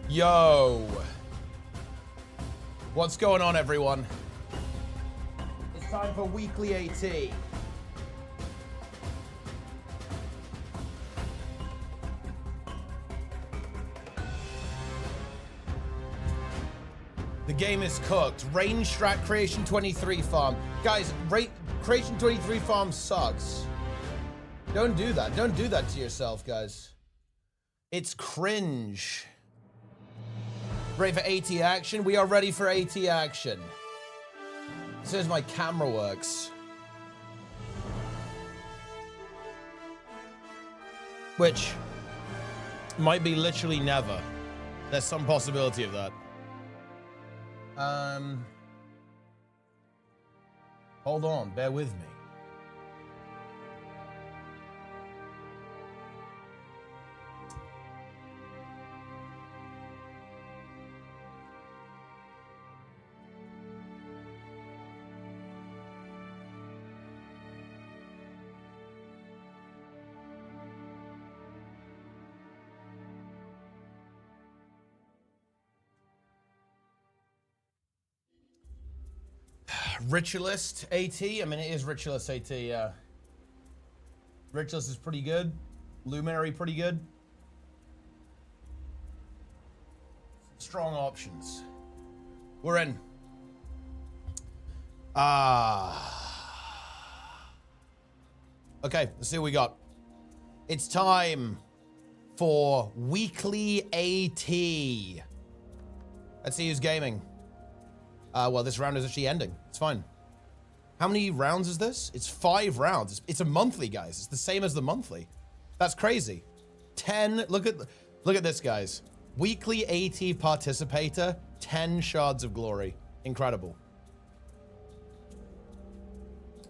Yo. What's going on, everyone? It's time for weekly AT. The game is cooked. Range strat Creation 23 farm. Guys, Creation 23 farm sucks. Don't do that. Don't do that to yourself, guys. It's cringe. Ready for AT action? We are ready for AT action. As soon as my camera works. Which might be literally never. There's some possibility of that. Hold on, bear with me. Ritualist AT? I mean, it is Ritualist AT, yeah. Ritualist is pretty good. Luminary, pretty good. Strong options. We're in. Okay, let's see what we got. It's time for weekly AT. Let's see who's gaming. Well, this round is actually ending. It's fine. How many rounds is this? It's 5 rounds. It's a monthly, guys. It's the same as the monthly. That's crazy. 10. Look at this, guys. Weekly AT participator. 10 shards of glory. Incredible.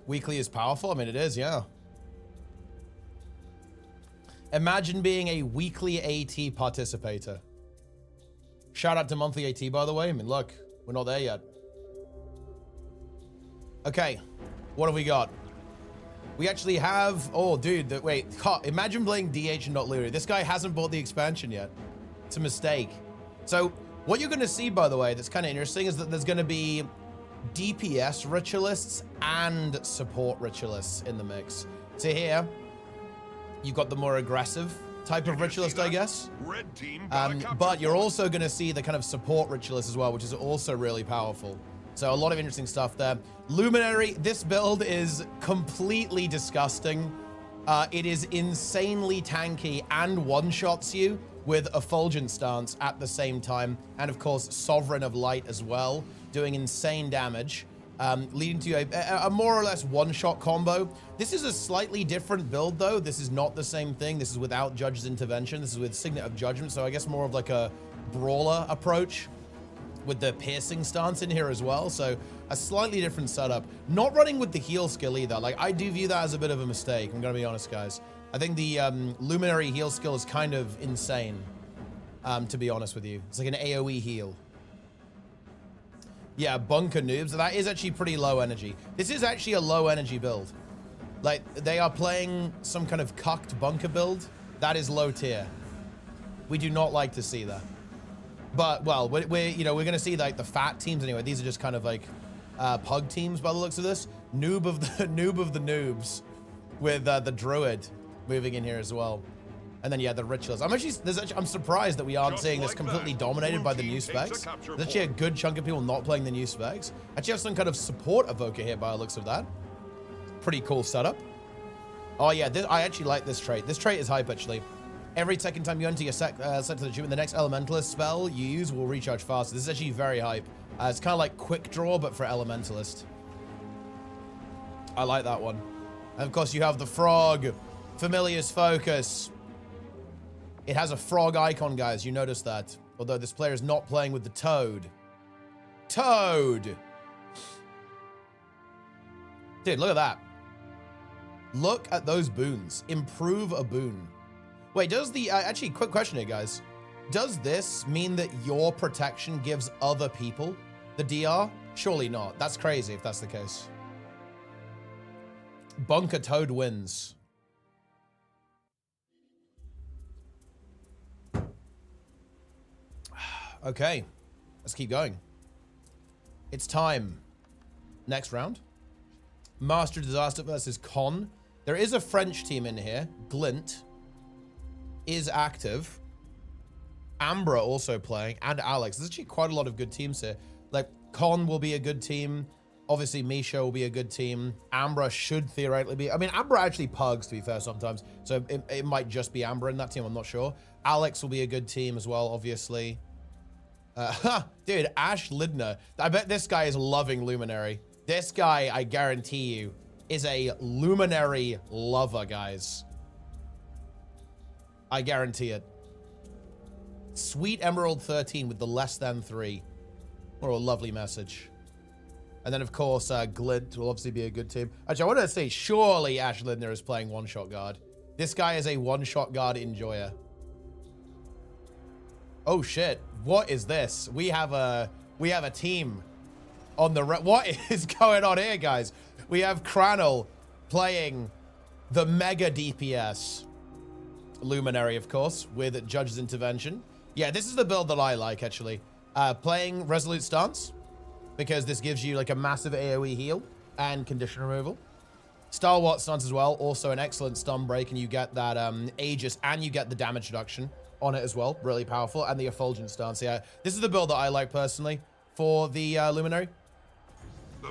Weekly is powerful. I mean, it is, yeah. Imagine being a weekly AT participator. Shout out to monthly AT, by the way. I mean, look, we're not there yet. Okay, what have we got? We actually have, oh dude, wait, imagine playing DH and not Luminary. This guy hasn't bought the expansion yet. It's a mistake. So what you're gonna see, by the way, that's kind of interesting is that there's gonna be DPS ritualists and support ritualists in the mix. So here, you've got the more aggressive type of ritualist, I guess. Red team but you're also gonna see the kind of support ritualist as well, which is also really powerful. So a lot of interesting stuff there. Luminary, this build is completely disgusting. It is insanely tanky and one-shots you with Effulgent stance at the same time. And of course, Sovereign of Light as well, doing insane damage, leading to a more or less one-shot combo. This is a slightly different build though. This is not the same thing. This is without Judge's Intervention. This is with Signet of Judgment. So I guess more of like a brawler approach, with the piercing stance in here as well. So a slightly different setup. Not running with the heal skill either. Like, I do view that as a bit of a mistake. I'm gonna be honest, guys. I think the Luminary heal skill is kind of insane, to be honest with you. It's like an AoE heal. Yeah, bunker noobs. That is actually pretty low energy. This is actually a low energy build. Like, they are playing some kind of cucked bunker build. That is low tier. We do not like to see that. But, well, we're going to see, like, the fat teams anyway. These are just kind of, like, pug teams by the looks of this. Noob of the noobs with the druid moving in here as well. And then, yeah, the rituals. I'm surprised that we aren't seeing this completely dominated by the new specs. There's actually a good chunk of people not playing the new specs. Actually have some kind of support evoker here by the looks of that. Pretty cool setup. Oh, yeah, I actually like this trait. This trait is hype, actually. Every second time you enter your set to the achievement, the next Elementalist spell you use will recharge faster. This is actually very hype. It's kind of like Quick Draw, but for Elementalist. I like that one. And of course, you have the frog. Familiar's Focus. It has a frog icon, guys. You notice that. Although this player is not playing with the toad. Toad! Dude, look at that. Look at those boons. Improve a boon. Wait, does the... actually, quick question here, guys. Does this mean that your protection gives other people the DR? Surely not. That's crazy if that's the case. Bunker Toad wins. Okay, let's keep going. It's time. Next round. Master Disaster versus Con. There is a French team in here. Glint is active. Ambra also playing, and Alex. There's actually quite a lot of good teams here. Like, Con will be a good team. Obviously, Misha will be a good team. Ambra should theoretically be. I mean, Ambra actually pugs, to be fair, sometimes. So it might just be Ambra in that team. I'm not sure. Alex will be a good team as well, obviously. Dude, Ash Lidner. I bet this guy is loving Luminary. This guy, I guarantee you, is a Luminary lover, guys. I guarantee it. Sweet Emerald 13 with the less than 3. What a lovely message. And then, of course, Glint will obviously be a good team. Actually, I wanted to say, surely Ash Lidner is playing one-shot guard. This guy is a one-shot guard enjoyer. Oh, shit. What is this? We have a team on the... What is going on here, guys? We have Cranel playing the mega DPS. Luminary, of course, with Judge's Intervention. Yeah, this is the build that I like, actually. Playing Resolute Stance, because this gives you like a massive AoE heal and condition removal. Stalwart Stance as well, also an excellent stun break, and you get that Aegis, and you get the damage reduction on it as well. Really powerful. And the Effulgent Stance. Yeah, this is the build that I like personally for the Luminary.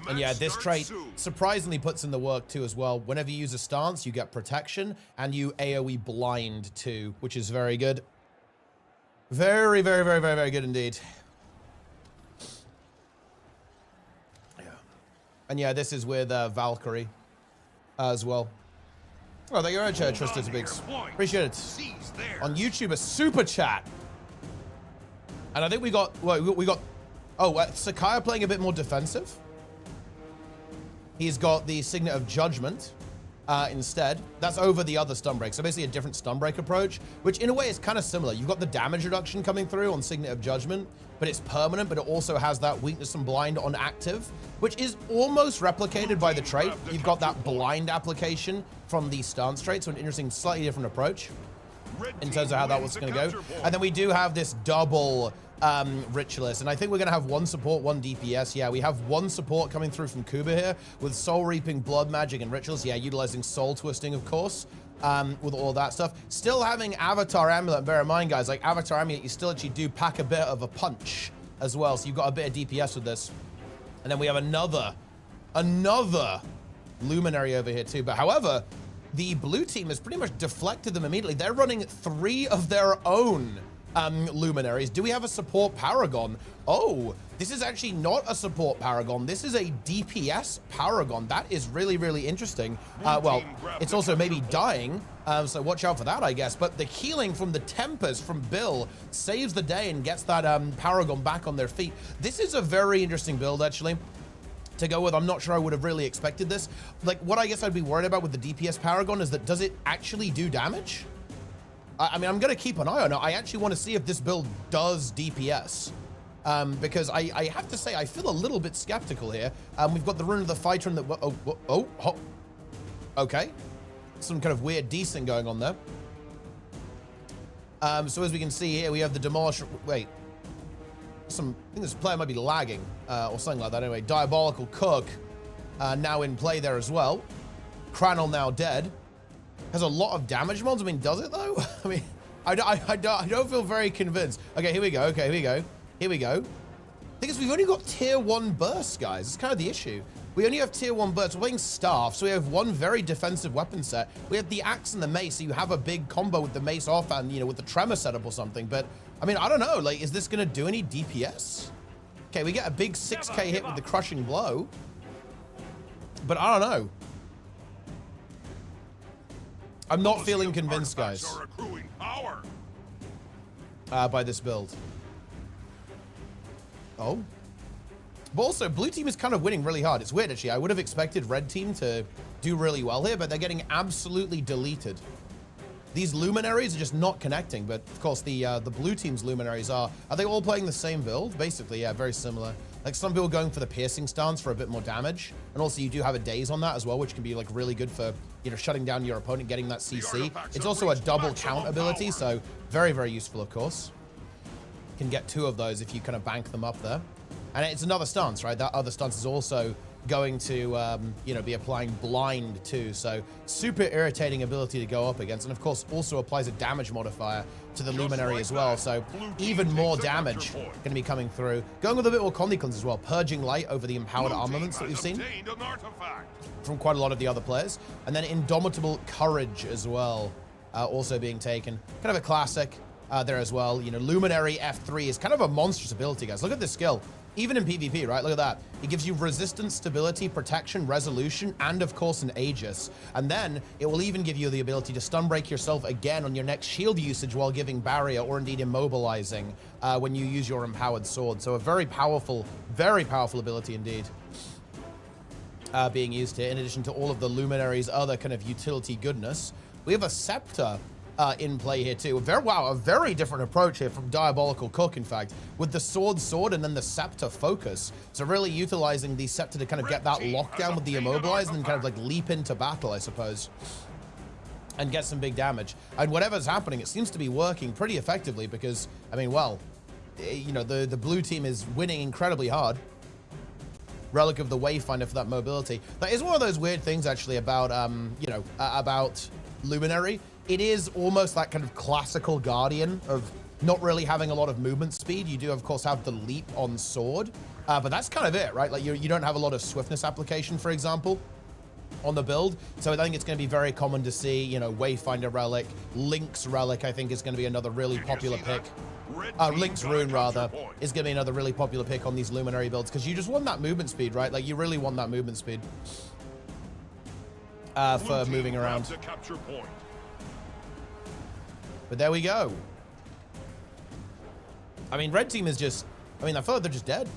And yeah, this trait surprisingly puts in the work too as well. Whenever you use a stance, you get protection, and you AoE blind too, which is very good. Very, very, very, very, very good indeed. Yeah. And yeah, this is with Valkyrie as well. Oh, thank you very much, Tristan Biggs. Appreciate it. On YouTube, a super chat. And I think we got, well, we got, oh, Sakaya playing a bit more defensive. He's got the Signet of Judgment instead. That's over the other stun break. So basically a different stun break approach, which in a way is kind of similar. You've got the damage reduction coming through on Signet of Judgment, but it's permanent, but it also has that weakness and blind on active, which is almost replicated by the trait. You've got that blind application from the stance trait, so an interesting, slightly different approach in terms of how that was going to go. And then we do have this double Ritualist, and I think we're going to have one support, one DPS. Yeah, we have one support coming through from Kuba here with Soul Reaping, Blood Magic, and Rituals. Yeah, utilizing Soul Twisting, of course, with all that stuff. Still having Avatar Amulet. Bear in mind, guys, like Avatar Amulet, you still actually do pack a bit of a punch as well, so you've got a bit of DPS with this. And then we have another Luminary over here too. But however, the blue team has pretty much deflected them immediately. They're running 3 of their own Luminaries. Do we have a support Paragon? Oh, this is actually not a support Paragon. This is a DPS Paragon. That is really, really interesting. Well, it's also maybe dying, so watch out for that, I guess. But the healing from the Tempers from Bill saves the day and gets that Paragon back on their feet. This is a very interesting build, actually, to go with. I'm not sure I would have really expected this. Like, what I guess I'd be worried about with the DPS Paragon is that, does it actually do damage? I mean, I'm going to keep an eye on it. I actually want to see if this build does DPS. Because I have to say, I feel a little bit skeptical here. We've got the Rune of the Fighter and the... Okay. Some kind of weird desync going on there. So as we can see here, we have the Demolish... Wait. I think this player might be lagging, or something like that. Anyway, Diabolical Cook now in play there as well. Cranel now dead. Has a lot of damage mods. I mean, does it though? I mean, I don't feel very convinced. Okay, here we go. Okay, here we go. Here we go. The thing is, we've only got tier 1 bursts, guys. It's kind of the issue. We only have tier 1 bursts. We're playing staff, so we have one very defensive weapon set. We have the axe and the mace, so you have a big combo with the mace off and, you know, with the tremor setup or something. But I mean, I don't know. Like, is this going to do any DPS? Okay, we get a big 6k hit with the crushing blow. But I don't know. I'm not feeling convinced, guys, by this build. Oh. But also, blue team is kind of winning really hard. It's weird, actually. I would have expected red team to do really well here, but they're getting absolutely deleted. These Luminaries are just not connecting, but of course, the blue team's Luminaries are they all playing the same build? Basically, yeah, very similar. Like, some people going for the piercing stance for a bit more damage. And also, you do have a daze on that as well, which can be, like, really good for, you know, shutting down your opponent, getting that CC. It's also a double count ability, so very, very useful, of course. Can get 2 of those if you kind of bank them up there. And it's another stance, right? That other stance is also going to, you know, be applying blind too. So super irritating ability to go up against. And of course, also applies a damage modifier to the Luminary as well. So even more damage going to be coming through. Going with a bit more Condicons as well. Purging light over the empowered armaments that we've seen from quite a lot of the other players. And then Indomitable Courage as well, also being taken. Kind of a classic there as well. You know, Luminary F3 is kind of a monstrous ability, guys. Look at this skill. Even in PvP, right? Look at that. It gives you resistance, stability, protection, resolution, and of course an Aegis. And then it will even give you the ability to stun break yourself again on your next shield usage while giving barrier or indeed immobilizing when you use your empowered sword. So a very powerful ability indeed being used here, in addition to all of the Luminary's other kind of utility goodness. We have a Scepter in play here too. A very different approach here from Diabolical Cook, in fact, with the sword, and then the Scepter focus. So really utilizing the Scepter to kind of get that lockdown with the immobilize and then kind of like leap into battle, I suppose, and get some big damage. And whatever's happening, it seems to be working pretty effectively because, I mean, well, you know, the blue team is winning incredibly hard. Relic of the Wayfinder for that mobility. That is one of those weird things actually about, you know, about Luminary. It is almost that kind of classical Guardian of not really having a lot of movement speed. You do, of course, have the leap on sword, but that's kind of it, right? Like you don't have a lot of swiftness application, for example, on the build. So I think it's going to be very common to see, you know, Wayfinder Relic, Link's Relic, I think is going to be another really popular pick. Link's Rune, rather, is going to be another really popular pick on these Luminary builds because you just want that movement speed, right? Like you really want that movement speed for moving around. But there we go. I mean, red team is just, I mean, I feel like they're just dead.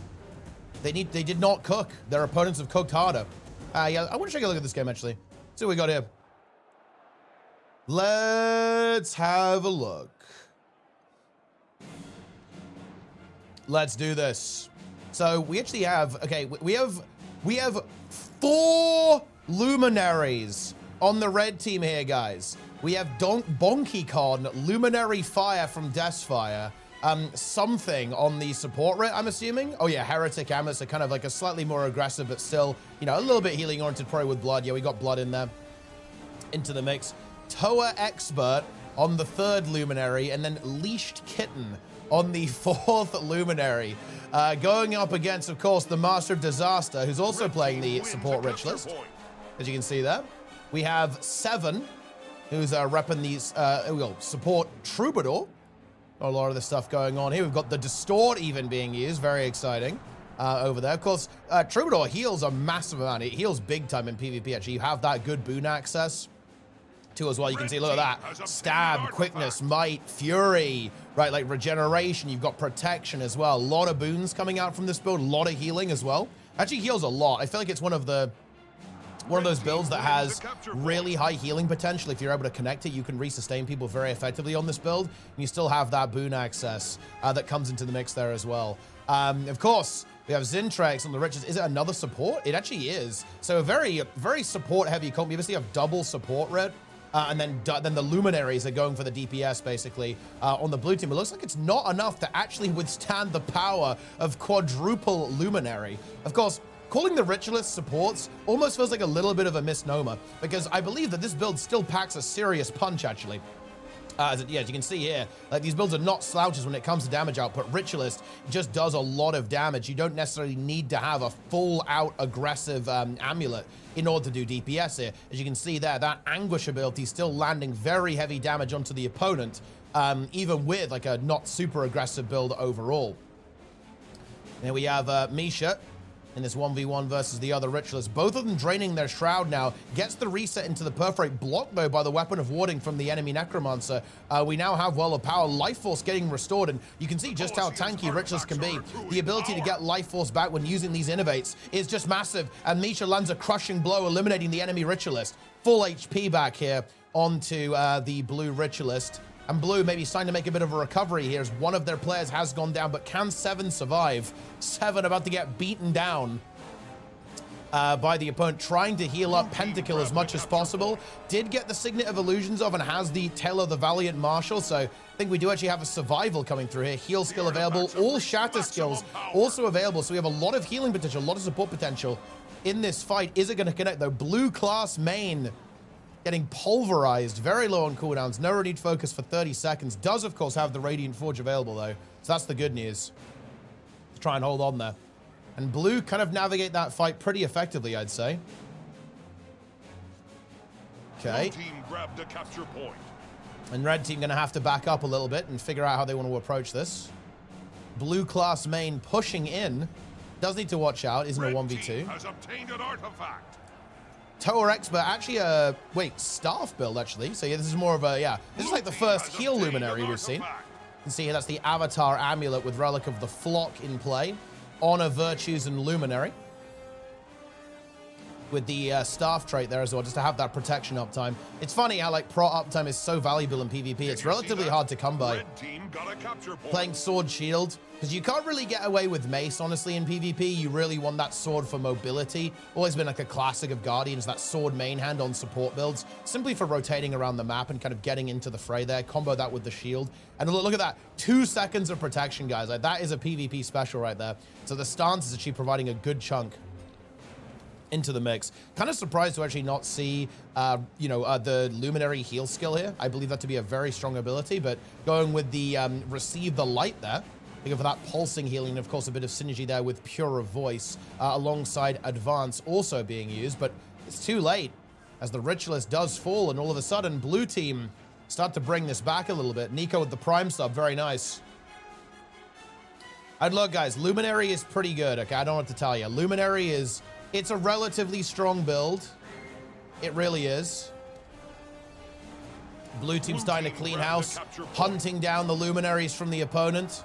They did not cook. Their opponents have cooked harder. Yeah, I want to take a look at this game, actually. See what we got here. Let's have a look. Let's do this. So we actually have, okay, we have 4 Luminaries on the red team here, guys. We have BonkyCon, Luminary Fire from Deathfire, something on the support rate, I'm assuming. Oh yeah, Heretic Ammo, so kind of like a slightly more aggressive, but still, you know, a little bit healing oriented, probably with blood. Yeah, we got blood in there, into the mix. Toa Expert on the 3rd Luminary, and then Leashed Kitten on the 4th Luminary. Going up against, of course, the Master of Disaster, who's also playing the support rich list, as you can see there. We have 7, who's repping these support Troubadour. A lot of this stuff going on here. We've got the Distort even being used. Very exciting over there. Of course, Troubadour heals a massive amount. It heals big time in PvP, actually. You have that good boon access too as well. You can see, look at that. Stab, quickness, might, fury, right? Like regeneration. You've got protection as well. A lot of boons coming out from this build. A lot of healing as well. Actually heals a lot. I feel like it's one of those builds that has really high healing potential. If you're able to connect it, you can resustain people very effectively on this build, and you still have that boon access that comes into the mix there as well. Of course, we have Zintrex on the riches. Is it another support? It actually is. So a very, very support-heavy comp. You obviously have double support red, and then the Luminaries are going for the DPS, basically, on the blue team. It looks like it's not enough to actually withstand the power of quadruple Luminary. Of course, calling the Ritualist supports almost feels like a little bit of a misnomer, because I believe that this build still packs a serious punch, actually. Yeah, as you can see here, like these builds are not slouches when it comes to damage output. Ritualist just does a lot of damage. You don't necessarily need to have a full-out aggressive amulet in order to do DPS here. As you can see there, that Anguish ability still landing very heavy damage onto the opponent, even with like a not super aggressive build overall. Then we have Misha in this 1v1 versus the other Ritualists. Both of them draining their Shroud now. Gets the reset into the Perforate, blocked though by the Weapon of Warding from the enemy Necromancer. We now have Well of Power, Life Force getting restored, and you can see just how tanky Ritualists can be. The ability to get Life Force back when using these Innovates is just massive, and Misha lands a crushing blow, eliminating the enemy Ritualist. Full HP back here onto the blue Ritualist. And blue maybe starting to make a bit of a recovery here as one of their players has gone down, but can 7 survive? 7 about to get beaten down by the opponent, trying to heal up Pentakill as much as possible. Did get the Signet of Illusions off and has the Tail of the Valiant Marshal, so I think we do actually have a survival coming through here. Heal skill available, all shatter skills also available, so we have a lot of healing potential, a lot of support potential in this fight. Is it going to connect though? Blue class main getting pulverized, very low on cooldowns, no renewed focus for 30 seconds. Does of course have the Radiant Forge available though, so that's the good news. Let's try and hold on there. And blue kind of navigate that fight pretty effectively, I'd say. Okay. Team grabbed a capture point. And red team going to have to back up a little bit and figure out how they want to approach this. Blue class main pushing in. Does need to watch out. Isn't a 1v2. Has obtained an artifact. Tower Expert, actually a, wait, staff build actually. So yeah, this is more of a, yeah. This is like the first heal Luminary we've seen. You can see here, that's the Avatar Amulet with Relic of the Flock in play. Honor, Virtues, and Luminary. With the staff trait there as well, just to have that protection uptime. It's funny how like pro uptime is so valuable in PvP. It's relatively hard to come by. Playing Sword Shield, because you can't really get away with Mace, honestly, in PvP. You really want that sword for mobility. Always been like a classic of Guardians, that sword main hand on support builds, simply for rotating around the map and kind of getting into the fray there. Combo that with the shield. And look at that, 2 seconds of protection, guys. Like, that is a PvP special right there. So the stance is actually providing a good chunk into the mix. Kind of surprised to actually not see, the Luminary heal skill here. I believe that to be a very strong ability, but going with the Receive the Light there, looking for that pulsing healing, and of course a bit of synergy there with Purer Voice, alongside Advance also being used, but it's too late as the Ritualist does fall, and all of a sudden blue team start to bring this back a little bit. Nico with the Prime sub, very nice. And look, guys, Luminary is pretty good, okay? I don't know what to tell you. Luminary is, it's a relatively strong build. It really is. Blue team starting to clean house, hunting down the Luminaries from the opponent.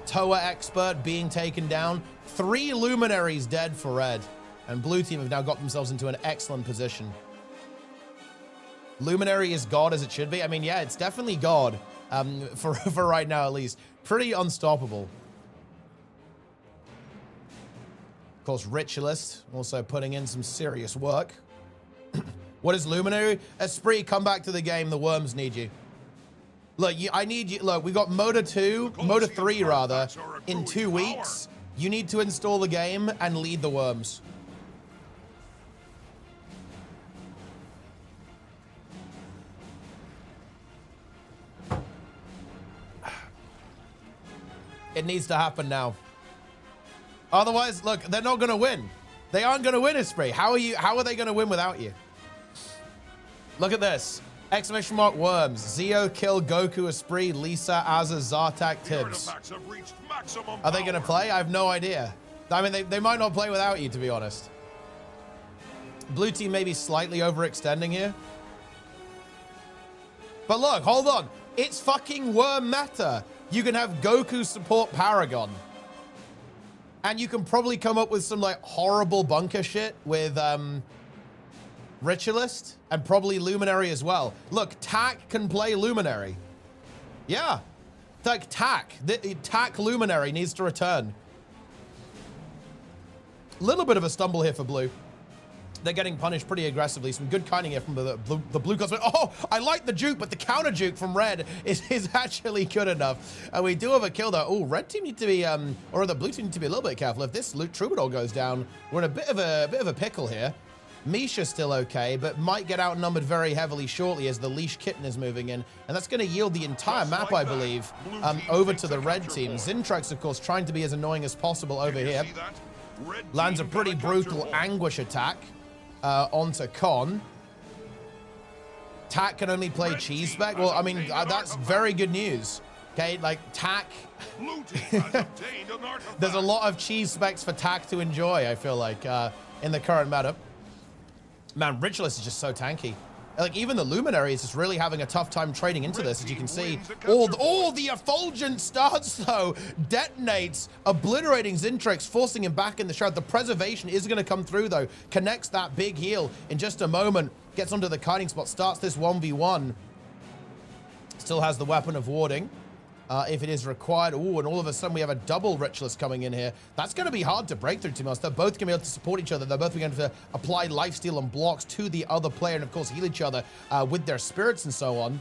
Toa Expert being taken down. 3 Luminaries dead for red. And blue team have now got themselves into an excellent position. Luminary is God as it should be. I mean, yeah, it's definitely God. For right now, at least. Pretty unstoppable. Of course, Ritualist also putting in some serious work. What is Luminary? Esprit, come back to the game. The worms need you. Look, I need you. Look, we got Moda 2, Moda 3 rather, in 2 weeks. You need to install the game and lead the worms. It needs to happen now. Otherwise, look, they're not going to win. They aren't going to win, Esprit. How are they going to win without you? Look at this. Exclamation mark worms. Zeo, Kill, Goku, Esprit, Lisa, Azza, Zartak, Tibbs. Are they going to play? I have no idea. I mean, they might not play without you, to be honest. Blue team may be slightly overextending here. But look, hold on. It's fucking worm meta. You can have Goku support Paragon. And you can probably come up with some like horrible bunker shit with Ritualist and probably Luminary as well. Look, Tak can play Luminary. Yeah. Like Tak. Tak Luminary needs to return. Little bit of a stumble here for blue. They're getting punished pretty aggressively. Some good kiting here from the blue cosplay. Oh, I like the juke, but the counter juke from red is actually good enough. And we do have a kill though. Oh, red team need to be, or the blue team need to be a little bit careful. If this Troubadour goes down, we're in a bit of a pickle here. Misha's still okay, but might get outnumbered very heavily shortly as the Leash Kitten is moving in. And that's going to yield the entire map, I believe, over to the red team. Zintrax, of course, trying to be as annoying as possible over here. Lands a pretty brutal Anguish attack. Onto Con. Tak can only play cheese spec. Well, I mean, that's very good news. Okay, like Tak. There's a lot of cheese specs for Tak to enjoy, I feel like, in the current meta. Man, Ritualist is just so tanky. Like, even the Luminary is just really having a tough time trading into this, as you can see. Oh, the Effulgent starts, though. Detonates, obliterating Zintrix, forcing him back in the shroud. The preservation is going to come through, though. Connects that big heal in just a moment. Gets onto the kiting spot, starts this 1v1. Still has the weapon of warding. if it is required. Ooh, and all of a sudden we have a double Ritualist coming in here. That's going to be hard to break through, to be honest. They're both going to be able to support each other. They're both going to apply lifesteal and blocks to the other player and, of course, heal each other with their spirits and so on.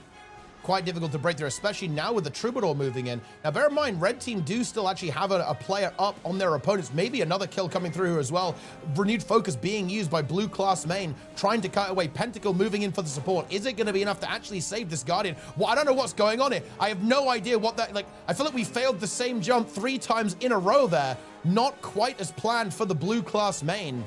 Quite difficult to break through, especially now with the Troubadour moving in. Now, bear in mind, red team do still actually have a player up on their opponents. Maybe another kill coming through here as well. Renewed focus being used by blue class main, trying to cut away. Pentacle moving in for the support. Is it going to be enough to actually save this Guardian? Well, I don't know what's going on here. I have no idea what that, like, I feel like we failed the same jump 3 times in a row there. Not quite as planned for the blue class main.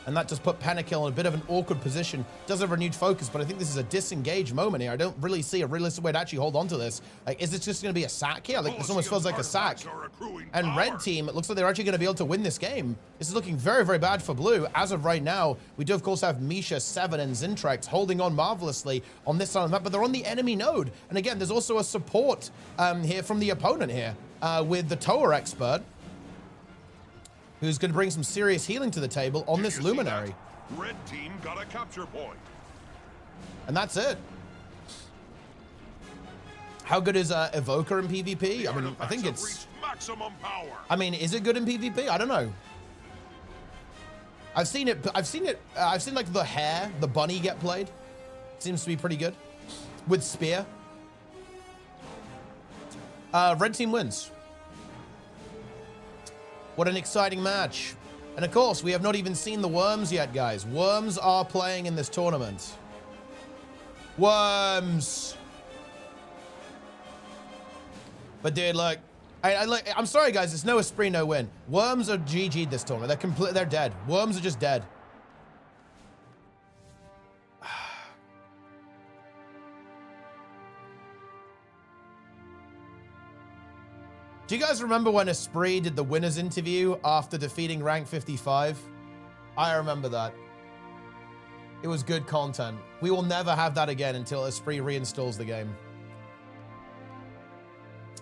And that just put Pentakill in a bit of an awkward position. Does have renewed focus, but I think this is a disengaged moment here. I don't really see a realistic way to actually hold on to this. Like, is this just going to be a sack here? Like, this almost feels like a sack. And red team, it looks like they're actually going to be able to win this game. This is looking very, very bad for blue. As of right now, we do, of course, have Misha, Seven, and Zintrex holding on marvelously on this side of the map, but they're on the enemy node. And again, there's also a support here from the opponent here with the Tower Expert, who's going to bring some serious healing to the table on this Luminary. Red team got a capture point. And that's it. How good is Evoker in PvP? I mean, I think it's maximum power. I mean, is it good in PvP? I don't know. I've seen like the hare, the bunny get played. Seems to be pretty good. With Spear. Red team wins. What an exciting match. And of course, we have not even seen the Worms yet, guys. Worms are playing in this tournament. Worms. But dude, look, I'm sorry, guys. It's no Esprit, no win. Worms are GG'd this tournament. They're dead. Worms are just dead. Do you guys remember when Esprit did the winner's interview after defeating rank 55? I remember that. It was good content. We will never have that again until Esprit reinstalls the game.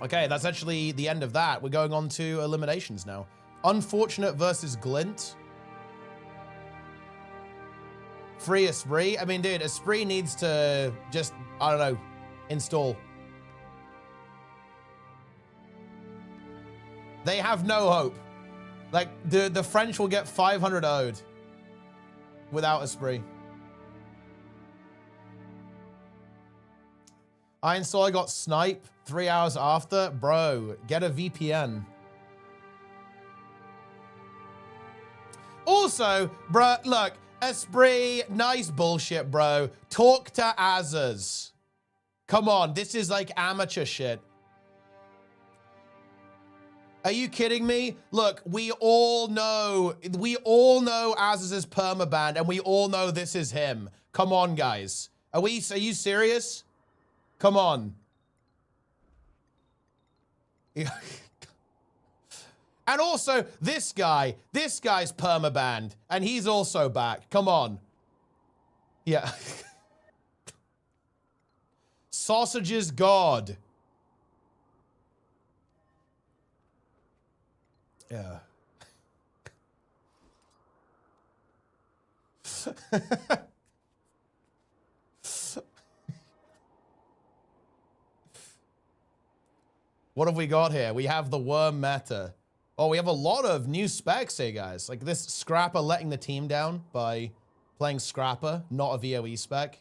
Okay, that's actually the end of that. We're going on to eliminations now. Unfortunate versus Glint. Free Esprit. I mean, dude, Esprit needs to just, I don't know, install. They have no hope. Like, the French will get 500 owed without Esprit. I installed, I got snipe 3 hours after. Bro, get a VPN. Also, bro, look, Esprit, nice bullshit, bro. Talk to Azaz. Come on, this is like amateur shit. Are you kidding me? Look, we all know Azaz's permabanned, and we all know this is him. Come on, guys. Are you serious? Come on. And also, this guy's permabanned, and he's also back. Come on. Yeah. Sausages God. Yeah. What have we got here? We have the worm meta. Oh, we have a lot of new specs here, guys. Like this Scrapper letting the team down by playing Scrapper, not a VOE spec.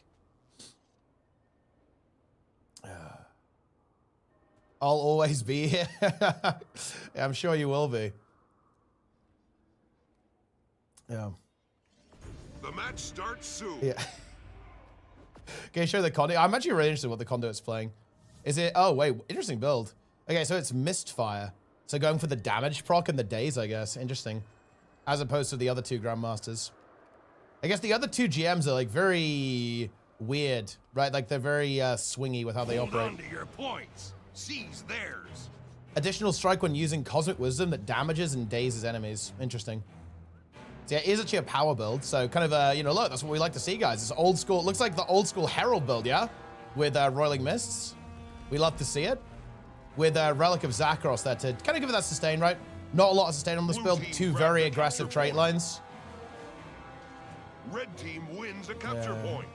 I'll always be here. Yeah, I'm sure you will be. Yeah. The match starts soon. Yeah. Okay, show the conduit. I'm actually really interested in what the conduit's playing. Is it? Oh, wait. Interesting build. Okay, so it's Mistfire. So going for the damage proc and the days, I guess. Interesting. As opposed to the other two Grandmasters. I guess the other two GMs are like very weird, right? Like they're very swingy with how they operate. Hold on to your points. Seize theirs. Additional strike when using Cosmic Wisdom that damages and dazes enemies. Interesting. So yeah, it is actually a power build. So kind of, you know, look, that's what we like to see, guys. It's old school. It looks like the old school Herald build, yeah? With Roiling Mists. We love to see it. With Relic of Zakros there to kind of give it that sustain, right? Not a lot of sustain on this build. Two very aggressive trait lines. Red team wins a capture point.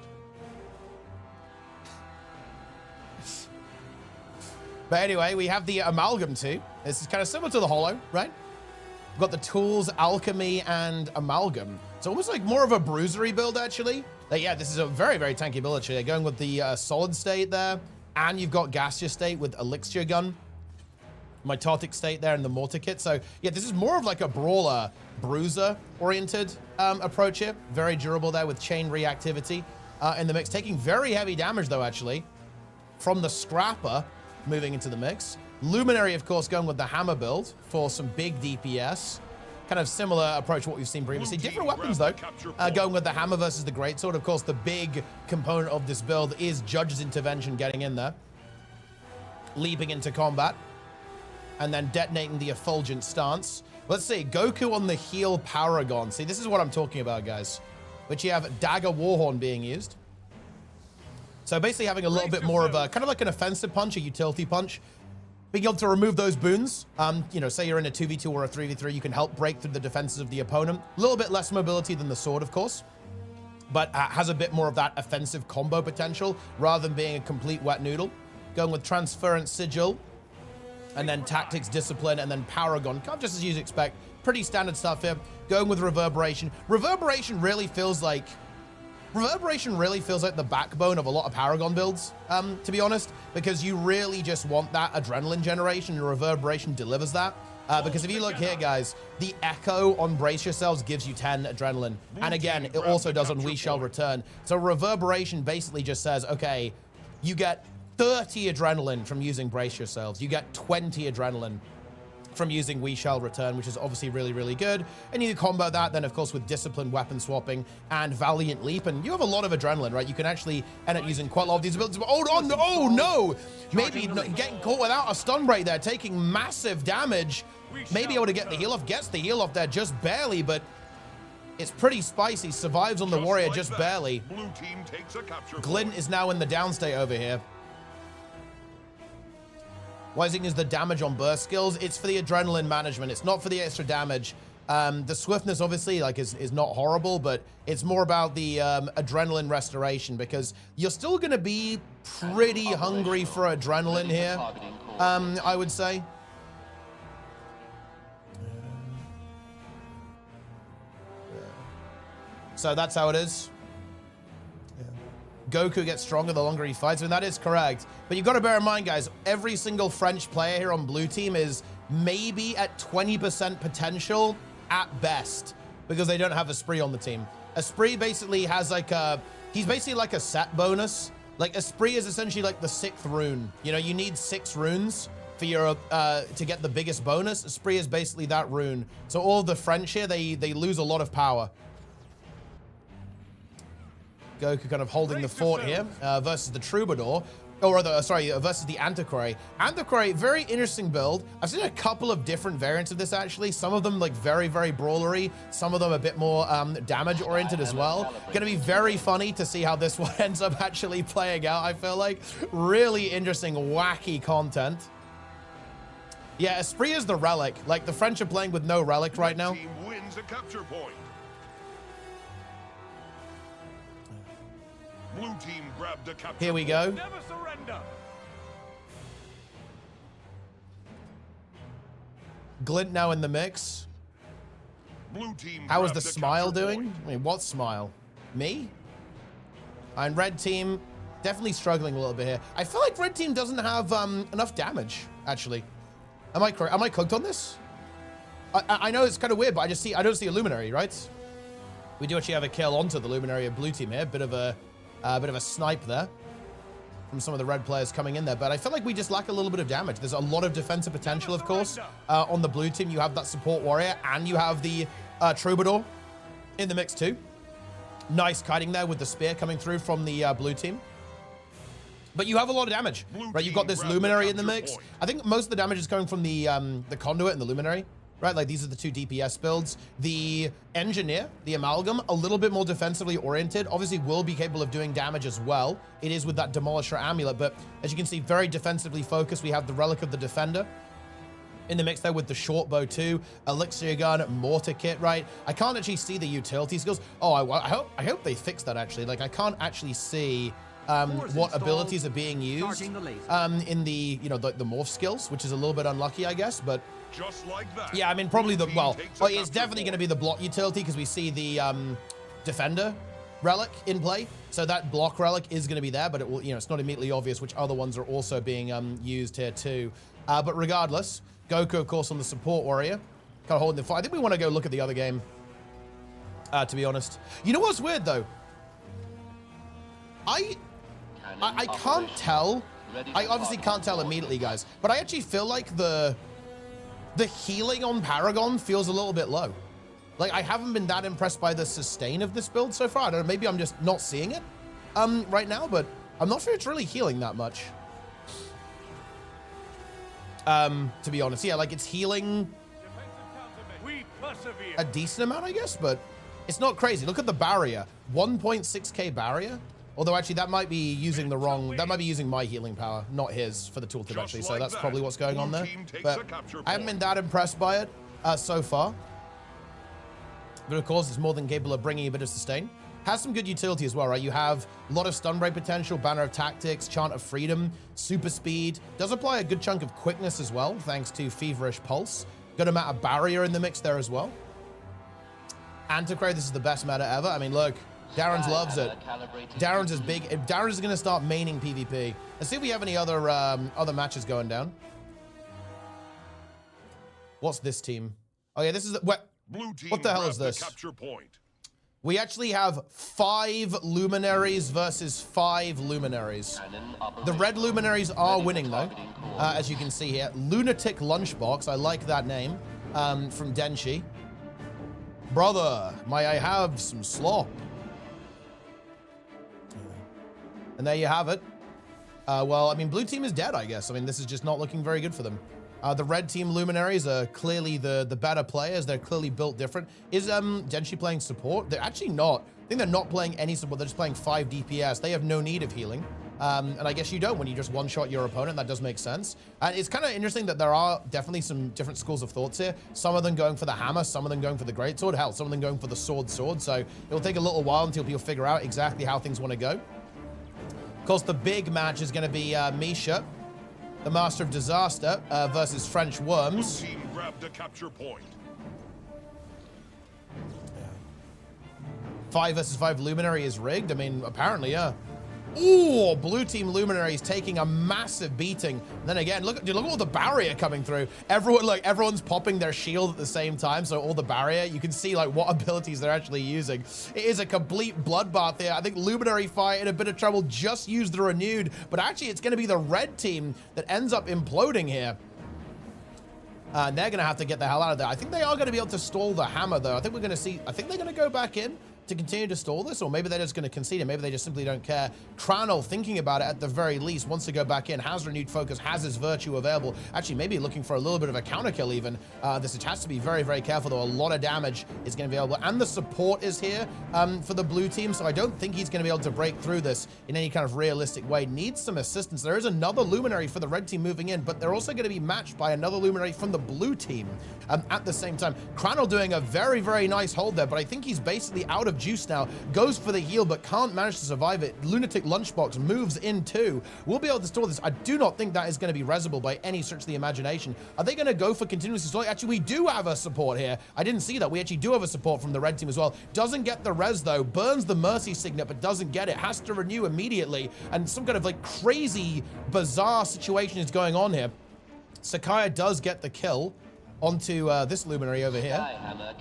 But anyway, we have the Amalgam too. This is kind of similar to the Holo, right? We've got the Tools, Alchemy, and Amalgam. It's almost like more of a bruisery build, actually. Like, yeah, this is a very, very tanky build, actually. They're going with the Solid State there, and you've got Gaseous State with Elixir Gun. Mitotic State there and the Mortar Kit. So, yeah, this is more of like a brawler, bruiser-oriented approach here. Very durable there with chain reactivity in the mix. Taking very heavy damage, though, actually, from the Scrapper moving into the mix. Luminary, of course, going with the Hammer build for some big DPS. Kind of similar approach to what we've seen previously. Different weapons, though. Going with the Hammer versus the Greatsword. Of course, the big component of this build is Judge's Intervention getting in there. Leaping into combat. And then detonating the Effulgent Stance. Let's see. Goku on the Heal Paragon. See, this is what I'm talking about, guys. Which you have Dagger Warhorn being used. So basically having a little bit more of a, kind of like an offensive punch, a utility punch. Being able to remove those boons, you know, say you're in a 2v2 or a 3v3, you can help break through the defenses of the opponent. A little bit less mobility than the sword, of course, but has a bit more of that offensive combo potential rather than being a complete wet noodle. Going with Transference Sigil, and then Tactics, Discipline, and then Paragon. Kind of just as you'd expect. Pretty standard stuff here. Going with Reverberation. Reverberation really feels like the backbone of a lot of Paragon builds, to be honest, because you really just want that adrenaline generation, and Reverberation delivers that. Because if you look here, guys, the Echo on Brace Yourselves gives you 10 adrenaline. And again, it also does on We Shall Return. So Reverberation basically just says, okay, you get 30 adrenaline from using Brace Yourselves. You get 20 adrenaline from using We Shall Return, which is obviously really, really good. And you combo that then, of course, with Discipline, Weapon Swapping, and Valiant Leap. And you have a lot of adrenaline, right? You can actually end up using quite a lot of these abilities. But oh no! Maybe getting caught without a stun break there, taking massive damage. Maybe able to get the heal off. Gets the heal off there just barely, but it's pretty spicy. Survives on the warrior just barely. Blue team takes a capture Glint is now in the downstate over here. Why is it the damage on burst skills? It's for the adrenaline management. It's not for the extra damage. The swiftness, obviously, like is not horrible, but it's more about the adrenaline restoration, because you're still going to be pretty hungry for adrenaline here, I would say. So that's how it is. Goku gets stronger the longer he fights, and that is correct. But you've got to bear in mind, guys, every single French player here on blue team is maybe at 20% potential at best, because they don't have Esprit on the team. Esprit basically has like he's basically like a set bonus. Like Esprit is essentially like the 6th rune. You know, you need 6 runes for your to get the biggest bonus. Esprit is basically that rune. So all the French here, they lose a lot of power. Goku kind of holding the fort here versus the Troubadour, or versus the Antiquary. Antiquary, very interesting build. I've seen a couple of different variants of this, actually. Some of them like very, very brawlery. Some of them a bit more damage oriented as well. Gonna be very funny to see how this one ends up actually playing out, I feel like. Really interesting, wacky content. Yeah, Esprit is the relic. Like, the French are playing with no relic right now. Team wins a capture point. Blue team grabbed a capture. Here we go. Never surrender. Glint now in the mix. Blue team. How is the grabbed a smile capture doing? point. I mean, what smile? Me? And red team definitely struggling a little bit here. I feel like red team doesn't have enough damage, actually. Am I correct? Am I cooked on this? I know it's kind of weird, but I don't see a Luminary, right? We do actually have a kill onto the Luminary of blue team here. Bit of a snipe there from some of the red players coming in there, but I feel like we just lack a little bit of damage. There's a lot of defensive potential, of course. On the blue team, you have that support warrior, and you have the Troubadour in the mix too. Nice kiting there with the spear coming through from the blue team. But you have a lot of damage, right? You've got this Luminary in the mix. I think most of the damage is coming from the Conduit and the Luminary. Right, like these are the 2 DPS builds. The Engineer, the Amalgam, a little bit more defensively oriented, obviously will be capable of doing damage as well. It is with that Demolisher Amulet, but as you can see, very defensively focused. We have the Relic of the Defender in the mix there with the short bow too, Elixir Gun, Mortar Kit, right? I can't actually see the utility skills. Oh, I hope they fix that actually. Like I can't actually see what abilities are being used in the, you know, the morph skills, which is a little bit unlucky, I guess, but Just like that. yeah, I mean, probably the, well, Takes a it's capture definitely going to be the block utility because we see the defender relic in play. So that block relic is going to be there, but it will, you know, it's not immediately obvious which other ones are also being used here too. But regardless, Goku, of course, on the support warrior, kind of holding the fight. I think we want to go look at the other game, to be honest. You know what's weird though? I can't tell. I obviously can't tell immediately, guys, but I actually feel like the healing on Paragon feels a little bit low. Like, I haven't been that impressed by the sustain of this build so far. I don't know, maybe I'm just not seeing it right now, but I'm not sure it's really healing that much. To be honest, yeah, like it's healing a decent amount, I guess, but it's not crazy. Look at the barrier, 1.6k barrier. Although actually that might be using the wrong, that might be using my healing power, not his for the tooltip actually. So that's probably what's going on there. But I haven't been that impressed by it so far. But of course, it's more than capable of bringing a bit of sustain. Has some good utility as well, right? You have a lot of stun break potential, Banner of Tactics, Chant of Freedom, super speed. Does apply a good chunk of quickness as well, thanks to Feverish Pulse. Good amount of barrier in the mix there as well. Anticray, this is the best meta ever. I mean, look, Darren's loves it. Darren's is big. Darren's is going to start maining PvP. Let's see if we have any other other matches going down. What's this team? Oh yeah, this is what? Blue team What the hell is grab the this? capture point. We actually have 5 Luminaries versus 5 Luminaries. The red Luminaries are winning though, as you can see here. Lunatic Lunchbox, I like that name, from Denshi. Brother, may I have some slop? And there you have it. Well, I mean, blue team is dead, I guess. I mean, this is just not looking very good for them. The red team Luminaries are clearly the better players. They're clearly built different. Is Denshi playing support? They're actually not. I think they're not playing any support. They're just playing 5 DPS. They have no need of healing. And I guess you don't when you just one-shot your opponent. That does make sense. And it's kind of interesting that there are definitely some different schools of thoughts here. Some of them going for the hammer, some of them going for the greatsword. Hell, some of them going for the sword. So it'll take a little while until people figure out exactly how things want to go. Of course, the big match is going to be Misha, the Master of Disaster, versus French Worms. Blue team grab the capture point. 5 versus 5 Luminary is rigged. I mean, apparently, yeah. Ooh, blue team Luminary is taking a massive beating. And then again, look at all the barrier coming through. Everyone's popping their shield at the same time. So all the barrier, you can see like what abilities they're actually using. It is a complete bloodbath here. I think Luminary Fire in a bit of trouble, just used the renewed, but actually it's going to be the red team that ends up imploding here. And they're going to have to get the hell out of there. I think they are going to be able to stall the hammer though. I think we're going to see, I think they're going to go back in to continue to stall this, or maybe they're just going to concede it. Maybe they just simply don't care. Cranel, thinking about it at the very least, wants to go back in, has renewed focus, has his virtue available. Actually, maybe looking for a little bit of a counter kill even. This has to be very, very careful though. A lot of damage is going to be available. And the support is here for the blue team, so I don't think he's going to be able to break through this in any kind of realistic way. Needs some assistance. There is another Luminary for the red team moving in, but they're also going to be matched by another Luminary from the blue team at the same time. Cranel doing a very, very nice hold there, but I think he's basically out of juice now. Goes for the heal, but can't manage to survive it. Lunatic Lunchbox moves in too. We'll be able to store this. I do not think that is going to be resable by any stretch of the imagination. Are they going to go for continuous destroy? Actually, we do have a support here. I didn't see that. We actually do have a support from the red team as well. Doesn't get the res though. Burns the Mercy Signet, but doesn't get it. Has to renew immediately. And some kind of like crazy, bizarre situation is going on here. Sakaya does get the kill onto this Luminary over here.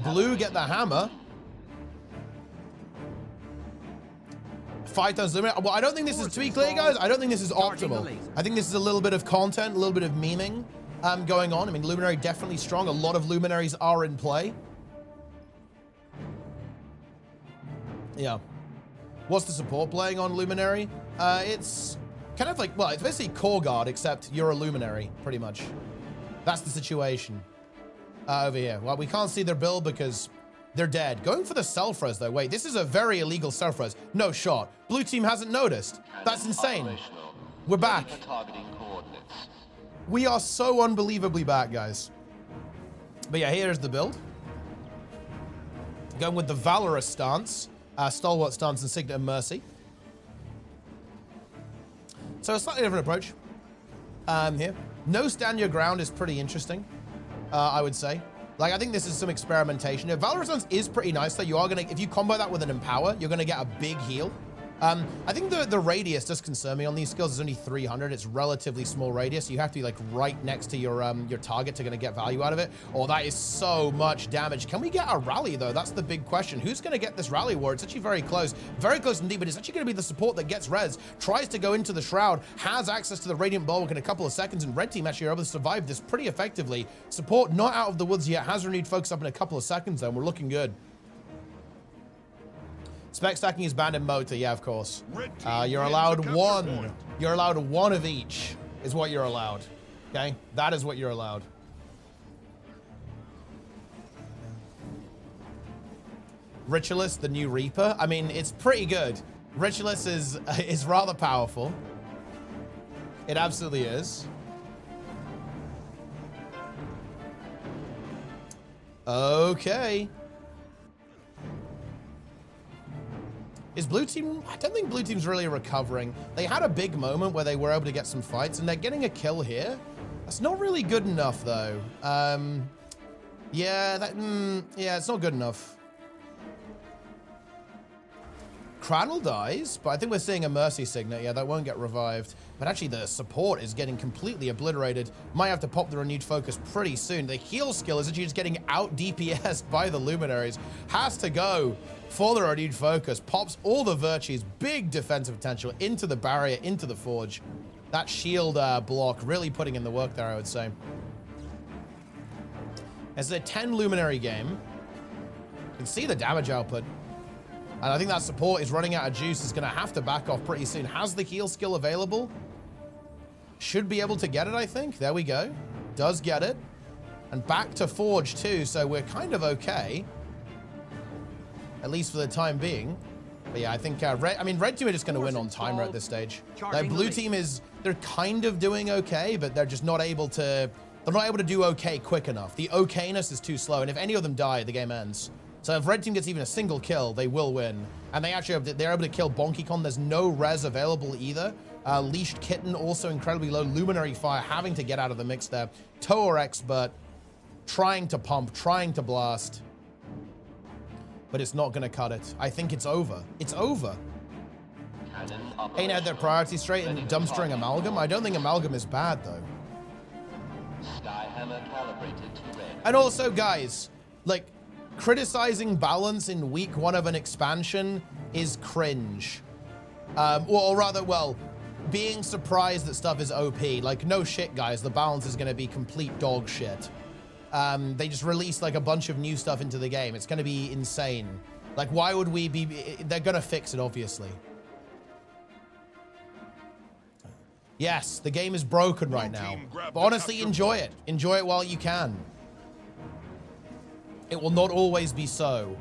Blue get the hammer. 5 times Luminary. Well, I don't think this is, to be clear, guys, I don't think this is optimal. I think this is a little bit of content, a little bit of memeing going on. I mean, Luminary definitely strong. A lot of Luminaries are in play. Yeah. What's the support playing on Luminary? It's kind of like, well, it's basically Core Guard, except you're a Luminary, pretty much. That's the situation over here. Well, we can't see their build because they're dead. Going for the self-res though. Wait, this is a very illegal self-res. No shot. Blue team hasn't noticed. That's insane. We're back. We are so unbelievably back, guys. But yeah, here's the build. Going with the Valorous stance, Stalwart stance, and Signet and Mercy. So a slightly different approach here. No stand your ground is pretty interesting, I would say. Like, I think this is some experimentation. Valor Resonance is pretty nice, though. You are going to, if you combo that with an Empower, you're going to get a big heal. I think the radius does concern me on these skills. It's only 300. It's relatively small radius. So you have to be like right next to your target to get value out of it. Oh, that is so much damage. Can we get a rally though? That's the big question. Who's going to get this rally war? It's actually very close indeed, but it's actually going to be the support that gets res. Tries to go into the shroud, has access to the radiant bulwark in a couple of seconds, and red team actually are able to survive this pretty effectively. Support not out of the woods yet, has renewed focus up in a couple of seconds though, and we're looking good. Spec stacking is banned in Motor, yeah, of course. You're allowed one. You're allowed one of each, is what you're allowed. Okay? That is what you're allowed. Ritualist, the new Reaper. I mean, it's pretty good. Ritualist is rather powerful. It absolutely is. Okay. Is blue team? I don't think blue team's really recovering. They had a big moment where they were able to get some fights, and they're getting a kill here. That's not really good enough, though. Yeah, it's not good enough. Cradle dies, but I think we're seeing a Mercy Signet. Yeah, that won't get revived. But actually, the support is getting completely obliterated. Might have to pop the renewed focus pretty soon. The heal skill is actually just getting out DPS'd by the Luminaries. Has to go for the renewed focus. Pops all the virtues. Big defensive potential into the barrier, into the forge. That shield block really putting in the work there, I would say. It's a 10 Luminary game. You can see the damage output. And I think that support is running out of juice. Is going to have to back off pretty soon. Has the heal skill available? Should be able to get it, I think. There we go. Does get it. And back to Forge, too. So we're kind of okay. At least for the time being. But yeah, I think red team are just going to win on timer at this stage. Like, blue team they're kind of doing okay, but they're just not able to, they're not able to do okay quick enough. The okayness is too slow. And if any of them die, the game ends. So if red team gets even a single kill, they will win. And they're able to kill BonkyCon. There's no res available either. Leashed Kitten also incredibly low. Luminary Fire having to get out of the mix there. Tower expert trying to pump, trying to blast. But it's not going to cut it. I think it's over. It's over. Ain't had their priorities straight and dumpstering Amalgam. I don't think Amalgam is bad though. Skyhammer calibrated to red. And also, guys, like, criticizing balance in week 1 of an expansion is cringe. Or rather, well, being surprised that stuff is OP. Like, no shit, guys. The balance is going to be complete dog shit. They just released, like, a bunch of new stuff into the game. It's going to be insane. Like, why would we be... They're going to fix it, obviously. Yes, the game is broken right now. But honestly, enjoy it. Enjoy it while you can. It will not always be so.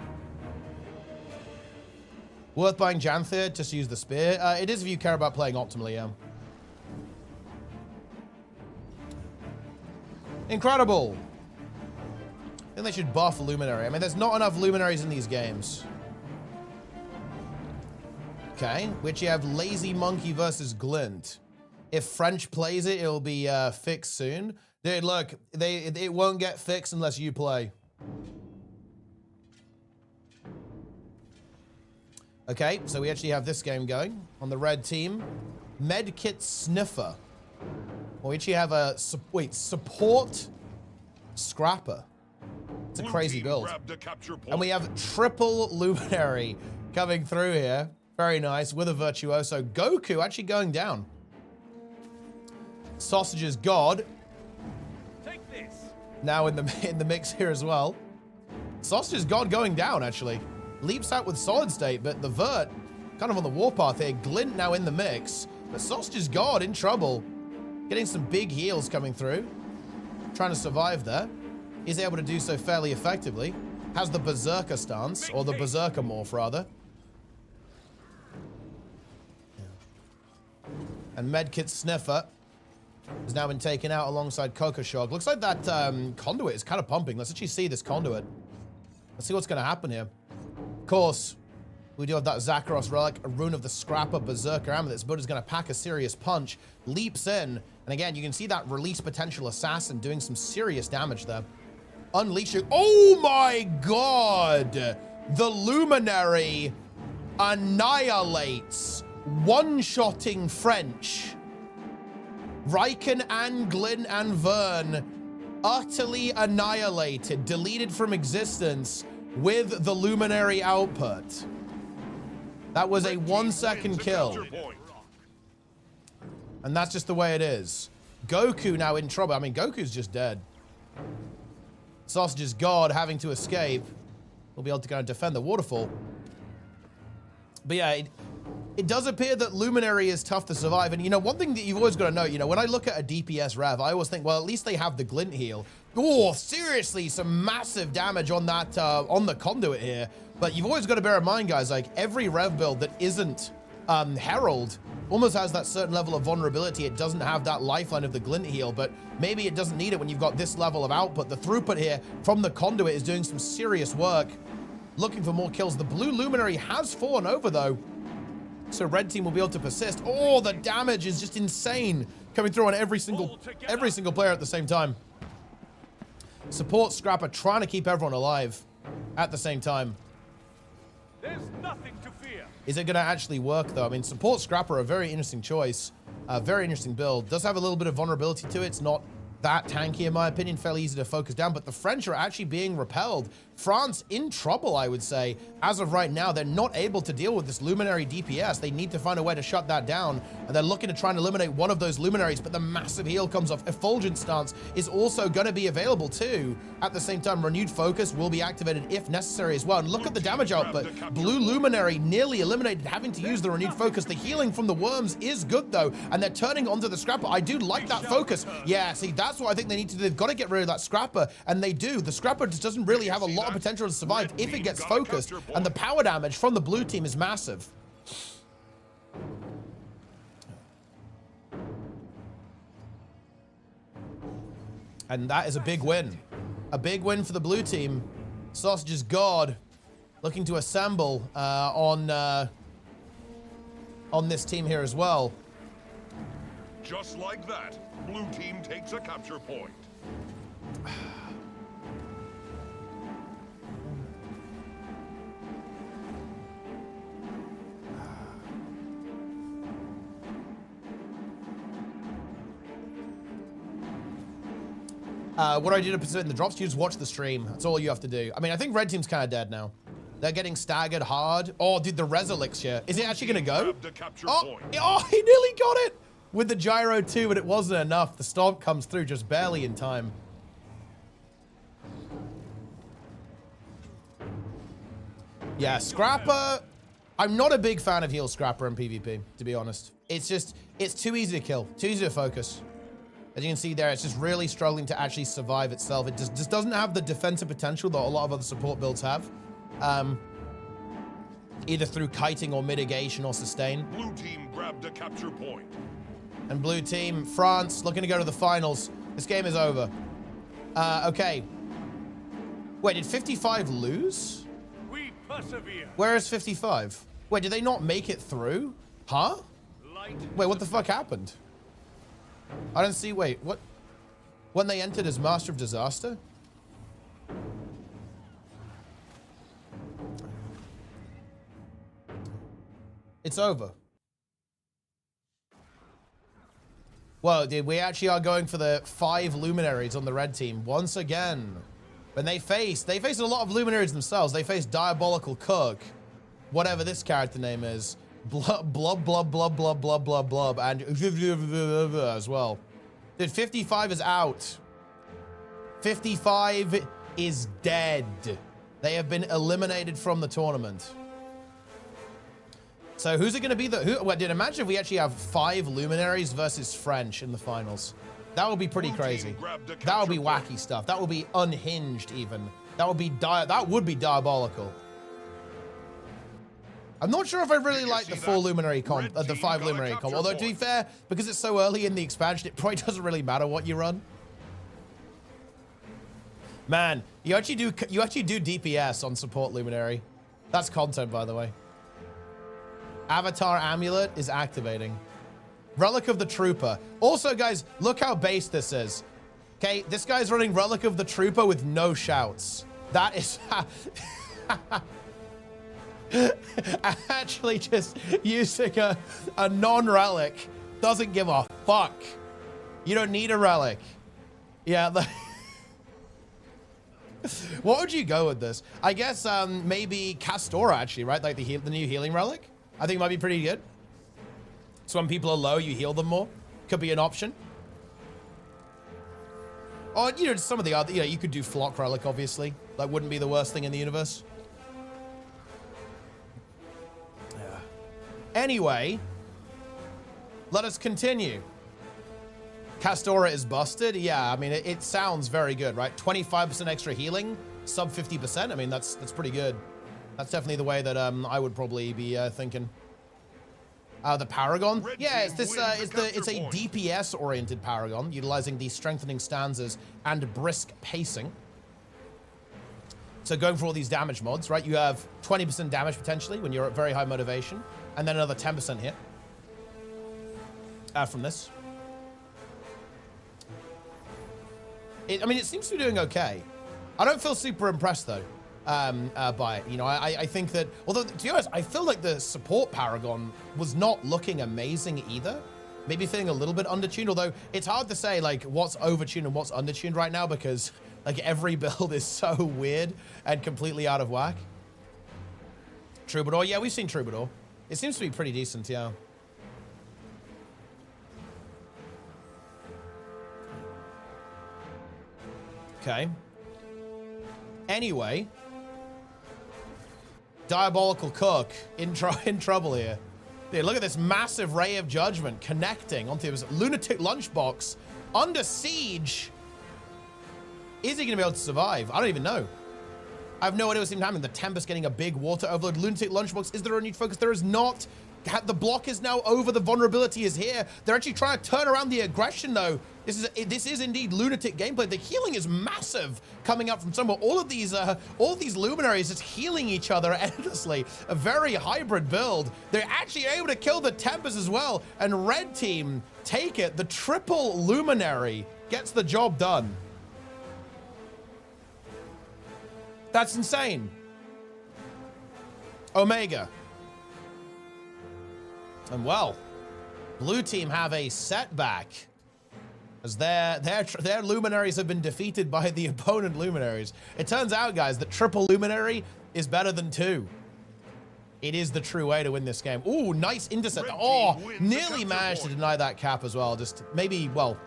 Worth buying Janthir, just use the spear. It is if you care about playing optimally, yeah. Incredible. I think they should buff Luminary. I mean, there's not enough Luminaries in these games. Okay, which you have Lazy Monkey versus Glint. If French plays it, it'll be fixed soon. Dude, look, it won't get fixed unless you play. Okay, so we actually have this game going on the red team. Medkit Sniffer. Well, we actually have a support Scrapper. It's a crazy build. And we have triple Luminary coming through here. Very nice with a Virtuoso. Goku actually going down. Sausage's God. Take this. Now in the mix here as well. Sausage's God going down actually. Leaps out with Solid State, but the Vert kind of on the warpath here. Glint now in the mix, but Sausage's God in trouble. Getting some big heals coming through. Trying to survive there. He's able to do so fairly effectively. Has the Berserker stance, or the Berserker morph rather. And Medkit Sniffer has now been taken out alongside Coco Shock. Looks like that conduit is kind of pumping. Let's actually see this conduit. Let's see what's going to happen here. Of course, We do have that Zakharos Relic, a Rune of the Scrapper, Berserker Amulet. This build is going to pack a serious punch, leaps in, and again, you can see that release potential assassin doing some serious damage there. Unleashing, oh my god! The Luminary annihilates, one-shotting French. Riken and Glyn and Vern utterly annihilated, deleted from existence with the Luminary output. That was a 1 second kill. And that's just the way it is. Goku now in trouble. I mean, Goku's just dead. Sausage's god having to escape. We'll be able to kind of defend the waterfall. But yeah, it does appear that Luminary is tough to survive. And, you know, one thing that you've always got to note, you know, when I look at a DPS rev, I always think, well, at least they have the glint heal. Oh, seriously, some massive damage on that, on the conduit here. But you've always got to bear in mind, guys, like every rev build that isn't Herald almost has that certain level of vulnerability. It doesn't have that lifeline of the glint heal, but maybe it doesn't need it when you've got this level of output. The throughput here from the conduit is doing some serious work. Looking for more kills. The blue Luminary has fallen over, though. So red team will be able to persist. Oh, the damage is just insane coming through on every single player at the same time. Support Scrapper trying to keep everyone alive at the same time. There's nothing to fear. Is it going to actually work, though? I mean, Support Scrapper, a very interesting choice. A very interesting build. Does have a little bit of vulnerability to it. It's not that tanky, in my opinion. Fairly easy to focus down, but the French are actually being repelled. France in trouble, I would say. As of right now, they're not able to deal with this Luminary DPS. They need to find a way to shut that down, and they're looking to try and eliminate one of those Luminaries, but the massive heal comes off. Effulgent Stance is also going to be available too. At the same time, Renewed Focus will be activated if necessary as well. And look at the damage output. Blue Luminary nearly eliminated, having to use the Renewed Focus. The healing from the worms is good though, and they're turning onto the Scrapper. I do like that focus. Yeah, see, that's what I think they need to do. They've got to get rid of that Scrapper, and they do. The Scrapper just doesn't really have a lot of potential to survive if it gets focused, and the power damage from the blue team is massive. And that is a big win. A big win for the blue team. Sausage's god looking to assemble on this team here as well. Just like that, blue team takes a capture point. What do I do to participate in the drops? You just watch the stream. That's all you have to do. I mean, I think red team's kind of dead now. They're getting staggered hard. Oh, dude, the Res Elixir. Is it actually going to go? Oh, he nearly got it with the gyro too, but it wasn't enough. The stomp comes through just barely in time. Yeah, Scrapper. I'm not a big fan of heal Scrapper in PvP, to be honest. It's just, it's too easy to kill, too easy to focus. As you can see there, it's just really struggling to actually survive itself. It just doesn't have the defensive potential that a lot of other support builds have. Either through kiting or mitigation or sustain. Blue team grabbed a capture point. And blue team, France, looking to go to the finals. This game is over. Okay. Wait, did 55 lose? We persevere. Where is 55? Wait, did they not make it through? Huh? Wait, what the fuck happened? I don't see, wait, what? When they entered as Master of Disaster? It's over. Well, dude, we actually are going for the 5 Luminaries on the red team once again. When they faced a lot of Luminaries themselves. They faced Diabolical Cook, whatever this character name is. Blub, blub, blub, blub, blub, blub, blub, blub, and as well. Dude, 55 is out. 55 is dead. They have been eliminated from the tournament. So who's it going to be? Well, dude, imagine if we actually have 5 Luminaries versus French in the finals. That would be pretty crazy. That would be wacky stuff. That would be unhinged even. That would be diabolical. I'm not sure if I really like the 4 Luminary comp, the 5 Luminary comp. Although to be fair, because it's so early in the expansion, it probably doesn't really matter what you run. Man, you actually do DPS on support Luminary. That's content, by the way. Avatar Amulet is activating. Relic of the Trooper. Also, guys, look how base this is. Okay, this guy's running Relic of the Trooper with no shouts. That is... actually just using a non-relic. Doesn't give a fuck. You don't need a relic. Yeah. What would you go with this? I guess maybe Castora, actually, right? Like the new healing relic. I think it might be pretty good. So when people are low, you heal them more. Could be an option. Or, you know, some of the other, you know, you could do Flock Relic, obviously. That wouldn't be the worst thing in the universe. Yeah. Anyway, let us continue. Castora is busted. Yeah, I mean, it sounds very good, right? 25% extra healing, sub 50%. I mean, that's pretty good. That's definitely the way that I would probably be thinking. The Paragon? Yeah, it's this. It's a DPS-oriented Paragon, utilizing the strengthening stanzas and brisk pacing. So going for all these damage mods, right? You have 20% damage potentially when you're at very high motivation, and then another 10% hit from this. I mean, it seems to be doing okay. I don't feel super impressed though by it. You know, I think that, although to be honest, I feel like the support Paragon was not looking amazing either. Maybe feeling a little bit undertuned, although it's hard to say like what's overtuned and what's undertuned right now because like every build is so weird and completely out of whack. Troubadour, yeah, we've seen Troubadour. It seems to be pretty decent, yeah. Okay. Anyway, Diabolical Cook in trouble here. Dude, look at this massive ray of judgment connecting onto his lunatic lunchbox under siege. Is he going to be able to survive? I don't even know. I have no idea what's even happening. The Tempest getting a big water overload. Lunatic lunchbox. Is there a need focus? There is not. The block is now over. The vulnerability is here. They're actually trying to turn around the aggression, though. This is indeed lunatic gameplay. The healing is massive coming up from somewhere. All of these luminaries just healing each other endlessly. A very hybrid build. They're actually able to kill the Tempest as well. And red team take it. The triple luminary gets the job done. That's insane. Omega. And well, blue team have a setback as their luminaries have been defeated by the opponent luminaries. It turns out, guys, that triple luminary is better than 2. It is the true way to win this game. Ooh, nice intercept. Oh, nearly managed to deny that cap as well. Just maybe, well,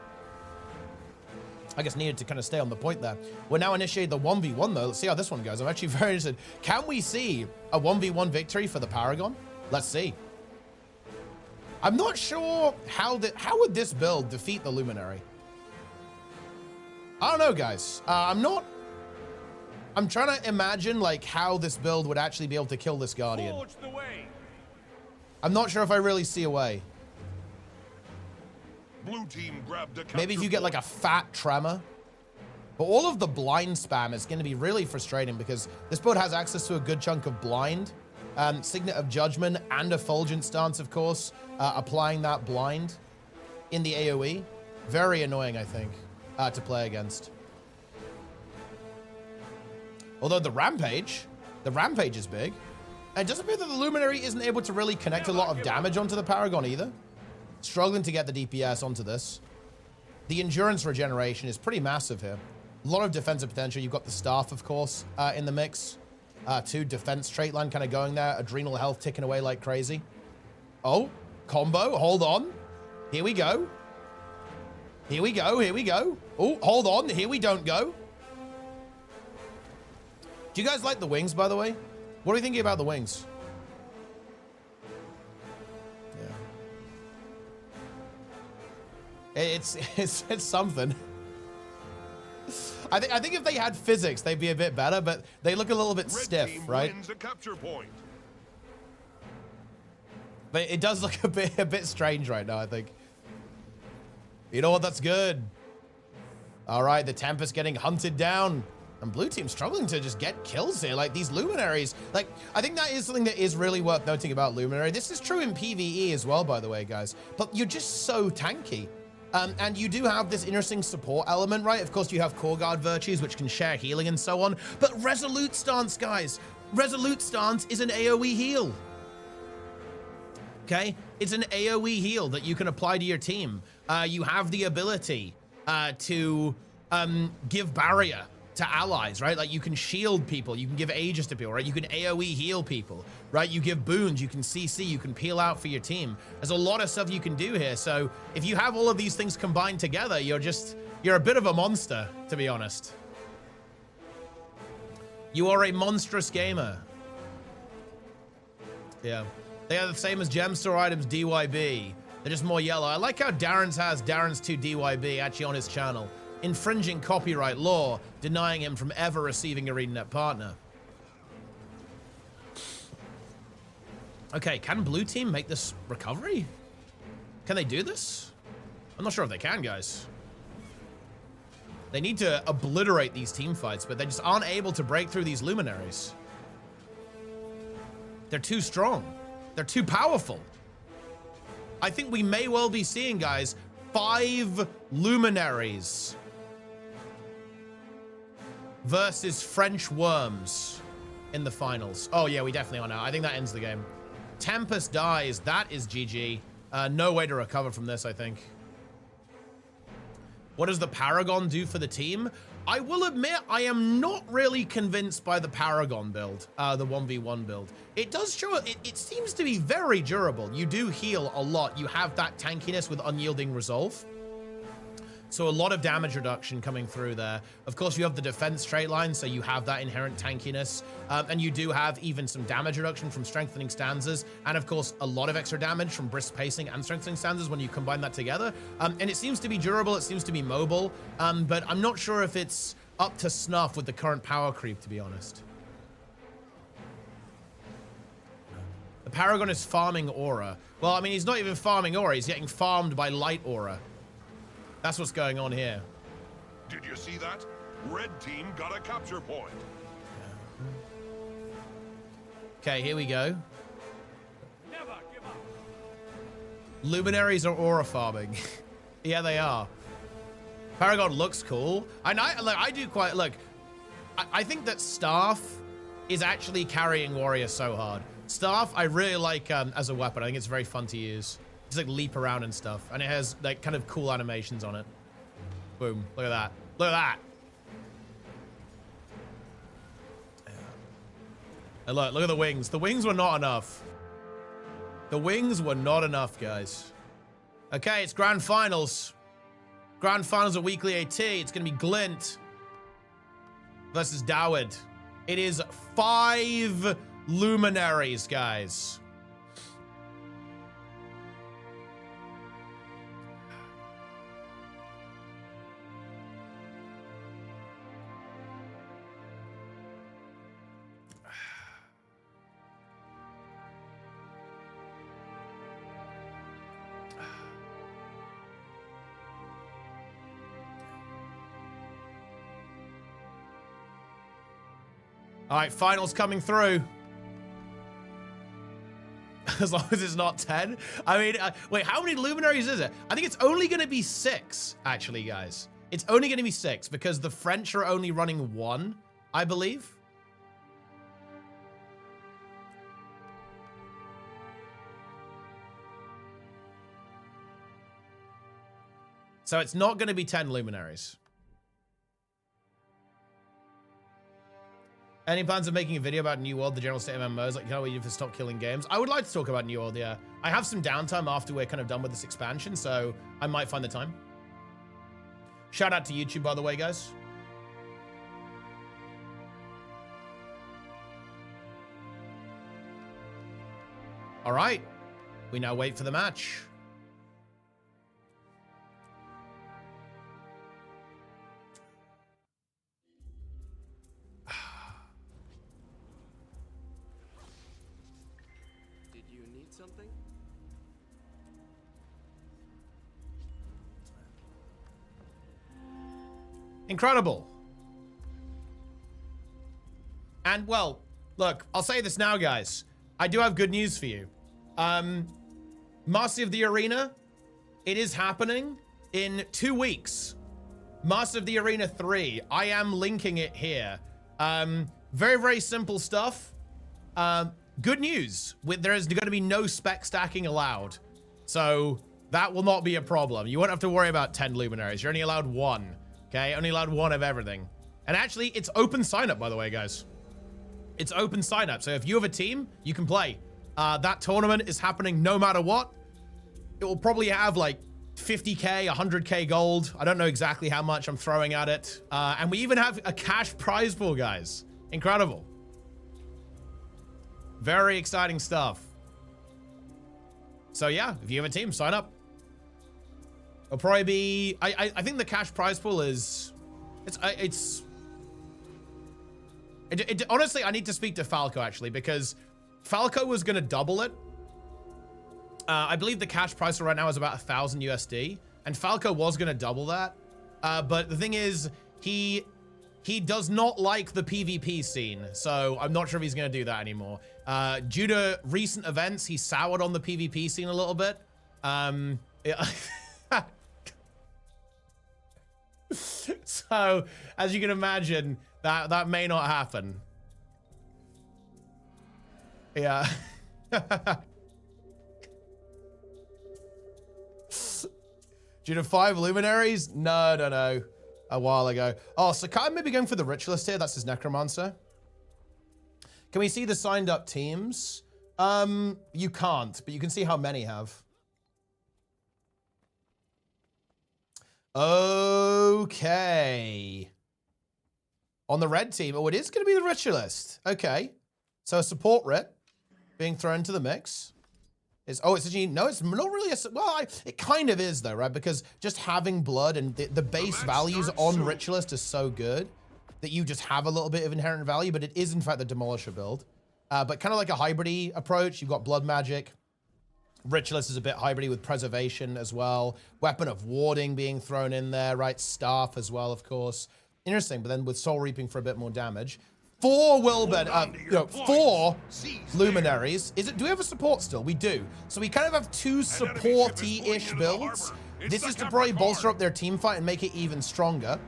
I guess needed to kind of stay on the point there. We're now initiating the 1v1 though. Let's see how this one goes. I'm actually very interested. Can we see a 1v1 victory for the Paragon? Let's see. I'm not sure how would this build defeat the Luminary? I don't know, guys. I'm trying to imagine like how this build would actually be able to kill this Guardian. Forge the way. I'm not sure if I really see a way. Blue team grabbed a Maybe if you get like a fat tremor. But all of the blind spam is going to be really frustrating because this build has access to a good chunk of blind. Signet of Judgment and Effulgent Stance, of course, applying that blind in the AoE. Very annoying, I think, to play against. Although the Rampage is big. And it does appear that the Luminary isn't able to really connect a lot of damage onto the Paragon either. Struggling to get the DPS onto this. The Endurance regeneration is pretty massive here. A lot of defensive potential. You've got the Staff, of course, in the mix. 2 defense trait line kind of going there. Adrenal health ticking away like crazy. Oh, combo. Hold on. Here we go. Here we go. Here we go. Oh, hold on. Here we don't go. Do you guys like the wings, by the way? What are you thinking about the wings? Yeah. It's something. I think if they had physics, they'd be a bit better, but they look a little bit stiff, right? Wins a capture point. But it does look a bit strange right now, I think. You know what? That's good. All right, the Tempest getting hunted down. And blue team's struggling to just get kills here. Like, these Luminaries, like, I think that is something that is really worth noting about Luminary. This is true in PvE as well, by the way, guys. But you're just so tanky. And you do have this interesting support element, right? Of course, you have Core Guard virtues, which can share healing and so on. But Resolute Stance, guys. Resolute Stance is an AoE heal. Okay? It's an AoE heal that you can apply to your team. You have the ability to give barrier to allies, right? Like, you can shield people, you can give Aegis to people, right? You can AoE heal people, right? You give boons, you can CC, you can peel out for your team. There's a lot of stuff you can do here. So if you have all of these things combined together, you're a bit of a monster, to be honest. You are a monstrous gamer. Yeah. They are the same as Gemstore items DYB. They're just more yellow. I like how Darren's has Darren's 2 DYB actually on his channel, infringing copyright law, denying him from ever receiving a ArenaNet partner. Okay, can blue team make this recovery? Can they do this? I'm not sure if they can, guys. They need to obliterate these team fights, but they just aren't able to break through these Luminaries. They're too strong. They're too powerful. I think we may well be seeing, guys, 5 Luminaries versus French Worms in the finals. Oh, yeah, we definitely are now. I think that ends the game. Tempest dies. That is GG. No way to recover from this, I think. What does the Paragon do for the team? I will admit, I am not really convinced by the Paragon build, the 1v1 build. It does show, it seems to be very durable. You do heal a lot. You have that tankiness with unyielding resolve. So a lot of damage reduction coming through there. Of course, you have the defense trait line, so you have that inherent tankiness. And you do have even some damage reduction from strengthening stanzas. And of course, a lot of extra damage from brisk pacing and strengthening stanzas when you combine that together. And it seems to be durable, it seems to be mobile. But I'm not sure if it's up to snuff with the current power creep, to be honest. The Paragon is farming aura. Well, I mean, he's not even farming aura, he's getting farmed by light aura. That's what's going on here. Did you see that? Red team got a capture point. Okay, here we go. Never give up. Luminaries are aura farming. Yeah, they are. Paragon looks cool. And I do quite, look, I think that Staff is actually carrying Warrior so hard. Staff, I really like as a weapon. I think it's very fun to use. Just like leap around and stuff. And it has like kind of cool animations on it. Boom. Look at that. Look at that. And look at the wings. The wings were not enough. The wings were not enough, guys. Okay, it's grand finals. Grand finals of weekly AT. It's going to be Glint versus Dowd. It is 5 Luminaries, guys. All right, finals coming through. As long as it's not 10. I mean, wait, how many Luminaries is it? I think it's only going to be 6, actually, guys. It's only going to be 6 because the French are only running 1, I believe. So it's not going to be 10 Luminaries. Any plans of making a video about New World, the general state of MMOs? Like, you know, we need to stop killing games. I would like to talk about New World, yeah. I have some downtime after we're kind of done with this expansion, so I might find the time. Shout out to YouTube, by the way, guys. All right. We now wait for the match. Something? Incredible. And, well, look, I'll say this now, guys. I do have good news for you. Master of the Arena, it is happening in 2 weeks. Master of the Arena 3. I am linking it here. Very, very simple stuff. Good news. There is going to be no spec stacking allowed. So that will not be a problem. You won't have to worry about 10 luminaries. You're only allowed 1. Okay? Only allowed 1 of everything. And actually, it's open sign-up, by the way, guys. It's open sign-up. So if you have a team, you can play. That tournament is happening no matter what. It will probably have like 50K, 100K gold. I don't know exactly how much I'm throwing at it. And we even have a cash prize pool, guys. Incredible. Very exciting stuff. So yeah, if you have a team, sign up. It'll probably be... I think the cash prize pool is... Honestly, I need to speak to Falco, actually, because Falco was going to double it. I believe the cash price right now is about 1,000 USD, and Falco was going to double that. But the thing is, he does not like the PvP scene, so I'm not sure if he's going to do that anymore. Due to recent events, he soured on the PvP scene a little bit. So, as you can imagine, that may not happen. Yeah. Due to 5 luminaries? No. A while ago. Oh, Sakai may be going for the ritualist here. That's his necromancer. Can we see the signed up teams? You can't, but you can see how many have. Okay. On the red team, oh, it is going to be the ritualist. Okay. So a support writ being thrown into the mix. It's actually, no, it's not really it kind of is though, right? Because just having blood and the base values on Ritualist is so good that you just have a little bit of inherent value, but it is in fact the Demolisher build. But kind of like a hybrid-y approach. You've got blood magic. Ritualist is a bit hybrid with preservation as well. Weapon of warding being thrown in there, right? Staff as well, of course. Interesting, but then with soul reaping for a bit more damage. 4 Willbed, 4 luminaries. Do we have a support still? We do. So we kind of have 2 supporty-ish builds. This is to probably bolster up their team fight and make it even stronger.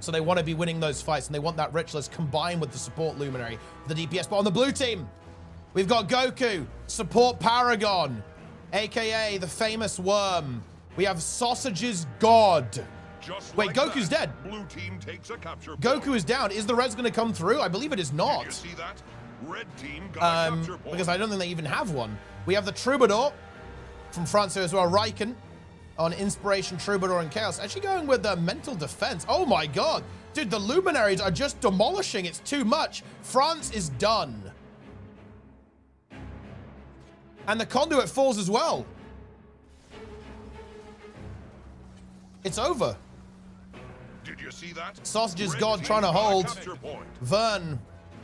So they want to be winning those fights, and they want that Ritualist combined with the support luminary for the DPS. But on the blue team, we've got Goku, support Paragon, aka the famous worm. We have Sausage's God. Wait, like Goku's dead. Blue team takes a capture point. Goku is down. Is the res going to come through? I believe it is not. Did you see that? Red team got a capture point. Because I don't think they even have one. We have the Troubadour from France as well. Riken on Inspiration, Troubadour, and Chaos. Actually going with the Mental Defense. Oh my god. Dude, the Luminaries are just demolishing. It's too much. France is done. And the Conduit falls as well. It's over. Did you see that? Sausage's God trying to hold. Vern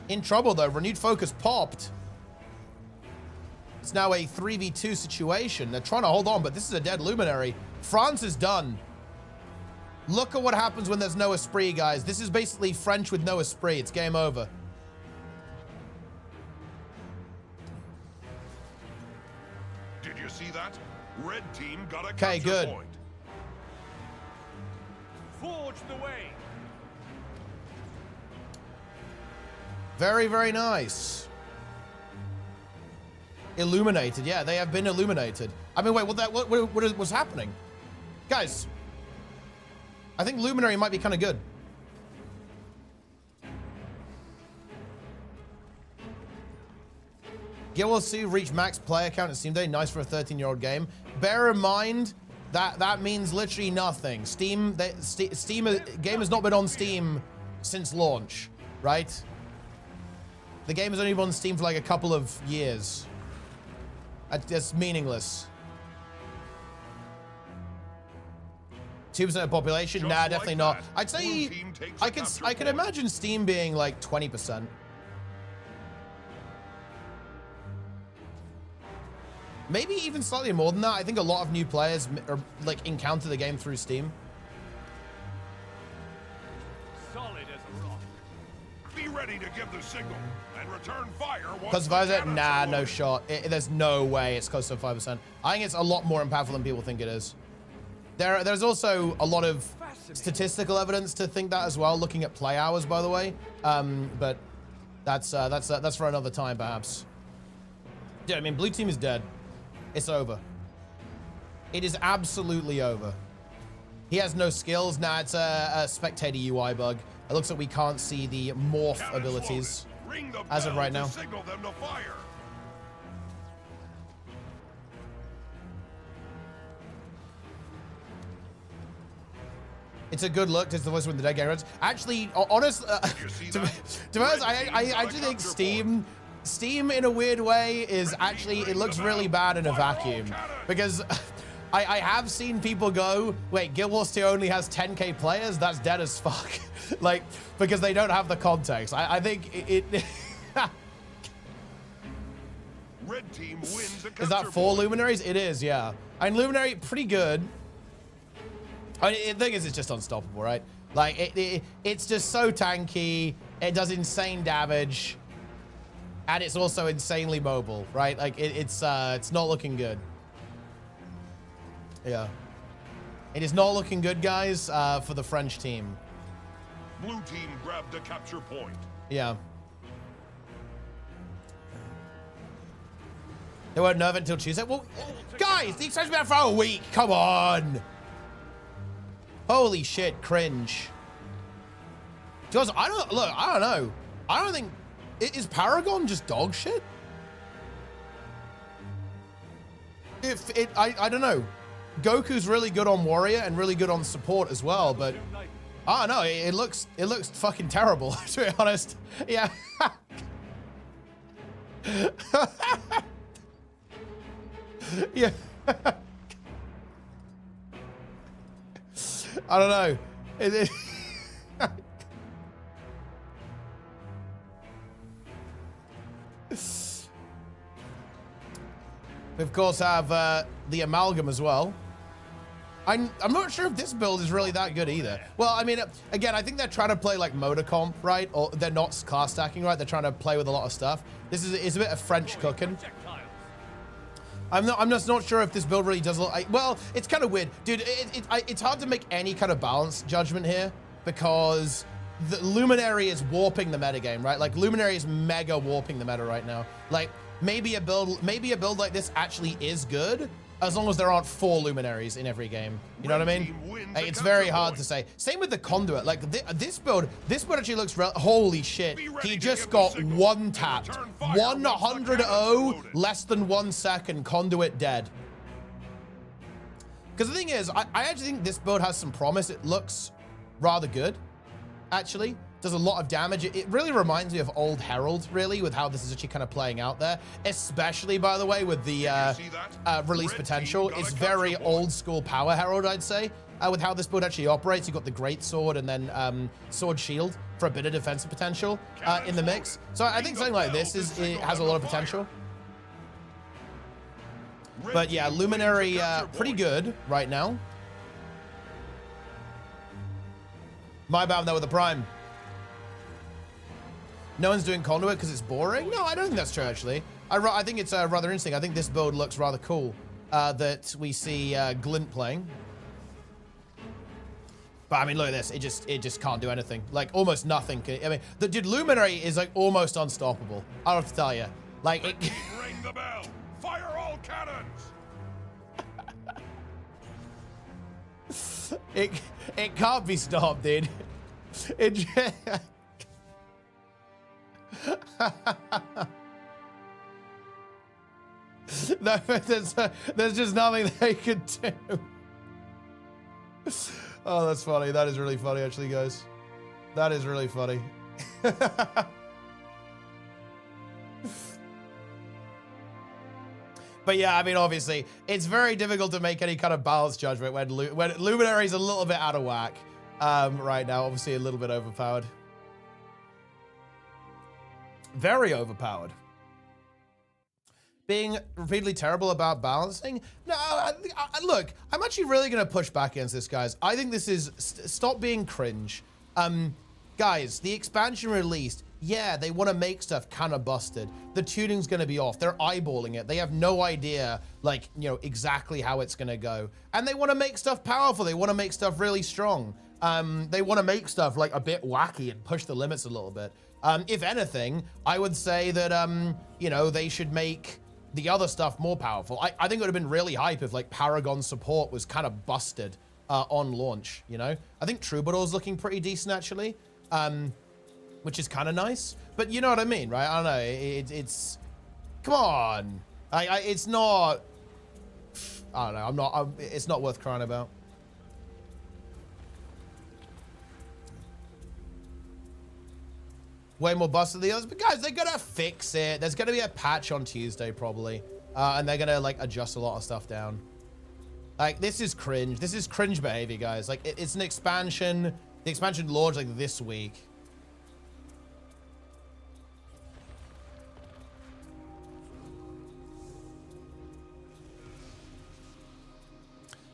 in trouble though. Renewed focus popped. It's now a 3v2 situation. They're trying to hold on, but this is a dead luminary. France is done. Look at what happens when there's no esprit, guys. This is basically French with no esprit. It's game over. Did you see that? Red team got a capture good. Point. Forge the way. Very, very nice. Illuminated. Yeah, they have been illuminated. I mean, wait, what was happening? Guys, I think Luminary might be kind of good. gw2 reached max player count at Steam Day. Nice for a 13-year-old game. Bear in mind, that means literally nothing. Steam game has not been on Steam since launch, right? The game has only been on Steam for like a couple of years. That's meaningless. 2% of population? Just nah, like definitely not. that. I'd say I could imagine Steam being like 20%. Maybe even slightly more than that. I think a lot of new players are, like, encounter the game through Steam. Solid as a rock. Be ready to give the signal and return fire once Close to the 5%? cannons Nah, are no loaded. shot. There's no way it's close to 5%. I think it's a lot more impactful than people think it is. There's also a lot of statistical evidence to think that as well, looking at play hours, by the way. But that's for another time, perhaps. Yeah, I mean, blue team is dead. It's over. It is absolutely over. He has no skills. Nah, it's a spectator UI bug. It looks like we can't see the morph Cannons abilities loaded. Ring the as of bell right to now. signal them to fire. It's a good look. It's the voice when the dead game runs. Actually, honestly, You see to that? be honest, Red team's I got a actually think capture Steam in a weird way is actually, it looks really bad in a vacuum, because I have seen people go, wait, Guild Wars 2 only has 10k players? That's dead as fuck. Like, because they don't have the context. I think it Red team wins the is that capture 4 point. Luminaries? It is, yeah. I mean, Luminary, pretty good. I mean, the thing is, it's just unstoppable, right? Like, it's just so tanky. It does insane damage. And it's also insanely mobile, right? Like, it's not looking good. Yeah. It is not looking good, guys, for the French team. Blue team grabbed the capture point. Yeah. They won't nerf it until Tuesday. Well, guys, the extension's been out for a week. Come on. Holy shit, cringe. Because I don't know. I don't think, is Paragon just dog shit? I don't know. Goku's really good on warrior and really good on support as well, but I don't know. It looks fucking terrible, to be honest. Yeah. Yeah. I don't know. We of course have the amalgam as well. I'm not sure if this build is really that good either. Well, I mean, again, I think they're trying to play like motor comp, right? Or they're not class stacking, right? They're trying to play with a lot of stuff. It's a bit of French cooking. I'm just not sure if this build really does look like, well, it's kind of weird. Dude, it's hard to make any kind of balance judgment here because the Luminary is warping the metagame, right? Like Luminary is mega warping the meta right now. Like maybe a build like this actually is good as long as there aren't 4 Luminaries in every game. You know what I mean? Like, it's very hard to say. Same with the conduit. Like this build actually looks holy shit. He just got one tapped. 100-0, less than 1 second, conduit dead. Because the thing is, I actually think this build has some promise. It looks rather good, actually. Does a lot of damage. It really reminds me of old Herald, really, with how this is actually kind of playing out there. Especially, by the way, with the release potential. It's very old school Power Herald, I'd say, with how this build actually operates. You've got the Great Sword and then Sword Shield for a bit of defensive potential in the mix. So I think something like this has a lot of potential. But yeah, Luminary, pretty good right now. My bad, though, with the Prime. No one's doing conduit because it's boring? No, I don't think that's true, actually. I think it's rather interesting. I think this build looks rather cool that we see Glint playing. But I mean, look at this. It just can't do anything. Like, almost nothing. I mean, the dude, Luminary is like almost unstoppable. I don't have to tell you. Like, it... Ring the bell. Fire all cannons. it can't be stopped, dude. It... No, there's just nothing they could do. Oh, that's funny. That is really funny, actually, guys. That is really funny. But yeah, I mean, obviously, it's very difficult to make any kind of balanced judgment when Luminary's a little bit out of whack right now. Obviously, a little bit overpowered. Very overpowered. Being repeatedly terrible about balancing? No, look, I'm actually really going to push back against this, guys. I think this is, stop being cringe. Guys, the expansion released, yeah, they want to make stuff kind of busted. The tuning's going to be off. They're eyeballing it. They have no idea, like, you know, exactly how it's going to go. And they want to make stuff powerful. They want to make stuff really strong. They want to make stuff like a bit wacky and push the limits a little bit. If anything, I would say that, you know, they should make the other stuff more powerful. I think it would have been really hype if like Paragon support was kind of busted on launch, you know? I think Troubadour's looking pretty decent actually. Which is kind of nice, but you know what I mean, right? I don't know. It's come on. It's not. I don't know. It's not worth crying about. Way more busted than the others, but guys, they're gonna fix it. There's gonna be a patch on Tuesday probably, and they're gonna like adjust a lot of stuff down. Like this is cringe. This is cringe behavior, guys. Like it's an expansion. The expansion launched like this week.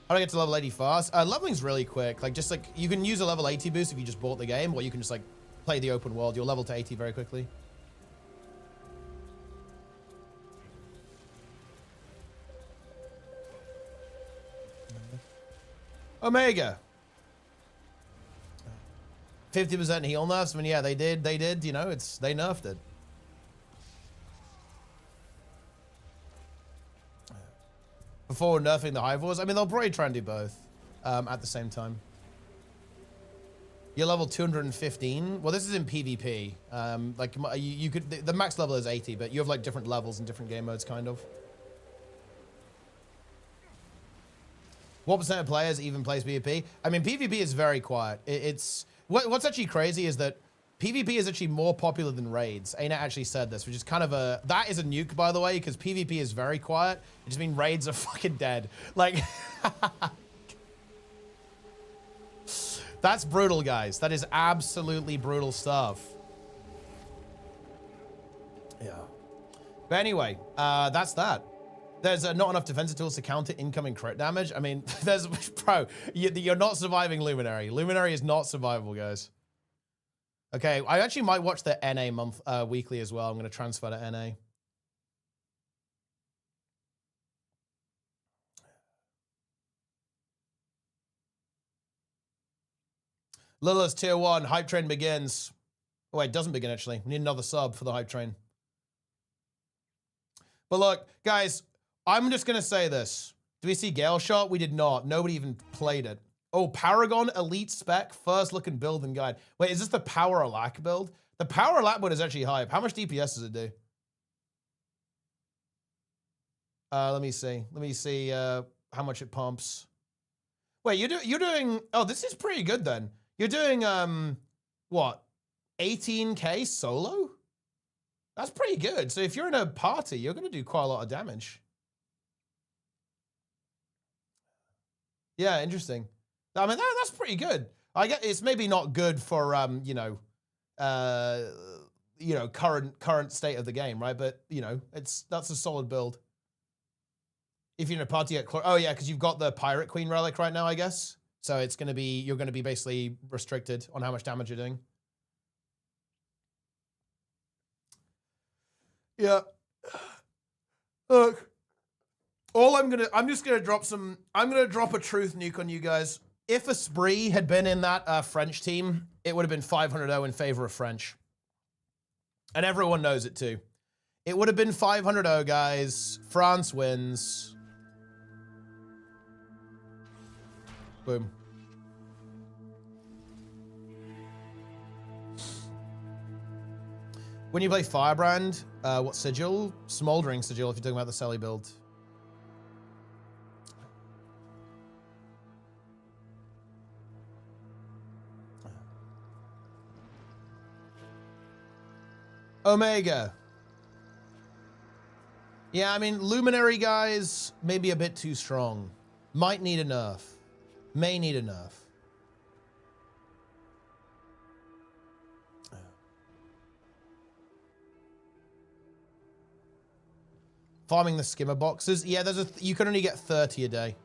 How do I get to level 80 fast? Leveling's really quick. Like, just like, you can use a level 80 boost if you just bought the game, or you can just like play the open world. You'll level to 80 very quickly. Omega. 50% heal nerfs. I mean, yeah, they did, you know, they nerfed it. Before nerfing the Hive Wars. I mean, they'll probably try and do both at the same time. You're level 215. Well, this is in PvP. Like you could, the max level is 80, but you have like different levels in different game modes, kind of. What percent of players even plays PvP? I mean, PvP is very quiet. It's what's actually crazy is that PvP is actually more popular than raids. ArenaNet actually said this, which is kind of that is a nuke, by the way, because PvP is very quiet. It just means raids are fucking dead. Like, that's brutal, guys. That is absolutely brutal stuff. Yeah. But anyway, that's that. There's not enough defensive tools to counter incoming crit damage. I mean, there's, bro, you're not surviving Luminary. Luminary is not survivable, guys. Okay, I actually might watch the NA weekly as well. I'm going to transfer to NA. Lilith's tier 1. Hype train begins. Oh, wait, it doesn't begin, actually. We need another sub for the hype train. But look, guys, I'm just going to say this. Do we see Gale Shot? We did not. Nobody even played it. Oh, Paragon Elite Spec, first look and build and guide. Wait, is this the Power Lack build? The Power Lack build is actually hype. How much DPS does it do? Let me see. Let me see how much it pumps. Wait, you're doing, oh, this is pretty good then. You're doing, what, 18k solo? That's pretty good. So if you're in a party, you're going to do quite a lot of damage. Yeah, interesting. I mean, that's pretty good. I get it's maybe not good for current state of the game, right? But you know, that's a solid build. If you're in a party at oh yeah, because you've got the Pirate Queen relic right now, I guess. So it's gonna be you're gonna be basically restricted on how much damage you're doing. Yeah. Look. I'm just gonna drop a truth nuke on you guys. If a Spree had been in that French team, it would have been 500-0 in favor of French. And everyone knows it too. It would have been 500-0, guys. France wins. Boom. When you play Firebrand, what sigil? Smoldering sigil if you're talking about the Selly build. Omega. Yeah, I mean, Luminary guys, maybe a bit too strong. Might need a nerf. May need a nerf. Farming the skimmer boxes. Yeah, you can only get 30 a day.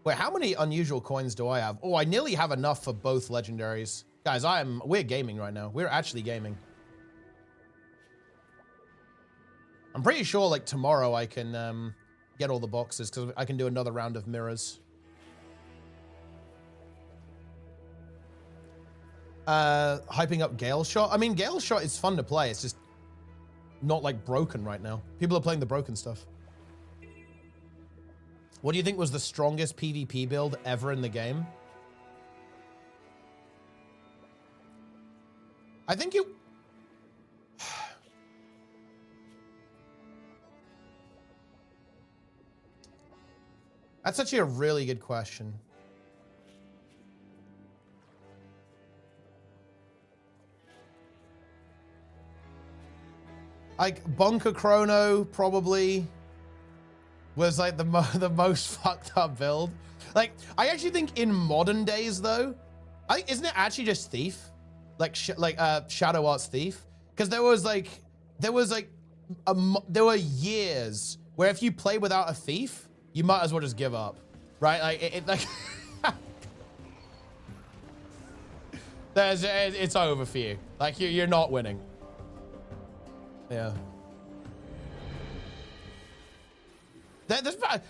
Wait, how many unusual coins do I have? Oh, I nearly have enough for both legendaries. Guys, we're gaming right now. We're actually gaming. I'm pretty sure like tomorrow I can get all the boxes because I can do another round of mirrors. Hyping up Gale Shot. I mean, Gale Shot is fun to play. It's just not like broken right now. People are playing the broken stuff. What do you think was the strongest PvP build ever in the game? I think it... That's actually a really good question. Like, Bunker Chrono probably was like the most fucked up build. Like, I actually think in modern days though, isn't it actually just Thief? Like Shadow Arts Thief? Because there were years where if you play without a Thief, you might as well just give up, right? Like, it's over for you. Like, you're not winning. Yeah.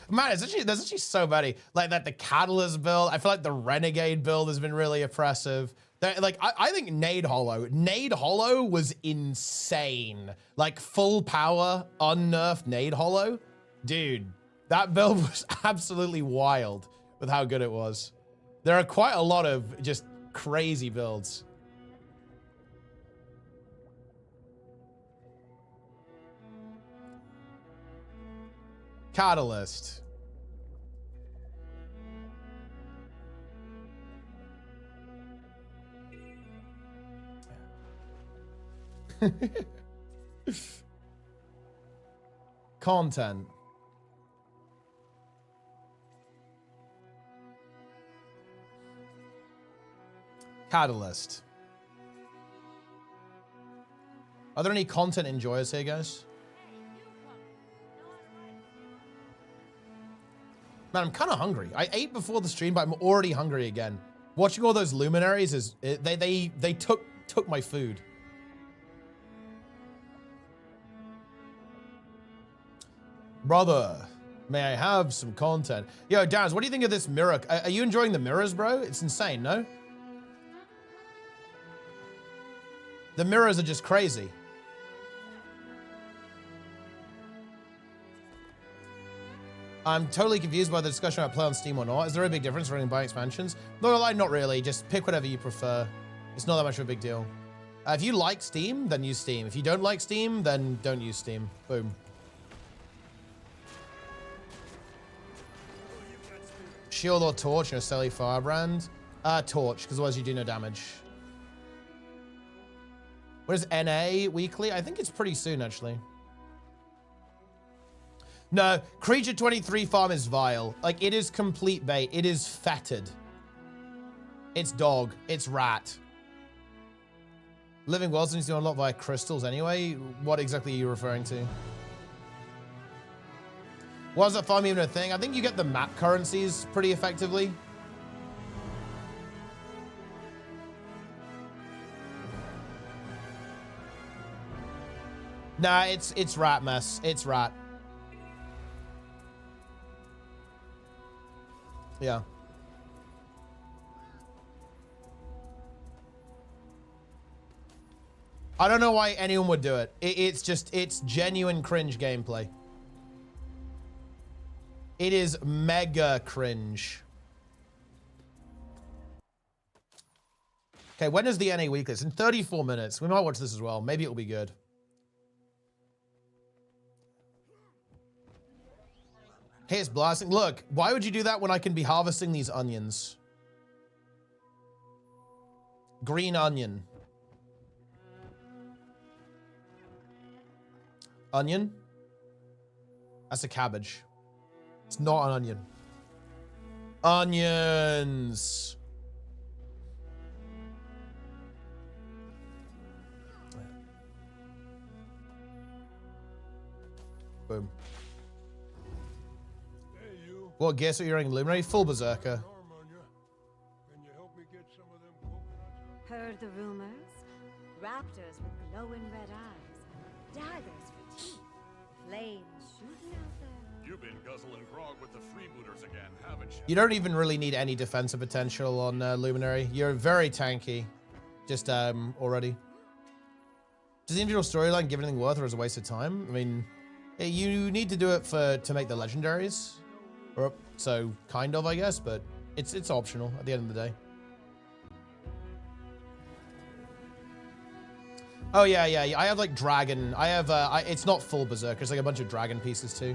Man, there's actually so many. Like that, the Catalyst build. I feel like the Renegade build has been really oppressive. I think Nade Hollow was insane. Like full power, unnerfed Nade Hollow. Dude, that build was absolutely wild with how good it was. There are quite a lot of just crazy builds. Catalyst. Content. Catalyst. Are there any content enjoyers here, guys? Man, I'm kind of hungry. I ate before the stream, but I'm already hungry again. Watching all those luminaries is they took my food. Brother, may I have some content? Yo, Daz, what do you think of this mirror? Are you enjoying the mirrors, bro? It's insane, no? The mirrors are just crazy. I'm totally confused by the discussion about play on Steam or not. Is there a big difference running by expansions? Not really. Just pick whatever you prefer. It's not that much of a big deal. If you like Steam, then use Steam. If you don't like Steam, then don't use Steam. Boom. Shield or Torch in a Selly Firebrand? Torch, because otherwise you do no damage. What is NA weekly? I think it's pretty soon, actually. No, Creature 23 farm is vile. Like, it is complete bait. It is fetid. It's dog. It's rat. Living Worlds needs to unlock via crystals anyway. What exactly are you referring to? Why is that farm even a thing? I think you get the map currencies pretty effectively. Nah, it's rat mess. It's rat. Yeah. I don't know why anyone would do it. It's genuine cringe gameplay. It is mega cringe. Okay, when is the NA weekly? It's in 34 minutes. We might watch this as well. Maybe it'll be good. Hey, it's blasting. Look, why would you do that when I can be harvesting these onions? Green onion. Onion? That's a cabbage. It's not an onion. Onions. Boom. What guess what you're in Luminary? Full berserker. Heard the rumors? Raptors with glowing red eyes, daggers for teeth, Plain shooting out there. You've been guzzling grog with the freebooters again, haven't you? You don't even really need any defensive potential on Luminary. You're very tanky, just already. Does the individual storyline give anything worth or is it a waste of time? I mean, you need to do it to make the legendaries, or so kind of, I guess, but it's optional at the end of the day. Oh yeah. I have like dragon. I have it's not full berserker. It's like a bunch of dragon pieces too.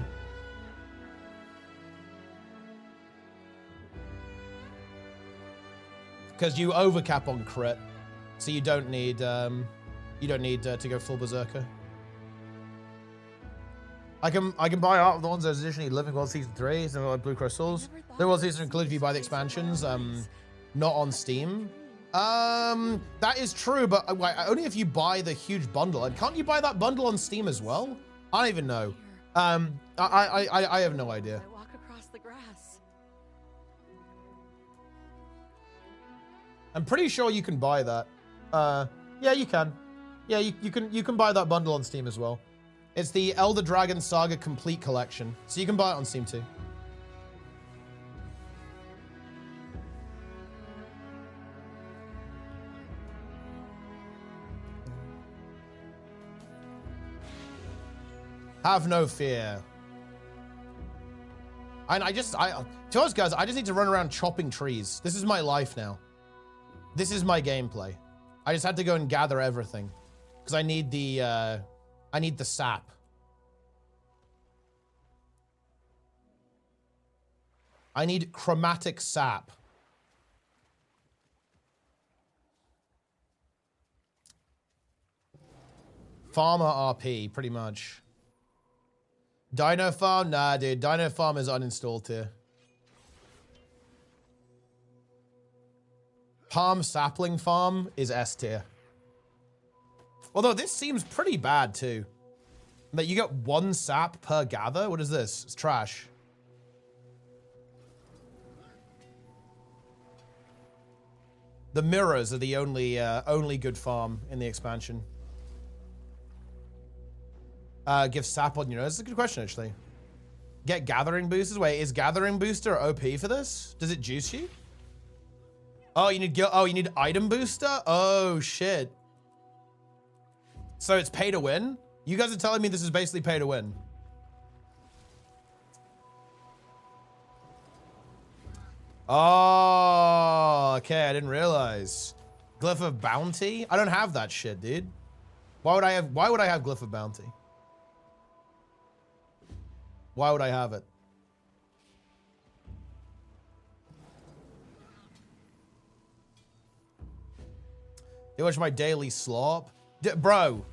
Because you overcap on crit, so you don't need to go full berserker. I can buy out of the ones that additionally Living World Season 3, something like Blue Crystals. Living World Season included if you buy the expansions, not on Steam. That is true, but only if you buy the huge bundle. And can't you buy that bundle on Steam as well? I don't even know. I have no idea. I walk across the grass. I'm pretty sure you can buy that. Yeah, you can. Yeah, you can buy that bundle on Steam as well. It's the Elder Dragon Saga Complete Collection, so you can buy it on Steam too. Have no fear. And to us guys, I just need to run around chopping trees. This is my life now. This is my gameplay. I just had to go and gather everything because I need the sap. I need chromatic sap. Farmer RP, pretty much. Dino Farm? Nah, dude. Dino Farm is uninstalled here. Palm Sapling Farm is S tier. Although this seems pretty bad too. That you get 1 sap per gather? What is this? It's trash. The mirrors are the only good farm in the expansion. Give sap on your nose. That's a good question, actually. Get gathering boosters. Wait, is gathering booster OP for this? Does it juice you? Oh, you need item booster? Oh shit. So it's pay to win? You guys are telling me this is basically pay to win. Oh, okay, I didn't realize. Glyph of Bounty? I don't have that shit, dude. Why would I have Glyph of Bounty? Why would I have it? You watch my daily slop? Bro.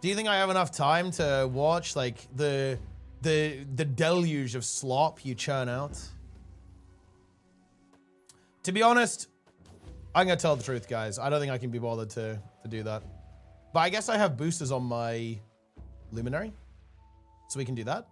Do you think I have enough time to watch like the deluge of slop you churn out? To be honest, I'm gonna tell the truth, guys. I don't think I can be bothered to do that. But I guess I have boosters on my Luminary. So we can do that.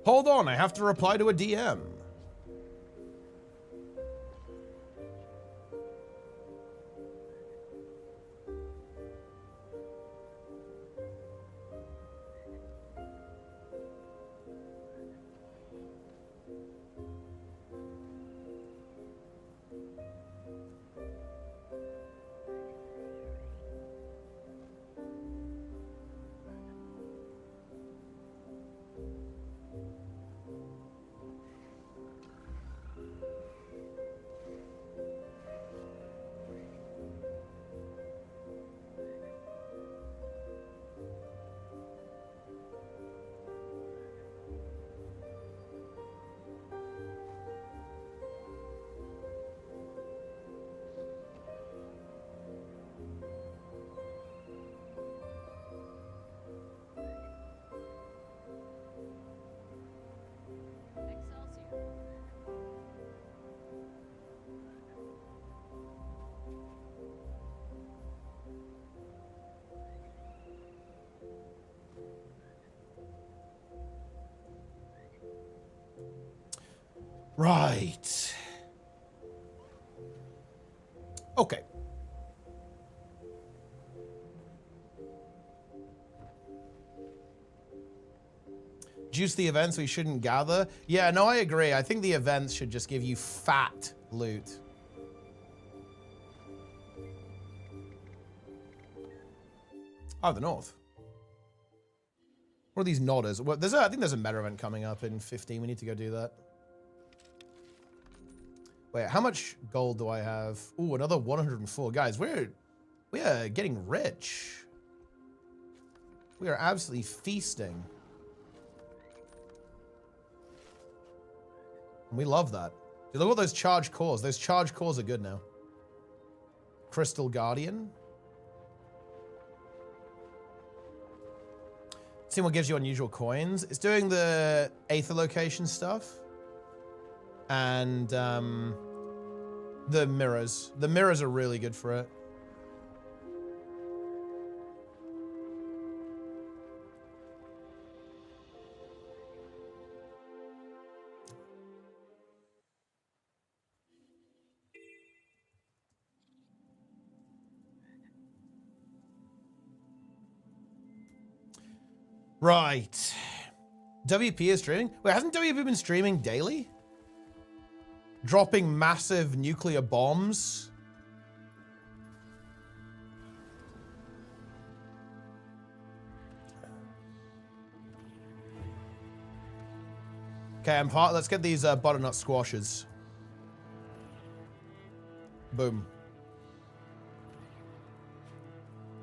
Hold on, I have to reply to a DM. Right. Okay. Juice the events we shouldn't gather. Yeah, no, I agree. I think the events should just give you fat loot. Oh, the north. What are these nodders? Well, I think there's a meta event coming up in 15. We need to go do that. Wait, how much gold do I have? Ooh, another 104. Guys, we are getting rich. We are absolutely feasting. And we love that. Dude, look at those charged cores. Those charged cores are good now. Crystal Guardian. See what gives you unusual coins. It's doing the Aether location stuff. And the mirrors. The mirrors are really good for it. Right. WP is streaming? Wait, hasn't WP been streaming daily? Dropping massive nuclear bombs? Okay, let's get these butternut squashes. Boom.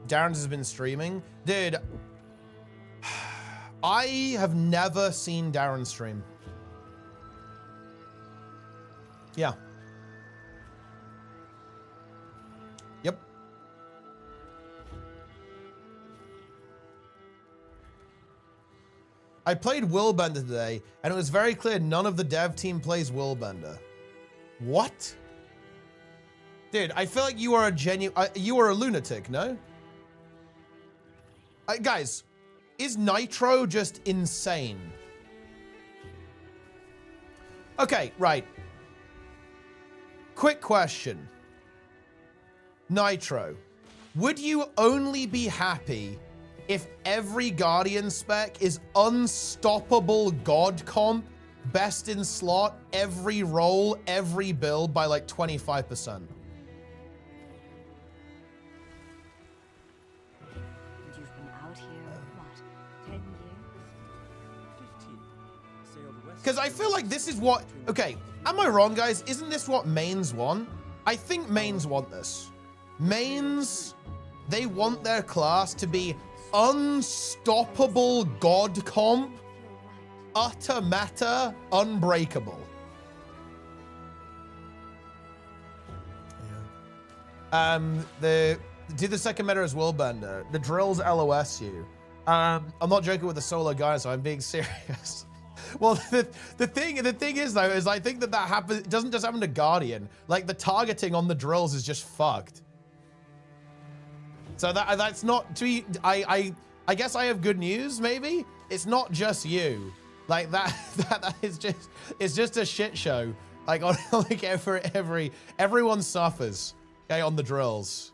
Darren's has been streaming. Dude, I have never seen Darren stream. Yeah. Yep. I played Willbender today, and it was very clear none of the dev team plays Willbender. What? Dude, I feel like you are a you are a lunatic, no? Guys, is Nitro just insane? Okay, right. Quick question. Nitro, would you only be happy if every Guardian spec is unstoppable God comp, best in slot, every roll, every build by like 25%? Because I feel like this is what... Okay, am I wrong, guys? Isn't this what mains want? I think mains want this. Mains, they want their class to be unstoppable God comp, utter meta, unbreakable. Do the second meta as Willbender. The drills LOS you. I'm not joking with the solo guys, so I'm being serious. Well, the thing is though, is I think that happens. It doesn't just happen to Guardian. Like the targeting on the drills is just fucked. So that's not to be. I guess I have good news. Maybe it's not just you. Like that is just it's just a shit show. Like on like everyone suffers. Okay, on the drills.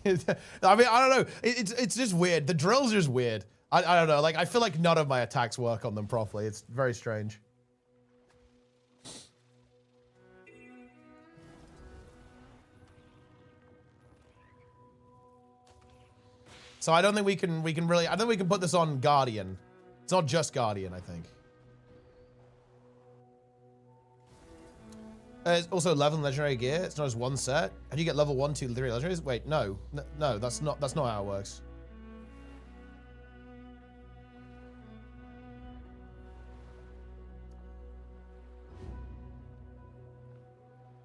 I mean, I don't know. It's just weird. The drills are just weird. I don't know. Like, I feel like none of my attacks work on them properly. It's very strange. So I don't think we can really. I don't think we can put this on Guardian. It's not just Guardian, I think. It's also level legendary gear. It's not just one set. How do you get level 1, 2, 3 legendaries? Wait, no, that's not how it works.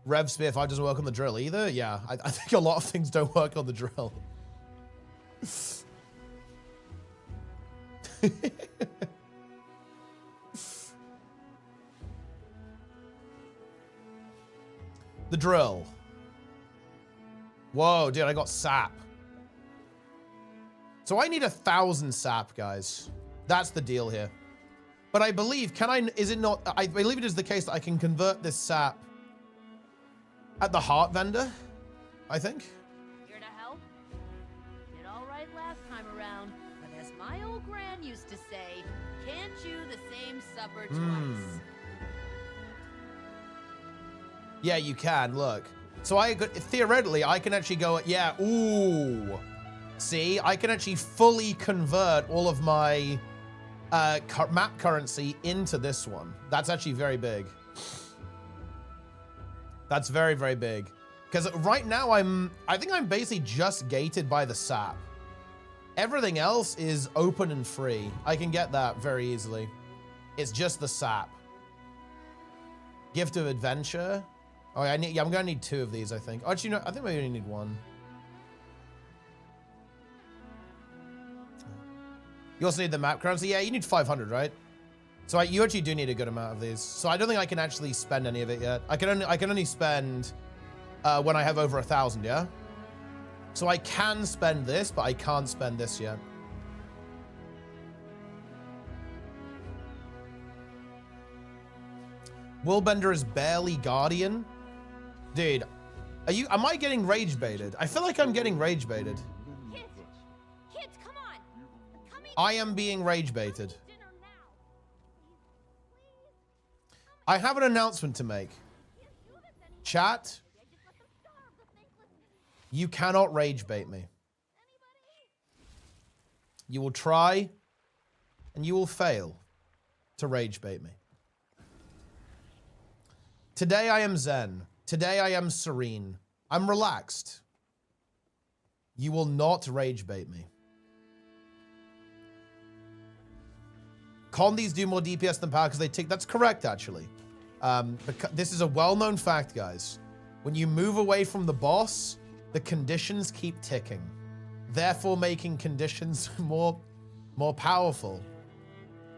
Rev Spear 5 doesn't work on the drill either. Yeah, I think a lot of things don't work on the drill. The drill. Whoa, dude, I got sap. So I need 1,000 sap, guys. That's the deal here. But I believe, is it not, I believe it is the case that I can convert this sap at the heart vendor, I think. Here to help? Did all right last time around, but as my old gran used to say, can't chew the same supper twice. Yeah, you can, look. So theoretically, I can actually go, yeah, ooh. See, I can actually fully convert all of my map currency into this one. That's actually very big. That's very, very big. Because right now I think I'm basically just gated by the sap. Everything else is open and free. I can get that very easily. It's just the sap. Gift of Adventure. Oh, I'm gonna need 2 of these, I think. Actually, no, I think we only need 1. You also need the map currency. Yeah, you need 500, right? So you actually do need a good amount of these. So I don't think I can actually spend any of it yet. I can only spend when I have over 1,000. Yeah. So I can spend this, but I can't spend this yet. Willbender is barely Guardian. Dude, am I getting rage baited? I feel like I'm getting rage baited. Kids, come on. Come eat I am being rage baited. dinner now. I have an announcement to make. Chat, you cannot rage bait me. You will try and you will fail to rage bait me. Today I am zen. Today I am serene. I'm relaxed. You will not rage bait me. Condies do more DPS than power because they tick. That's correct, actually. This is a well-known fact, guys. When you move away from the boss, the conditions keep ticking, therefore making conditions more powerful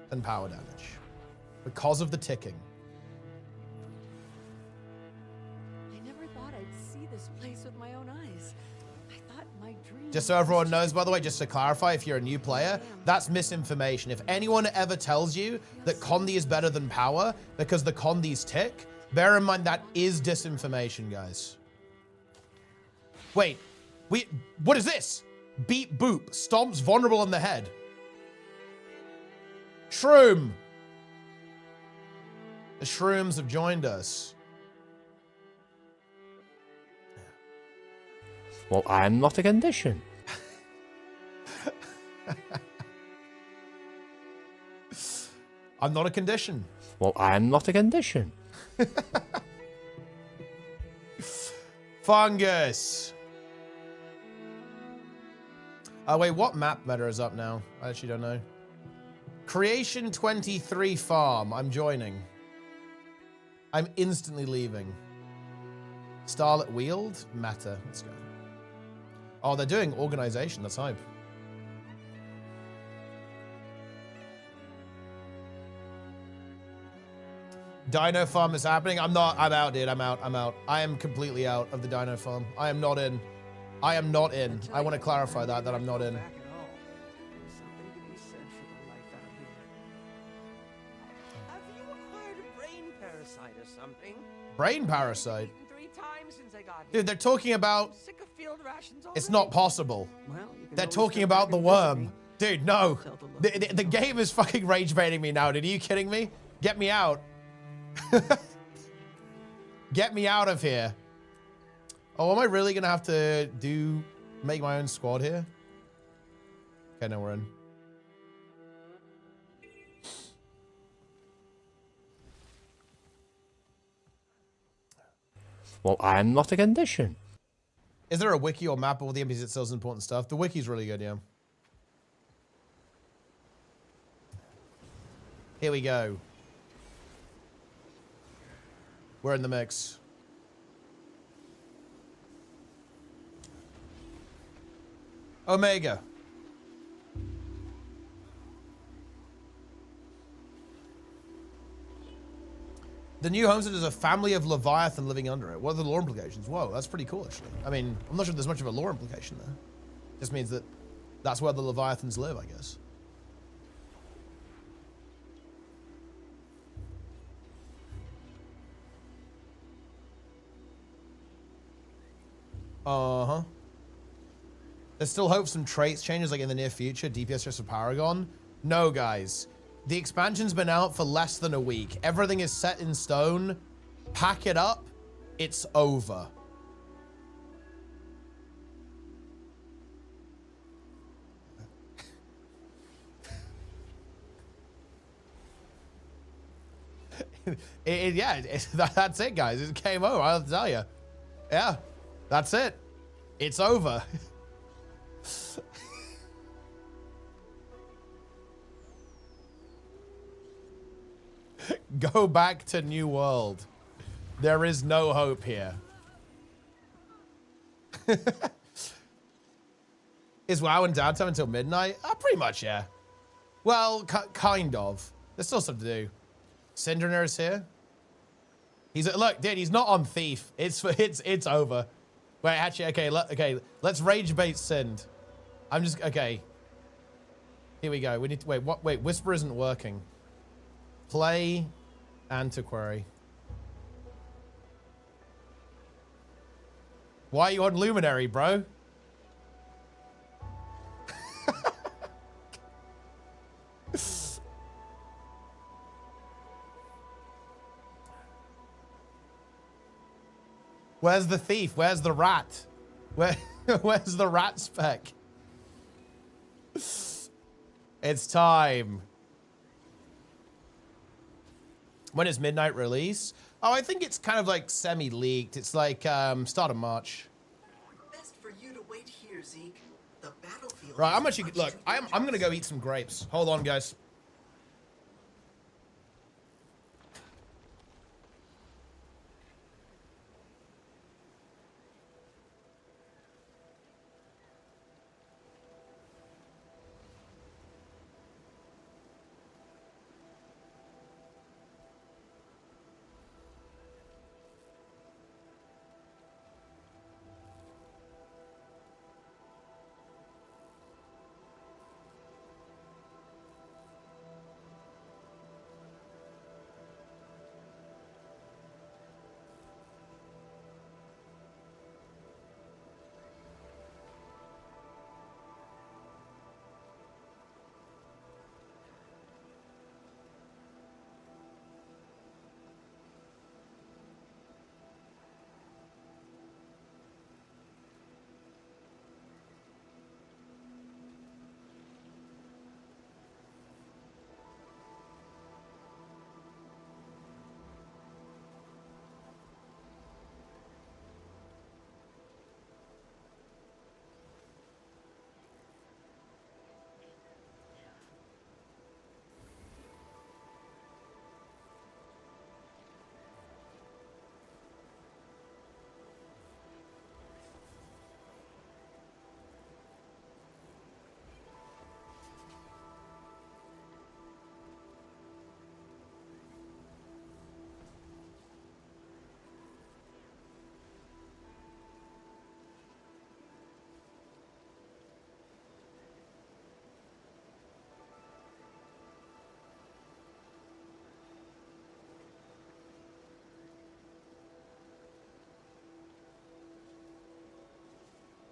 than power damage because of the ticking. I never thought I'd see this place with my own eyes. I thought my dream. Just so everyone knows, by the way, just to clarify, if you're a new player, that's misinformation. If anyone ever tells you that Condi is better than power because the Condis tick, bear in mind that is disinformation, guys. Wait, what is this? Beat boop, stomps vulnerable on the head. Shroom. The shrooms have joined us. Well, I'm not a condition. I'm not a condition. Well, I'm not a condition. Fungus. Wait, what map meta is up now? I actually don't know. Creation 23 farm. I'm joining. I'm instantly leaving. Starlet Wield. Meta. Let's go. Oh, they're doing organization. That's hype. Dino farm is happening. I'm out, dude. I'm out. I am completely out of the dino farm. I am not in. I am not in. I want to clarify that I'm not in. Something to be said for the life out here. Have you acquired a brain parasite or something? Brain parasite? Eaten 3 times since I got here. Dude, they're talking about... Sick of field rations It's already? not possible. Well, you can They're always talking come about back the and visit worm. me. Dude, no. Tell to look The game is fucking rage baiting me now, dude. Are you kidding me? Get me out. Get me out of here. Oh, am I really gonna have to make my own squad here? Okay, no, we're in. Well, I'm not a condition. Is there a wiki or map of all the NPCs that sells important stuff? The wiki's really good, yeah. Here we go. We're in the mix. Omega. The new homestead is a family of Leviathan living under it. What are the lore implications? Whoa, that's pretty cool, actually. I mean, I'm not sure there's much of a lore implication there. Just means that that's where the Leviathans live, I guess. Uh-huh. There's still hope some traits changes like in the near future. DPS just a Paragon. No, guys. The expansion's been out for less than a week. Everything is set in stone. Pack it up. It's over. That's it, guys. It came over. I'll tell you. Yeah, that's it. It's over. Go back to New World. There is no hope here. Is WoW in downtime until midnight? Pretty much, yeah. Well, kind of. There's still stuff to do. Cinderner is here. He's look, dude. He's not on Thief. It's over. Wait, actually, okay. Let's rage bait Sind. I'm just okay. Here we go. We need to wait. What? Wait, Whisper isn't working. Play Antiquary. Why are you on Luminary, bro? Where's the thief? Where's the rat? Where's the rat spec? It's time. When is midnight release? Oh, I think it's kind of like semi-leaked. It's like start of March. Best for you to wait here, Zeke. The battlefield. Right, I'm actually look. I'm gonna go eat some grapes. Hold on, guys.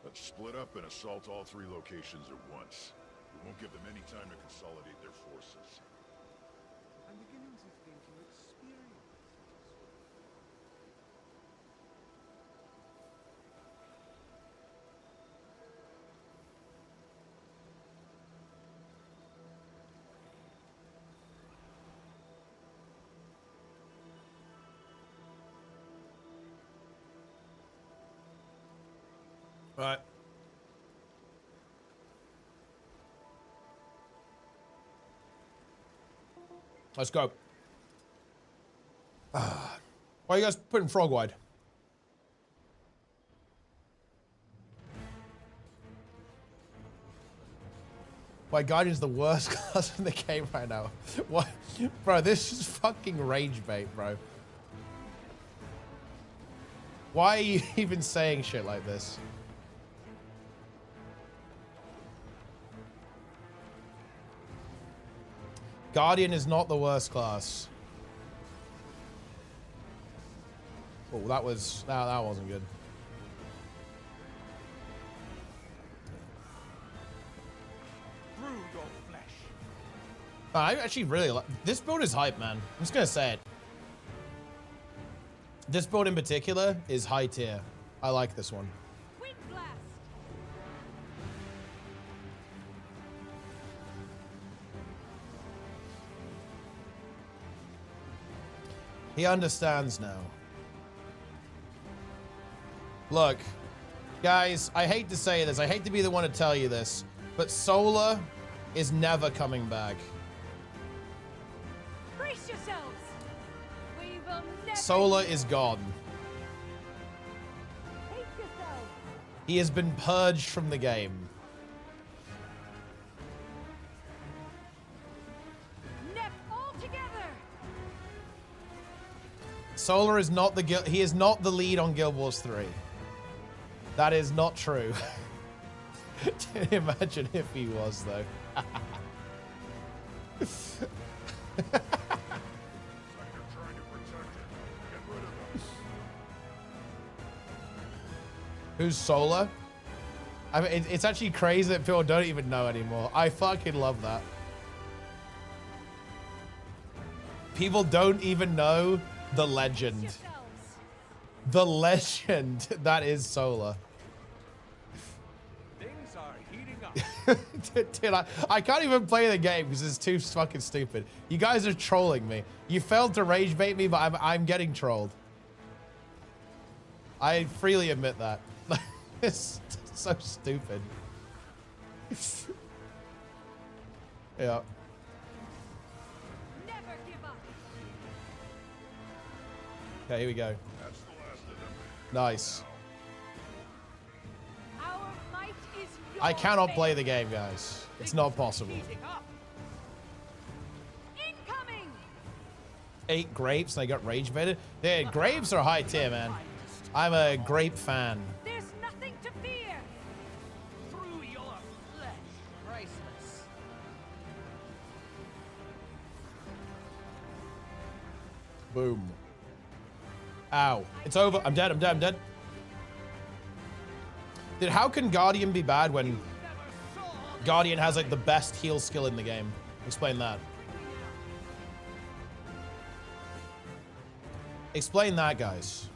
Let's split up and assault all three locations at once. We won't give them any time to consolidate their forces. I'm beginning to think you experienced this. All right. Let's go. Why are you guys putting frog wide? My Guardian's the worst class in the game right now. What? Bro, this is fucking rage bait, bro. Why are you even saying shit like this? Guardian is not the worst class. Oh, that wasn't good. Through your flesh. I actually really like this build. Is hype, man. I'm just gonna say it. This build in particular is high tier. I like this one. Wind blast. He understands now. Look, guys, I hate to say this. I hate to be the one to tell you this, but Solar is never coming back. Brace yourselves. We will never. Solar is gone. Brace yourselves. He has been purged from the game. Neck all together. Solar is not the he is not the lead on Guild Wars 3. That is not true. Imagine if he was, though. It's like they're trying to protect it. Get rid of them. Who's Solar? I mean, it's actually crazy that people don't even know anymore. I fucking love that. People don't even know the legend. Yourselves. The legend that is Solar. Things are heating up. Dude, I can't even play the game because it's too fucking stupid. You guys are trolling me. You failed to rage bait me, but I'm getting trolled. I freely admit that. It's so stupid. Yeah. Never give up. Okay, here we go. That's the last of them. Nice. Our might is your I cannot play fate. the game, guys. It's not possible. Heating up. Incoming. 8 grapes and I got rage baited. Dude, grapes are high tier, man. I'm a grape fan. There's nothing to fear. Through your flesh. Priceless. Boom. Ow. It's over. I'm dead. I'm dead. I'm dead. Dude, how can Guardian be bad when Never saw Guardian has like the best heal skill in the game? Explain that. Explain that, guys.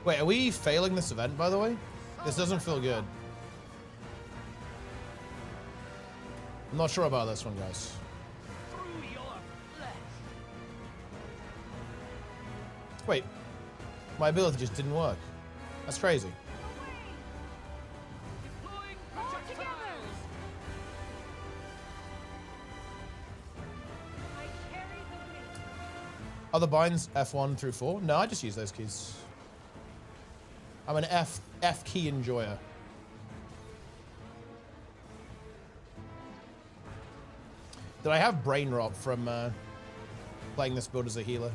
Wait, are we failing this event, by the way? This doesn't feel good. I'm not sure about this one, guys. through your flesh. Wait. My ability just didn't work. That's crazy. Deploying All projectiles. together. I carry the weight. Are the binds F1 through 4? No, I just use those keys. I'm an F key enjoyer. Did I have brain rot from playing this build as a healer?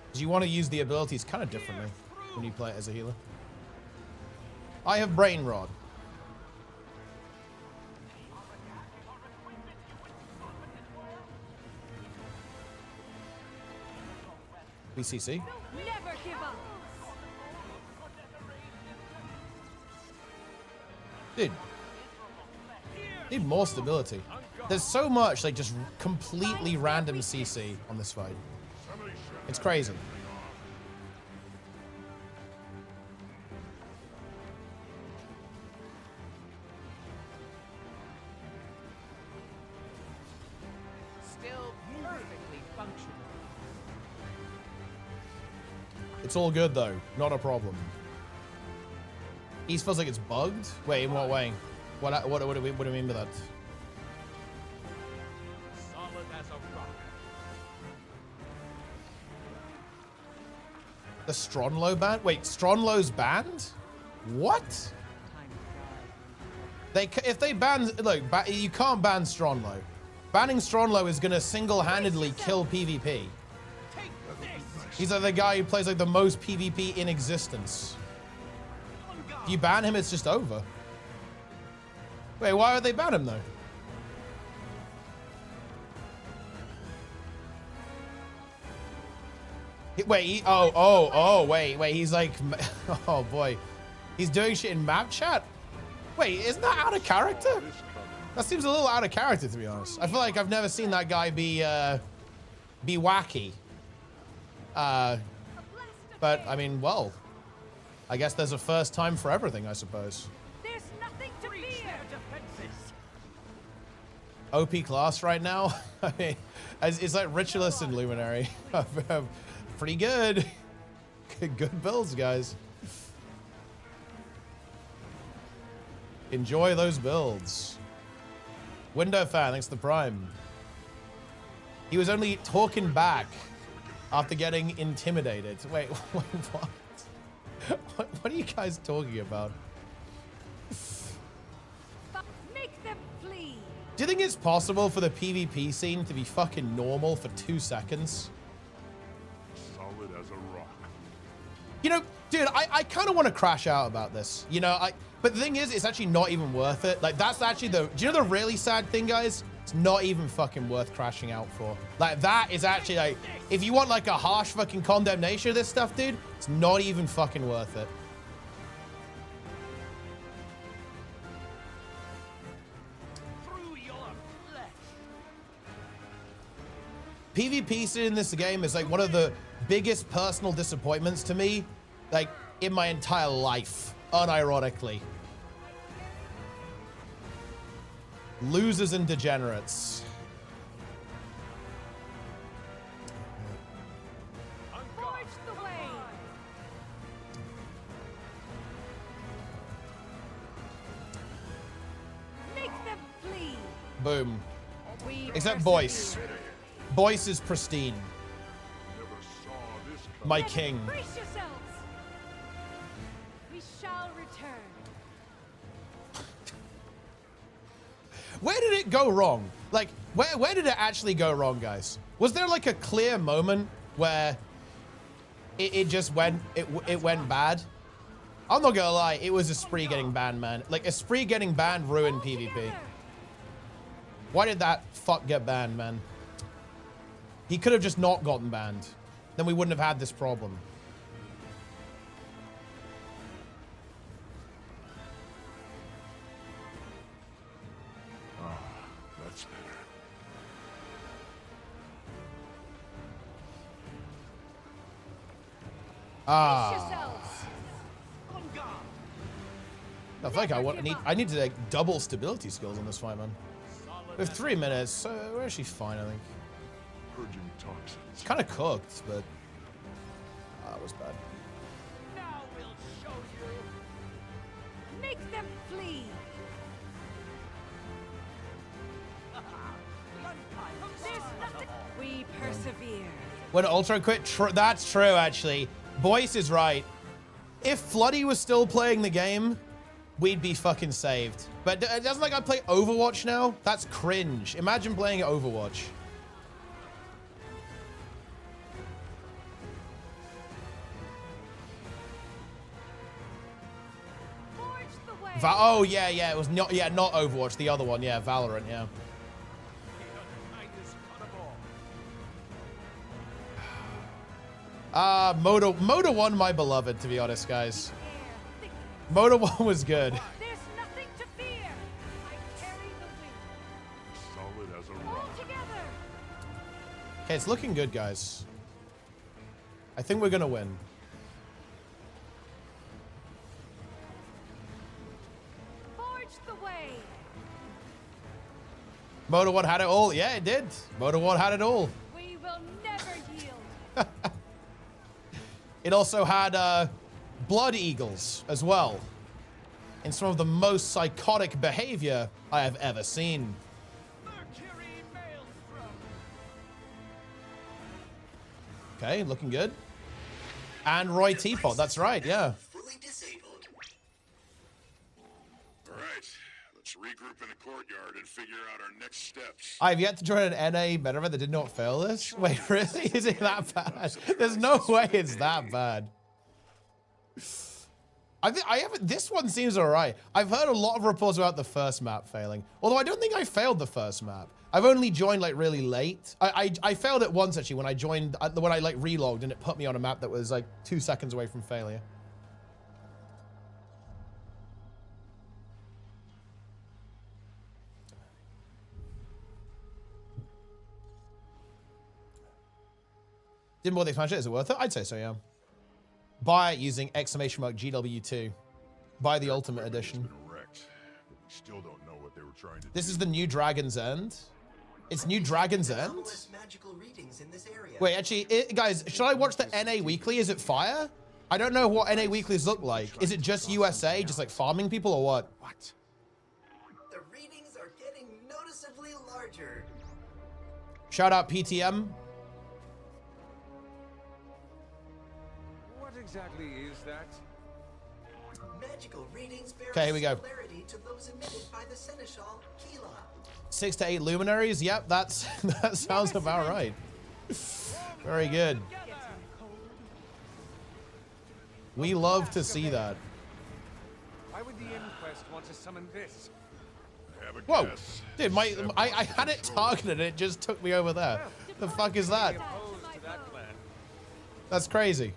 Because you want to use the abilities kind of differently when you play it as a healer. I have brain rot. BCC. Never give up. Dude. Need more stability. There's so much like just completely random CC on this fight. It's crazy. Still perfectly functional. It's all good though, not a problem. East feels like it's bugged? Wait, in what way? What do we mean by that? Solid as a rock. The Stronlo band? Wait, Stronlo's band? What? Time to die. If they ban, look, you can't ban Stronlo. Banning Stronlo is gonna single-handedly kill PvP. He's like the guy who plays like the most PvP in existence. If you ban him, it's just over. Wait, why would they ban him though? Wait, wait, he's like, oh boy. He's doing shit in map chat? Wait, isn't that out of character? That seems a little out of character, to be honest. I feel like I've never seen that guy be wacky. But, I mean, well, I guess there's a first time for everything, I suppose. There's nothing to fear. OP class right now? I mean, it's like Ritualist and Luminary. Pretty good. Good builds, guys. Enjoy those builds. Window fan, thanks to the Prime. He was only talking back after getting intimidated. Wait, what? What are you guys talking about? Make them flee. Do you think it's possible for the PvP scene to be fucking normal for 2 seconds? Solid as a rock. You know, dude, I kind of want to crash out about this. You know, but the thing is, it's actually not even worth it. Like, that's actually do you know the really sad thing, guys? It's not even fucking worth crashing out for. Like, that is actually, like, if you want, like, a harsh fucking condemnation of this stuff, dude, it's not even fucking worth it. Through your flesh. PvP scene in this game is, like, one of the biggest personal disappointments to me, like, in my entire life, unironically. Losers and degenerates. Forge the way. Make them flee. Boom. We Except Boyce. Boyce is pristine. Never saw this coming. My king. Brace yourselves. We shall return. Where did it go wrong? Like, where did it actually go wrong, guys? Was there like a clear moment where it just went bad? I'm not gonna lie, it was Esprit getting banned, man. Like, Esprit getting banned ruined PvP. Why did that fuck get banned, man? He could have just not gotten banned. Then we wouldn't have had this problem. That's better. Ah. Yourselves. On guard. I feel like I need to like double stability skills on this fight, man. We have 3 minutes, so we're actually fine, I think. Purging toxins. It's kind of cooked, but that was bad. Now we'll show you. Make them flee. There's nothing. We persevere. When Ultra quit, that's true, actually. Boyce is right. If Floody was still playing the game, we'd be fucking saved. But it doesn't like I play Overwatch now? That's cringe. Imagine playing Overwatch. Forge the way. Oh, yeah, it was not Overwatch. The other one, yeah, Valorant, yeah. Moda 1, my beloved, to be honest, guys. Moda 1 was good. There's nothing to fear. I carry the weight. Solid as a All rock. together. Okay, it's looking good, guys. I think we're gonna win. Forge the way. Moda 1 had it all. Yeah, it did. Moda 1 had it all. We will never yield. It also had Blood Eagles as well. In some of the most psychotic behavior I have ever seen. Mercury Maelstrom. Okay, looking good. And Roy Teapot, that's right, yeah. All right, let's start and figure out our next steps. I've yet to join an NA meta event that did not fail this. Wait, really? Is it that bad? There's no way it's that bad. I haven't. This one seems alright. I've heard a lot of reports about the first map failing. Although I don't think I failed the first map. I've only joined like really late. I failed it once actually when I joined, when I like relogged and it put me on a map that was like 2 seconds away from failure. Didn't bought the expansion. Is it worth it? I'd say so, yeah. Buy it using !GW2. Buy the Ultimate Edition. Still don't know what they were trying to This is the new Dragon's End. It's new Dragon's End? Magical readings in this area. Wait, actually, guys, should I watch the NA Weekly? Is it fire? I don't know what NA Weeklies look like. Is it just USA, just like farming people or what? What? The readings are getting noticeably larger. Shout out PTM. What exactly is that? Magical readings bear Okay, here we go. similarity to those emitted by the Seneschal Kila. 6 to 8 luminaries. Yep, that sounds about right. Very good. We love to see that. Why would the Inquest want to summon this? have a Whoa, guess. dude, I had it targeted and it just took me over there. The fuck is that? Opposed to that plan. That's crazy.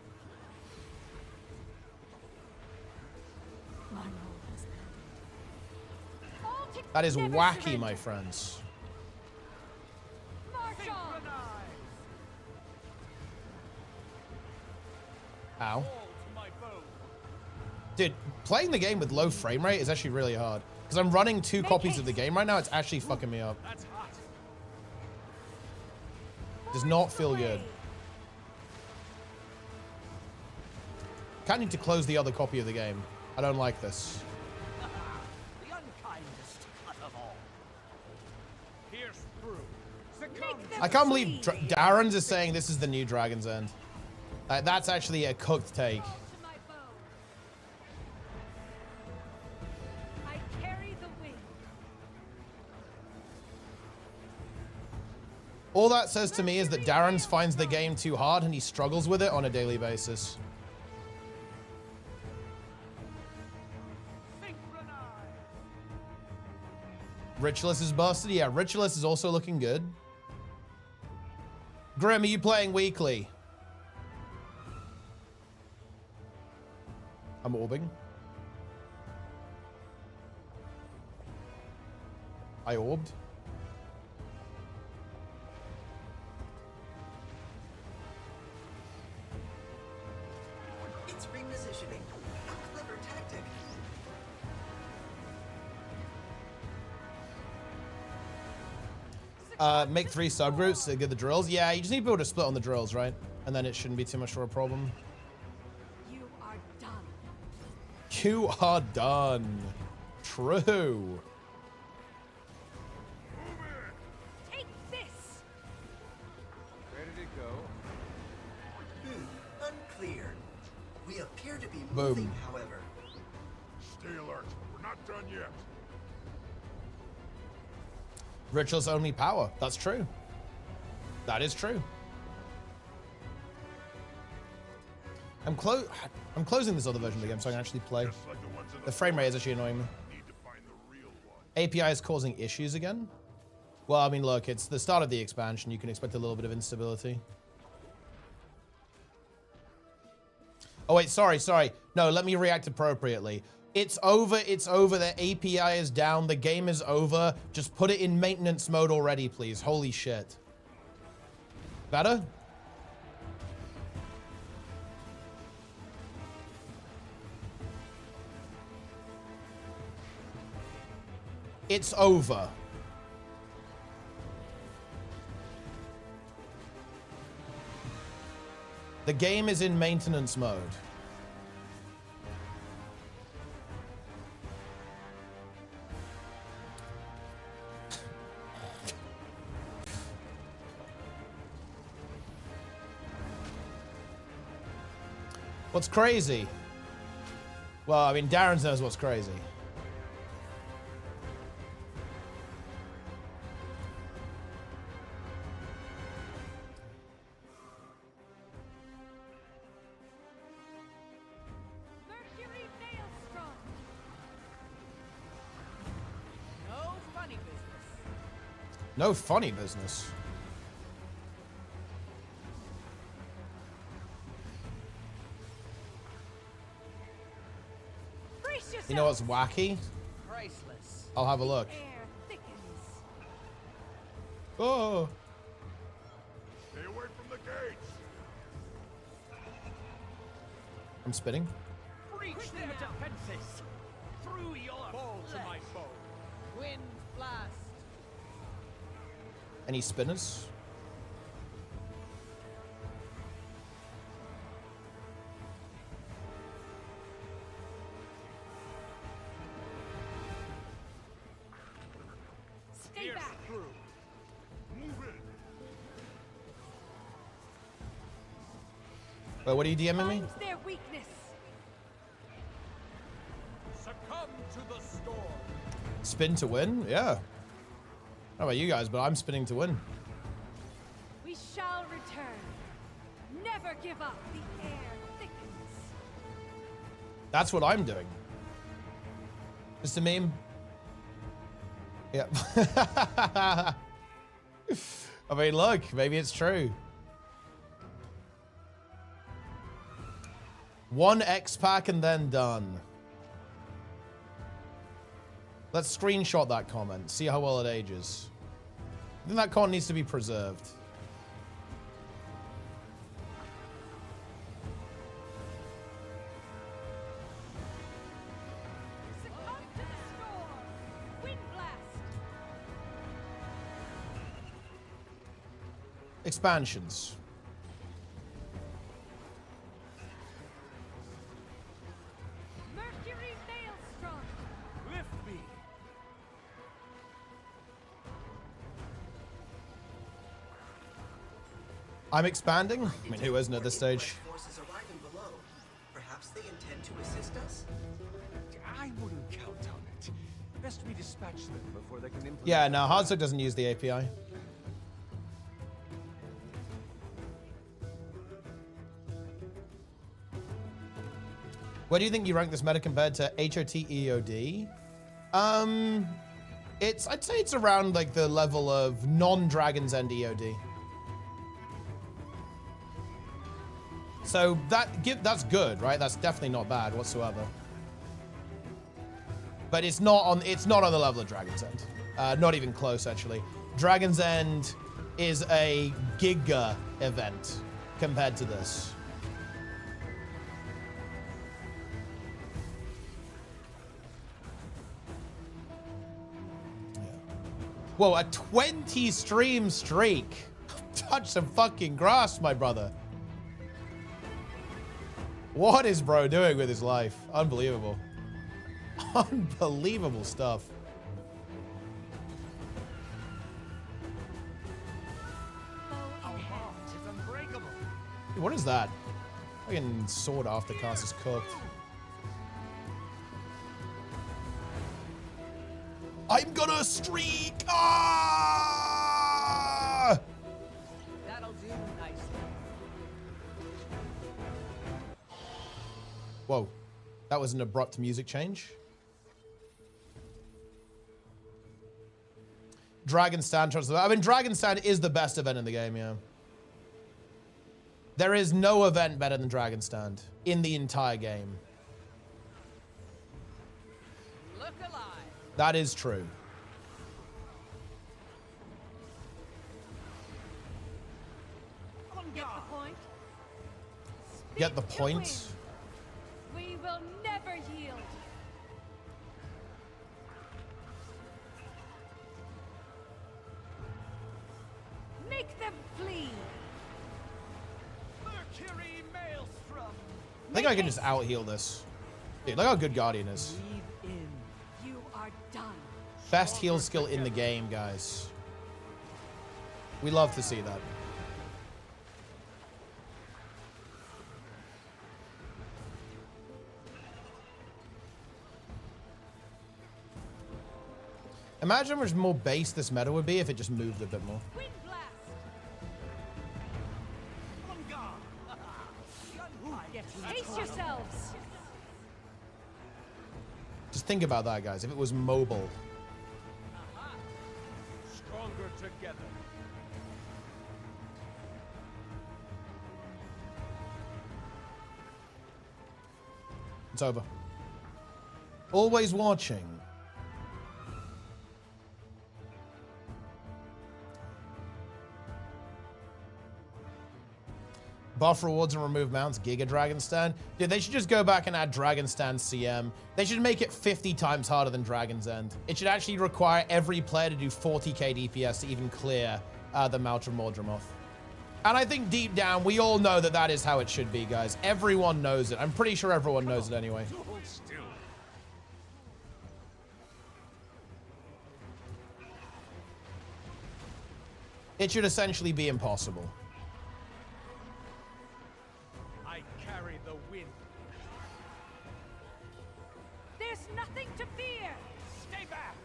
That is wacky, my friends. Ow. Dude, playing the game with low frame rate is actually really hard. Because I'm running 2 copies of the game right now, it's actually fucking me up. Does not feel good. Can't need to close the other copy of the game. I don't like this. The unkindest cut of all. Pierce through. I can't believe Darren's is saying this is the new Dragon's End. That's actually a cooked take. I carry the wind. All that says to me is that Darren's finds the game too hard and he struggles with it on a daily basis. Ritualist is busted. Yeah, Ritualist is also looking good. Grim, are you playing weekly? I'm orbing. I orbed. It's repositioning. A clever tactic. Make 3 subgroups to get the drills. Yeah, you just need people to split on the drills, right? And then it shouldn't be too much of a problem. You are done. You are done. True. Take this. Where did it go? Unclear. We appear to be Boom. moving, however. Stay alert. We're not done yet. Ritual's only power. That's true. That is true. I'm closing this other version of the game so I can actually play. Just like the ones in The frame rate is actually annoying me. Need to find the real one. API is causing issues again. Well, I mean, look, it's the start of the expansion. You can expect a little bit of instability. Oh, wait, sorry. No, let me react appropriately. It's over. The API is down. The game is over. Just put it in maintenance mode already, please. Holy shit. Better? It's over. The game is in maintenance mode. What's crazy? Well, I mean, Darren knows what's crazy. No funny business. Brace yourself. You know what's wacky? Priceless. I'll have a look. Air thickens. Oh. Stay away from the gates. I'm spinning. Breach their defenses. Through your fall to my foe. Wind blast. Any spinners? Stay back. Through. Move in. Well, what are you DMing me? Finds their weakness. Succumb to the storm. Spin to win? Yeah. I don't know about you guys, but I'm spinning to win. We shall return. Never give up. The air thickens. That's what I'm doing. Just a meme. Yeah. I mean, look, maybe it's true. One X pack and then done. Let's screenshot that comment. See how well it ages. I think that comment needs to be preserved. Succumb to the storm. Wind blast. Expansions. Mercury Maelstrom. Lift me. I'm expanding? I mean, who isn't at this stage? Forces arriving below. Perhaps they intend to assist us? I wouldn't count on it. Best we dispatch them before they can implement. Yeah, no, Hardstuck doesn't use the API. Where do you think you rank this meta compared to HOT EOD? I'd say it's around like the level of non-Dragon's End EOD. So that's good, right? That's definitely not bad whatsoever. But it's not on the level of Dragon's End. Not even close, actually. Dragon's End is a giga event compared to this. Yeah. Whoa, a 20 stream streak. Touch some fucking grass, my brother. What is bro doing with his life? Unbelievable. Unbelievable stuff. Our bond is unbreakable. Dude, what is that? Fucking sword aftercast is cooked. I'm gonna streak! Ah! That'll do nicely. Whoa, that was an abrupt music change. Dragon Stand. I mean, Dragon Stand is the best event in the game, yeah. There is no event better than Dragon Stand in the entire game. Look alive. That is true. Get the point. Get the Speak to point. win. We will never yield. Make them flee. Mercury Maelstrom. I think I can just out-heal this. Dude, look how good Guardian is. Breathe in. You are done. Best heal skill in the game, guys. We love to see that. Imagine how much more base this meta would be if it just moved a bit more. Wind blast. On guard. Haste yourselves. Just think about that, guys. If it was mobile. stronger together. It's over. Always watching. Buff rewards and remove mounts, Giga Dragon Stand. Dude, they should just go back and add Dragon Stand CM. They should make it 50 times harder than Dragon's End. It should actually require every player to do 40k DPS to even clear the Mount of Mordremoth. And I think deep down, we all know that that is how it should be, guys. Everyone knows it. I'm pretty sure everyone knows it anyway. It should essentially be impossible. I carry the wind. There's nothing to fear. Stay back.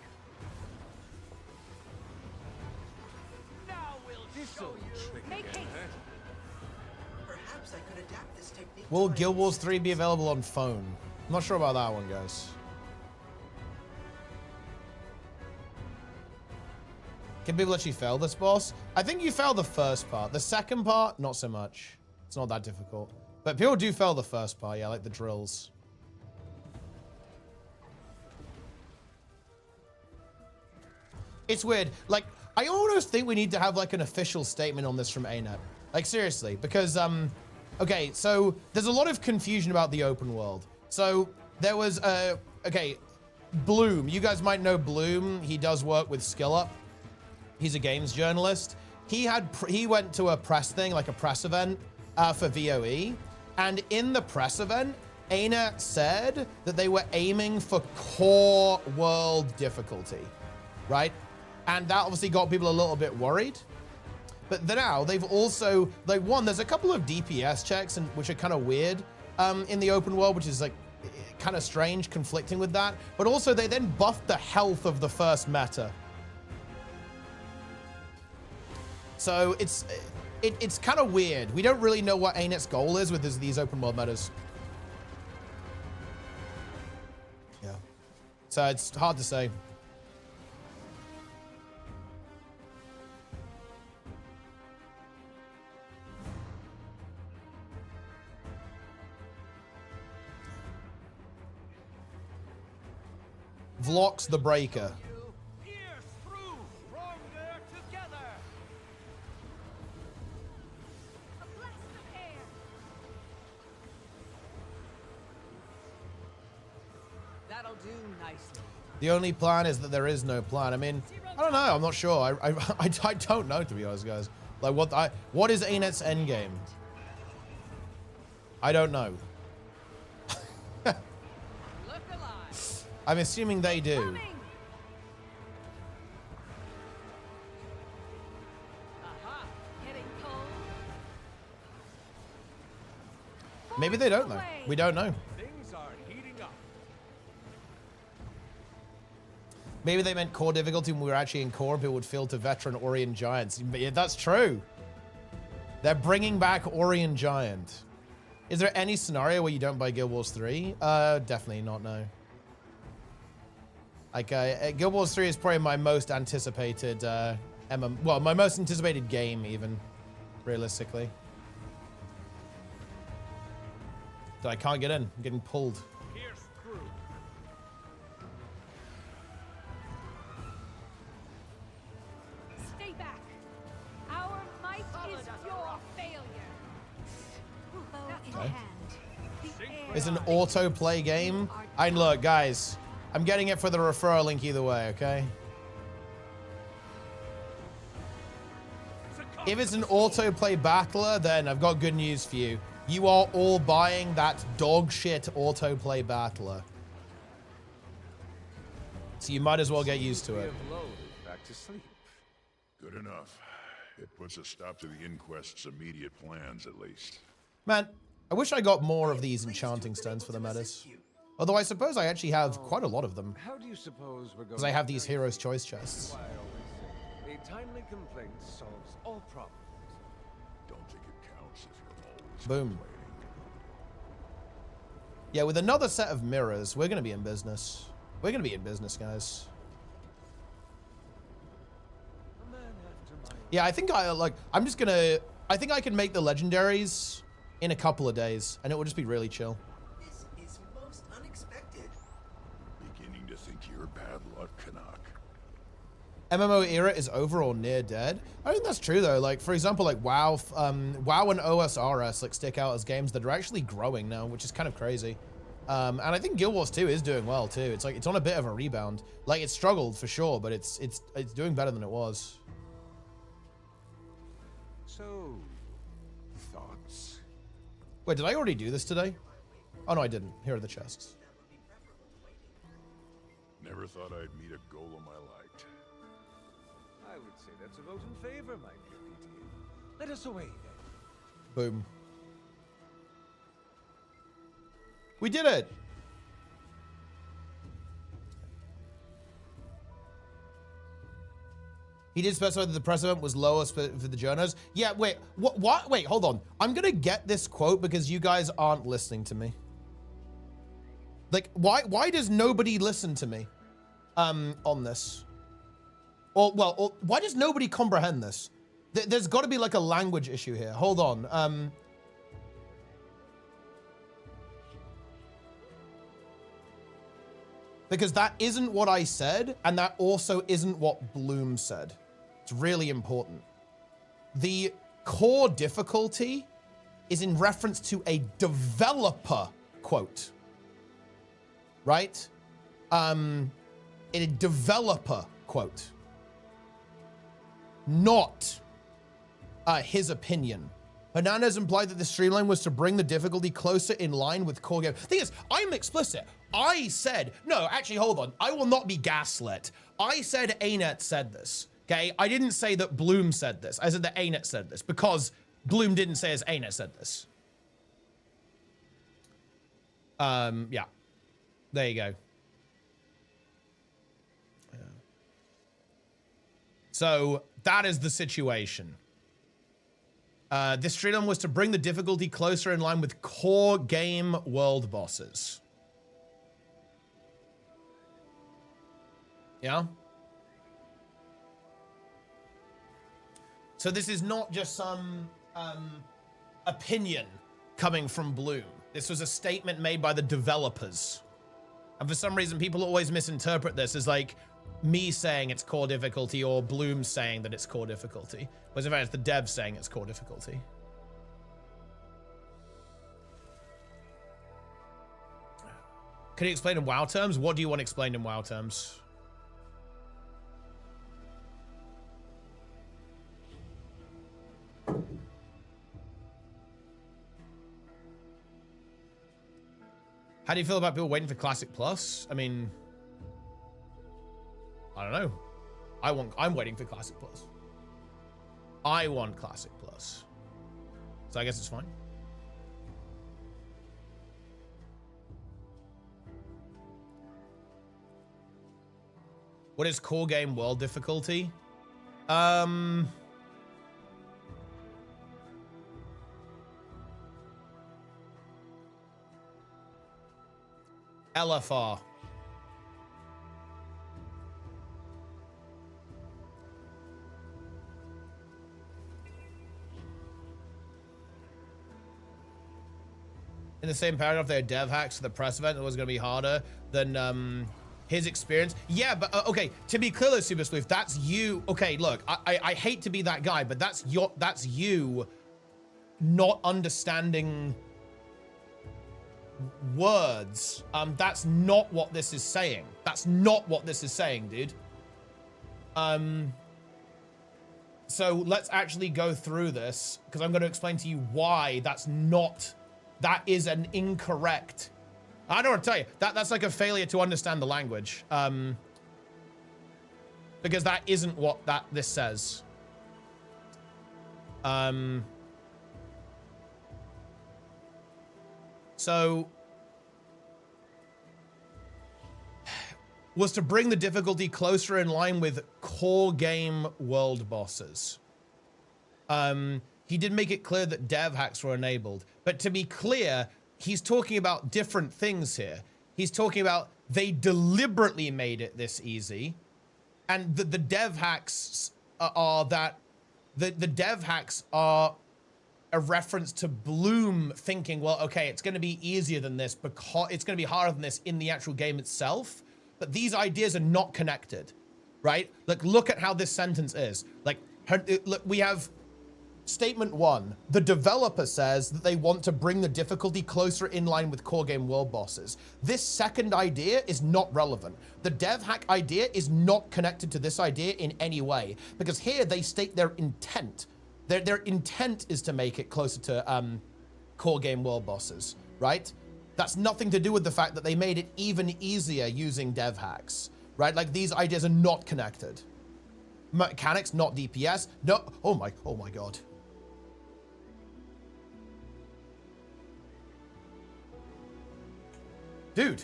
Now we'll show you. Make haste. Perhaps I could adapt this technique. Will Guild Wars 3 be available on phone? I'm not sure about that one, guys. Can people actually fail this boss? I think you fail the first part. The second part, not so much. It's not that difficult. But people do fail the first part, yeah, like the drills. It's weird. Like, I almost think we need to have like an official statement on this from ArenaNet. Like, seriously, because, okay, so there's a lot of confusion about the open world. So there was, okay, Bloom. You guys might know Bloom. He does work with SkillUp. He's a games journalist. He went to a press thing, like a press event for VOE. And in the press event, ArenaNet said that they were aiming for core world difficulty, right? And that obviously got people a little bit worried. But now they've also, like, one, there's a couple of DPS checks which are kind of weird in the open world, which is like kind of strange, conflicting with that. But also they then buffed the health of the first meta. So it's kind of weird. We don't really know what ArenaNet's goal is with these open world metas. Yeah. So it's hard to say. Vlox the Breaker. Pierce through. Stronger together. A blast of air. That'll do nicely. The only plan is that there is no plan. I mean, I don't know. I'm not sure. I don't know, to be honest, guys. Like, what is ArenaNet's endgame? I don't know. Look alive. I'm assuming they do. Coming. Aha. Getting cold. Maybe they don't know. We don't know. Things are heating up. Maybe they meant core difficulty when we were actually in core and people would feel to veteran Orient Giants. Yeah, that's true. They're bringing back Orient Giant. Is there any scenario where you don't buy Guild Wars 3? Definitely not, no. Like, Guild Wars 3 is probably my most anticipated, well, my most anticipated game, even, realistically. But I can't get in. I'm getting pulled. Pierce through. Stay back. Our might is your failure. Okay. It's an auto-play game. And look, guys, I'm getting it for the referral link either way, okay? If it's an auto-play battler, then I've got good news for you. You are all buying that dog shit auto-play battler. So you might as well get used to it. Back to sleep. Good enough. It puts a stop to the Inquest's immediate plans, at least. Man, I wish I got more of these enchanting stones for the metas. Although I suppose I actually have quite a lot of them. How do you suppose we're going? Because I have these Hero's Choice chests. Why I always say, a timely complaint solves all problems. Don't think it counts if you're always Boom. Yeah, with another set of mirrors, we're going to be in business. We're going to be in business, guys. Yeah, I think I'm just gonna, I think I can make the legendaries in a couple of days and it will just be really chill. This is most unexpected. Beginning to think you're bad luck, Canuck. MMO era is over or near dead. I think that's true though. Like for example, like WoW, WoW and OSRS like stick out as games that are actually growing now, which is kind of crazy. And I think Guild Wars 2 is doing well too. It's like it's on a bit of a rebound. Like it struggled for sure, but it's doing better than it was. So, thoughts? Wait, did I already do this today? Oh no, I didn't. Here are the chests. Never thought I'd meet a golem I liked. I would say that's a vote in favor, my dear PT. Let us away, then. Boom. We did it. He did specify that the press event was lower for the journos. Yeah, wait, what? Wait, hold on. I'm gonna get this quote because you guys aren't listening to me. Like, why does nobody listen to me on this? Or why does nobody comprehend this? There's got to be like a language issue here. Hold on. Because that isn't what I said, and that also isn't what Bloom said. It's really important. The core difficulty is in reference to a developer quote, right? A developer quote, not his opinion. Hernandez implied that the streamline was to bring the difficulty closer in line with core game. Thing is, I'm explicit. I said, no, actually, hold on. I will not be gaslit. I said ArenaNet said this, okay? I didn't say that Bloom said this. I said that ArenaNet said this because Bloom didn't say as ArenaNet said this. Yeah. There you go. Yeah. So that is the situation. This streamline was to bring the difficulty closer in line with core game world bosses. Yeah. So this is not just some opinion coming from Bloom. This was a statement made by the developers. And for some reason, people always misinterpret this as like me saying it's core difficulty or Bloom saying that it's core difficulty. Whereas in fact, it's the devs saying it's core difficulty. Can you explain in WoW terms? What do you want explained in WoW terms? How do you feel about people waiting for Classic Plus? I mean, I don't know. I'm waiting for Classic Plus. I want Classic Plus. So I guess it's fine. What is core game world difficulty? LFR. In the same paragraph, there are dev hacks for the press event. It was going to be harder than his experience. Yeah, but okay. To be clear, Super Sleuth, that's you. Okay, look, I hate to be that guy, but that's you not understanding words. That's not what this is saying. That's not what this is saying, dude. So let's actually go through this because I'm going to explain to you why that is an incorrect. I don't want to tell you that's like a failure to understand the language. Because that isn't what this says. So was to bring the difficulty closer in line with core game world bosses. He did make it clear that dev hacks were enabled, but to be clear, he's talking about different things here. He's talking about they deliberately made it this easy, and the dev hacks are that the dev hacks are a reference to Bloom thinking, well, okay, it's going to be easier than this because it's going to be harder than this in the actual game itself. But these ideas are not connected, right? Like, look at how this sentence is. Like, look, we have statement 1. The developer says that they want to bring the difficulty closer in line with core game world bosses. This second idea is not relevant. The dev hack idea is not connected to this idea in any way, because here they state their intent. Their intent is to make it closer to core game world bosses, right? That's nothing to do with the fact that they made it even easier using dev hacks, right? Like, these ideas are not connected. Mechanics, not DPS. No, oh my God. Dude,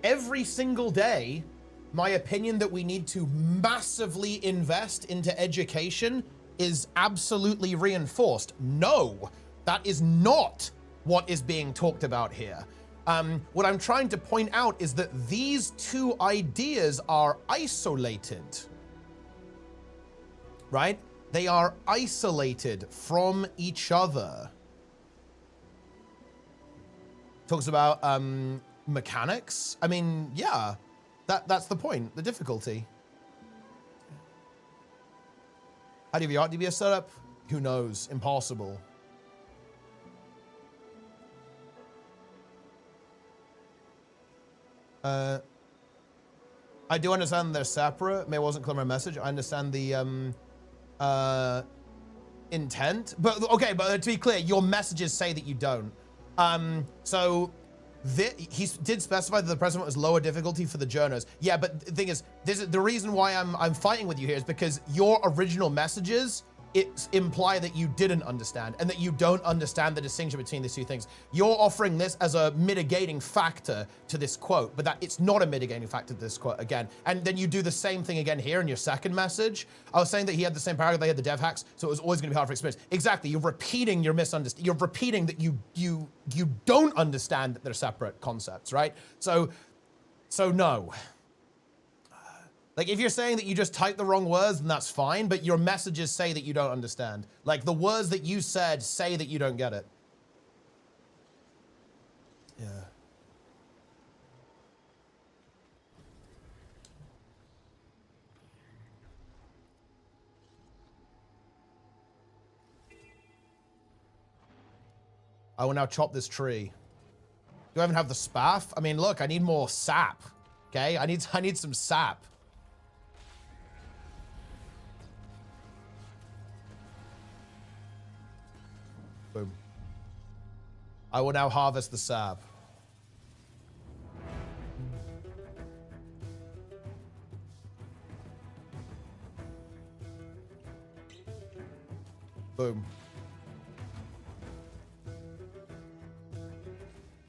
every single day, my opinion that we need to massively invest into education is absolutely reinforced. No, that is not what is being talked about here. What I'm trying to point out is that these two ideas are isolated, right? They are isolated from each other. Talks about mechanics. I mean, yeah, that's the point, the difficulty. How do you have your DBS setup? Who knows? Impossible. I do understand they're separate. May wasn't clear my message. I understand the intent, but okay. But to be clear, your messages say that you don't. So he did specify that the present was lower difficulty for the journos. Yeah, but the thing is, this is the reason why I'm fighting with you here is because your original messages imply that you didn't understand and that you don't understand the distinction between these two things. You're offering this as a mitigating factor to this quote, but that it's not a mitigating factor to this quote again. And then you do the same thing again here in your second message. I was saying that he had the same paragraph, they had the dev hacks, so it was always gonna be hard for experience. Exactly, you're repeating your misunderstanding. You're repeating that you don't understand that they're separate concepts, right? So no. Like, if you're saying that you just typed the wrong words, then that's fine, but your messages say that you don't understand. Like, the words that you said say that you don't get it. Yeah. I will now chop this tree. Do I even have the spaff? I mean, look, I need more sap. Okay, I need some sap. Boom. I will now harvest the sap. Boom.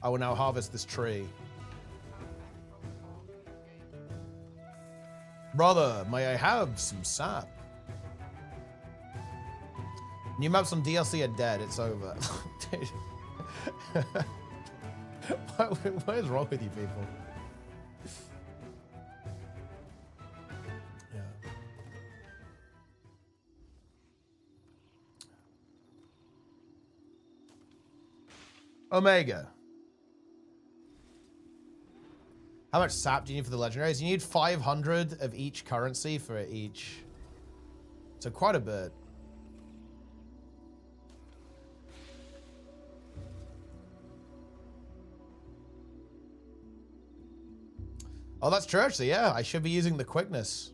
I will now harvest this tree. Brother, may I have some sap? New maps on DLC are dead. It's over. Dude. What is wrong with you people? Yeah. Omega. How much sap do you need for the legendaries? You need 500 of each currency for each. So quite a bit. Oh, that's true, actually. Yeah, I should be using the quickness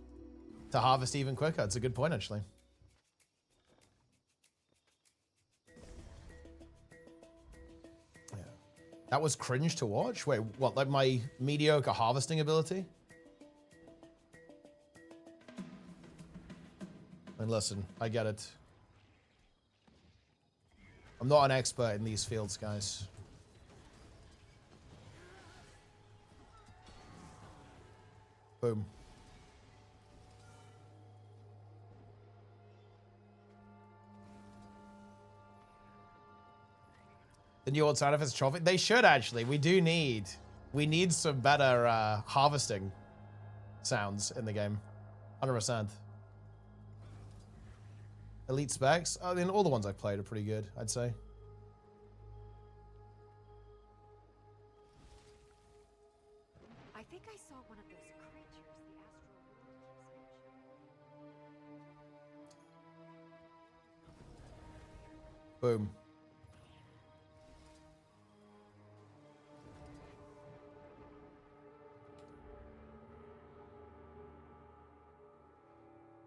to harvest even quicker. It's a good point, actually. Yeah. That was cringe to watch? Wait, what, like my mediocre harvesting ability? And listen, I get it. I'm not an expert in these fields, guys. Boom. The new old sound effects trophy. They should actually. We need some better harvesting sounds in the game. 100%. Elite specs. I mean, all the ones I've played are pretty good, I'd say. I think I saw one of those creatures the astral. Boom.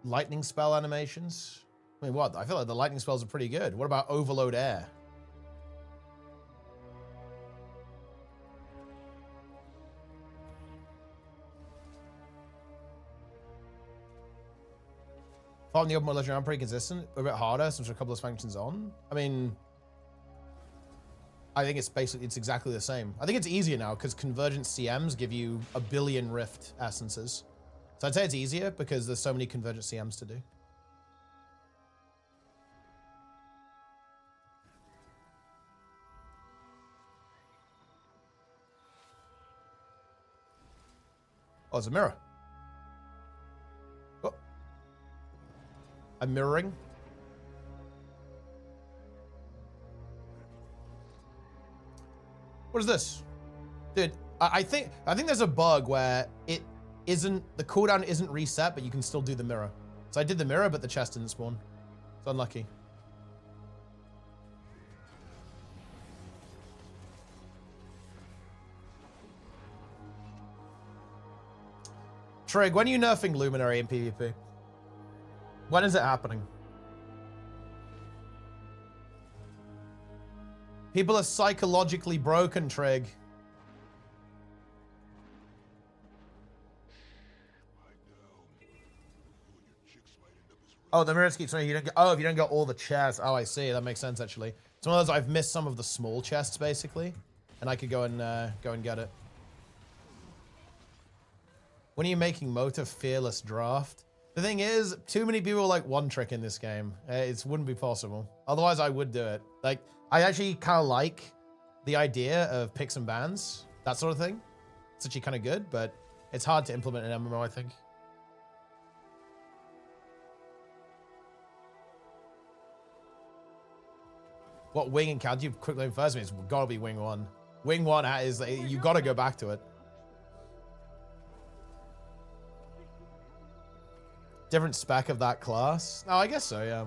Lightning spell animations. I mean, what? I feel like the lightning spells are pretty good. What about overload air? Following the open world legend, I'm pretty consistent. A bit harder since a couple of functions on. I mean, I think it's exactly the same. I think it's easier now because convergent CMs give you 1 billion rift essences. So I'd say it's easier because there's so many convergent CMs to do. Oh, it's a mirror. Oh. I'm mirroring. What is this? Dude, I think there's a bug where the cooldown isn't reset, but you can still do the mirror. So I did the mirror, but the chest didn't spawn. It's unlucky. Trig, when are you nerfing Luminary in PvP? When is it happening? People are psychologically broken, Trig. Oh, the mirror keeps saying you don't get. Oh, if you don't get all the chests. Oh, I see. That makes sense actually. It's one of those I've missed some of the small chests basically, and I could go and get it. When are you making Motor Fearless Draft? The thing is, too many people like one trick in this game. It wouldn't be possible. Otherwise, I would do it. Like, I actually kind of like the idea of picks and bans, that sort of thing. It's actually kind of good, but it's hard to implement in MMO, I think. What wing encounter you quick load first? It's gotta be wing 1. Wing 1 is, you gotta go back to it. Different spec of that class? Oh, I guess so, yeah.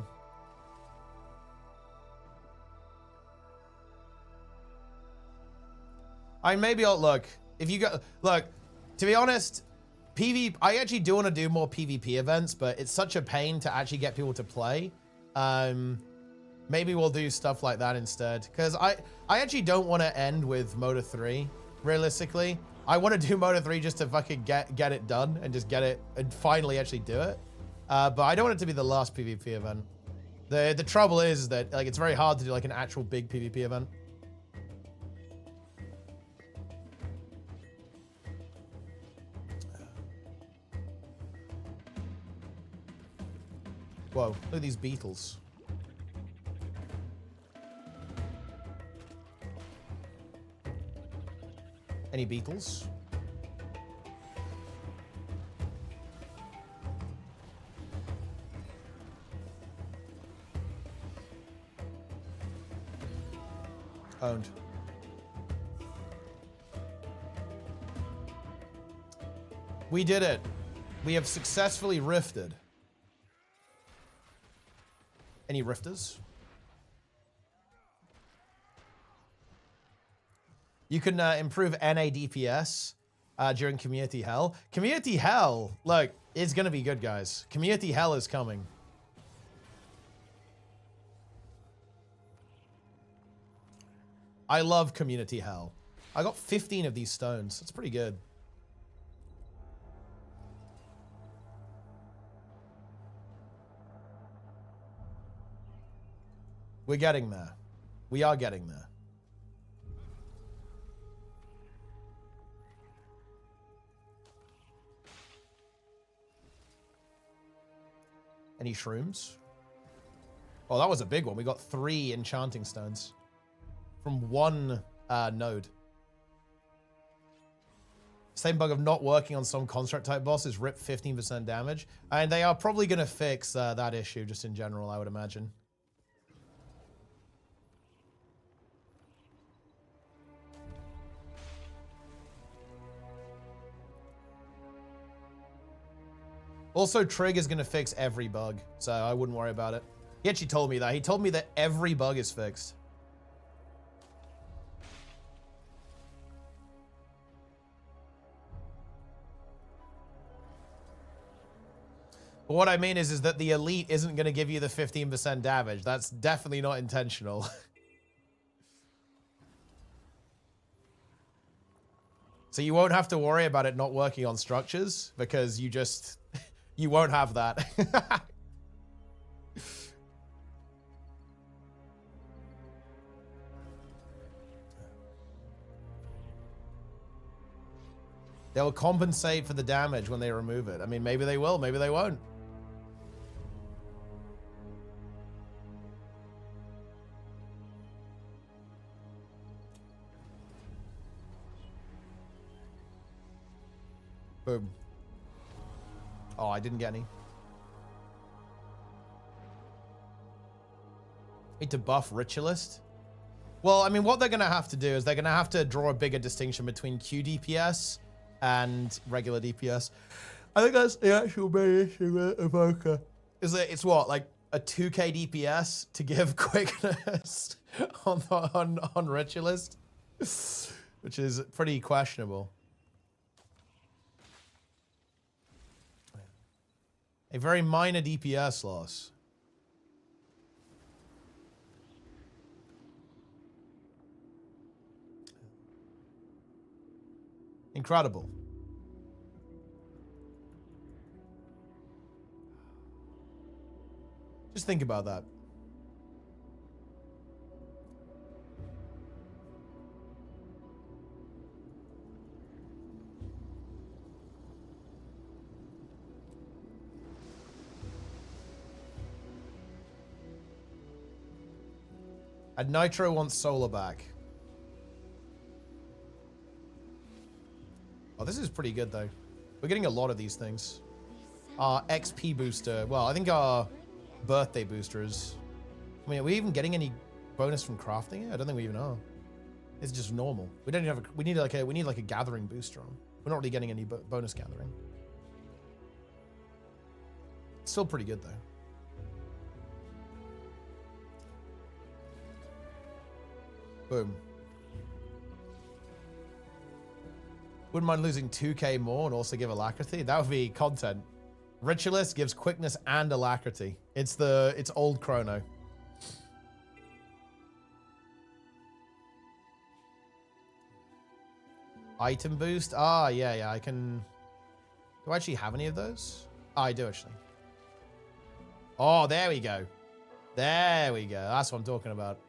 Maybe I'll look. If you go, look, to be honest, I actually do want to do more PvP events, but it's such a pain to actually get people to play. Maybe we'll do stuff like that instead. Because I actually don't want to end with Motor 3, realistically. I want to do Motor 3 just to fucking get it done and just get it and finally actually do it. But I don't want it to be the last PvP event. The trouble is that like it's very hard to do like an actual big PvP event. Whoa, look at these beetles. Any beetles? Owned. We did it. We have successfully rifted. Any rifters? You can improve NA DPS during Community Hell. Community Hell, look, it's going to be good, guys. Community Hell is coming. I love Community Hell. I got 15 of these stones. That's pretty good. We're getting there. We are getting there. Any shrooms? Oh, that was a big one. We got 3 enchanting stones from one node. Same bug of not working on some construct type bosses, rip 15% damage. And they are probably going to fix that issue just in general, I would imagine. Also, Trig is going to fix every bug, so I wouldn't worry about it. He actually told me that. He told me that every bug is fixed. But what I mean is that the elite isn't going to give you the 15% damage. That's definitely not intentional. So you won't have to worry about it not working on structures because you just, you won't have that. They'll compensate for the damage when they remove it. I mean, maybe they will, maybe they won't. Boom. Oh, I didn't get any. Need to buff Ritualist. Well, I mean, what they're going to have to do is they're going to have to draw a bigger distinction between Q DPS and regular DPS. I think that's the actual main issue with Evoker. Is that it's what, like a 2k DPS to give quickness on Ritualist, which is pretty questionable. A very minor DPS loss. Incredible. Just think about that. And Nitro wants Solar back. Oh, this is pretty good, though. We're getting a lot of these things. Our XP booster. Well, I think our birthday booster is... I mean, are we even getting any bonus from crafting it? I don't think we even are. It's just normal. We don't even have a... We need like a gathering booster on. We're not really getting any bonus gathering. It's still pretty good, though. Boom. Wouldn't mind losing 2k more and also give alacrity. That would be content. Ritualist gives quickness and alacrity. It's old chrono. Item boost. Ah, yeah, I can... Do I actually have any of those? Oh, I do actually. Oh, there we go. There we go. That's what I'm talking about.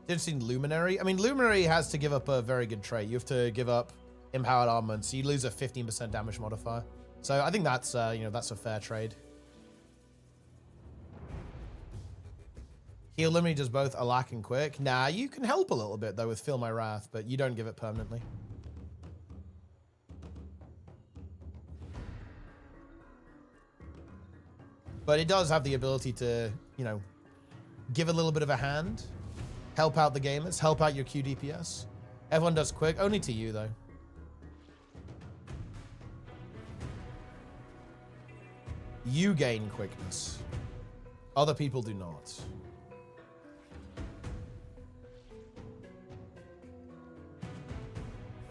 Interesting. Luminary. I mean, Luminary has to give up a very good trait. You have to give up empowered armament, so you lose a 15% damage modifier. So I think that's that's a fair trade. Heal Luminary does both Alack and Quick. Nah, you can help a little bit though with Feel My Wrath, but you don't give it permanently. But it does have the ability to, give a little bit of a hand. Help out the gamers. Help out your QDPS. Everyone does Quick. Only to you, though. You gain quickness. Other people do not.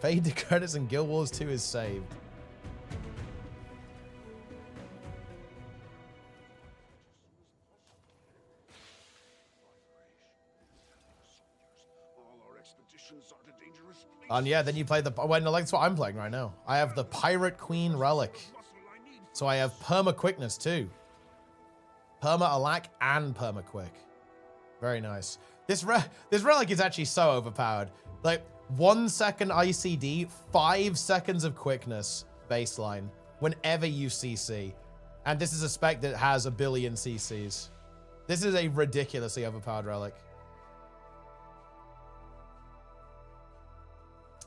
Fade to credits and Guild Wars 2 is saved. And yeah, then you play the... Well, no, that's what I'm playing right now. I have the Pirate Queen Relic. So I have Perma Quickness too. Perma Alack and Perma Quick. Very nice. This relic is actually so overpowered. Like 1 second ICD, 5 seconds of quickness baseline whenever you CC. And this is a spec that has 1 billion CCs. This is a ridiculously overpowered relic.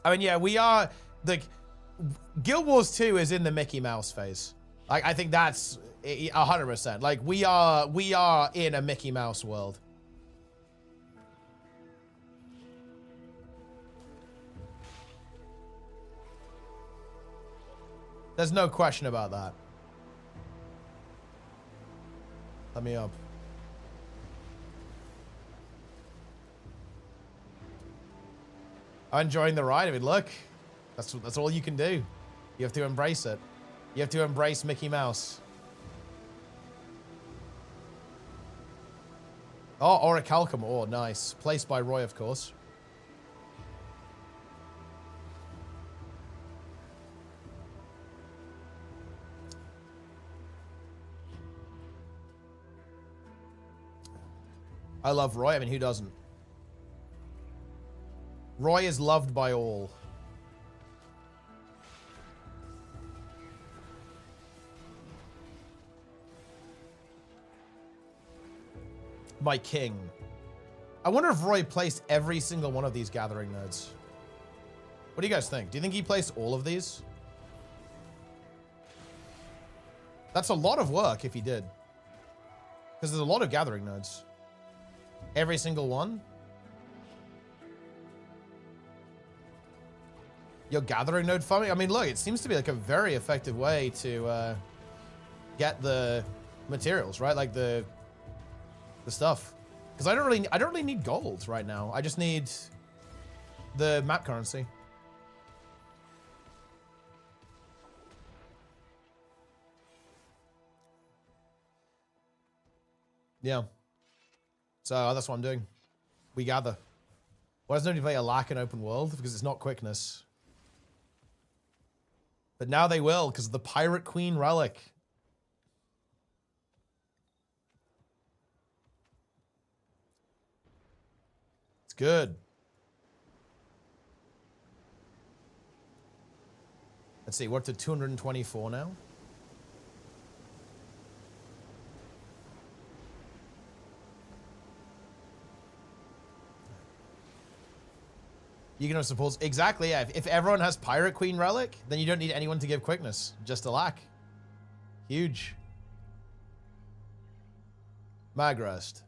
I mean, yeah, we are, like, Guild Wars 2 is in the Mickey Mouse phase. Like, I think that's 100%. Like, we are in a Mickey Mouse world. There's no question about that. Let me up. I'm enjoying the ride. I mean, look, that's all you can do. You have to embrace it. You have to embrace Mickey Mouse. Oh, Orichalcum. Oh, nice. Placed by Roy, of course. I love Roy. I mean, who doesn't? Roy is loved by all. My king. I wonder if Roy placed every single one of these gathering nodes. What do you guys think? Do you think he placed all of these? That's a lot of work if he did. Because there's a lot of gathering nodes. Every single one? Your gathering node farming? I mean, look, it seems to be like a very effective way to get the materials, right? Like the stuff. Because I don't really need gold right now. I just need the map currency. Yeah. So that's what I'm doing. We gather. Why does nobody play a lack in open world? Because it's not quickness. But now they will, because of the Pirate Queen relic. It's good. Let's see, we're up to 224 now. You can have suppose exactly, yeah. If everyone has Pirate Queen relic, then you don't need anyone to give quickness. Just a lack. Huge. Magrest.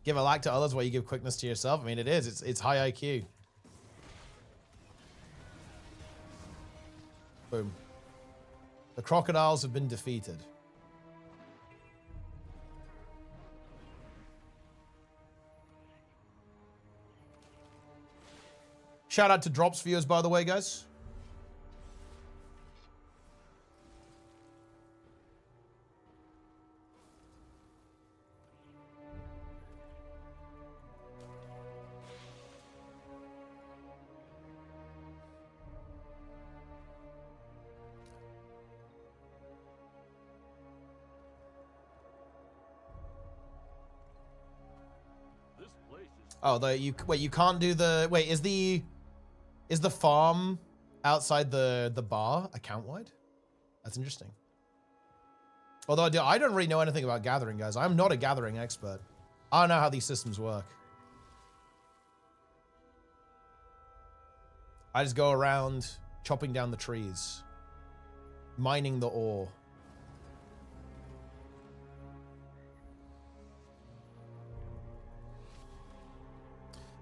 Give a lack to others while you give quickness to yourself. I mean, it is. It's high IQ. Boom. The crocodiles have been defeated. Shout out to Drops viewers, by the way, guys. Oh, you can't do the is the farm outside the bar account wide? That's interesting. Although I don't really know anything about gathering, guys. I'm not a gathering expert. I don't know how these systems work. I just go around chopping down the trees, mining the ore.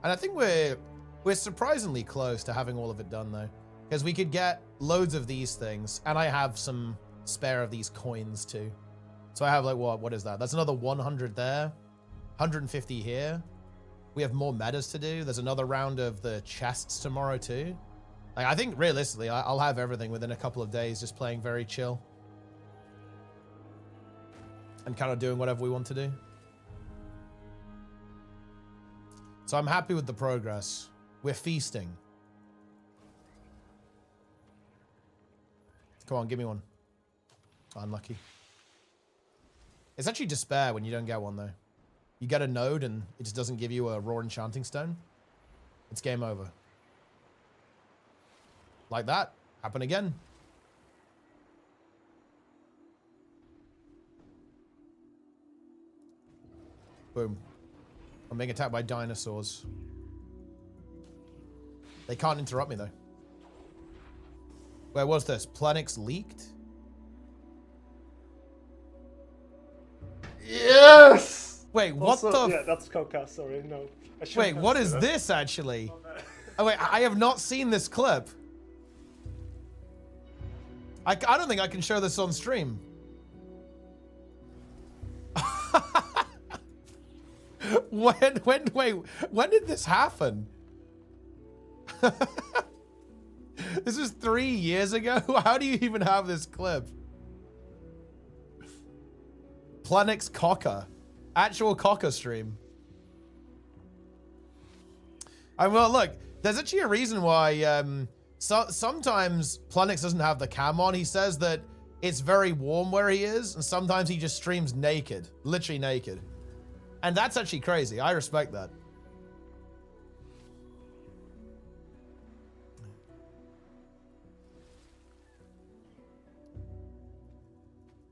And I think we're surprisingly close to having all of it done, though. Because we could get loads of these things, and I have some spare of these coins, too. So I have, like, what is that? That's another 100 there. 150 here. We have more metas to do. There's another round of the chests tomorrow, too. Like, I think, realistically, I'll have everything within a couple of days, just playing very chill. And kind of doing whatever we want to do. So I'm happy with the progress. We're feasting. Come on, give me one. Unlucky. It's actually despair when you don't get one, though. You get a node and it just doesn't give you a raw enchanting stone. It's game over. Like that. Happen again. Boom. I'm being attacked by dinosaurs. They can't interrupt me, though. Where was this? Planix leaked? Yes! Wait, what Also, the... yeah, that's Coca, sorry, no. Wait, what is this, actually? Oh, wait, I have not seen this clip. I don't think I can show this on stream. Wait, when did this happen? This is 3 years ago? How do you even have this clip? Planix Cocker. Actual Cocker stream. Well, look, there's actually a reason why sometimes Planix doesn't have the cam on. He says that it's very warm where he is, and sometimes he just streams naked, literally naked. And that's actually crazy. I respect that.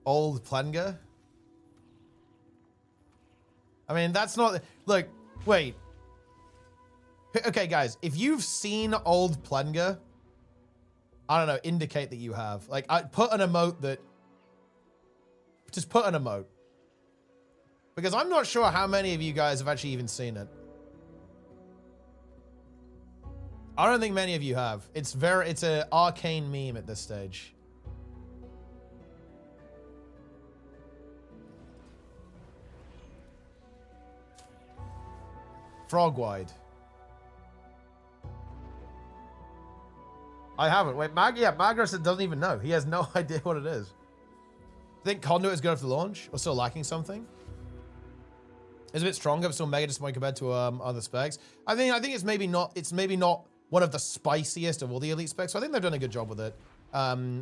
Old Plenger? I mean, that's not... Look, wait. Okay, guys, if you've seen Old Plenger, I don't know, indicate that you have. Like, I put an emote that... Just put an emote. Because I'm not sure how many of you guys have actually even seen it. I don't think many of you have. It's an arcane meme at this stage. Frogwide. I haven't. Wait, Magras doesn't even know. He has no idea what it is. I think Conduit is good after launch, or still lacking something. It's a bit stronger, but still mega disappointing compared to other specs. I think it's maybe not one of the spiciest of all the elite specs. So I think they've done a good job with it.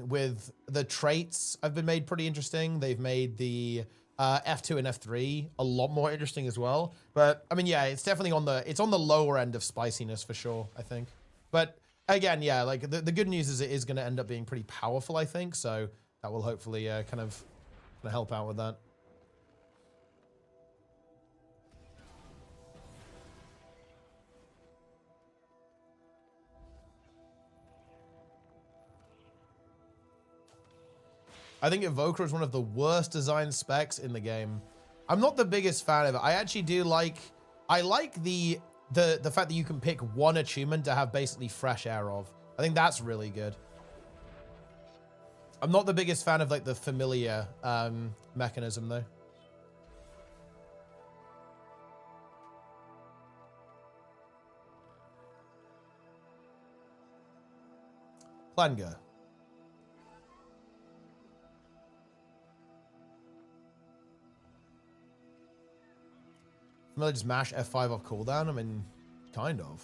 With the traits have been made pretty interesting. They've made the F2 and F3 a lot more interesting as well. But I mean, yeah, it's definitely on the lower end of spiciness for sure, I think. But again, yeah, like the good news is it is going to end up being pretty powerful, I think. So that will hopefully kind of help out with that. I think Evoker is one of the worst design specs in the game. I'm not the biggest fan of it. I actually do like... I like the fact that you can pick one achievement to have basically fresh air of. I think that's really good. I'm not the biggest fan of like the familiar mechanism though. Planga. Really just mash F5 off cooldown? I mean, kind of.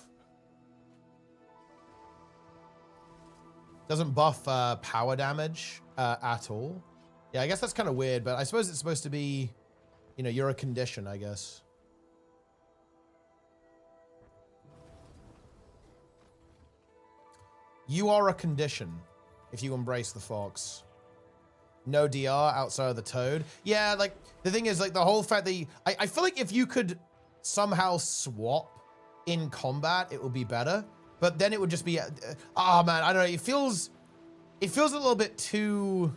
Doesn't buff power damage at all. Yeah, I guess that's kind of weird, but I suppose it's supposed to be, you know, you're a condition, I guess. You are a condition if you embrace the fox. No DR outside of the toad. Yeah, like, the thing is, like, the whole fact that I feel like if you could somehow swap in combat, it would be better. But then it would just be, oh man, I don't know. It feels a little bit too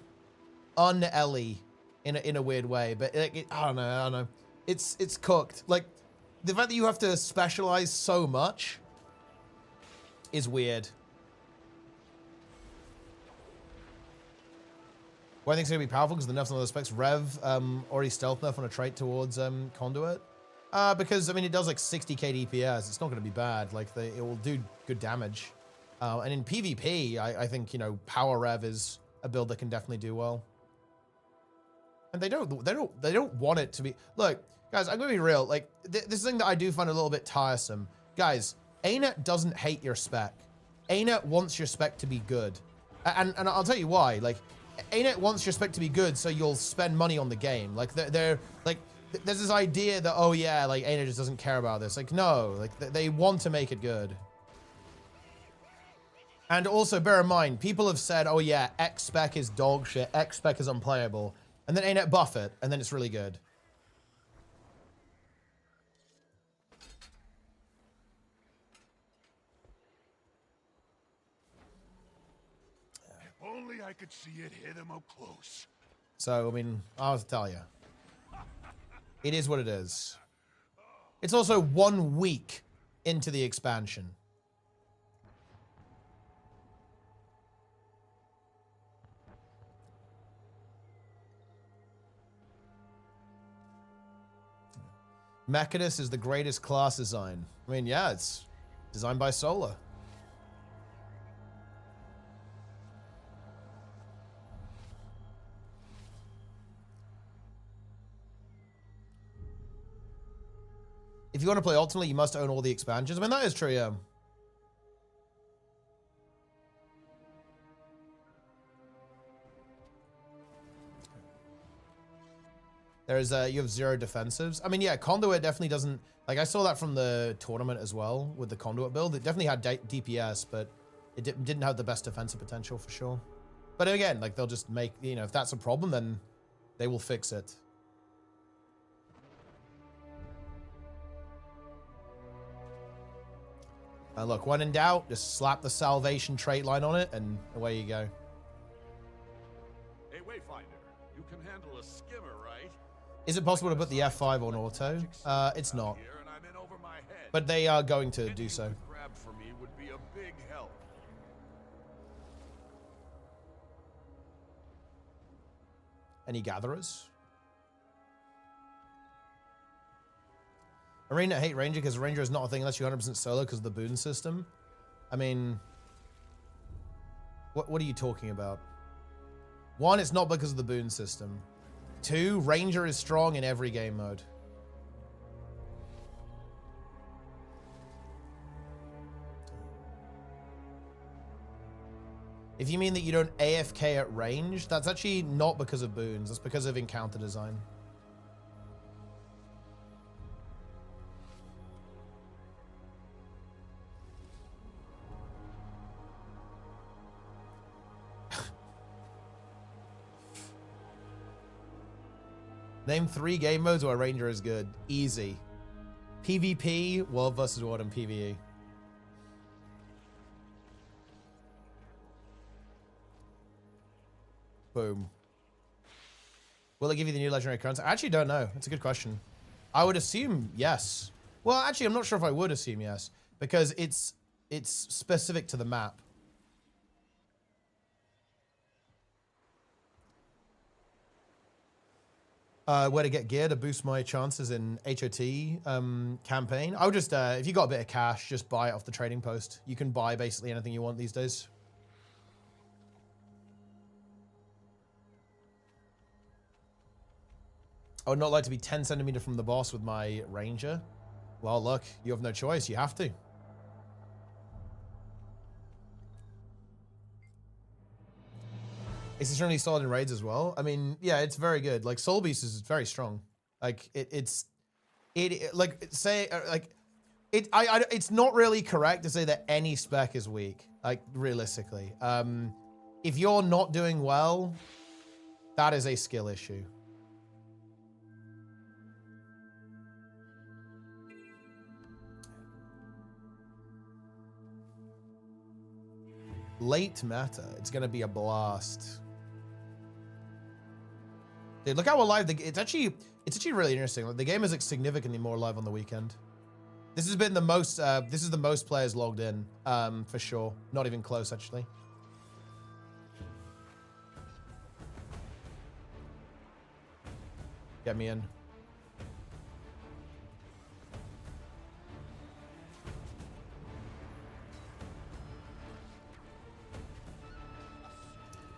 un-Ellie in a weird way. But like, I don't know. It's cooked. Like, the fact that you have to specialize so much is weird. Well, I think it's going to be powerful because the nerfs on other specs. Rev already stealth nerf on a trait towards Conduit. Because, I mean, it does like 60k DPS. It's not going to be bad. Like, it will do good damage. And in PvP, I think, you know, Power Rev is a build that can definitely do well. And they don't want it to be... Look, guys, I'm going to be real. Like, this thing that I do find a little bit tiresome. Guys, ArenaNet doesn't hate your spec. ArenaNet wants your spec to be good. And I'll tell you why. Like, ArenaNet wants your spec to be good, so you'll spend money on the game. Like, they're like, there's this idea that, oh yeah, like, ArenaNet just doesn't care about this. Like, no, like, they want to make it good. And also, bear in mind, people have said, oh yeah, X spec is dog shit, X spec is unplayable. And then ArenaNet buff it, and then it's really good. only I could see it hit him up close. So, I mean, I'll tell you. It is what it is. It's also 1 week into the expansion. Mechanist is the greatest class design. I mean, yeah, it's designed by Solar. If you want to play Ultimately, you must own all the expansions. I mean, that is true, yeah. There's you have 0 defensives. I mean, yeah, Conduit definitely doesn't, like, I saw that from the tournament as well with the Conduit build. It definitely had DPS, but it didn't have the best defensive potential for sure. But again, like, they'll just make, you know, if that's a problem, then they will fix it. And look, when in doubt, just slap the salvation trait line on it, and away you go. Hey, Wayfinder, you can handle a skimmer, right? Is it possible to put the F5 on auto? It's not. But they are going to do so. Grab for me would be a big help. Any gatherers? Arena hate Ranger because Ranger is not a thing unless you're 100% solo because of the boon system. I mean, what are you talking about? 1, it's not because of the boon system. 2, Ranger is strong in every game mode. If you mean that you don't AFK at range, that's actually not because of boons. That's because of encounter design. Name 3 game modes where Ranger is good. Easy. PvP, World vs. World, and PvE. Boom. Will it give you the new legendary currency? I actually don't know. It's a good question. I would assume yes. Well, actually, I'm not sure if I would assume yes, because it's specific to the map. Where to get gear to boost my chances in HOT campaign. I would just, if you got a bit of cash, just buy it off the trading post. You can buy basically anything you want these days. I would not like to be 10 centimeters from the boss with my Ranger. Well, look, you have no choice. You have to. It's extremely solid in raids as well. I mean, yeah, it's very good. Like, Soul Beast is very strong. Like, it's not really correct to say that any spec is weak. Like, realistically. If you're not doing well, that is a skill issue. Late meta. It's going to be a blast. Dude, look how alive it's actually really interesting. Like, the game is like significantly more alive on the weekend. This has been the most this is the most players logged in, for sure. Not even close, actually. Get me in.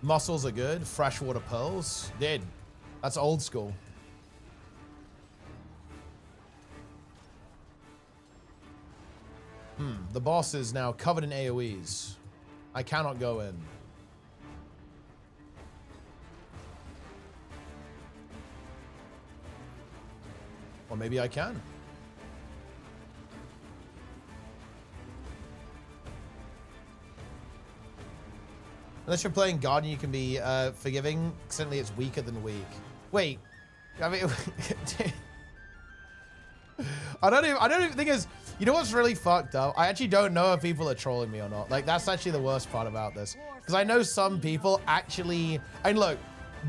Mussels are good. Freshwater pearls. Dude, that's old school. The boss is now covered in AoEs. I cannot go in. Or maybe I can. Unless you're playing Guardian, you can be forgiving. Certainly it's weaker than weak. Wait. I mean, I don't even think it's, you know what's really fucked up? I actually don't know if people are trolling me or not. Like, that's actually the worst part about this. Because I know some people actually, and look,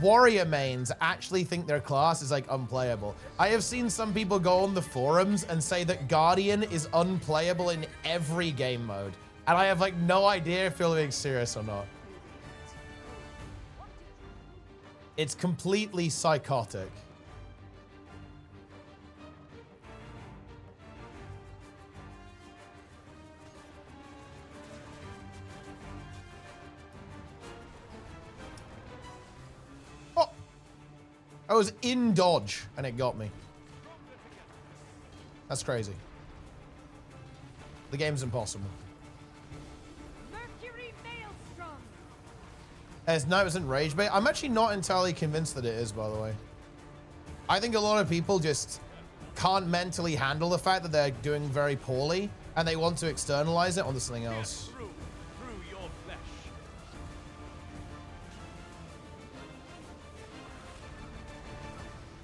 warrior mains actually think their class is like unplayable. I have seen some people go on the forums and say that Guardian is unplayable in every game mode. And I have like no idea if you're being serious or not. It's completely psychotic. Oh, I was in dodge and it got me. That's crazy. The game's impossible. It's 9% rage bait. I'm actually not entirely convinced that it is, by the way. I think a lot of people just can't mentally handle the fact that they're doing very poorly and they want to externalize it onto something else. Through your flesh.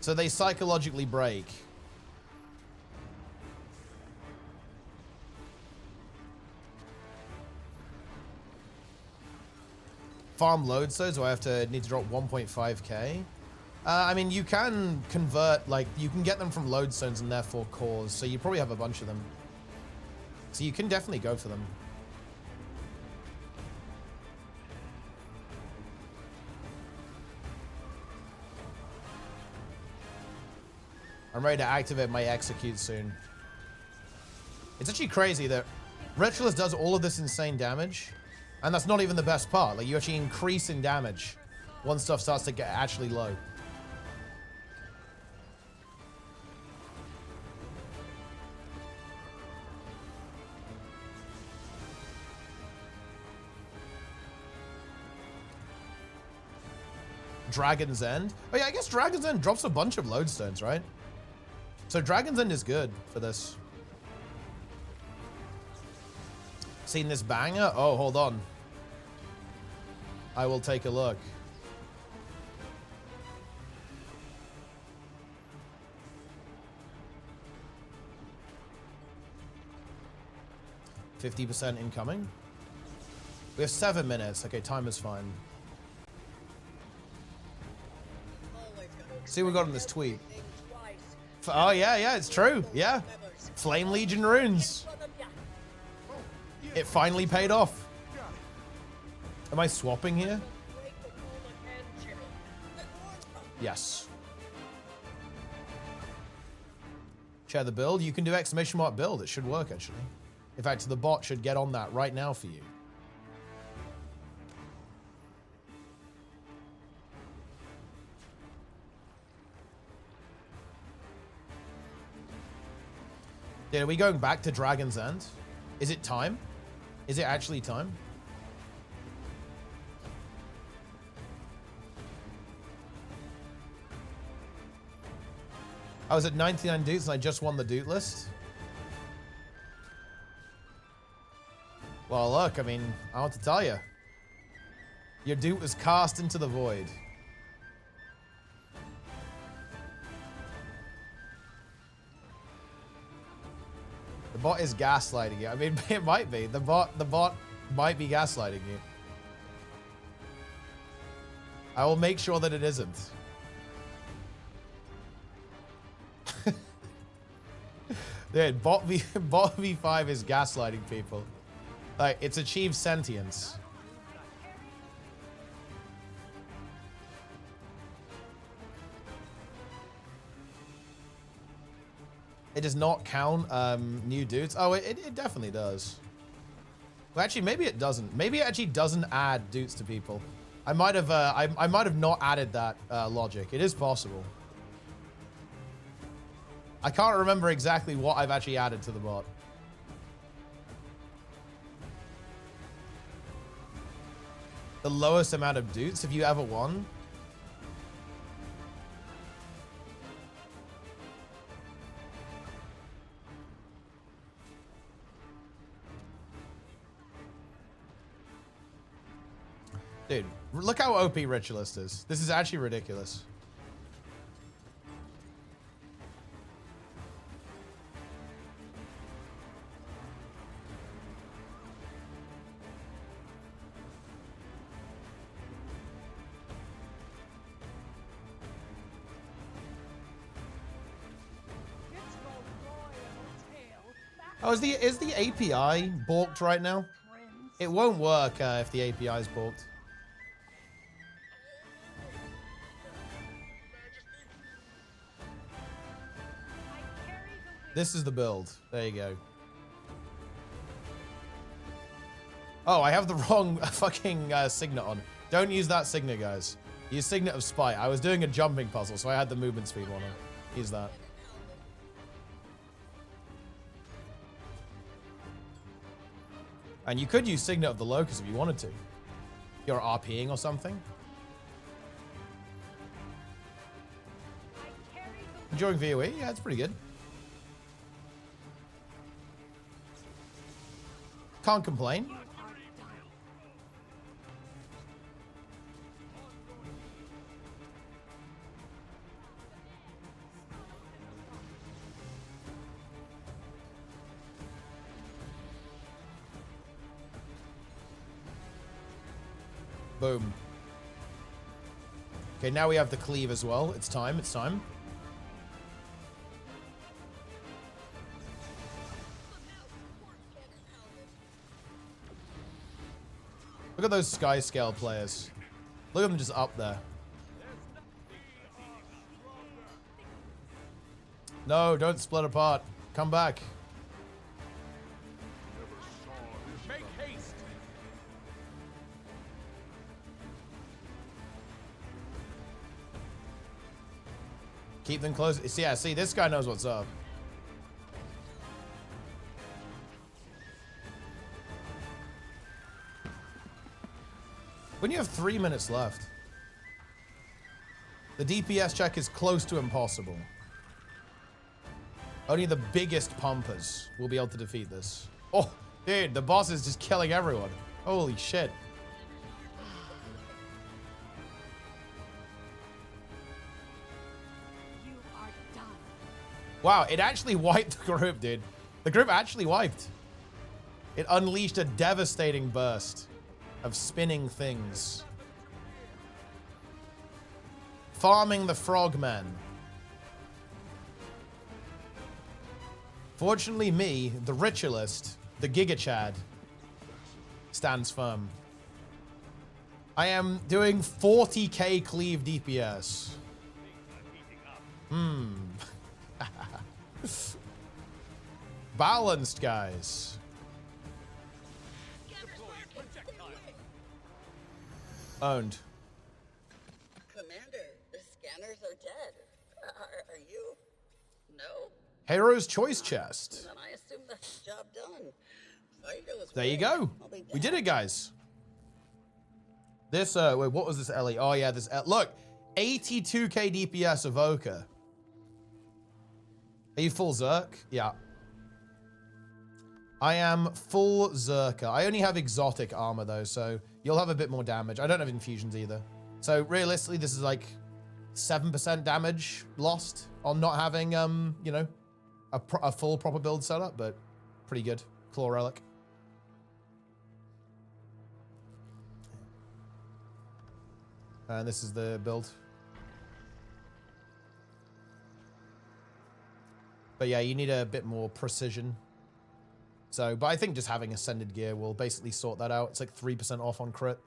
So they psychologically break. Farm lodestones, so I need to drop 1.5k. I mean, you can convert, like, you can get them from lodestones and therefore cores, so you probably have a bunch of them. So you can definitely go for them. I'm ready to activate my execute soon. It's actually crazy that Ritualist does all of this insane damage. And that's not even the best part. Like, you actually increase in damage once stuff starts to get actually low. Dragon's End. Oh yeah, I guess Dragon's End drops a bunch of lodestones, right? So Dragon's End is good for this. Seen this banger? Oh, hold on. I will take a look. %50 incoming. We have 7 minutes. Okay, time is fine. See what we got in this tweet. Oh yeah, it's true. Yeah. Flame Legion runes. It finally paid off. Am I swapping here? Yes. Share the build. You can do exclamation mark build. It should work, actually. In fact, the bot should get on that right now for you. Dude, are we going back to Dragon's End? Is it time? Is it actually time? I was at 99 dudes and I just won the dude list. Well, look, I mean, I want to tell you. Your dude was cast into the void. The bot is gaslighting you. I mean, it might be. The bot might be gaslighting you. I will make sure that it isn't. Dude, bot V5 is gaslighting people. Like, it's achieved sentience. It does not count new dudes. Oh, it definitely does. Well, actually, maybe it doesn't. Maybe it actually doesn't add dudes to people. I might have I might have not added that logic. It is possible. I can't remember exactly what I've actually added to the bot. The lowest amount of dudes have you ever won? Dude, look how OP Ritualist is. This is actually ridiculous. Oh, is the API balked right now? It won't work if the API is balked. This is the build. There you go. Oh, I have the wrong fucking signet on. Don't use that signet, guys. Use Signet of Spite. I was doing a jumping puzzle, so I had the movement speed one on. Use that. And you could use Signet of the Locust if you wanted to. You're RPing or something. Enjoying VOE? Yeah, it's pretty good. Can't complain. Boom. Okay, now we have the cleave as well. It's time, it's time. Look at those sky scale players. Look at them just up there. No, don't split apart. Come back. Make haste. Keep them close. Yeah, see, this guy knows what's up. When you have 3 minutes left, the DPS check is close to impossible. Only the biggest pumpers will be able to defeat this. Oh, dude, the boss is just killing everyone. Holy shit. You are done. Wow, it actually wiped the group, dude. The group actually wiped. It unleashed a devastating burst of spinning things. Farming the frogmen. Fortunately, me, the ritualist, the Giga Chad, stands firm. I am doing 40k cleave DPS. Balanced, guys. Owned. Commander, the scanners are dead. Are you? No? Hero's Choice Chest. Then I assume the job done. Fido There you go. We did it, guys. This, wait, what was this Ellie? Oh, yeah, this, look, 82k DPS Evoker. Are you full Zerk? Yeah. I am full Zerker. I only have exotic armor, though, so you'll have a bit more damage. I don't have infusions either. So, realistically, this is like 7% damage lost on not having, you know, a full proper build setup, but pretty good. Claw Relic. And this is the build. But yeah, you need a bit more precision. So, but I think just having Ascended Gear will basically sort that out. It's like 3% off on crit.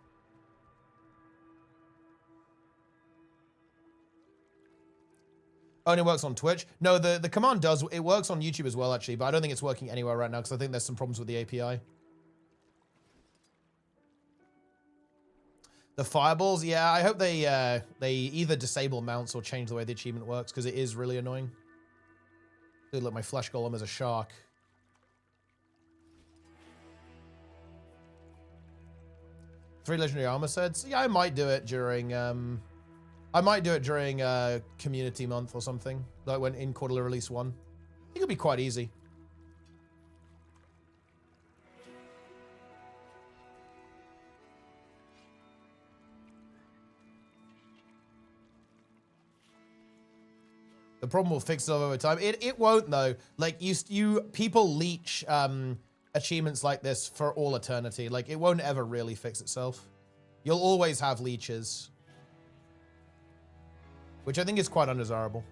Only works on Twitch. No, the command does. It works on YouTube as well, actually, but I don't think it's working anywhere right now because I think there's some problems with the API. The fireballs, yeah, I hope they either disable mounts or change the way the achievement works because it is really annoying. Dude, look, my flesh golem is a shark. Three legendary armor sets. Yeah, I might do it during community month or something. Like when in quarterly release 1. I think it'll be quite easy. The problem will fix itself over time. It won't though. Like people leech achievements like this for all eternity. Like it won't ever really fix itself. You'll always have leeches. Which I think is quite undesirable.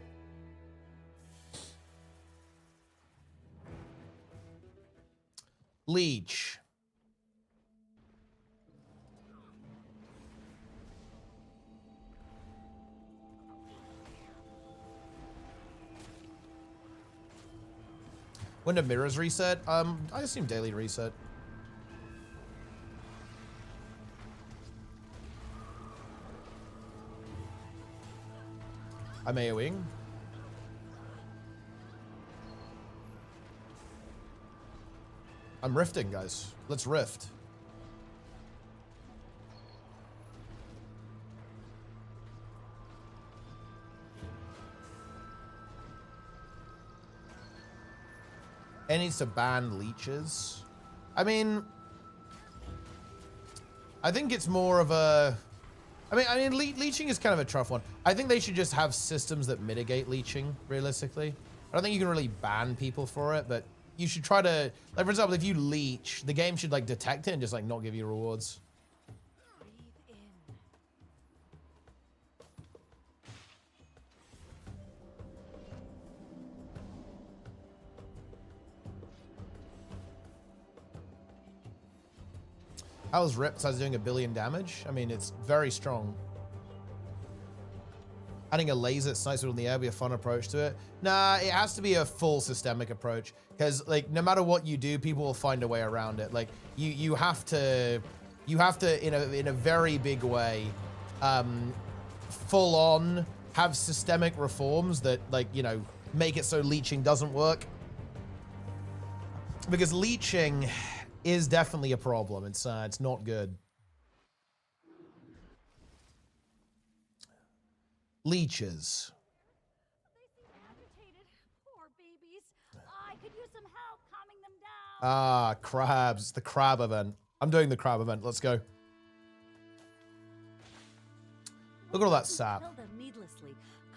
Leech. When do mirrors reset? I assume daily reset. I'm AoEing. I'm rifting, guys. Let's rift. It needs to ban leeches. I mean, I think it's more of a... I mean, leeching is kind of a tough one. I think they should just have systems that mitigate leeching, realistically. I don't think you can really ban people for it, but you should try to... Like, for example, if you leech, the game should, like, detect it and just, like, not give you rewards. I was ripped, so I was doing 1 billion damage. I mean, it's very strong. Adding a laser that snipes it in the air would be a fun approach to it. Nah, it has to be a full systemic approach. Because, like, no matter what you do, people will find a way around it. Like, you have to in a very big way, full on have systemic reforms that, like, you know, make it so leeching doesn't work. Because leeching is definitely a problem. It's not good. Leeches. They seem agitated. Poor babies. I could use some help calming them down. Ah, crabs. The crab event. I'm doing the crab event. Let's go. Look at all that sap. Kill them needlessly.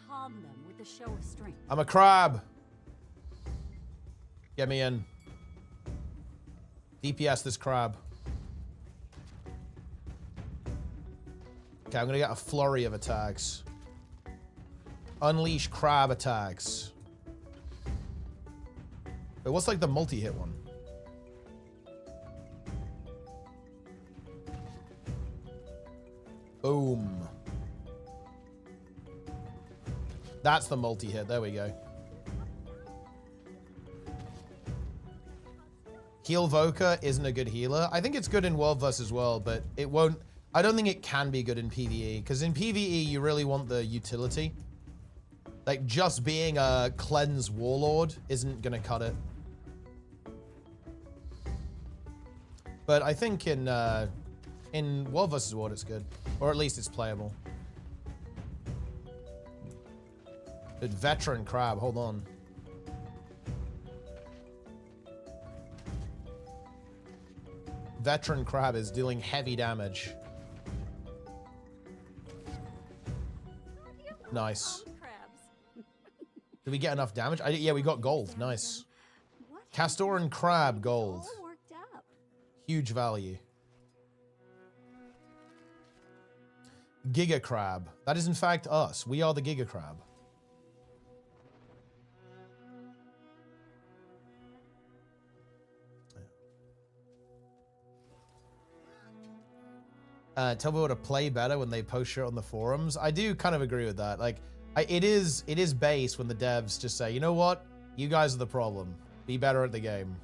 Calm them with a show of strength. I'm a crab. Get me in. DPS this crab. Okay, I'm gonna get a flurry of attacks. Unleash crab attacks. Wait, what's like the multi-hit one? Boom. That's the multi-hit. There we go. Heal Voca isn't a good healer. I think it's good in World Versus World, but it won't... I don't think it can be good in PvE, because in PvE, you really want the utility. Like, just being a cleanse warlord isn't going to cut it. But I think in World Versus World, it's good. Or at least it's playable. Good veteran crab, hold on. Veteran crab is dealing heavy damage. Nice. Did we get enough damage? Yeah, we got gold. Nice. Castor and crab gold. Huge value. Giga crab. That is in fact us. We are the Giga crab. Tell people to play better when they post shit on the forums. I do kind of agree with that. Like, it is base when the devs just say, you know what? You guys are the problem. Be better at the game.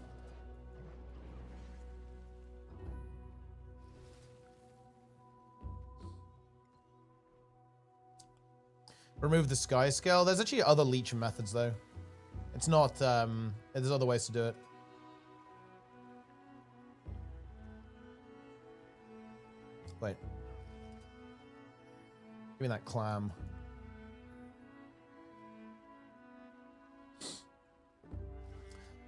Remove the sky scale. There's actually other leech methods though. It's not, there's other ways to do it. Wait. Give me that clam.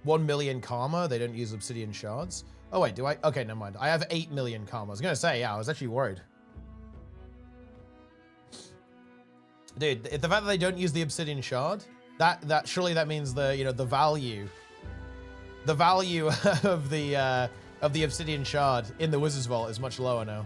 $1 million karma. They don't use obsidian shards. Oh wait, do I? Okay, never mind. I have 8 million karma. I was gonna say, yeah, I was actually worried. Dude, the fact that they don't use the obsidian shard, that surely that means the the value of the obsidian shard in the Wizard's Vault is much lower now.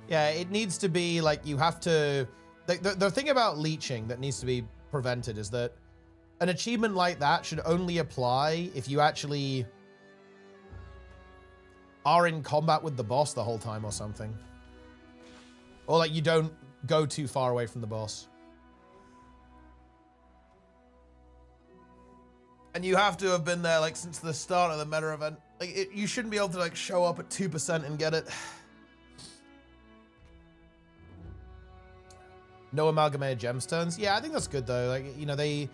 Yeah, it needs to be like you have to... The thing about leeching that needs to be prevented is that an achievement like that should only apply if you actually are in combat with the boss the whole time or something. Or like you don't go too far away from the boss. And you have to have been there like since the start of the meta event. Like you shouldn't be able to like show up at 2% and get it. No amalgamated gemstones. Yeah, I think that's good though. Like, you know, they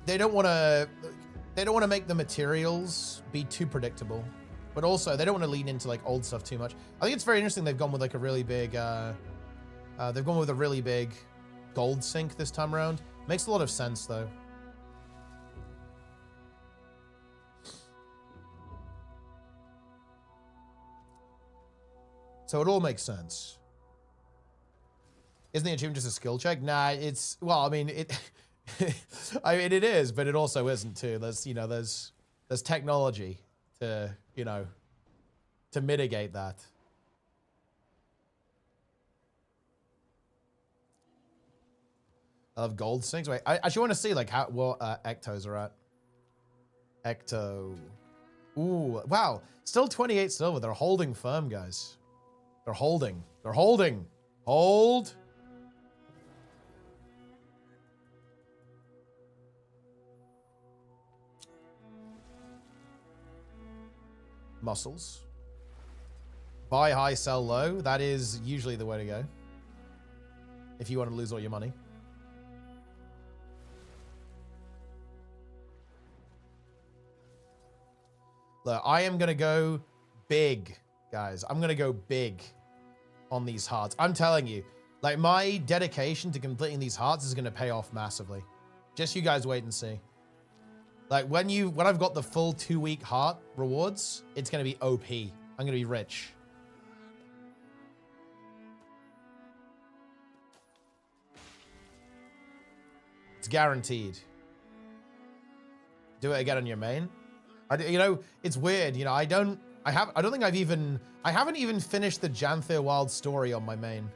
don't want to make the materials be too predictable, but also they don't want to lean into like old stuff too much. I think it's very interesting they've gone with like a really big gold sink this time around. Makes a lot of sense though. So it all makes sense. Isn't the achievement just a skill check? Nah, it's, well, I mean, it is, but it also isn't too. There's, you know, there's technology to, you know, to mitigate that. I love gold sinks. Wait, I actually want to see like what ectos are at. Ecto. Ooh, wow. Still 28 silver. They're holding firm, guys. They're holding. They're holding. Hold. Muscles. Buy high, sell low. That is usually the way to go. If you want to lose all your money. Look, I am going to go big, guys. I'm going to go big on these hearts. I'm telling you, like my dedication to completing these hearts is going to pay off massively. Just you guys wait and see. Like when I've got the full 2-week heart rewards, it's going to be OP. I'm going to be rich. It's guaranteed. Do it again on your main. You know, it's weird. You know, I haven't even finished the Janthir Wild story on my main.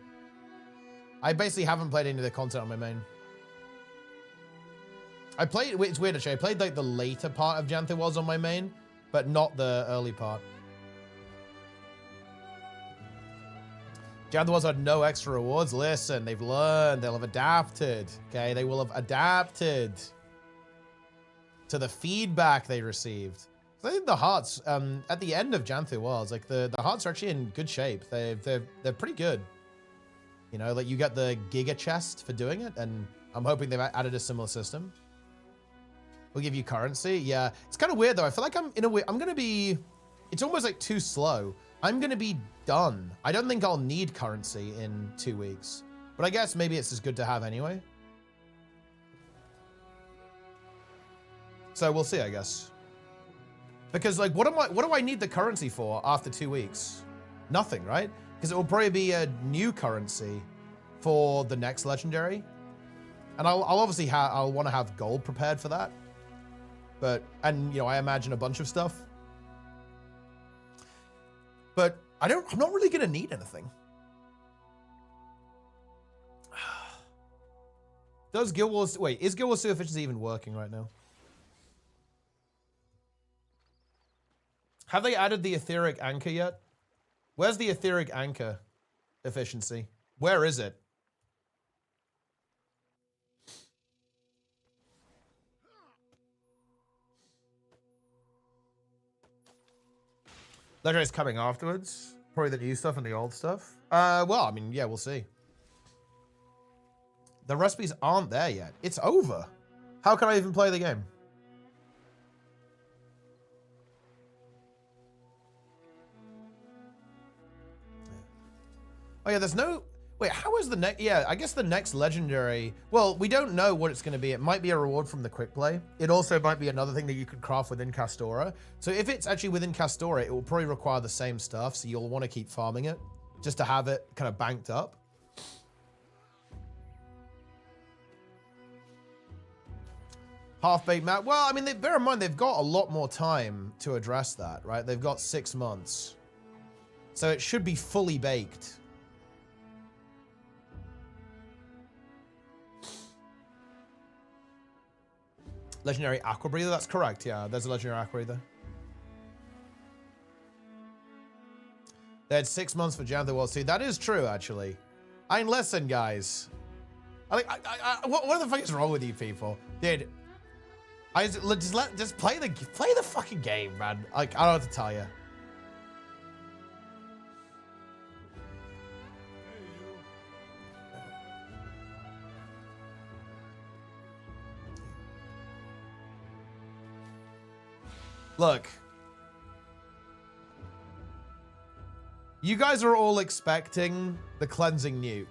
I basically haven't played any of the content on my main. It's weird actually. I played like the later part of Janthir Wilds on my main, but not the early part. Janthir Wilds had no extra rewards. Listen, they've learned. They'll have adapted. Okay, they will have adapted to the feedback they received. So I think the hearts at the end of Janthir Wilds, like the hearts are actually in good shape. They're pretty good. You know, like you get the Giga chest for doing it, and I'm hoping they've added a similar system. We'll give you currency. Yeah, it's kind of weird though. I feel like I'm in a way, I'm gonna be, it's almost like too slow. I'm gonna be done. I don't think I'll need currency in 2 weeks, but I guess maybe it's just good to have anyway. So we'll see, I guess. Because like, what do I need the currency for after 2 weeks? Nothing, right? Because it will probably be a new currency for the next legendary. And I'll obviously I'll want to have gold prepared for that. And you know, I imagine a bunch of stuff. But I'm not really going to need anything. Does Guild Wars, wait, is Guild Wars 2 efficiency even working right now? Have they added the etheric anchor yet? Where's the etheric anchor efficiency? Where is it? Legendary's coming afterwards. Probably the new stuff and the old stuff. Well, I mean, yeah, we'll see. The recipes aren't there yet. It's over. How can I even play the game? Oh yeah, there's no... Wait, how is the next... Yeah, I guess the next legendary... Well, we don't know what it's going to be. It might be a reward from the quick play. It also might be another thing that you could craft within Castora. So if it's actually within Castora, it will probably require the same stuff. So you'll want to keep farming it just to have it kind of banked up. Half-baked map. Well, I mean, bear in mind, they've got a lot more time to address that, right? They've got 6 months. So it should be fully baked Legendary Aqua Breather, that's correct. Yeah, there's a Legendary Aqua Breather. They had 6 months for Jam the World 2. That is true, actually. I mean, listen, guys. What the fuck is wrong with you people? Dude, just play the fucking game, man. Like, I don't know what to tell you. Look. You guys are all expecting the cleansing nuke.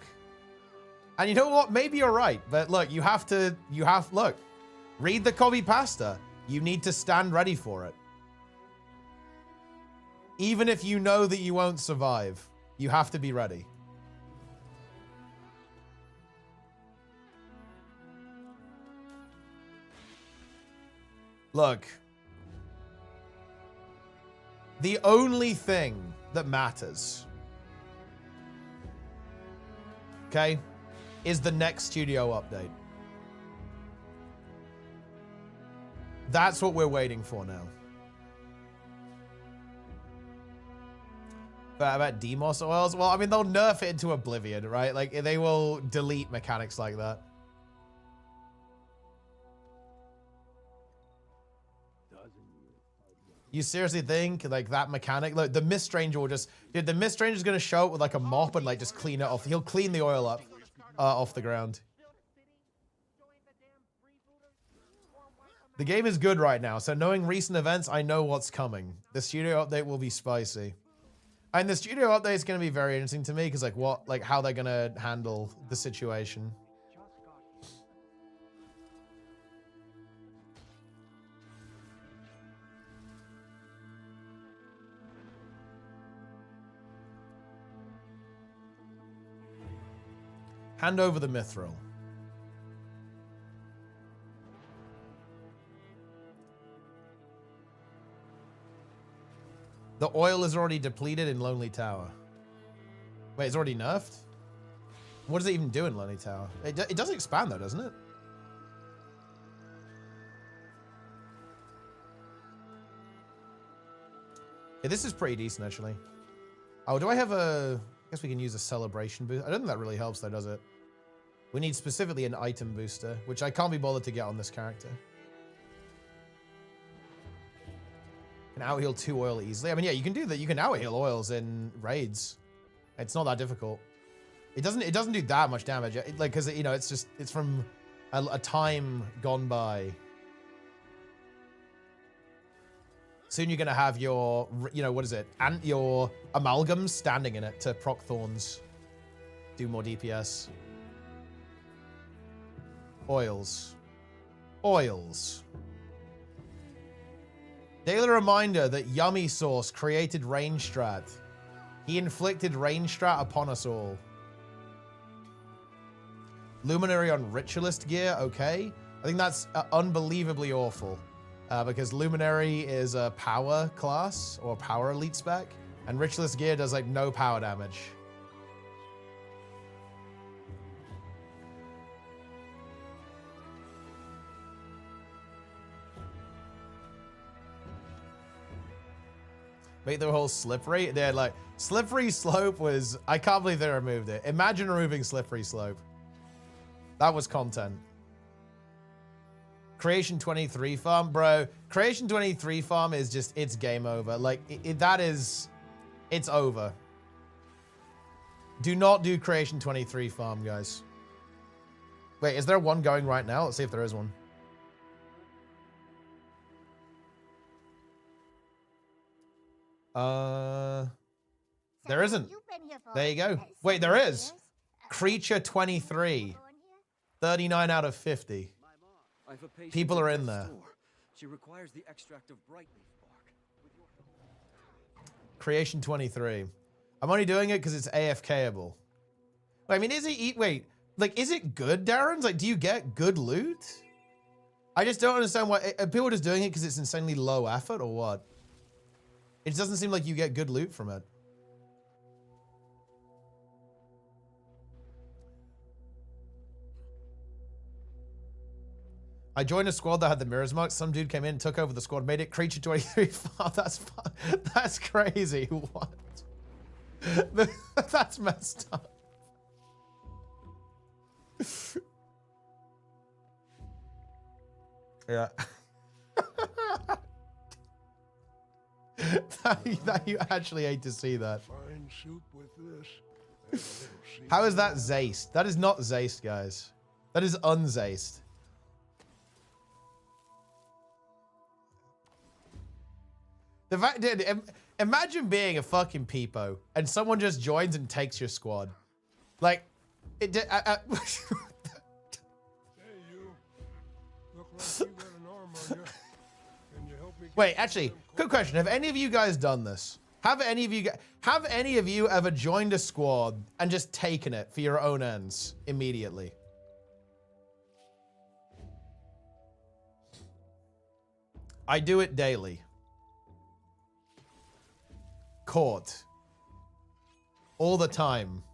And you know what? Maybe you're right. But look, look. Read the copy pasta. You need to stand ready for it. Even if you know that you won't survive, you have to be ready. Look. The only thing that matters, okay, is the next studio update. That's what we're waiting for now. But about Demos oils? Well, I mean, they'll nerf it into oblivion, right? Like, they will delete mechanics like that. You seriously think like that mechanic? Like the Mist Ranger will just, dude, the Mist Ranger's gonna show up with like a mop and like just clean it off. He'll clean the oil up off the ground. The game is good right now, so knowing recent events, I know what's coming. The studio update will be spicy. And the studio update is gonna be very interesting to me because like how they're gonna handle the situation. Hand over the mithril. The oil is already depleted in Lonely Tower. Wait, it's already nerfed? What does it even do in Lonely Tower? It does expand though, doesn't it? Yeah, this is pretty decent actually. Oh, do I have a... I guess we can use a celebration boost. I don't think that really helps though, does it? We need specifically an item booster, which I can't be bothered to get on this character. Can out-heal 2 oil easily. I mean, yeah, you can do that. You can out-heal oils in raids. It's not that difficult. It doesn't do that much damage. Like, because, you know, it's from a time gone by. Soon you're going to have your, you know, what is it? And your amalgams standing in it to proc thorns. Do more DPS. Oils. Oils. Daily reminder that Yummy Sauce created Range Strat. He inflicted Range Strat upon us all. Luminary on Ritualist gear, okay. I think that's unbelievably awful. Because Luminary is a power class or power elite spec, and Ritualist gear does like no power damage. Make the whole slippery. They're like, slippery slope was, I can't believe they removed it. Imagine removing slippery slope. That was content. Creation 23 farm, bro. Creation 23 farm is just, it's game over. Like, it's over. Do not do Creation 23 farm, guys. Wait, is there one going right now? Let's see if there is one. There isn't. There you go. Wait, there is. Creature 23. 39 out of 50. People are in there. She requires the extract of brightleaf bark. Creation 23. I'm only doing it because it's AFKable. Wait, I mean, is it... Wait, like, is it good, Darren's? Like, do you get good loot? I just don't understand why... Are people just doing it because it's insanely low effort or what? It doesn't seem like you get good loot from it. I joined a squad that had the mirrors marked. Some dude came in, took over the squad, made it creature 23. That's fun. That's crazy. What? That's messed up. Yeah. that you actually hate to see that. Fine soup with this. How is that Zaced? That is not Zaced, guys. That is unzaced. The fact, dude, imagine being a fucking peepo and someone just joins and takes your squad. Like, it did. Hey, you. Look like you got an arm on you. Can you help me? Wait, actually, good question. Have any of you guys done this? Have any of you ever joined a squad and just taken it for your own ends immediately? I do it daily. Caught. All the time.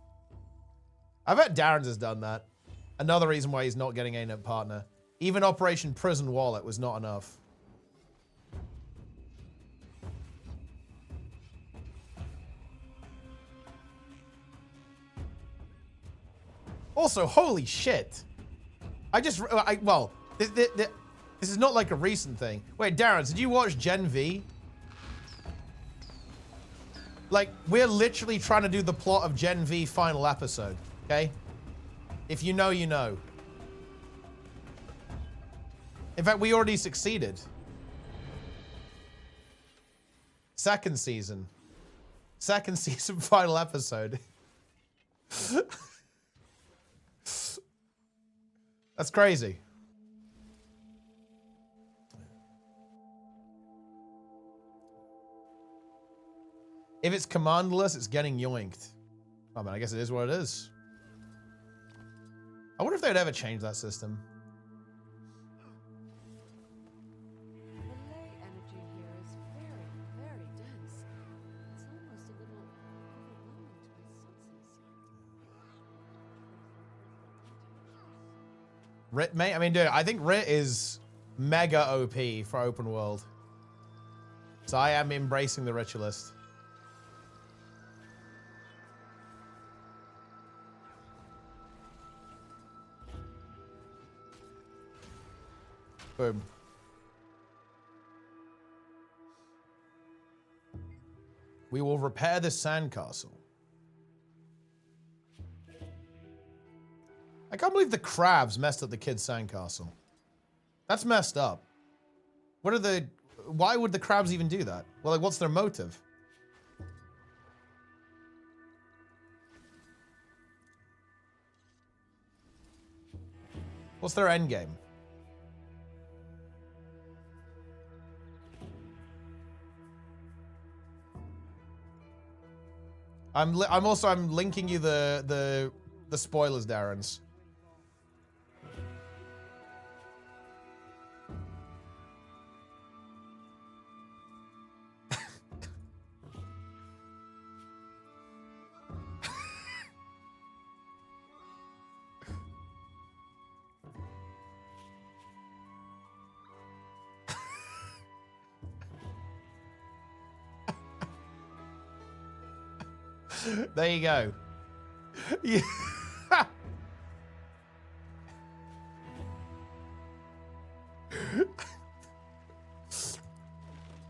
I bet Darren's has done that. Another reason why he's not getting ArenaNet partner. Even Operation Prison Wallet was not enough. Also, holy shit. Well, this is not like a recent thing. Wait, Darren, did you watch Gen V? Like, we're literally trying to do the plot of Gen V final episode, okay? If you know, you know. In fact, we already succeeded. Second season final episode. That's crazy. If it's commanderless, it's getting yoinked. I mean, I guess it is what it is. I wonder if they'd ever change that system. The ley energy here is very, very dense. It's almost a little overwhelming to my senses. Rit, mate? I mean, dude, I think Rit is mega OP for open world. So I am embracing the ritualist. Boom. We will repair this sandcastle. I can't believe the crabs messed up the kid's sandcastle. That's messed up. Why would the crabs even do that? Well, like, what's their motive? What's their end game? I'm linking you the spoilers, Darren's. There you go. Yeah.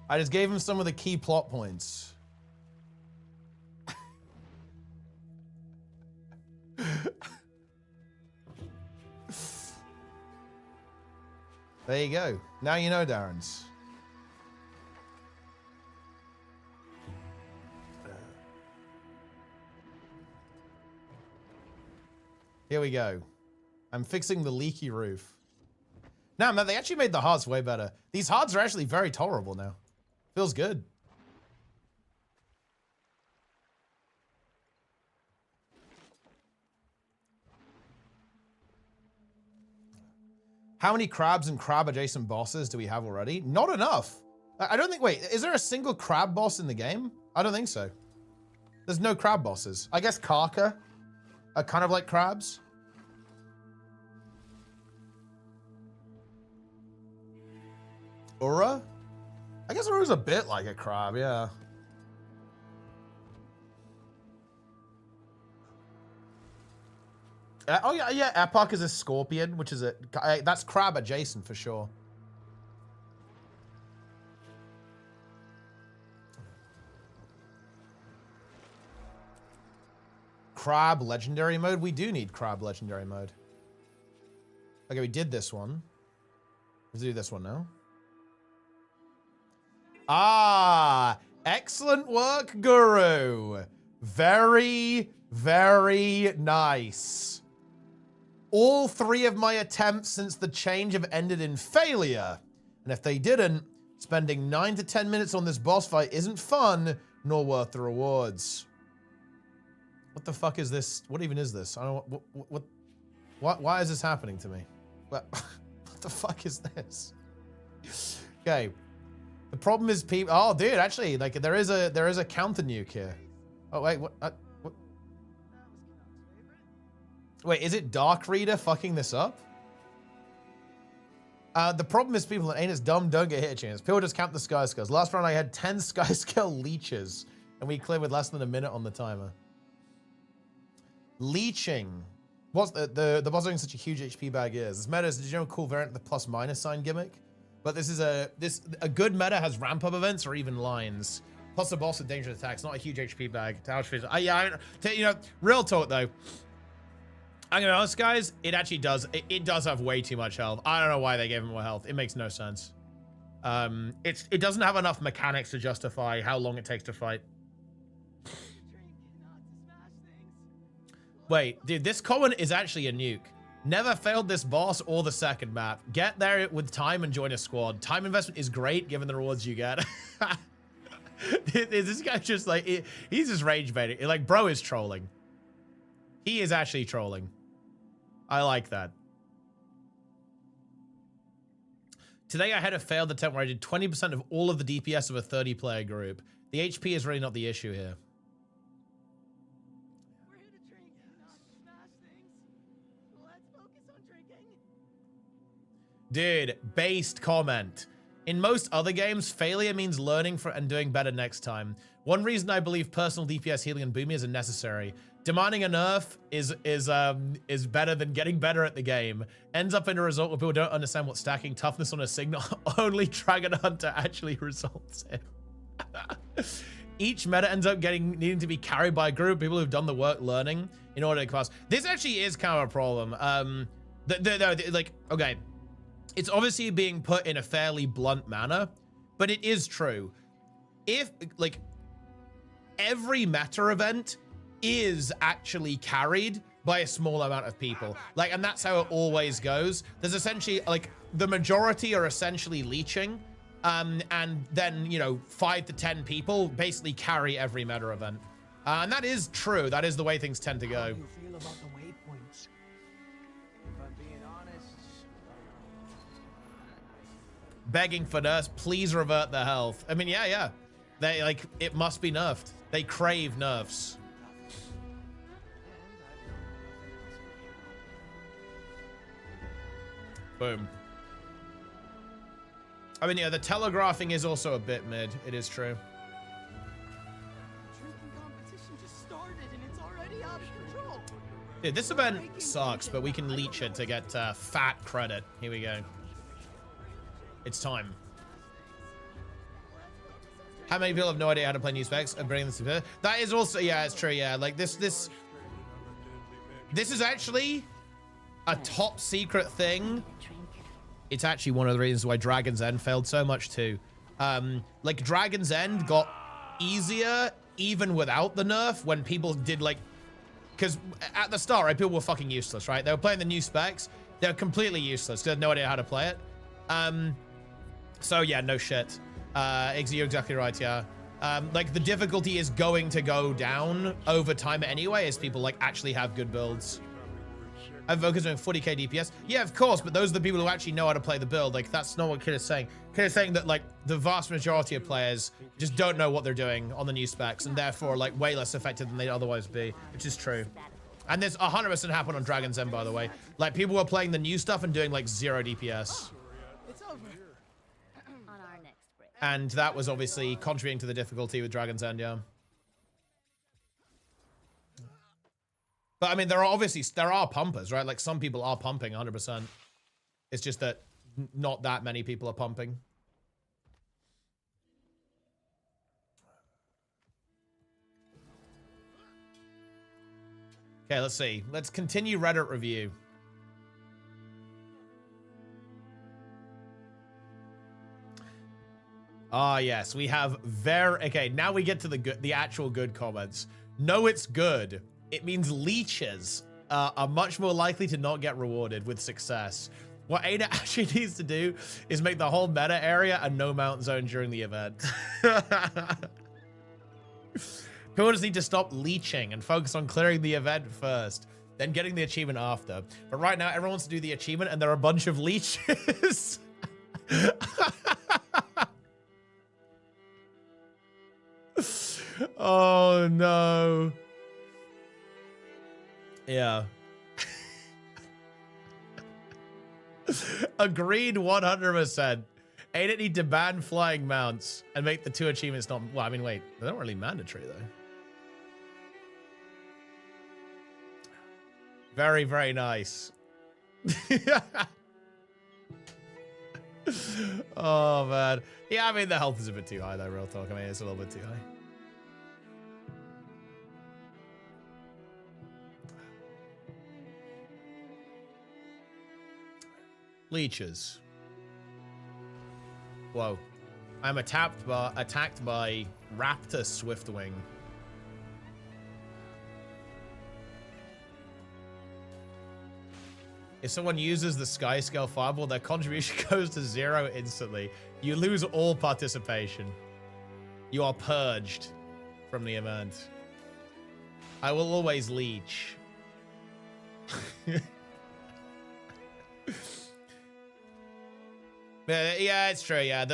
I just gave him some of the key plot points. There you go. Now you know, Darren's. Here we go. I'm fixing the leaky roof. Now, man, they actually made the hearts way better. These hearts are actually very tolerable now. Feels good. How many crabs and crab adjacent bosses do we have already? Not enough. I don't think, wait, is there a single crab boss in the game? I don't think so. There's no crab bosses. I guess Karka are kind of like crabs. Ura? I guess Ura's a bit like a crab, yeah. Oh yeah, yeah. Epoch is a scorpion, which is that's crab adjacent for sure. Crab legendary mode. We do need crab legendary mode. Okay, we did this one. Let's do this one now. Ah, excellent work, Guru. Very, very nice. All 3 of my attempts since the change have ended in failure. And if they didn't, spending 9 to 10 minutes on this boss fight isn't fun, nor worth the rewards. What the fuck is this? What even is this? I don't why is this happening to me? What the fuck is this? Okay. The problem is people. Oh, dude, actually, like there is a counter nuke here. Oh wait, what? Wait, is it Dark Reader fucking this up? The problem is people that ain't as dumb don't get hit a chance. People just count the Sky Skulls. Last round I had 10 Sky Skull leeches, and we cleared with less than a minute on the timer. Leeching. What's the boss doing such a huge HP bag is? This meta is a general cool variant of the plus minus sign gimmick. But this is a good meta has ramp up events or even lines. Plus the boss with dangerous attacks, not a huge HP bag. You know, real talk though. I'm gonna be honest, guys. It actually does. It does have way too much health. I don't know why they gave him more health. It makes no sense. It doesn't have enough mechanics to justify how long it takes to fight. Wait, dude, this comment is actually a nuke. Never failed this boss or the second map. Get there with time and join a squad. Time investment is great given the rewards you get. This guy just like, he's just rage baiting. Like, bro is trolling. He is actually trolling. I like that. Today I had a failed attempt where I did 20% of all of the DPS of a 30-player group. The HP is really not the issue here. Dude, based comment. In most other games, failure means learning and doing better next time. One reason I believe personal DPS healing and booming isn't necessary. Demanding a nerf is better than getting better at the game. Ends up in a result where people don't understand what stacking toughness on a signal only Dragon Hunter actually results in. Each meta ends up needing to be carried by a group of people who've done the work learning in order to pass. This actually is kind of a problem. Like, okay. It's obviously being put in a fairly blunt manner, but it is true. If, like, every meta event is actually carried by a small amount of people. Like, and that's how it always goes. There's essentially, like, the majority are essentially leeching, and then, you know, 5 to 10 people basically carry every meta event. And that is true. That is the way things tend to go. How do you feel about the waypoints? If I'm being honest, Begging for nerfs, please revert the health. I mean, yeah. They, like, it must be nerfed. They crave nerfs. Boom. I mean, yeah, the telegraphing is also a bit mid. It is true. drinking competition just started and it's already out of control. Dude, this event sucks, but we can leech it to get fat credit. Here we go. It's time. How many people have no idea how to play new specs and bring this to that is also, yeah, it's true, yeah. Like this is actually a top secret thing. It's actually one of the reasons why Dragon's End failed so much too. Like Dragon's End got easier even without the nerf when people did like, because at the start, right, people were fucking useless, right? They were playing the new specs. They were completely useless because they had no idea how to play it. So yeah, no shit. You're exactly right, yeah. Like the difficulty is going to go down over time anyway as people like actually have good builds. I'm focused on 40k DPS. Yeah, of course, but those are the people who actually know how to play the build. Like that's not what Kid is saying. Kid is saying that like the vast majority of players just don't know what they're doing on the new specs and therefore like way less effective than they'd otherwise be, which is true. And this 100% happened on Dragon's End, by the way. Like people were playing the new stuff and doing like 0 DPS. It's over. And that was obviously contributing to the difficulty with Dragon's End, yeah. But I mean, there are pumpers, right? Like some people are pumping 100%. It's just that not that many people are pumping. Okay, let's see. Let's continue Reddit review. Ah, yes, we have okay, now we get to the actual good comments. No, it's good. It means leeches are much more likely to not get rewarded with success. What Ada actually needs to do is make the whole meta area a no mount zone during the event. People just need to stop leeching and focus on clearing the event first, then getting the achievement after. But right now, everyone wants to do the achievement and there are a bunch of leeches. Oh no. Yeah. Agreed 100%. Ain't need to ban flying mounts and make the 2 achievements not... Well, I mean, wait. They're not really mandatory, though. Very, very nice. Oh, man. Yeah, I mean, the health is a bit too high, though, real talk. I mean, it's a little bit too high. Leeches. Whoa. I'm attacked by Raptor Swiftwing. If someone uses the Sky Scale Fireball, their contribution goes to 0 instantly. You lose all participation. You are purged from the event. I will always leech. Yeah, it's true. Yeah,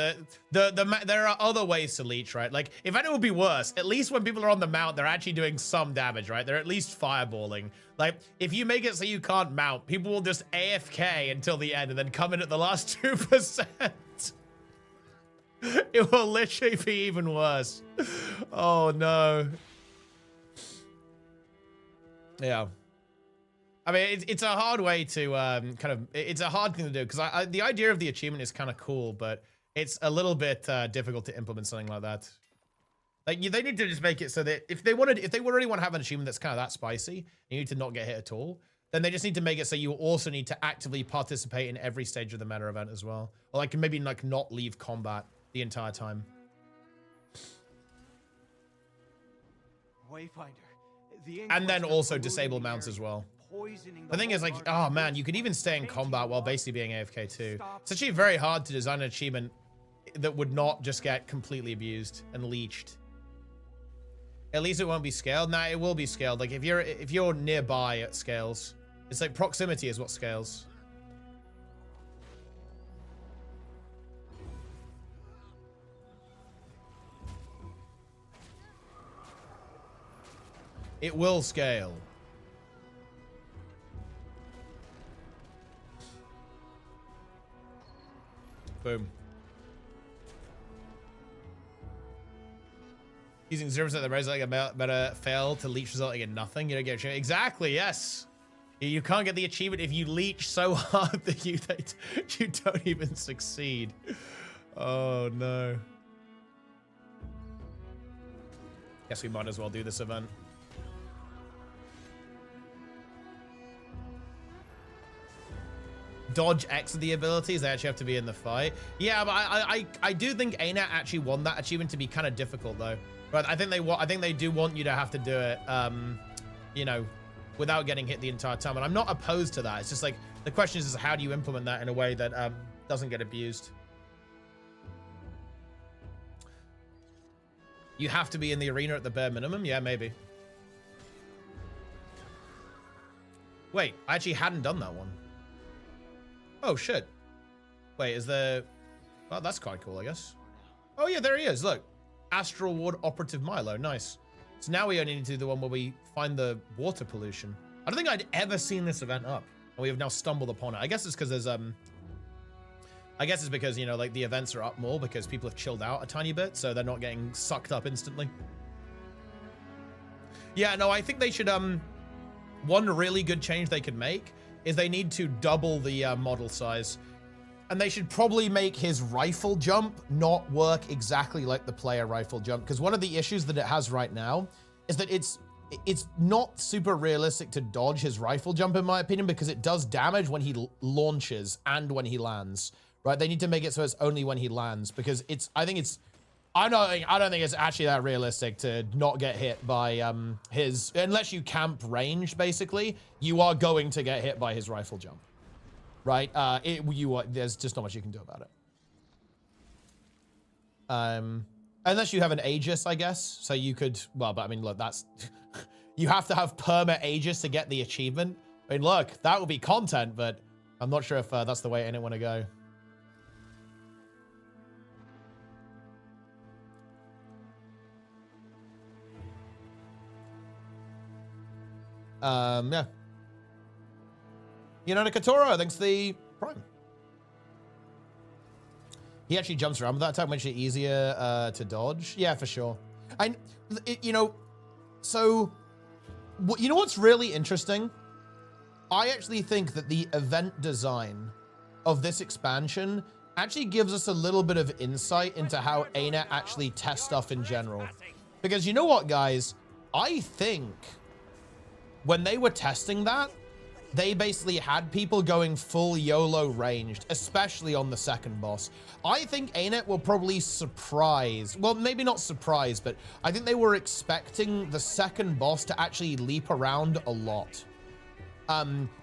there are other ways to leech, right? Like, if it would be worse, at least when people are on the mount, they're actually doing some damage, right? They're at least fireballing. Like, if you make it so you can't mount, people will just AFK until the end and then come in at the last 2%. It will literally be even worse. Oh no. Yeah. I mean, it's a hard way to it's a hard thing to do because the idea of the achievement is kind of cool, but it's a little bit difficult to implement something like that. Like they need to just make it so that if they really want to have an achievement that's kind of that spicy, you need to not get hit at all. Then they just need to make it so you also need to actively participate in every stage of the meta event as well, or like maybe like not leave combat the entire time. Wayfinder, and then also disable mounts as well. The thing is, like, oh man, you could even stay in combat while basically being AFK too. It's actually very hard to design an achievement that would not just get completely abused and leeched. At least it won't be scaled. Nah, it will be scaled. Like if you're nearby, it scales. It's like proximity is what scales. It will scale. Boom. Using 0% of the raise like a better fail to leech resulting in nothing. You don't get achievement. Exactly, yes. You can't get the achievement if you leech so hard that you don't even succeed. Oh no. Guess we might as well do this event. Dodge X of the abilities, they actually have to be in the fight. Yeah, but I do think ArenaNet actually want that achievement to be kind of difficult though. But I think they do want you to have to do it, you know, without getting hit the entire time. And I'm not opposed to that. It's just like the question is how do you implement that in a way that doesn't get abused? You have to be in the arena at the bare minimum. Yeah, maybe. Wait, I actually hadn't done that one. Oh, shit. Wait, is there... Well, that's quite cool, I guess. Oh, yeah, there he is. Look. Astral Ward Operative Milo. Nice. So now we only need to do the one where we find the water pollution. I don't think I'd ever seen this event up. And we have now stumbled upon it. I guess it's because there's I guess it's because, you know, like the events are up more because people have chilled out a tiny bit, so they're not getting sucked up instantly. Yeah, no, I think they should, one really good change they could make is they need to double the model size. And they should probably make his rifle jump not work exactly like the player rifle jump. Because one of the issues that it has right now is that it's not super realistic to dodge his rifle jump, in my opinion, because it does damage when he launches and when he lands, right? They need to make it so it's only when he lands, because I don't think it's actually that realistic to not get hit by his, unless you camp ranged, basically, you are going to get hit by his rifle jump, right? There's just not much you can do about it. Unless you have an Aegis, I guess. So you could, well, but I mean, look, that's, you have to have perma Aegis to get the achievement. I mean, look, that would be content, but I'm not sure if that's the way I want to go. Yeah. You know, Katoro, thanks the Prime. He actually jumps around with that attack, makes it easier to dodge. Yeah, for sure. You know, so, you know what's really interesting? I actually think that the event design of this expansion actually gives us a little bit of insight into how ArenaNet actually tests stuff in general. Because you know what, guys? I think when they were testing that, they basically had people going full YOLO ranged, especially on the second boss. I think ArenaNet were probably surprised. Well, maybe not surprised, but I think they were expecting the second boss to actually leap around a lot.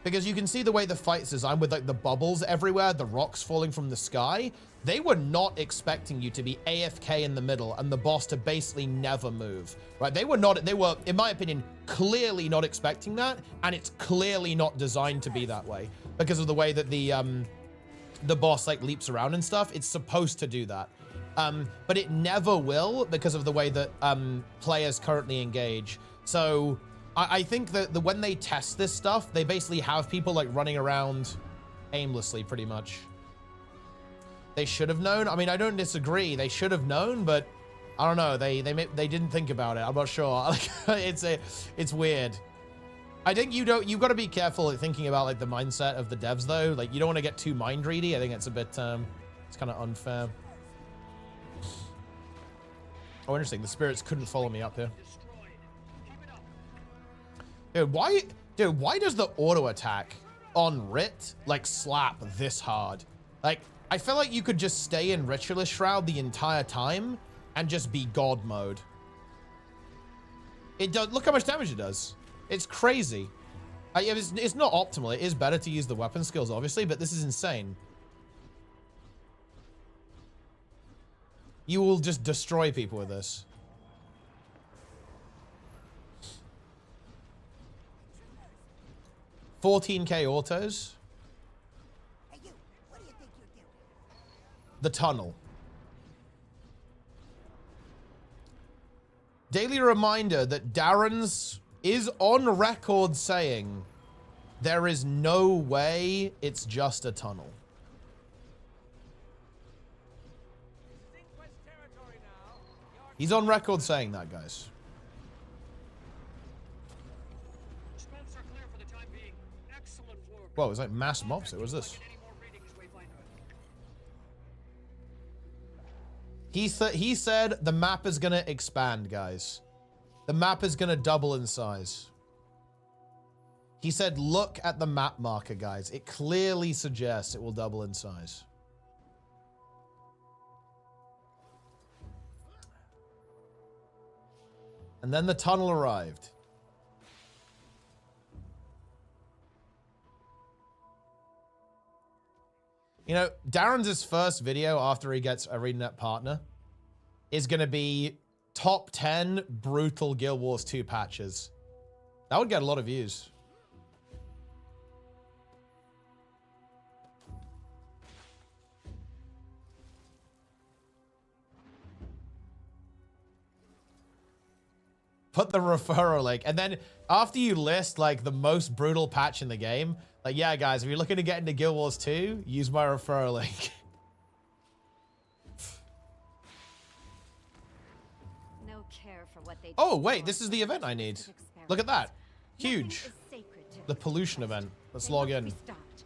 Because you can see the way the fight's designed with like the bubbles everywhere, the rocks falling from the sky. They were not expecting you to be AFK in the middle and the boss to basically never move, right? They were, in my opinion, clearly not expecting that, and it's clearly not designed to be that way because of the way that the boss like leaps around and stuff. It's supposed to do that, but it never will because of the way that players currently engage. So I think that when they test this stuff, they basically have people like running around aimlessly pretty much. They should have known. I mean, I don't disagree. They should have known, but I don't know. They didn't think about it. I'm not sure. Like, it's weird. I think you've got to be careful thinking about like the mindset of the devs though. Like you don't want to get too mind ready. I think it's a bit it's kind of unfair. Oh, interesting. The spirits couldn't follow me up here. Dude, why does the auto attack on Rit like slap this hard? Like, I feel like you could just stay in Ritualist Shroud the entire time and just be God mode. It does. Look how much damage it does. It's crazy. It's not optimal. It is better to use the weapon skills, obviously, but this is insane. You will just destroy people with this. $14K autos. The tunnel. Daily reminder that Darren's is on record saying there is no way it's just a tunnel. He's on record saying that, guys. Whoa, it's like mass mobs. What is this? He said the map is going to expand, guys. The map is going to double in size. He said, look at the map marker, guys. It clearly suggests it will double in size. And then the tunnel arrived. You know, Darren's first video after he gets ArenaNet partner is going to be top 10 brutal Guild Wars 2 patches. That would get a lot of views. Put the referral link. And then after you list like the most brutal patch in the game, like, yeah, guys, if you're looking to get into Guild Wars 2, use my referral link. no care for what they Oh, wait, this is the event I need. Look at that. Huge. Nothing is sacred to The them. pollution event. Let's They log must in. be stopped.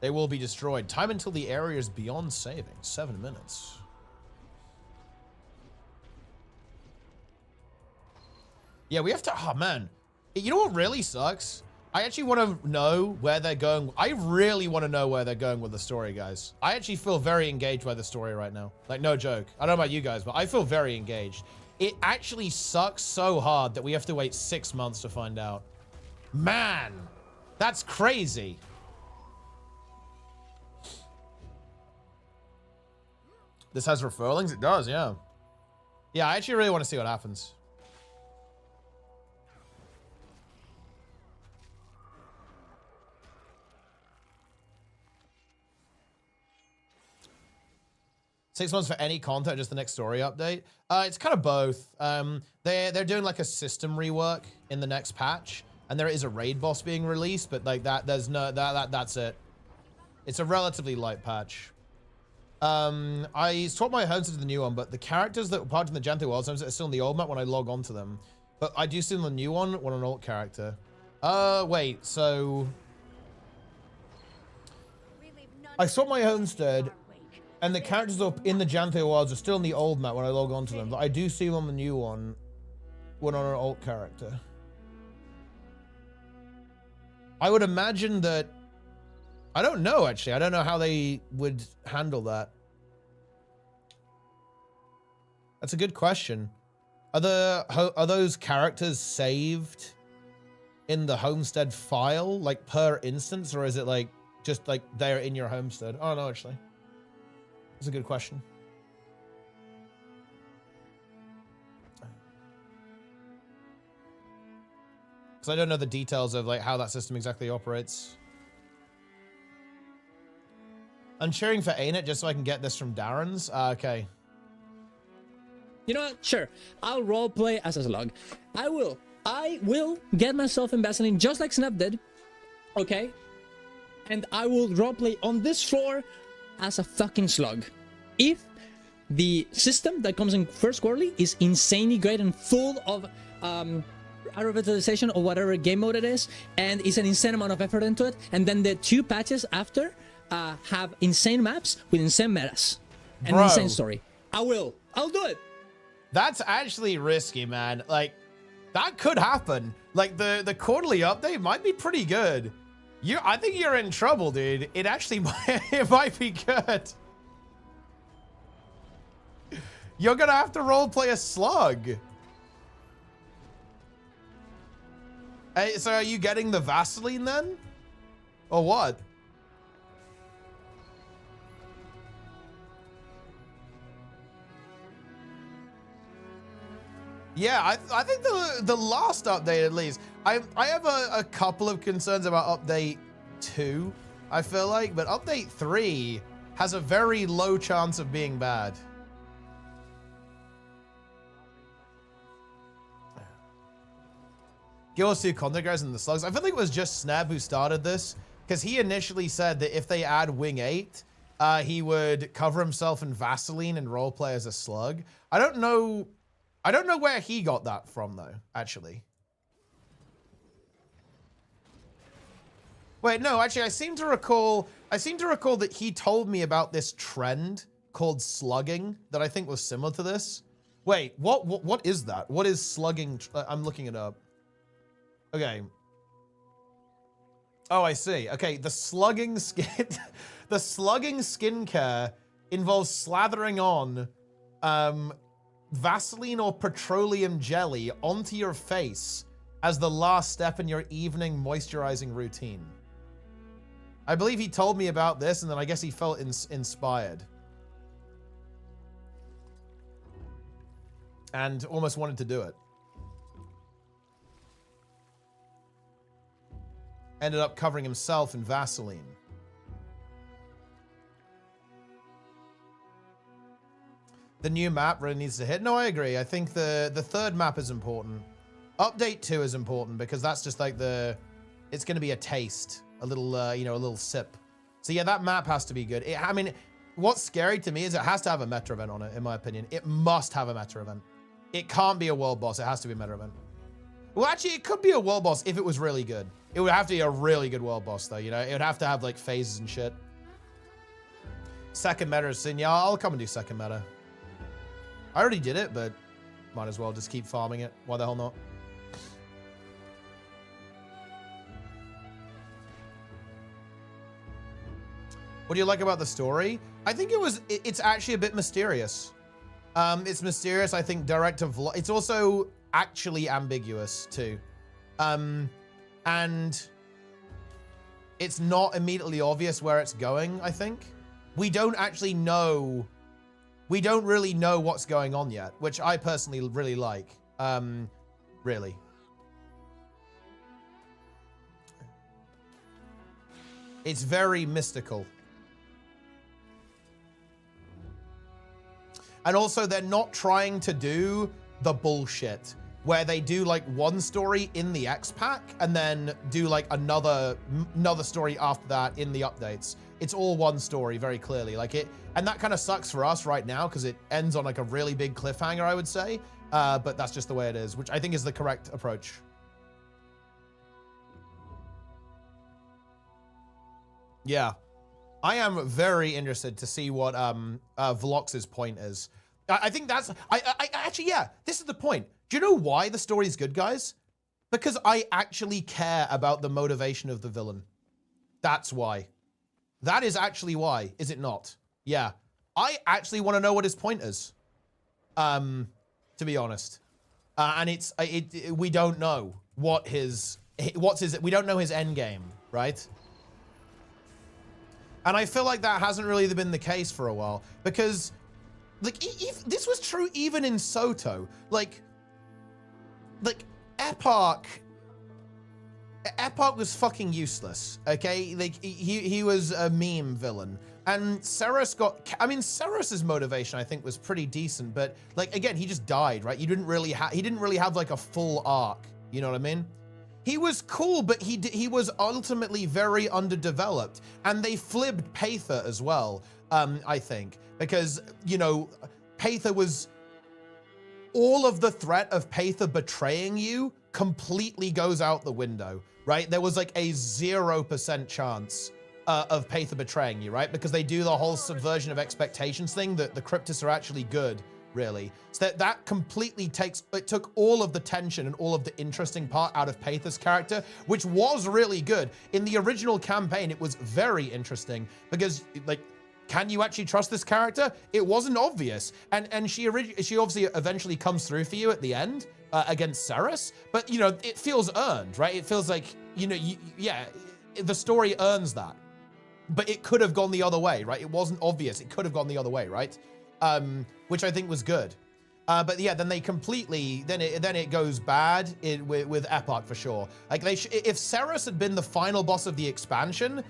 They will be destroyed. Time until the area is beyond saving. 7 minutes. Yeah, we have to... Oh, man. You know what really sucks? I actually want to know where they're going. I really want to know where they're going with the story, guys. I actually feel very engaged by the story right now. Like, no joke. I don't know about you guys, but I feel very engaged. It actually sucks so hard that we have to wait 6 months to find out. Man, that's crazy. This has referrals? It does, yeah. Yeah, I actually really want to see what happens. Six months for any content, just the next story update. It's kind of both. They're doing like a system rework in the next patch, and there is a raid boss being released, but like that, there's no that's it. It's a relatively light patch. I swapped my homes to the new one, but the characters that were part in the Gentile World are still in the old map when I log on to them. But I do see in the new one when an alt character. Wait, so I swapped my homestead, and the characters up in the Gentile Wilds are still in the old map when I log on to them. But I do see them on the new one when on an alt character. I would imagine that. I don't know, actually. I don't know how they would handle that. That's a good question. Are those characters saved in the homestead file, like per instance, or is it like just like they're in your homestead? Oh no, actually, that's a good question. Because I don't know the details of like how that system exactly operates. I'm cheering for ArenaNet just so I can get this from Darren's. Okay. You know what? Sure. I'll roleplay as a slug. I will get myself in Vaseline just like Snap did. Okay? And I will roleplay on this floor as a fucking slug. If the system that comes in first quarterly is insanely great and full of revitalization or whatever game mode it is, and is an insane amount of effort into it, and then the 2 patches after have insane maps with insane metas and an insane story. I'll do it. That's actually risky, man. Like, that could happen. Like, the quarterly update might be pretty good. I think you're in trouble, dude. It actually it might be good. You're gonna have to roleplay a slug. Hey, so are you getting the Vaseline then? Or what? Yeah, I think the last update, at least. I have a couple of concerns about update 2, I feel like, but update 3 has a very low chance of being bad. gw2 content guys and the slugs. I feel like it was just Snab who started this, because he initially said that if they add Wing 8, he would cover himself in Vaseline and roleplay as a slug. I don't know where he got that from, though, actually. Wait, no, actually, I seem to recall that he told me about this trend called slugging that I think was similar to this. Wait, what is that? What is slugging? I'm looking it up. Okay. Oh, I see. Okay, the slugging skincare involves slathering on Vaseline or petroleum jelly onto your face as the last step in your evening moisturizing routine. I believe he told me about this, and then I guess he felt inspired. And almost wanted to do it. Ended up covering himself in Vaseline. The new map really needs to hit. No, I agree. I think the third map is important. Update 2 is important because that's just like it's going to be a taste a little, you know, a little sip. So yeah, that map has to be good. I mean, what's scary to me is it has to have a meta event on it, in my opinion. It must have a meta event. It can't be a world boss. It has to be a meta event. Well, actually, it could be a world boss if it was really good. It would have to be a really good world boss, though, you know? It would have to have, like, phases and shit. Second meta is sin. Yeah, I'll come and do second meta. I already did it, but might as well just keep farming it. Why the hell not? What do you like about the story? I think it's actually a bit mysterious. It's mysterious, I think, direct to vlog. It's also actually ambiguous too. And it's not immediately obvious where it's going, I think. We don't actually know. We don't really know what's going on yet, which I personally really like. Really. It's very mystical. And also, they're not trying to do the bullshit where they do like one story in the X pack and then do like another story after that in the updates. It's all one story very clearly, like it, and that kind of sucks for us right now because it ends on like a really big cliffhanger, I would say. But that's just the way it is, which I think is the correct approach. Yeah. I am very interested to see what Vlox's point is. I think that's, I actually, yeah, this is the point. Do you know why the story is good, guys? Because I actually care about the motivation of the villain. That's why. That is actually why, is it not? Yeah. I actually want to know what his point is. To be honest. And we don't know what we don't know his end game, right? And I feel like that hasn't really been the case for a while because, like, this was true even in Soto. Like Epoch was fucking useless. Okay, like he was a meme villain, and Ceres Ceres's motivation I think was pretty decent, but like again, he just died, right? He didn't really have like a full arc. You know what I mean? He was cool, but he was ultimately very underdeveloped. And they flibbed Pather as well, I think. Because, you know, Pather was... All of the threat of Pather betraying you completely goes out the window, right? There was like a 0% chance of Pather betraying you, right? Because they do the whole subversion of expectations thing, that the Cryptus are actually good, really. So that completely took all of the tension and all of the interesting part out of Pather's character, which was really good. In the original campaign, it was very interesting because, like, can you actually trust this character? It wasn't obvious. And she obviously eventually comes through for you at the end against Ceres, but, you know, it feels earned, right? It feels like, you know, yeah, the story earns that. But it could have gone the other way, right? It wasn't obvious. It could have gone the other way, right? Which I think was good. But yeah, then they completely, then it goes bad with Epoch for sure. Like if Ceres had been the final boss of the expansion,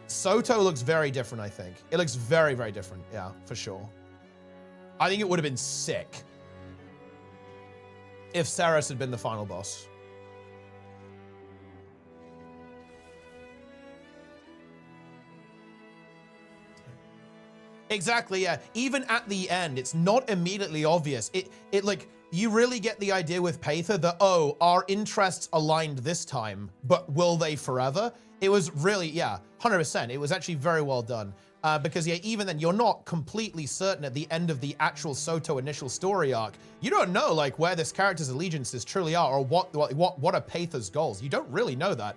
Soto looks very different, I think. It looks very, very different. Yeah, for sure. I think it would have been sick if Ceres had been the final boss. Exactly, yeah. Even at the end, it's not immediately obvious. It like, you really get the idea with Pather that, oh, our interests aligned this time, but will they forever? It was really, yeah, 100%. It was actually very well done. Because, yeah, even then, you're not completely certain at the end of the actual Soto initial story arc. You don't know, like, where this character's allegiances truly are, or what are Pather's goals. You don't really know that.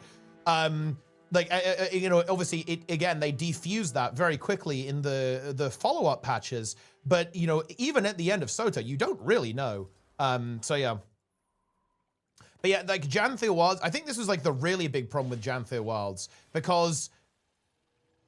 You know, obviously, again, they defused that very quickly in the follow-up patches. But, you know, even at the end of Soto, you don't really know. So, yeah. But, yeah, like, Janthir Wilds, I think this was, like, the really big problem with Janthir Wilds. Because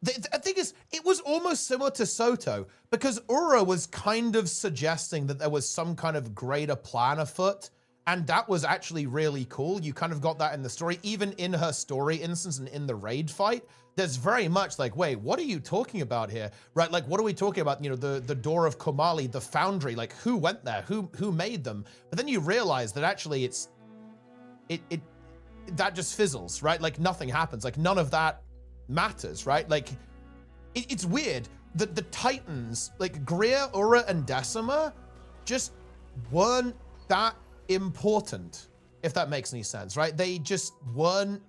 the thing is, it was almost similar to Soto. Because Ura was kind of suggesting that there was some kind of greater plan afoot. And that was actually really cool. You kind of got that in the story, even in her story instance and in the raid fight. There's very much like, wait, what are you talking about here? Right, like, what are we talking about? You know, the door of Komali, the foundry, like, who went there? Who made them? But then you realize that actually that just fizzles, right? Like nothing happens. Like none of that matters, right? Like it's weird that the Titans, like Greer, Ura, and Decima, just weren't that important, if that makes any sense, right? They just weren't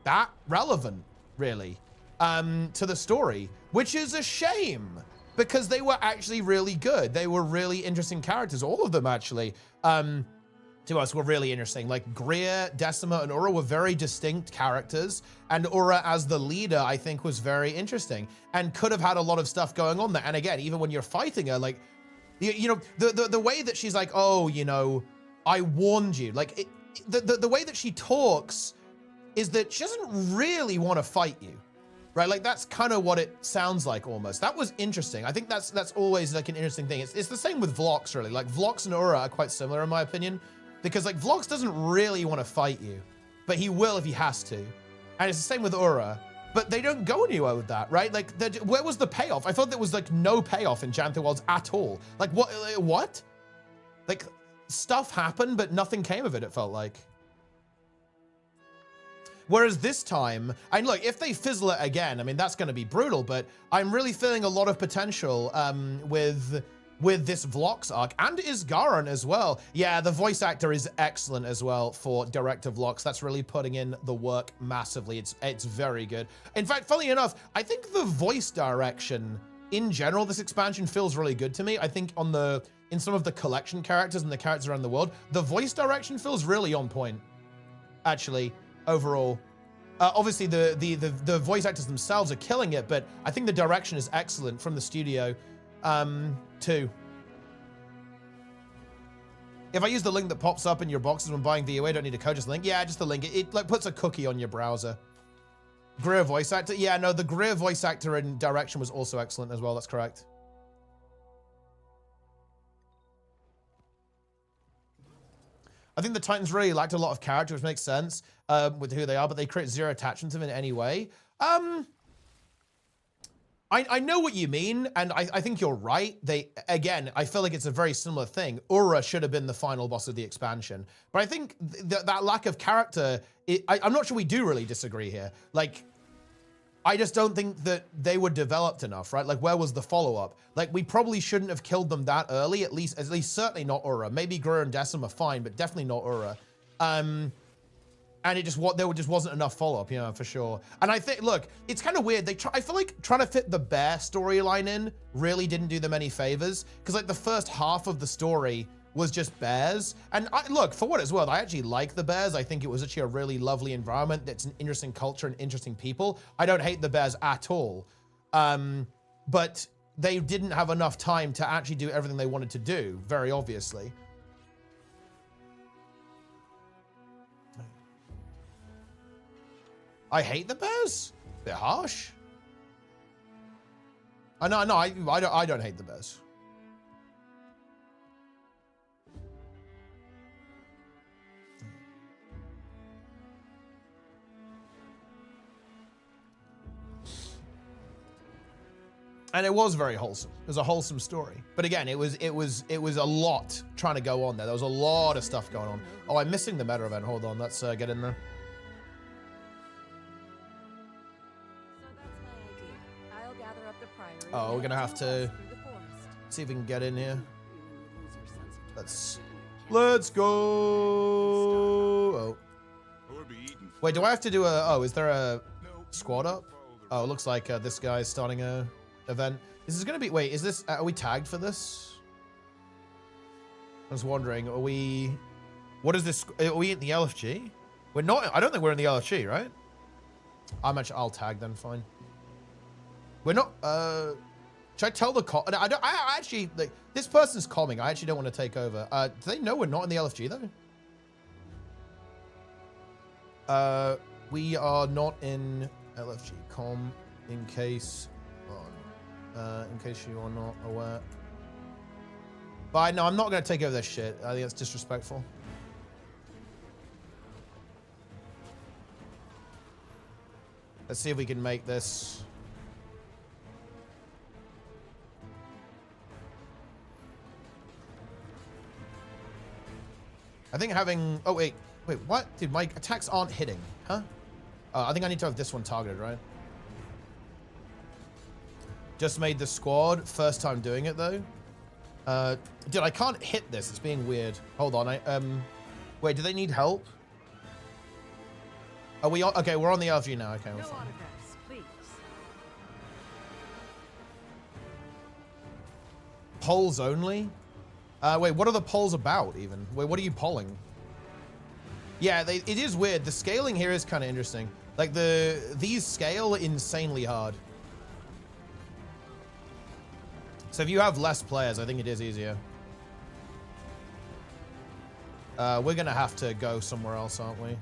that relevant, really, to the story, which is a shame because they were actually really good. They were really interesting characters, all of them actually. To us were really interesting. Like Greer, Decima, and Ura were very distinct characters, and Ura as the leader, I think, was very interesting and could have had a lot of stuff going on there. And again, even when you're fighting her, like, you know, the way that she's like, oh, you know, I warned you. Like the way that she talks is that she doesn't really want to fight you, right? Like that's kind of what it sounds like almost. That was interesting. I think that's always like an interesting thing. It's the same with Vlox, really. Like Vlox and Ura are quite similar in my opinion. Because like Vlox doesn't really want to fight you, but he will if he has to. And it's the same with Ura, but they don't go anywhere with that, right? Like where was the payoff? I thought there was like no payoff in Jantho Worlds at all. Like what? Like stuff happened, but nothing came of it, it felt like. Whereas this time, and look, if they fizzle it again, I mean, that's going to be brutal, but I'm really feeling a lot of potential with this Vlox arc, and Isgaron as well. Yeah, the voice actor is excellent as well for Director Vlox. That's really putting in the work massively. It's very good. In fact, funnily enough, I think the voice direction in general, this expansion feels really good to me. I think in some of the collection characters and the characters around the world, the voice direction feels really on point, actually, overall. Obviously, the voice actors themselves are killing it, but I think the direction is excellent from the studio. Too. If I use the link that pops up in your boxes when buying VOA, I don't need a code, just a link. Yeah, just the link. It like puts a cookie on your browser. Greer voice actor. Yeah, no, the Greer voice actor and direction was also excellent as well. That's correct. I think the Titans really lacked a lot of character, which makes sense with who they are, but they create zero attachment to them in any way. I know what you mean, and I think you're right. Again, I feel like it's a very similar thing. Ura should have been the final boss of the expansion. But I think that lack of character, I'm not sure we do really disagree here. Like, I just don't think that they were developed enough, right? Like, where was the follow-up? Like, we probably shouldn't have killed them that early, at least certainly not Ura. Maybe Greer and Decima fine, but definitely not Ura. And there just wasn't enough follow-up, you know, for sure. And I think, look, it's kind of weird. I feel like trying to fit the bear storyline in really didn't do them any favors. Because like the first half of the story was just bears. And look, for what it's worth, I actually like the bears. I think it was actually a really lovely environment. It's an interesting culture and interesting people. I don't hate the bears at all. But they didn't have enough time to actually do everything they wanted to do, very obviously. I hate the bears? Bit harsh. I don't hate the bears. And it was very wholesome. It was a wholesome story. But again, it was a lot trying to go on there. There was a lot of stuff going on. Oh, I'm missing the meta event. Hold on, let's get in there. Oh, we're gonna have to see if we can get in here. Let's go. Oh. Wait, do I have to do is there a squad up? Oh, it looks like this guy's starting a event. This is gonna be, wait, is this, are we tagged for this? I was wondering, what is this, are we in the LFG? We're not, I don't think we're in the LFG, right? I'll tag then, fine. We're not, should I tell the I actually, like, this person's calming. I actually don't want to take over. Do they know we're not in the LFG though? We are not in LFG. Com, in case you are not aware. But no, I'm not going to take over this shit. I think it's disrespectful. Let's see if we can make this. I think having, oh wait, Wait, what? Dude, my attacks aren't hitting. Huh? I think I need to have this one targeted, right? Just made the squad. First time doing it, though. Dude, I can't hit this. It's being weird. Hold on. Wait, do they need help? Are we on? Okay, we're on the LG now. Okay, we're fine. Polls only? Wait, what are the polls about, even? Wait, what are you polling? Yeah, it is weird. The scaling here is kind of interesting. Like, these scale insanely hard. So if you have less players, I think it is easier. We're gonna have to go somewhere else, aren't we?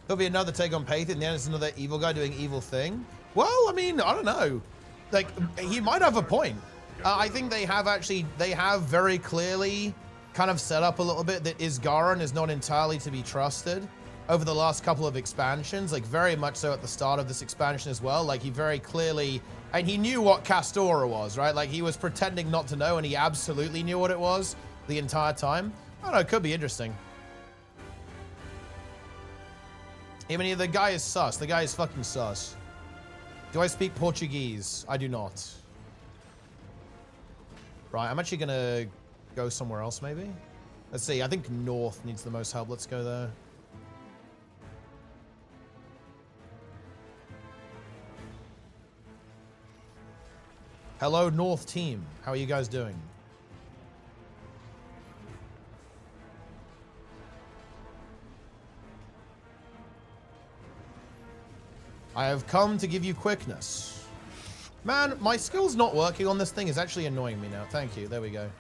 There'll be another take on Paith, and then it's another evil guy doing evil thing. Well, I mean, I don't know. Like, he might have a point. I think they have very clearly kind of set up a little bit that Isgaran is not entirely to be trusted over the last couple of expansions, like very much so at the start of this expansion as well. Like, he very clearly, and he knew what Castora was, right? Like, he was pretending not to know, and he absolutely knew what it was the entire time. I don't know, it could be interesting. I mean, the guy is sus. The guy is fucking sus. Do I speak Portuguese? I do not. Right, I'm actually gonna go somewhere else, maybe. Let's see, I think North needs the most help. Let's go there. Hello, North team. How are you guys doing? I have come to give you quickness. Man, my skill's not working on this thing is actually annoying me now. Thank you. There we go.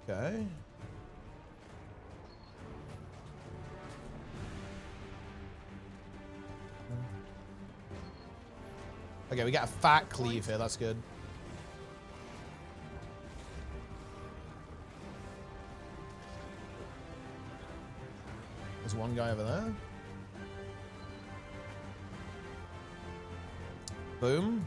Okay. Okay, we got a fat cleave here. That's good. There's one guy over there. Boom.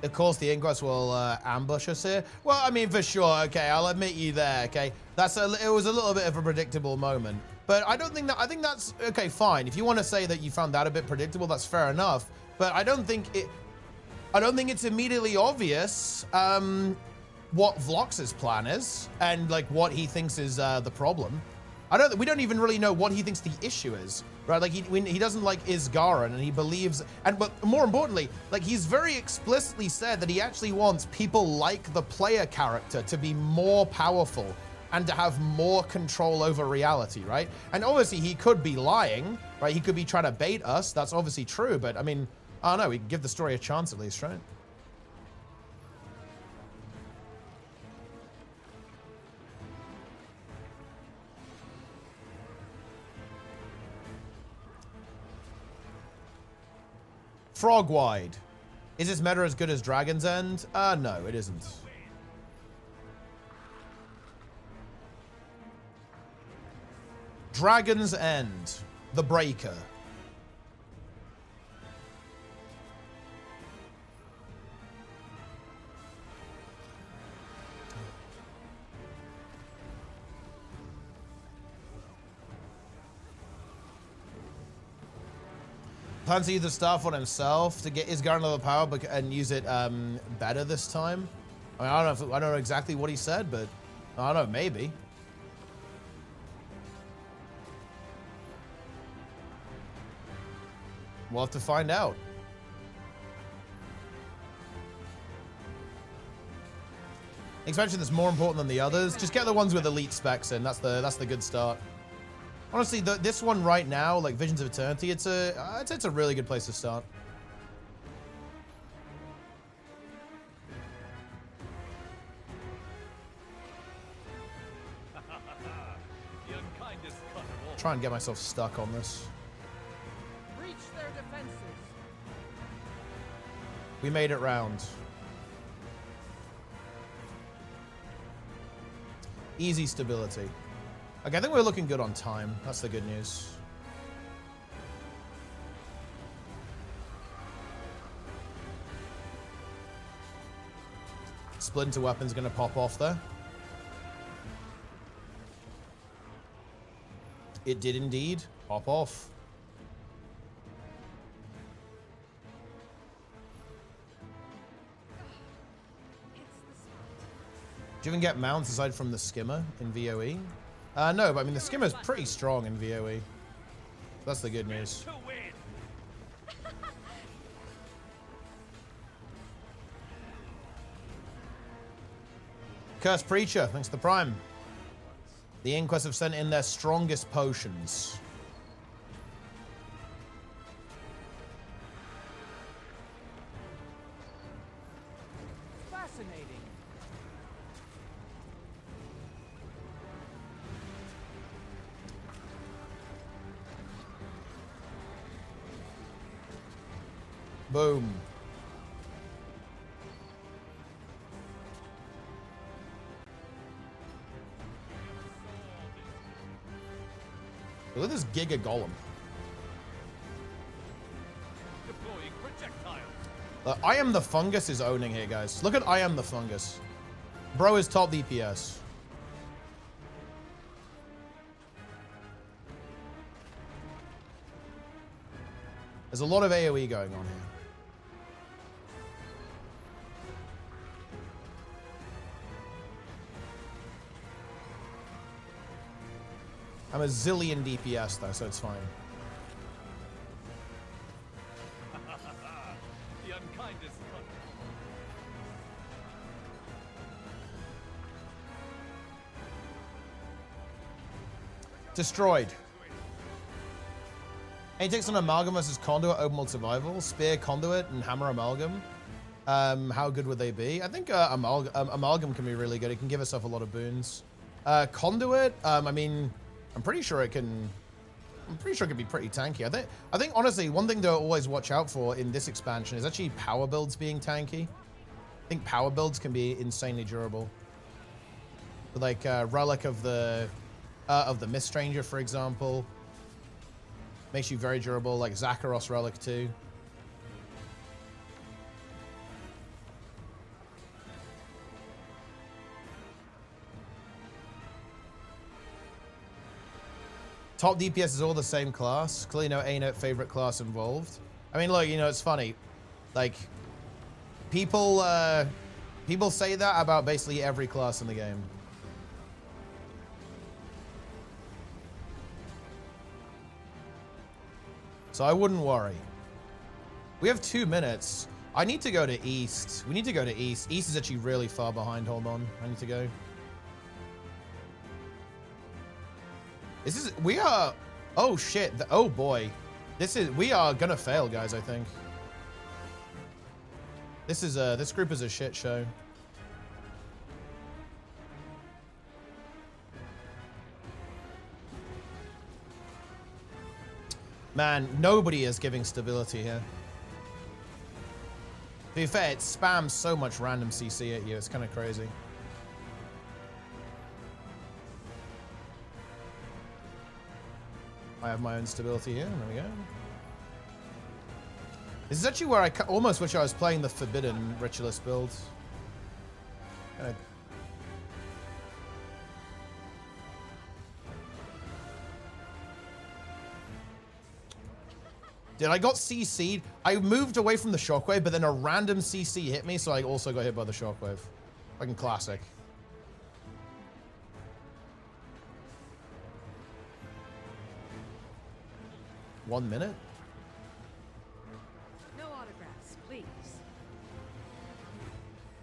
Of course, the Inquest will ambush us here. Well, I mean, for sure. Okay, I'll admit you there. Okay, it was a little bit of a predictable moment, but I don't think that. I think that's okay. Fine. If you want to say that you found that a bit predictable, that's fair enough. But I don't think it's immediately obvious what Vlox's plan is and like what he thinks is the problem. We don't even really know what he thinks the issue is, right? Like he doesn't like Isgaran, and he believes, but more importantly, like he's very explicitly said that he actually wants people like the player character to be more powerful and to have more control over reality, right? And obviously he could be lying, right? He could be trying to bait us. That's obviously true, but I mean, I don't know. We can give the story a chance at least, right? Frogwide. Is this meta as good as Dragon's End? No, it isn't. Dragon's End. The Breaker. Plans to use the staff on himself to get his Isgaran level power and use it better this time. I mean, I don't know exactly what he said, but I don't know, maybe. We'll have to find out. Expansion that's more important than the others. Just get the ones with elite specs in. That's the good start. Honestly, this one right now, like Visions of Eternity, it's a really good place to start. The unkind try and get myself stuck on this. Breach their defenses. We made it round. Easy stability. Okay, I think we're looking good on time. That's the good news. Splinter weapon's gonna pop off there. It did indeed pop off. Do you even get mounts aside from the skimmer in VOE? No, but I mean the skimmer's pretty strong in VOE. That's the good news. Cursed Preacher, thanks to the Prime. The Inquest have sent in their strongest potions. Fascinating. Boom. Look at this Giga Golem. Deploying projectiles. I Am the Fungus is owning here, guys. Look at I Am the Fungus. Bro is top DPS. There's a lot of AoE going on here. I'm a zillion DPS though, so it's fine. The unkindest cut. Destroyed. He takes on Amalgam versus Conduit, Open World Survival, Spear, Conduit, and Hammer Amalgam. How good would they be? I think Amalgam can be really good. It can give itself a lot of boons. Conduit, I mean, I'm pretty sure it can be pretty tanky. I think honestly, one thing to always watch out for in this expansion is actually power builds being tanky. I think power builds can be insanely durable. Like Relic of the Mist Stranger, for example. Makes you very durable, like Zakharos Relic too. Top DPS is all the same class. Clearly no ArenaNet favorite class involved. I mean, look, you know, it's funny. Like, people say that about basically every class in the game. So I wouldn't worry. We have 2 minutes. I need to go to East. We need to go to East. East is actually really far behind. Hold on. I need to go. We are, oh shit, oh boy. We are gonna fail, guys, I think. This group is a shit show. Man, nobody is giving stability here. To be fair, it spams so much random CC at you, it's kind of crazy. I have my own stability here. There we go. This is actually where I almost wish I was playing the Forbidden Ritualist build. Dude, I got CC'd. I moved away from the shockwave, but then a random CC hit me, so I also got hit by the shockwave. Fucking classic. One minute? No autographs, please.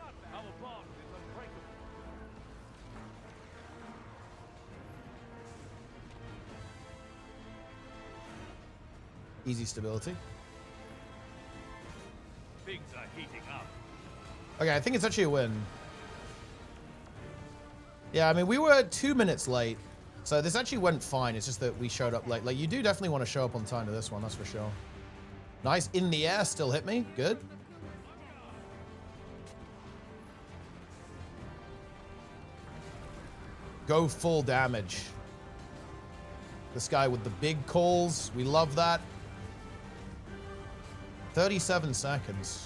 Our bond is unbreakable. Easy stability. Things are heating up. Okay, I think it's actually a win. Yeah, I mean, we were 2 minutes late. So this actually went fine. It's just that we showed up late. Like, you do definitely want to show up on time to this one, that's for sure. Nice. In the air, still hit me. Good. Go full damage. This guy with the big calls. We love that. 37 seconds.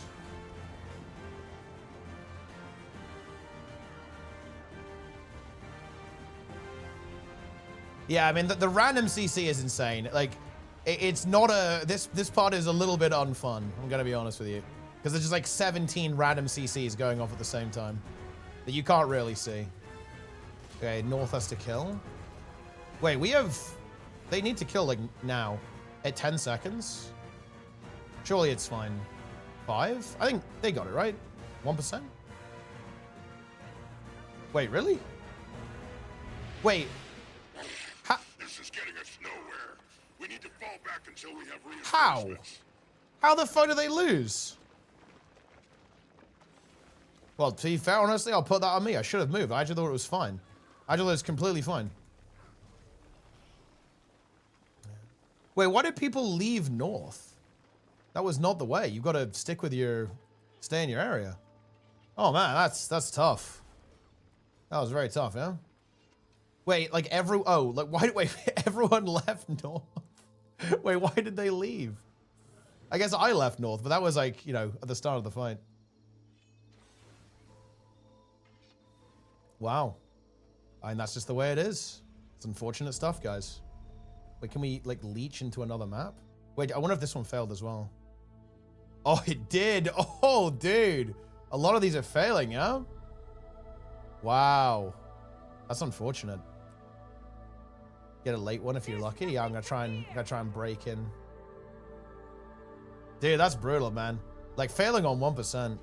Yeah, I mean, the random CC is insane. Like, it's not a... This part is a little bit unfun, I'm going to be honest with you. Because there's just like 17 random CCs going off at the same time that you can't really see. Okay, North has to kill. Wait, we have... They need to kill, like, now. At 10 seconds? Surely it's fine. 5? I think they got it, right? 1%? Wait, really? Wait. This is getting us nowhere. We need to fall back until we have How? reinforcements. How the fuck do they lose? Well, to be fair, honestly, I'll put that on me. I should have moved. I actually thought it was fine. I thought it was completely fine. Wait, why did people leave north? That was not the way. You've got to stick with your... Stay in your area. Oh, man, that's tough. That was very tough, yeah? Wait, like wait, everyone left north? Wait, why did they leave? I guess I left north, but that was like, you know, at the start of the fight. Wow. And that's just the way it is. It's unfortunate stuff, guys. Wait, can we, like, leech into another map? Wait, I wonder if this one failed as well. Oh, it did. Oh, dude. A lot of these are failing, yeah? Wow. That's unfortunate. Get a late one if you're lucky. Yeah, I'm gonna try and break in. Dude, that's brutal, man. Like, failing on 1%.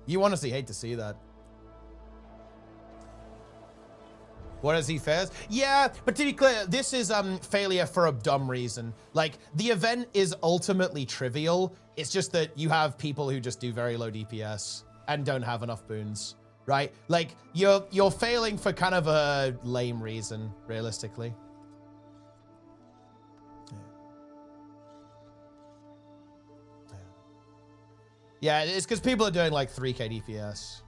You honestly hate to see that. What is he fails? Yeah, but to be clear, this is failure for a dumb reason. Like, the event is ultimately trivial. It's just that you have people who just do very low DPS and don't have enough boons, right? Like, you're failing for kind of a lame reason, realistically. Yeah, it's because people are doing like 3k DPS.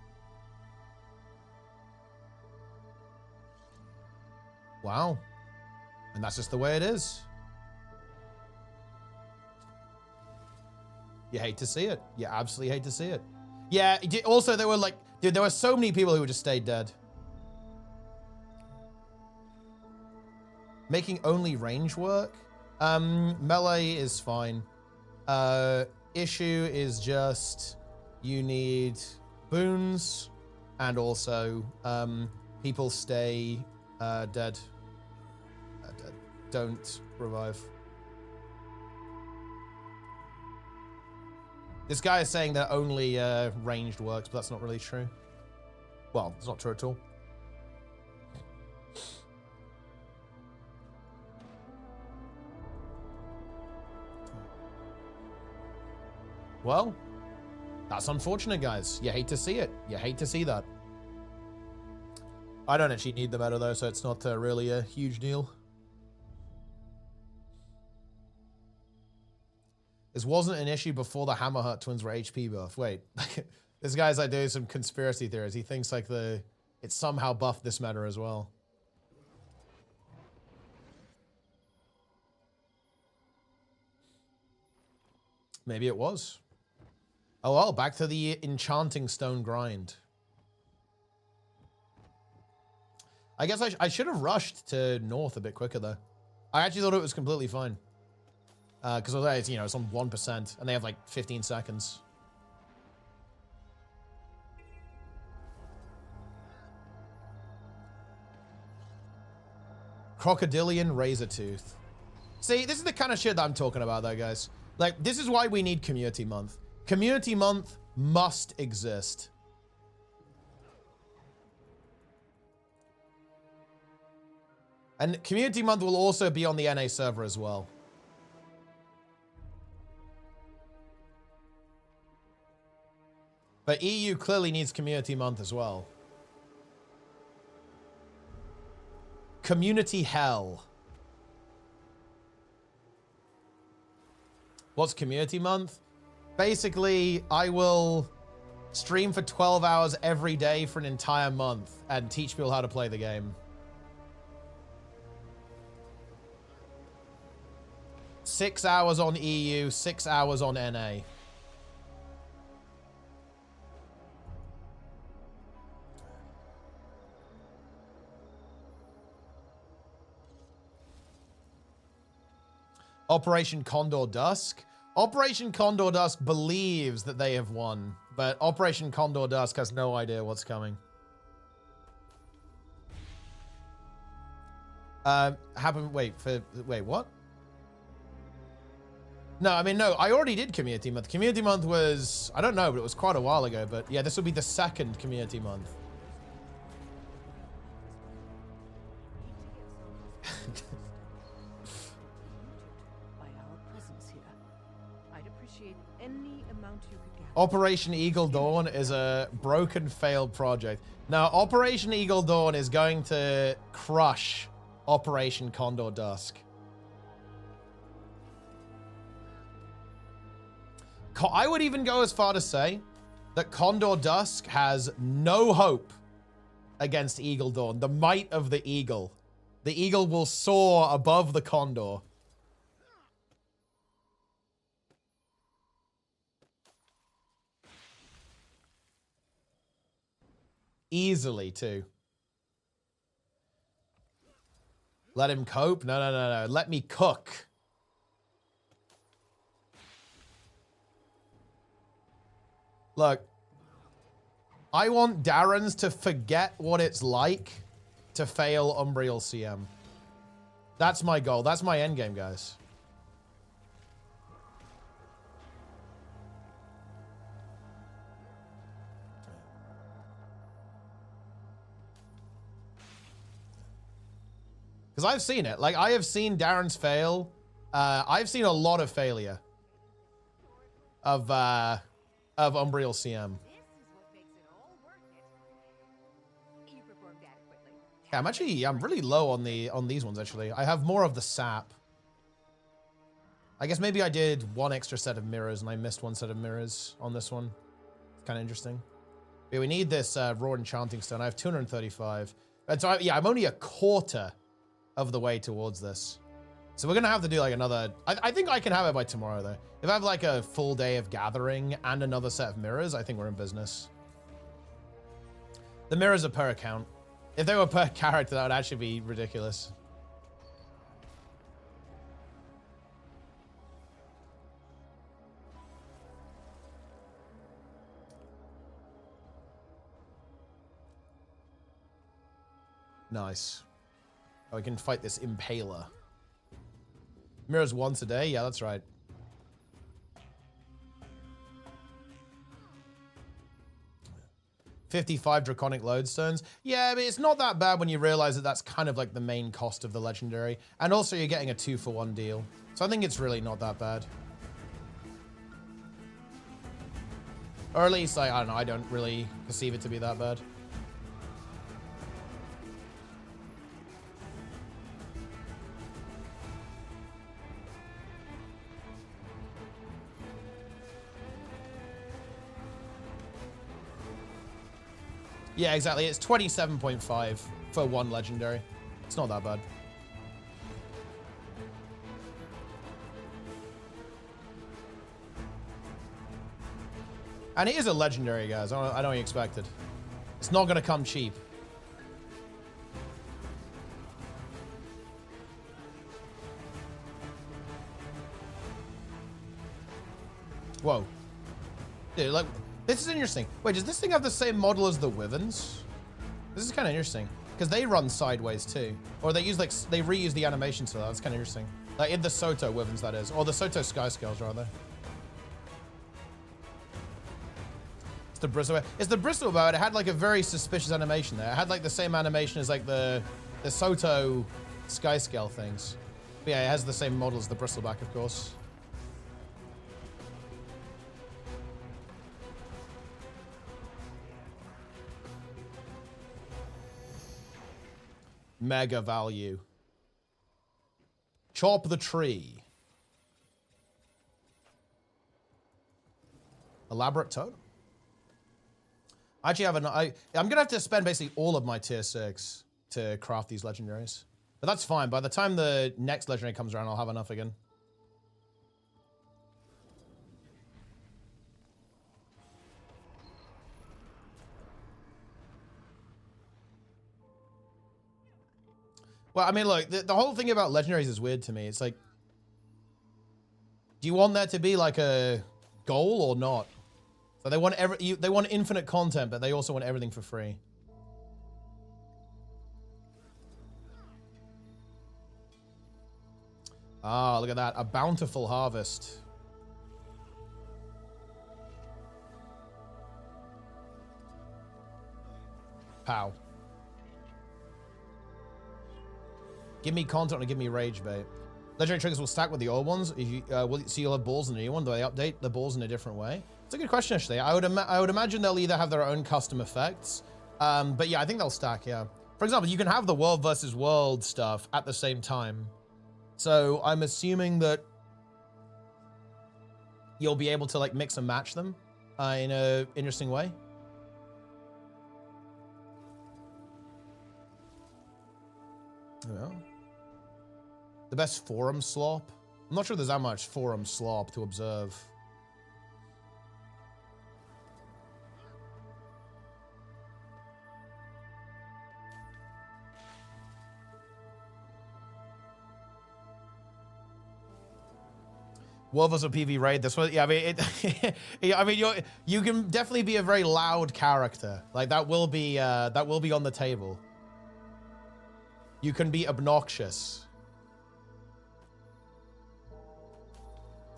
Wow. And that's just the way it is. You hate to see it. You absolutely hate to see it. Yeah, also there were like, dude, there were so many people who just stayed dead. Making only range work? Melee is fine. Issue is just you need boons and also people stay dead. Don't revive. This guy is saying that only ranged works, but that's not really true. Well, it's not true at all. Well, that's unfortunate, guys. You hate to see it. You hate to see that. I don't actually need the meta, though, so it's not really a huge deal. This wasn't an issue before the Hammerheart twins were HP buff. Wait, this guy's like doing some conspiracy theories. He thinks like it somehow buffed this meta as well. Maybe it was. Oh well, back to the enchanting stone grind. I guess I should have rushed to north a bit quicker though. I actually thought it was completely fine. Because it's, you know, it's on 1% and they have like 15 seconds. Crocodilian razor tooth. See, this is the kind of shit that I'm talking about though, guys. Like, this is why we need Community Month. Community Month must exist. And Community Month will also be on the NA server as well. But EU clearly needs Community Month as well. Community hell. What's community month? Basically, I will stream for 12 hours every day for an entire month and teach people how to play the game. 6 hours on EU, 6 hours on NA. Operation Condor Dusk. Operation Condor Dusk believes that they have won, but Operation Condor Dusk has no idea what's coming. Wait, what? No, I mean, no, I already did Community Month. Community Month was, I don't know, but it was quite a while ago, but yeah, this will be the second Community Month. Operation Eagle Dawn is a broken, failed project. Now, Operation Eagle Dawn is going to crush Operation Condor Dusk. I would even go as far to say that Condor Dusk has no hope against Eagle Dawn. The might of the eagle. The eagle will soar above the condor. Easily, too. Let him cope? No, no, no, no. Let me cook. Look. I want Darrens to forget what it's like to fail Umbriel CM. That's my goal. That's my endgame, guys. Because I've seen it. Like, I have seen Darren's fail. I've seen a lot of failure of Umbriel CM. Yeah, I'm really low on these ones, actually. I have more of the sap. I guess maybe I did one extra set of mirrors and I missed one set of mirrors on this one. It's kind of interesting. But yeah, we need this raw enchanting stone. I have 235. And so, yeah, I'm only a quarter of the way towards this. So we're going to have to do like another... I think I can have it by tomorrow, though. If I have like a full day of gathering and another set of mirrors, I think we're in business. The mirrors are per account. If they were per character, that would actually be ridiculous. Nice. Oh, we can fight this impaler. Mirrors once a day? Yeah, that's right. $55 draconic lodestones. Yeah, but it's not that bad when you realize that that's kind of like the main cost of the legendary. And also you're getting a 2-for-1 deal. So I think it's really not that bad. Or at least, I don't know, I don't really perceive it to be that bad. Yeah, exactly. It's 27.5 for one legendary. It's not that bad. And it is a legendary, guys. I know what you expected. It's not going to come cheap. Whoa. Dude, like... This is interesting. Wait, does this thing have the same model as the Wyverns? This is kind of interesting because they run sideways too, or they use like they reuse the animations for that. That's kind of interesting. Like in the Soto Wyverns, that is, or the Soto Sky Scales rather. It's the Bristle. It's the Bristol bow. It had like a very suspicious animation there. It had like the same animation as like the Soto Sky Scale things. But yeah, it has the same model as the Bristleback, of course. Mega value. Chop the tree. Elaborate totem. I actually have I'm gonna have to spend basically all of my tier 6 to craft these legendaries. But that's fine. By the time the next legendary comes around, I'll have enough again. Well, I mean, look, the whole thing about legendaries is weird to me. It's like, do you want that to be like a goal or not? So they want they want infinite content, but they also want everything for free. Ah, look at that. A bountiful harvest. Pow. Give me content or give me rage bait. Legendary triggers will stack with the old ones. If you, so you'll have balls in the new one. Do they update the balls in a different way? It's a good question, actually. I would imagine they'll either have their own custom effects. But yeah, I think they'll stack, yeah. For example, you can have the world versus world stuff at the same time. So I'm assuming that you'll be able to like mix and match them in a interesting way. Yeah. The best forum slop? I'm not sure there's that much forum slop to observe. World vs. PV raid. This one, yeah. I mean, I mean, you can definitely be a very loud character. Like that will be on the table. You can be obnoxious.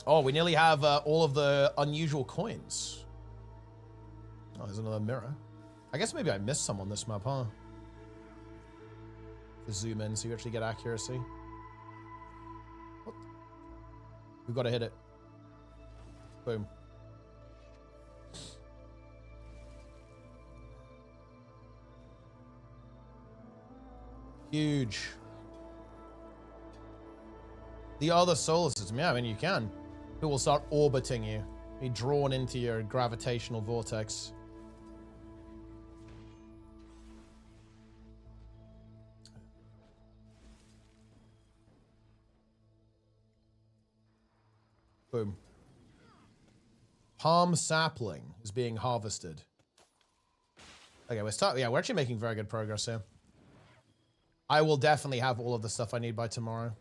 Oh, we nearly have all of the unusual coins. Oh, there's another mirror. I guess maybe I missed some on this map, huh? To zoom in so you actually get accuracy. What? We've got to hit it. Boom. Huge. The other solar system. Yeah, I mean, you can. It will start orbiting you. Be drawn into your gravitational vortex. Boom. Palm sapling is being harvested. Okay, we're actually making very good progress here. I will definitely have all of the stuff I need by tomorrow.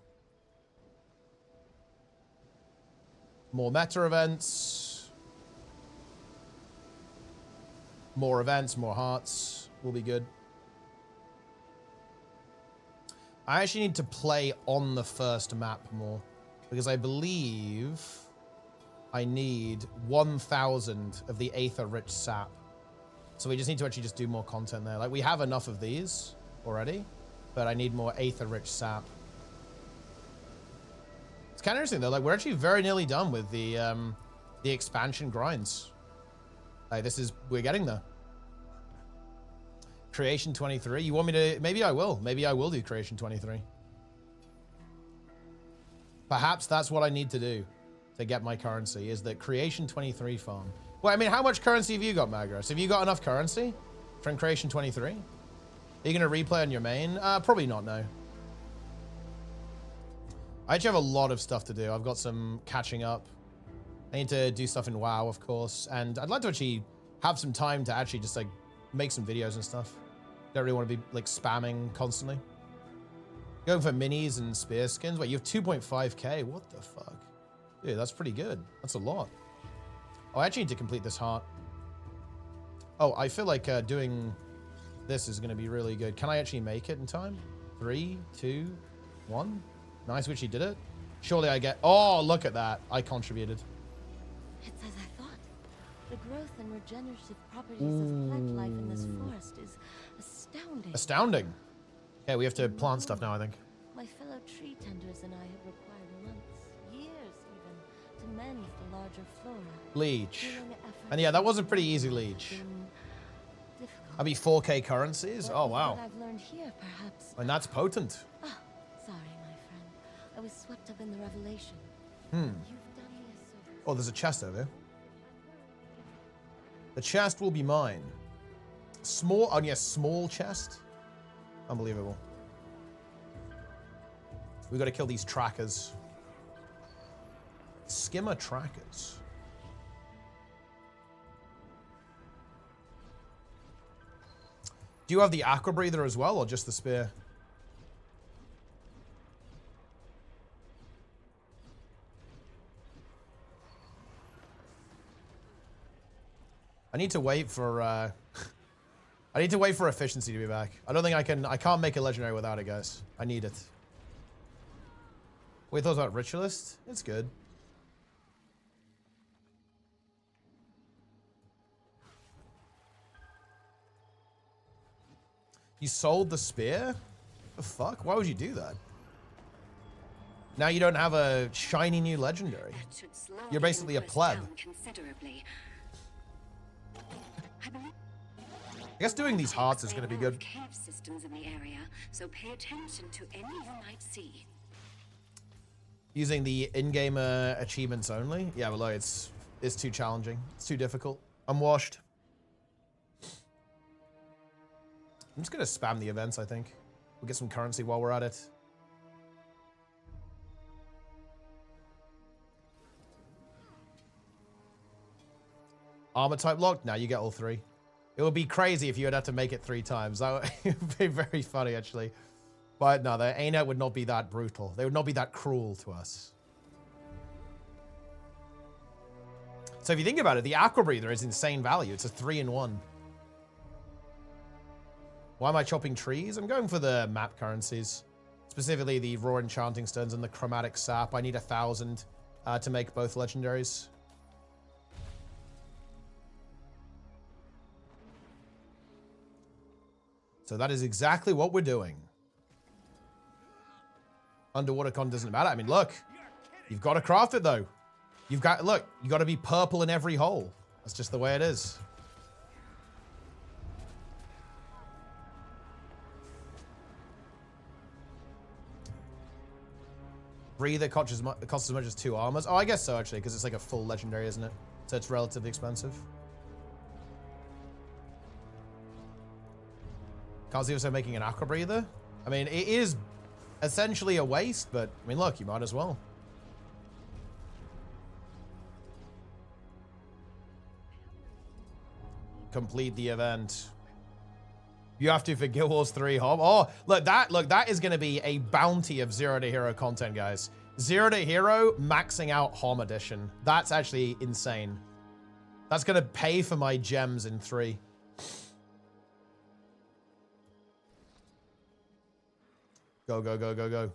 More meta events. More events, more hearts. Will be good. I actually need to play on the first map more. Because I believe I need 1,000 of the Aether-rich sap. So we just need to actually just do more content there. Like, we have enough of these already, but I need more Aether-rich sap. It's kind of interesting, though. Like, we're actually very nearly done with the expansion grinds. Like, we're getting there. Creation 23. You want me to... Maybe I will. Maybe I will do Creation 23. Perhaps that's what I need to do to get my currency, is the Creation 23 farm. Well, I mean, how much currency have you got, Magros? Have you got enough currency from Creation 23? Are you going to replay on your main? Probably not, no. I actually have a lot of stuff to do. I've got some catching up. I need to do stuff in WoW, of course. And I'd like to actually have some time to actually just, like, make some videos and stuff. Don't really want to be, like, spamming constantly. Going for minis and spear skins. Wait, you have 2.5k? What the fuck? Dude, that's pretty good. That's a lot. Oh, I actually need to complete this heart. Oh, I feel like doing this is going to be really good. Can I actually make it in time? 3, 2, 1. Nice, which he did it. Surely I get... Oh, look at that. I contributed. It's as I thought. The growth and regenerative properties of plant life in this forest is astounding. Astounding. Okay, we have to plant stuff now, I think. My fellow tree tenders and I have required months, years even, to mend the larger flora. Leech. And yeah, that was a pretty easy leech. difficult. That'd be 4K currencies? But Oh, with wow. what I've learned here, perhaps. And that's potent. Oh, sorry, my friend. I was swept up in the revelation. Hmm. You've done me a service. Oh, there's a chest over here. The chest will be mine. Small, oh yes, small chest. Unbelievable. We got to kill these trackers. Skimmer trackers. Do you have the aqua breather as well, or just the spear? I need to wait for I need to wait for efficiency to be back. I don't think I can't make a legendary without it, guys. I need it. Wait, thoughts about Ritualist? It's good. You sold the spear? The fuck? Why would you do that? Now you don't have a shiny new legendary. You're basically a pleb. I guess doing these hearts is going to be good. Cave systems in the area, so pay attention to any you might see. Using the in-game achievements only? Yeah, but look, it's too challenging. It's too difficult. I'm washed. I'm just going to spam the events, I think. We'll get some currency while we're at it. Armor type locked? Now you get all three. It would be crazy if you would have to make it 3 times. That would be very funny, actually. But no, the ArenaNet would not be that brutal. They would not be that cruel to us. So if you think about it, the Aqua Breather is insane value. It's a 3-in-1. Why am I chopping trees? I'm going for the map currencies. Specifically the Raw Enchanting Stones and the Chromatic Sap. I need 1,000 to make both legendaries. So that is exactly what we're doing. Underwater con doesn't matter. I mean, look, you've got to craft it though. You've got, look, you got to be purple in every hole. That's just the way it is. Breather costs as much as 2 armors. Oh, I guess so actually, because it's like a full legendary, isn't it? So it's relatively expensive. Can't see also making an Aqua Breather. I mean, it is essentially a waste, but I mean, look, you might as well. Complete the event. You have to for Guild Wars 3 Hob. Oh, look, that is going to be a bounty of Zero to Hero content, guys. Zero to Hero maxing out Hom edition. That's actually insane. That's going to pay for my gems in 3. Go, go, go, go, go.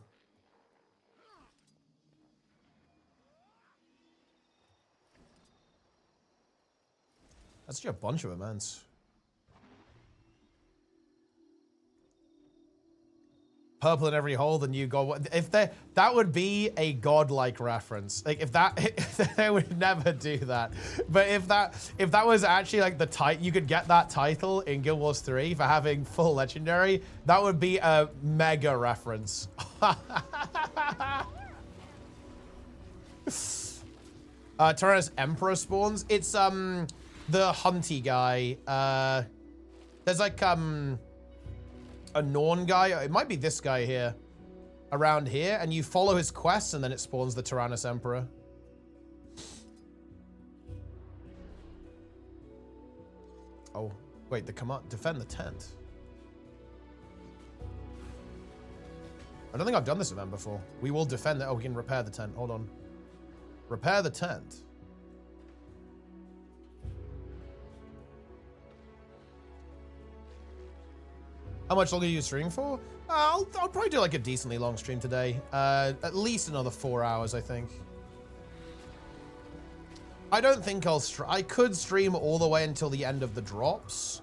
That's just a bunch of events. Purple in every hole, the new god. If that would be a godlike reference. Like if they would never do that. But if that was actually like the title, you could get that title in Guild Wars 3 for having full legendary. That would be a mega reference. Tyrannus Emperor spawns. It's the hunty guy. There's like a Norn guy. It might be this guy here. Around here. And you follow his quests and then it spawns the Tyrannus Emperor. Oh, wait, the command, defend the tent. I don't think I've done this event before. We will defend it. Oh, we can repair the tent. Hold on. Repair the tent. How much longer are you streaming for? I'll probably do like a decently long stream today. At least another 4 hours, I think. I don't think I could stream all the way until the end of the drops,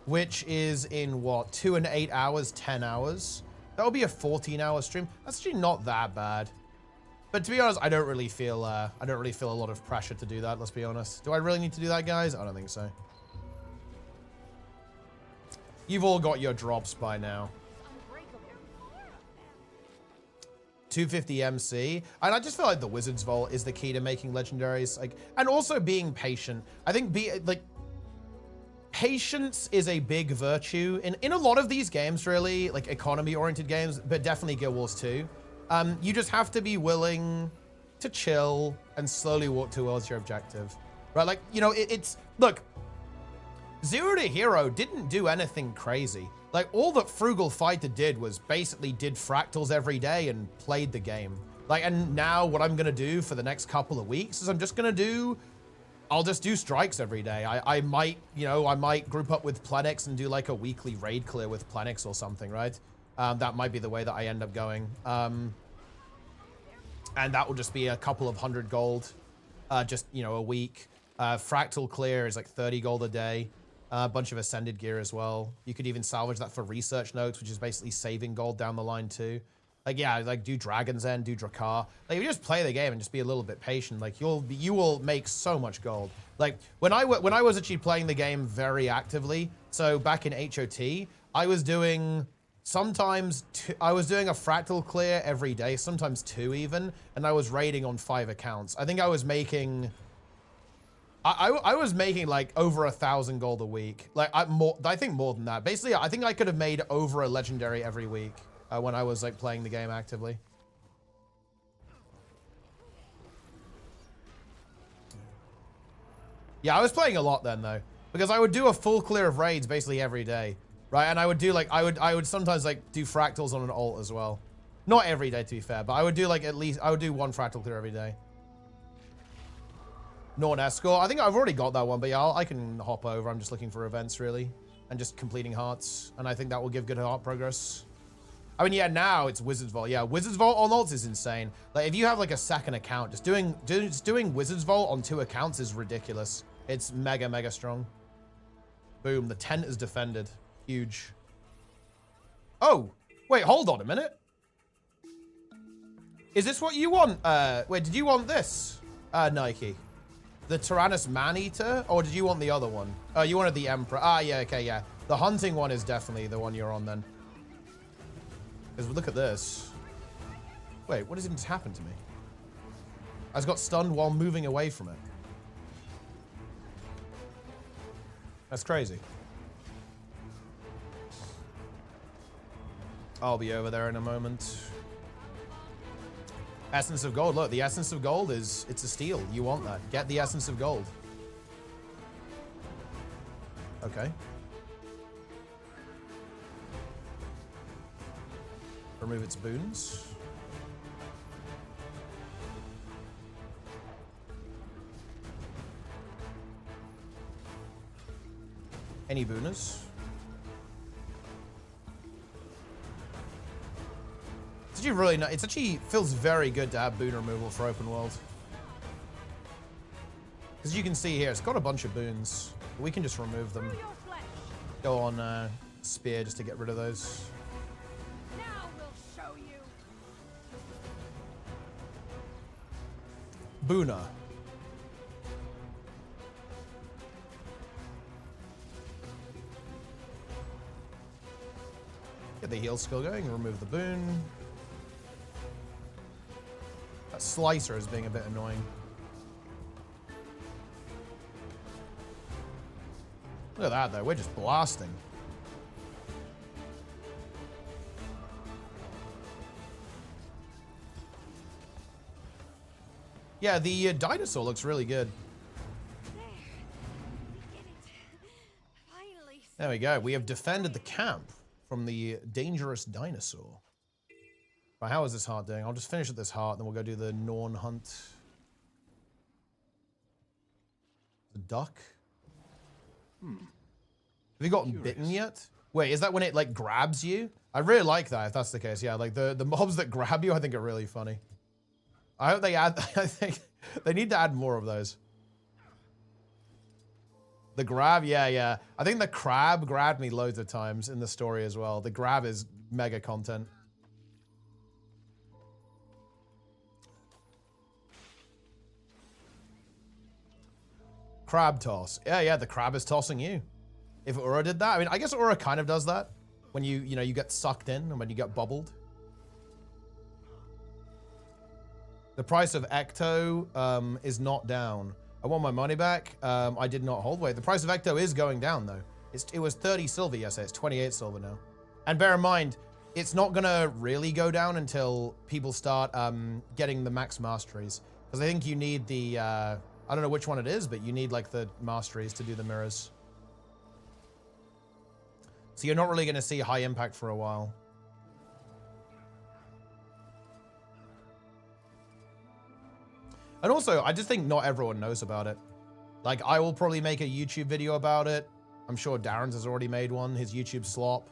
which is in what, 2 and 8 hours, 10 hours. That would be a 14-hour stream. That's actually not that bad. But to be honest, I don't really feel a lot of pressure to do that. Let's be honest. Do I really need to do that, guys? I don't think so. You've all got your drops by now. 250 MC, and I just feel like the Wizard's Vault is the key to making legendaries, like, and also being patient. I think patience is a big virtue in a lot of these games, really, like economy-oriented games, but definitely Guild Wars 2. You just have to be willing to chill and slowly walk towards your objective, right? Like, you know, look, Zero to Hero didn't do anything crazy. Like, all that Frugal Fighter did was basically did fractals every day and played the game. Like, and now what I'm gonna do for the next couple of weeks is I'll just do strikes every day. I might, you know, I might group up with Plenix and do like a weekly raid clear with Plenix or something, right? That might be the way that I end up going. And that will just be a couple of 100 gold, just, you know, a week. Fractal clear is like 30 gold a day. A bunch of Ascended gear as well. You could even salvage that for research notes, which is basically saving gold down the line too. Like, yeah, like do Dragon's End, do Drakkar. Like, if you just play the game and just be a little bit patient, like you will make so much gold. Like when I was actually playing the game very actively, so back in HOT, I was doing I was doing a fractal clear every day, sometimes 2 even, and I was raiding on 5 accounts. I think I was making I was making like over 1,000 gold a week. Like I think more than that. Basically, I think I could have made over a legendary every week when I was like playing the game actively. Yeah, I was playing a lot then though, because I would do a full clear of raids basically every day, right? And I would do like I would sometimes like do fractals on an alt as well. Not every day to be fair, but I would do like I would do 1 fractal clear every day. Norn Escort. I think I've already got that one, but yeah, I can hop over. I'm just looking for events, really. And just completing hearts. And I think that will give good heart progress. I mean, yeah, now it's Wizard's Vault. Yeah, Wizard's Vault on alts is insane. Like, if you have, like, a second account, just doing Wizard's Vault on 2 accounts is ridiculous. It's mega, mega strong. Boom. The tent is defended. Huge. Oh, wait, hold on a minute. Is this what you want? Wait, did you want this, Nike? The Tyrannus Man-Eater? Or did you want the other one? Oh, you wanted the Emperor. Ah, yeah, okay, yeah. The hunting one is definitely the one you're on then. Because look at this. Wait, what has even happened to me? I just got stunned while moving away from it. That's crazy. I'll be over there in a moment. Essence of Gold. Look, the Essence of Gold it's a steal. You want that. Get the Essence of Gold. Okay. Remove its boons. Any booners? It's actually really nice. It actually feels very good to have boon removal for open world. As you can see here, it's got a bunch of boons. We can just remove them. Go on spear just to get rid of those. Now we'll show you. Boona. Get the heal skill going, remove the boon. That slicer is being a bit annoying. Look at that though, we're just blasting. Yeah, the dinosaur looks really good. There we go, we have defended the camp from the dangerous dinosaur. Right, how is this heart doing? I'll just finish at this heart, then we'll go do the Norn hunt. The duck? Have you gotten bitten yet? Wait, is that when it like grabs you? I really like that if that's the case. Yeah, like the mobs that grab you I think are really funny. I hope they add, I think they need to add more of those. The grab, yeah. I think the crab grabbed me loads of times in the story as well. The grab is mega content. Crab toss. Yeah, the crab is tossing you. if Aura did that. I mean, I guess Aura kind of does that when you get sucked in and when you get bubbled. The price of Ecto is not down. I want my money back. I did not hold. Wait, the price of Ecto is going down though. It was 30 silver yesterday. It's 28 silver now. And bear in mind, it's not gonna really go down until people start getting the max masteries. Because I think you need the, I don't know which one it is, but you need like the masteries to do the mirrors. So you're not really gonna see high impact for a while. And also, I just think not everyone knows about it. Like, I will probably make a YouTube video about it. I'm sure Darren's has already made one, his YouTube SLOP.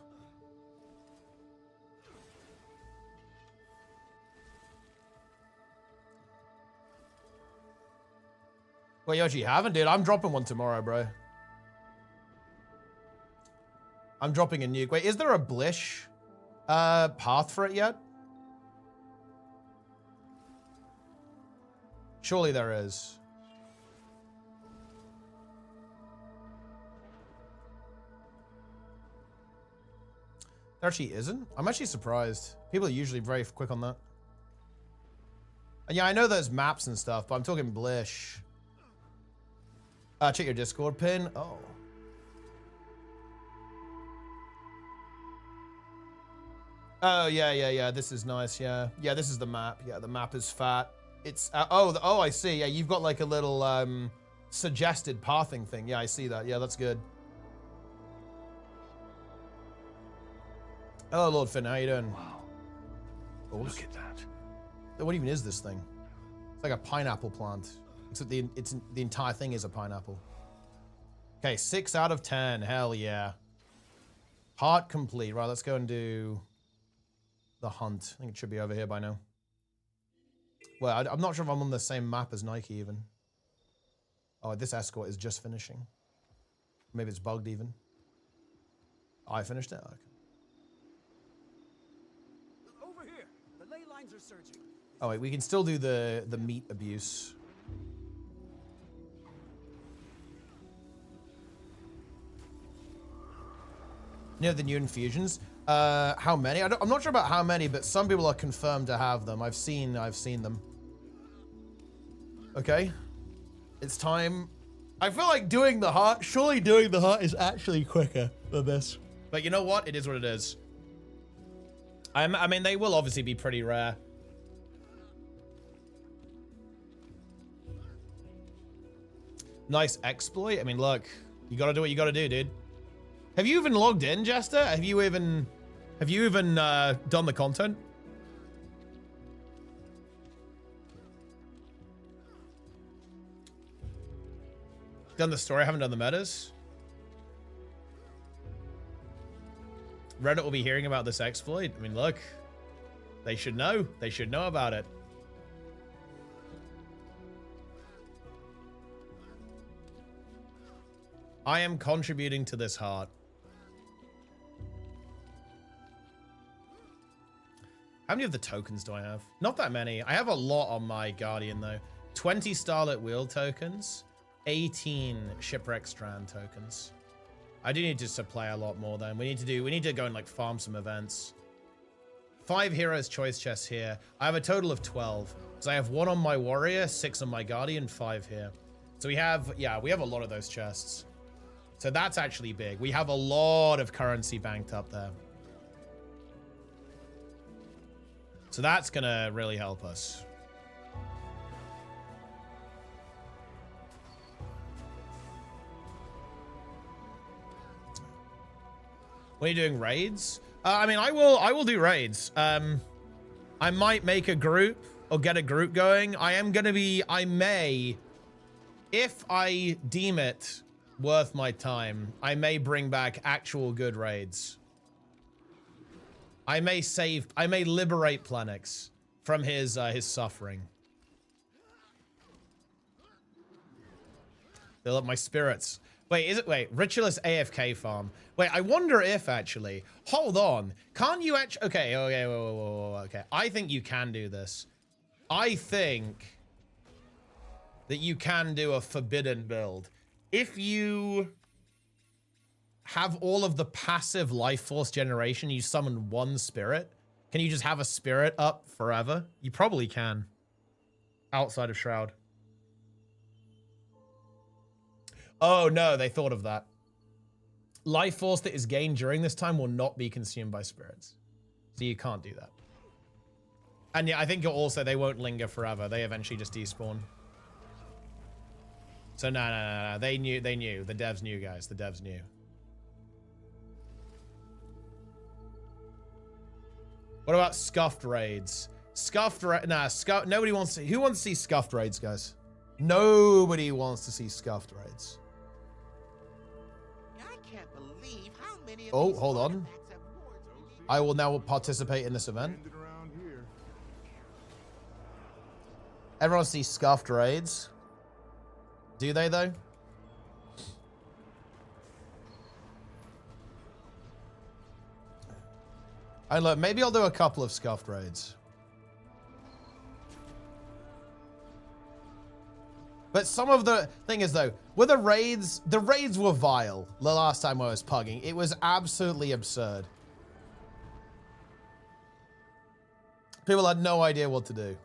Well, you actually haven't, dude. I'm dropping one tomorrow, bro. I'm dropping a nuke. Wait, is there a Blish path for it yet? Surely there is. There actually isn't? I'm actually surprised. People are usually very quick on that. And yeah, I know there's maps and stuff, but I'm talking Blish. Check your Discord pin. Oh. Oh, yeah. This is nice, yeah. Yeah, this is the map. Yeah, the map is fat. It's, oh, I see. Yeah, you've got like a little suggested pathing thing. Yeah, I see that. Yeah, that's good. Hello, Lord Finn. How you doing? Wow. Look at that. What even is this thing? It's like a pineapple plant. Except the entire thing is a pineapple. Okay, 6 out of 10. Hell yeah. Heart complete. Right, let's go and do the hunt. I think it should be over here by now. Well, I'm not sure if I'm on the same map as Nike even. Oh, this escort is just finishing. Maybe it's bugged even. Oh, I finished it? Okay. Over here. The ley lines are surging. Oh wait, we can still do the meat abuse. You know the new infusions? How many? I'm not sure about how many, but some people are confirmed to have them. I've seen them. Okay. It's time. I feel like doing the heart, surely doing the heart is actually quicker than this. But you know what? It is what it is. I mean, they will obviously be pretty rare. Nice exploit. I mean, look, you gotta do what you gotta do, dude. Have you even logged in, Jester? Have you even done the content? Done the story, haven't done the metas? Reddit will be hearing about this exploit. I mean, look, they should know. They should know about it. I am contributing to this heart. How many of the tokens do I have? Not that many. I have a lot on my Guardian though. 20 Starlit Wheel tokens, 18 Shipwreck Strand tokens. I do need to supply a lot more then. We need to go and like farm some events. 5 Heroes Choice chests here. I have a total of 12. So I have 1 on my Warrior, 6 on my Guardian, 5 here. So we have, yeah, we have a lot of those chests. So that's actually big. We have a lot of currency banked up there. So that's gonna really help us. When are you doing raids? I mean, I will do raids. I might make a group or get a group going. I may, if I deem it worth my time, I may bring back actual good raids. I may liberate Planix from his suffering. Fill up my spirits. Wait, Ritualist AFK farm. Wait, I wonder if actually, hold on. Can't you actually, okay, okay. I think you can do this. I think that you can do a forbidden build. If you have all of the passive life force generation, you summon one spirit. Can you just have a spirit up forever? You probably can. Outside of Shroud. Oh no, they thought of that. Life force that is gained during this time will not be consumed by spirits. So you can't do that. And yeah, I think also they won't linger forever. They eventually just despawn. So no. They knew. The devs knew, guys. The devs knew. What about scuffed raids? Nobody wants to. Who wants to see scuffed raids, guys? Nobody wants to see scuffed raids. I can't believe how many of Oh, hold on. I will now participate in this event. Everyone sees scuffed raids. Do they though? And look, maybe I'll do a couple of scuffed raids. But some of the thing is though, with the raids were vile. The last time I was pugging, it was absolutely absurd. People had no idea what to do.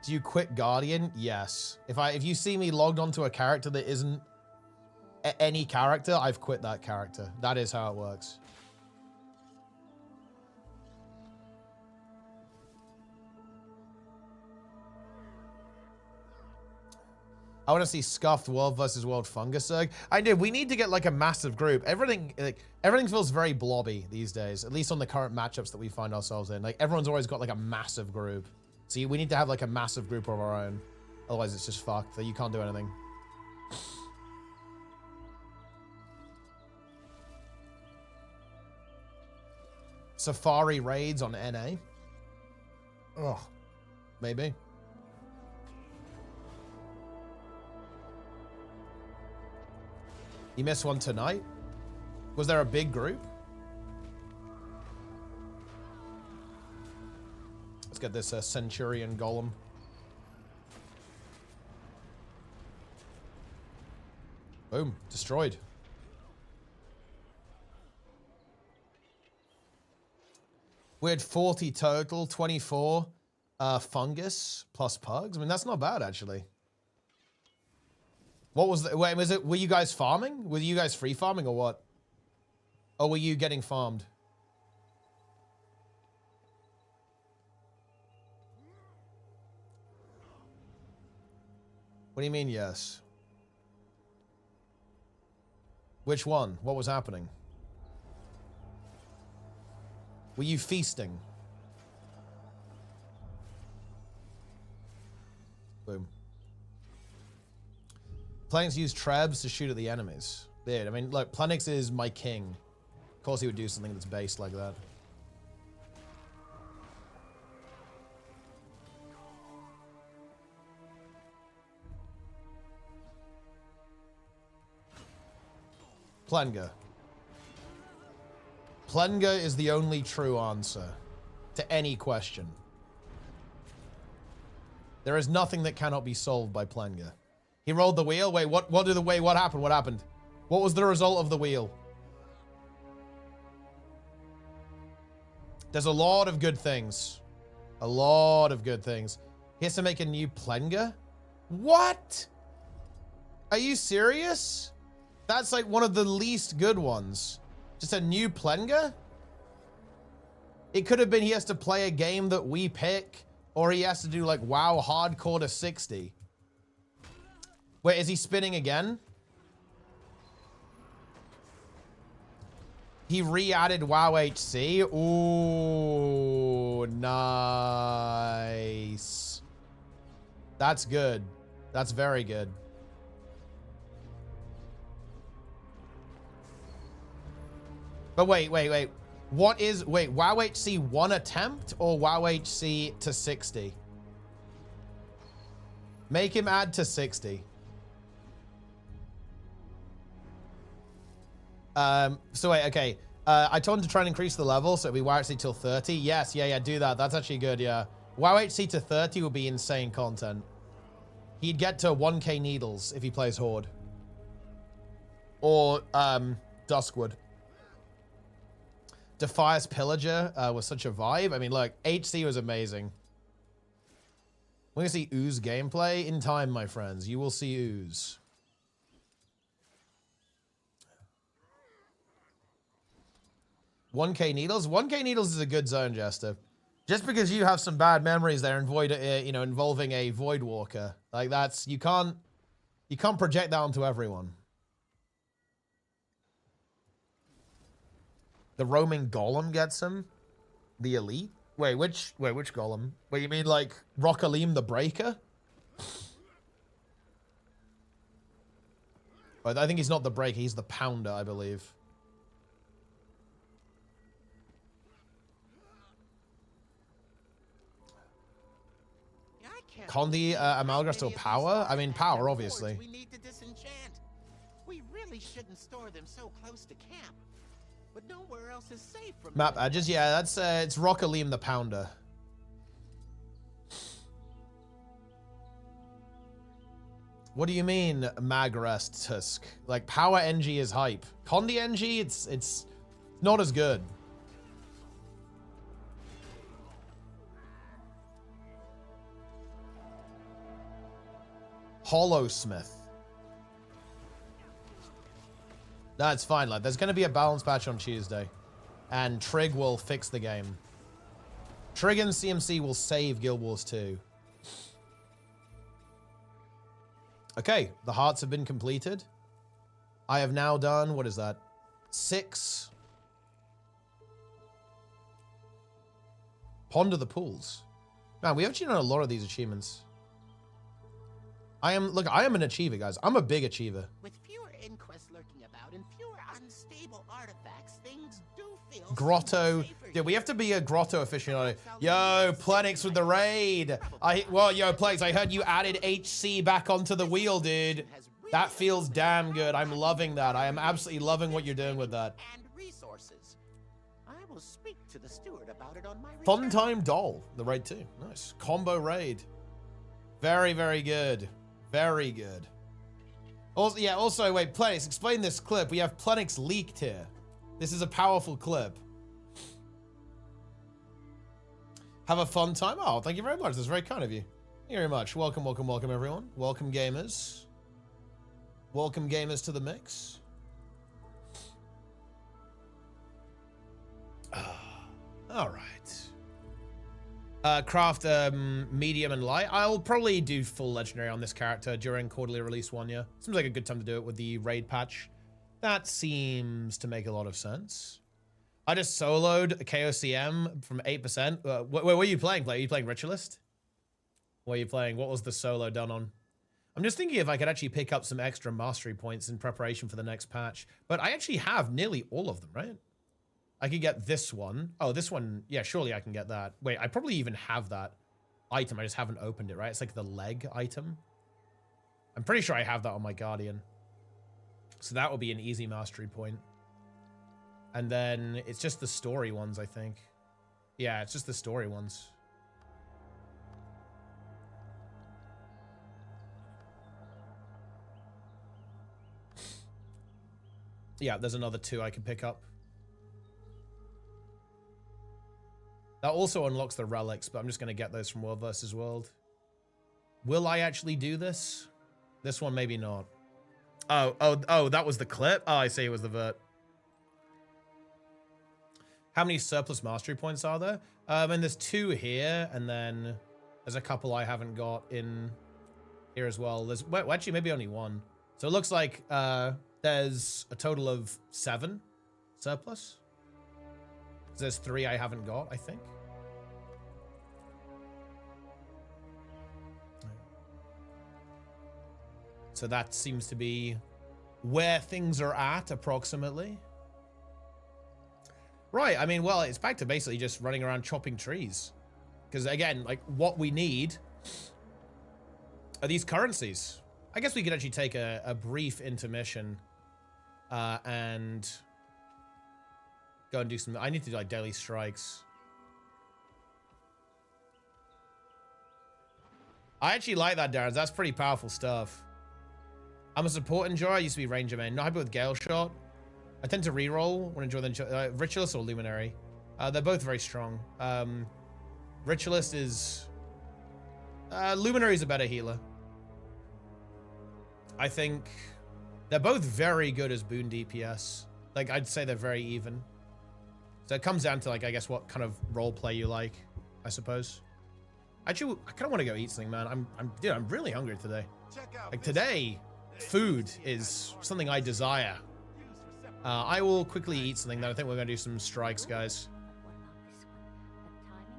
Do you quit Guardian? Yes. If you see me logged onto a character that isn't any character, I've quit that character. That is how it works. I want to see scuffed world versus world fungus Zerg. I do. We need to get like a massive group. Everything feels very blobby these days, at least on the current matchups that we find ourselves in. Like everyone's always got like a massive group. So we need to have like a massive group of our own. Otherwise it's just fucked. So you can't do anything. Safari raids on NA. Oh, maybe. You missed one tonight? Was there a big group? Let's get this Centurion Golem. Boom, destroyed. We had 40 total, 24 fungus plus pugs. I mean, that's not bad, actually. What was the... Wait, was it... Were you guys farming? Were you guys free farming or what? Or were you getting farmed? What do you mean, yes? Which one? What was happening? Were you feasting? Boom. Planix used trebs to shoot at the enemies. Dude, I mean, look, Planix is my king. Of course he would do something that's based like that. Plenga. Plenga is the only true answer to any question. There is nothing that cannot be solved by Plenga. He rolled the wheel. Wait, what happened? What happened? What was the result of the wheel? There's a lot of good things. A lot of good things. He has to make a new Plenga? What? Are you serious? That's like one of the least good ones. Just a new Plenga? It could have been he has to play a game that we pick, or he has to do like WoW hardcore to 60. Wait, is he spinning again? He re-added WoW HC. Ooh, nice. That's good. That's very good. But wait. What is, WoW HC 1 attempt or WoW HC to 60? Make him add to 60. So wait, okay. I told him to try and increase the level, so it'll be WoW HC till 30. Yes, yeah, do that. That's actually good, yeah. WoW HC to 30 will be insane content. He'd get to 1k needles if he plays Horde. Or Duskwood. Defias Pillager was such a vibe. I mean, look, HC was amazing. We're going to see Ooze gameplay in time, my friends. You will see Ooze. $1k needles? 1k needles is a good zone, Jester. Just because you have some bad memories there involving a Void Walker. Like, that's... You can't project that onto everyone. The roaming golem gets him. The elite. Wait, which golem? Wait, you mean like Rockalim the Breaker? I think he's not the Breaker. He's the Pounder, I believe. Condi Amalgam still power? I mean, power, obviously. We need to disenchant. We really shouldn't store them so close to camp. But nowhere else is safe from Map edges, yeah, that's it's Rockalim the Pounder. What do you mean, Magrest Tusk? Like, power NG is hype. Condi NG, it's not as good. Hollowsmith. That's fine, lad. There's going to be a balance patch on Tuesday. And Trig will fix the game. Trig and CMC will save Guild Wars 2. Okay, the hearts have been completed. I have now done, what is that? 6. Ponder the Pools. Man, we have actually done a lot of these achievements. I am an achiever, guys. I'm a big achiever. With fewer inquests lurking about and fewer unstable artifacts, things do feel Grotto. Yeah, we have to be a Grotto aficionado. Yo, Plenix with the raid. Yo, Plex, I heard you added HC back onto the wheel, dude. That feels damn good. I'm loving that. I am absolutely loving what you're doing with that. And resources. I will speak to the steward about it on my Fun Time Doll. The raid too. Nice. Combo raid. Very, very good. Very good. Also, yeah, also, wait, Plenix, explain this clip. We have Plenix leaked here. This is a powerful clip. Have a fun time. Oh, thank you very much. That's very kind of you. Thank you very much. Welcome, welcome, welcome, everyone. Welcome, gamers. Welcome, gamers, to the mix. All right. Craft medium and light. I'll probably do full legendary on this character during quarterly release 1 year. Seems like a good time to do it with the raid patch. That seems to make a lot of sense. I just soloed a KOCM from 8%. What were you playing? Are you playing Ritualist? What are you playing? What was the solo done on? I'm just thinking if I could actually pick up some extra mastery points in preparation for the next patch. But I actually have nearly all of them, right? I could get this one. Oh, this one. Yeah, surely I can get that. Wait, I probably even have that item. I just haven't opened it, right? It's like the leg item. I'm pretty sure I have that on my Guardian. So that will be an easy mastery point. And then it's just the story ones, I think. Yeah, it's just the story ones. Yeah, there's another 2 I can pick up. That also unlocks the relics, but I'm just going to get those from World vs. World. Will I actually do this? This one, maybe not. Oh, that was the clip? Oh, I see, it was the vert. How many surplus mastery points are there? And there's 2 here, and then there's a couple I haven't got in here as well. There's, well, actually, maybe only 1. So it looks like there's a total of 7 surplus. There's 3 I haven't got, I think. So that seems to be where things are at, approximately. Right, I mean, well, it's back to basically just running around chopping trees. Because, again, like, what we need are these currencies. I guess we could actually take a brief intermission and go and do some... I need to do, like, daily strikes. I actually like that, Darren. That's pretty powerful stuff. I'm a support enjoyer. I used to be Ranger main. Not happy with Gale Shot. I tend to reroll when enjoy the Ritualist or Luminary. They're both very strong. Ritualist is... Luminary is a better healer. I think they're both very good as boon DPS. Like, I'd say they're very even. So it comes down to, like, I guess what kind of role play you like, I suppose. Actually, I kind of want to go eat something, man. Dude, I'm really hungry today. Like, today, food is something I desire. I will quickly eat something, then I think we're going to do some strikes, guys.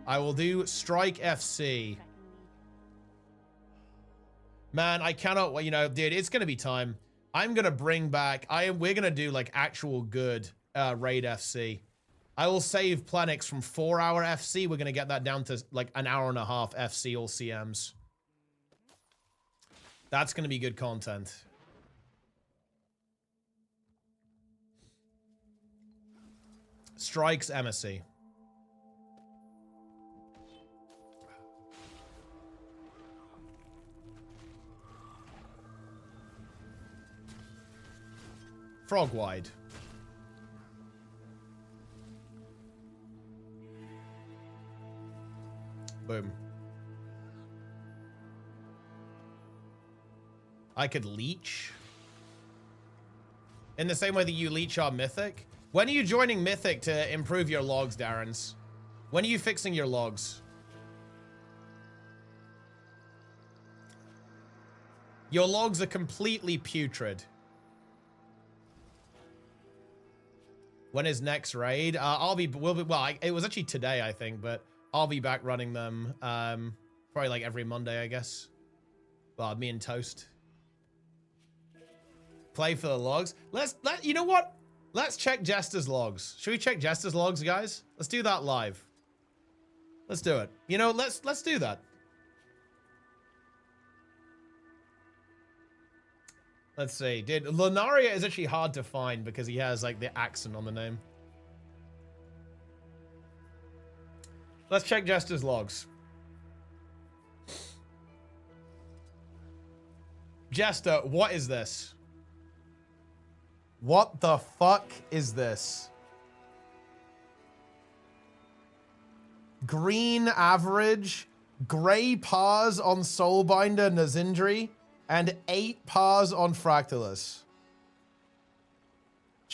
I will do Strike FC. Man, I cannot, you know, dude, it's going to be time. I'm going to bring back, we're going to do, like, actual good raid FC. I will save Planix from 4-hour FC. We're going to get that down to, like, an hour and a half FC, all CMs. That's going to be good content. Strikes MSC. Frog wide. Boom. I could leech. In the same way that you leech our Mythic. When are you joining Mythic to improve your logs, Darrens? When are you fixing your logs? Your logs are completely putrid. When is next raid? It was actually today, I think, but I'll be back running them probably like every Monday, I guess. Well, me and Toast. Play for the logs. You know what? Let's check Jester's logs. Should we check Jester's logs, guys? Let's do that live. Let's do it. You know, let's do that. Let's see. Dude, Luminaria is actually hard to find because he has, like, the accent on the name. Let's check Jester's logs. Jester, what is this? What the fuck is this? Green average, gray pars on Soulbinder Nazindri, and 8 pars on Fractalus.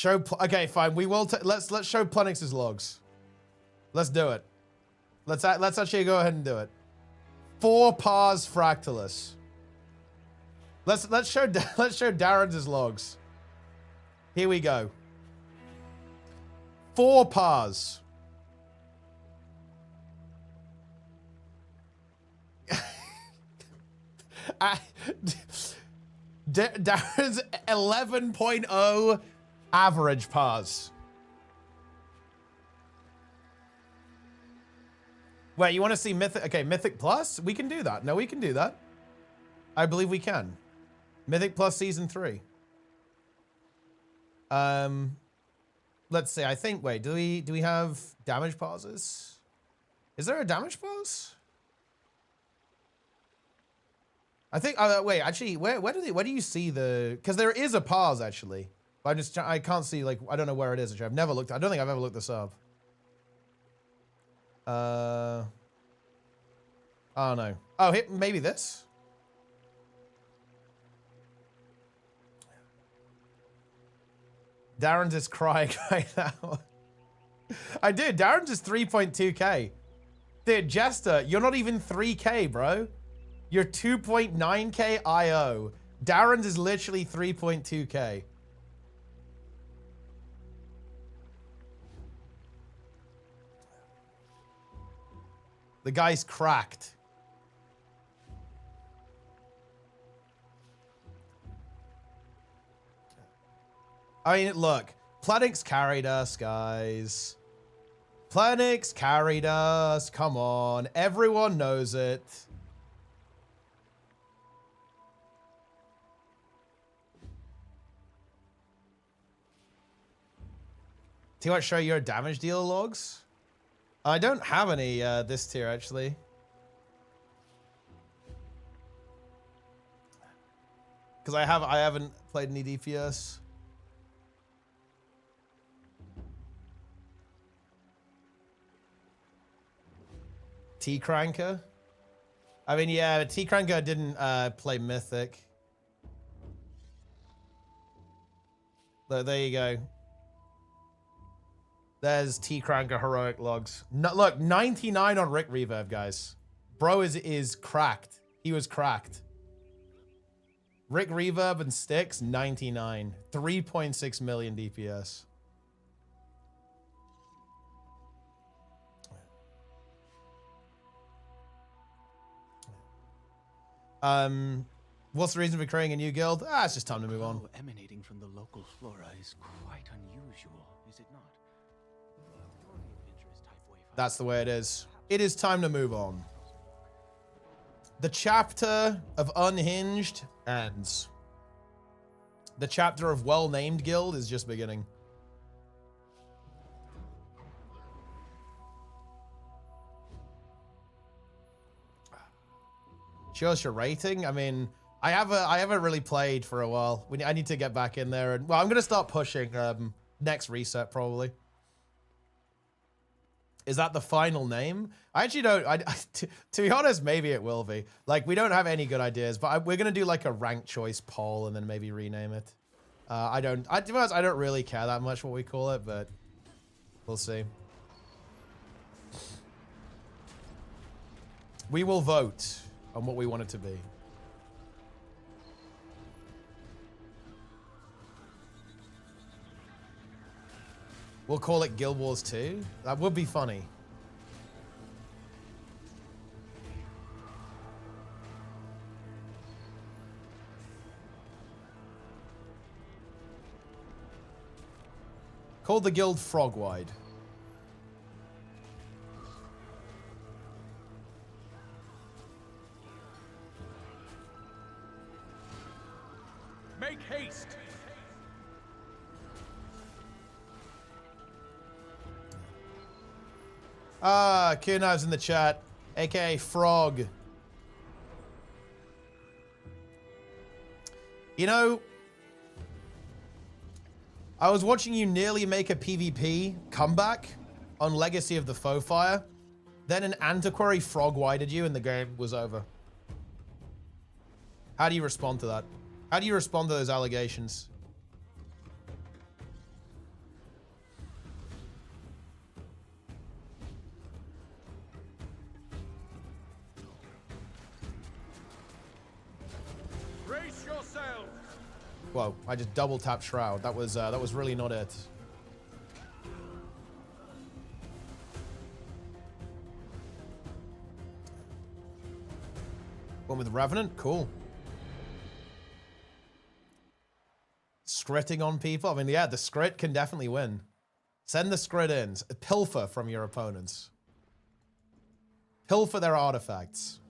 Okay, fine. We will. Let's show Plenix's logs. Let's do it. Let's actually go ahead and do it. 4 pars Fractalus. Let's show Darren's logs. Here we go. 4 pars. Darren's 11.0 average pars. Wait, you want to see Mythic? Okay, Mythic Plus? We can do that. No, we can do that. I believe we can. Mythic Plus Season 3. Let's see. I think, wait, do we have damage pauses? Is there a damage pause? I think, wait, actually, where do you see the, because there is a pause actually. I can't see, like, I don't know where it is actually. I've never looked, I don't think I've ever looked this up. I don't know. Oh, maybe this? Darren's is crying right now. I did. Darren's is 3.2k. Dude, Jester, you're not even 3k, bro. You're 2.9k IO. Darren's is literally 3.2k. The guy's cracked. I mean, look, Planix carried us, guys. Planix carried us. Come on. Everyone knows it. Do you want to show your damage deal logs? I don't have any this tier, actually. because I haven't played any DPS. T-Cranker? I mean, yeah, T-Cranker didn't play Mythic. But there you go. There's T-Cranker heroic logs. No, look, 99 on Rick Reverb, guys. Bro is cracked. He was cracked. Rick Reverb and Styx, 99. 3.6 million DPS. What's the reason for creating a new guild? Ah, it's just time to move on. Emanating from the local flora is quite unusual, is it not? That's the way it is. It is time to move on. The chapter of Unhinged ends. The chapter of Well-Named Guild is just beginning. Show us your rating. I mean, I haven't really played for a while. I need to get back in there, and well, I'm gonna start pushing next reset probably. Is that the final name? I actually don't. To be honest, maybe it will be. Like, we don't have any good ideas, but we're gonna do like a ranked choice poll and then maybe rename it. To be honest, I don't really care that much what we call it, but we'll see. We will vote on what we want it to be. We'll call it Guild Wars 2. That would be funny. Called the guild Frogwide. Make haste! Ah, Q-Knives in the chat, aka Frog. You know, I was watching you nearly make a PvP comeback on Legacy of the Foefire. Then an Antiquary frog-wided you and the game was over. How do you respond to that? How do you respond to those allegations? Brace yourself! Whoa, I just double tapped Shroud. That was really not it. One with Revenant, cool. Scritting on people. I mean, yeah, the scrit can definitely win. Send the scrit in. Pilfer from your opponents. Pilfer their artifacts.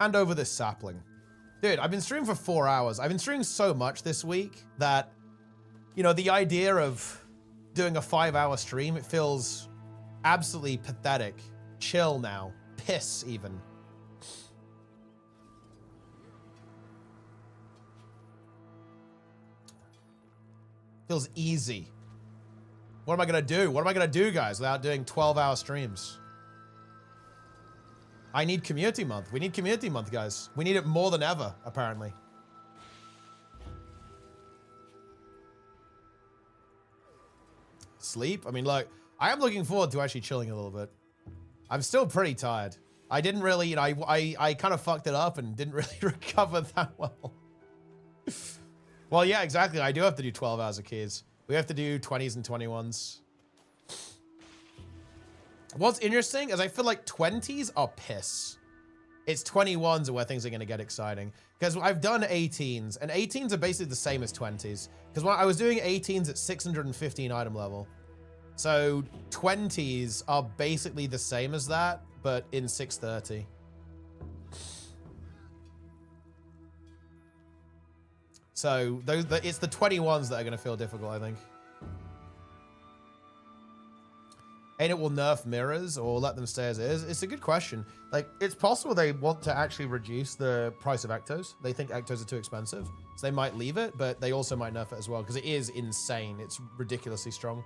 Hand over this sapling. Dude, I've been streaming for 4 hours. I've been streaming so much this week that, you know, the idea of doing a 5-hour stream, it feels absolutely pathetic. Chill now. Piss, even. Feels easy. What am I going to do? What am I going to do, guys, without doing 12-hour streams? I need community month. We need community month, guys. We need it more than ever, apparently. Sleep? I mean, look, I am looking forward to actually chilling a little bit. I'm still pretty tired. I didn't really, you know, I kind of fucked it up and didn't really recover that well. Well, yeah, exactly. I do have to do 12 hours of keys. We have to do 20s and 21s. What's interesting is I feel like 20s are piss. It's 21s where things are going to get exciting. Because I've done 18s, and 18s are basically the same as 20s. Because when I was doing 18s at 615 item level. So 20s are basically the same as that, but in 630. So it's the 21s that are going to feel difficult, I think. and it will nerf mirrors or let them stay as is? It's a good question. Like, it's possible they want to actually reduce the price of Ectos. They think Ectos are too expensive, so they might leave it, but they also might nerf it as well, because it is insane. It's ridiculously strong.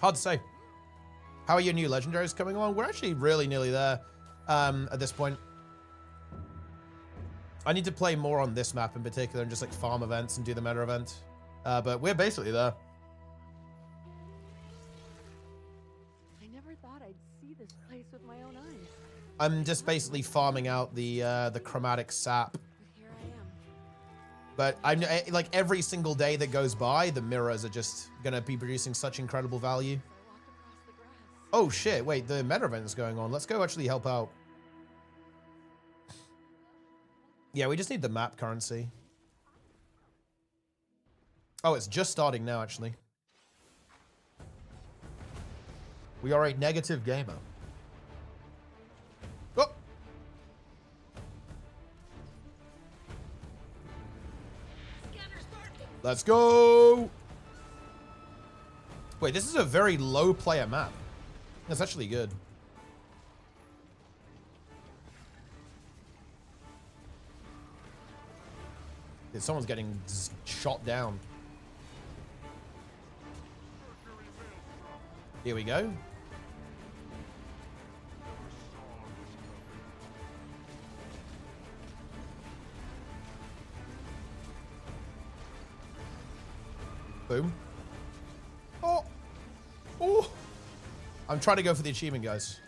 Hard to say. How are your new legendaries coming on? We're actually really nearly there at this point. I need to play more on this map in particular and just like farm events and do the meta event. But we're basically there. I never thought I'd see this place with my own eyes. I'm just basically farming out the chromatic sap. But here I am. But I'm like every single day that goes by, the mirrors are just gonna be producing such incredible value. Oh shit, wait, the meta event is going on. Let's go actually help out. Yeah, we just need the map currency. Oh, it's just starting now, actually. We are a negative gamer. Oh! Let's go! Wait, this is a very low player map. That's actually good. Someone's getting shot down. Here we go. Boom. Oh! Oh! I'm trying to go for the achievement, guys.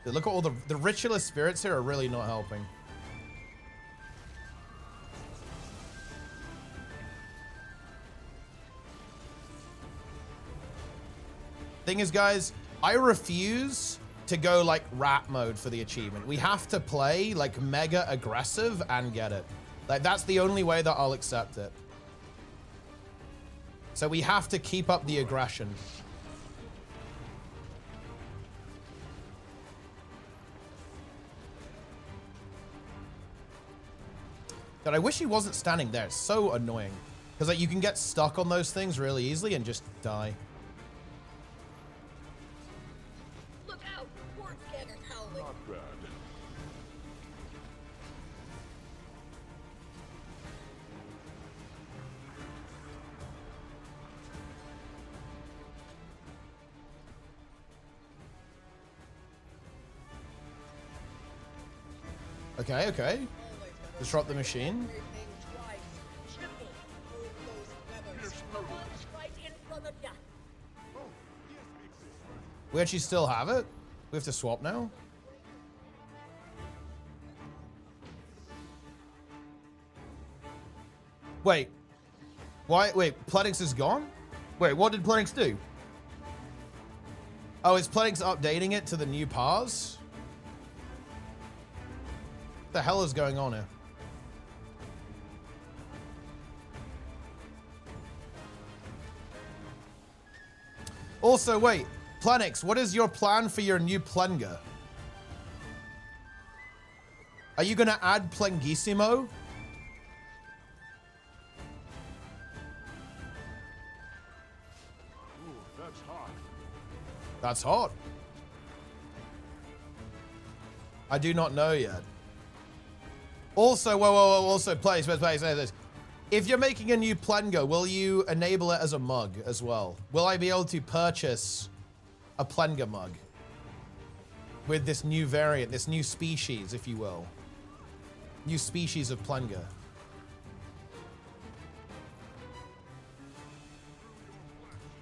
Dude, look at all the ritualist spirits here are really not helping. Thing is, guys, I refuse to go like rat mode for the achievement. We have to play like mega aggressive and get it. Like, that's the only way that I'll accept it. So we have to keep up the aggression. But I wish he wasn't standing there. It's so annoying. Because like you can get stuck on those things really easily and just die. Look out! Horde scanners howling. Not bad. Okay, okay. Disrupt the machine. We actually still have it? We have to swap now? Wait. Why? Wait, Plenix is gone? Wait, what did Plenix do? Oh, is Plenix updating it to the new pars? What the hell is going on here? Also, wait, Plenix, what is your plan for your new Plenger? Are you gonna add Plengissimo? Ooh, that's hot. That's hot. I do not know yet. Also, whoa, also, place. If you're making a new Plenger, will you enable it as a mug as well? Will I be able to purchase a Plenger mug with this new variant, this new species, if you will? New species of Plenger.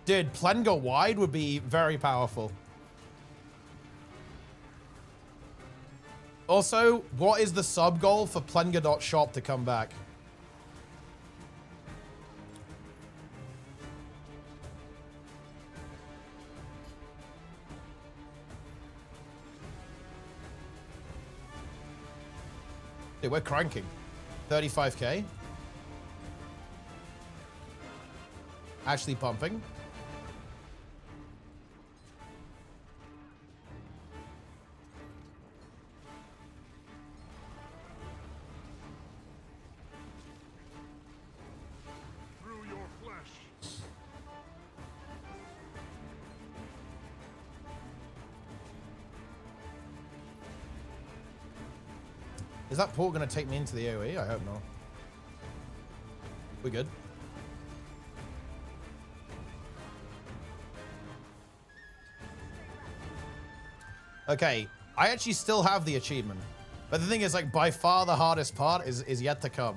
Dude, Plenger wide would be very powerful. Also, what is the sub goal for Plenger.shop to come back? Dude, we're cranking. 35k. Actually pumping. Is that port going to take me into the AoE? I hope not. We good? Okay, I actually still have the achievement. But the thing is, like, by far the hardest part is yet to come.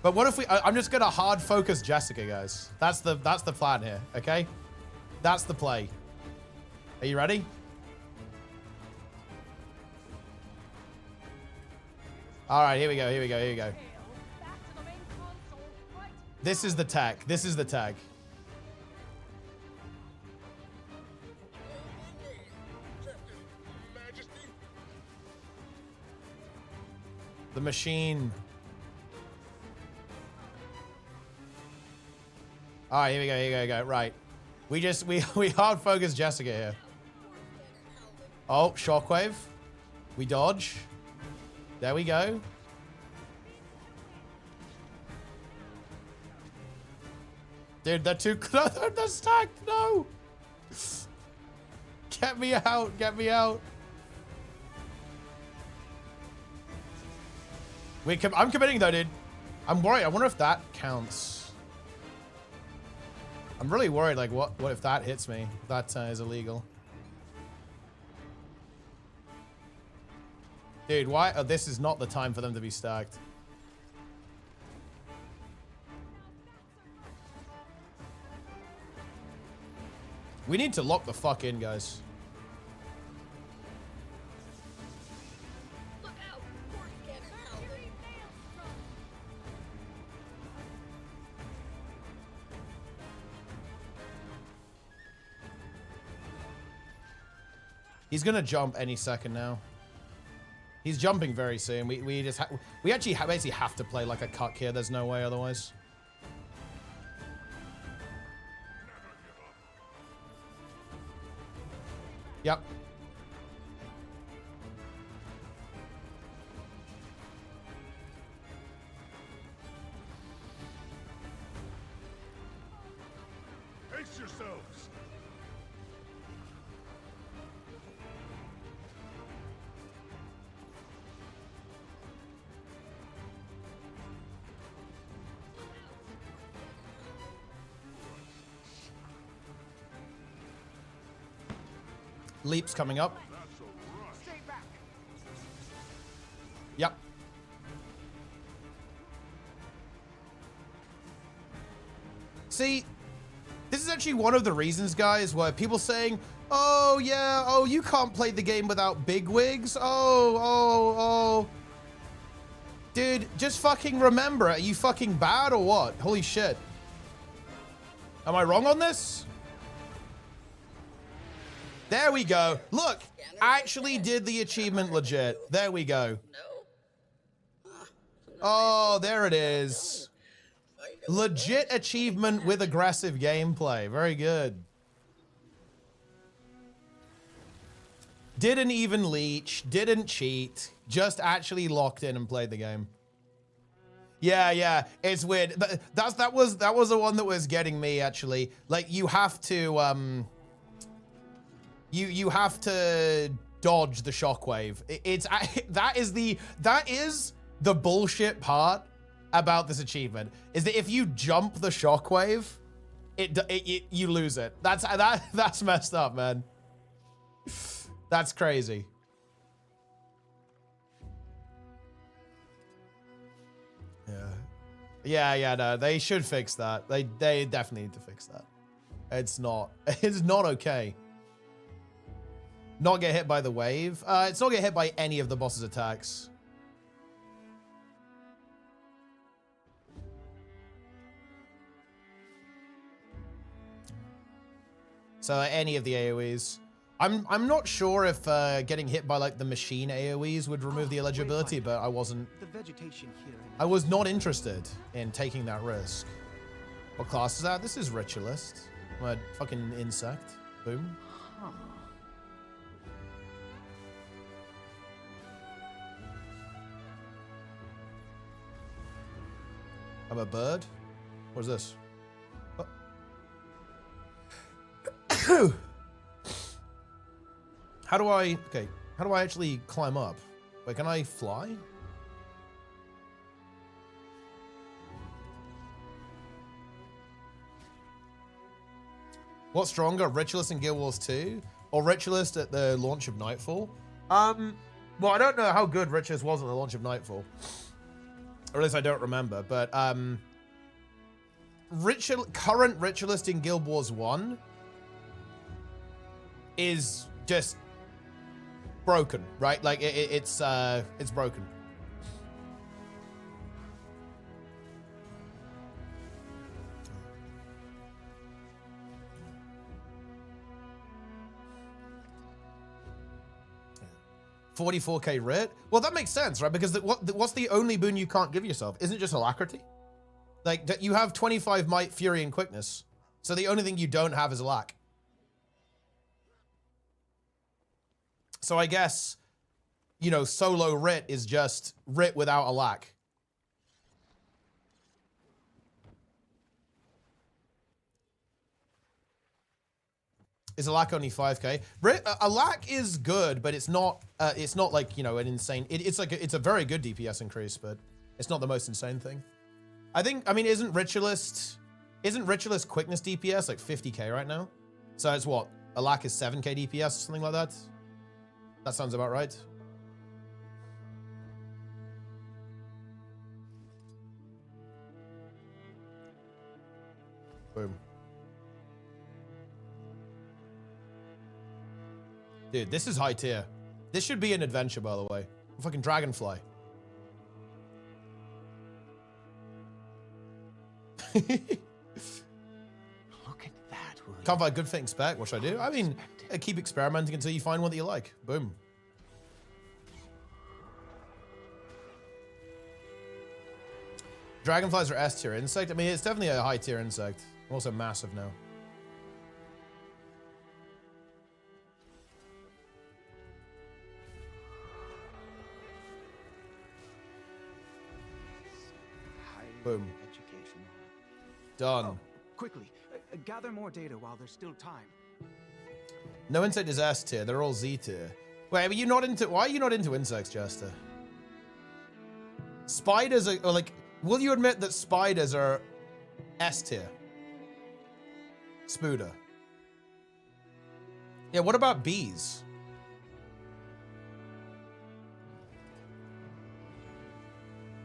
But what if we... I'm just gonna hard focus Jessica, guys. That's the plan here, okay? That's the play. Are you ready? All right, here we go, here we go, here we go. This is the tag. This is the tag. The machine. All right, here we go, here we go, right. We hard focus Jessica here. Oh, shockwave. We dodge. There we go. Dude, they're too close. They're stacked. No. Get me out. Get me out. I'm committing though, dude. I'm worried. I wonder if that counts. I'm really worried. Like, what if that hits me? That is illegal. Dude, why? Oh, this is not the time for them to be stacked. We need to lock the fuck in, guys. Look out! Port's getting pounded. He's gonna jump any second now. He's jumping very soon. We actually basically have to play like a cuck here. There's no way otherwise. Yep. Pace yourselves. Leap's coming up. Yep. See, this is actually one of the reasons, guys, why people saying, oh, yeah, oh, you can't play the game without bigwigs. Oh. Dude, just fucking remember it. Are you fucking bad or what? Holy shit. Am I wrong on this? There we go. Look, actually did the achievement legit. There we go. Oh, there it is. Legit achievement with aggressive gameplay. Very good. Didn't even leech, didn't cheat, just actually locked in and played the game. Yeah, it's weird. That was the one that was getting me actually. Like you have to you have to dodge the shockwave. That is the bullshit part about this achievement is that if you jump the shockwave, you lose it. That's messed up, man. That's crazy. Yeah, no, they should fix that. They definitely need to fix that. It's not okay. Not get hit by the wave. It's not get hit by any of the boss's attacks. So any of the AoEs. I'm not sure if getting hit by like the machine AoEs would remove the eligibility, but I wasn't. The vegetation here. I was not interested in taking that risk. What class is that? This is Ritualist. I'm a fucking insect. Boom. Huh. I'm a bird. What is this? Oh. How do I... Okay. How do I actually climb up? Wait, can I fly? What's stronger, Ritualist in Guild Wars 2 or Ritualist at the launch of Nightfall? Well, I don't know how good Ritualist was at the launch of Nightfall. Or at least I don't remember, but current Ritualist in Guild Wars 1 is just broken, right? Like it's broken. $44K writ? Well, that makes sense, right? Because what's the only boon you can't give yourself? Isn't it just alacrity? Like, you have 25 might, fury, and quickness. So the only thing you don't have is alac. So I guess, you know, solo writ is just writ without alac. Is alac only 5K? Alac is good, but it's not like, you know, an insane. It's a very good DPS increase, but it's not the most insane thing. I mean, isn't Ritualist quickness DPS like 50K right now? So it's what? Alac is 7K DPS or something like that? That sounds about right. Boom. Dude, this is high tier. This should be an adventure, by the way. Fucking dragonfly. Look at that. Can't find a good fitting spec. What should I do? I mean, keep experimenting until you find one that you like. Boom. Dragonflies are S tier insect. I mean, it's definitely a high tier insect. Also massive now. Boom. Education. Done. Oh, quickly, gather more data while there's still time. No insect is S tier. They're all Z tier. Wait, are you not into? Why are you not into insects, Jester? Spiders are like. Will you admit that spiders are S tier? Spooder. Yeah. What about bees?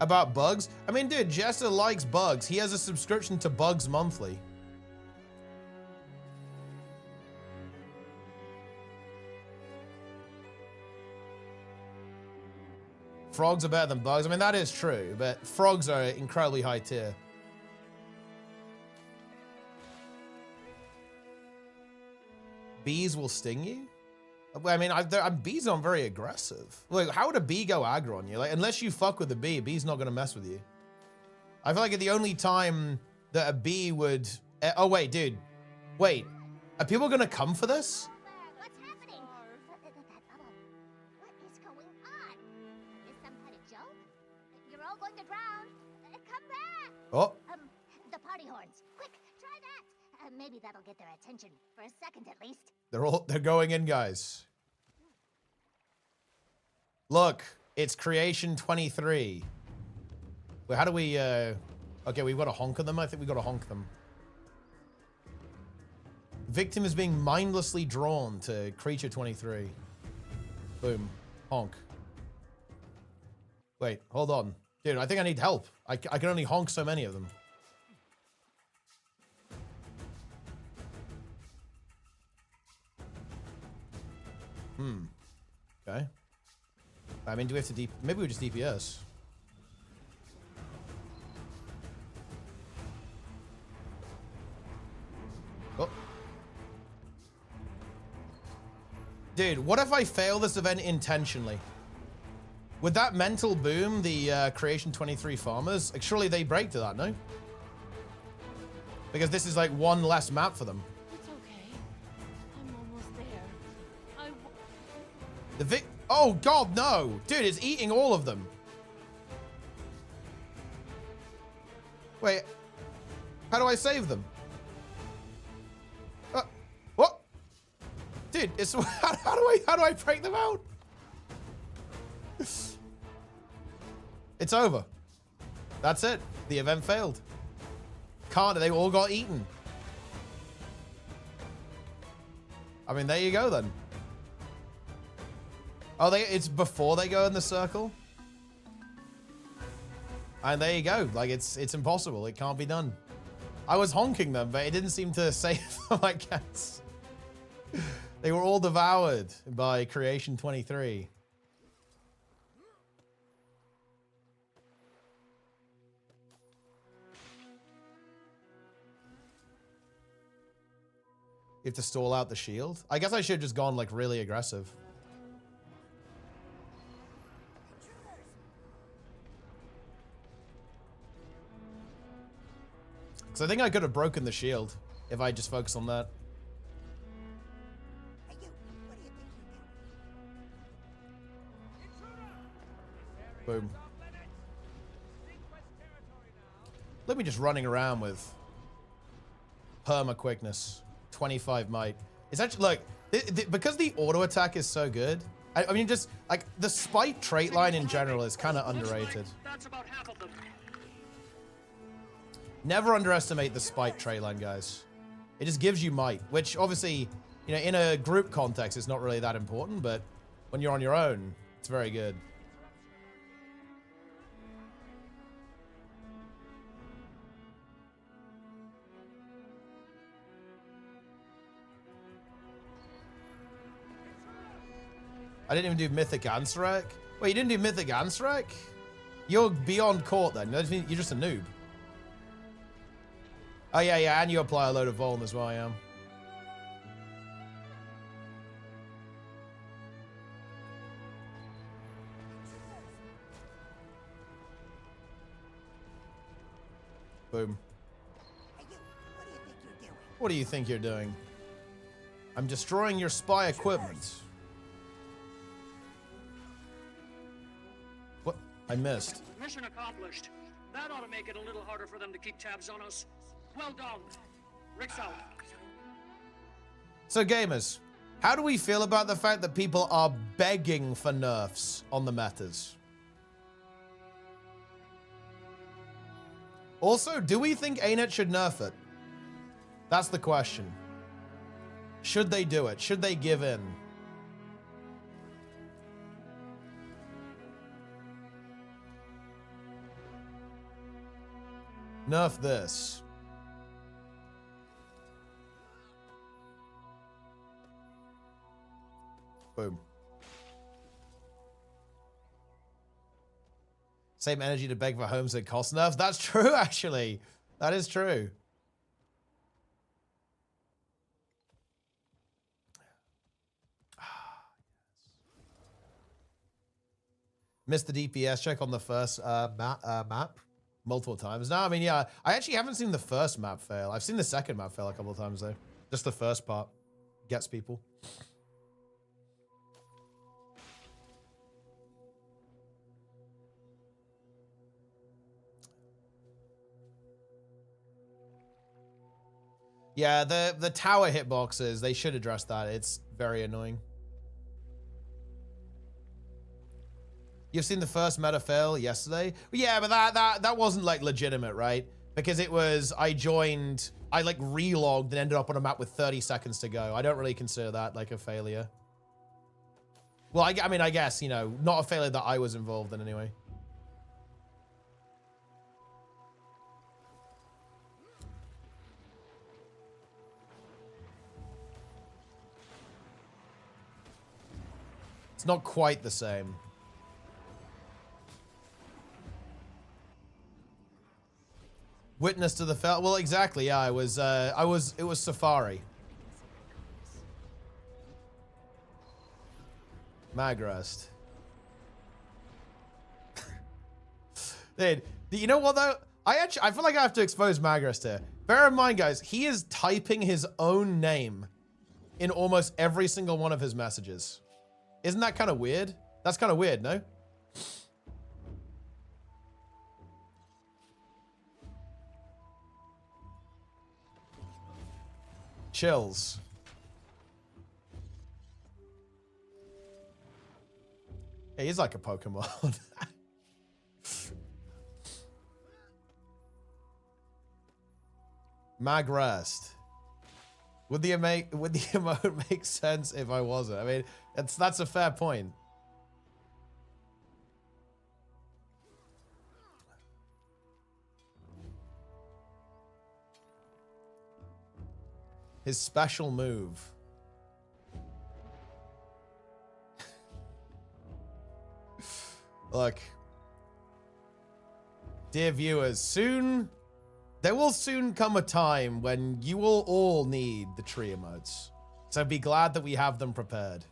About bugs? I mean, dude, Jester likes bugs. He has a subscription to Bugs Monthly. Frogs are better than bugs. I mean, that is true, but frogs are incredibly high tier. Bees will sting you? I mean, bees aren't very aggressive. Like, how would a bee go aggro on you? Like, unless you fuck with a bee's not gonna mess with you. I feel like the only time that a bee would... Oh, wait, dude. Wait. Are people gonna come for this? What's happening? What is going on? Is this some kind of joke? You're all going to drown. Come back. Oh. The party horns. Quick, try that. Maybe that'll get their attention for a second at least. They're going in, guys. Look, it's Creation 23. Wait, how do we, okay, we've got to honk them. I think we've got to honk them. Victim is being mindlessly drawn to Creature 23. Boom. Honk. Wait, hold on. Dude, I think I need help. I can only honk so many of them. Okay. I mean, do we have to maybe we just DPS. Oh. Dude, what if I fail this event intentionally? Would that mental boom the Creation 23 farmers? Like, surely they break to that, no? Because this is like one less map for them. It's okay. I'm almost there. Oh god, no! Dude, it's eating all of them. Wait, how do I save them? What? Dude, it's how do I break them out? It's over. That's it. The event failed. They all got eaten. I mean, there you go then. Oh, it's before they go in the circle? And there you go. Like, it's impossible. It can't be done. I was honking them, but it didn't seem to save them, I guess. They were all devoured by Creation 23. You have to stall out the shield? I guess I should have just gone, like, really aggressive. Because I think I could have broken the shield if I just focused on that. Boom. Let me just running around with perma quickness. 25 might. It's actually, look, because the auto attack is so good. I mean, just like the spite trait line in general is kind of underrated. That's about half of them. Never underestimate the spite trait line, guys. It just gives you might, which obviously, you know, in a group context, it's not really that important, but when you're on your own, it's very good. I didn't even do Mythic Ansarek. Wait, you didn't do Mythic Ansarek? You're beyond court then. You're just a noob. Oh, yeah, yeah, and you apply a load of Vuln as well, yeah. Boom. What do you think you're doing? I'm destroying your spy equipment. What? I missed. Mission accomplished. That ought to make it a little harder for them to keep tabs on us. Well done. Rick's out. So gamers, how do we feel about the fact that people are begging for nerfs on the metas? Also, do we think ArenaNet should nerf it? That's the question. Should they do it? Should they give in? Nerf this. Boom. Same energy to beg for homes that cost nerfs. That's true, actually. That is true. Missed the DPS check on the first map multiple times. No, I mean, yeah, I actually haven't seen the first map fail. I've seen the second map fail a couple of times, though. Just the first part gets people. Yeah, the tower hitboxes, they should address that. It's very annoying. You've seen the first meta fail yesterday? Yeah, but that wasn't like legitimate, right? Because it was, I like relogged and ended up on a map with 30 seconds to go. I don't really consider that like a failure. Well, I mean, I guess, you know, not a failure that I was involved in anyway. It's not quite the same. Witness to the fail. Well, exactly. Yeah, it was Safari. Magrest. Dude, you know what though? I feel like I have to expose Magrest here. Bear in mind, guys, he is typing his own name in almost every single one of his messages. Isn't that kind of weird? That's kind of weird, no? Chills. Yeah, he's like a Pokemon. Magrest. Would the emote make sense if I wasn't? I mean, that's a fair point. His special move. Look. Dear viewers, there will soon come a time when you will all need the tree emotes. So be glad that we have them prepared.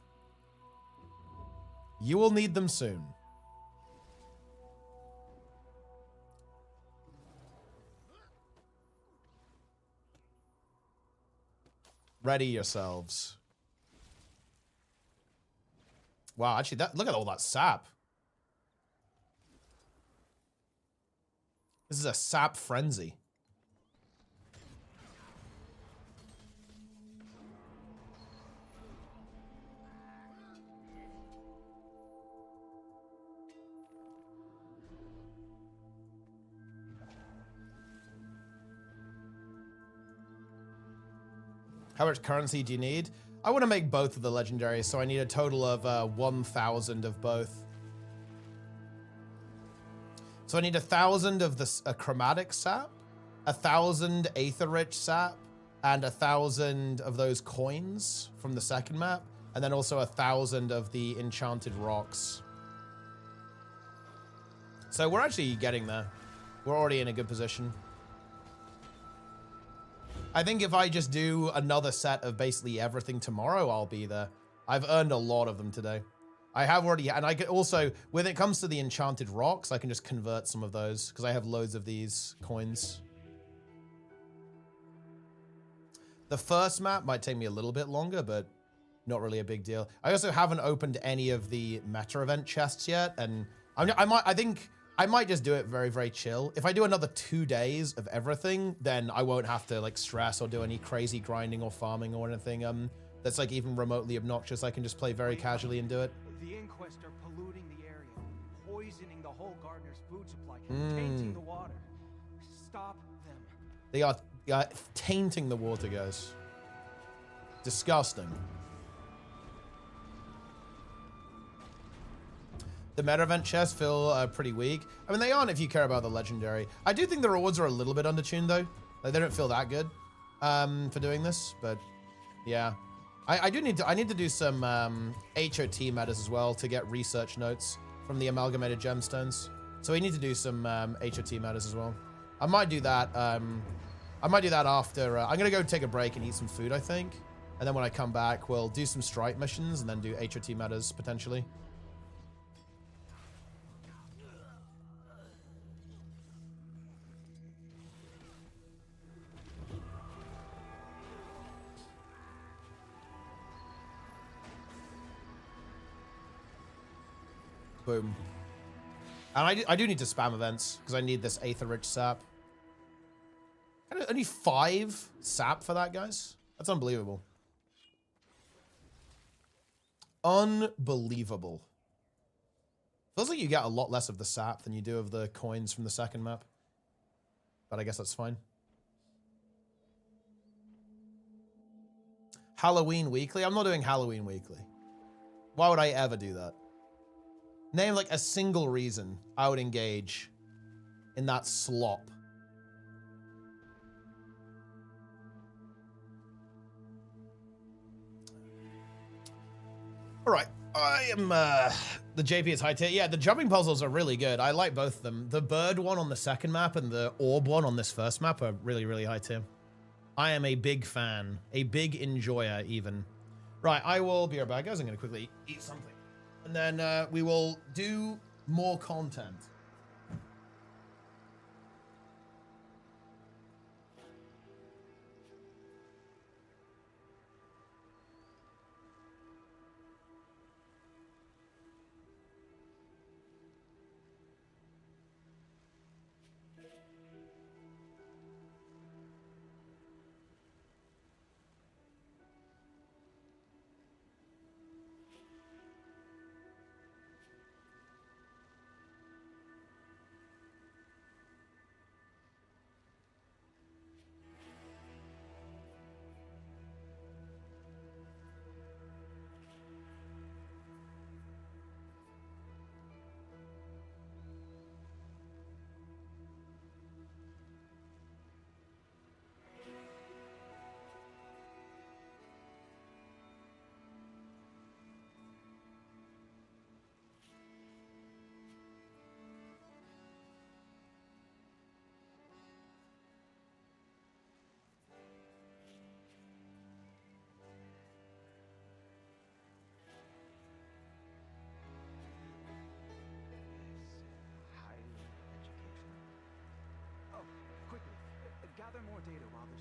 You will need them soon. Ready yourselves. Wow, actually, look at all that sap. This is a sap frenzy. How much currency do you need? I want to make both of the legendaries, so I need a total of 1,000 of both. So I need 1,000 of the chromatic sap, 1,000 aether-rich sap, and 1,000 of those coins from the second map, and then also 1,000 of the enchanted rocks. So we're actually getting there. We're already in a good position. I think if I just do another set of basically everything tomorrow, I'll be there. I've earned a lot of them today. I have already, and I can also, when it comes to the enchanted rocks, I can just convert some of those because I have loads of these coins. The first map might take me a little bit longer, but not really a big deal. I also haven't opened any of the meta event chests yet, and I think I might just do it very, very chill. If I do another 2 days of everything, then I won't have to like stress or do any crazy grinding or farming or anything that's like even remotely obnoxious. I can just play very casually and do it. The Inquest are polluting the area, poisoning the whole gardener's food supply, tainting the water. Stop them. They are tainting the water, guys. Disgusting. The meta event chests feel pretty weak. I mean, they aren't if you care about the legendary. I do think the rewards are a little bit undertuned, though. Like, they don't feel that good for doing this, but yeah. I need to do some HOT metas as well to get research notes from the amalgamated gemstones. So we need to do some HOT metas as well. I might do that. I might do that after. I'm gonna go take a break and eat some food, I think. And then when I come back, we'll do some strike missions and then do HOT metas potentially. Boom. And I do need to spam events because I need this aether-rich sap. Only 5 sap for that, guys? That's unbelievable. Unbelievable. Feels like you get a lot less of the sap than you do of the coins from the second map. But I guess that's fine. Halloween weekly? I'm not doing Halloween weekly. Why would I ever do that? Name like a single reason I would engage in that slop. All right, I am, the JP is high tier. Yeah, the jumping puzzles are really good. I like both of them. The bird one on the second map and the orb one on this first map are really, really high tier. I am a big fan, a big enjoyer even. Right, I will be right back, guys. I'm gonna quickly eat something. And then we will do more content.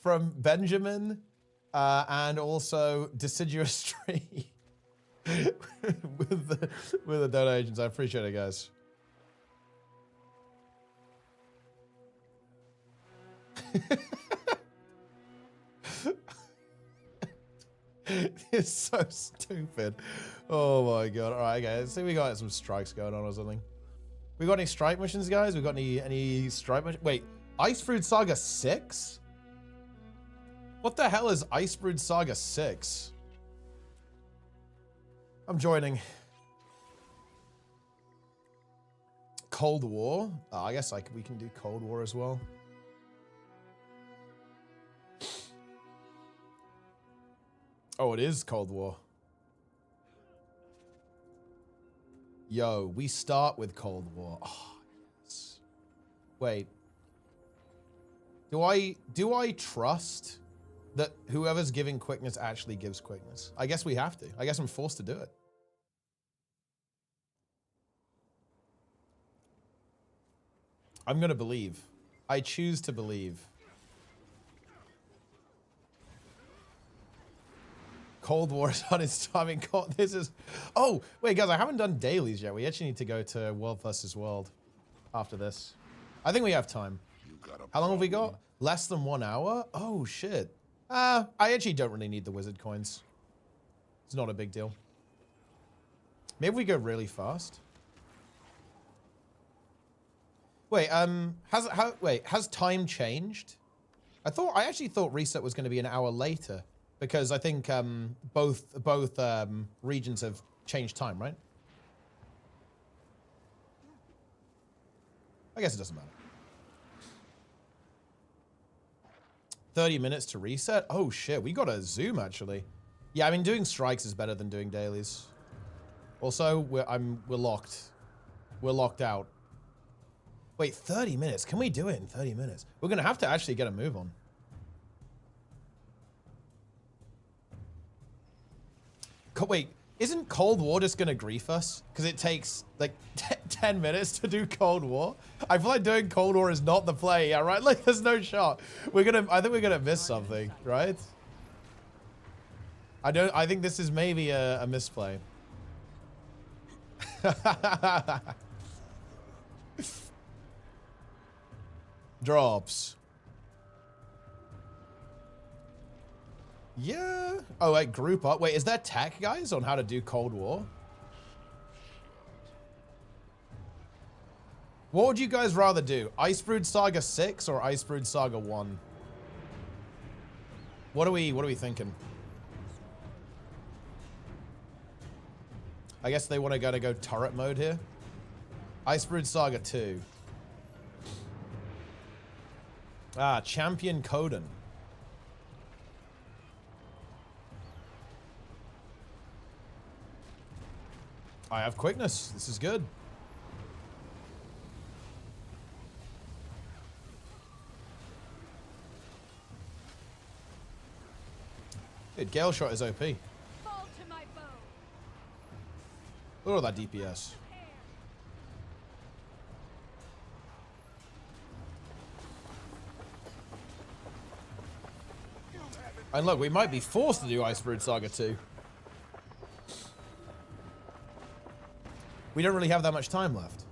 from Benjamin and also Deciduous Tree with the donations. I appreciate it, guys. It's so stupid. Oh my god. All right, guys. See, we got some strikes going on or something. We got any strike missions, guys? We got any strike missions? Wait, Ice Brood Saga 6? What the hell is Ice Brood Saga 6? I'm joining. Cold War? Oh, I guess we can do Cold War as well. Oh, it is Cold War. Yo, we start with Cold War. Oh, yes. Wait. Do I trust that whoever's giving quickness actually gives quickness? I guess we have to. I guess I'm forced to do it. I'm gonna believe. I choose to believe. Cold War is on its timing. This is... Oh, wait, guys, I haven't done dailies yet. We actually need to go to World vs. World after this. I think we have time. How long have we got? Less than 1 hour? Oh, shit. I actually don't really need the wizard coins. It's not a big deal. Maybe we go really fast. Wait, has time changed? I actually thought reset was going to be an hour later. Because I think both regions have changed time, right? I guess it doesn't matter. 30 minutes to reset? Oh shit, we got a zoom actually. Yeah, I mean doing strikes is better than doing dailies. Also, we're locked. We're locked out. Wait, 30 minutes? Can we do it in 30 minutes? We're gonna have to actually get a move on. Wait, isn't Cold War just gonna grief us? Because it takes like 10 minutes to do Cold War. I feel like doing Cold War is not the play, yeah, right? Like, there's no shot. I think we're gonna miss something, right? I think this is maybe a misplay. Drops. Yeah. Oh, wait, group up. Wait, is there tech, guys, on how to do Cold War? What would you guys rather do? Ice Brood Saga 6 or Ice Brood Saga 1? What are we thinking? I guess they want to go turret mode here. Ice Brood Saga 2. Ah, Champion Coden. I have quickness. This is good. Dude, Gale Shot is OP. Look at all that DPS. And look, we might be forced to do Ice Brood Saga 2. We don't really have that much time left.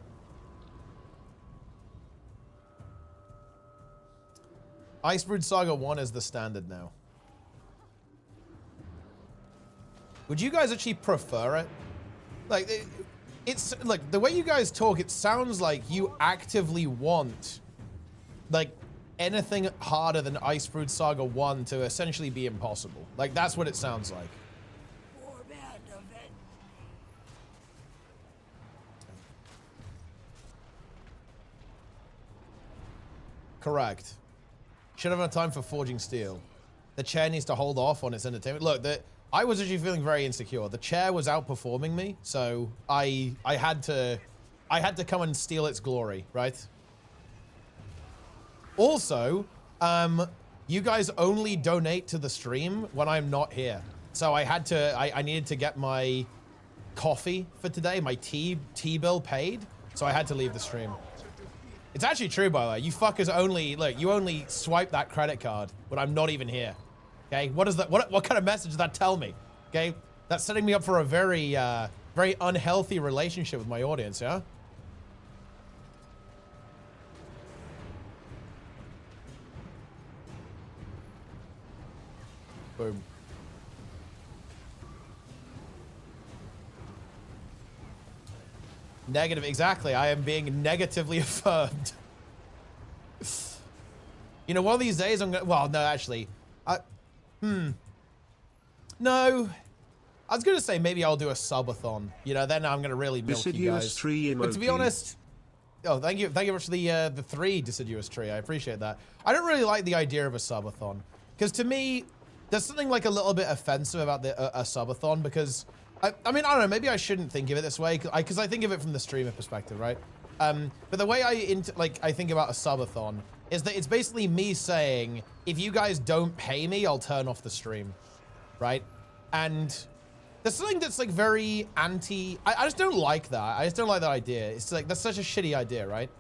Ice Brood Saga 1 is the standard now. Would you guys actually prefer it? Like, it's like the way you guys talk, it sounds like you actively want like anything harder than Ice Brood Saga 1 to essentially be impossible. Like, that's what it sounds like. Correct. Should have enough time for forging steel. The chair needs to hold off on its entertainment. Look, I was actually feeling very insecure. The chair was outperforming me, so I had to come and steal its glory, right? Also, you guys only donate to the stream when I'm not here. So I needed to get my coffee for today, my tea bill paid, so I had to leave the stream. It's actually true, by the way. You fuckers only, look, you only swipe that credit card when I'm not even here. Okay, what is that? What kind of message does that tell me? Okay, that's setting me up for a very, very unhealthy relationship with my audience, yeah? Boom. Negative, exactly. I am being negatively affirmed. You know, one of these days I'm gonna, well, no, actually, no. I was gonna say maybe I'll do a subathon. You know, then I'm gonna really milk you guys. But to be honest, oh, thank you very much for the 3 deciduous tree. I appreciate that. I don't really like the idea of a subathon because to me, there's something like a little bit offensive about a subathon because I mean, I don't know, maybe I shouldn't think of it this way because I think of it from the streamer perspective, right? But the way I think about a subathon is that it's basically me saying, if you guys don't pay me, I'll turn off the stream, right? And there's something that's like very anti, I just don't like that. I just don't like that idea. It's like, that's such a shitty idea, right?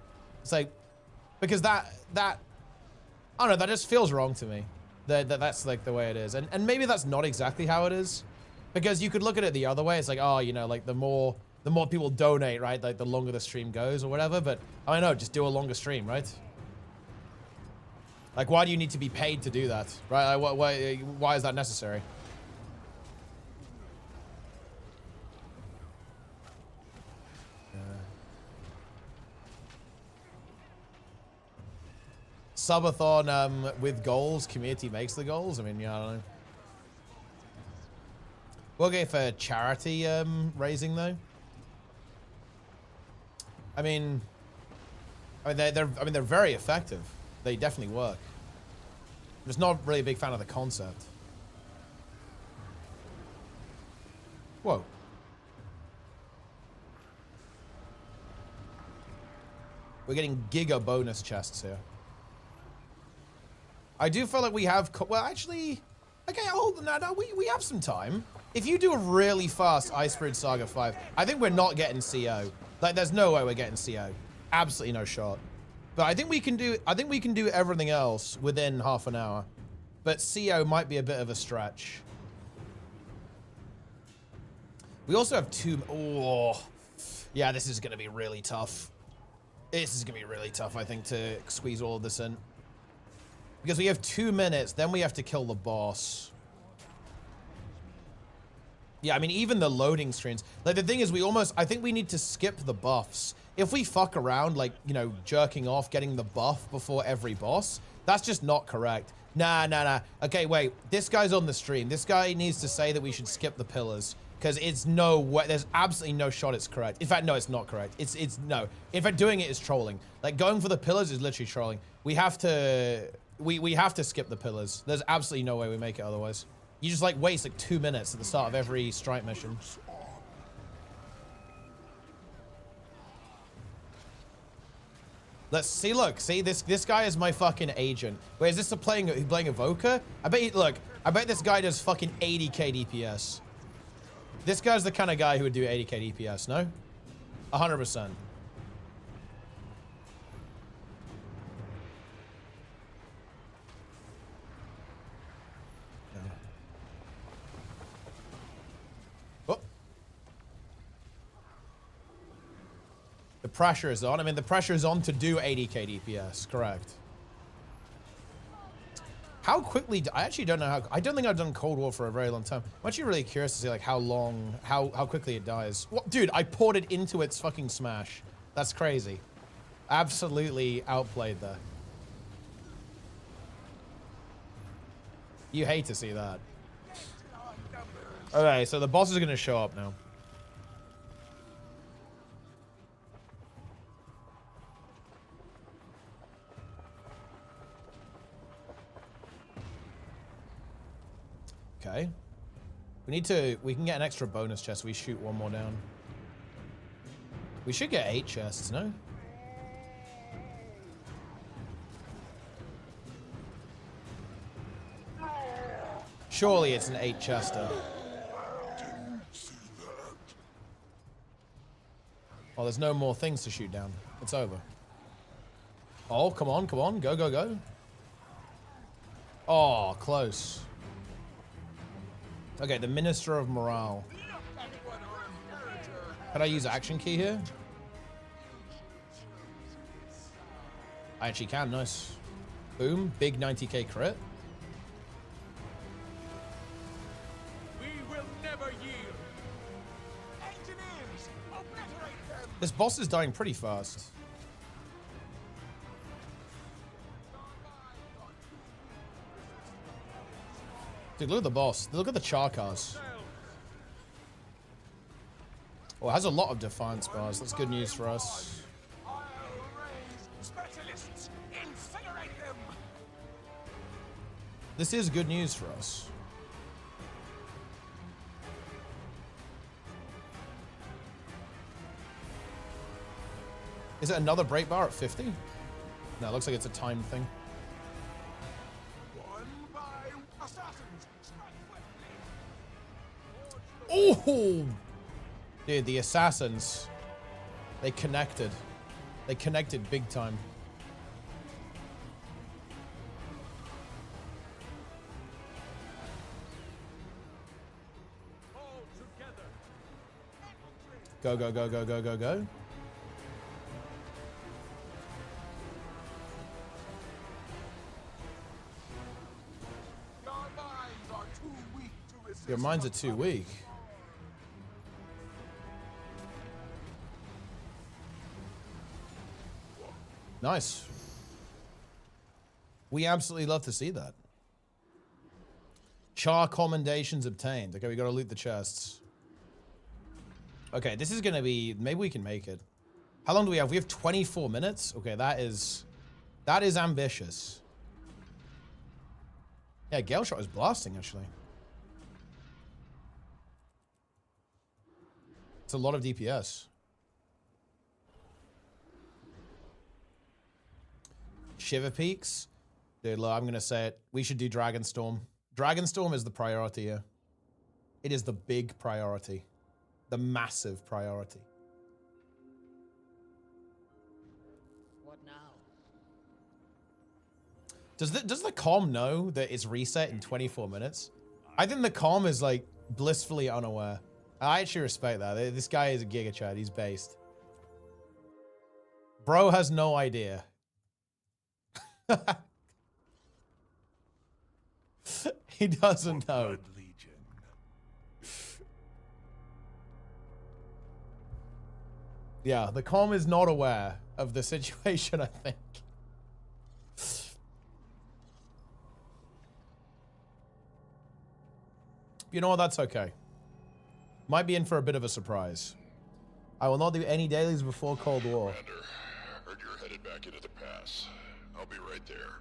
It's like, because that, I don't know, that just feels wrong to me. That's like the way it is. And maybe that's not exactly how it is. Because you could look at it the other way. It's like, oh, you know, like the more people donate, right? Like the longer the stream goes or whatever. But I don't know, just do a longer stream, right? Like, why do you need to be paid to do that, right? Like, why is that necessary? Subathon with goals, community makes the goals. I mean, yeah, I don't know. We'll go for charity raising though. I mean they're very effective. They definitely work. I'm just not really a big fan of the concept. Whoa. We're getting giga bonus chests here. I do feel like we have, well, actually, okay, hold on, no, we have some time. If you do a really fast Ice Bridge Saga 5, I think we're not getting CO. Like, there's no way we're getting CO. Absolutely no shot. But I think we can do everything else within half an hour. But CO might be a bit of a stretch. We also have oh, yeah, this is gonna be really tough. This is gonna be really tough, I think, to squeeze all of this in. Because we have 2 minutes, then we have to kill the boss. Yeah, I mean, even the loading screens. Like, the thing is, I think we need to skip the buffs. If we fuck around, like, you know, jerking off, getting the buff before every boss, that's just not correct. Nah. Okay, wait, this guy's on the stream. This guy needs to say that we should skip the pillars. Because it's no way, there's absolutely no shot it's correct. In fact, no, it's not correct. It's no. In fact, doing it is trolling. Like, going for the pillars is literally trolling. We have to, we have to skip the pillars. There's absolutely no way we make it otherwise. You just like waste like 2 minutes at the start of every strike mission. Let's see, look, see, this guy is my fucking agent. Wait, is this playing Evoker? I bet this guy does fucking 80k DPS. This guy's the kind of guy who would do 80k DPS, no? 100%. Oh. The pressure is on. I mean, the pressure is on to do 80k DPS, correct. How quickly, I actually don't know how, I don't think I've done Cold War for a very long time. I'm actually really curious to see like how long, how quickly it dies. What, dude, I poured it into its fucking smash. That's crazy. Absolutely outplayed there. You hate to see that. Okay, so the boss is gonna show up now. Okay. We can get an extra bonus chest. We shoot one more down. We should get 8 chests, no? Surely it's an 8 chester. Oh, there's no more things to shoot down. It's over. Oh, come on, come on. Go, go, go. Oh, close. Okay, the Minister of Morale. Can I use action key here? I actually can, nice. Boom, big 90k crit. We will never yield. Engineers, obliterate them. This boss is dying pretty fast. Dude, look at the boss. Look at the char cars. Oh, it has a lot of defiance bars. That's good news for us. Specialists, incinerate them. This is good news for us. Is it another break bar at 50? No, it looks like it's a time thing. Oh! Dude, the assassins. They connected. They connected big time. Go, go, go, go, go, go, go. Your minds are too weak. Nice. We absolutely love to see that. Char commendations obtained. Okay, we gotta loot the chests. Okay, this is gonna be... Maybe we can make it. How long do we have? We have 24 minutes? Okay, that is ambitious. Yeah, Gale Shot is blasting, actually. It's a lot of DPS. Shiver Peaks. Dude, look, I'm going to say it. We should do Dragonstorm. Dragonstorm is the priority here. It is the big priority. The massive priority. What now? Does the comm know that it's reset in 24 minutes? I think the comm is like blissfully unaware. I actually respect that. This guy is a Giga Chad. He's based. Bro has no idea. He doesn't know. Yeah, the comm is not aware of the situation, I think. You know what? That's okay. Might be in for a bit of a surprise. I will not do any dailies before Cold War. Commander, heard you're headed back into the pass. I'll be right there.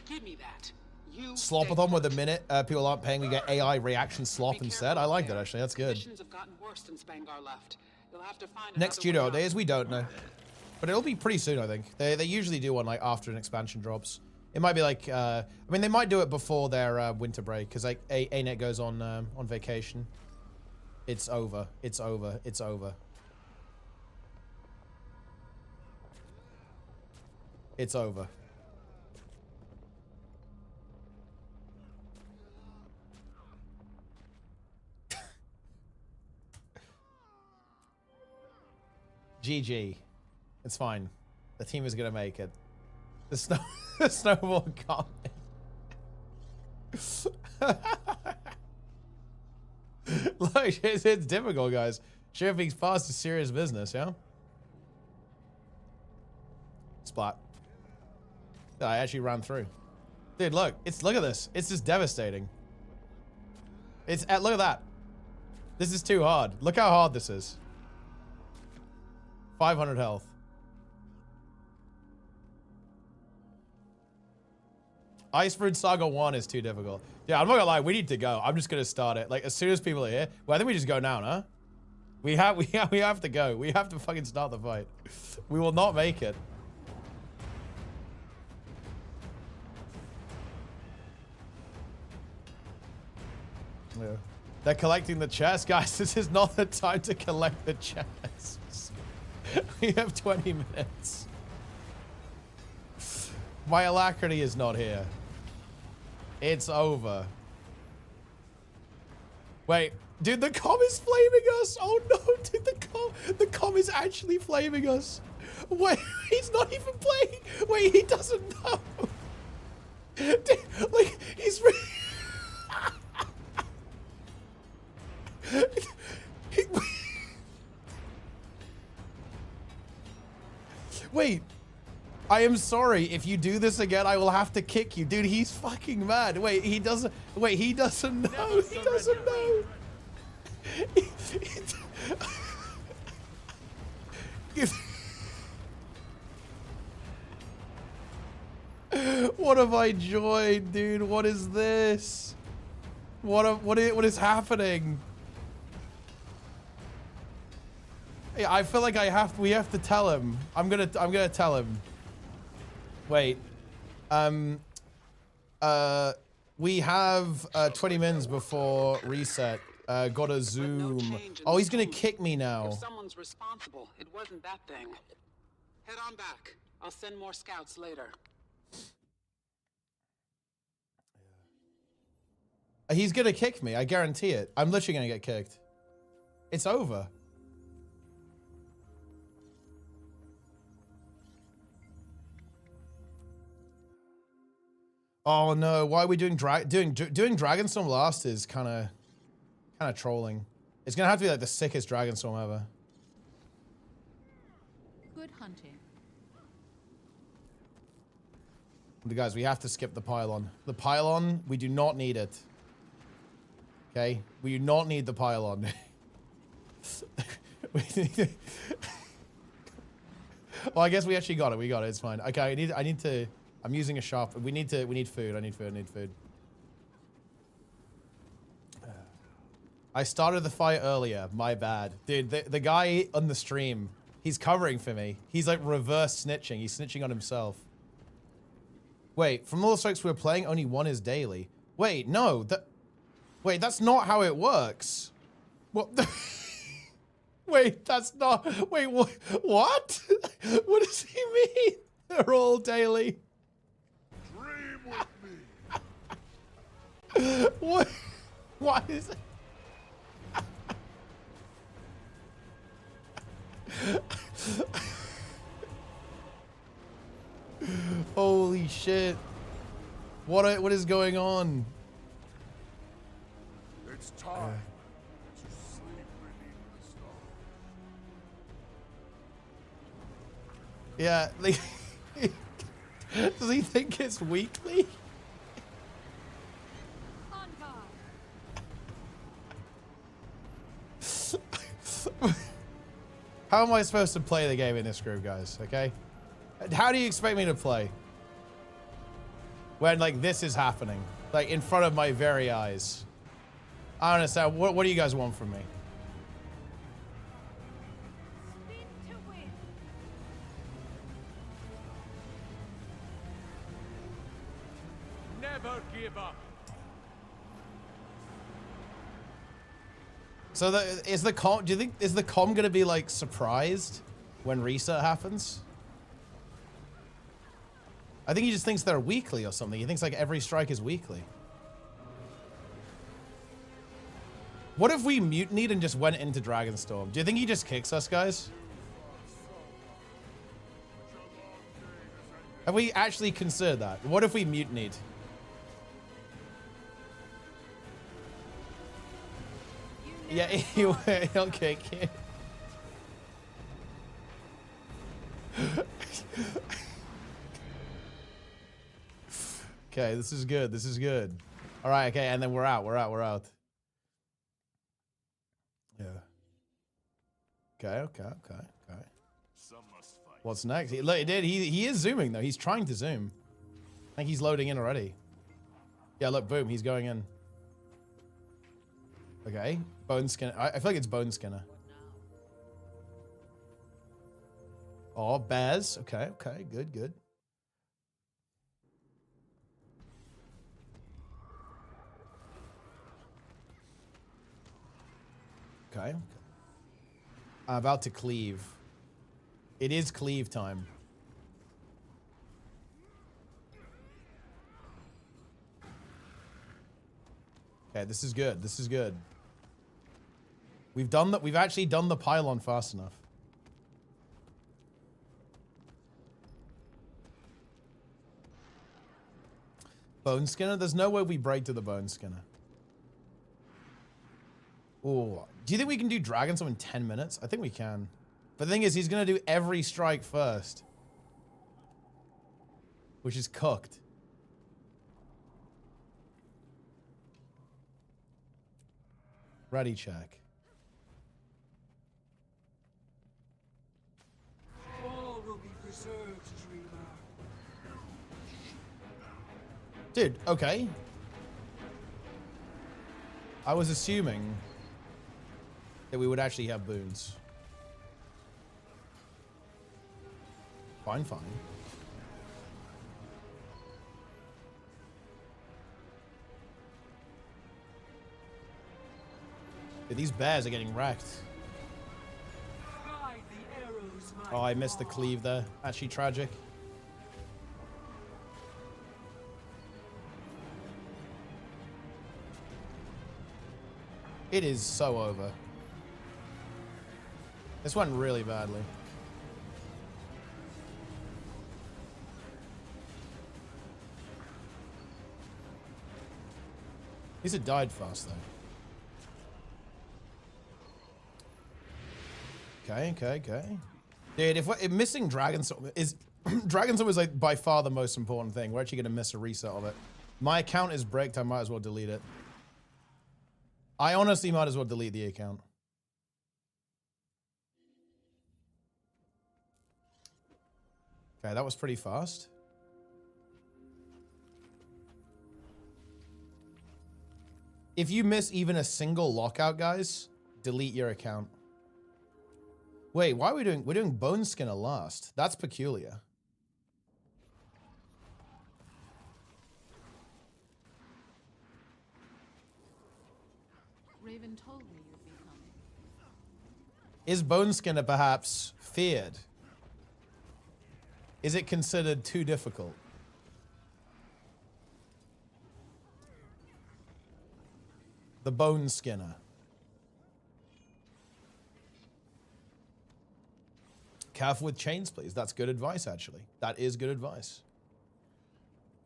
Give me that. You Slopathon with a minute. People aren't paying. We get AI reaction slop instead. I like that, actually. That's good. Conditions have gotten worse since Bangar left. You'll have to find Next another studio way days, we don't know. But it'll be pretty soon, I think. They usually do one like after an expansion drops. It might be like, I mean, they might do it before their winter break, because like ArenaNet goes on vacation. It's over. It's over. It's over. It's over. GG. It's fine. The team is gonna make it. The snowball coming. Look, it's difficult, guys. Shipping fast is serious business, yeah? Splat. I actually ran through. Dude, look. Look at this. It's just devastating. Look at that. This is too hard. Look how hard this is. 500 health. Iceberg Saga 1 is too difficult. Yeah, I'm not gonna lie, we need to go. I'm just gonna start it. Like, as soon as people are here. Well, I think we just go now, huh? We have to go. We have to fucking start the fight. We will not make it. Yeah. They're collecting the chests. Guys, this is not the time to collect the chests. We have 20 minutes. My alacrity is not here. It's over. Wait, dude, the comm is flaming us. Oh no, dude, the comm is actually flaming us. Wait, he's not even playing. Wait, he doesn't know. Dude, like, he's Wait, I am sorry. If you do this again, I will have to kick you. Dude, he's fucking mad. Wait, he doesn't know. He doesn't know. What have I joined, dude? What is this? What is happening? Yeah, I feel like we have to tell him. I'm gonna tell him. Wait. We have 20 minutes before reset. Gotta zoom. Oh, he's gonna kick me now. If someone's responsible, it wasn't that thing. Head on back. I'll send more scouts later. He's gonna kick me. I guarantee it. I'm literally gonna get kicked. It's over. Oh no! Why are we doing Dragonstorm last? Is kind of trolling. It's gonna have to be like the sickest Dragonstorm ever. Good hunting. Guys, we have to skip the pylon. The pylon, we do not need it. Okay, we do not need the pylon. Well, I guess we actually got it. We got it. It's fine. Okay, I need to. I'm using a sharp. We need food. I need food. I started the fight earlier. My bad. Dude, the guy on the stream, he's covering for me. He's like reverse snitching. He's snitching on himself. Wait, from all the strikes we're playing, only one is daily. Wait, no. Wait, that's not how it works. What? Wait, that's not. Wait, what? What? What does he mean? They're all daily. Dream with me. What? Why is it? Holy shit. What is going on? It's time to sleep beneath the stars. Yeah, like, does he think it's weekly? How am I supposed to play the game in this group, guys? Okay? How do you expect me to play? When, like, this is happening. Like, in front of my very eyes. I don't understand. What do you guys want from me? Never give up. So is the com? Do you think is the com gonna be like surprised when reset happens? I think he just thinks they're weekly or something. He thinks like every strike is weekly. What if we mutinied and just went into Dragonstorm? Do you think he just kicks us, guys? Have we actually considered that? What if we mutinied? Yeah, he'll kick you. Okay, this is good. This is good. All right, okay, and then we're out. We're out. Yeah. Okay. What's next? Look, it did. He is zooming though. He's trying to zoom. I think he's loading in already. Yeah, look, boom, he's going in. Okay, Bone Skinner. I feel like it's Bone Skinner. Oh, Bears. Okay, good. Okay. I'm about to cleave. It is cleave time. Okay, this is good. This is good. We've done that. We've actually done the pylon fast enough. Bone Skinner? There's no way we break to the Bone Skinner. Oh, do you think we can do Dragon Storm in 10 minutes? I think we can. But the thing is, he's going to do every strike first. Which is cooked. Ready check. All will be preserved, dreamer. Dude, okay. I was assuming that we would actually have boons. Fine, fine. Dude, these bears are getting wrecked. Oh, I missed the cleave there. Actually tragic. It is so over. This went really badly. These had died fast though. Okay. Dude, if missing Dragon Storm is Dragon Storm is like by far the most important thing. We're actually gonna miss a reset of it. My account is bricked, I might as well delete it. I honestly might as well delete the account. Okay, that was pretty fast. If you miss even a single lockout, guys, delete your account. Wait, why are we're doing Bone Skinner last? That's peculiar. Raven told me you'd be coming. Is Bone Skinner perhaps feared? Is it considered too difficult? The Bone Skinner. Careful with chains, please. That's good advice, actually. That is good advice.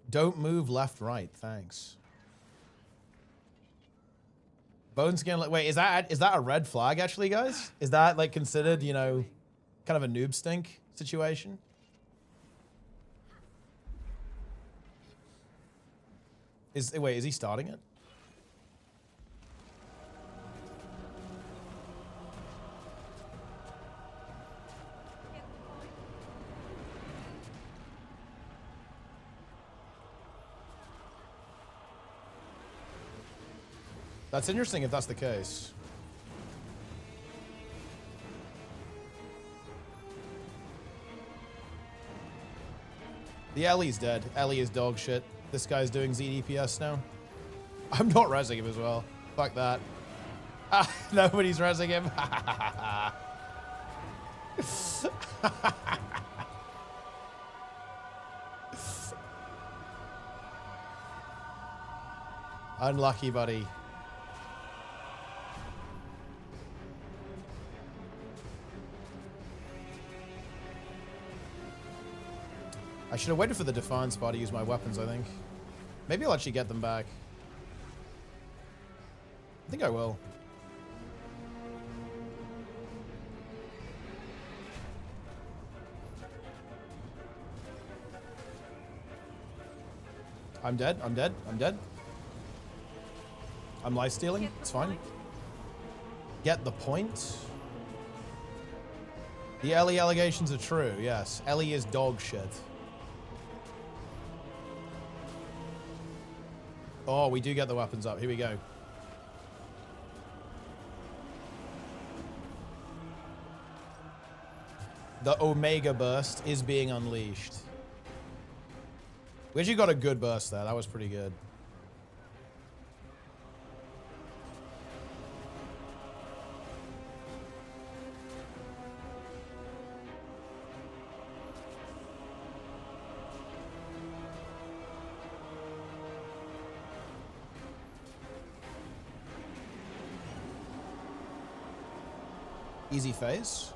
Don't move left, right. Thanks. Bone Skinner. Wait, is that a red flag, actually, guys? Is that, like, considered, you know, kind of a noob stink situation? Wait, is he starting it? That's interesting if that's the case. The Ellie's dead. Ellie is dog shit. This guy's doing ZDPS now. I'm not rezzing him as well. Fuck that. Ah, nobody's rezzing him. Unlucky, buddy. I should have waited for the Defiance bar to use my weapons, I think. Maybe I'll actually get them back. I think I will. I'm dead. I'm dead. I'm dead. I'm life stealing. It's fine. Get the point. The Ellie allegations are true. Yes. Ellie is dog shit. Oh, we do get the weapons up. Here we go. The Omega burst is being unleashed. We actually got a good burst there. That was pretty good. Easy phase.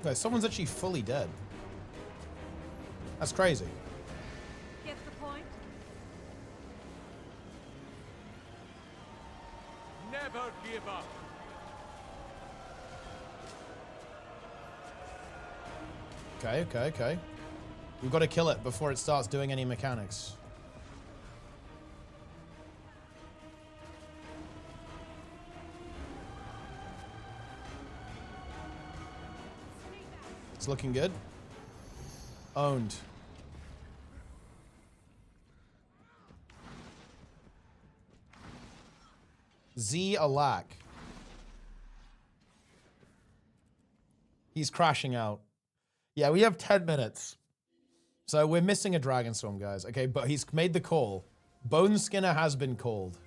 Okay, someone's actually fully dead. That's crazy. Get the point? Never give up. Okay. We've got to kill it before it starts doing any mechanics. It's looking good. Owned. Z Alak. He's crashing out. Yeah, we have 10 minutes. So we're missing a Dragonstorm, guys. Okay, but he's made the call. Bone Skinner has been called.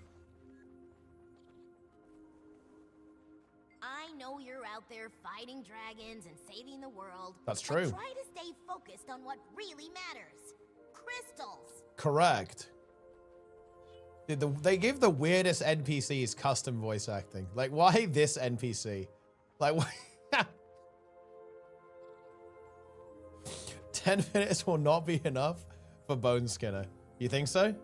I know you're out there fighting dragons and saving the world. That's but true. Try to stay focused on what really matters. Crystals. Correct. Dude, they give the weirdest NPCs custom voice acting. Like, why this NPC? Like, why? 10 minutes will not be enough for Bone Skinner. You think so?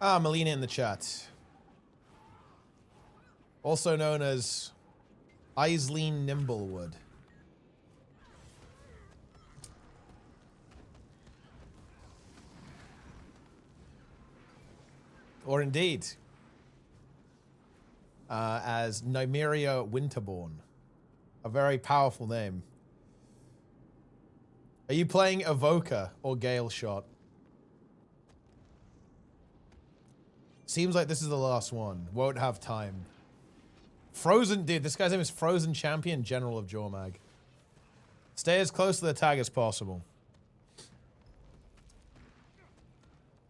Melina in the chat. Also known as Aisleen Nimblewood. Or indeed, as Nymeria Winterborn. A very powerful name. Are you playing Evoker or Gale Shot? Seems like this is the last one. Won't have time. Frozen, dude, this guy's name is Frozen Champion, General of Jormag. Stay as close to the tag as possible.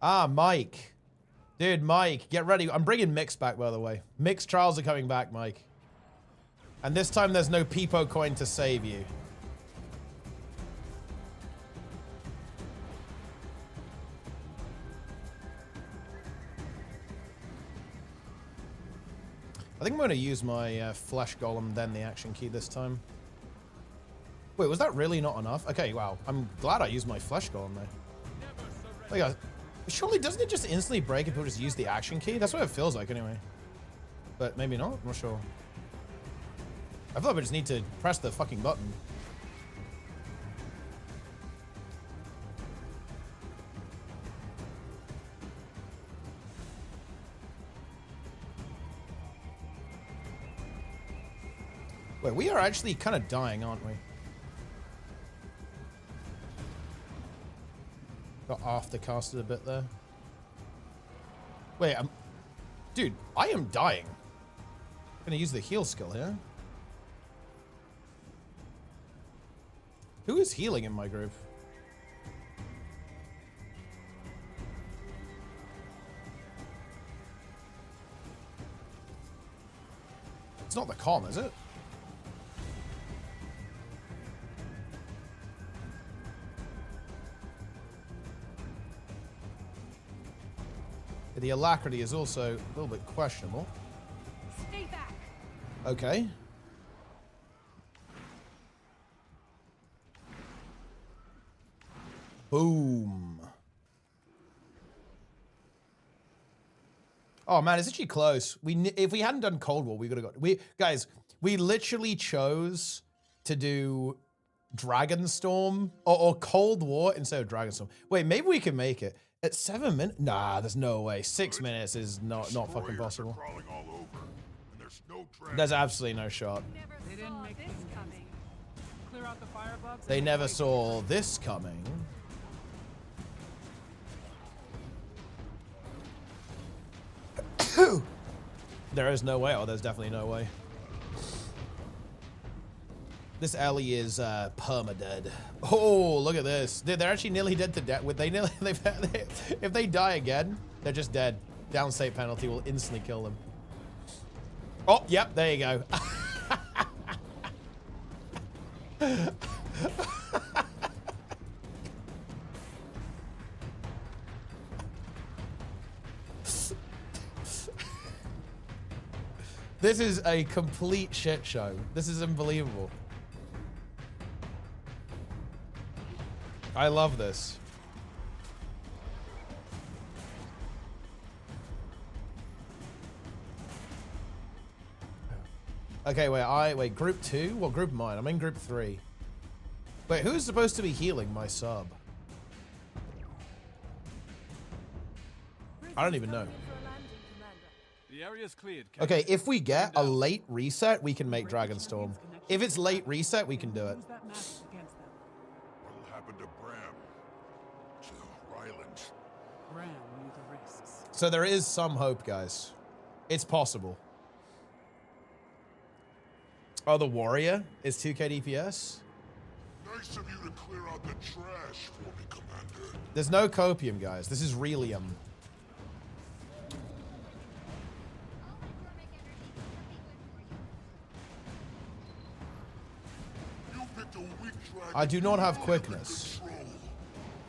Mike. Dude, Mike, get ready. I'm bringing Mix back, by the way. Mix trials are coming back, Mike. And this time there's no Peepo coin to save you. I think I'm going to use my Flesh Golem, then the action key this time. Wait, was that really not enough? Okay, wow. I'm glad I used my Flesh Golem there. Like, surely doesn't it just instantly break if people just use the action key? That's what it feels like anyway. But maybe not. I'm not sure. I feel like we just need to press the fucking button. Wait, we are actually kind of dying, aren't we? Got aftercasted a bit there. Wait, dude, I am dying. I'm gonna use the heal skill here. Who is healing in my group? It's not the calm, is it? The alacrity is also a little bit questionable. Stay back. Okay. Boom. Oh man, it's actually close. If we hadn't done Cold War, we could have got. Guys, we literally chose to do Dragonstorm or Cold War instead of Dragonstorm. Wait, maybe we can make it. At 7 minutes? Nah, there's no way. 6 minutes is not fucking possible. There's absolutely no shot. They didn't make this coming. Clear out the firebugs. They never saw this coming. There is no way. Oh, there's definitely no way. This Ellie is perma-dead. Oh, look at this. Dude, they're actually nearly dead to death. If they die again, they're just dead. Downstate penalty will instantly kill them. Oh, yep, there you go. This is a complete shit show. This is unbelievable. I love this. Okay, wait, group 2? What group am I in? I'm in group 3. Wait, who's supposed to be healing my sub? I don't even know. The area's cleared. Okay, if we get a late reset, we can make Dragonstorm. If it's late reset, we can do it. What'll happen to Bram? To Ryland? Bram knew the risks. So there is some hope, guys. It's possible. Oh, the warrior is 2k DPS? Nice of you to clear out the trash for me, Commander. There's no copium, guys. This is relium. You picked a weak dragon. I do not have quickness.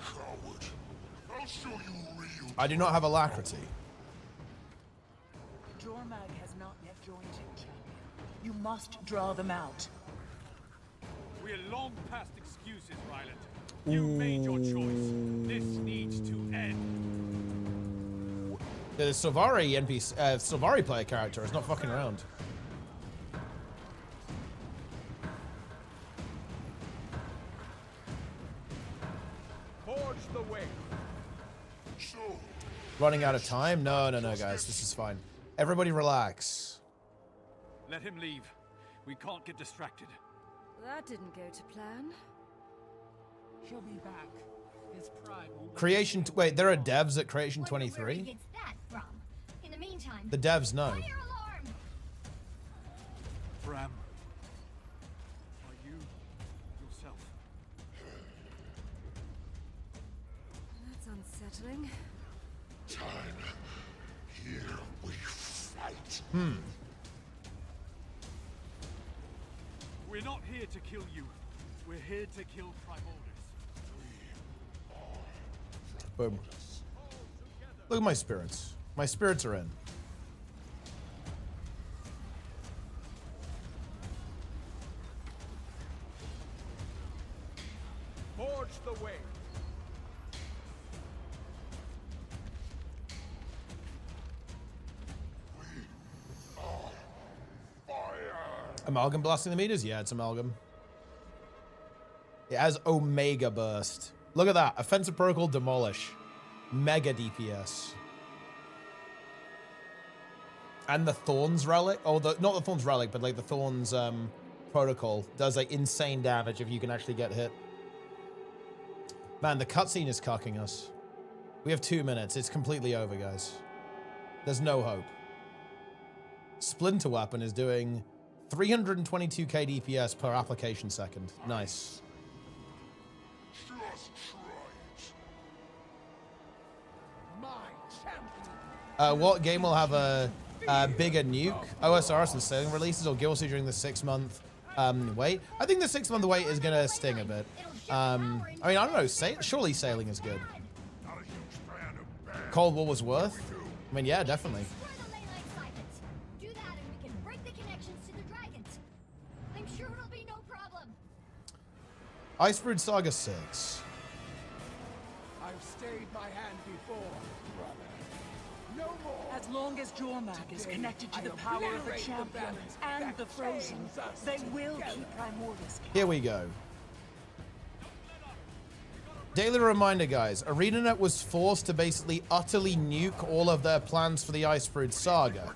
Coward. I'll show you real. I do not have alacrity. Jormag has not yet joined you, champion. You must draw them out. We're long past excuses, Ryland. You made your choice. This needs to end. The Sylvari NPC, Sylvari player character is not fucking around. Forge the way. Running out of time? No, guys. This is fine. Everybody relax. Let him leave. We can't get distracted. That didn't go to plan. He'll be back. His pride won't. Creation. Wait, there are devs at Creation 23? Where he gets that from. In the meantime, The devs know. fire alarm! Bram, are you yourself? That's unsettling. Time. Here we fight. We're not here to kill you. We're here to kill Primordus. Boom. Look at my spirits. My spirits are in. Forge the way. Amalgam blasting the meters? Yeah, it's Amalgam. It has Omega Burst. Look at that. Offensive Protocol Demolish. Mega DPS. And the Thorns Relic. Oh, not the Thorns Relic, but like the Thorns Protocol. Does like insane damage if you can actually get hit. Man, the cutscene is cucking us. We have 2 minutes. It's completely over, guys. There's no hope. Splinter Weapon is doing 322k DPS per application second. Nice. What game will have a bigger nuke? OSRS and sailing releases, or Guilty during the 6-month wait? I think the 6-month wait is gonna sting a bit. I mean, I don't know. Surely sailing is good. Cold War was worth. I mean, yeah, definitely. Do that and we can break the connections to the dragons. I'm sure it'll be no problem. Icebrood Saga 6. I've stayed my hand before, brother. No more. As long as Jormag is connected to the power of the champion and the Frozen, they will keep Primordus. Here we go. Daily reminder, guys. ArenaNet was forced to basically utterly nuke all of their plans for the Icebrood Saga.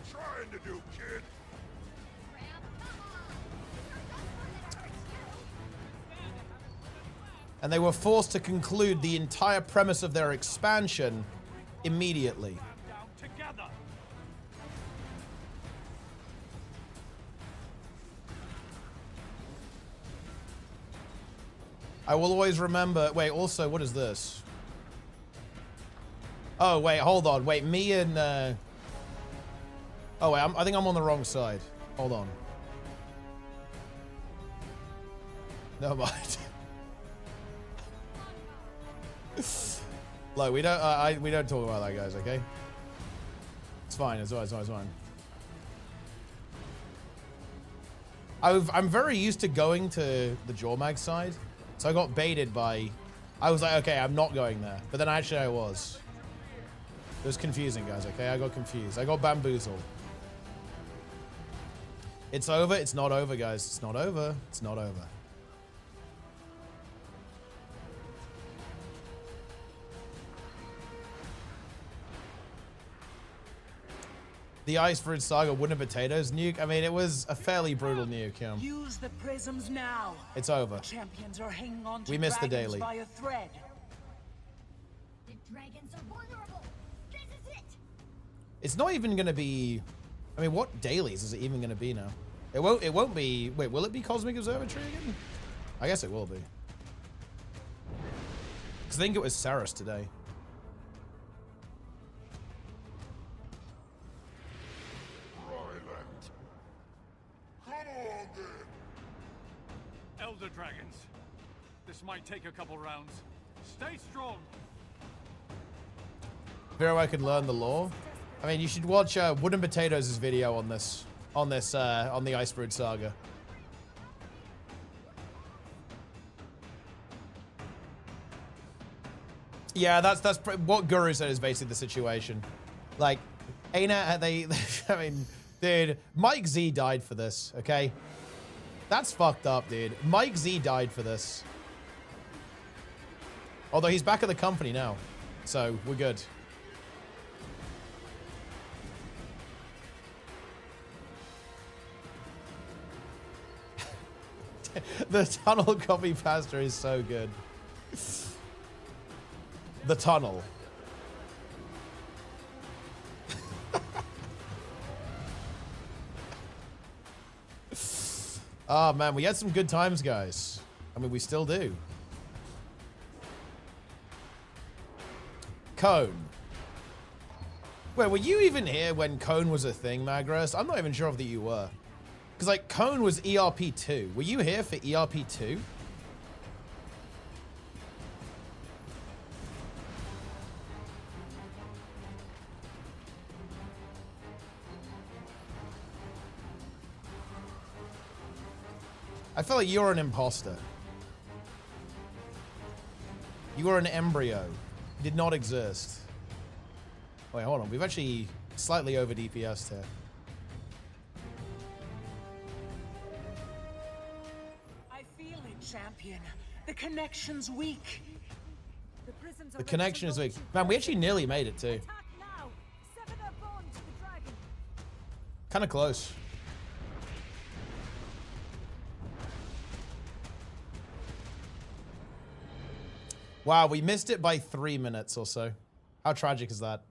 And they were forced to conclude the entire premise of their expansion immediately. I will always remember. Wait, also, what is this? Oh, wait, hold on. Wait, me and... Oh, wait, I think I'm on the wrong side. Hold on. Never mind. Look, we don't talk about that, guys, okay? It's fine, it's fine. I'm very used to going to the Jormag side, so I got baited by... I was like, okay, I'm not going there. But then actually I was. It was confusing, guys, okay? I got confused. I got bamboozled. It's over. It's not over, guys. It's not over. It's not over. The Iceberg Saga Wooden Potatoes nuke. I mean, it was a fairly brutal nuke. Yeah. Use the prisms now. It's over. Champions are hanging on to We missed the dragons daily. by a thread. The dragons are vulnerable. This is it. It's not even gonna be. I mean, what dailies is it even gonna be now? It won't be. Wait, will it be Cosmic Observatory again? I guess it will be. Because I think it was Saris today. Elder Dragons. This might take a couple rounds. Stay strong. Vero, I could learn the lore. I mean, you should watch Wooden Potatoes' video on on the Iceberg Saga. Yeah, that's what Guru said is basically the situation. Like, Aina, I mean, dude, Mike Z died for this, okay? That's fucked up, dude. Mike Z died for this. Although he's back at the company now, so we're good. The tunnel copy pasta is so good. The tunnel. Oh man, we had some good times, guys. I mean, we still do. Cone. Wait, were you even here when Cone was a thing, Magros? I'm not even sure if that you were. Because, like, Cone was ERP2. Were you here for ERP2? I feel like you're an imposter. You were an embryo. You did not exist. Wait, hold on. We've actually slightly over DPS'd here. I feel it, champion. The connection's weak. The connection is weak. Man, we actually nearly made it too. Kind of close. Wow, we missed it by 3 minutes or so. How tragic is that?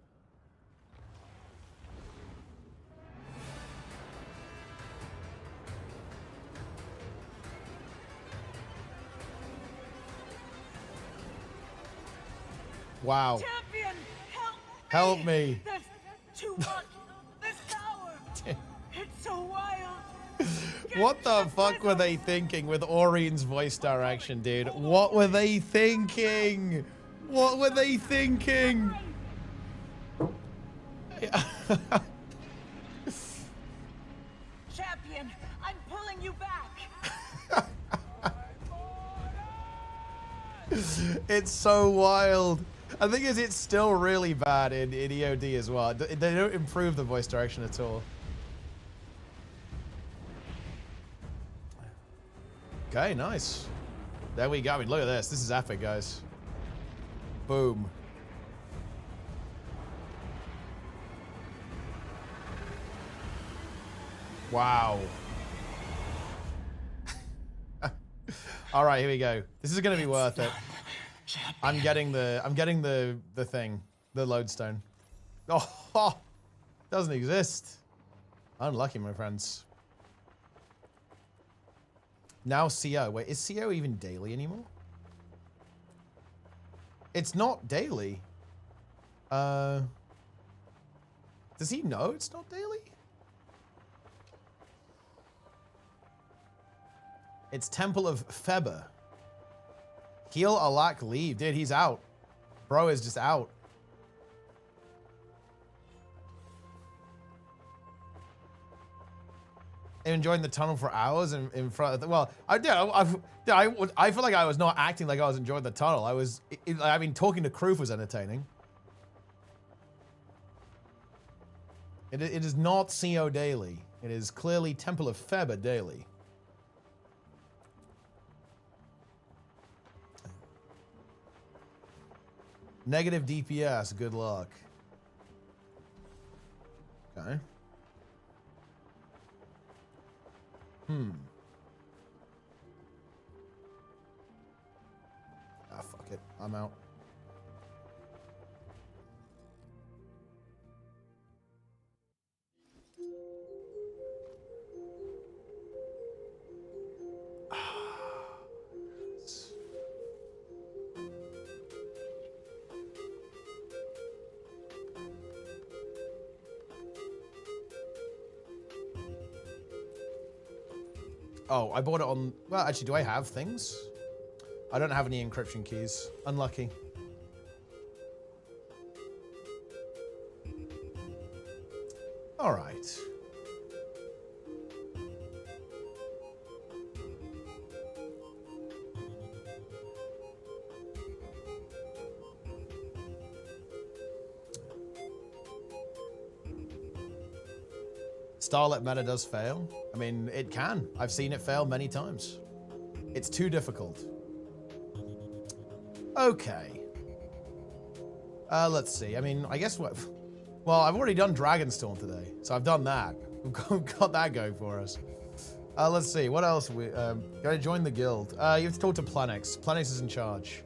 Wow. Champion, help me. There's too much. This power. It's so wild. What the fuck were they thinking with Aureen's voice direction, dude? What were they thinking? What were they thinking? Champion, I'm pulling you back. It's so wild. I think it's still really bad in EOD as well. They don't improve the voice direction at all. Okay, nice. There we go. I mean, look at this. This is epic, guys. Boom. Wow. All right, here we go. This is gonna be worth it. I'm getting the thing, the lodestone. Oh, doesn't exist. Unlucky, my friends. Now CO. Wait, is CO even daily anymore? It's not daily. Does he know it's not daily? It's Temple of Feber. Heal Alak leave. Dude, he's out. Bro is just out. Enjoying the tunnel for hours in front of the, well, I feel like I was not acting like I was enjoying the tunnel. I mean, talking to Kroof was entertaining. It is not CO daily. It is clearly Temple of Feber daily. Negative DPS, good luck. Okay. Ah, fuck it. I'm out. Oh, I bought it on... Well, actually, do I have things? I don't have any encryption keys. Unlucky. All right. Starlet meta does fail. I mean, it can. I've seen it fail many times. It's too difficult. Okay. Let's see. I mean, I guess what... Well, I've already done Dragonstorm today, so I've done that. We've got that going for us. Let's see. What else? Gotta join the guild. You have to talk to Planix. Planix is in charge.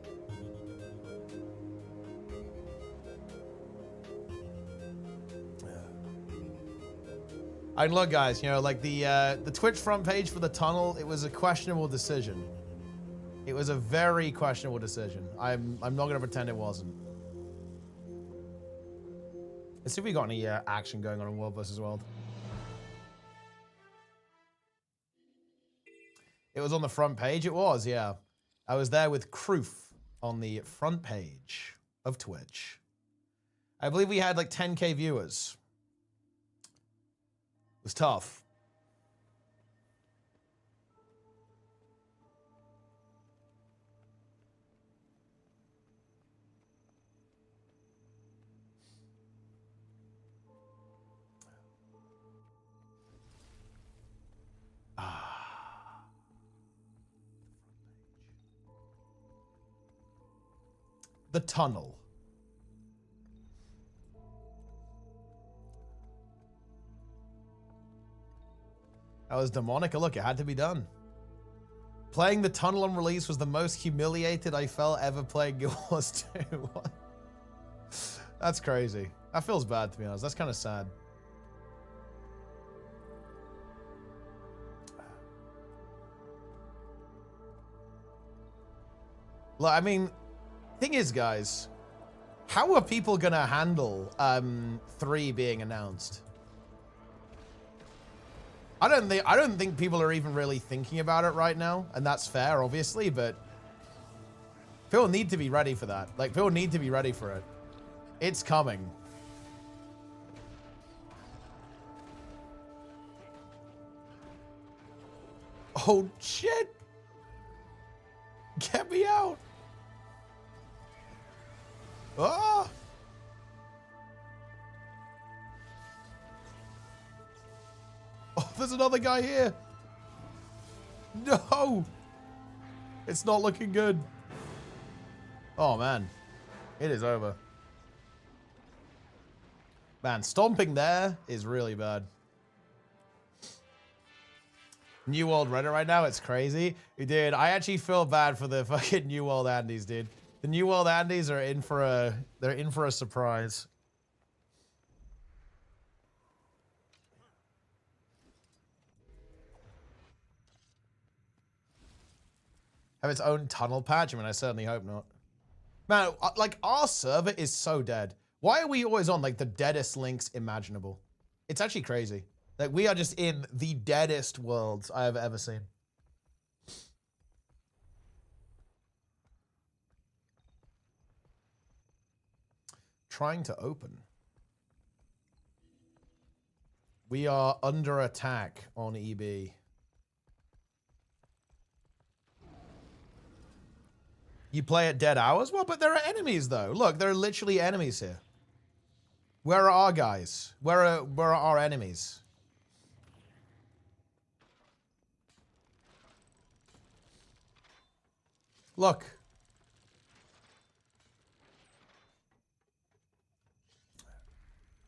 And look, guys, you know, like the Twitch front page for the tunnel, it was a questionable decision. It was a very questionable decision. I'm not gonna pretend it wasn't. Let's see if we got any action going on in World vs. World. It was on the front page. It was, yeah. I was there with Kroof on the front page of Twitch. I believe we had like 10K viewers. It was tough. The tunnel. That was demonic. Look, it had to be done. Playing the tunnel on release was the most humiliated I felt ever playing Guild Wars 2. What? That's crazy. That feels bad, to be honest. That's kind of sad. Look, I mean, thing is, guys, how are people gonna handle 3 being announced? I don't think people are even really thinking about it right now, and that's fair, obviously, but people need to be ready for that. Like, people need to be ready for it. It's coming. Oh, shit! Get me out! Ah! Oh, there's another guy here. No! It's not looking good. Oh, man. It is over. Man, stomping there is really bad. New World Reddit right now, it's crazy. Dude, I actually feel bad for the fucking New World Andes, dude. The New World Andes are in for a surprise. Have its own tunnel patch? I mean, I certainly hope not. Man, like, our server is so dead. Why are we always on, like, the deadest links imaginable? It's actually crazy. Like, we are just in the deadest worlds I have ever seen. Trying to open. We are under attack on EB. You play at dead hours? Well, but there are enemies, though. Look, there are literally enemies here. Where are our guys? Where are our enemies? Look.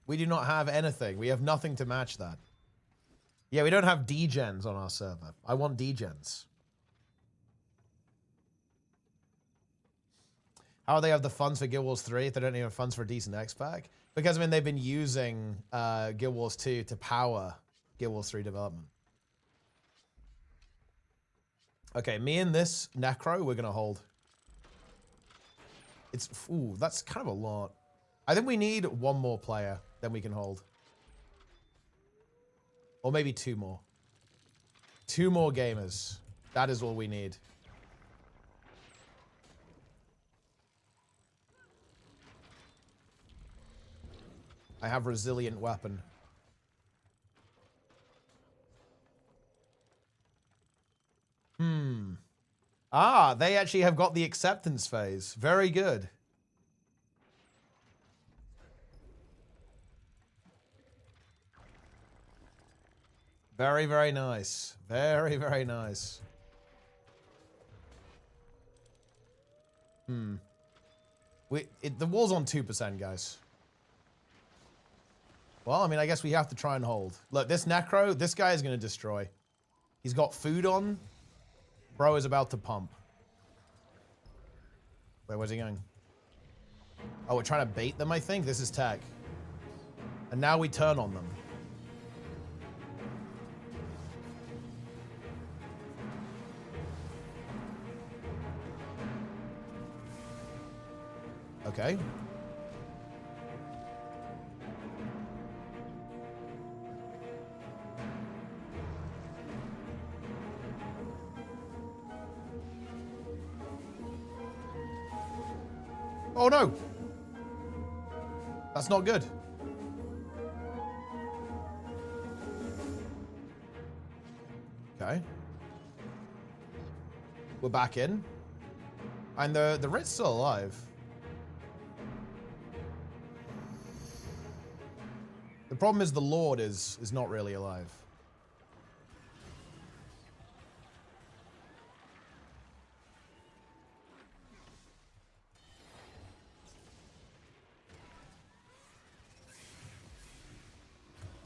We do not have anything. We have nothing to match that. Yeah, we don't have degens on our server. I want degens. How do they have the funds for Guild Wars 3 if they don't even have funds for a decent X-Pack? Because, I mean, they've been using Guild Wars 2 to power Guild Wars 3 development. Okay, me and this Necro, we're going to hold. It's, ooh, that's kind of a lot. I think we need one more player, then we can hold. Or maybe two more. Two more gamers. That is all we need. I have resilient weapon. Ah, they actually have got the acceptance phase. Very good. Very, very nice. Very, very nice. The wall's on 2%, guys. Well, I mean, I guess we have to try and hold. Look, this Necro, this guy is going to destroy. He's got food on. Bro is about to pump. Wait, where's he going? Oh, we're trying to bait them, I think? This is tech. And now we turn on them. Okay. Oh no! That's not good. Okay. We're back in. And the Rit's still alive. The problem is the Lord is not really alive.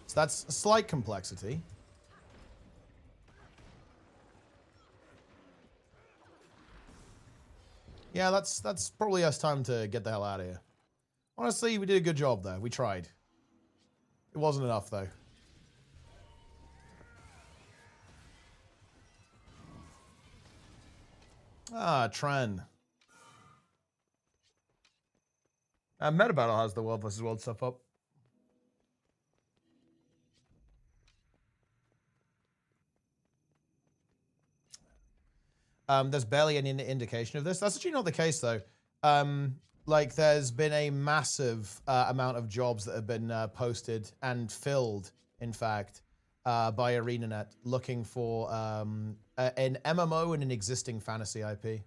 So that's a slight complexity. Yeah, that's probably us time to get the hell out of here. Honestly, we did a good job there. We tried. It wasn't enough, though. Ah, Tran. Meta Battle has the World vs. World stuff up. There's barely any indication of this. That's actually not the case, though. Like, there's been a massive amount of jobs that have been posted and filled, in fact, by ArenaNet, looking for an MMO and an existing fantasy IP.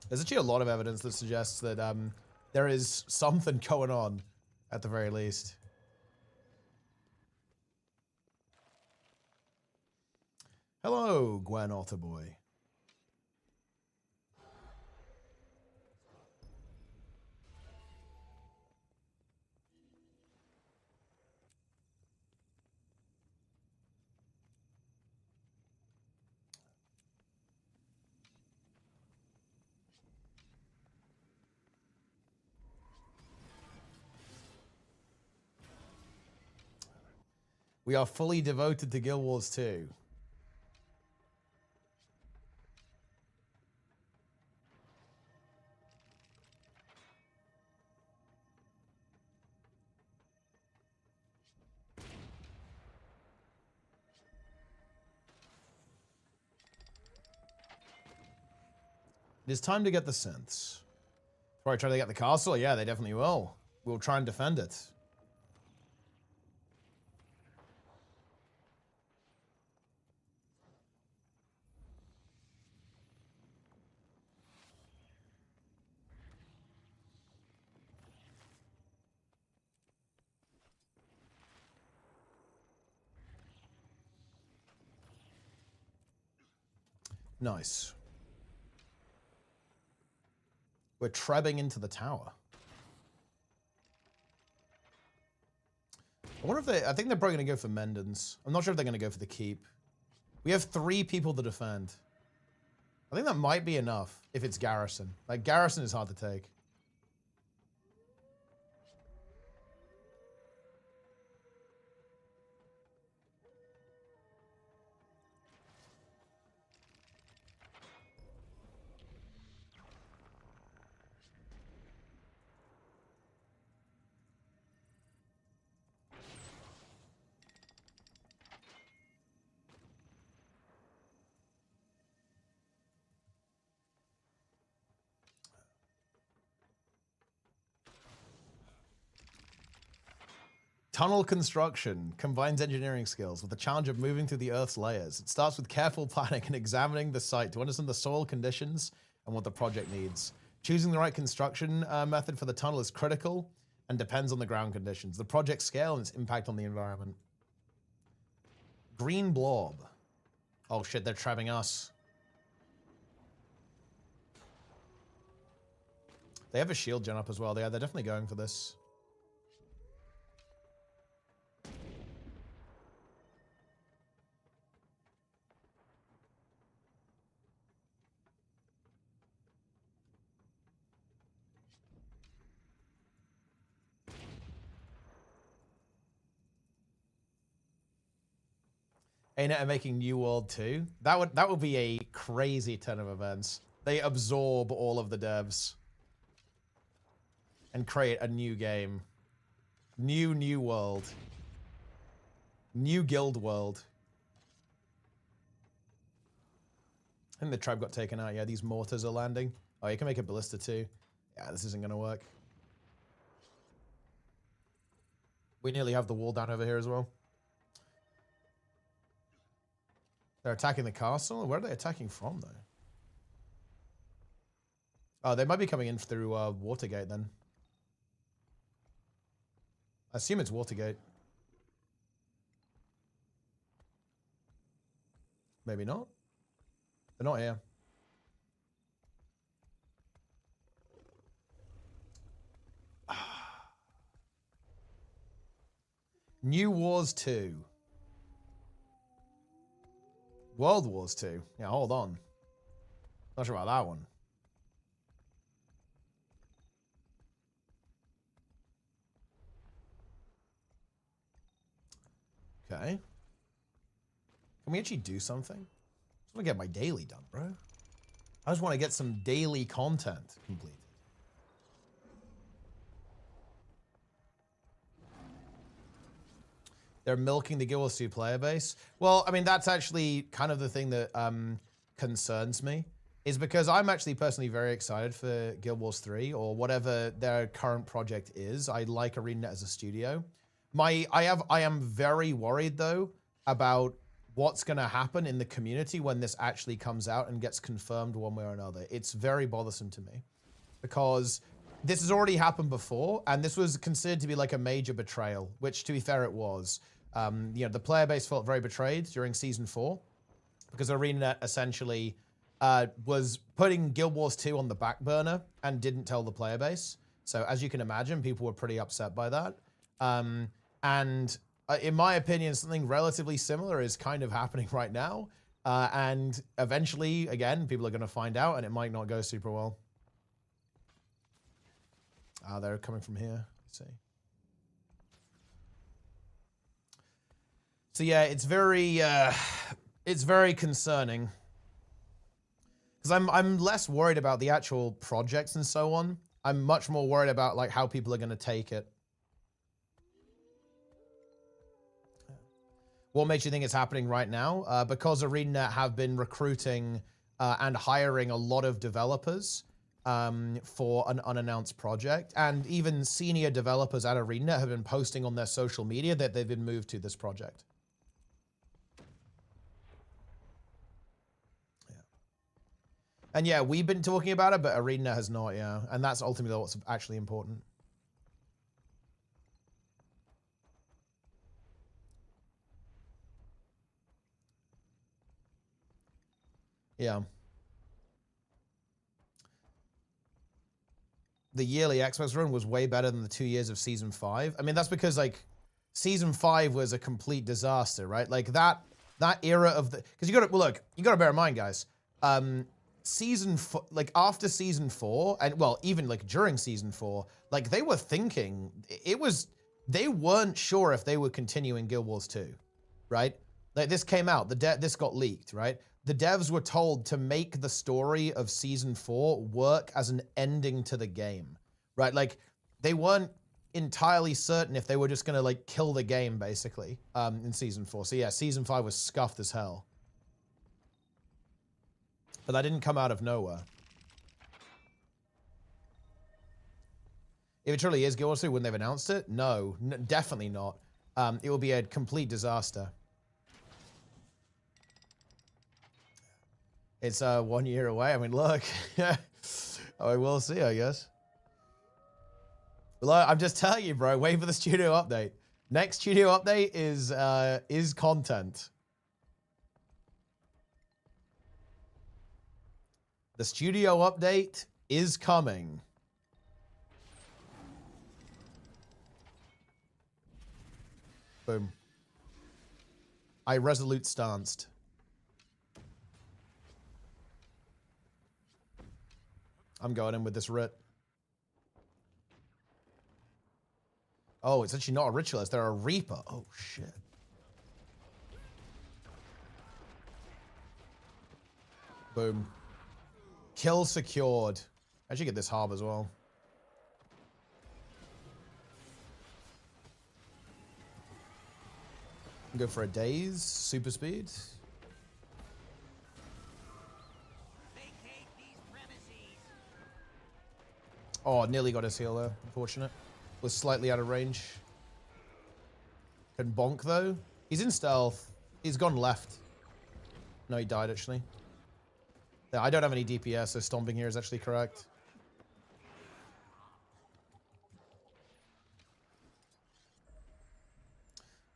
There's actually a lot of evidence that suggests that there is something going on, at the very least. Hello, Gwen Otterboy. We are fully devoted to Guild Wars 2. It is time to get the synths. Probably try to get the castle? Yeah, they definitely will. We'll try and defend it. Nice. We're trebbing into the tower. I wonder if they... I think they're probably going to go for Mendens. I'm not sure if they're going to go for the keep. We have 3 people to defend. I think that might be enough if it's Garrison. Like, Garrison is hard to take. Tunnel construction combines engineering skills with the challenge of moving through the Earth's layers. It starts with careful planning and examining the site to understand the soil conditions and what the project needs. Choosing the right construction method for the tunnel is critical and depends on the ground conditions, the project scale, and its impact on the environment. Green blob. Oh shit, they're trapping us. They have a shield gen up as well. They're definitely going for this. ArenaNet are making New World 2. That would be a crazy turn of events. They absorb all of the devs and create a new game. New world. New guild world. I think the tribe got taken out. Yeah, these mortars are landing. Oh, you can make a ballista too. Yeah, this isn't gonna work. We nearly have the wall down over here as well. They're attacking the castle? Where are they attacking from, though? Oh, they might be coming in through Watergate, then. I assume it's Watergate. Maybe not. They're not here. New Wars 2. World Wars 2. Yeah, hold on. Not sure about that one. Okay. Can we actually do something? I just want to get my daily done, bro. I just want to get some daily content completed. They're milking the Guild Wars 2 player base. Well, I mean, that's actually kind of the thing that concerns me, is because I'm actually personally very excited for Guild Wars 3 or whatever their current project is. I like ArenaNet as a studio. I am very worried though about what's going to happen in the community when this actually comes out and gets confirmed one way or another. It's very bothersome to me because this has already happened before, and this was considered to be like a major betrayal, which, to be fair, it was. You know, the player base felt very betrayed during Season 4 because ArenaNet essentially was putting Guild Wars 2 on the back burner and didn't tell the player base. So, as you can imagine, people were pretty upset by that. And in my opinion, something relatively similar is kind of happening right now. And eventually, again, people are going to find out, and it might not go super well. They're coming from here. Let's see. So yeah, it's very concerning because I'm less worried about the actual projects and so on. I'm much more worried about like how people are going to take it. What makes you think it's happening right now? Because ArenaNet have been recruiting and hiring a lot of developers for an unannounced project. And even senior developers at ArenaNet have been posting on their social media that they've been moved to this project. Yeah. And yeah, we've been talking about it, but ArenaNet has not, yeah. And that's ultimately what's actually important. Yeah. The yearly Xbox run was way better than the 2 years of Season 5. I mean, that's because, like, Season 5 was a complete disaster, right? Like, that era of the... Because you got to... Well, look, you got to bear in mind, guys. Season 4... Like, after Season 4, and, well, even, like, during Season 4, like, they were thinking... It was... They weren't sure if they were continuing Guild Wars 2, right? Like, this came out. This got leaked, right? The devs were told to make the story of Season 4 work as an ending to the game, right? Like, they weren't entirely certain if they were just going to, like, kill the game, basically, in Season 4. So, yeah, Season 5 was scuffed as hell. But that didn't come out of nowhere. If it truly is Guild Wars 2, wouldn't they have announced it? No, definitely not. It will be a complete disaster. It's 1 year away. I mean, look, I will see, I guess. Look, I'm just telling you, bro. Wait for the studio update. Next studio update is content. The studio update is coming. Boom. I resolute stanced. I'm going in with this writ. Oh, it's actually not a ritualist. They're a reaper. Oh, shit. Boom. Kill secured. I should get this harb as well. Go for a daze. Super speed. Oh, nearly got his heal there. Unfortunate. Was slightly out of range. Can bonk, though. He's in stealth. He's gone left. No, he died, actually. Yeah, I don't have any DPS, so stomping here is actually correct.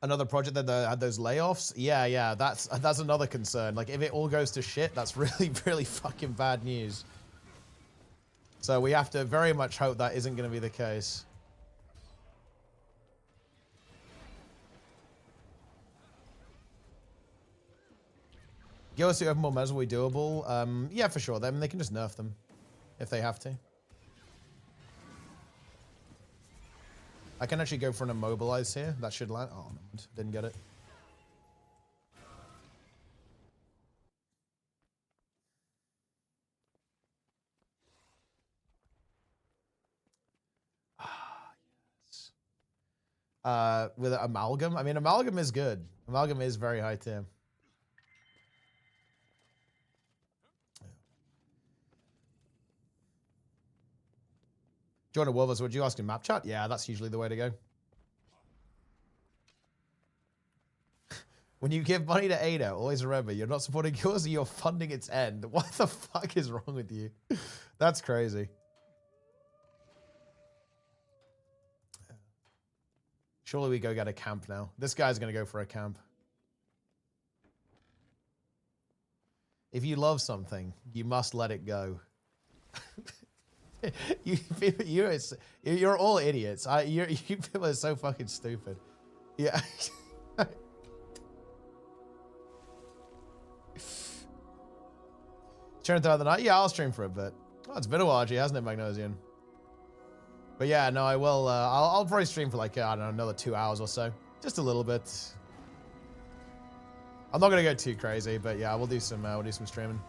Another project that had those layoffs? Yeah, that's another concern. Like, if it all goes to shit, that's really, really fucking bad news. So we have to very much hope that isn't going to be the case. Ghosts who have more measles will be doable. Yeah, for sure. I mean, they can just nerf them if they have to. I can actually go for an immobilize here. That should land. Oh, no, didn't get it. With amalgam. I mean, amalgam is good. Amalgam is very high tier. Join a Wolvers, would you ask in map chat? Yeah, that's usually the way to go. When you give money to Ada, always remember, you're not supporting yours, you're funding its end. What the fuck is wrong with you? That's crazy. Surely we go get a camp now. This guy's going to go for a camp. If you love something, you must let it go. You're all idiots. You people are so fucking stupid. Yeah. Stream throughout the night? Yeah, I'll stream for a bit. Oh, it's been a while, actually, hasn't it, Magnosian? But yeah, no, I will. I'll probably stream for like, I don't know, another 2 hours or so. Just a little bit. I'm not gonna go too crazy, but yeah, we'll do some streaming.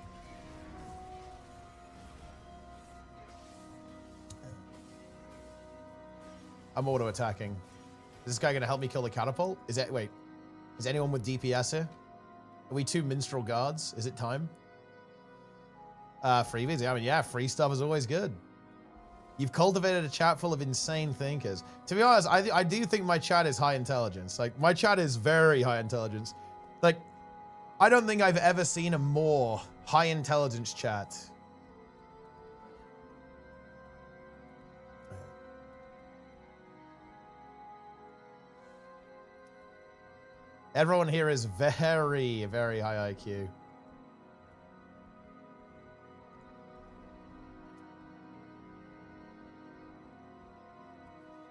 I'm auto attacking. Is this guy gonna help me kill the catapult? Wait, is anyone with DPS here? Are we 2 minstrel guards? Is it time? Freebies. I mean, yeah, free stuff is always good. You've cultivated a chat full of insane thinkers. To be honest, I do think my chat is high intelligence. Like, my chat is very high intelligence. Like, I don't think I've ever seen a more high intelligence chat. Everyone here is very, very high IQ.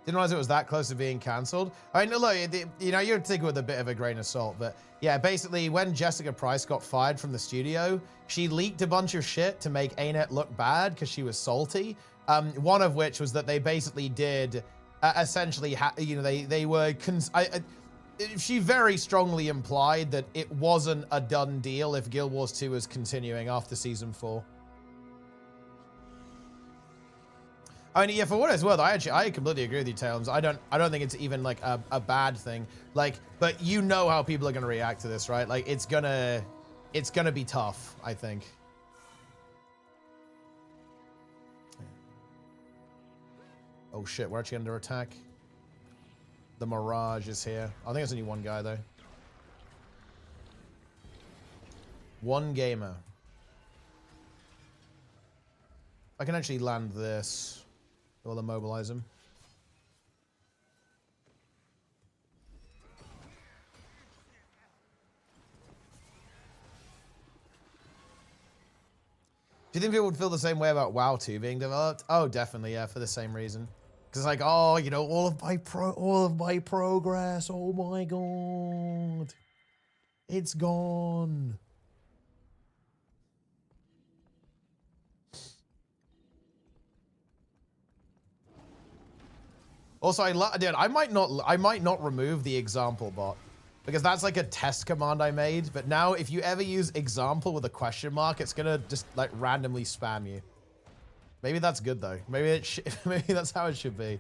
Didn't realize it was that close to being cancelled. I mean, look, you know, you're taking it with a bit of a grain of salt, but yeah, basically when Jessica Price got fired from the studio, she leaked a bunch of shit to make ArenaNet look bad because she was salty. One of which was that they basically did essentially, you know, they were, she very strongly implied that it wasn't a done deal if Guild Wars 2 was continuing after season 4. I mean, yeah, for what it's worth, I completely agree with you, Talons. I don't think it's even like a bad thing. Like, but you know how people are gonna react to this, right? Like, it's gonna be tough, I think. Oh shit, we're actually under attack. The Mirage is here. I think it's only one guy though. One gamer. I can actually land this. We'll immobilize him. Do you think people would feel the same way about WoW 2 being developed? Oh, definitely, yeah, for the same reason. Because like, oh, you know, all of my progress. Oh my god, it's gone. Also, dude, I might not remove the example bot because that's like a test command I made. But now, if you ever use example with a question mark, it's gonna just like randomly spam you. Maybe that's good though. Maybe maybe that's how it should be.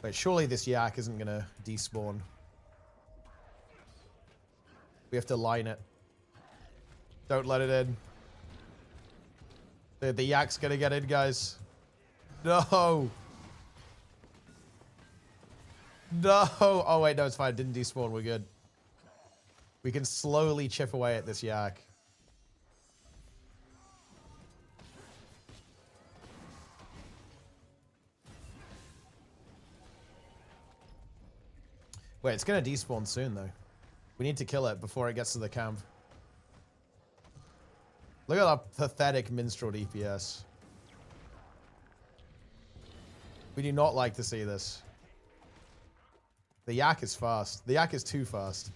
Wait, surely this yak isn't gonna despawn. We have to line it. Don't let it in. The yak's gonna get in, guys. No. No. Oh, wait, no, it's fine. It didn't despawn. We're good. We can slowly chip away at this yak. Wait, it's gonna despawn soon, though. We need to kill it before it gets to the camp. Look at that pathetic minstrel DPS. We do not like to see this. The yak is fast. The yak is too fast.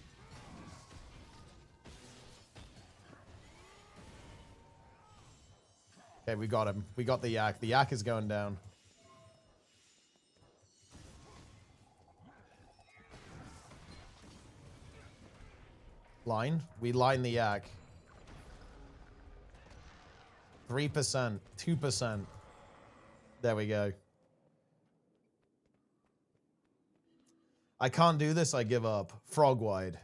Okay, we got him. We got the yak. The yak is going down. Line. We line the yak. 3%. 2%. There we go. I can't do this. I give up. Frog-wide.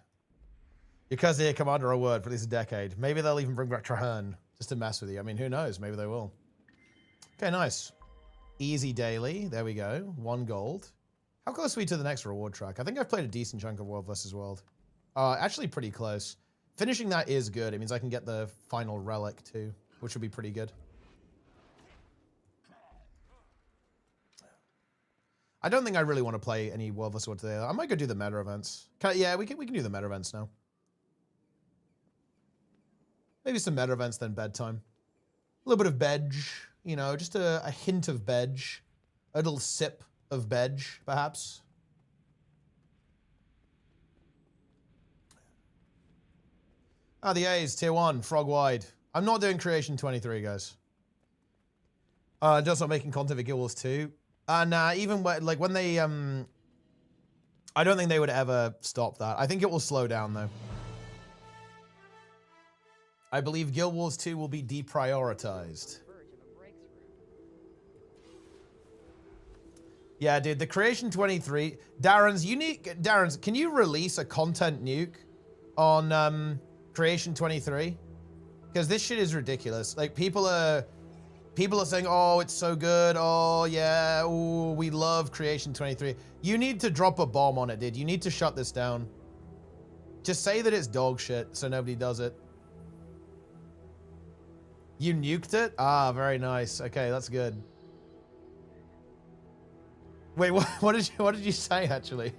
Because the commander a word for at least a decade. Maybe they'll even bring back Traherne just to mess with you. I mean, who knows? Maybe they will. Okay, nice. Easy daily. There we go. 1 gold. How close are we to the next reward track? I think I've played a decent chunk of World vs. World. Actually pretty close. Finishing that is good. It means I can get the final relic too, which would be pretty good. I don't think I really want to play any World vs. World today. I might go do the meta events. Yeah, we can do the meta events now. Maybe some meta events, then bedtime. A little bit of bedge, you know, just a hint of bedge. A little sip of bedge, perhaps. Ah, the A's, tier 1, frog wide. I'm not doing Creation 23, guys. Just not making content for Guild Wars 2. And even when they, I don't think they would ever stop that. I think it will slow down, though. I believe Guild Wars 2 will be deprioritized. Yeah, dude, the Creation 23. Darren's, can you release a content nuke on Creation 23? Because this shit is ridiculous. Like, people are saying, oh, it's so good. Oh, yeah. Oh, we love Creation 23. You need to drop a bomb on it, dude. You need to shut this down. Just say that it's dog shit so nobody does it. You nuked it? Ah, very nice. Okay, that's good. Wait, what did you say actually?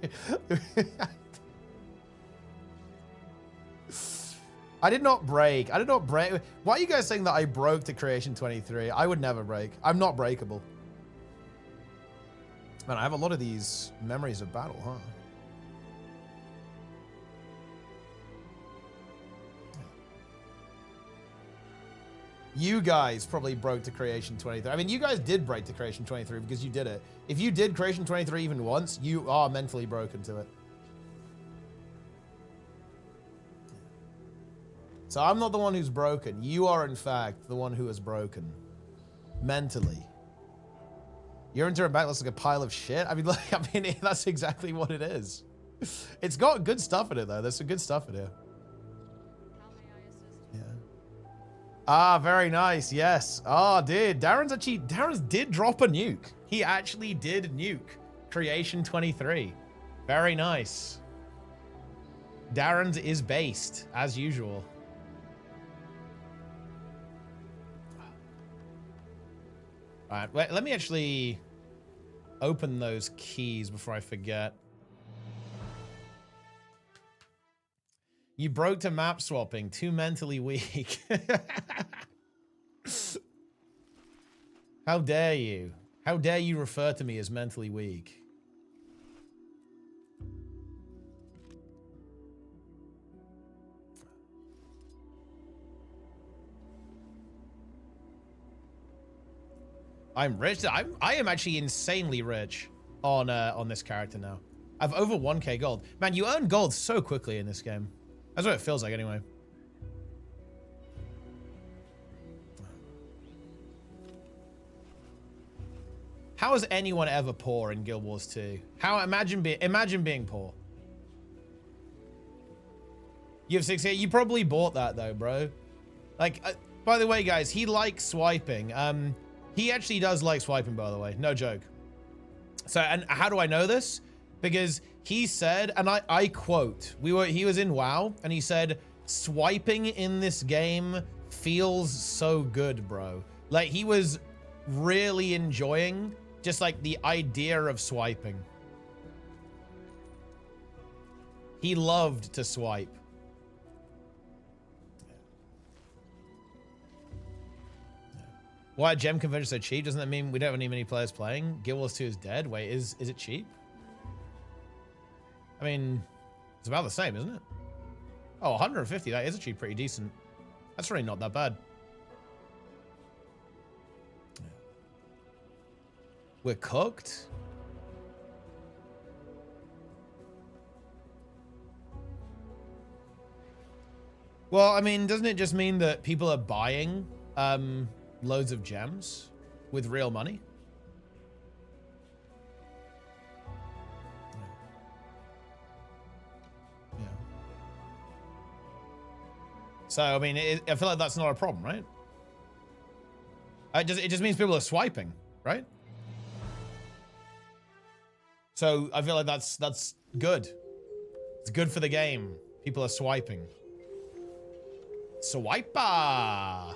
I did not break. Why are you guys saying that I broke to Creation 23? I would never break. I'm not breakable. Man, I have a lot of these memories of battle, huh? You guys probably broke to Creation 23. I mean, you guys did break to Creation 23 because you did it. If you did Creation 23 even once, you are mentally broken to it. So I'm not the one who's broken. You are, in fact, the one who is broken. Mentally. Your intern back looks like a pile of shit. I mean, that's exactly what it is. It's got good stuff in it, though. There's some good stuff in here. Ah, very nice. Yes. Oh, dude. Darren's did drop a nuke. He actually did nuke Creation 23. Very nice. Darren's is based, as usual. All right. Wait, let me actually open those keys before I forget. You broke to map swapping. Too mentally weak. How dare you? How dare you refer to me as mentally weak? I'm rich. I am actually insanely rich on this character now. I've over 1k gold. Man, you earn gold so quickly in this game. That's what it feels like anyway. How is anyone ever poor in Guild Wars 2? Imagine being poor. You have 6k. You probably bought that though, bro. Like, by the way, guys, he likes swiping. He actually does like swiping, by the way. No joke. So, and how do I know this? Because he said, and I quote, he was in WoW, and he said, swiping in this game feels so good, bro. Like, he was really enjoying just like the idea of swiping. He loved to swipe. Why gem conversion so cheap? Doesn't that mean we don't have any many players playing? Guild Wars 2 is dead. Wait, is it cheap? I mean, it's about the same, isn't it? Oh, 150. That is actually pretty decent. That's really not that bad. We're cooked. Well, I mean, doesn't it just mean that people are buying loads of gems with real money? Yeah. So, I mean, I feel like that's not a problem, right? It just means people are swiping, right? So I feel like that's good. It's good for the game. People are swiping. Swiper.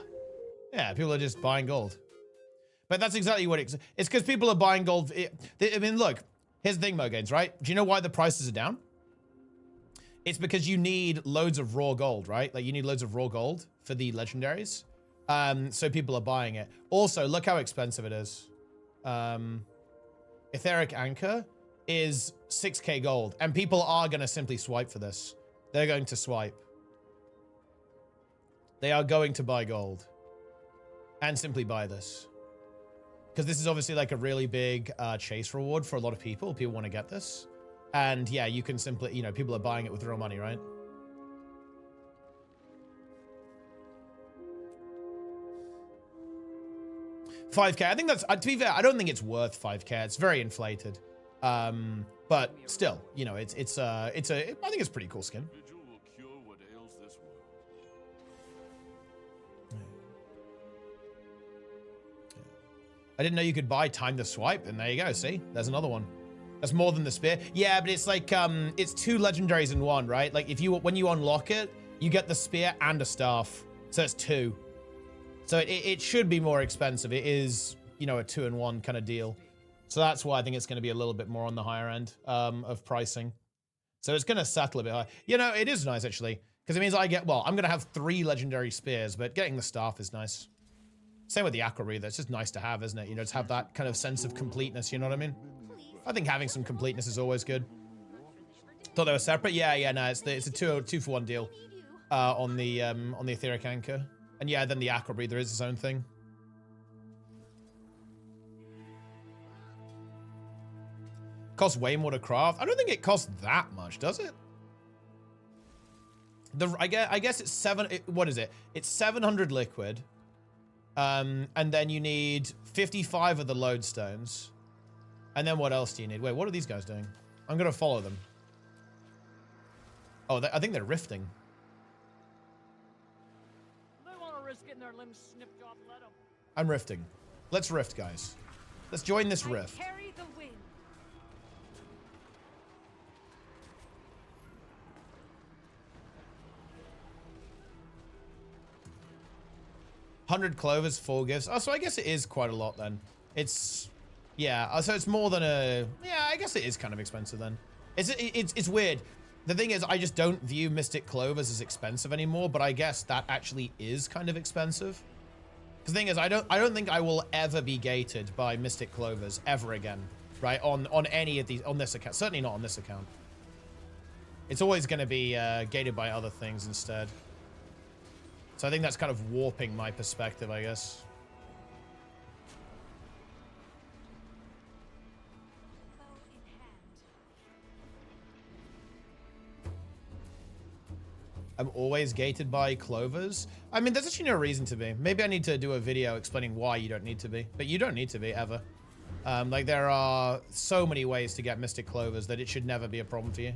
Yeah, people are just buying gold. But that's exactly what it's because people are buying gold. I mean, look, here's the thing, Mogains, right? Do you know why the prices are down? It's because you need loads of raw gold, right? Like you need loads of raw gold for the legendaries. So people are buying it. Also, look how expensive it is. Etheric Anchor is 6k gold, and people are going to simply swipe for this. They're going to swipe. They are going to buy gold and simply buy this. Because this is obviously like a really big chase reward for a lot of people. People want to get this. And yeah, you can simply, you know, people are buying it with real money, right? 5K. I think that's, to be fair, I don't think it's worth 5K. It's very inflated. But still, you know, I think it's a pretty cool skin. I didn't know you could buy time to swipe, and there you go. See, there's another one. That's more than the spear. Yeah, but it's like, it's 2 legendaries in one, right? Like when you unlock it, you get the spear and a staff. So it's 2. So it should be more expensive. It is, you know, a 2-in-1 kind of deal. So that's why I think it's going to be a little bit more on the higher end of pricing. So it's going to settle a bit higher. You know, it is nice actually, because it means I'm going to have 3 legendary spears, but getting the staff is nice. Same with the Aqua Breather. It's just nice to have, isn't it? You know, to have that kind of sense of completeness, you know what I mean? I think having some completeness is always good. Thought they were separate? Yeah, no, it's a 2-for-1 deal on the Etheric Anchor. And yeah, then the Aqua Breather is its own thing. Costs way more to craft. I don't think it costs that much, does it? I guess it's what is it? It's 700 liquid. And then you need 55 of the lodestones. And then what else do you need? Wait, what are these guys doing? I'm going to follow them. Oh, I think they're rifting. They want to risk getting their limbs snipped off, let them. I'm rifting. Let's rift, guys. Let's join this rift. Carry the wind. 100 clovers, 4 gifts. Oh, so I guess it is quite a lot then. It's, yeah. So it's more than a, yeah, I guess it is kind of expensive then. It's weird. The thing is, I just don't view Mystic Clovers as expensive anymore, but I guess that actually is kind of expensive. The thing is, I don't think I will ever be gated by Mystic Clovers ever again, right? On any of these, on this account. Certainly not on this account. It's always going to be gated by other things instead. So I think that's kind of warping my perspective, I guess. I'm always gated by clovers. I mean, there's actually no reason to be. Maybe I need to do a video explaining why you don't need to be. But you don't need to be, ever. Like, there are so many ways to get Mystic Clovers that it should never be a problem for you.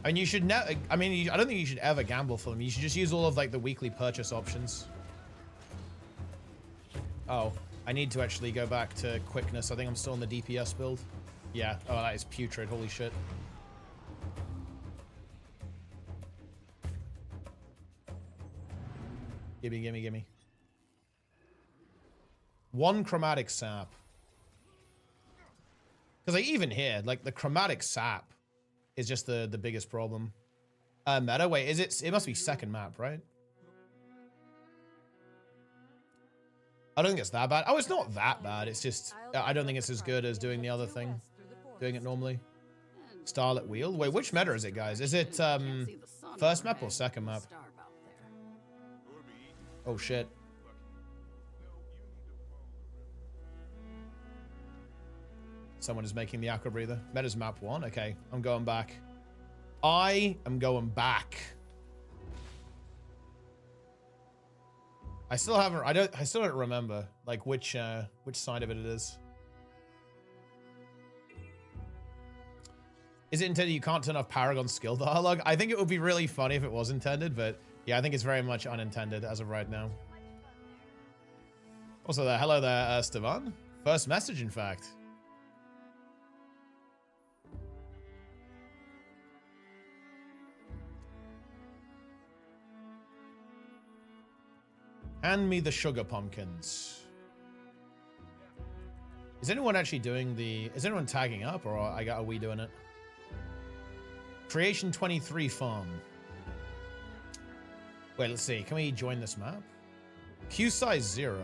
I mean, you should never, I mean, I don't think you should ever gamble for them. You should just use all of, like, the weekly purchase options. Oh, I need to actually go back to quickness. I think I'm still in the DPS build. Yeah. Oh, that is putrid. Holy shit. Gimme, gimme, gimme. 1 chromatic sap. Because, like, even here, like, the chromatic sap is just the biggest problem. Meta, wait, is it must be second map, right? I don't think it's that bad. Oh, it's not that bad. It's just, I don't think it's as good as doing the other thing. Doing it normally. Starlit Wheel? Wait, which meta is it, guys? Is it first map or second map? Oh, shit. Someone is making the Aqua Breather. Meta's map 1. Okay, I'm going back. I am going back. I still haven't. I still don't remember like which side of it is. Is it intended you can't turn off Paragon's skill dialogue? I think it would be really funny if it was intended, but yeah, I think it's very much unintended as of right now. Also, hello there, Stevan. First message, in fact. Hand me the sugar pumpkins. Is anyone actually doing the... Is anyone tagging up, or are we doing it? Creation 23 farm. Wait, let's see. Can we join this map? Queue size 0.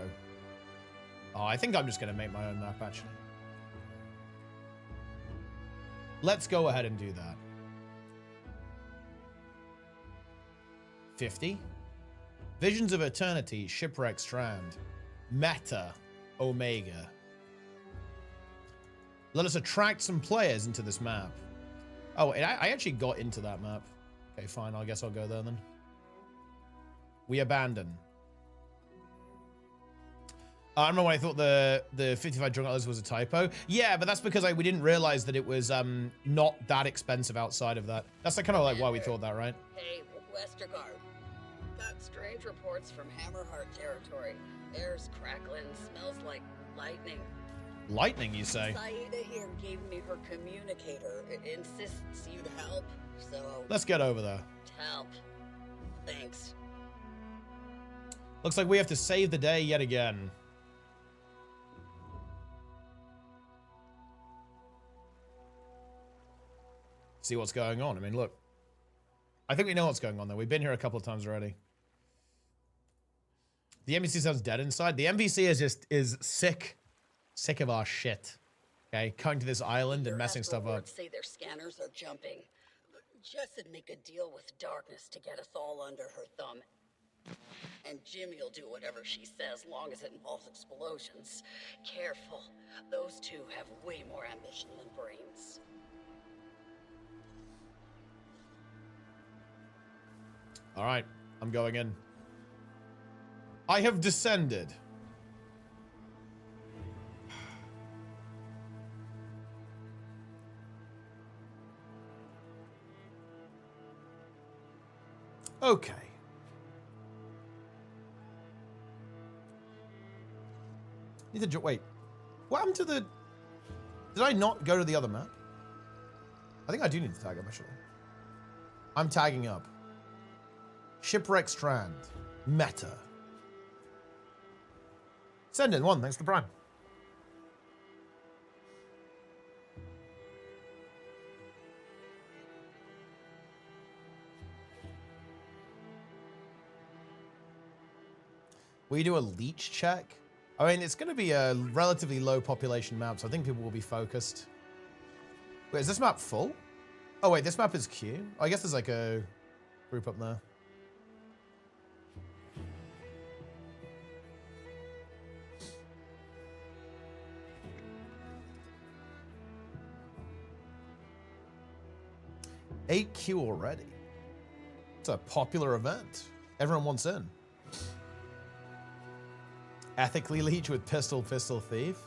Oh, I think I'm just going to make my own map, actually. Let's go ahead and do that. 50. Visions of Eternity, Shipwreck Strand, Meta, Omega. Let us attract some players into this map. Oh, I actually got into that map. Okay, fine. I guess I'll go there then. We abandon. I remember when I thought the 55 drunk others was a typo. Yeah, but that's because we didn't realize that it was not that expensive outside of that. That's like, kind of like why we thought that, right? Hey, Westergaard. Got strange reports from Hammerheart territory. Air's crackling, smells like lightning. Lightning, you say? Saida here gave me her communicator. It insists you'd help, so... Let's get over there. Help. Thanks. Looks like we have to save the day yet again. See what's going on. I mean, look. I think we know what's going on, though. We've been here a couple of times already. The NPC sounds dead inside. The NPC is sick of our shit. Okay, coming to this island and messing stuff up. Say their scanners are jumping. Jess would make a deal with darkness to get us all under her thumb. And Jimmy'll do whatever she says, long as it involves explosions. Careful. Those two have way more ambition than brains. All right, I'm going in. I have descended. Okay. Need to wait. What happened to the... Did I not go to the other map? I think I do need to tag up, actually. I'm tagging up. Shipwreck Strand. Meta. Send in 1, thanks to Prime. Will you do a leech check? I mean, it's going to be a relatively low population map, so I think people will be focused. Wait, is this map full? Oh, wait, this map is Q? I guess there's like a group up there. $8Q already. It's a popular event. Everyone wants in. Ethically leech with pistol thief.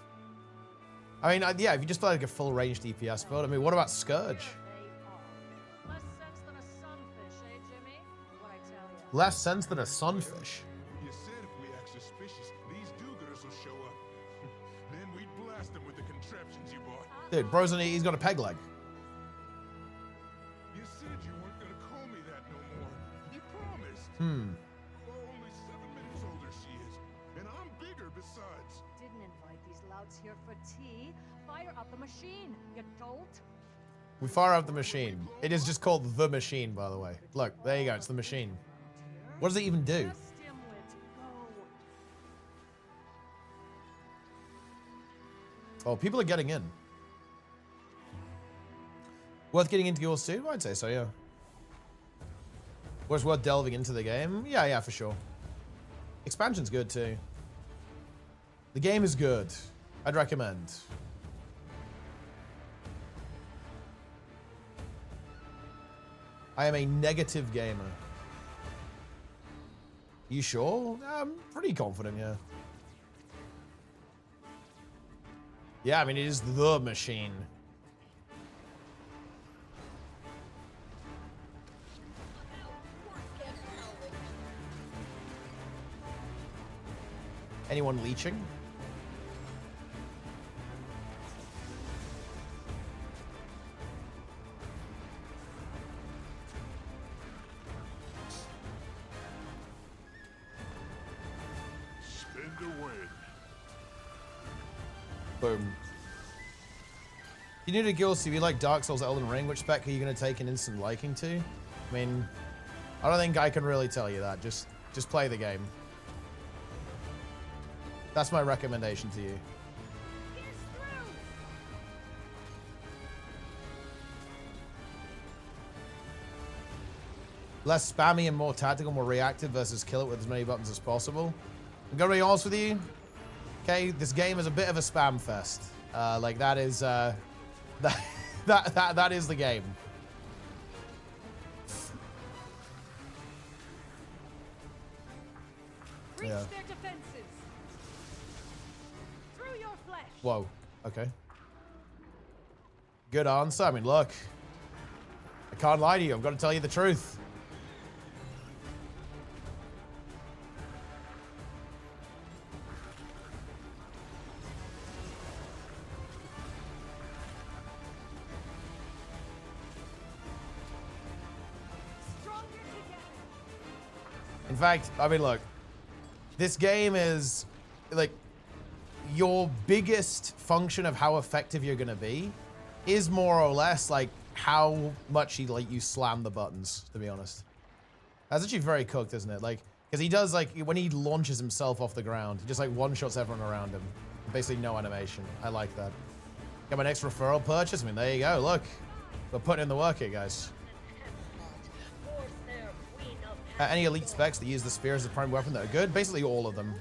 I mean, yeah, if you just play like a full range DPS build. I mean, what about Scourge? Less sense than a sunfish. You said if we act suspicious, these do-gooders will show up. Then we'd blast them with the contraptions you bought. Dude, bro's he's got a peg leg. You said you weren't gonna call me that no more. You promised. Hmm. Only 7 minutes older she is, and I'm bigger besides. Didn't invite these louts here for tea. Fire up the machine, you dolt. We fire up the machine. It is just called the machine, by the way. Look, there you go. It's the machine. What does it even do? Oh, people are getting in. Worth getting into yours too? I'd say so, yeah. Was worth delving into the game? Yeah, for sure. Expansion's good too. The game is good. I'd recommend. I am a negative gamer. You sure? I'm pretty confident, yeah. Yeah, I mean, it is the machine. Anyone leeching? Spend a win. Boom. You need a guild, so if you like Dark Souls, Elden Ring, which spec are you going to take an instant liking to? I mean, I don't think I can really tell you that. Just play the game. That's my recommendation to you. Less spammy and more tactical, more reactive versus kill it with as many buttons as possible. I'm gonna be honest with you. Okay, this game is a bit of a spam fest. Like that is that is the game. Reach Yeah. their defenses. Whoa. Okay. Good answer. I mean, look. I can't lie to you. I've got to tell you the truth. In fact, I mean, look. This game is, like, your biggest function of how effective you're going to be is more or less, like, how much you slam the buttons, to be honest. That's actually very cooked, isn't it? Like, because he does, like, when he launches himself off the ground, he just, like, one-shots everyone around him. Basically no animation. I like that. Got my next referral purchase. I mean, there you go. Look. We're putting in the work here, guys. Any elite specs that use the spear as a prime weapon that are good? Basically all of them.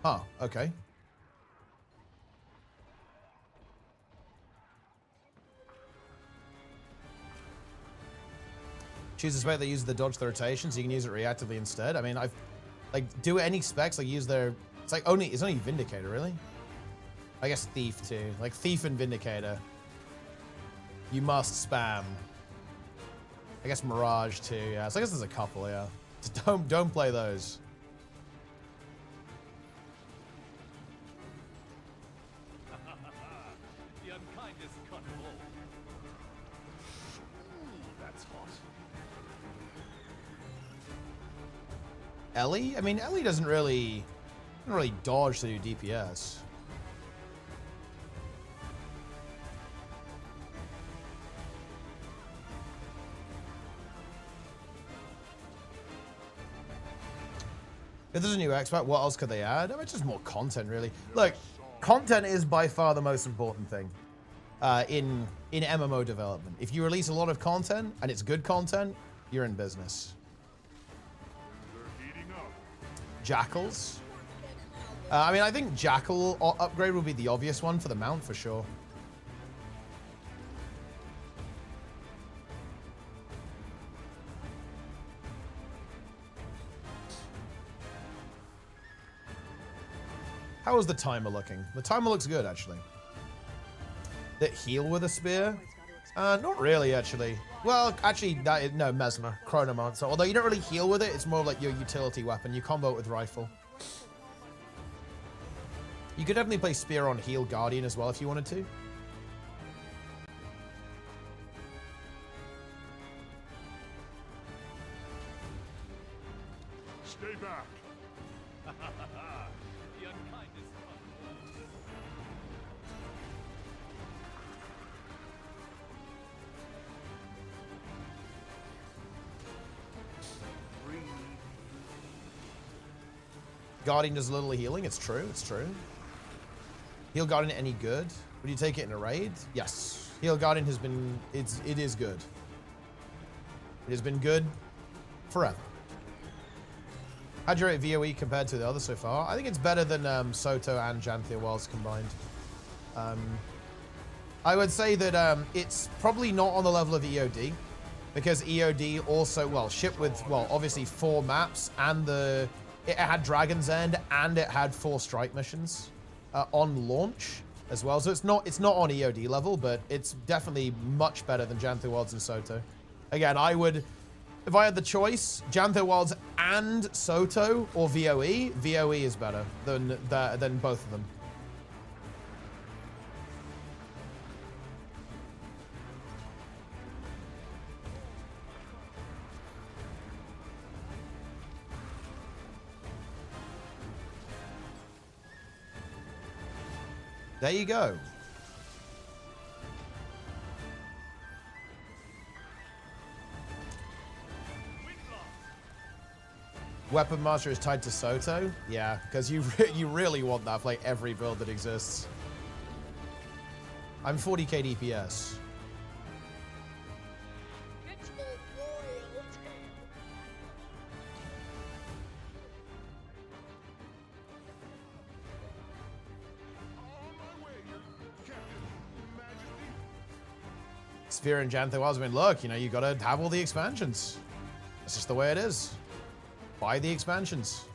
Huh, okay. Choose a spec that uses the dodge the rotation, so you can use it reactively instead. I mean, I've like do any specs like use their. It's like only Vindicator, really. I guess Thief too, like Thief and Vindicator. You must spam. I guess Mirage too. Yeah, so I guess there's a couple. Yeah, just don't play those. The unkindest cut of all. That's hot. Ellie? I mean, Ellie doesn't really dodge to do DPS. If there's a new expert, what else could they add? I mean, it's just more content, really. Look, content is by far the most important thing in MMO development. If you release a lot of content and it's good content, you're in business. Jackals. I mean, I think Jackal upgrade will be the obvious one for the mount for sure. How is the timer looking? The timer looks good, actually. That heal with a spear? Not really, actually. Well, actually, no, Mesmer, Chronomancer. Although you don't really heal with it, it's more like your utility weapon. You combo it with rifle. You could definitely play Spear on Heal Guardian as well if you wanted to. Stay back. The unkindest cut of all. Guardian does a little healing. It's true. It's true. Heal Guardian any good? Would you take it in a raid? Yes. Heal Guardian has been. It is good. It has been good forever. How'd you rate VOE compared to the others so far? I think it's better than Soto and Janthia Wilds combined. I would say that it's probably not on the level of EOD, because EOD also, well, shipped with, well, obviously 4 maps, and it had Dragon's End, and it had 4 strike missions on launch as well. So it's not on EOD level, but it's definitely much better than Janthia Wilds and Soto. Again, I would, if I had the choice, Janthia Wilds and Soto or VOE, VOE is better than both of them. There you go. Weapon Master is tied to Soto? Yeah, because you really want that for like every build that exists. I'm 40k DPS. Sphere and Jantho was, I mean, look, you know, you gotta have all the expansions. That's just the way it is. Buy the expansions.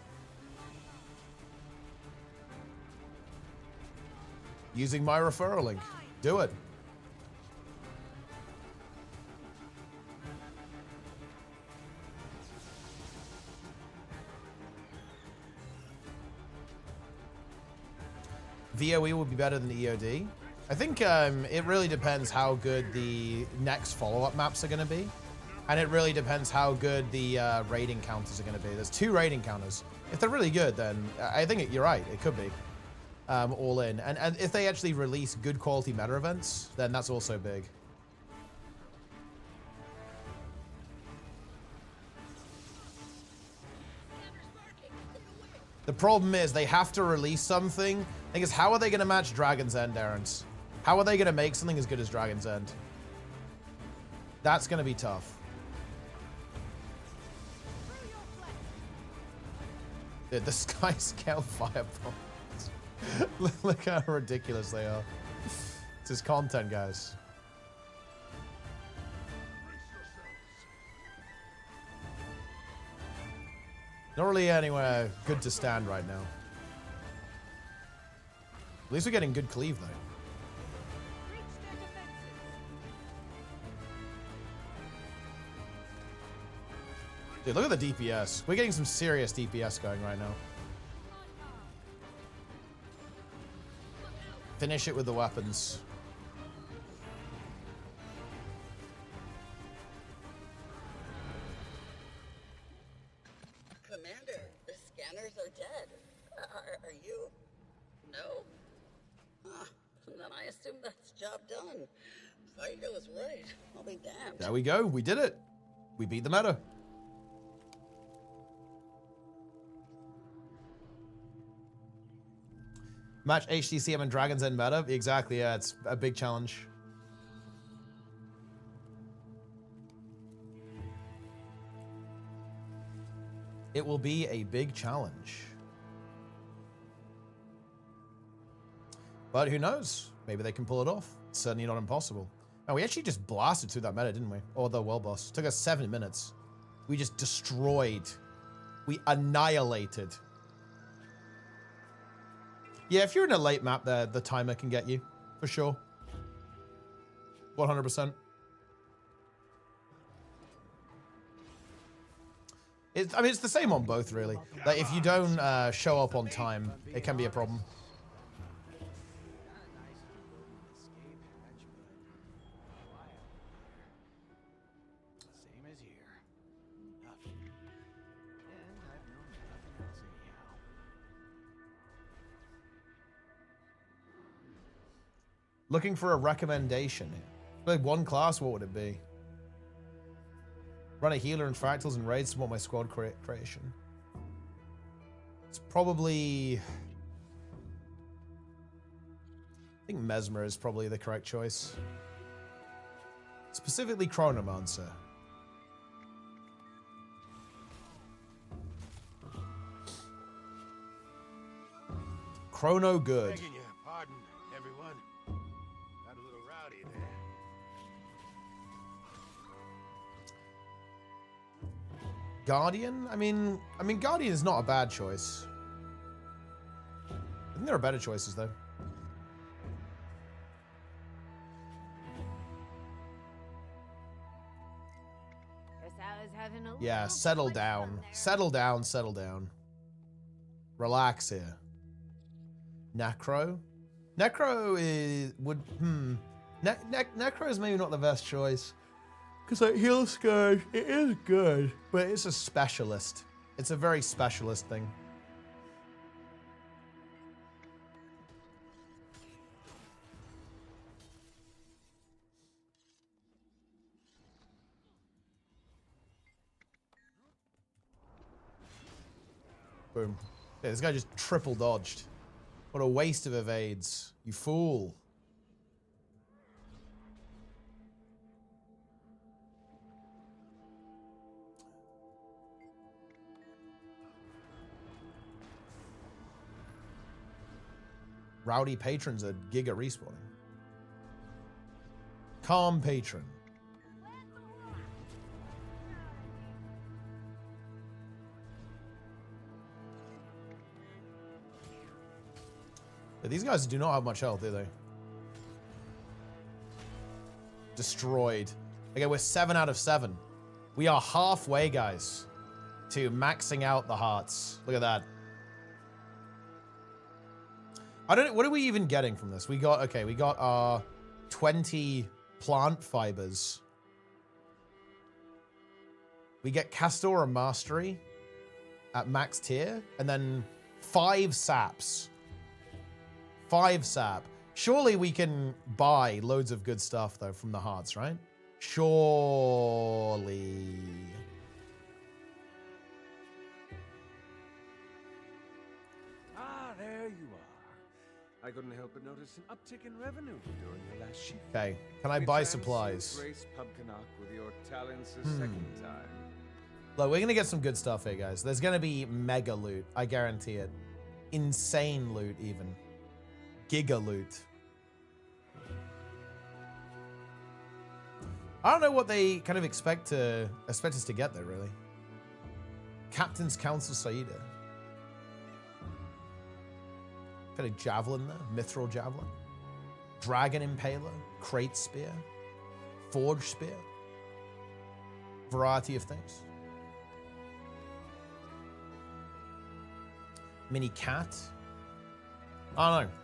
Using my referral link. Do it. VOE would be better than EOD. I think it really depends how good the next follow-up maps are going to be. And it really depends how good the raiding counters are going to be. There's 2 raiding counters. If they're really good, then I think you're right. It could be all in. And if they actually release good quality meta events, then that's also big. The problem is they have to release something. I think is, how are they going to match Dragon's End, Errands? How are they going to make something as good as Dragon's End? That's going to be tough. Dude, the sky scale firebombs. Look how ridiculous they are. This is content, guys. Not really anywhere good to stand right now. At least we're getting good cleave, though. Dude, look at the DPS. We're getting some serious DPS going right now. Finish it with the weapons. Commander, the scanners are dead. Are you? No? Then I assume that's job done. Fighter was right. I'll be damned. There we go. We did it. We beat the meta. Match HTCM and Dragon's End meta. Exactly, yeah. It's a big challenge. It will be a big challenge. But who knows? Maybe they can pull it off. It's certainly not impossible. And we actually just blasted through that meta, didn't we? Or the world boss. It took us 7 minutes. We just destroyed. We annihilated. Yeah, if you're in a late map there, the timer can get you. For sure. 100%. I mean, it's the same on both, really. Like, if you don't show up on time, it can be a problem. Same as here. Nothing. And I've known nothing else anyhow. Looking for a recommendation. Like one class, what would it be? Run a healer in fractals and raids to want my squad creation. It's probably... I think Mesmer is probably the correct choice. Specifically Chronomancer. Chrono good. Begging you, pardon, everyone. Got a little rowdy there. Guardian? I mean, Guardian is not a bad choice. I think there are better choices, though. Guess I was having a Yeah, little settle too much down. fun there. Settle down, settle down. Relax here. Necro? Necro is... Necro is maybe not the best choice. Because, like, Heal Scourge, it is good, but it's a specialist. It's a very specialist thing. Boom. Yeah, this guy just triple dodged. What a waste of evades. You fool. Rowdy patrons are giga respawning. Calm patron. But these guys do not have much health, do they? Destroyed. Okay, we're 7 out of 7. We are halfway, guys, to maxing out the hearts. Look at that. I don't know, what are we even getting from this? We got, okay, we got our 20 plant fibers. We get Castor Mastery at max tier, and then 5 saps. 5 sap. Surely we can buy loads of good stuff, though, from the hearts, right? Surely. Ah, there you are. I couldn't help but notice an uptick in revenue during your last shift. Okay, can I buy supplies? Grace Pubkinock with your talents a second time. Look, we're gonna get some good stuff here, guys. There's gonna be mega loot. I guarantee it. Insane loot, even. Giga loot. I don't know what they kind of expect us to get there, really. Captain's Council Saida. Got a javelin there, mithril javelin. Dragon Impaler, crate spear, forge spear. Variety of things. Mini cat. I don't know.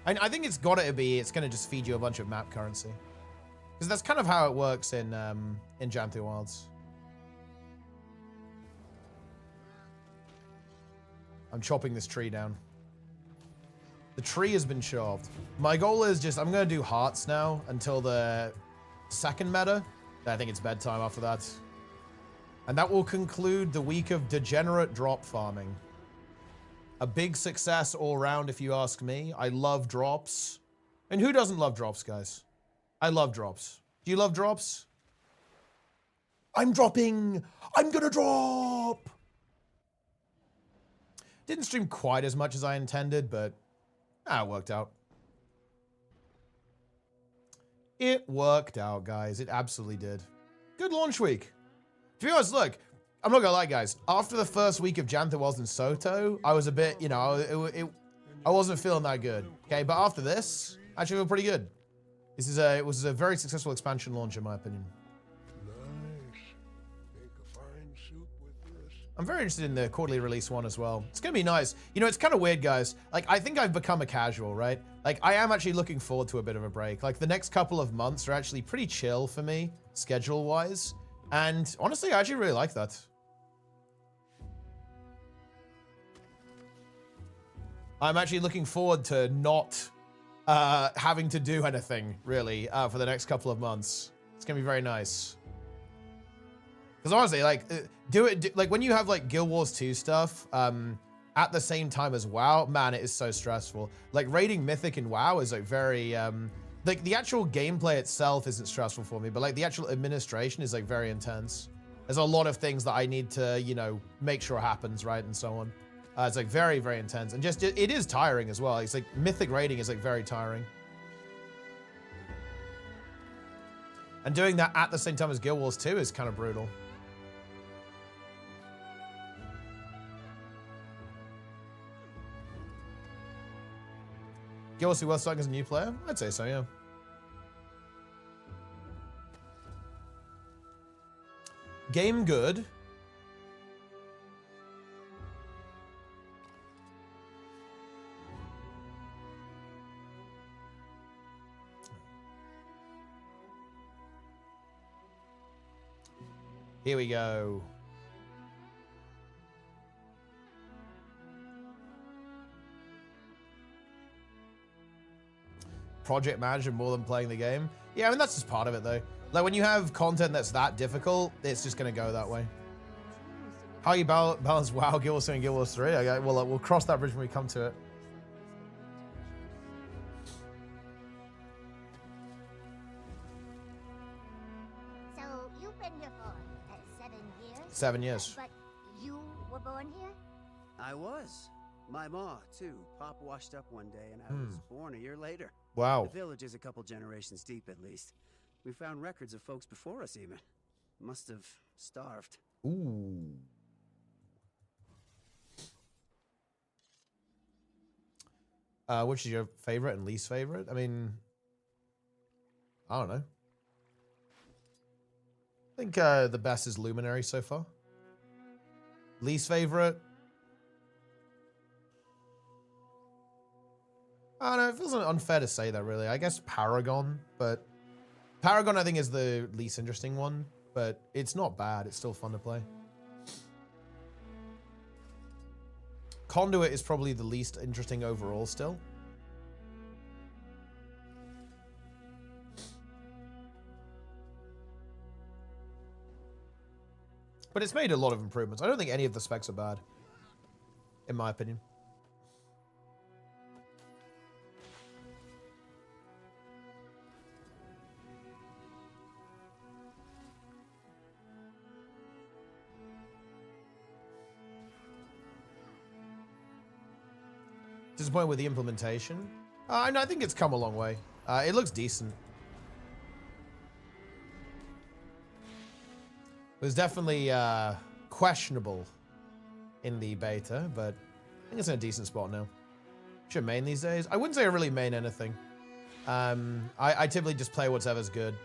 I think it's got to be, it's going to just feed you a bunch of map currency. Because that's kind of how it works in Janthe Wilds. I'm chopping this tree down. The tree has been chopped. My goal is just, I'm going to do hearts now until the second meta. I think it's bedtime after that. And that will conclude the week of degenerate drop farming. A big success all around, if you ask me. I love drops. And who doesn't love drops, guys? I love drops. Do you love drops? I'm dropping. I'm gonna drop. Didn't stream quite as much as I intended, but it worked out. It worked out, guys. It absolutely did. Good launch week. To be honest, look, I'm not gonna lie, guys. After the first week of Janthe Wilds and Soto, I was a bit, you know, I wasn't feeling that good. Okay, but after this, I actually feel pretty good. It was a very successful expansion launch, in my opinion. Nice. Make a fine soup with this. I'm very interested in the quarterly release one as well. It's gonna be nice. You know, it's kind of weird, guys. Like, I think I've become a casual, right? Like, I am actually looking forward to a bit of a break. Like, the next couple of months are actually pretty chill for me, schedule-wise. And honestly, I actually really like that. I'm actually looking forward to not having to do anything, really, for the next couple of months. It's gonna be very nice. Because honestly, like, like, when you have, like, Guild Wars 2 stuff at the same time as WoW, man, it is so stressful. Like, raiding Mythic in WoW is, like, very, like, the actual gameplay itself isn't stressful for me, but, like, the actual administration is, like, very intense. There's a lot of things that I need to, you know, make sure happens, right, and so on. It's like very, very intense. And just, it is tiring as well. It's like Mythic raiding is like very tiring. And doing that at the same time as Guild Wars 2 is kind of brutal. Guild Wars 2 worth starting as a new player? I'd say so, yeah. Game good. Here we go. Project manager more than playing the game. Yeah, I mean, that's just part of it, though. Like, when you have content that's that difficult, it's just going to go that way. How you balance WoW, Guild Wars 2, and Guild Wars 3? Okay, well, we'll cross that bridge when we come to it. So, you've been here for 7 years? 7 years. But you were born here? I was. My ma, too. Pop washed up one day, and I was born a year later. Wow. The village is a couple generations deep, at least. We found records of folks before us, even. Must have starved. Ooh. Which is your favorite and least favorite? I mean, I don't know. I think the best is Luminary so far. Least favorite? I don't know. It feels unfair to say that, really. I guess Paragon, but Paragon I think is the least interesting one, but it's not bad. It's still fun to play. Conduit is probably the least interesting overall still. But it's made a lot of improvements. I don't think any of the specs are bad, in my opinion. Disappointed with the implementation? I think it's come a long way. It looks decent. It was definitely questionable in the beta, but I think it's in a decent spot now. Should main these days? I wouldn't say I really main anything. I typically just play whatever's good.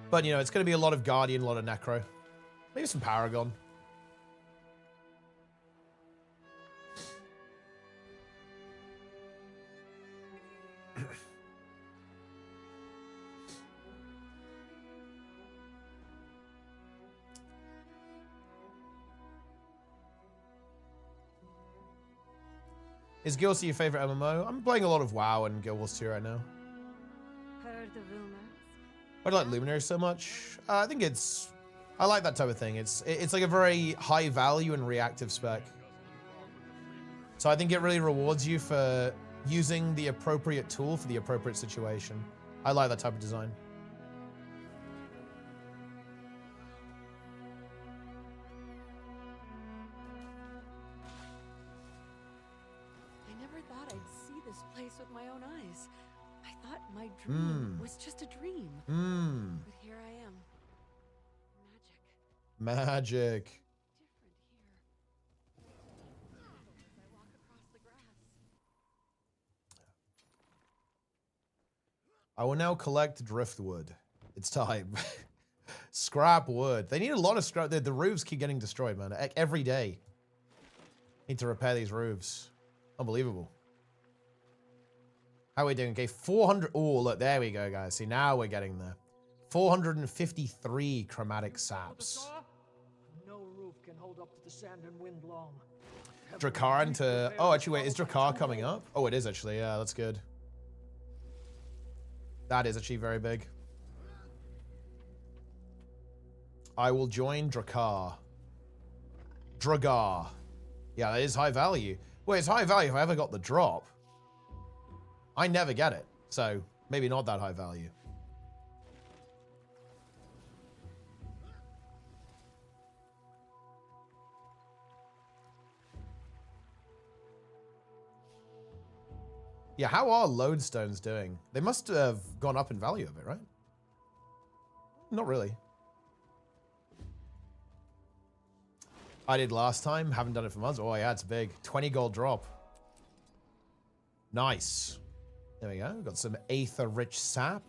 But, you know, it's going to be a lot of Guardian, a lot of Necro. Maybe some Paragon. Is Guild Wars your favorite MMO? I'm playing a lot of WoW and Guild Wars 2 right now. Heard the rumors. Why do I like Luminary so much? I think I like that type of thing. It's like a very high value and reactive spec. So I think it really rewards you for using the appropriate tool for the appropriate situation. I like that type of design. I never thought I'd see this place with my own eyes. I thought my dream was just a dream. But here I am. Magic. Different here. As I walk across the grass. I will now collect driftwood. It's time. Scrap wood. They need a lot of scrap. The roofs keep getting destroyed, man. Every day. Need to repair these roofs. Unbelievable. How are we doing? Okay, 400. Oh, look, there we go, guys. See, now we're getting there. 453 chromatic saps. No roof can hold up to the sand and wind long. Drakkar into... Oh, actually, wait. Is Drakkar coming up? Oh, it is, actually. Yeah, that's good. That is actually very big. I will join Drakkar. Dragar. Yeah, that is high value. Well, it's high value if I ever got the drop. I never get it, so maybe not that high value. Yeah, how are lodestones doing? They must have gone up in value a bit, right? Not really. I did last time, haven't done it for months. Oh yeah, it's big. 20 gold drop. Nice. There we go. We've got some aether-rich sap.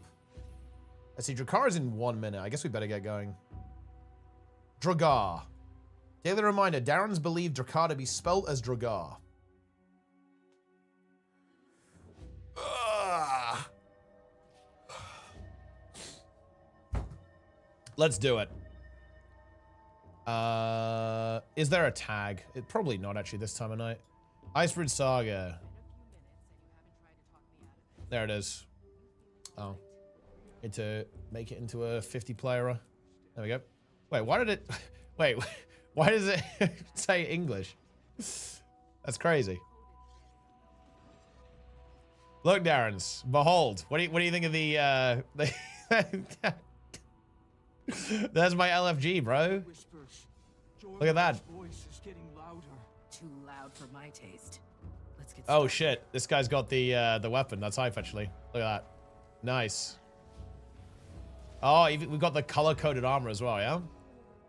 Let's see, Drakkar is in 1 minute. I guess we better get going. Dragar. Daily reminder, Darren's believed Drakkar to be spelled as Dragar. Let's do it. Is there a tag? Probably not, actually, this time of night. Icebridge Saga. There it is. Oh. Need to make it into a 50-player. There we go. Wait, why did it... Wait, why does it say English? That's crazy. Look, Darrens, behold. What do you think of the There's my LFG, bro. Look at that. Too loud for my taste. Let's get Oh shit, this guy's got the weapon. That's hype, actually. Look at that. Nice. Oh, we've got the color-coded armor as well, yeah?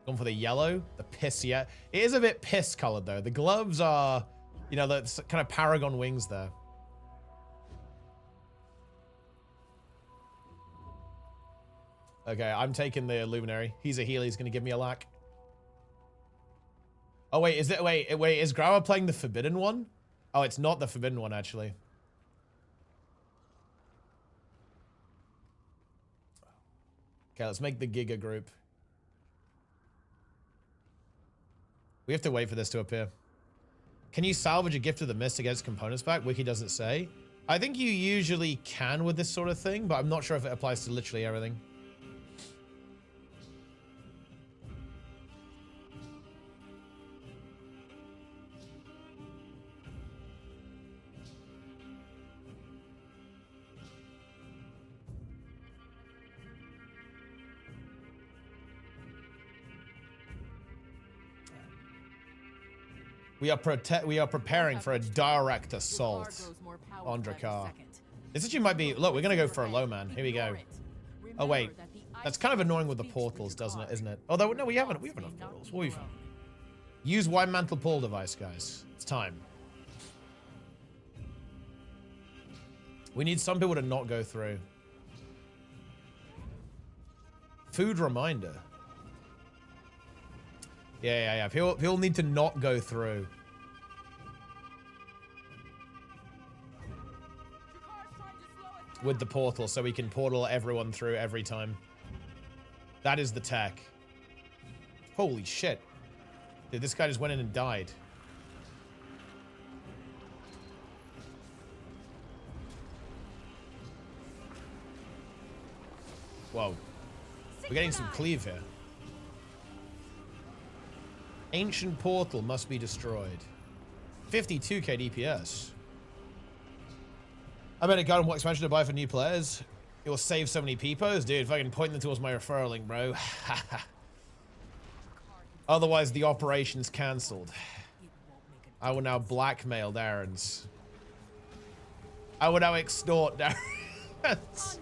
Going for the yellow, the piss, yeah. It is a bit piss-colored, though. The gloves are, you know, the kind of paragon wings there. Okay, I'm taking the Luminary. He's a healer. He's going to give me a lack. Oh, wait, is Grauer playing the forbidden one? Oh, it's not the forbidden one, actually. Okay, let's make the Giga group. We have to wait for this to appear. Can you salvage a Gift of the Mist against components back? Wiki doesn't say. I think you usually can with this sort of thing, but I'm not sure if it applies to literally everything. We are preparing for a direct assault on Drakkar. This actually might be... Look, we're going to go for a low man. Here we go. Oh, wait. That's kind of annoying with the portals, doesn't it? Isn't it? Although, no, we have enough portals. What have we found? Use Wide Mantle Pull device, guys. It's time. We need some people to not go through. Food reminder. Yeah. People need to not go through. With the portal, so we can portal everyone through every time. That is the tech. Holy shit. Dude, this guy just went in and died. Whoa. We're getting some cleave here. Ancient portal must be destroyed. 52k DPS. I better go and what expansion to buy for new players. It will save so many peepos. Dude, if I can point them towards my referral link, bro. Otherwise, the operation's cancelled. I will now blackmail Darrens. I will now extort Darrens.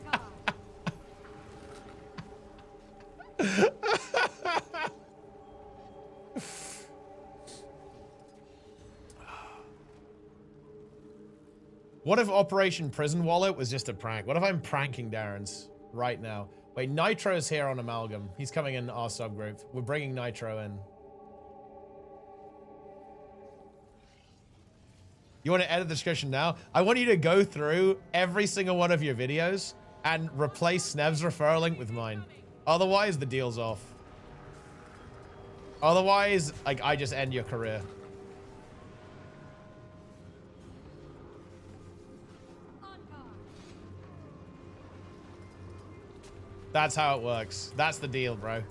What if Operation Prison Wallet was just a prank? What if I'm pranking Darrens right now? Wait, Nitro's here on Amalgam. He's coming in our subgroup. We're bringing Nitro in. You want to edit the description now? I want you to go through every single one of your videos and replace Snev's referral link with mine. Otherwise, the deal's off. Otherwise, like, I just end your career. That's how it works. That's the deal, bro.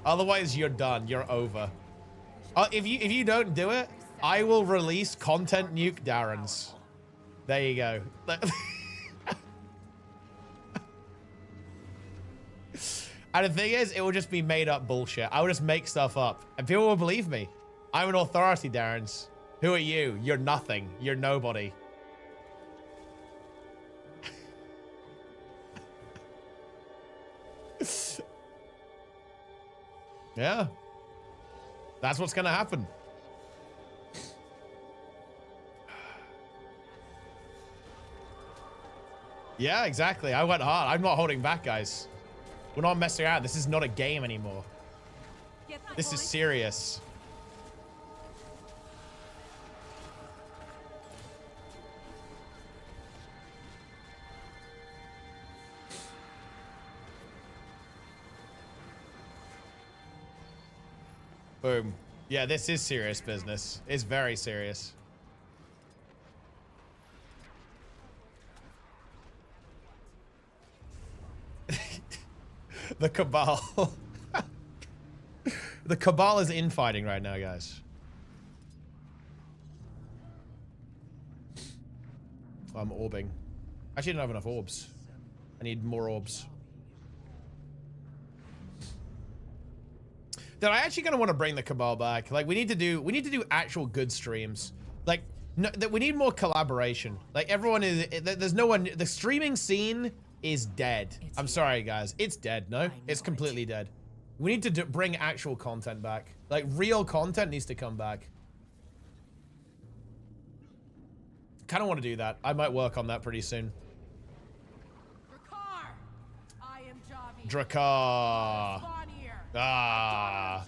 Otherwise, you're done. You're over. If you don't do it, I will release content nuke Darrens. There you go. And the thing is, it will just be made up bullshit. I will just make stuff up. And people will believe me. I'm an authority, Darrens. Who are you? You're nothing. You're nobody. Yeah. That's what's gonna happen. Yeah, exactly. I went hard. I'm not holding back, guys. We're not messing around. This is not a game anymore. This is serious. Boom. Yeah, this is serious business. It's very serious. The Cabal. The Cabal is infighting right now, guys. I'm orbing. Actually, I don't have enough orbs. I need more orbs. Then I actually kind of want to bring the Cabal back. Like, we need to do actual good streams. Like, no, we need more collaboration. Like, everyone is, there's no one, the streaming scene is dead. I'm sorry, guys. It's dead, no? It's completely dead. We need to bring actual content back. Like, real content needs to come back. Kind of want to do that. I might work on that pretty soon. Drakkar. Ah.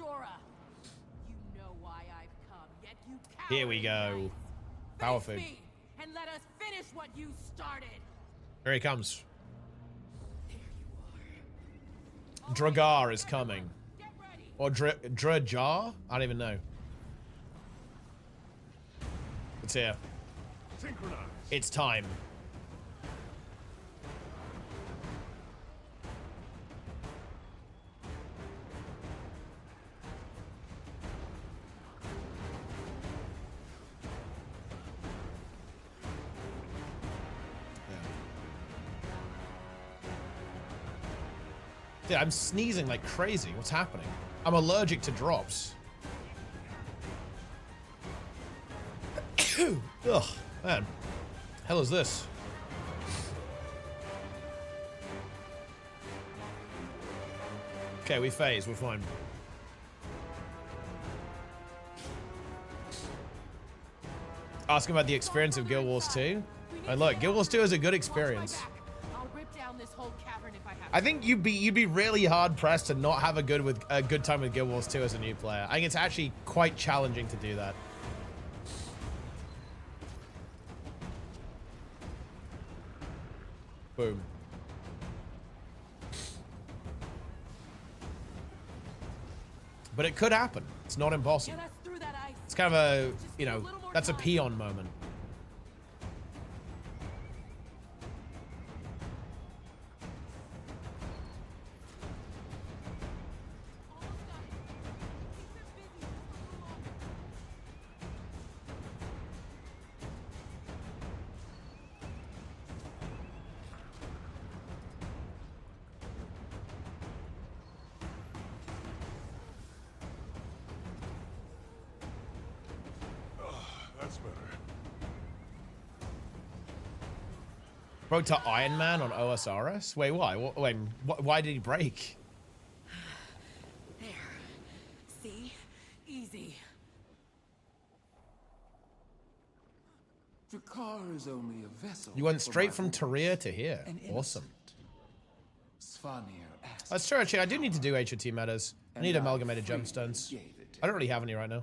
Here we go. Power food. And let us finish what you started. Here he comes. Drakkar is coming. Or Drajar? I don't even know. It's here. It's time. Dude, I'm sneezing like crazy. What's happening? I'm allergic to drops. Ugh, man. Hell is this? Okay, we phase. We're fine. Asking about the experience of Guild Wars 2. Look, Guild Wars 2 is a good experience. I think you'd be really hard pressed to not have a good time with Guild Wars 2 as a new player. I think it's actually quite challenging to do that. Boom. But it could happen. It's not impossible. It's kind of a, you know, that's a peon moment. Broke to Iron Man on OSRS? Wait, why? Why did he break? There. See? Easy. Drakkar is only a vessel. You went straight from Tyria to here. Awesome. That's true, actually. I do need to do HOT metas. I need amalgamated gemstones. I don't really have any right now.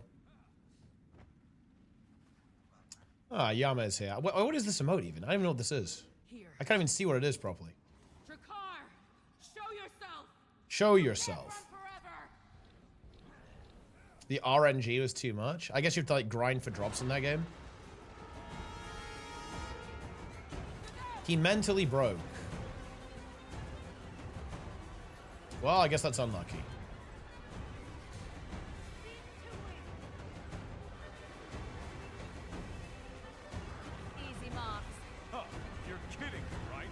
Ah, Yama is here. What is this emote even? I don't even know what this is. I can't even see what it is properly. Drakkar, show yourself. Show yourself. The RNG was too much. I guess you have to like grind for drops in that game. He mentally broke. Well, I guess that's unlucky. Easy marks. Huh, you're kidding, right?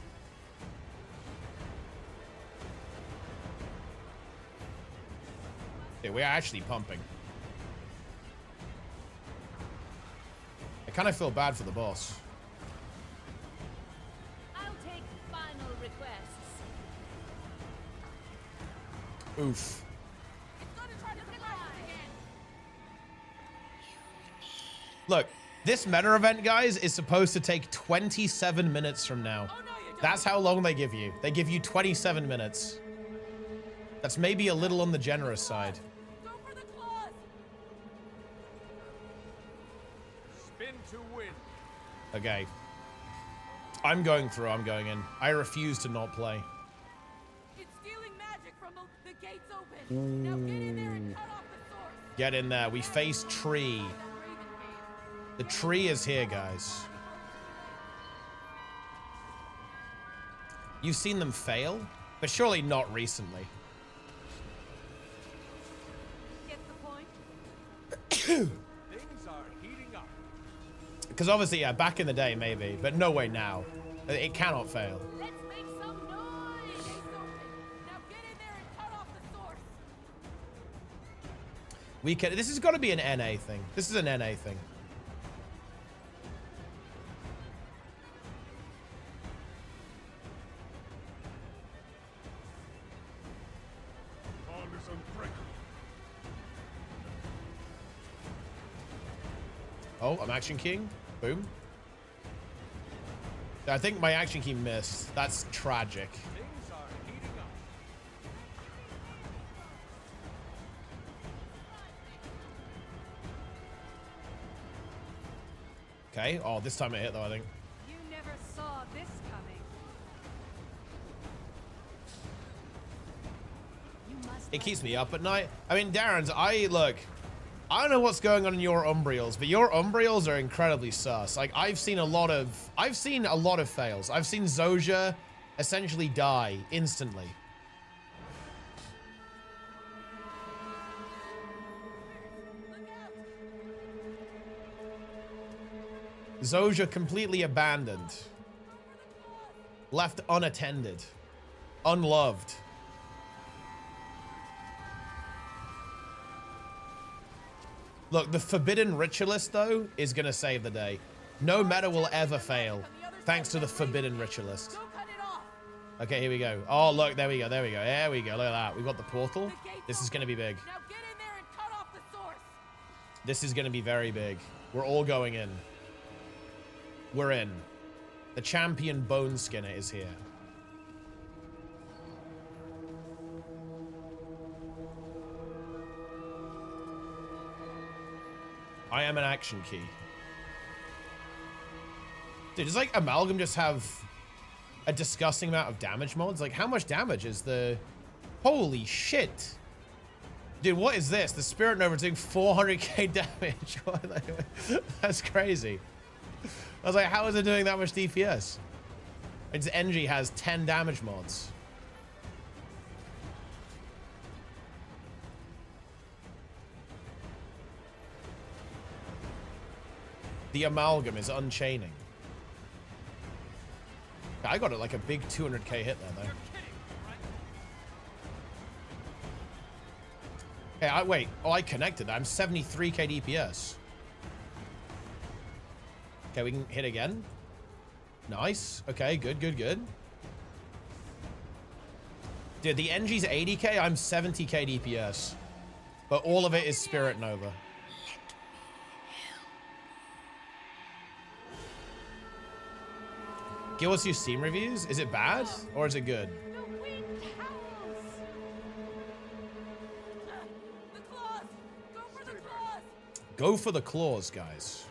Yeah, we're actually pumping. I kind of feel bad for the boss. I'll take final requests. Oof. Look, this meta event, guys, is supposed to take 27 minutes from now. That's how long they give you. They give you 27 minutes. That's maybe a little on the generous side. Spin to win. Okay. I'm going through. I'm going in. I refuse to not play. It's stealing magic from the gates open. Now get in there and cut off the source. Get in there. We face tree. The tree is here, guys. You've seen them fail, but surely not recently. Get the point? Things are heating up. Because obviously, yeah, back in the day, maybe. But no way now. It cannot fail. Let's make some noise! Gate's open. Now get in there and cut off the source. We can. This has got to be an NA thing. This is an NA thing. Oh, I'm action king. Boom. I think my action key missed. That's tragic. Okay. Oh, this time it hit though, I think. You never saw this coming. It keeps me up at night. I mean, Darren's, look, I don't know what's going on in your Umbrials, but your Umbrials are incredibly sus. Like, I've seen a lot of fails. I've seen Zojja essentially die instantly. Zojja completely abandoned. Left unattended. Unloved. Look, the Forbidden Ritualist, though, is going to save the day. No meta will ever fail, thanks to the Forbidden Ritualist. Okay, here we go. Oh, look, there we go, there we go. There we go, look at that. We've got the portal. This is going to be big. Now get in there and cut off the source. This is going to be very big. We're all going in. We're in. The champion Bone Skinner is here. I am an action key. Dude, does like Amalgam just have a disgusting amount of damage mods? Like, how much damage is the... Holy shit. Dude, what is this? The Spirit Nova doing 400k damage. That's crazy. I was like, how is it doing that much DPS? Its NG has 10 damage mods. The Amalgam is unchaining. I got it like a big 200k hit there, though. Hey, wait. Oh, I connected. I'm 73k DPS. Okay, we can hit again. Nice. Okay, good, good, good. Dude, the NG's 80k. I'm 70k DPS. But all of it is Spirit Nova. gw2 Steam reviews? Is it bad or is it good? Go for the claws, guys.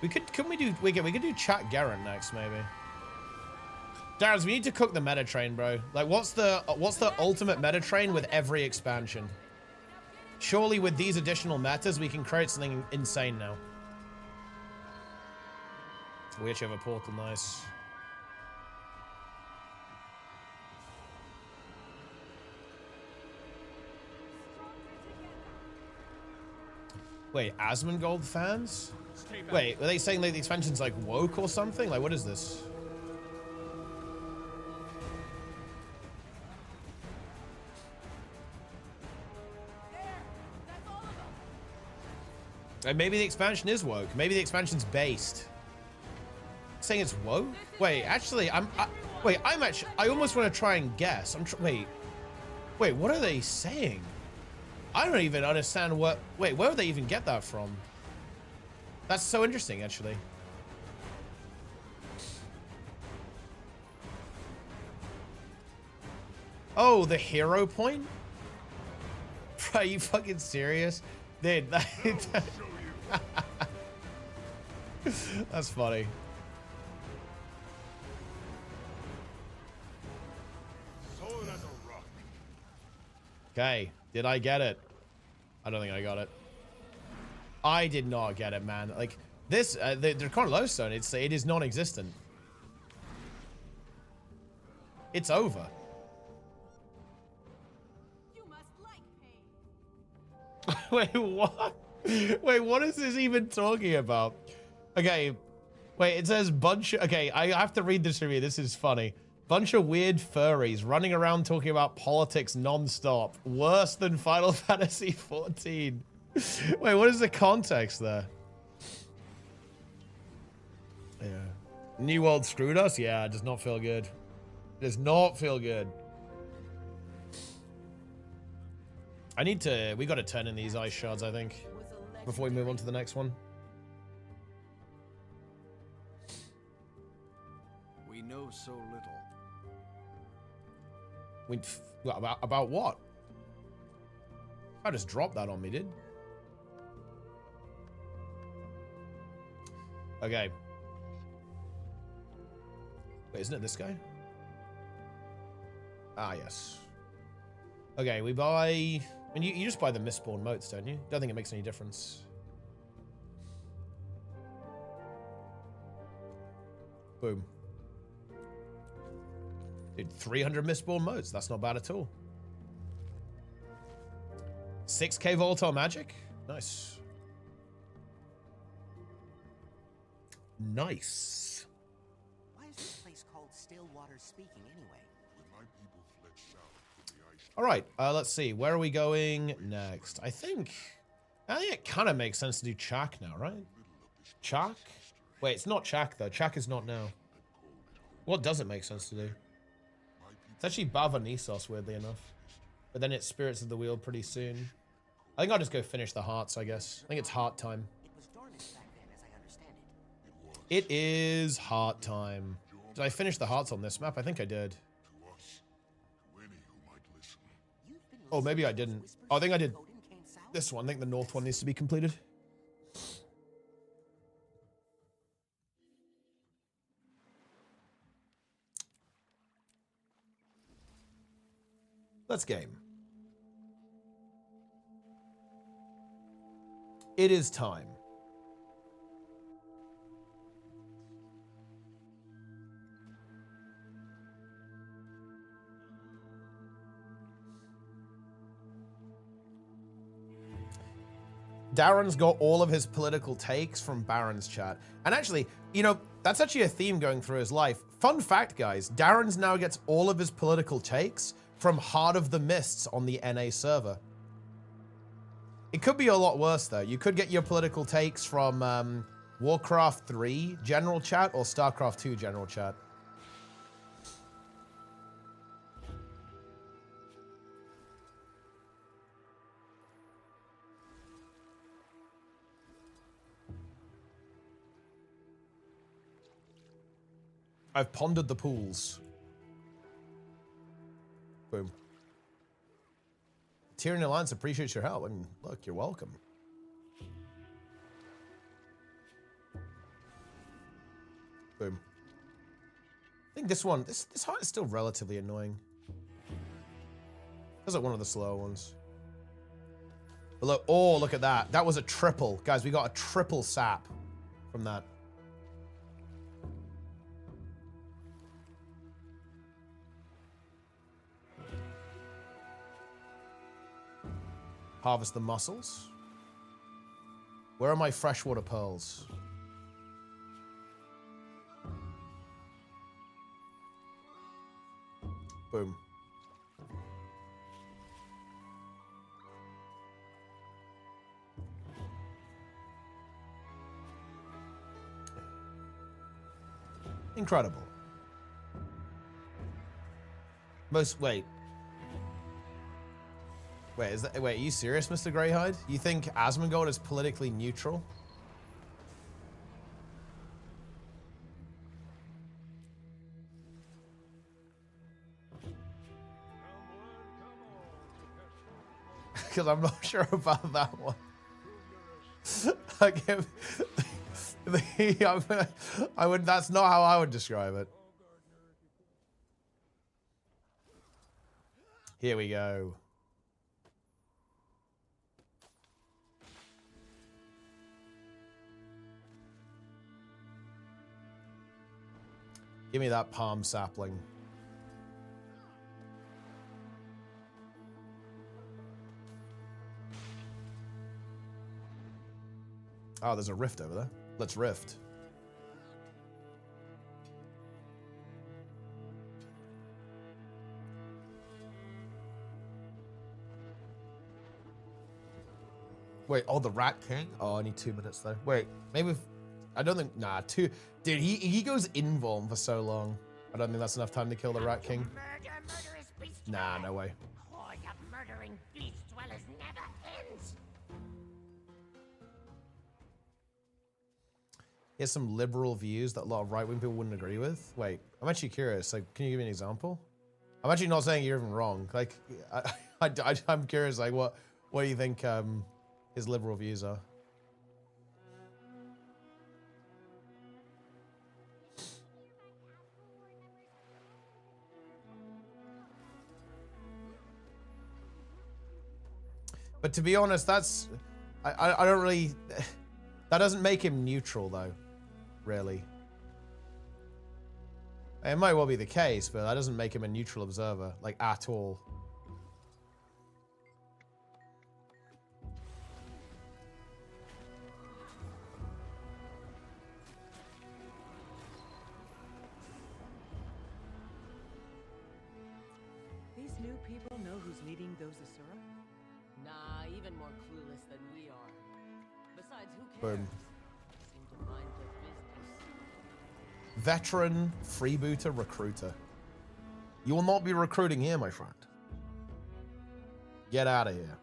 We could do chat Garen next, maybe. Darren, we need to cook the meta train, bro. Like, what's the ultimate meta train with every expansion? Surely with these additional metas, we can create something insane now. We actually have a portal, nice. Wait, Asmongold fans? Wait, were they saying like the expansion's like woke or something? Like, what is this? Maybe the expansion is woke. Maybe the expansion's based. Saying it's woke? Wait, actually, I almost want to try and guess. Wait, what are they saying? I don't even understand what... Wait, where would they even get that from? That's so interesting, actually. Oh, the hero point? Bro, are you fucking serious? Dude, that's funny. Okay, did I get it? I don't think I got it. I did not get it, man. Like this, the Draconic Lodestone, it is non-existent. It's over. You must like pain. Wait, what? Wait, what is this even talking about? Okay, wait, it says bunch. Okay, I have to read this review. This is funny. Bunch of weird furries running around talking about politics non-stop. Worse than Final Fantasy 14. Wait, what is the context there? Yeah. New World screwed us? Yeah, it does not feel good. It does not feel good. We got to turn in these ice shards, I think, before we move on to the next one. We know so little. About what? I just dropped that on me, dude. Okay. Wait, isn't it this guy? Ah, yes. Okay, we buy... I mean, you just buy the mistborn motes, don't you? Don't think it makes any difference. Boom. Dude, 300 mistborn motes. That's not bad at all. 6k volatile magic? Nice. Nice. Why is this place called Stillwater Speaking anyway? When my people fled south to the ice. All right, let's see. Where are we going next? I think it kind of makes sense to do Chak now, right? Chak? Wait, it's not Chak, though. Chak is not now. What does it make sense to do? It's actually Bava Nisos, weirdly enough. But then it's Spirits of the Wheel pretty soon. I think I'll just go finish the hearts, I guess. I think it's heart time. It was dormant back then, as I understand It it. is heart time. Did I finish the hearts on this map? I think I did. Oh, maybe I didn't. Oh, I think I did this one. I think the north one needs to be completed. Let's game. It is time. Darren's got all of his political takes from Baron's chat. And actually, you know, that's actually a theme going through his life. Fun fact, guys, Darren's now gets all of his political takes from Heart of the Mists on the NA server. It could be a lot worse, though. You could get your political takes from Warcraft 3 general chat or StarCraft 2 general chat. I've pondered the pools. Boom. Tyrion Alliance appreciates your help. I mean, look, you're welcome. Boom. I think this one, this heart is still relatively annoying. That's like one of the slower ones. But look, oh, look at that. That was a triple. Guys, we got a triple sap from that. Harvest the mussels. Where are my freshwater pearls? Boom. Incredible. Wait, are you serious, Mr. Greyhide? You think Asmongold is politically neutral? Because I'm not sure about that one. I would. That's not how I would describe it. Here we go. Give me that palm sapling. Oh, there's a rift over there. Let's rift. Wait, oh, the Rat King? Oh, I need 2 minutes though. Wait, maybe if, I don't think, nah, 2. Dude, he goes invuln for so long. I don't think that's enough time to kill the Rat King. Nah, no way. Horde of murdering beast dwellers never ends. He has some liberal views that a lot of right-wing people wouldn't agree with. Wait, I'm actually curious. Like, can you give me an example? I'm actually not saying you're even wrong. Like, I'm curious. Like, what do you think his liberal views are? But to be honest, that's I don't really. That doesn't make him neutral, though. Really. It might well be the case, but that doesn't make him a neutral observer, like, at all. These new people know who's leading those Asura? Nah, even more clueless than we are. Besides, who cares? Boom. Seem to mind their business. Veteran freebooter recruiter. You will not be recruiting here, my friend. Get out of here.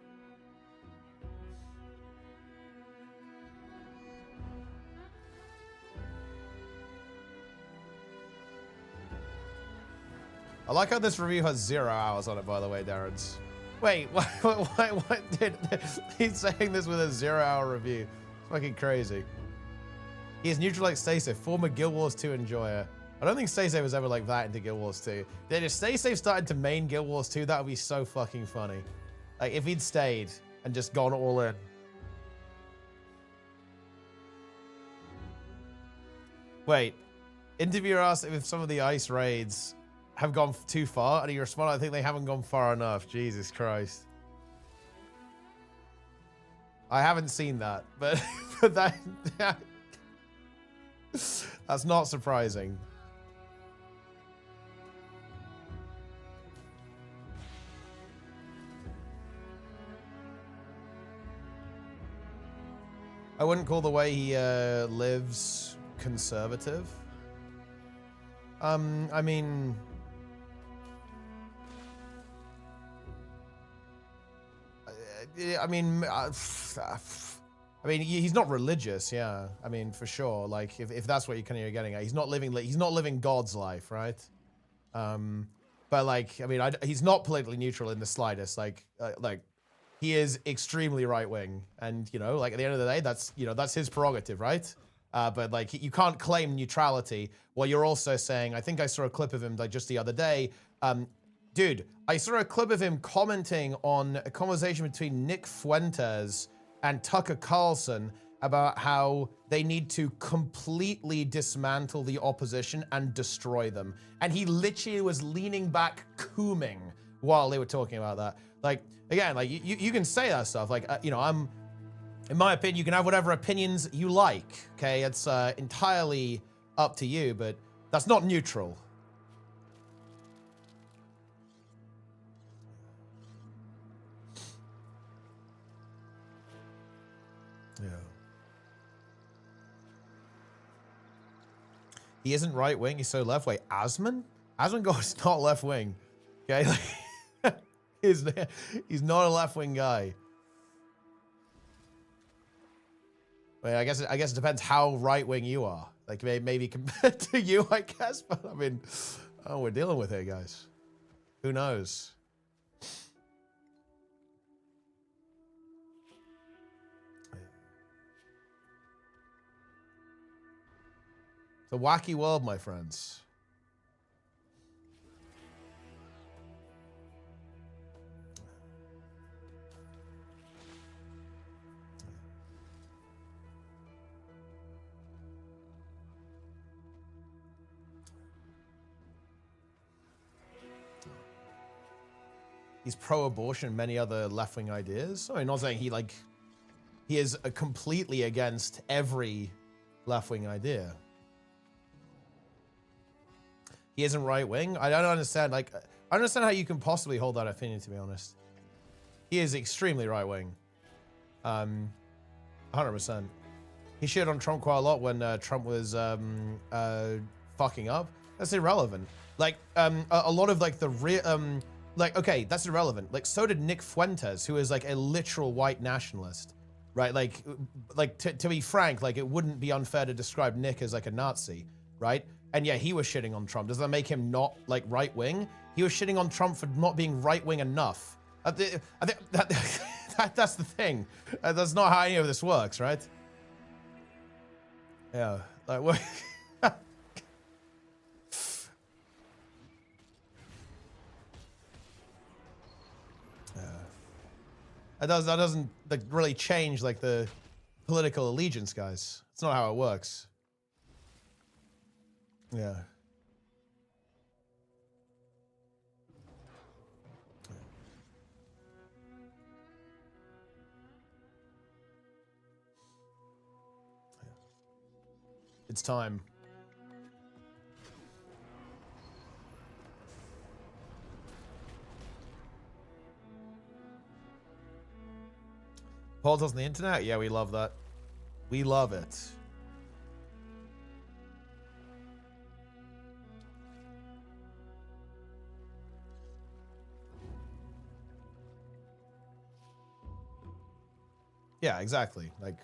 I like how this review has 0 hours on it, by the way, Darren's. Wait, what did he's saying this with a 0-hour review? It's fucking crazy. He is neutral like Staysafe, former Guild Wars 2 enjoyer. I don't think Staysafe was ever like that into Guild Wars 2. Then if Staysafe started to main Guild Wars 2, that would be so fucking funny. Like, if he'd stayed and just gone all in. Wait, interviewer asked if some of the ice raids have gone too far, and he responded, I think they haven't gone far enough. Jesus Christ. I haven't seen that, but that's not surprising. I wouldn't call the way he lives conservative. I mean, he's not religious, yeah. I mean, for sure. Like, if that's what you're getting at, he's not living God's life, right? But like, I mean, he's not politically neutral in the slightest. Like he is extremely right wing, and you know, like at the end of the day, that's his prerogative, right? But like, you can't claim neutrality while you're also saying. I think I saw a clip of him like just the other day. Dude, I saw a clip of him commenting on a conversation between Nick Fuentes and Tucker Carlson about how they need to completely dismantle the opposition and destroy them. And he literally was leaning back, cooming while they were talking about that. Like, again, like you can say that stuff. Like, you know, in my opinion, you can have whatever opinions you like. Okay, it's entirely up to you, but that's not neutral. Yeah. He isn't right wing. He's so left. Wait, Asmon? Asmon goes not left wing. Okay, like, he's not a left wing guy. Wait, I guess it depends how right wing you are. Like maybe compared to you, I guess. But I mean, oh, we're dealing with it, guys. Who knows? It's a wacky world, my friends. He's pro-abortion, many other left-wing ideas. I'm not saying he is completely against every left-wing idea. He isn't right-wing. I don't understand. Like, I don't understand how you can possibly hold that opinion, to be honest. He is extremely right-wing. 100%. He shit on Trump quite a lot when Trump was fucking up. That's irrelevant. Like, a lot of like the real, like, okay, that's irrelevant. Like, so did Nick Fuentes, who is like a literal white nationalist, right? Like to be frank, like it wouldn't be unfair to describe Nick as like a Nazi, right? And yeah, he was shitting on Trump. Does that make him not like right wing? He was shitting on Trump for not being right wing enough. I think that's the thing. That's not how any of this works, right? Yeah, like what? That doesn't like really change like the political allegiance, guys. It's not how it works. Yeah. It's time. Politics on the internet? Yeah, we love that. We love it. Yeah, exactly. Like,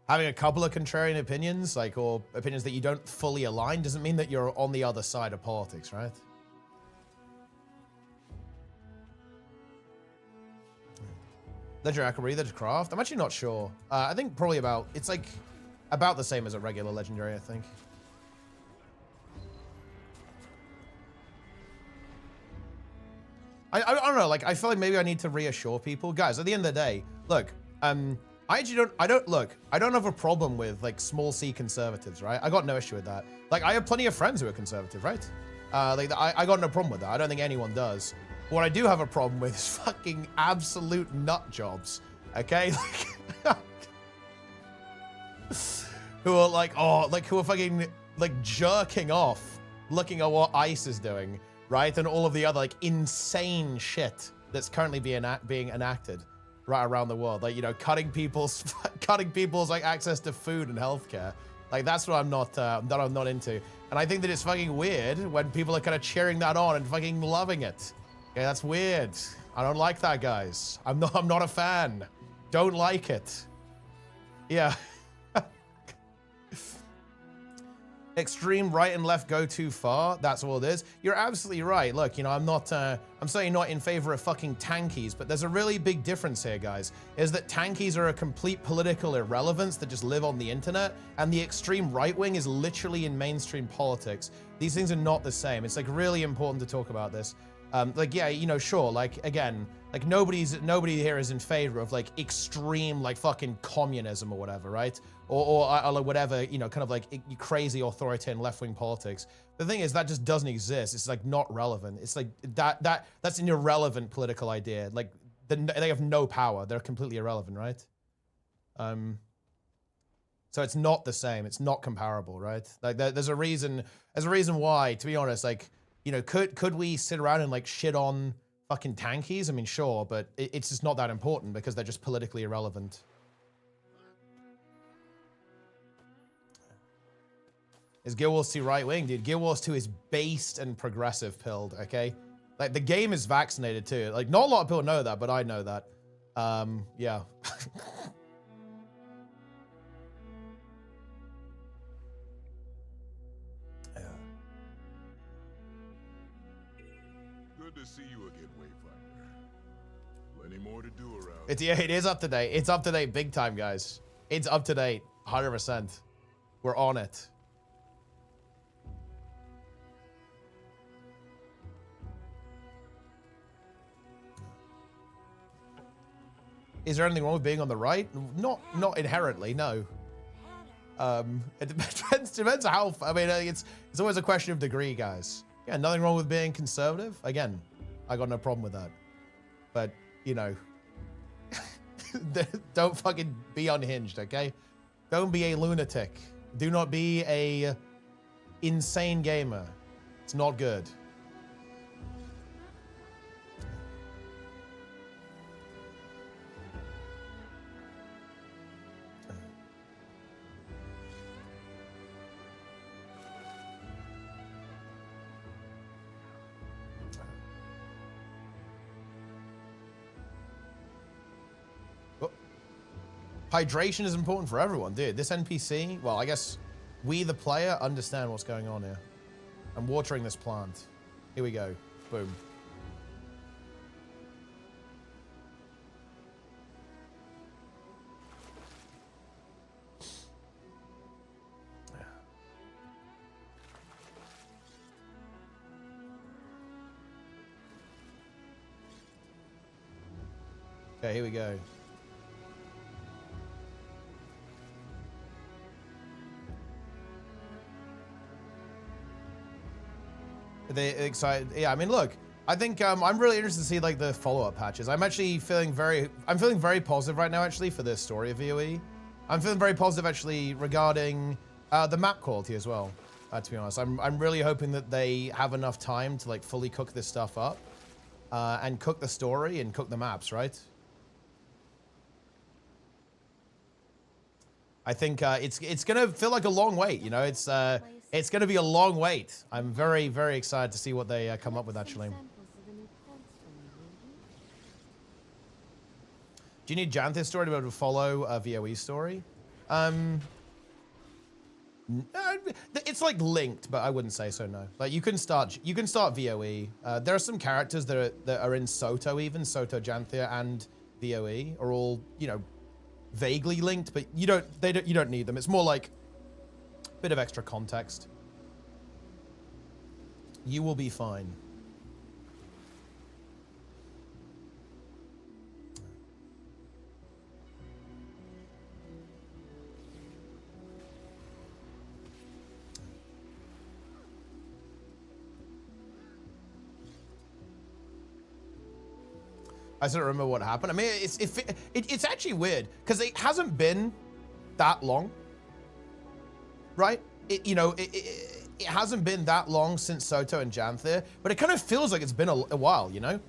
having a couple of contrarian opinions, like, or opinions that you don't fully align, doesn't mean that you're on the other side of politics, right? Legendary Aquamarine, the craft? I'm actually not sure. I think probably about, it's like about the same as a regular legendary, I think. I don't know, like, I feel like maybe I need to reassure people. Guys, at the end of the day, look, I actually I don't have a problem with, like, small C conservatives, right? I got no issue with that. Like, I have plenty of friends who are conservative, right? Like, I got no problem with that. I don't think anyone does. What I do have a problem with is fucking absolute nut jobs, okay? Like, who are like, oh, like, who are fucking, like, jerking off looking at what ICE is doing, right? And all of the other, like, insane shit that's currently being enacted right around the world. Like, you know, cutting people's, like, access to food and healthcare. Like, that's what I'm not into. And I think that it's fucking weird when people are kind of cheering that on and fucking loving it. Okay, that's weird. I don't like that, guys. I'm not a fan. Don't like it. Yeah. Extreme right and left go too far. That's all it is. You're absolutely right. Look, you know, I'm certainly not in favor of fucking tankies, but there's a really big difference here, guys, is that tankies are a complete political irrelevance that just live on the internet, and the extreme right wing is literally in mainstream politics. These things are not the same. It's like really important to talk about this. Like, yeah, you know, sure, like, again, like nobody here is in favor of like extreme, like fucking communism or whatever, right? Or like whatever, you know, kind of like crazy authoritarian left-wing politics. The thing is, that just doesn't exist. It's like not relevant. It's like that's an irrelevant political idea. Like they have no power. They're completely irrelevant, right? So it's not the same. It's not comparable, right? Like there's a reason why, to be honest, like, you know, could we sit around and like shit on fucking tankies? I mean, sure, but it's just not that important because they're just politically irrelevant. Is Guild Wars 2 right wing? Dude, Guild Wars 2 is based and progressive pilled, okay? Like the game is vaccinated too. Like not a lot of people know that, but I know that. Yeah. Good to see you again, Wayfinder. Plenty more to do around. It is up to date. It's up to date big time, guys. It's up to date, 100%. We're on it. Is there anything wrong with being on the right? Not inherently, no. It depends how. I mean, it's always a question of degree, guys. Yeah, nothing wrong with being conservative. Again, I got no problem with that. But you know, don't fucking be unhinged, okay? Don't be a lunatic. Do not be a insane gamer. It's not good. Hydration is important for everyone, dude. This NPC, well, I guess we, the player, understand what's going on here. I'm watering this plant. Here we go. Boom. Okay, here we go. Are they excited? Yeah, I mean, look, I think I'm really interested to see like the follow-up patches. I'm feeling very positive right now, actually, for the story of VOE. I'm feeling very positive, actually, regarding the map quality as well. To be honest, I'm really hoping that they have enough time to like fully cook this stuff up, and cook the story and cook the maps, right? I think it's gonna feel like a long wait, you know. It's gonna be a long wait. I'm very, very excited to see what they come up with, actually. Do you need Janthir's story to be able to follow a VOE story? It's like linked, but I wouldn't say so. No, like you can start VOE. There are some characters that are in Soto, even Soto, Janthir, and VOE are all, you know, vaguely linked, but you don't need them. It's more like a bit of extra context. You will be fine. I still don't remember what happened. I mean, it's actually weird because it hasn't been that long, right? It hasn't been that long since Soto and Janthir, but it kind of feels like it's been a while, you know?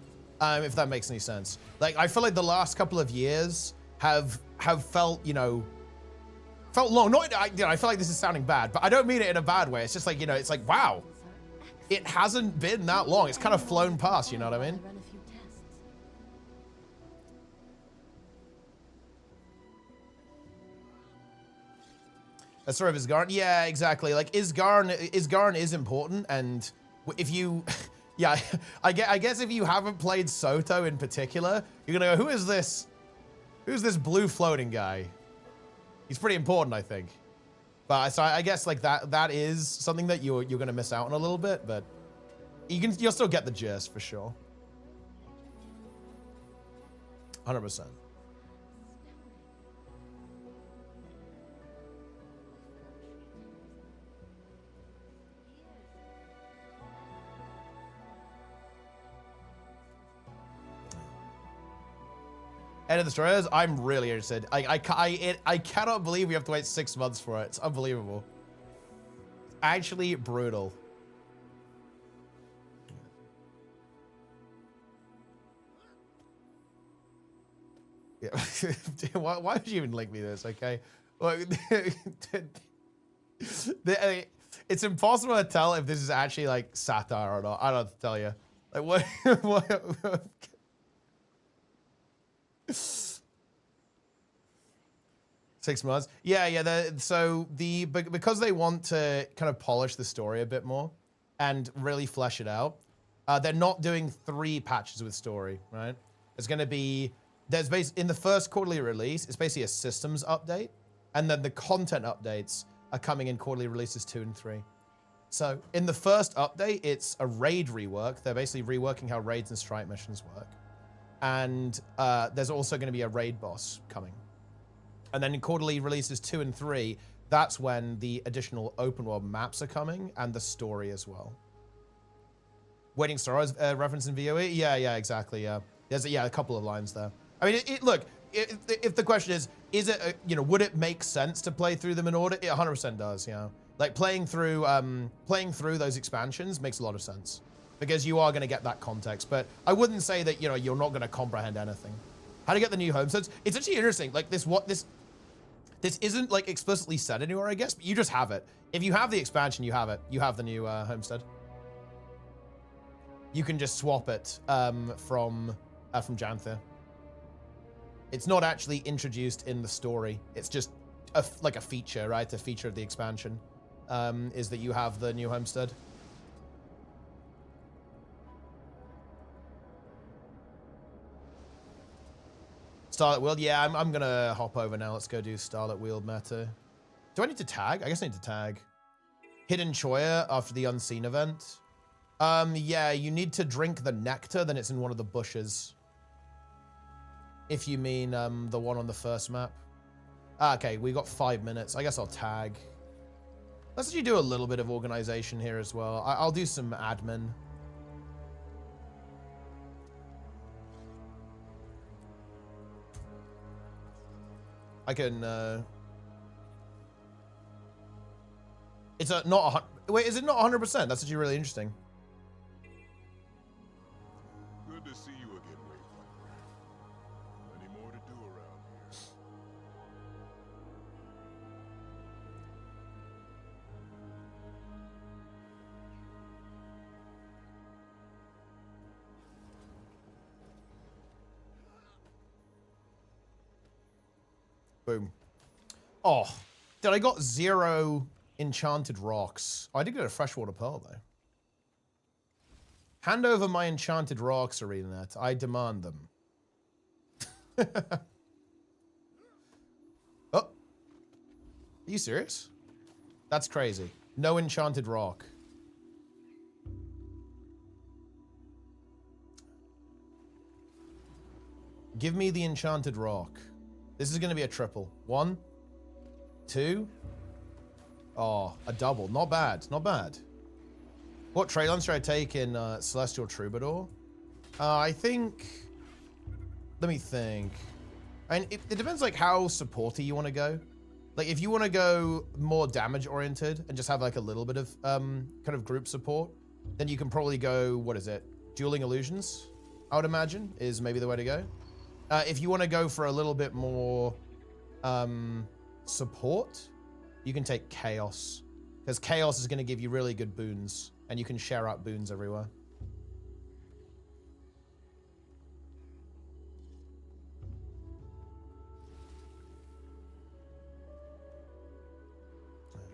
If that makes any sense. Like, I feel like the last couple of years have felt, you know, felt long. I feel like this is sounding bad, but I don't mean it in a bad way. It's just like, you know, it's like, wow, it hasn't been that long. It's kind of flown past, you know what I mean? A story of Isgarn? Yeah, exactly. Like Isgarn is important, and if you, yeah, I guess if you haven't played Soto in particular, you're gonna go, who is this? Who's this blue floating guy? He's pretty important, I think. But so I guess like that is something that you're gonna miss out on a little bit, but you'll still get the gist for sure. 100%. End of the Destroyers, I'm really interested. I cannot believe we have to wait 6 months for it. It's unbelievable. It's actually brutal. Yeah. why would you even link me this, okay? Well, it's impossible to tell if this is actually like satire or not. I don't know what to tell you. Like what 6 months. Yeah. Because they want to kind of polish the story a bit more and really flesh it out, they're not doing 3 patches with story, right? It's going to be, in the first quarterly release, it's basically a systems update, and then the content updates are coming in quarterly releases 2 and 3. So in the first update, it's a raid rework. They're basically reworking how raids and strike missions work. And there's also going to be a raid boss coming. And then in quarterly releases 2 and 3, that's when the additional open world maps are coming and the story as well. Waiting Stars reference in VOE? Yeah, exactly, yeah. There's a couple of lines there. I mean, look, if the question is it, would it make sense to play through them in order? It 100% does, you know. Like playing through those expansions makes a lot of sense, because you are going to get that context. But I wouldn't say that, you're not going to comprehend anything. How to get the new homesteads? It's actually interesting. Like this isn't like explicitly said anywhere, I guess, but you just have it. If you have the expansion, you have it. You have the new homestead. You can just swap it from Janthir. It's not actually introduced in the story. It's just like a feature, right? A feature of the expansion is that you have the new homestead. Starlit World, yeah, I'm gonna hop over now. Let's go do Starlit World meta. Do I need to tag? I guess I need to tag. Hidden Choya after the Unseen event. Yeah, you need to drink the nectar, then it's in one of the bushes. If you mean the one on the first map. Okay, we got 5 minutes. I guess I'll tag. Let's actually do a little bit of organization here as well. I'll do some admin. I can, it's not wait, is it not 100%? That's actually really interesting. Good to see you again, Wayfinder. Plenty more to do around here. Boom. Oh, dude, I got 0 enchanted rocks. Oh, I did get a freshwater pearl, though. Hand over my enchanted rocks, ArenaNet. I demand them. Oh. Are you serious? That's crazy. No enchanted rock. Give me the enchanted rock. This is going to be a triple. 1, 2. Oh, a double. Not bad. Not bad. What trade line should I take in Celestial Troubadour? I think... Let me think. And it depends like how supporty you want to go. Like if you want to go more damage oriented and just have like a little bit of kind of group support, then you can probably go, what is it? Dueling Illusions, I would imagine, is maybe the way to go. If you want to go for a little bit more support, you can take Chaos. Because Chaos is going to give you really good boons, and you can share out boons everywhere.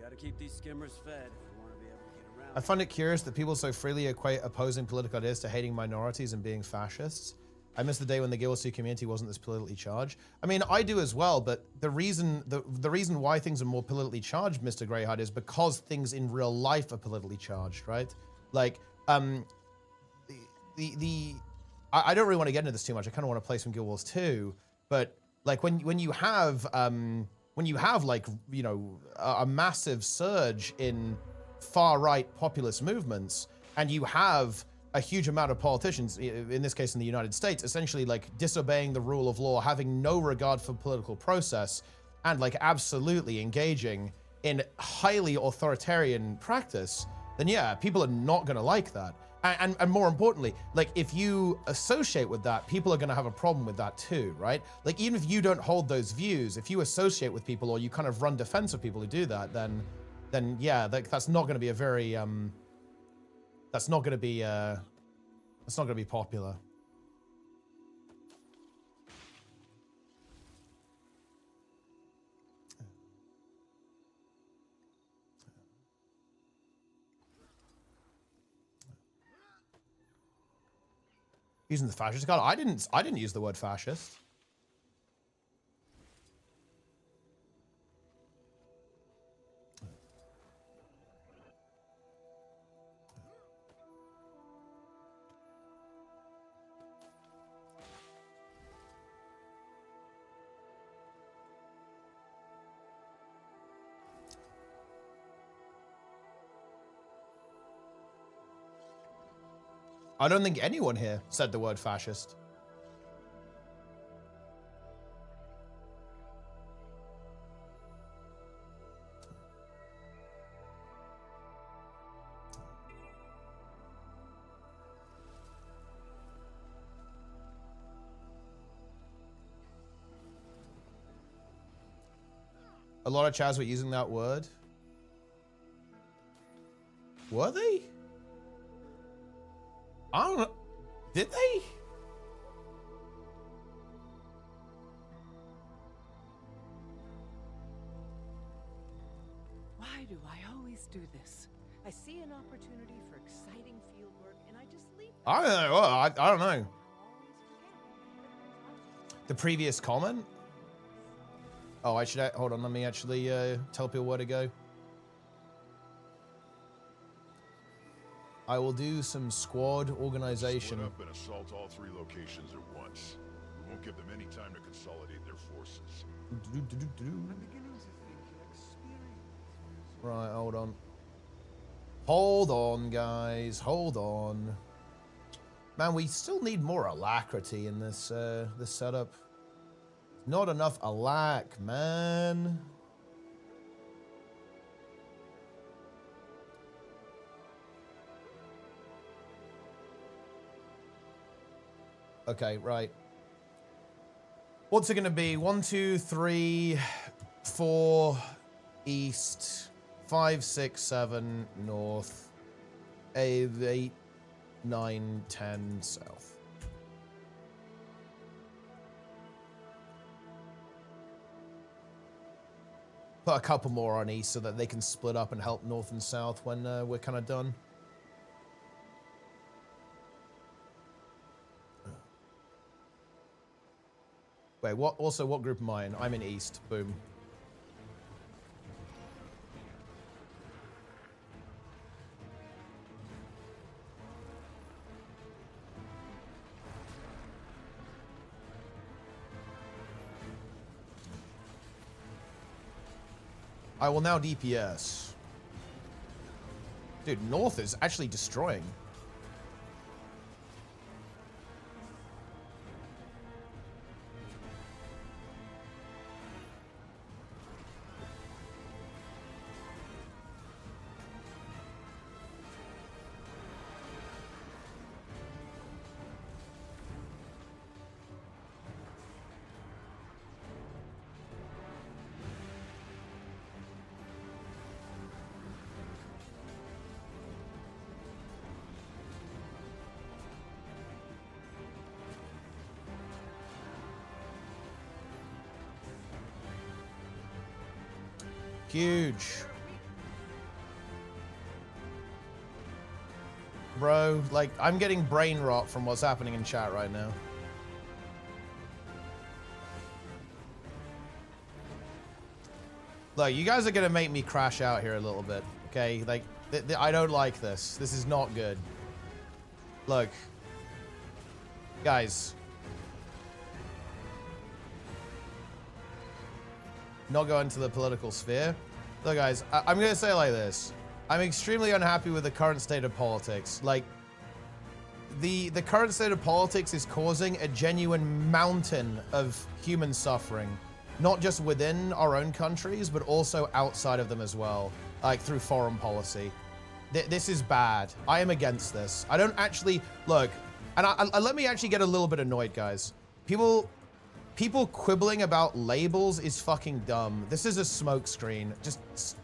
Gotta keep these skimmers fed if we want to be able to get around. I find it curious that people so freely equate opposing political ideas to hating minorities and being fascists. I miss the day when the gw2 community wasn't this politically charged. I mean, I do as well, but the reason why things are more politically charged, Mr. Greyheart, is because things in real life are politically charged, right? Like, I don't really want to get into this too much. I kind of want to play some Guild Wars 2, but like when you have like, you know, a massive surge in far-right populist movements, and you have a huge amount of politicians, in this case in the United States, essentially like disobeying the rule of law, having no regard for political process, and like absolutely engaging in highly authoritarian practice, then yeah, people are not going to like that. And more importantly, like if you associate with that, people are going to have a problem with that too, right? Like even if you don't hold those views, if you associate with people or you kind of run defense of people who do that, then yeah, that's not going to be a very that's not going to be popular. Using the fascist card, I didn't use the word fascist. I don't think anyone here said the word fascist. A lot of Chaz were using that word. Were they? I don't know. Did they? do this. I see an opportunity for exciting field work, and I just leave. I don't know. I don't know. The previous comment? Oh, I should... Hold on, let me actually tell people where to go. I will do some squad organization. Split up and assault all 3 locations at once. We won't give them any time to consolidate their forces. Right, hold on. Hold on, guys. Hold on. Man, we still need more alacrity in this this setup. Not enough alac, man. Okay, right. What's it gonna be? 1, 2, 3, 4 east, 5, 6, 7 north, 8, 9, 10 south. Put a couple more on east so that they can split up and help north and south when we're kind of done. Wait, what? Also, what group am I in? I'm in east. Boom. I will now DPS. Dude, north is actually destroying. Huge. Bro, like, I'm getting brain rot from what's happening in chat right now. Look, you guys are gonna make me crash out here a little bit, okay? Like, I don't like this. This is not good. Look. Guys. Not go into the political sphere. Look, guys, I'm going to say it like this. I'm extremely unhappy with the current state of politics. Like, the current state of politics is causing a genuine mountain of human suffering. Not just within our own countries, but also outside of them as well. Like, through foreign policy. This is bad. I am against this. I don't actually... Look, and let me actually get a little bit annoyed, guys. People quibbling about labels is fucking dumb. This is a smokescreen. Just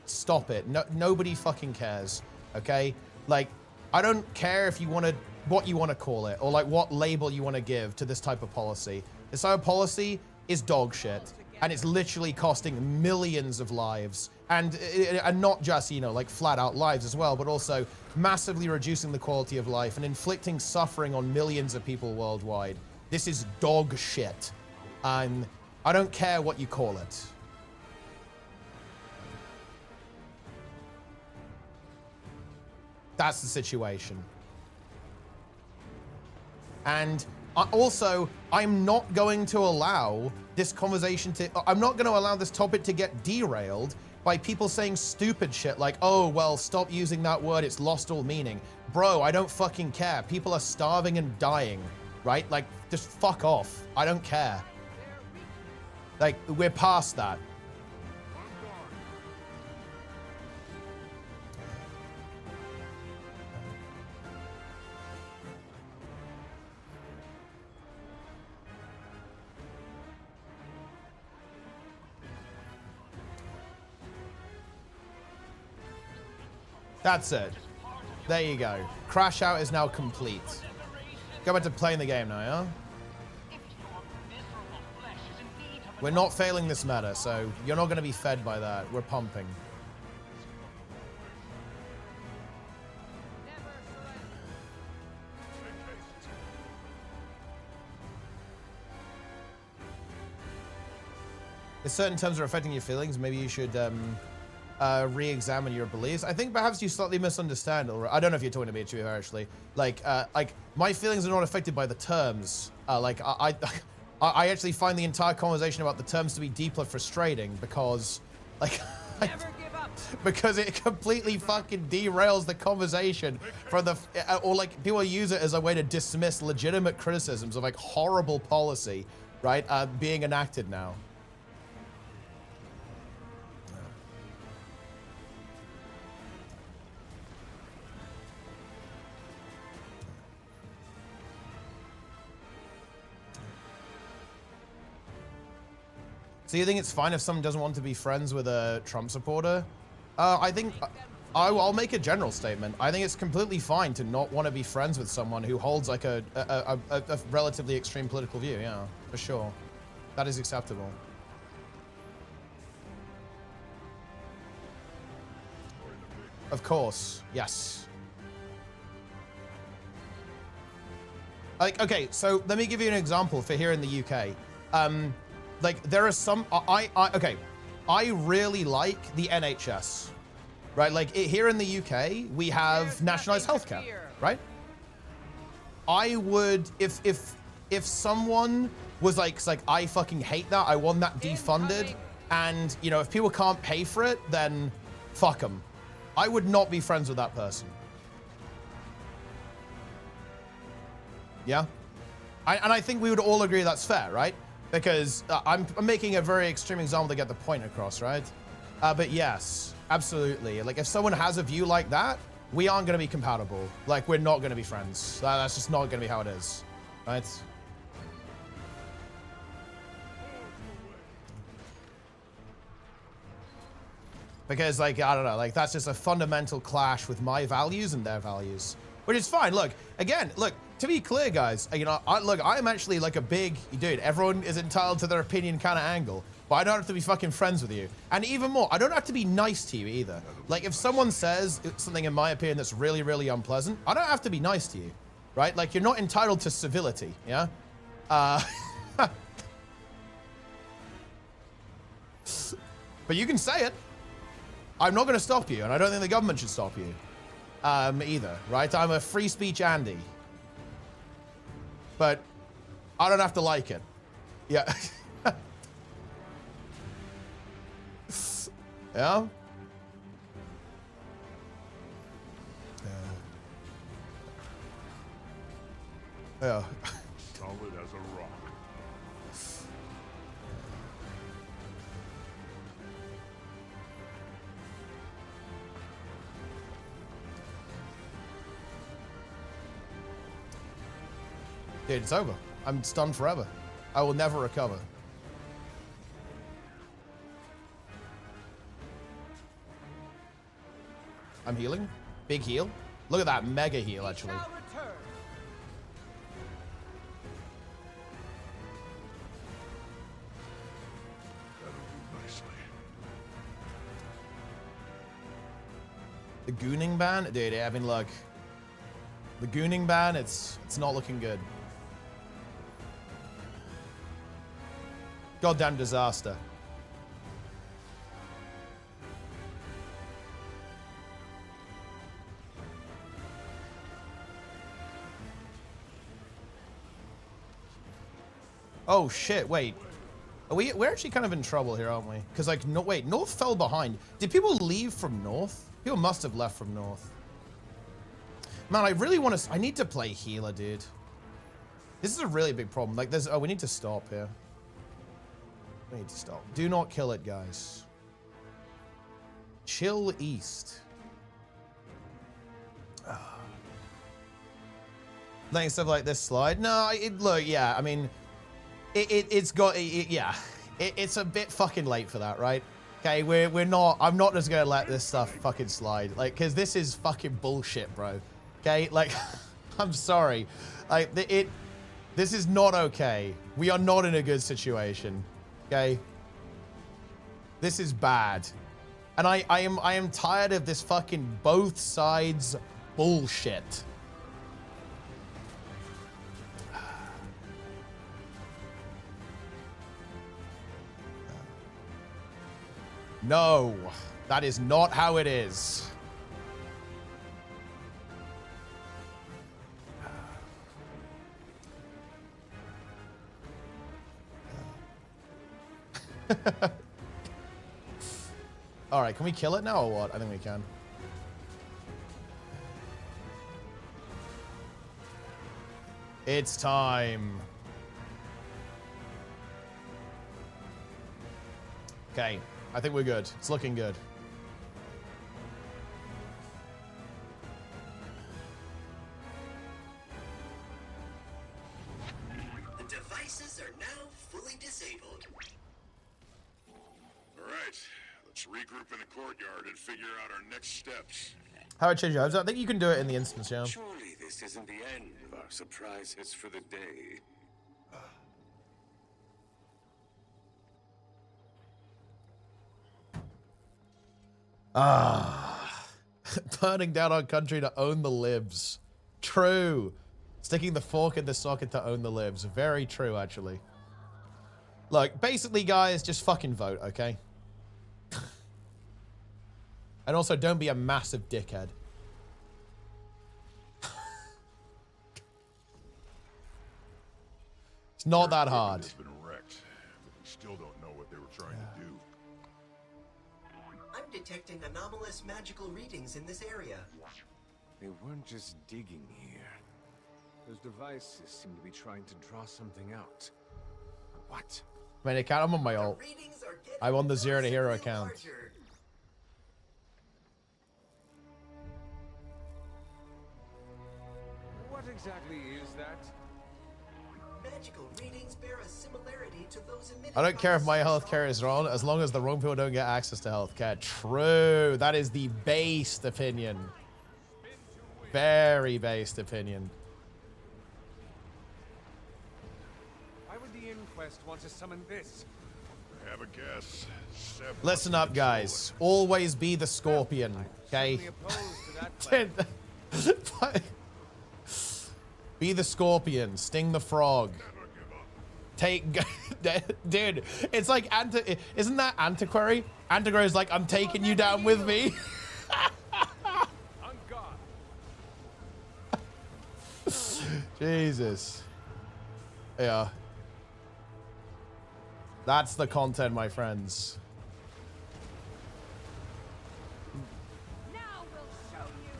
stop it. No, nobody fucking cares, okay? Like, I don't care if you want to, what you want to call it, or like what label you want to give to this type of policy. This type of policy is dog shit, and it's literally costing millions of lives, and not just, you know, like flat out lives as well, but also massively reducing the quality of life and inflicting suffering on millions of people worldwide. This is dog shit. I don't care what you call it. That's the situation. And also, I'm not going to allow this conversation to... I'm not going to allow this topic to get derailed by people saying stupid shit like, oh, well, stop using that word. It's lost all meaning. Bro, I don't fucking care. People are starving and dying, right? Like, just fuck off. I don't care. Like, we're past that. That's it. There you go. Crash out is now complete. Go back to playing the game now, yeah? We're not failing this meta, so you're not going to be fed by that. We're pumping. if certain terms are affecting your feelings, maybe you should re-examine your beliefs. I think perhaps you slightly misunderstand, or I don't know if you're talking to me, actually. Like my feelings are not affected by the terms. I actually find the entire conversation about the terms to be deeply frustrating because, like, because it completely fucking derails the conversation from the, or like people use it as a way to dismiss legitimate criticisms of like horrible policy, right, being enacted now. So you think it's fine if someone doesn't want to be friends with a Trump supporter? I think I'll make a general statement. I think it's completely fine to not want to be friends with someone who holds like a relatively extreme political view. Yeah, for sure. That is acceptable. Of course, yes. Like, okay, so let me give you an example for here in the UK. Like there are some, okay, I really like the NHS, right? Like here in the UK, we have nationalized healthcare, right? I would, if someone was like, I fucking hate that, I want that defunded, and you know, if people can't pay for it, then fuck them. I would not be friends with that person. Yeah? And I think we would all agree that's fair, right? Because I'm making a very extreme example to get the point across, right? But yes, absolutely. Like if someone has a view like that, we aren't going to be compatible. Like we're not going to be friends. That's just not going to be how it is, right? Because like, I don't know, like that's just a fundamental clash with my values and their values, which is fine. Look, again, look, to be clear, guys, you know, I'm actually like a big, dude, everyone is entitled to their opinion kind of angle, but I don't have to be fucking friends with you. And even more, I don't have to be nice to you either. Like if someone says something in my opinion that's really, really unpleasant, I don't have to be nice to you, right? Like you're not entitled to civility, yeah? But you can say it. I'm not gonna stop you, and I don't think the government should stop you either, right? I'm a free speech Andy. But I don't have to like it. Yeah. Yeah? Yeah. Solid as a rock. Dude, it's over. I'm stunned forever. I will never recover. I'm healing. Big heal. Look at that mega heal, actually. The gooning ban? Dude, I mean, look. The gooning ban, it's not looking good. Goddamn disaster. Oh shit, wait. We're actually kind of in trouble here, aren't we? Because like, no, wait, North fell behind. Did people leave from North? People must have left from North. Man, I really want to, I need to play healer, dude. This is a really big problem. Like there's, oh, we need to stop here. We need to stop. Do not kill it, guys. Chill east. Letting stuff like this slide. No, look, yeah, I mean, it's got, yeah. It's a bit fucking late for that, right? Okay, we're not, I'm not just gonna let this stuff fucking slide. Like, cause this is fucking bullshit, bro. Okay, like, I'm sorry. Like, this is not okay. We are not in a good situation. Okay, this is bad, and I am tired of this fucking both sides bullshit. No, that is not how it is. All right, can we kill it now or what? I think we can. It's time. Okay, I think we're good. It's looking good. The devices are now fully disabled. All right, let's regroup in the courtyard and figure out our next steps. How I change your hopes? I think you can do it in the instance, yeah. Surely this isn't the end of our surprises for the day. Burning down our country to own the libs. True. Sticking the fork in the socket to own the libs. Very true, actually. Look, basically, guys, just fucking vote, okay? And also, don't be a massive dickhead. It's not that hard. Has been wrecked, but we still don't know what they were trying to do. I'm detecting anomalous magical readings in this area. They weren't just digging here. Those devices seem to be trying to draw something out. What? I mean, I'm on my ult. I'm on the 0 to hero account. What exactly is that? Magical readings bear a similarity to those emitted I don't care if my healthcare is wrong, as long as the wrong people don't get access to healthcare. True. That is the based opinion. Very based opinion. Why would the inquest want to summon this? Have a guess. Listen up, guys. Always be the scorpion, okay? Be the scorpion. Sting the frog. Take, dude. It's like isn't that Antiquary? Antiquary's like, I'm taking you down with me. Jesus. Yeah. That's the content, my friends. Now we'll show you.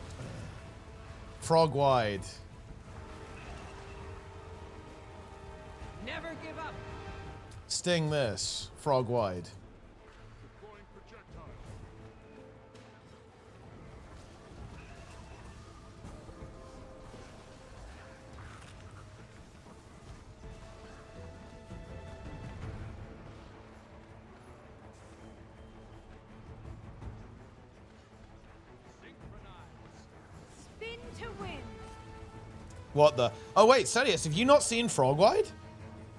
Frog wide. Never give up. Sting this. Frog wide. Spin to win. What the? Oh, wait, Serious, have you not seen Frog wide?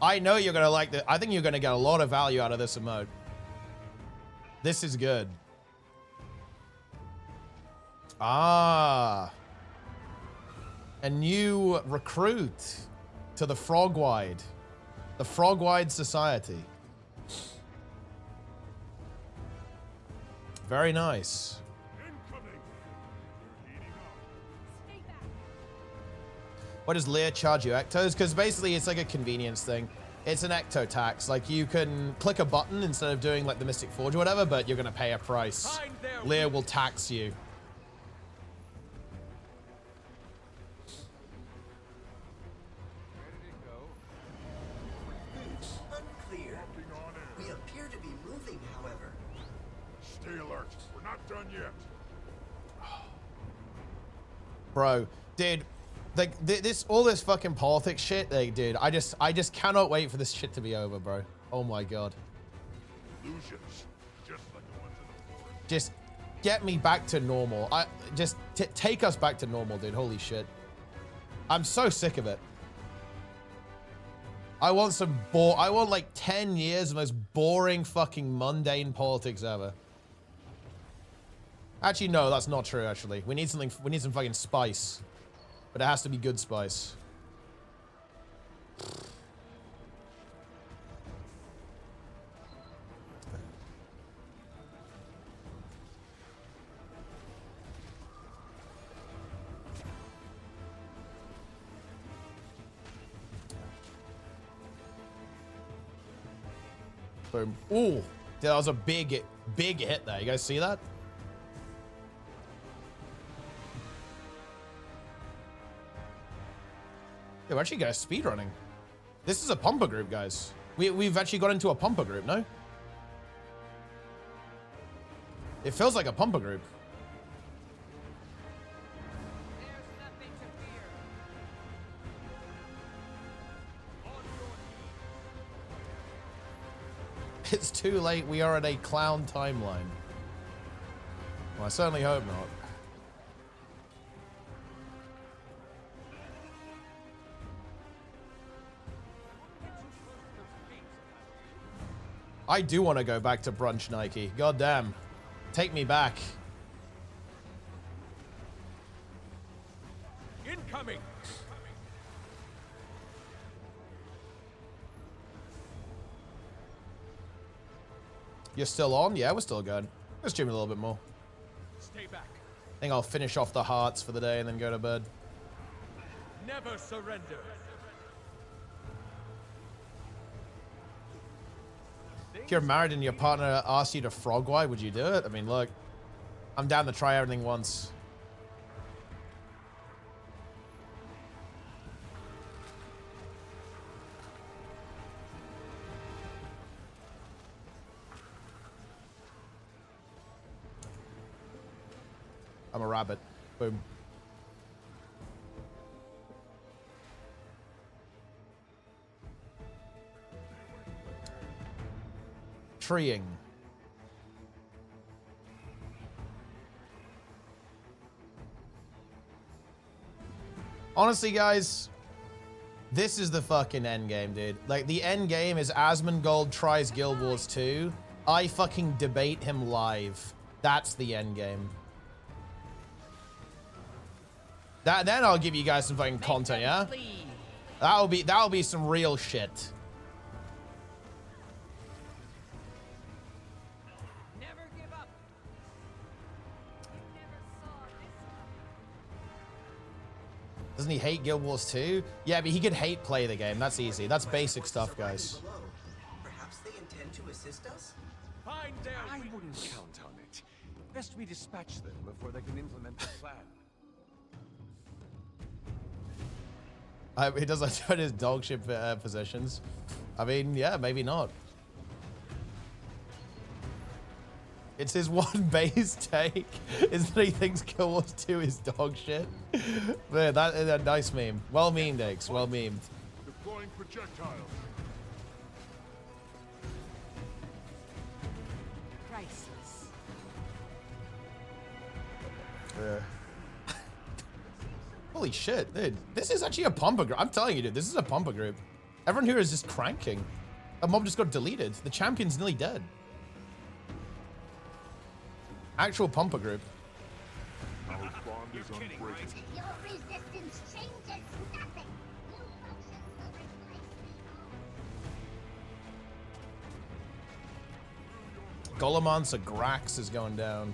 I know you're going to like I think you're going to get a lot of value out of this emote. This is good. Ah. A new recruit to the Frog wide. The Frog wide Society. Very nice. What does Lear charge you? Ectos? Because basically it's like a convenience thing. It's an ecto tax. Like you can click a button instead of doing like the Mystic Forge or whatever, but you're going to pay a price. Lear will tax you. Unclear. We appear to be moving, however. Stay alert. We're not done yet. Bro, dude, like all this fucking politics shit, like, dude, I just cannot wait for this shit to be over, bro. Oh my god. Illusions, just like the ones in the forest. Just get me back to normal. Just take us back to normal, dude. Holy shit. I'm so sick of it. I want like 10 years of the most boring fucking mundane politics ever. Actually, no, that's not true, actually. We need some fucking spice. But it has to be good spice. Boom. Ooh, that was a big hit there. You guys see that? Yeah, we're actually guys speed running. This is a pumper group, guys. We've actually got into a pumper group, no? It feels like a pumper group. It's too late. We are at a clown timeline. Well, I certainly hope not. I do want to go back to brunch, Nike. God damn. Take me back. Incoming. You're still on? Yeah, we're still good. Let's stream a little bit more. Stay back. I think I'll finish off the hearts for the day and then go to bed. Never surrender. If you're married and your partner asks you to frog wipe, would you do it? I mean, look, I'm down to try everything once. I'm a rabbit. Boom. Treeing. Honestly, guys, this is the fucking end game, dude. Like, the end game is Asmongold tries Guild Wars 2. I fucking debate him live. That's the end game. Then I'll give you guys some fucking content, yeah? That'll be some real shit. Doesn't he hate Guild Wars 2? Yeah, but he could hate play the game. That's easy. That's basic stuff, guys. Perhaps they intend to assist us? I wouldn't count on it. Best we dispatch them before they can implement the plan. He does like turn his dog shit positions. I mean, yeah, maybe not. It's his one base take is that he thinks Guild Wars 2 is dog shit. Man, that is a nice meme. Well memed, X. Well memed. Deploying projectiles. Priceless. Yeah. Holy shit, dude. This is actually a pumper group. I'm telling you, dude, this is a pumper group. Everyone here is just cranking. A mob just got deleted. The champion's nearly dead. Actual pumper group. Our bond is unbreakable. Your resistance changes nothing. New functions will replace me. Golemon's a Grax is going down.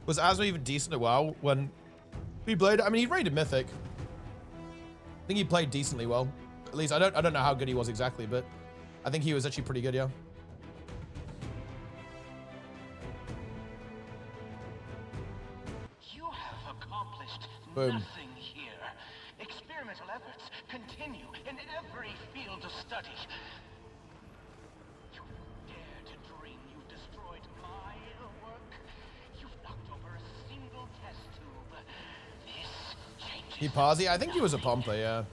Was Asmo even decent at WoW when he played? I mean, he rated Mythic. I think he played decently well. At least I don't know how good he was exactly, but I think he was actually pretty good, yeah. You have accomplished Boom. nothing here. Experimental efforts continue in every field of study. You dare to dream you've destroyed my work? You've knocked over a single test tube. This changes. He paused. I think he was a pumper, yeah.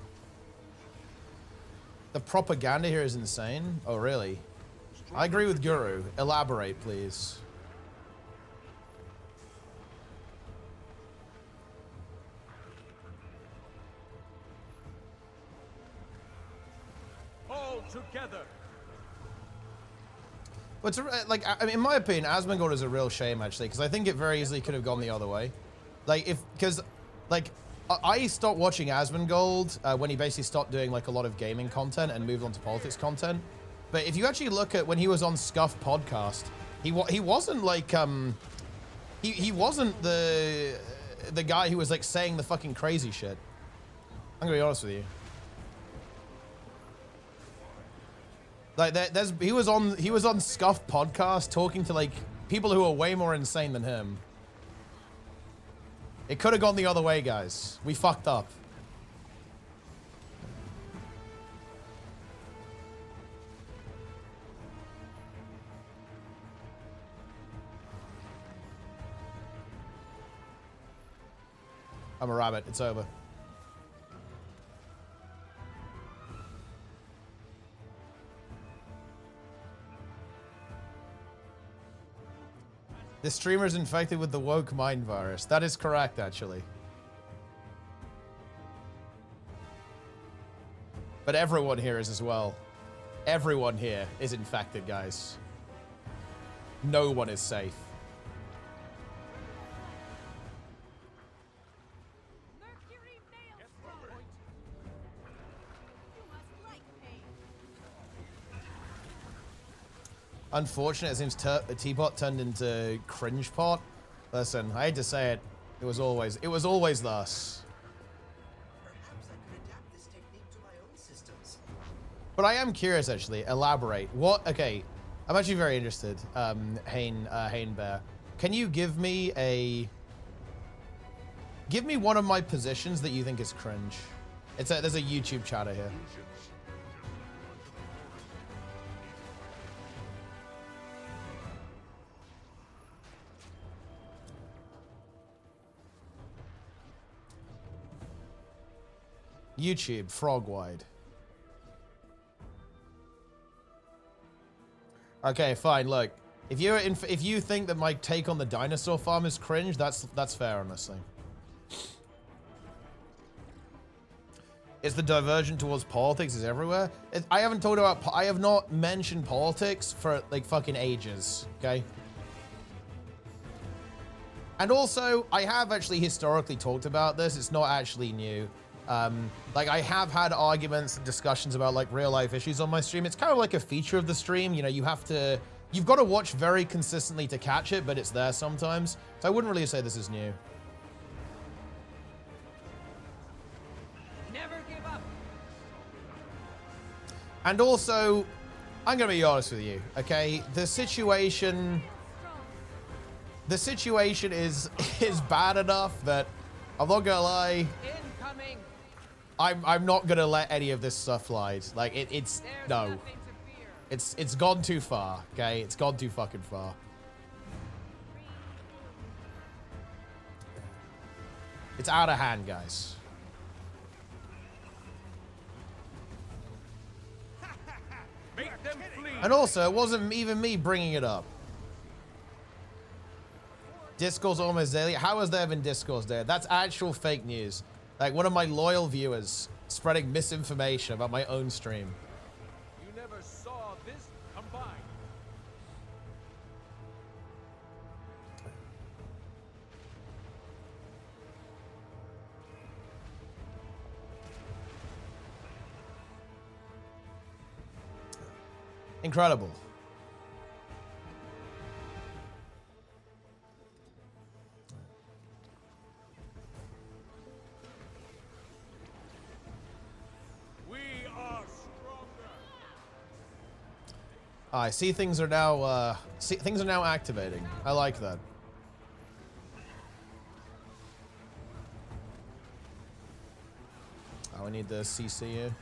The propaganda here is insane. Oh, really? I agree with Guru. Elaborate, please. All together. But it's like, I mean, in my opinion, Asmongold is a real shame, actually, because I think it very easily could have gone the other way. Like, because, like, I stopped watching Asmongold when he basically stopped doing like a lot of gaming content and moved on to politics content. But if you actually look at when he was on Scuff podcast, he wasn't like he wasn't the guy who was like saying the fucking crazy shit. I'm gonna be honest with you. Like he was on Scuff podcast talking to like people who are way more insane than him. It could have gone the other way, guys. We fucked up. I'm a rabbit. It's over. The streamer is infected with the woke mind virus. That is correct, actually. But everyone here is as well. Everyone here is infected, guys. No one is safe. Unfortunate, it seems Teapot turned into cringe pot. Listen, I hate to say it. It was always thus. Perhaps I could adapt this technique to my own systems. But I am curious, actually. Elaborate. What? Okay, I'm actually very interested. Hane Bear, can you give me one of my positions that you think is cringe? There's a YouTube chatter here. YouTube, frog-wide. Okay, fine. Look, if you think that my take on the dinosaur farm is cringe, that's fair, honestly. It's the divergent towards politics is everywhere. I have not mentioned politics for like fucking ages. Okay. And also, I have actually historically talked about this. It's not actually new. Like I have had arguments and discussions about like real life issues on my stream. It's kind of like a feature of the stream. You know, you've got to watch very consistently to catch it, but it's there sometimes. So I wouldn't really say this is new. Never give up. And also, I'm going to be honest with you, okay? The situation is bad enough that I'm not going to lie. Incoming. I'm not gonna let any of this stuff slide. Like it's no. It's gone too far, okay? It's gone too fucking far. It's out of hand, guys. Make them flee. And also, it wasn't even me bringing it up. Discourse almost daily. How has there been discourse there? That's actual fake news. Like one of my loyal viewers spreading misinformation about my own stream. You never saw this combined. Incredible. I see things are now activating. I like that. Oh, I need the CC here.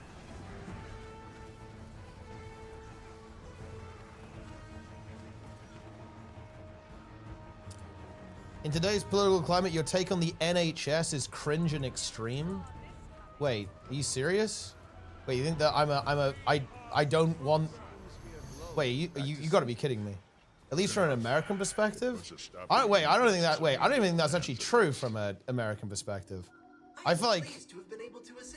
In today's political climate, your take on the NHS is cringe and extreme? Wait, are you serious? Wait, you think that I don't want... Wait, you got to be kidding me. At least from an American perspective? I don't even think that's actually true from an American perspective. I feel like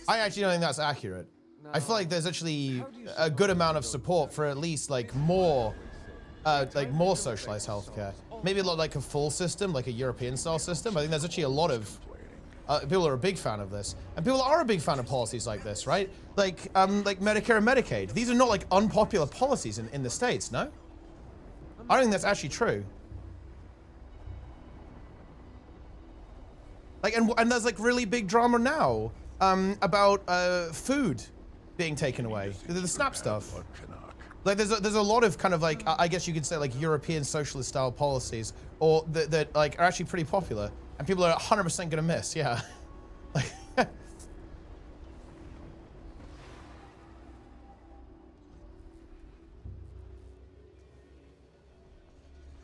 I actually don't think that's accurate. I feel like there's actually a good amount of support for at least like more socialized healthcare. Maybe a lot like a full system, like a European style system. I think there's actually a lot of people are a big fan of this, and people are a big fan of policies like this, right? Like Medicare and Medicaid. These are not like unpopular policies in the States, no? I don't think that's actually true. Like, and there's like really big drama now about food being taken away. The SNAP stuff. Like there's a lot of kind of like, I guess you could say like European socialist style policies, or that like are actually pretty popular, and people are 100% gonna miss. Yeah. Like,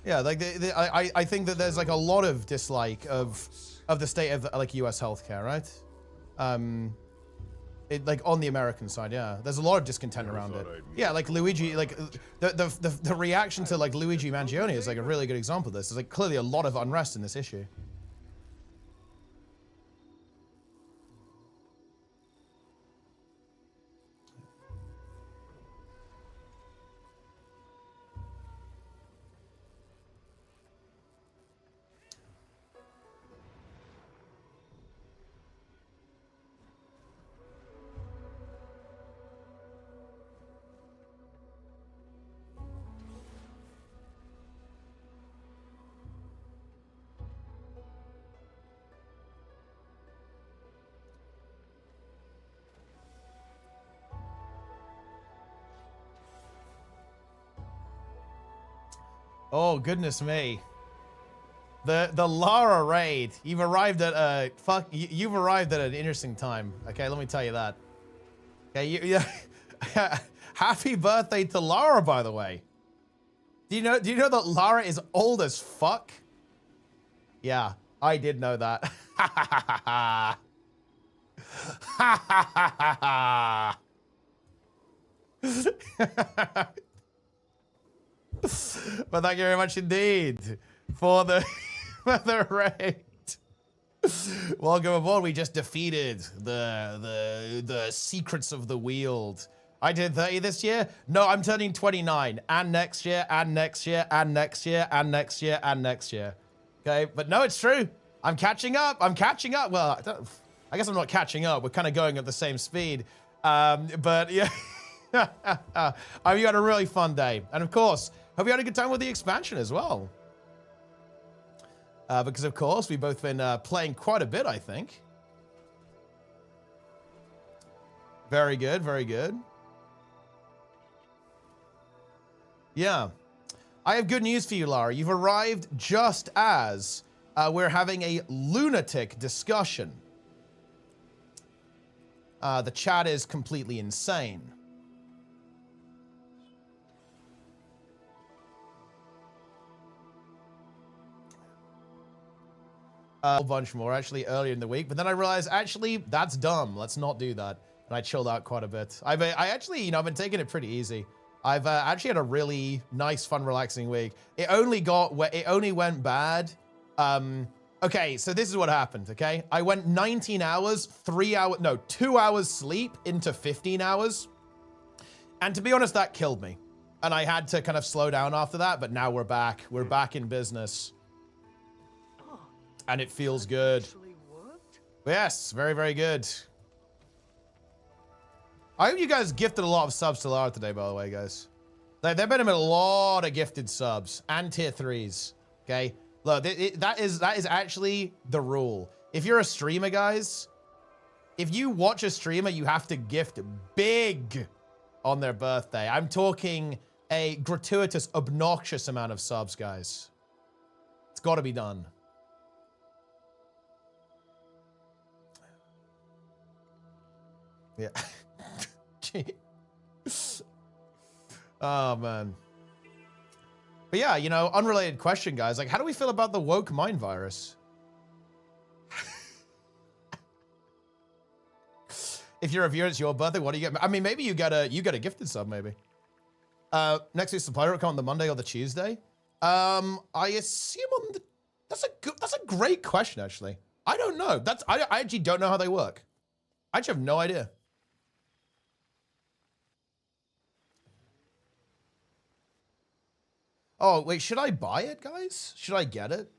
yeah, like I think that there's like a lot of dislike of the state of like U.S. healthcare, right? Like on the American side, yeah. There's a lot of discontent around it. Yeah, like Luigi, like the reaction to like Luigi Mangione is like a really good example of this. There's like clearly a lot of unrest in this issue. Oh goodness me. The Lara raid. You've arrived at a you've arrived at an interesting time. Okay, let me tell you that. Okay, happy birthday to Lara, by the way. Do you know that Lara is old as fuck? Yeah, I did know that. But thank you very much indeed for the raid. Welcome aboard. We just defeated the secrets of the Wield. I did 30 this year. No, I'm turning 29, and next year, and next year, and next year, and next year, and next year. Okay, but no, it's true. I'm catching up. I'm catching up. Well, I guess I'm not catching up. We're kind of going at the same speed. But yeah, I mean, you had a really fun day, and of course, hope you had a good time with the expansion as well. Because of course, we've both been playing quite a bit, I think. Very good, very good. Yeah. I have good news for you, Lara. You've arrived just as we're having a lunatic discussion. The chat is completely insane. A bunch more actually earlier in the week, but then I realized actually that's dumb. Let's not do that. And I chilled out quite a bit. I actually, you know, I've been taking it pretty easy. I've actually had a really nice, fun, relaxing week. It only went bad. Okay, so this is what happened. Okay, I went 19 hours, 2 hours sleep into 15 hours, and to be honest, that killed me. And I had to kind of slow down after that. But now we're back. We're back in business. And it feels good. Yes, very, very good. I hope you guys gifted a lot of subs to Lara today, by the way, guys. There have been a lot of gifted subs and tier 3s. Okay, look, that is actually the rule. If you're a streamer, guys, if you watch a streamer, you have to gift big on their birthday. I'm talking a gratuitous, obnoxious amount of subs, guys. It's got to be done. Yeah. Oh, man. But yeah, you know, unrelated question, guys. Like, how do we feel about the woke mind virus? If you're a viewer, it's your birthday. What do you get? I mean, maybe you get a gifted sub, maybe. Next week's supply will come on the Monday or the Tuesday. I assume on the. That's a great question, actually. I don't know. I actually don't know how they work. I actually have no idea. Oh, wait, should I buy it, guys? Should I get it?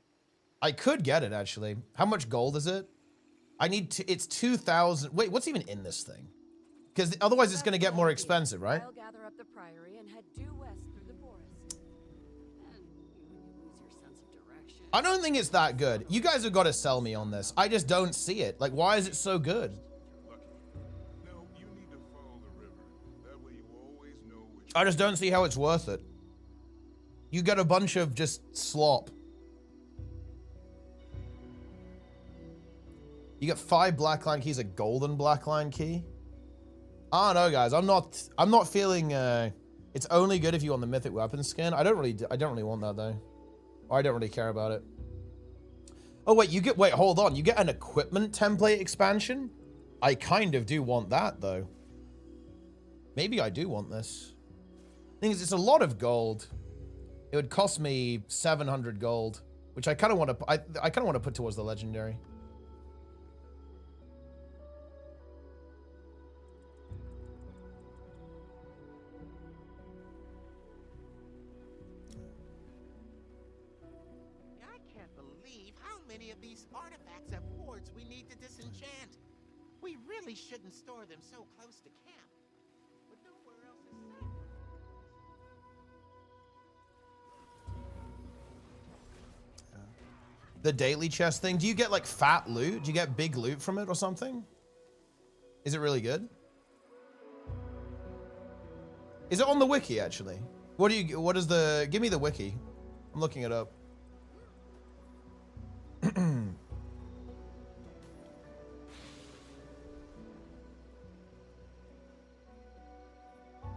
I could get it, actually. How much gold is it? I need to, it's 2,000. Wait, what's even in this thing? Because otherwise it's going to get more expensive, right? I'll gather up the priory and head due west through the forest. And when you lose your sense of direction. I don't think it's that good. You guys have got to sell me on this. I just don't see it. Like, why is it so good? I just don't see how it's worth it. You get a bunch of just slop. You get 5 blackline keys, a golden blackline key. I don't know, guys. I'm not feeling. It's only good if you want the mythic weapon skin. I don't really want that though. Or I don't really care about it. Oh wait, wait, hold on. You get an equipment template expansion? I kind of do want that though. Maybe I do want this. Thing is, it's a lot of gold. It would cost me 700 gold, which I kind of want to. I kind of want to put towards the legendary. I can't believe how many of these artifacts have wards we need to disenchant. We really shouldn't store them so close to camp. But nowhere else is safe. The daily chest thing. Do you get like fat loot? Do you get big loot from it or something? Is it really good? Is it on the wiki actually? What is the, give me the wiki. I'm looking it up.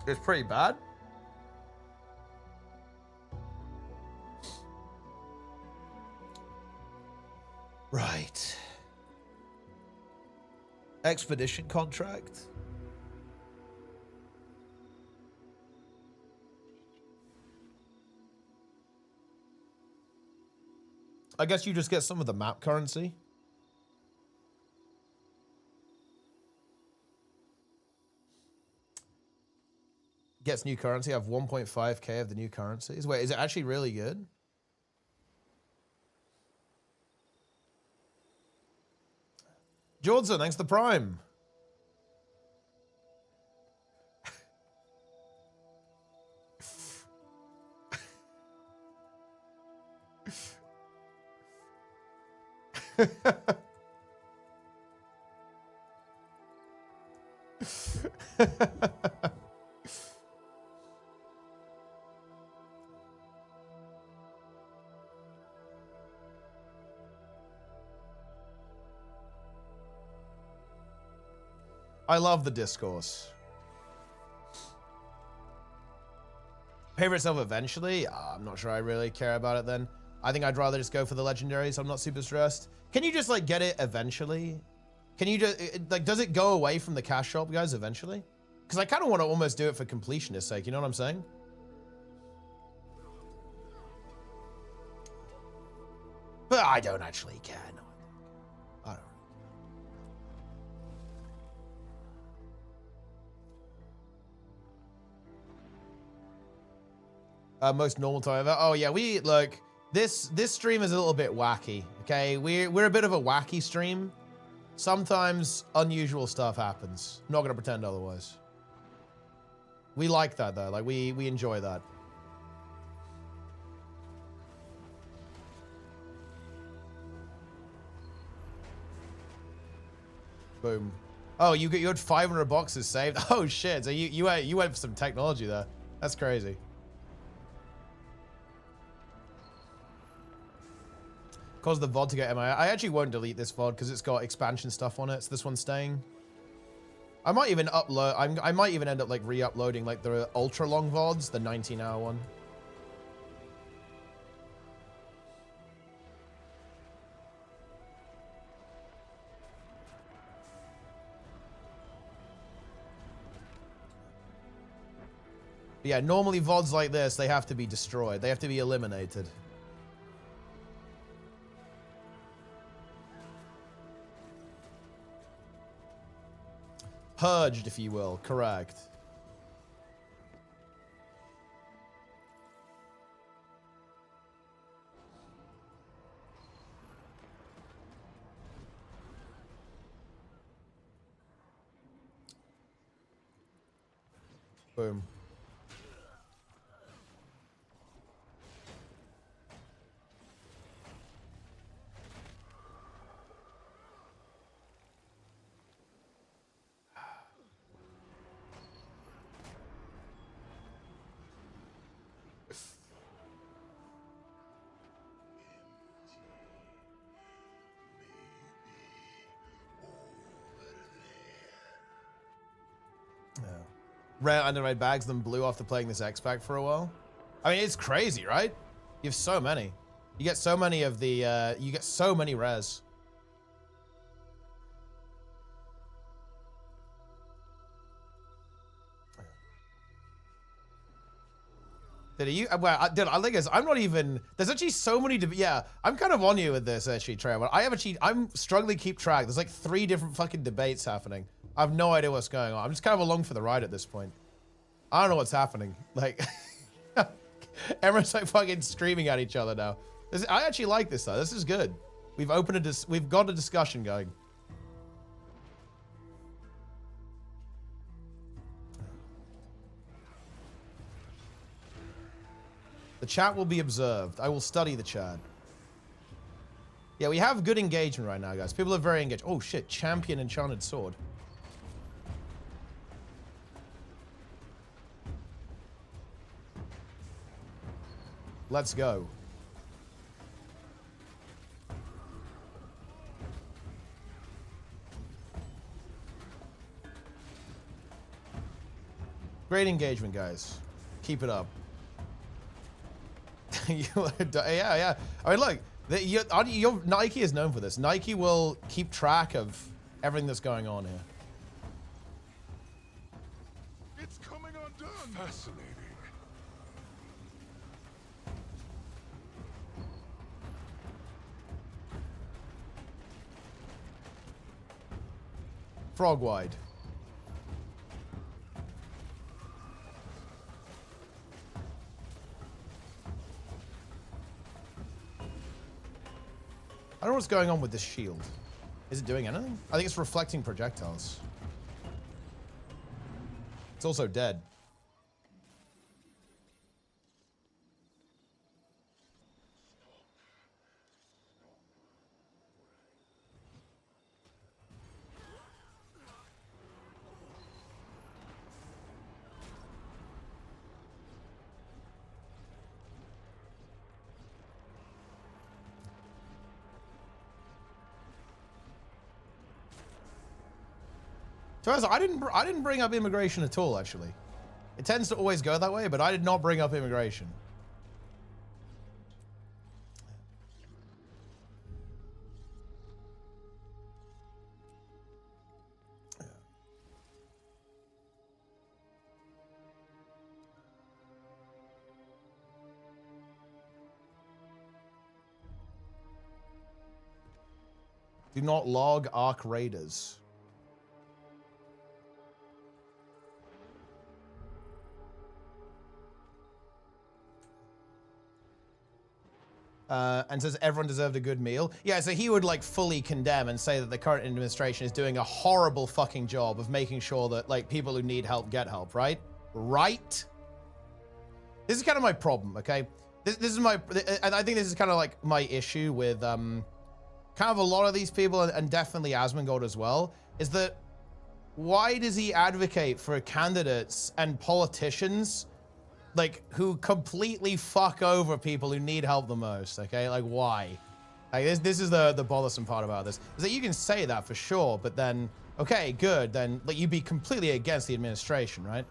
It's pretty bad. Right. Expedition contract. I guess you just get some of the map currency. Gets new currency. I have 1.5k of the new currencies. Wait, is it actually really good? Jordan, thanks for the Prime. I love the discourse. Pay for itself eventually? I'm not sure I really care about it then. I think I'd rather just go for the legendary, so I'm not super stressed. Can you just like get it eventually? Can you just, like, does it go away from the cash shop, guys, eventually? Because I kind of want to almost do it for completionist sake, you know what I'm saying? But I don't actually care, no. I don't. Most normal time ever. Oh yeah, we look. This stream is a little bit wacky. Okay, we're a bit of a wacky stream. Sometimes unusual stuff happens. I'm not gonna pretend otherwise. We like that though. Like we enjoy that. Boom. Oh, you had 500 boxes saved. Oh shit! So you went for some technology there. That's crazy. Cause the VOD to get MIA. I actually won't delete this VOD because it's got expansion stuff on it. So this one's staying. I might even upload. I might even end up like re-uploading like the ultra long VODs, the 19-hour one. But yeah, normally VODs like this, they have to be destroyed. They have to be eliminated. Purged, if you will. Correct. Boom. rare underrated bags than blue after playing this X-Pack for a while. I mean, it's crazy, right? You have so many. You get so many of the, you get so many rares. Did you? Well, dude, I think I'm not even. There's actually so many. Yeah, I'm kind of on you with this actually, Trey. But I'm struggling to keep track. There's like 3 different fucking debates happening. I have no idea what's going on. I'm just kind of along for the ride at this point. I don't know what's happening. Like, everyone's like fucking screaming at each other now. I actually like this though. This is good. We've got a discussion going. The chat will be observed. I will study the chat. Yeah, we have good engagement right now, guys. People are very engaged. Oh shit, champion enchanted sword. Let's go. Great engagement, guys. Keep it up. Yeah. I mean, look, your Nike is known for this. Nike will keep track of everything that's going on here. It's coming undone. Fascinating. Frog wide. I don't know what's going on with this shield. Is it doing anything? I think it's reflecting projectiles. It's also dead. So I didn't bring up immigration at all, actually. It tends to always go that way, but I did not bring up immigration. Do not log Arc Raiders. And says everyone deserved a good meal. Yeah, so he would like fully condemn and say that the current administration is doing a horrible fucking job of making sure that like people who need help get help, right? Right? This is kind of my problem, okay? This is my, and I think this is kind of like my issue with kind of a lot of these people, and definitely Asmongold as well, is that why does he advocate for candidates and politicians like who completely fuck over people who need help the most? Okay, like why? Like this is the bothersome part about this, is that you can say that for sure, but then okay, good, then like you'd be completely against the administration, right?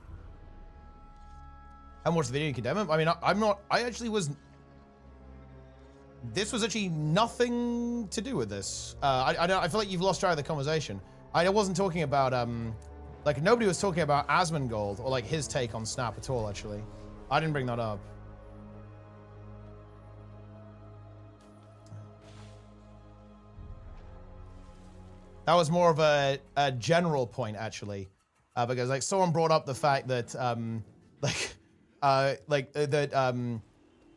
And watch the video and condemn him. I mean, I actually was. This was actually nothing to do with this. I feel like you've lost track of the conversation. I wasn't talking about like nobody was talking about Asmongold or like his take on Snap at all. Actually, I didn't bring that up. That was more of a general point actually, because like someone brought up the fact that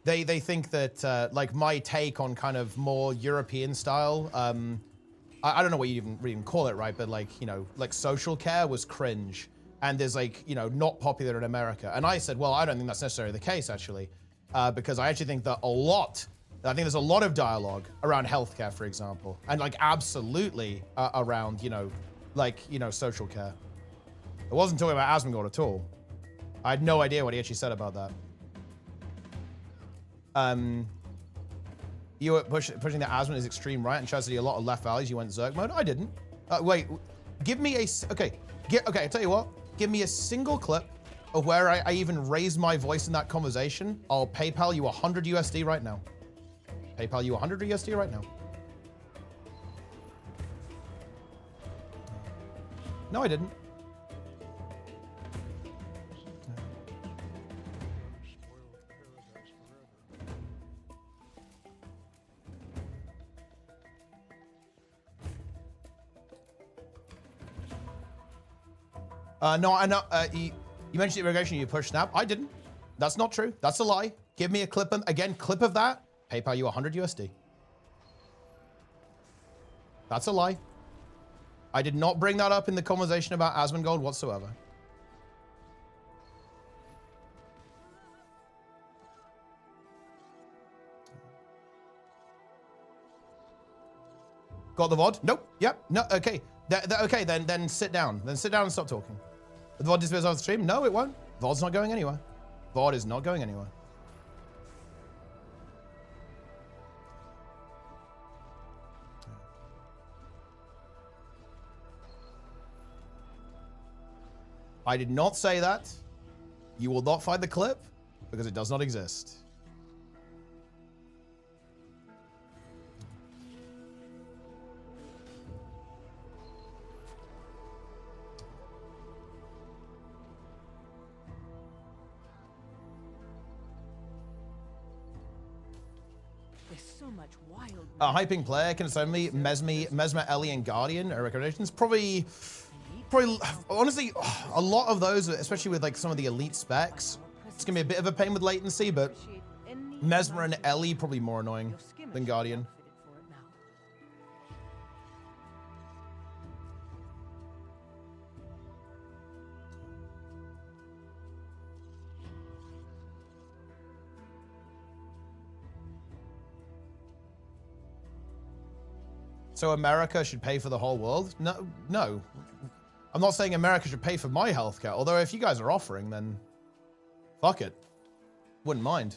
they think that like my take on kind of more European style, I don't know what you even call it, right? But like, you know, like social care was cringe and there's like, you know, not popular in America. And I said, well, I don't think that's necessarily the case actually, because I actually think that I think there's a lot of dialogue around healthcare, for example, and like absolutely around, you know, like, you know, social care. I wasn't talking about Asmongold at all. I had no idea what he actually said about that. You were pushing that Asmon is extreme right and tries to do a lot of left values. You went Zerg mode. I didn't. Wait, give me a okay. Okay, I tell you what. Give me a single clip of where I even raised my voice in that conversation, I'll PayPal you 100 USD right now. PayPal you 100 USD right now. No, I didn't. No, I know. You mentioned the irrigation, you pushed snap. I didn't. That's not true. That's a lie. Give me a clip. Again, clip of that. PayPal you 100 USD. That's a lie. I did not bring that up in the conversation about Asmongold whatsoever. Got the VOD? Nope. Yep. No. Okay. Okay. Then sit down. Then sit down and stop talking. The VOD disappears off the stream? No, it won't. VOD's not going anywhere. VOD is not going anywhere. I did not say that. You will not find the clip because it does not exist. There's so much wild. Hyping player can only Mesmer, Ellie, and Guardian are recommendations. Probably, honestly, a lot of those, especially with like some of the elite specs, it's gonna be a bit of a pain with latency, but Mesmer and Ellie probably more annoying than Guardian. So America should pay for the whole world? No. I'm not saying America should pay for my healthcare, although if you guys are offering, then fuck it. Wouldn't mind.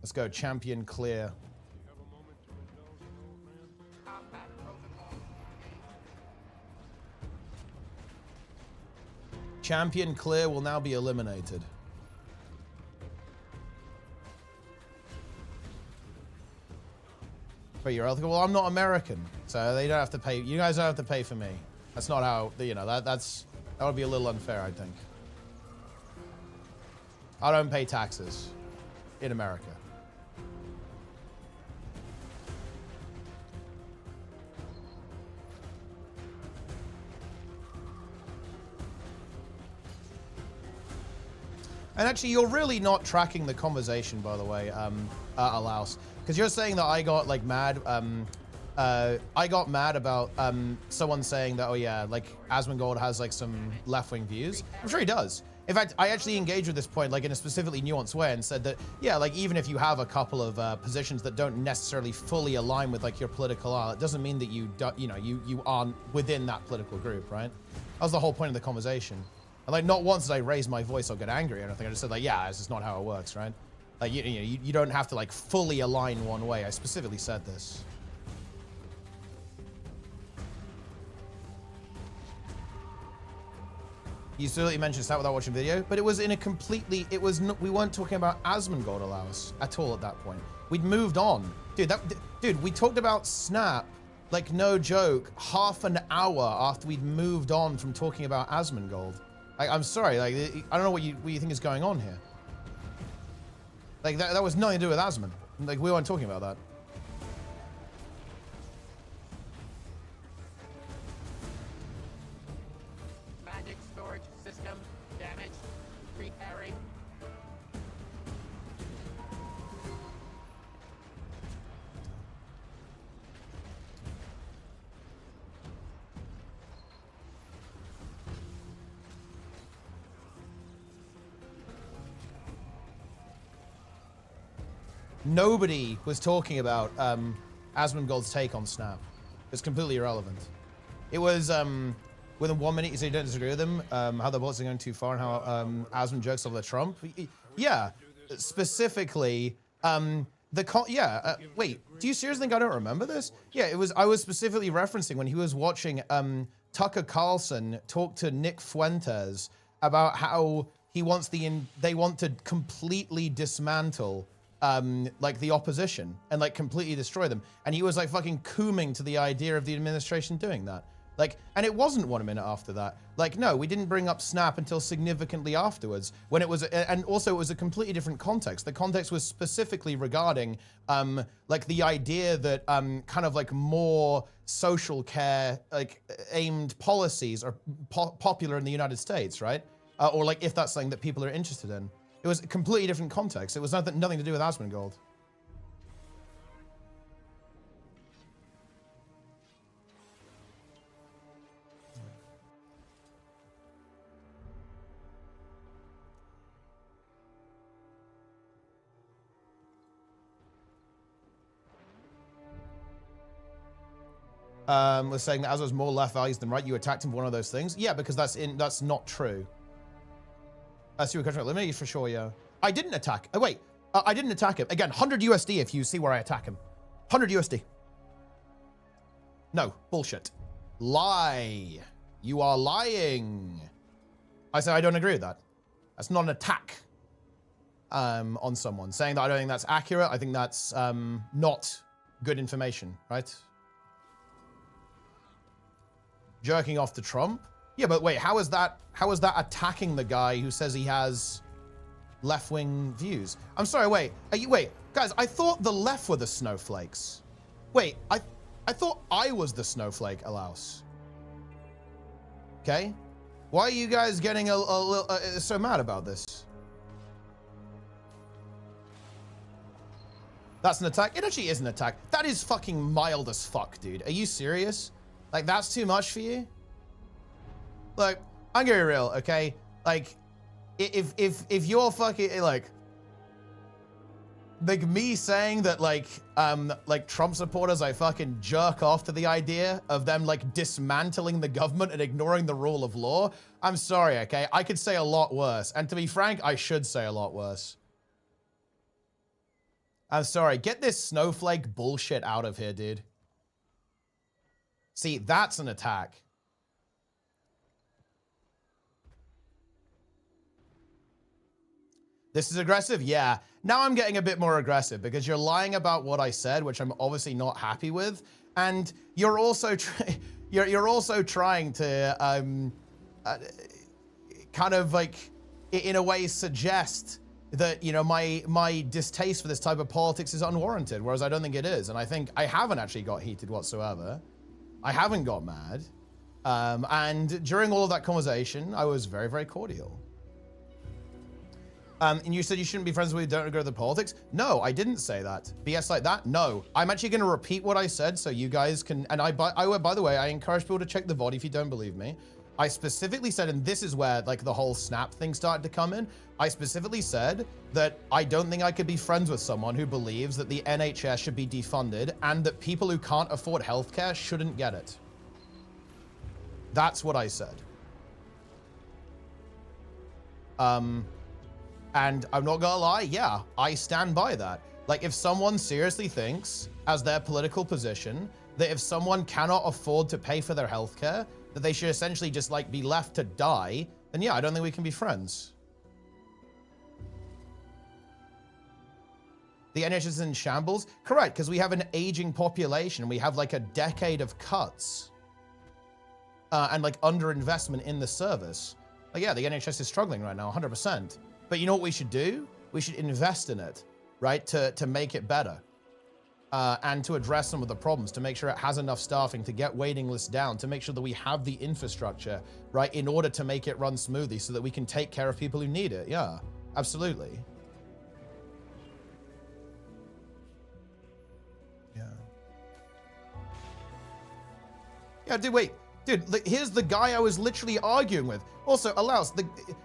Let's go, champion clear. Champion clear will now be eliminated. But you're ethical. Well, I'm not American, so they don't have to pay. You guys don't have to pay for me. That's not how, you know, that would be a little unfair, I think. I don't pay taxes in America. And actually, you're really not tracking the conversation, by the way, Alaus, because you're saying that I got like mad. I got mad about someone saying that, oh yeah, like Asmongold has like some left-wing views. I'm sure he does. In fact, I actually engaged with this point like in a specifically nuanced way and said that, yeah, like even if you have a couple of positions that don't necessarily fully align with like your political aisle, it doesn't mean that you aren't within that political group, right? That was the whole point of the conversation. And like not once did I raise my voice or get angry or anything. I just said like, yeah, this is not how it works, right? Like you don't have to like fully align one way. I specifically said this. You still mentioned that without watching video, but it was in a completely, it was not, we weren't talking about Asmongold Alaus at all at that point. We'd moved on. Dude, we talked about Snap, like no joke, half an hour after we'd moved on from talking about Asmongold. Like, I'm sorry, like, I don't know what you think is going on here. Like, that was nothing to do with Asmon. Like, we weren't talking about that. Magic storage system damaged. Repairing. Nobody was talking about Asmongold's take on Snap. It's completely irrelevant. It was within 1 minute, you say you don't disagree with him, how the bullets are going too far and how Asmon jokes over Trump. Yeah, specifically Wait, do you seriously think I don't remember this? Yeah, it was. I was specifically referencing when he was watching Tucker Carlson talk to Nick Fuentes about how he wants they want to completely dismantle like the opposition and like completely destroy them, and he was like fucking cooming to the idea of the administration doing that. Like, and it wasn't 1 minute after that. Like, no, we didn't bring up Snap until significantly afterwards, when it was, and also it was a completely different context. The context was specifically regarding, like the idea that kind of like more social care, like aimed policies are popular in the United States, right? Or like if that's something that people are interested in. It was a completely different context. It was nothing to do with Asmongold. Was saying that as was more left values than right, you attacked him for one of those things. Yeah, because that's not true. That's your country eliminated for sure, yeah. I didn't attack. Oh, wait. I didn't attack him. Again, 100 USD if you see where I attack him. 100 USD. No, bullshit. Lie. You are lying. I say I don't agree with that. That's not an attack on someone. Saying that I don't think that's accurate, I think that's not good information, right? Jerking off to Trump? Yeah, but wait, how is that attacking the guy who says he has left-wing views? I'm sorry, wait, guys, I thought the left were the snowflakes. Wait, I thought I was the snowflake, Alaus. Okay? Why are you guys getting a little so mad about this? That's an attack? It actually is an attack. That is fucking mild as fuck, dude. Are you serious? Like, that's too much for you? Look, I'm gonna be real, okay? Like, if you're fucking, like me saying that, like Trump supporters, I fucking jerk off to the idea of them, like, dismantling the government and ignoring the rule of law, I'm sorry, okay? I could say a lot worse. And to be frank, I should say a lot worse. I'm sorry. Get this snowflake bullshit out of here, dude. See, that's an attack. This is aggressive? Yeah. Now I'm getting a bit more aggressive because you're lying about what I said, which I'm obviously not happy with. And you're also you're also trying to kind of like in a way suggest that, you know, my distaste for this type of politics is unwarranted, whereas I don't think it is. And I think I haven't actually got heated whatsoever. I haven't got mad. And during all of that conversation, I was very, very cordial. And you said you shouldn't be friends with people who don't agree with the politics? No, I didn't say that. BS like that? No. I'm actually going to repeat what I said so you guys can... And by the way, I encourage people to check the VOD if you don't believe me. I specifically said, and this is where like the whole Snap thing started to come in, I specifically said that I don't think I could be friends with someone who believes that the NHS should be defunded and that people who can't afford healthcare shouldn't get it. That's what I said. And I'm not gonna lie, yeah, I stand by that. Like, if someone seriously thinks, as their political position, that if someone cannot afford to pay for their healthcare, that they should essentially just, like, be left to die, then yeah, I don't think we can be friends. The NHS is in shambles? Correct, because we have an aging population. We have, like, a decade of cuts. And, like, underinvestment in the service. Like, yeah, the NHS is struggling right now, 100%. But you know what we should do? We should invest in it, right? To make it better. And to address some of the problems, to make sure it has enough staffing, to get waiting lists down, to make sure that we have the infrastructure, right? In order to make it run smoothly so that we can take care of people who need it. Yeah, absolutely. Yeah. Yeah, dude, wait. Dude, here's the guy I was literally arguing with. Also, Alaus,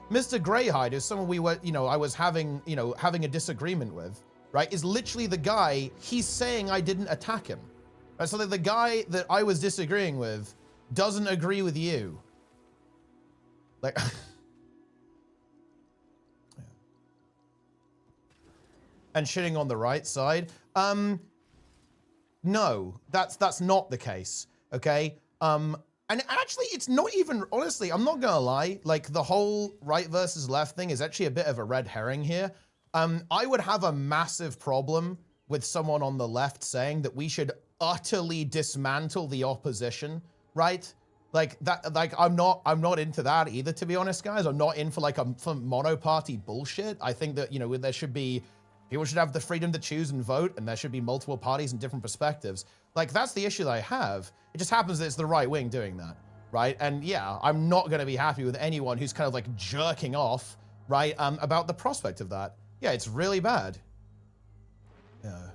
Mr. Greyhide is someone we were, I was having a disagreement with, right? Is literally the guy, he's saying I didn't attack him. Right? So the guy that I was disagreeing with doesn't agree with you. Like, and shitting on the right side. No, that's not the case, okay? And actually, it's not even, honestly, I'm not gonna lie, like the whole right versus left thing is actually a bit of a red herring here. I would have a massive problem with someone on the left saying that we should utterly dismantle the opposition, right? Like that, like I'm not into that either, to be honest, guys. I'm not in for like for mono-party bullshit. I think that, you know, there should be, people should have the freedom to choose and vote, and there should be multiple parties and different perspectives. Like, that's the issue that I have. It just happens that it's the right wing doing that, right? And yeah, I'm not going to be happy with anyone who's kind of like jerking off, right, about the prospect of that. Yeah, it's really bad. Yeah.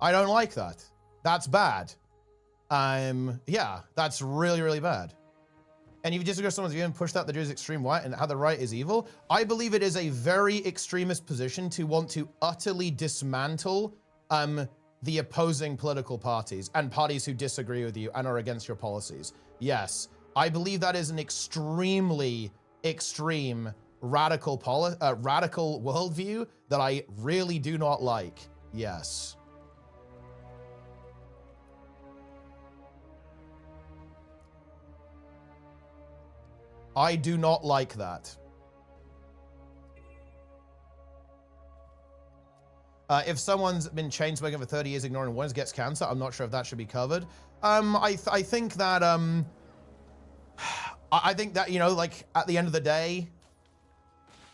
I don't like that. That's bad. Yeah, that's really, really bad. And if you disagree with someone's view and push that the Jew is extreme white and how the right is evil, I believe it is a very extremist position to want to utterly dismantle the opposing political parties and parties who disagree with you and are against your policies. Yes, I believe that is an extremely extreme radical worldview that I really do not like. Yes. I do not like that. If someone's been chain smoking for 30 years, ignoring warnings, gets cancer, I'm not sure if that should be covered. I think that, I think that, you know, like, at the end of the day,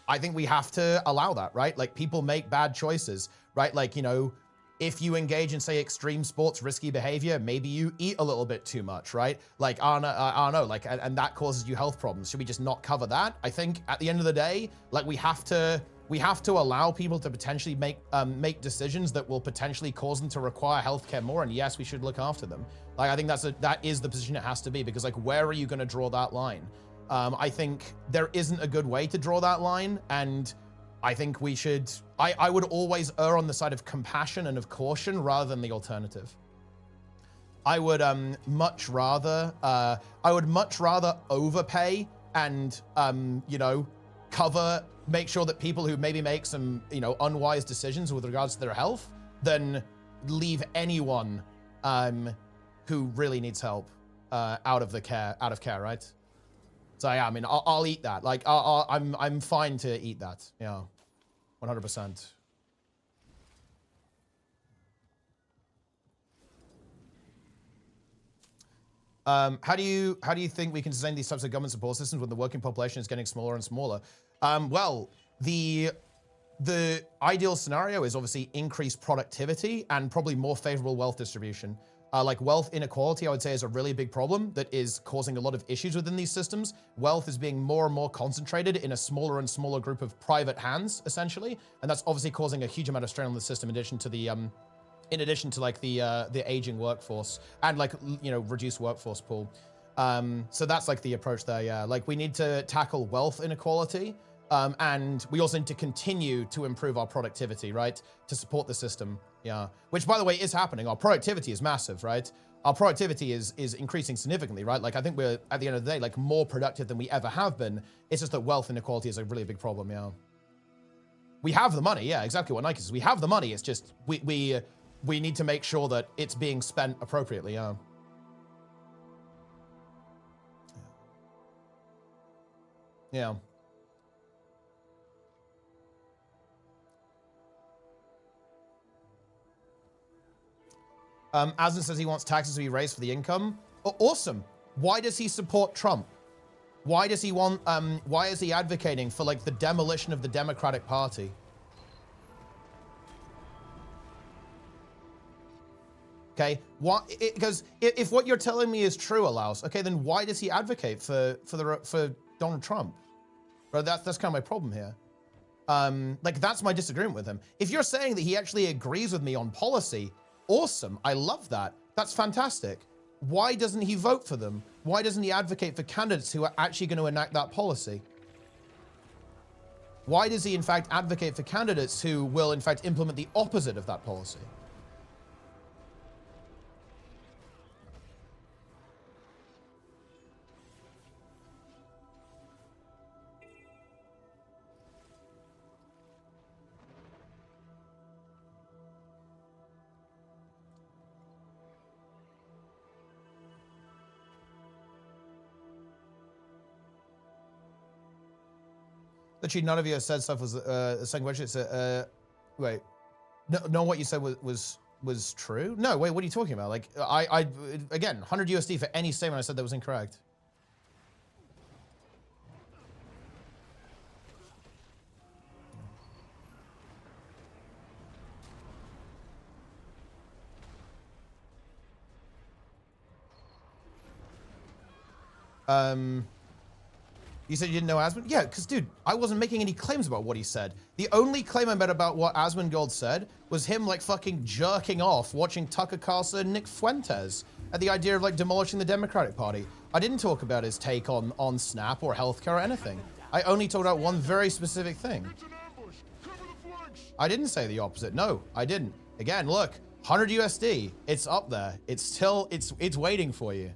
I think we have to allow that, right? Like, people make bad choices, right? Like, you know, if you engage in, say, extreme sports, risky behavior, maybe you eat a little bit too much, right? Like, I don't know, like, and that causes you health problems. Should we just not cover that? I think at the end of the day, like, we have to allow people to potentially make decisions that will potentially cause them to require healthcare more. And yes, we should look after them. Like, I think that is the position it has to be, because like, where are you going to draw that line? I think there isn't a good way to draw that line, and I think we should, I would always err on the side of compassion and of caution rather than the alternative. I would much rather overpay and, you know, make sure that people who maybe make some, you know, unwise decisions with regards to their health than leave anyone who really needs help out of care, right? So yeah, I mean, I'll eat that. Like, I'm fine to eat that. Yeah, 100%. How do you think we can sustain these types of government support systems when the working population is getting smaller and smaller? Well, the ideal scenario is obviously increased productivity and probably more favorable wealth distribution. Like, wealth inequality, I would say, is a really big problem that is causing a lot of issues within these systems. Wealth is being more and more concentrated in a smaller and smaller group of private hands, essentially, and that's obviously causing a huge amount of strain on the system. In addition to like the aging workforce and, like, you know, reduced workforce pool. So that's like the approach there. Yeah, like, we need to tackle wealth inequality, and we also need to continue to improve our productivity, right, to support the system. Yeah, which, by the way, is happening. Our productivity is massive, right? Our productivity is increasing significantly, right? Like, I think we're, at the end of the day, like, more productive than we ever have been. It's just that wealth inequality is a really big problem. Yeah, we have the money. Yeah, exactly what Nike says. We have the money. It's just we need to make sure that it's being spent appropriately. Yeah. Yeah. Aslan says he wants taxes to be raised for the income. Oh, awesome. Why does he support Trump? Why does he want, why is he advocating for, like, the demolition of the Democratic Party? Okay, because if what you're telling me is true, Alaus, okay, then why does he advocate for Donald Trump? Right, that's kind of my problem here. Like, that's my disagreement with him. If you're saying that he actually agrees with me on policy, awesome, I love that. That's fantastic. Why doesn't he vote for them? Why doesn't he advocate for candidates who are actually going to enact that policy? Why does he, in fact, advocate for candidates who will, in fact, implement the opposite of that policy? Literally, none of you have said stuff was a second question. It's wait, no, what you said was true. No, wait, what are you talking about? Like, I again, 100 USD for any statement I said that was incorrect. You said you didn't know Asmongold? Yeah, because, dude, I wasn't making any claims about what he said. The only claim I made about what Asmongold said was him, like, fucking jerking off watching Tucker Carlson and Nick Fuentes at the idea of, like, demolishing the Democratic Party. I didn't talk about his take on Snap or healthcare or anything. I only talked about one very specific thing. I didn't say the opposite. No, I didn't. Again, look, 100 USD. It's up there. It's still, it's waiting for you.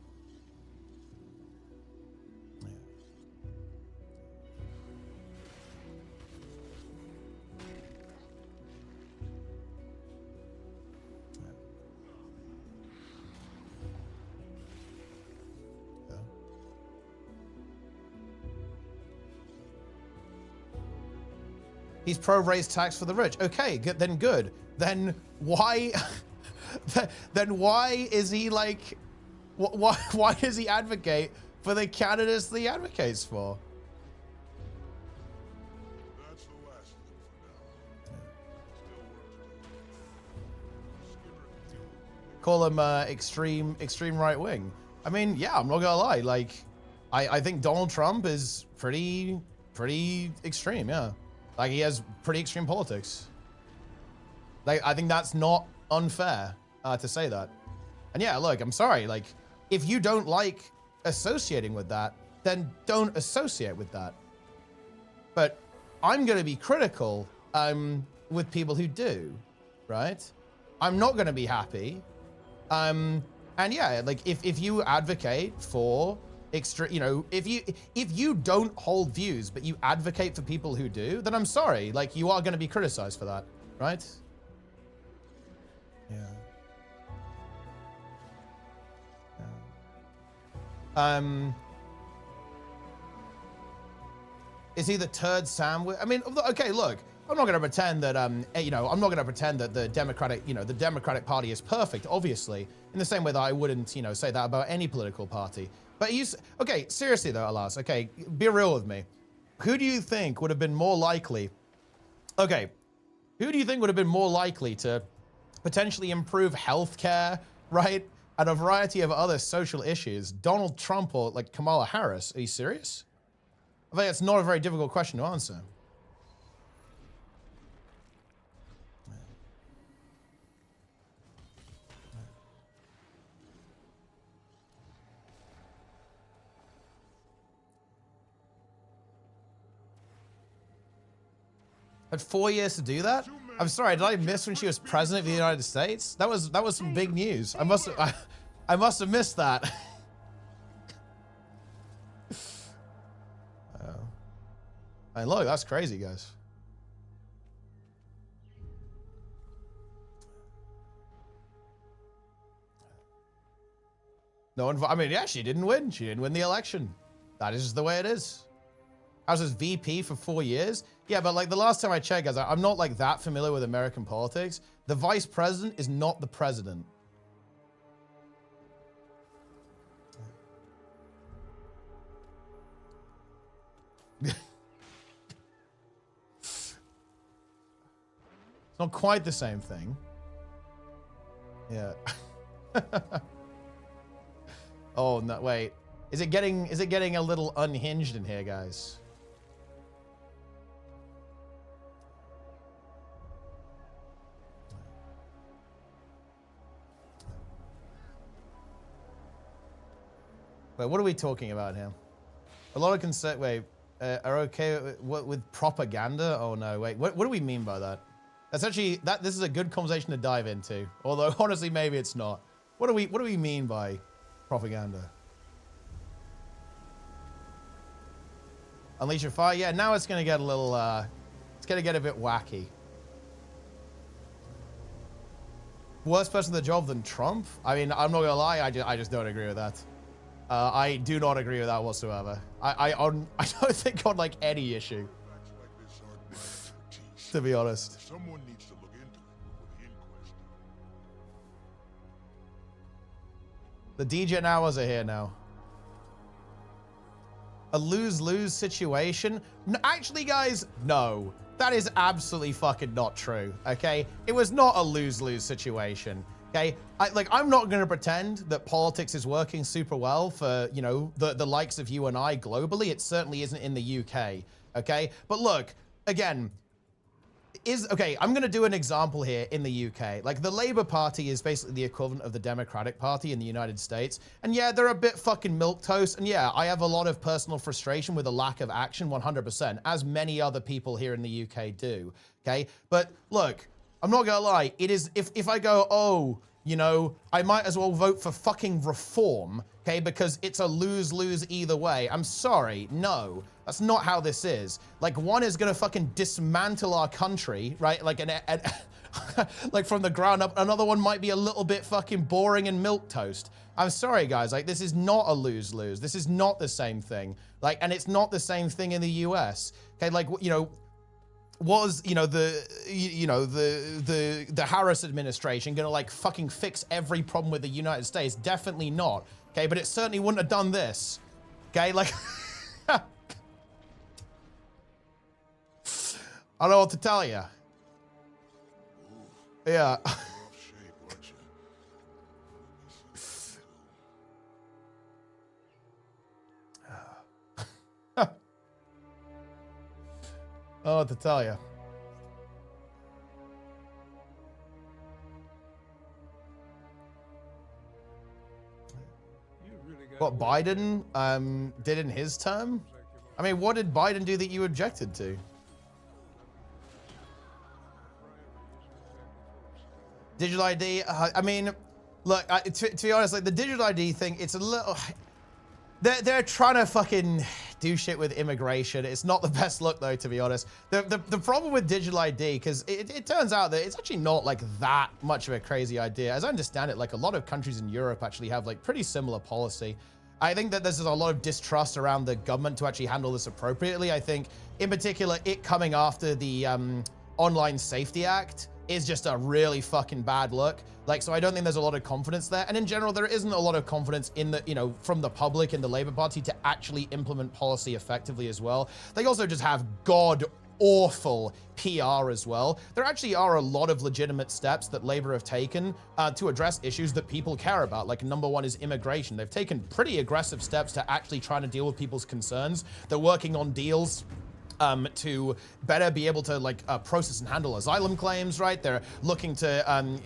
He's pro-raise tax for the rich. Okay, good, then good. Then why, then why is he like, why does he advocate for the candidates that he advocates for? That's the last of them for now. Call him extreme right wing. I mean, yeah, I'm not gonna lie. Like, I think Donald Trump is pretty extreme, yeah. Like, he has pretty extreme politics. Like, I think that's not unfair to say that. And yeah, look, I'm sorry. Like, if you don't like associating with that, then don't associate with that. But I'm going to be critical with people who do, right? I'm not going to be happy. And yeah, like, if you advocate for extra, you know, if you don't hold views but you advocate for people who do, then I'm sorry, like, you are going to be criticized for that, right? Yeah. Is he the turd sandwich? I mean, okay, look, I'm not going to pretend that you know, I'm not going to pretend that the Democratic Party is perfect, obviously, in the same way that I wouldn't, you know, say that about any political party. But okay, seriously though, Alas, okay, be real with me. Who do you think would have been more likely? Okay, who do you think would have been more likely to potentially improve healthcare, right, and a variety of other social issues? Donald Trump or like Kamala Harris? Are you serious? I think it's not a very difficult question to answer. Had 4 years to do that? I'm sorry, did I miss when she was president of the United States? That was some big news. I must have missed that. Oh. And look, that's crazy, guys. No one, I mean, yeah, she didn't win. She didn't win the election. That is just the way it is. I was as VP for 4 years. Yeah, but like the last time I checked, guys, I'm not like that familiar with American politics. The vice president is not the president. It's not quite the same thing. Yeah. Oh, no, wait. Is it getting a little unhinged in here, guys? Wait, what are we talking about here? A lot of are okay with propaganda? Oh no, wait, what do we mean by that? That's actually, this is a good conversation to dive into. Although honestly, maybe it's not. What do we mean by propaganda? Unleash your fire? Yeah, now it's gonna get a little, it's gonna get a bit wacky. Worse person in the job than Trump? I mean, I'm not gonna lie, I just don't agree with that. I do not agree with that whatsoever. I don't think on like any issue. to be honest. Someone needs to look into it before the inquest. The DJ hours are here now. A lose-lose situation? No, actually, guys, no. That is absolutely fucking not true, okay? It was not a lose-lose situation, okay? I'm not going to pretend that politics is working super well for, you know, the likes of you and I globally. It certainly isn't in the UK, okay? But look, again, I'm going to do an example here in the UK. Like, the Labour Party is basically the equivalent of the Democratic Party in the United States. And yeah, they're a bit fucking milquetoast. And yeah, I have a lot of personal frustration with a lack of action, 100%, as many other people here in the UK do, okay? But look, I'm not going to lie. It is, if I go, oh, you know, I might as well vote for fucking reform, okay, because it's a lose-lose either way. I'm sorry, no. That's not how this is. Like, one is gonna fucking dismantle our country, right? Like, like from the ground up. Another one might be a little bit fucking boring and milquetoast. I'm sorry, guys. Like, this is not a lose-lose. This is not the same thing. Like, and it's not the same thing in the US. Okay, like, you know, was, you know, the Harris administration gonna like fucking fix every problem with the United States? Definitely not. Okay, but it certainly wouldn't have done this. Okay, like. I don't know what to tell you. Yeah. I don't know what to tell you. What Biden did in his term? I mean, what did Biden do that you objected to? Digital ID, I mean, look, to be honest, like the digital ID thing, it's a little, they're trying to fucking do shit with immigration. It's not the best look though, to be honest. The problem with digital ID, because it turns out that it's actually not like that much of a crazy idea. As I understand it, like a lot of countries in Europe actually have like pretty similar policy. I think that there's a lot of distrust around the government to actually handle this appropriately. I think in particular, it coming after the Online Safety Act is just a really fucking bad look. Like, so I don't think there's a lot of confidence there. And in general, there isn't a lot of confidence in the, you know, from the public and the Labour Party to actually implement policy effectively as well. They also just have god-awful PR as well. There actually are a lot of legitimate steps that Labour have taken to address issues that people care about. Like, number one is immigration. They've taken pretty aggressive steps to actually trying to deal with people's concerns. They're working on deals to better be able to like process and handle asylum claims, right? They're looking to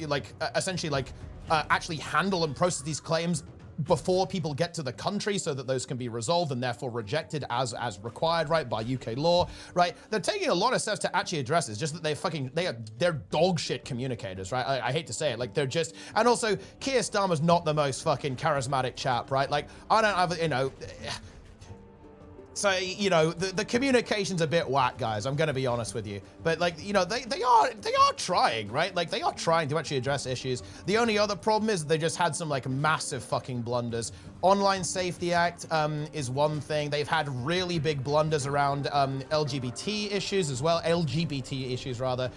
essentially actually handle and process these claims before people get to the country so that those can be resolved and therefore rejected as required, right, by UK law, right? They're taking a lot of steps to actually address this, just that they're dog shit communicators, right? I hate to say it, like they're just, and also Keir Starmer's not the most fucking charismatic chap, right? Like I don't have, you know, so, you know, the communication's a bit whack, guys. I'm gonna be honest with you. But like, you know, they are trying, right? Like they are trying to actually address issues. The only other problem is they just had some like massive fucking blunders. Online Safety Act is one thing. They've had really big blunders around LGBT issues as well, LGBT issues rather,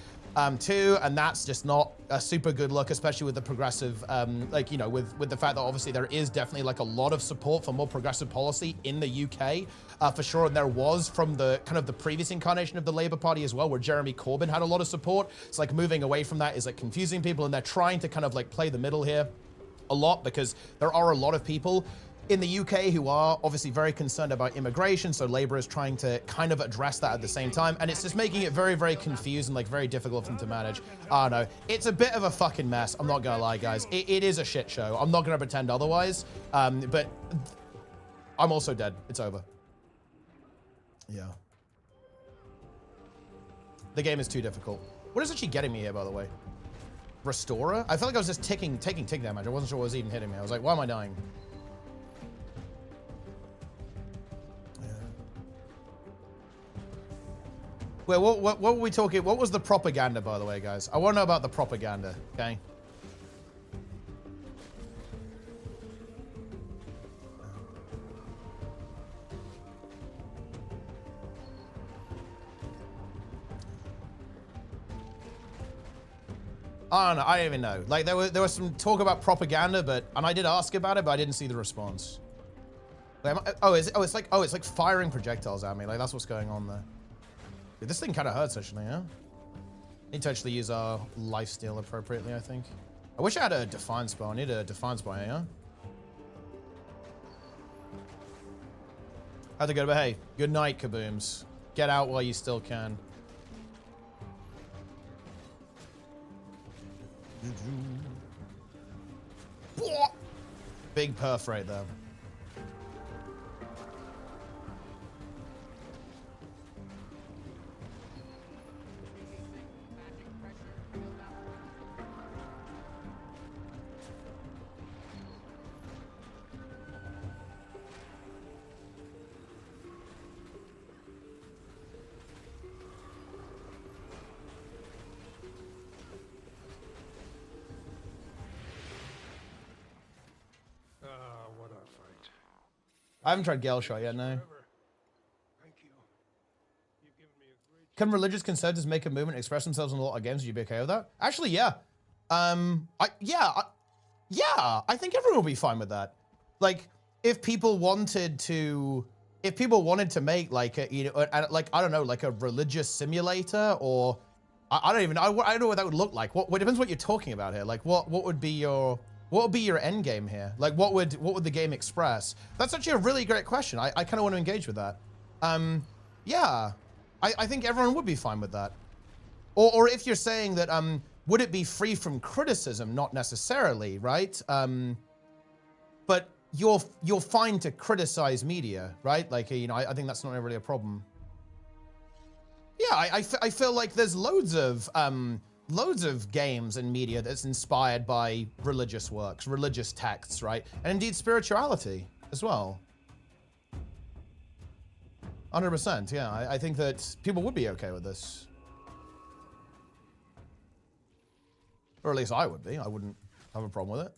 too, and that's just not a super good look, especially with the progressive, like, you know, with the fact that obviously there is definitely like a lot of support for more progressive policy in the UK, for sure, and there was from the kind of the previous incarnation of the Labour Party as well, where Jeremy Corbyn had a lot of support. It's like moving away from that is like confusing people, and they're trying to kind of like play the middle here a lot, because there are a lot of people in the UK who are obviously very concerned about immigration, so Labour is trying to kind of address that at the same time, and it's just making it very, very confused and like very difficult for them to manage. I don't know. It's a bit of a fucking mess. I'm not gonna lie, guys. It is a shit show. I'm not gonna pretend otherwise, but I'm also dead. It's over. Yeah. The game is too difficult. What is actually getting me here, by the way? Restorer? I felt like I was just taking tick damage. I wasn't sure what was even hitting me. I was like, why am I dying? Wait, what were we talking? What was the propaganda, by the way, guys? I want to know about the propaganda, okay? I don't know. I don't even know. Like there was some talk about propaganda, and I did ask about it, but I didn't see the response. Wait, it's like firing projectiles at me. Like that's what's going on there. Dude, this thing kind of hurts actually, yeah? Need to actually use our lifesteal appropriately, I think. I wish I had a Defiance bar. I need a Defiance bar, yeah? How'd it go? But hey, good night, kabooms. Get out while you still can. Big perf right there. I haven't tried Gale Shot yet, no. Can religious conservatives make a movement, express themselves in a lot of games? Would you be okay with that? Actually, yeah. Yeah, I think everyone will be fine with that. Like, if people wanted to make like a, you know, like, I don't know, like a religious simulator, or I don't know what that would look like. What it depends what you're talking about here. Like, what would be your end game here? Like, what would the game express? That's actually a really great question. I kind of want to engage with that. Yeah, I think everyone would be fine with that. Or if you're saying that, would it be free from criticism? Not necessarily, right? But you're fine to criticize media, right? Like, you know, I think that's not really a problem. Yeah, I feel like there's loads of games and media that's inspired by religious works, religious texts, right? And indeed spirituality as well. 100%, yeah. I think that people would be okay with this. Or at least I would be. I wouldn't have a problem with it.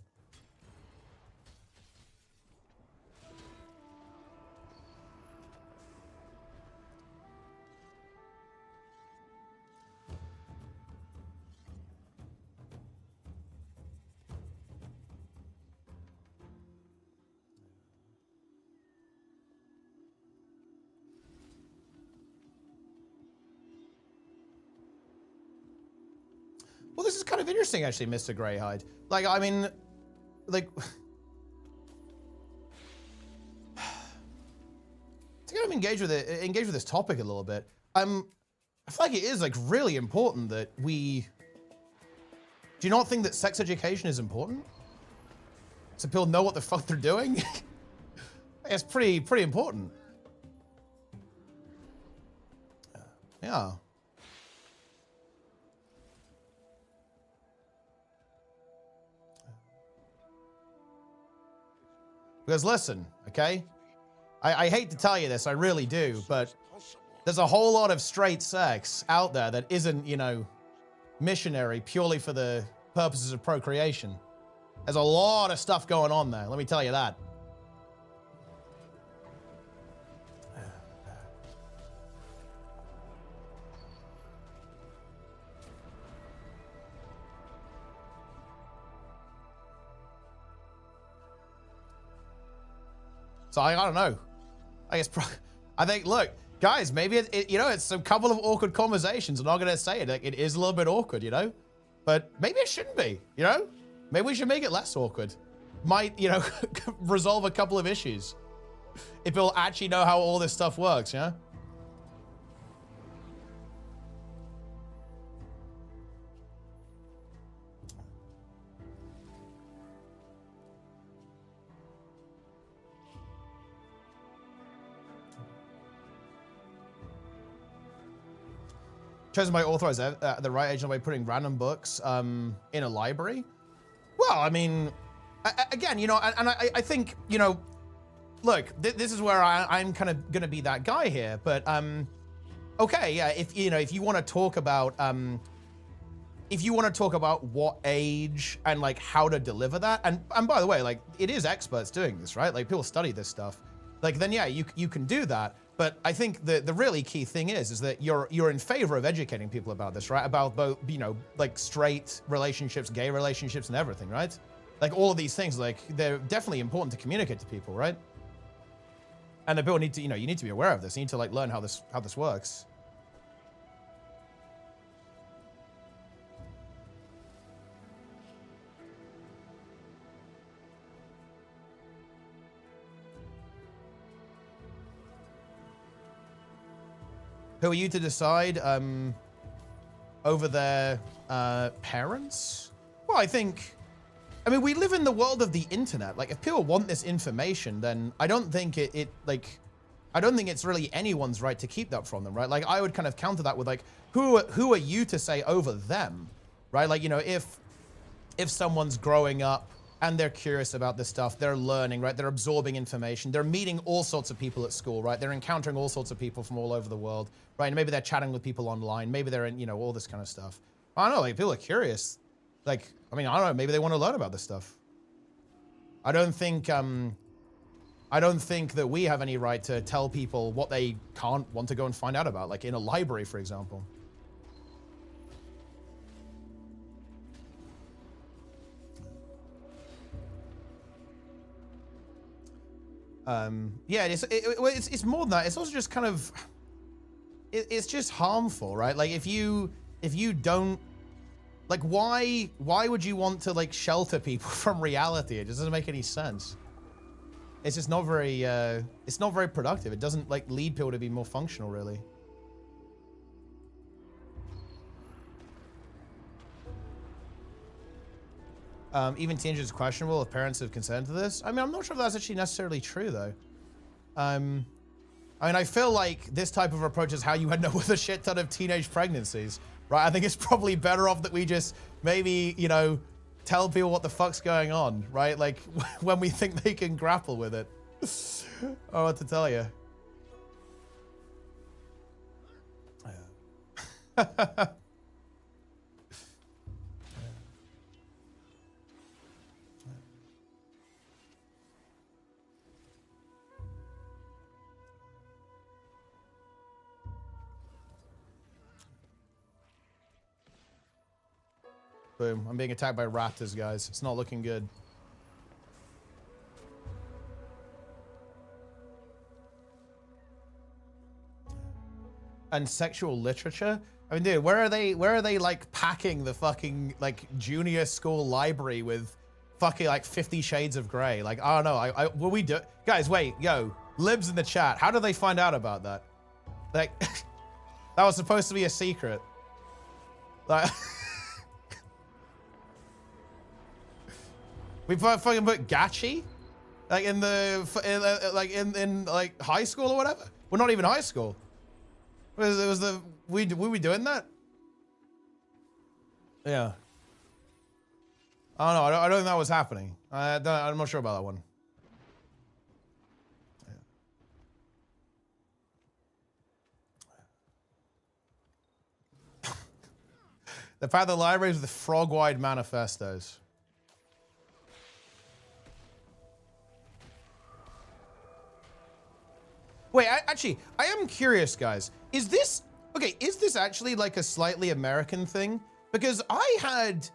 Well, this is kind of interesting, actually, Mr. Greyhide. Like, I mean, like, to kind of engage with this topic a little bit. I feel like it is like really important that we. Do you not think that sex education is important? So people know what the fuck they're doing. It's pretty important. Yeah. Because listen, okay? I hate to tell you this, I really do, but there's a whole lot of straight sex out there that isn't, you know, missionary purely for the purposes of procreation. There's a lot of stuff going on there, let me tell you that. So I don't know. I think, look, guys, maybe you know, it's a couple of awkward conversations. I'm not gonna say it. Like, it is a little bit awkward, you know, but maybe it shouldn't be. You know, maybe we should make it less awkward. Might, you know, resolve a couple of issues if people actually know how all this stuff works. Yeah. Chosen by authorized at the right age by putting random books in a library. Well, I mean, again, you know, and I think, you know, look, this is where I'm kind of gonna be that guy here, but okay, yeah, if you want to talk about what age and like how to deliver that, and by the way, like, it is experts doing this, right? Like, people study this stuff. Like, then yeah, you can do that. But I think the really key thing is that you're in favor of educating people about this, right? About both, you know, like straight relationships, gay relationships, and everything, right? Like all of these things, like they're definitely important to communicate to people, right? And the people need to, you know, you need to be aware of this. You need to like learn how this works. Who are you to decide over their parents? Well, I mean, we live in the world of the internet. Like, if people want this information, then I don't think I don't think it's really anyone's right to keep that from them, right? Like, I would kind of counter that with like, who are you to say over them, right? Like, you know, if someone's growing up and they're curious about this stuff, they're learning, right? They're absorbing information. They're meeting all sorts of people at school, right? They're encountering all sorts of people from all over the world, right? And maybe they're chatting with people online. Maybe they're in, you know, all this kind of stuff. I don't know, like people are curious. Like, I mean, I don't know, maybe they want to learn about this stuff. I don't think that we have any right to tell people what they can't want to go and find out about, like in a library, for example. Yeah, it's more than that. It's also just kind of, it's just harmful, right? Like if you don't, like why would you want to like shelter people from reality? It just doesn't make any sense. It's just not very, it's not very productive. It doesn't like lead people to be more functional, really. Even teenagers questionable if parents have consented to this. I mean, I'm not sure if that's actually necessarily true, though. I mean, I feel like this type of approach is how you end up with a shit ton of teenage pregnancies, right? I think it's probably better off that we just maybe, you know, tell people what the fuck's going on, right? Like, when we think they can grapple with it. I don't know what to tell you. Boom. I'm being attacked by raptors, guys. It's not looking good. And sexual literature? I mean, dude, where are they like packing the fucking like junior school library with fucking like 50 Shades of Grey? Like, I don't know. Will we do? Guys, wait, yo, libs in the chat. How did they find out about that? Like, that was supposed to be a secret. Like, we fucking put Gachi, like in the in like high school or whatever. We're not even high school. Were we doing that? Yeah. I don't know. I don't think that was happening. I'm not sure about that one. Yeah. The fact the libraries with the frog-wide manifestos. Wait, actually, I am curious, guys. Is this actually like a slightly American thing? Because I had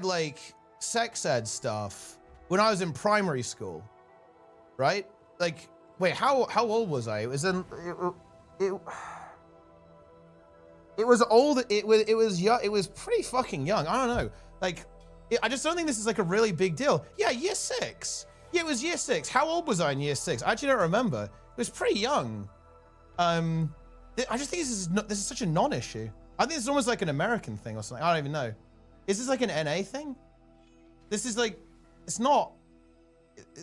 like sex ed stuff when I was in primary school, right? Like, wait, how old was I? It was old. It was young. It was pretty fucking young. I don't know. Like, I just don't think this is like a really big deal. Yeah, year 6. Yeah, it was year 6. How old was I in year 6? I actually don't remember. It was pretty young. I just think this is such a non-issue. I think it's almost like an American thing or something. I don't even know. Is this like an NA thing? This is like, it's not.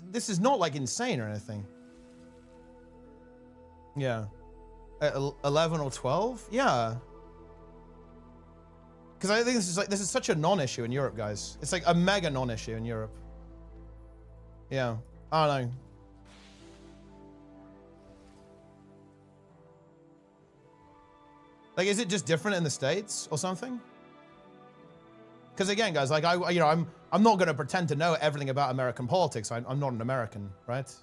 This is not like insane or anything. Yeah. 11 or 12? Yeah. Because I think this is such a non-issue in Europe, guys. It's like a mega non-issue in Europe. Yeah. I don't know. Like, is it just different in the States or something? Because again, guys, like I'm not going to pretend to know everything about American politics. I'm not an American, right?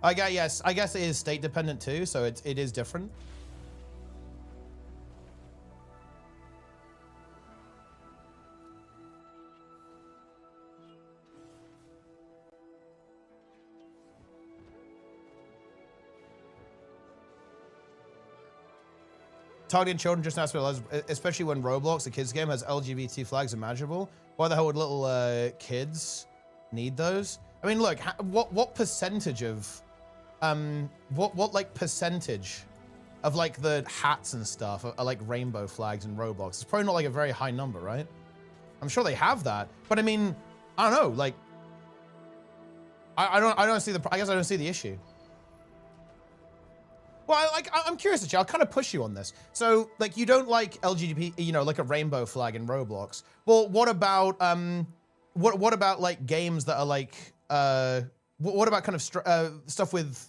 Yes, I guess it is state dependent too, so it is different. Targeting children just now, especially when Roblox, the kids game, has LGBT flags imaginable. Why the hell would little kids need those? I mean, look, what percentage of, what like percentage of like the hats and stuff are like rainbow flags in Roblox? It's probably not like a very high number, right? I'm sure they have that, but I mean, I don't know, like, I don't see I guess I don't see the issue. Well, I'm curious actually. I'll kind of push you on this. So, like, you don't like LGBT, you know, like a rainbow flag in Roblox. Well, what about what about like games that are like what about kind of stuff with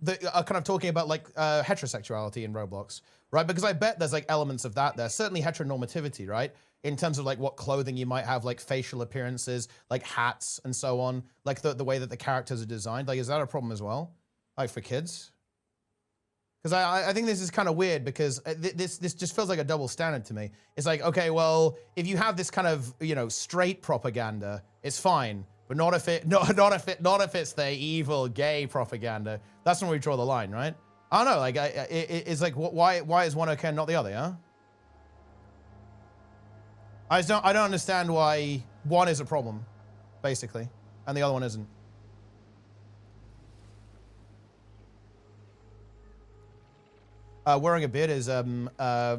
that are kind of talking about like heterosexuality in Roblox, right? Because I bet there's like elements of that there. Certainly heteronormativity, right? In terms of like what clothing you might have, like facial appearances, like hats and so on, like the way that the characters are designed. Like, is that a problem as well? Like for kids? Because I think this is kind of weird because this just feels like a double standard to me. It's like, okay, well, if you have this kind of, you know, straight propaganda, it's fine, but not if it's the evil gay propaganda. That's when we draw the line, right? I don't know, like it's like why is one okay and not the other, yeah? I don't understand why one is a problem, basically, and the other one isn't. Wearing a beard is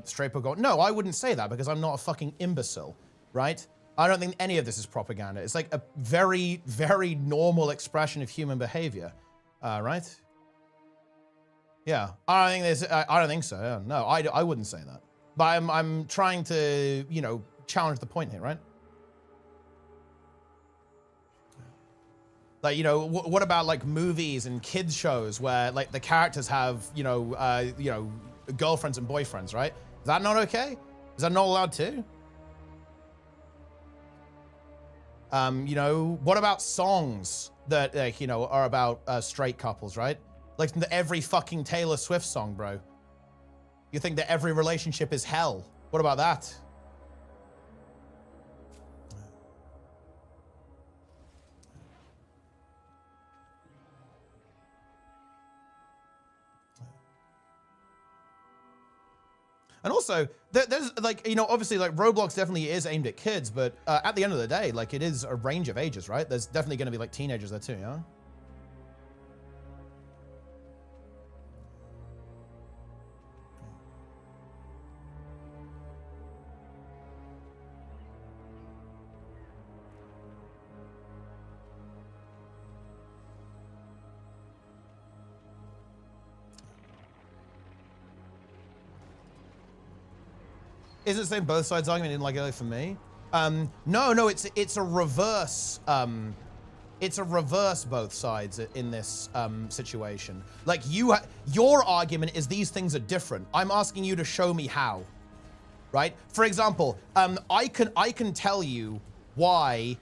straight propaganda. No, I wouldn't say that because I'm not a fucking imbecile, right? I don't think any of this is propaganda. It's like a very, very normal expression of human behavior, right? Yeah, I don't think so. Yeah. No, I wouldn't say that. But I'm trying to, you know, challenge the point here, right? Like, you know, what about like movies and kids shows where like the characters have, you know, girlfriends and boyfriends, right? Is that not okay? Is that not allowed too? You know, what about songs that, like, you know, are about straight couples, right? Like every fucking Taylor Swift song, bro. You think that every relationship is hell? What about that? And also, there's like, you know, obviously like Roblox definitely is aimed at kids, but at the end of the day, like it is a range of ages, right? There's definitely going to be like teenagers there too, yeah? Is it the same both sides argument? Didn't like it for me? No, it's a reverse. It's a reverse both sides in this situation. Like your argument is these things are different. I'm asking you to show me how, right? For example, I can tell you why.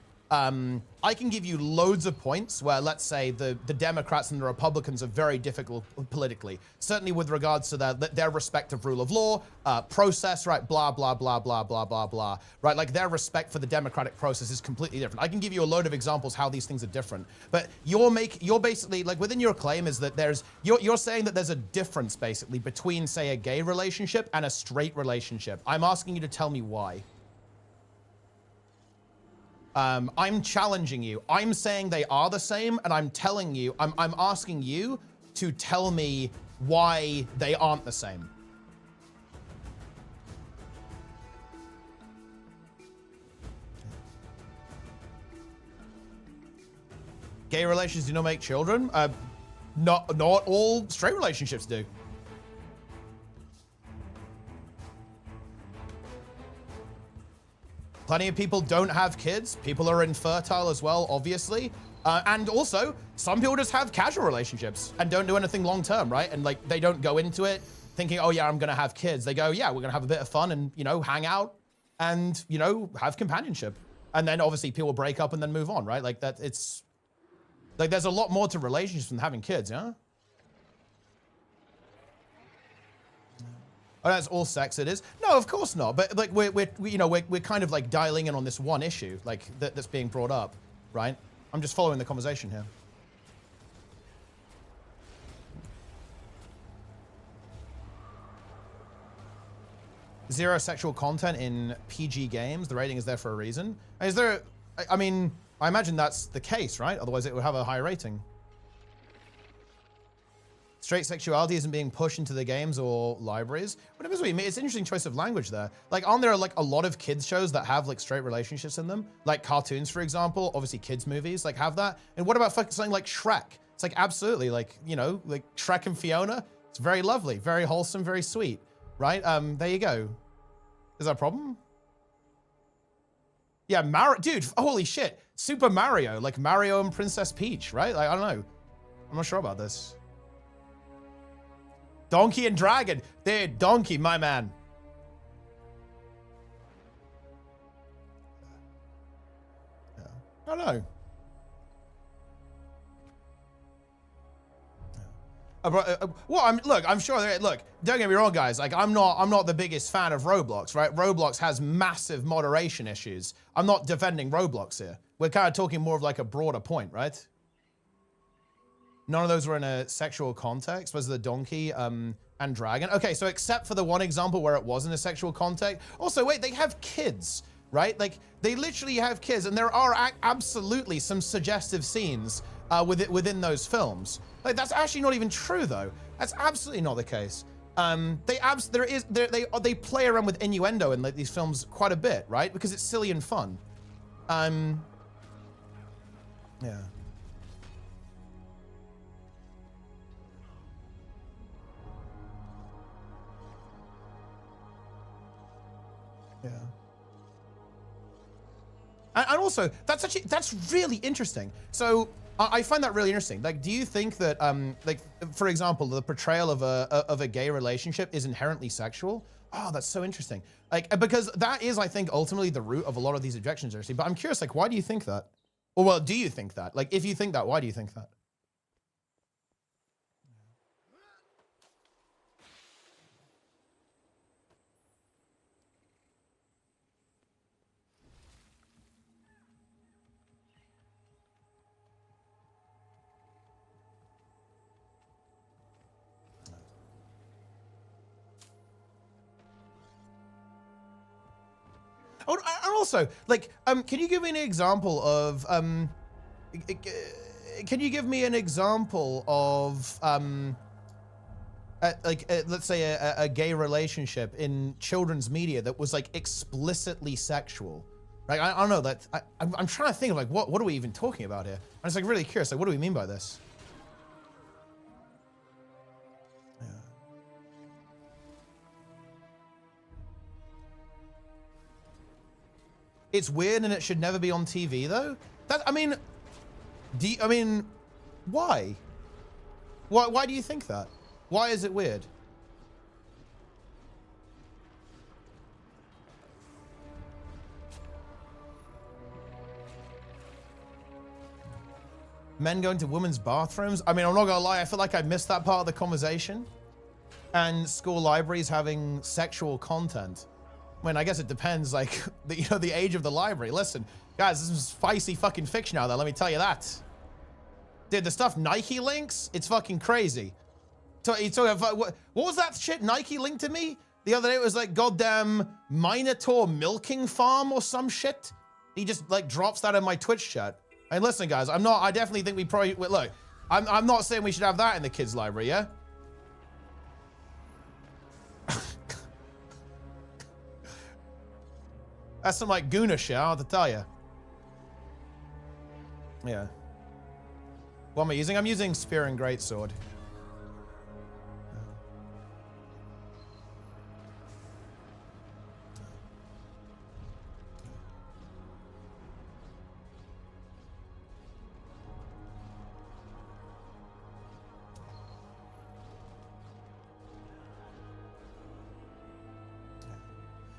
I can give you loads of points where, let's say, the Democrats and the Republicans are very difficult politically, certainly with regards to their respective rule of law, process, right, blah, blah, blah, blah, blah, blah, blah, right? Like their respect for the democratic process is completely different. I can give you a load of examples how these things are different, but you're basically, like within your claim is that you're saying that there's a difference basically between, say, a gay relationship and a straight relationship. I'm asking you to tell me why. I'm challenging you. I'm saying they are the same, and I'm telling you, I'm asking you to tell me why they aren't the same. Gay relationships do not make children. Not all straight relationships do. Plenty of people don't have kids. People are infertile as well, obviously. And also, some people just have casual relationships and don't do anything long-term, right? And like, they don't go into it thinking, oh yeah, I'm gonna have kids. They go, yeah, we're gonna have a bit of fun and, you know, hang out and, you know, have companionship. And then obviously people break up and then move on, right? Like that, it's Like, there's a lot more to relationships than having kids, yeah? Oh, that's all sex it is? No, of course not. But like we're kind of like dialing in on this one issue, like that's being brought up, right? I'm just following the conversation here. Zero sexual content in PG games. The rating is there for a reason. Is there? I mean, I imagine that's the case, right? Otherwise, it would have a high rating. Straight sexuality isn't being pushed into the games or libraries. Whatever you mean, it's an interesting choice of language there. Like, aren't there like a lot of kids shows that have like straight relationships in them? Like cartoons, for example, obviously kids movies like have that. And what about something like Shrek? It's like absolutely like, you know, like Shrek and Fiona. It's very lovely, very wholesome, very sweet, right? There you go. Is that a problem? Yeah, dude, holy shit. Super Mario, like Mario and Princess Peach, right? Like, I don't know. I'm not sure about this. Donkey and Dragon. Dude, Donkey, my man. Yeah. I don't know. Well, I'm sure. Look, don't get me wrong, guys. Like, I'm not the biggest fan of Roblox, right? Roblox has massive moderation issues. I'm not defending Roblox here. We're kind of talking more of like a broader point, right? None of those were in a sexual context. Was the Donkey and Dragon? Okay, so except for the one example where it was in a sexual context. Also, wait, they have kids, right? Like, they literally have kids, and there are absolutely some suggestive scenes within those films. Like, that's actually not even true, though. That's absolutely not the case. They play around with innuendo in like these films quite a bit, right? Because it's silly and fun. Yeah. Yeah. And also, that's really interesting. So I find that really interesting. Like, do you think that, like, for example, the portrayal of a gay relationship is inherently sexual? Oh, that's so interesting. Like, because that is, I think, ultimately the root of a lot of these objections, actually. But I'm curious, like, why do you think that? Or, well, do you think that? Like, if you think that, why do you think that? Oh, and also, like, can you give me an example of, let's say a gay relationship in children's media that was like explicitly sexual? Like, I don't know, that I'm trying to think of like, what are we even talking about here? I'm just like really curious, like, what do we mean by this? It's weird and it should never be on TV, though. I mean, why? Why do you think that? Why is it weird? Men going to women's bathrooms? I mean, I'm not gonna lie, I feel like I missed that part of the conversation. And school libraries having sexual content. I mean, I guess it depends, like, the age of the library. Listen, guys, this is spicy fucking fiction out there, let me tell you that. Dude, the stuff Nike links, it's fucking crazy. What was that shit Nike linked to me? The other day, it was like goddamn Minotaur milking farm or some shit. He just, like, drops that in my Twitch chat. And listen, guys, I definitely think we probably, look, I'm not saying we should have that in the kids' library, yeah? That's some like Guna shit, I don't have to tell you. Yeah. What am I using? I'm using Spear and Greatsword.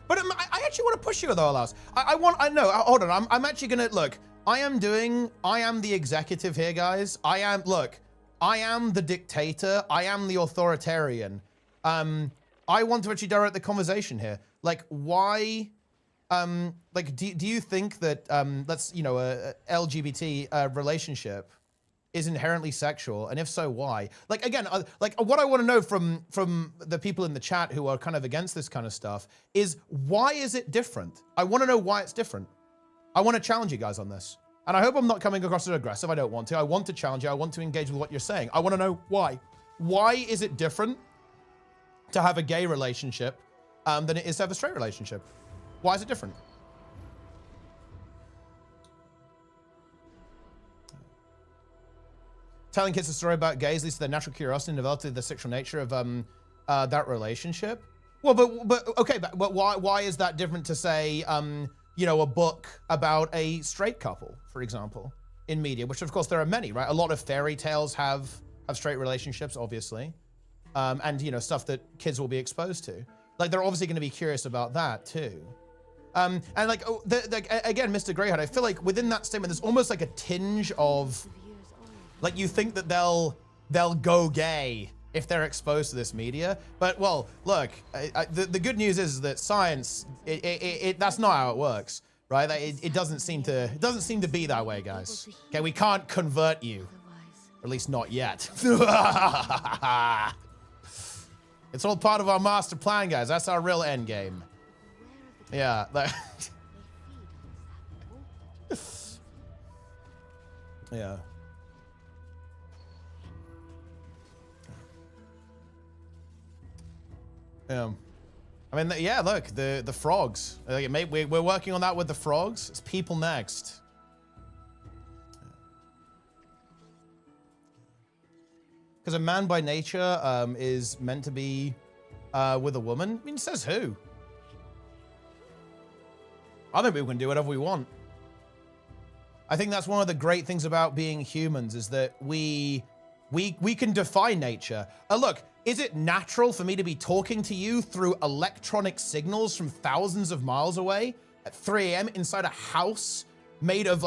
But I actually want to push you with all else. Hold on, I'm actually gonna, look, I am the executive here, guys. I am the dictator. I am the authoritarian. I want to actually direct the conversation here. Like, why, like, do you think that, a LGBT relationship is inherently sexual? And if so, why? Like, again, like, what I want to know from the people in the chat who are kind of against this kind of stuff is, why is it different? I want to know why it's different. I want to challenge you guys on this. And I hope I'm not coming across as aggressive. I don't want to. I want to challenge you. I want to engage with what you're saying. I want to know why. Why is it different to have a gay relationship than it is to have a straight relationship? Why is it different? Telling kids a story about gays leads to their natural curiosity and developing the sexual nature of that relationship. Well, but why is that different to say, a book about a straight couple, for example, in media, which of course there are many, right? A lot of fairy tales have straight relationships, obviously, and stuff that kids will be exposed to. Like, they're obviously going to be curious about that too. And like, again, Mr. Greyhead, I feel like within that statement, there's almost like a tinge of, like, you think that they'll go gay if they're exposed to this media. But, well, look, the good news is that science, that's not how it works, right? It doesn't seem to be that way, guys. Okay, we can't convert you, or at least not yet. It's all part of our master plan, guys. That's our real end game. Yeah. Yeah. I mean, yeah, look, the frogs. We're working on that with the frogs. It's people next. Because a man by nature is meant to be with a woman. I mean, says who? I think we can do whatever we want. I think that's one of the great things about being humans, is that we can defy nature. Look, is it natural for me to be talking to you through electronic signals from thousands of miles away at 3 a.m. inside a house made of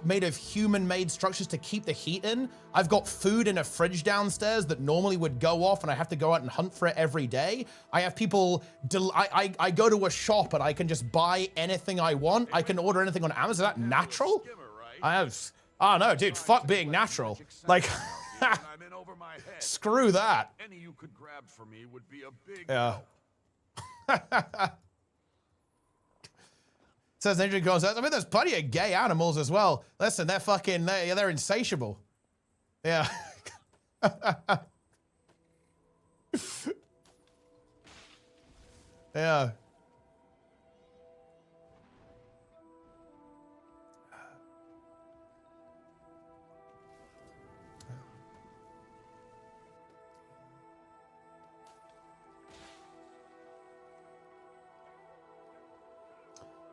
made of human-made structures to keep the heat in? I've got food in a fridge downstairs that normally would go off and I have to go out and hunt for it every day. I have people, I go to a shop and I can just buy anything I want. I can order anything on Amazon. Is that natural? I don't know, dude, fuck being natural. Like, screw that. Any you could grab for me would be a big yeah. Says Ninja goes, I mean, there's plenty of gay animals as well. Listen, they're fucking, they're insatiable. Yeah. Yeah.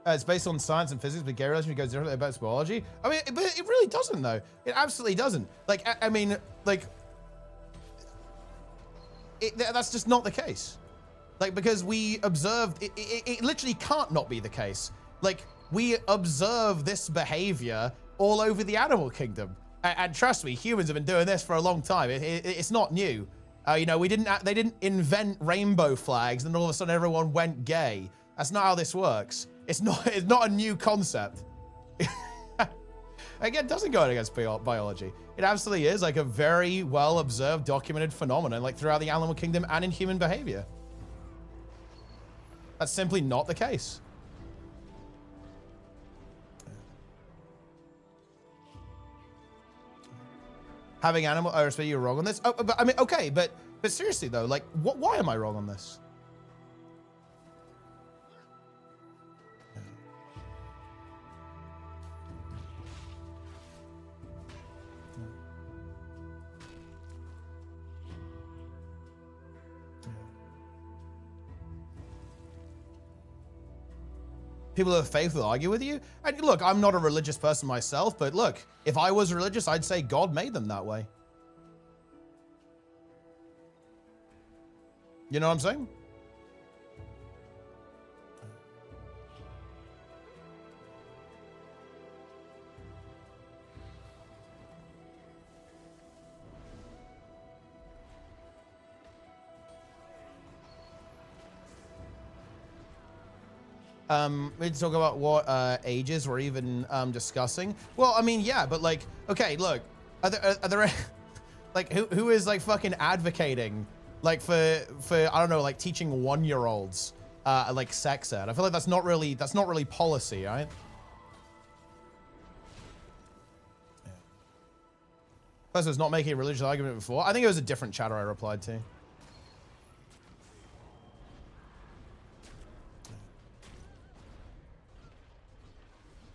It's based on science and physics, but gay relationship goes differently about biology. I mean, but it really doesn't, though. It absolutely doesn't. Like, I mean, like, that's just not the case. Like, because we observed, it literally can't not be the case. Like, we observe this behavior all over the animal kingdom. And trust me, humans have been doing this for a long time. It's not new. They didn't invent rainbow flags and all of a sudden everyone went gay. That's not how this works. It's not a new concept. Again, it doesn't go against biology. It absolutely is like a very well observed, documented phenomenon, like throughout the animal kingdom and in human behavior. That's simply not the case. Having animal, I respect you're wrong on this. Oh, but I mean, okay, but seriously though, like, why am I wrong on this? People of faith will argue with you. And look, I'm not a religious person myself, but look, if I was religious, I'd say God made them that way. You know what I'm saying? We need to talk about what ages we're even discussing. Well, I mean, yeah, but like, okay, look, are there like who is like fucking advocating like for I don't know, like teaching 1-year-olds like sex ed? I feel like that's not really policy, right? Plus, was not making a religious argument before. I think it was a different chatter I replied to.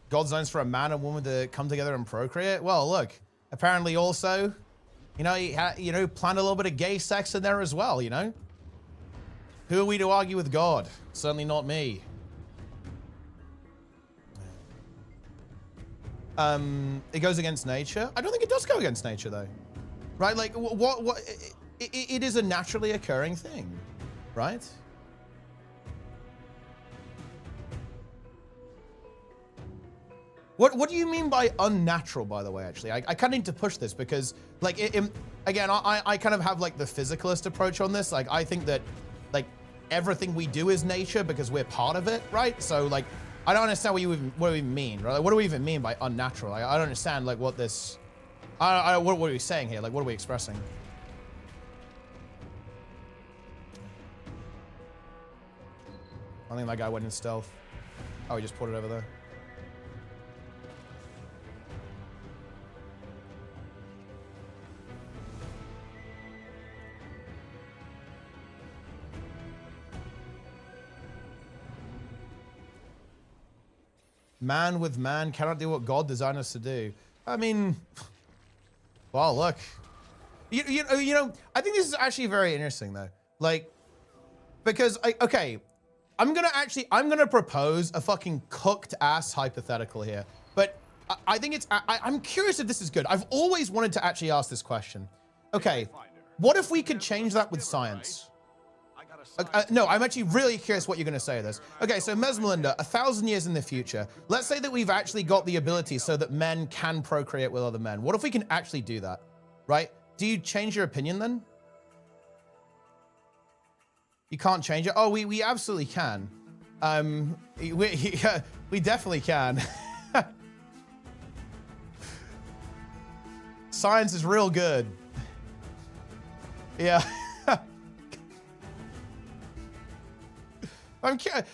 God's zones for a man and woman to come together and procreate. Well, look, apparently also, you know, planned a little bit of gay sex in there as well, you know? Who are we to argue with God? Certainly not me. It goes against nature. I don't think it does go against nature though, right? Like it is a naturally occurring thing, right? What do you mean by unnatural, by the way, actually? I kind of need to push this because, like, again, I kind of have, like, the physicalist approach on this. Like, I think that, like, everything we do is nature because we're part of it, right? So, like, I don't understand what we mean, right? Like, what do we even mean by unnatural? Like, I don't understand, like, what this... what are we saying here? Like, what are we expressing? I think that guy went in stealth. Oh, he just put it over there. Man with man cannot do what God designed us to do. I mean, well, look, you know, I think this is actually very interesting though. Like, because okay, I'm gonna propose a fucking cooked ass hypothetical here, but I think I'm curious if this is good. I've always wanted to actually ask this question. Okay, what if we could change that with science? No, I'm actually really curious what you're going to say to this. Okay, so Mesmelinda, 1,000 years in the future, let's say that we've actually got the ability so that men can procreate with other men. What if we can actually do that, right? Do you change your opinion then? You can't change it? Oh, we absolutely can. We definitely can. Science is real good. Yeah.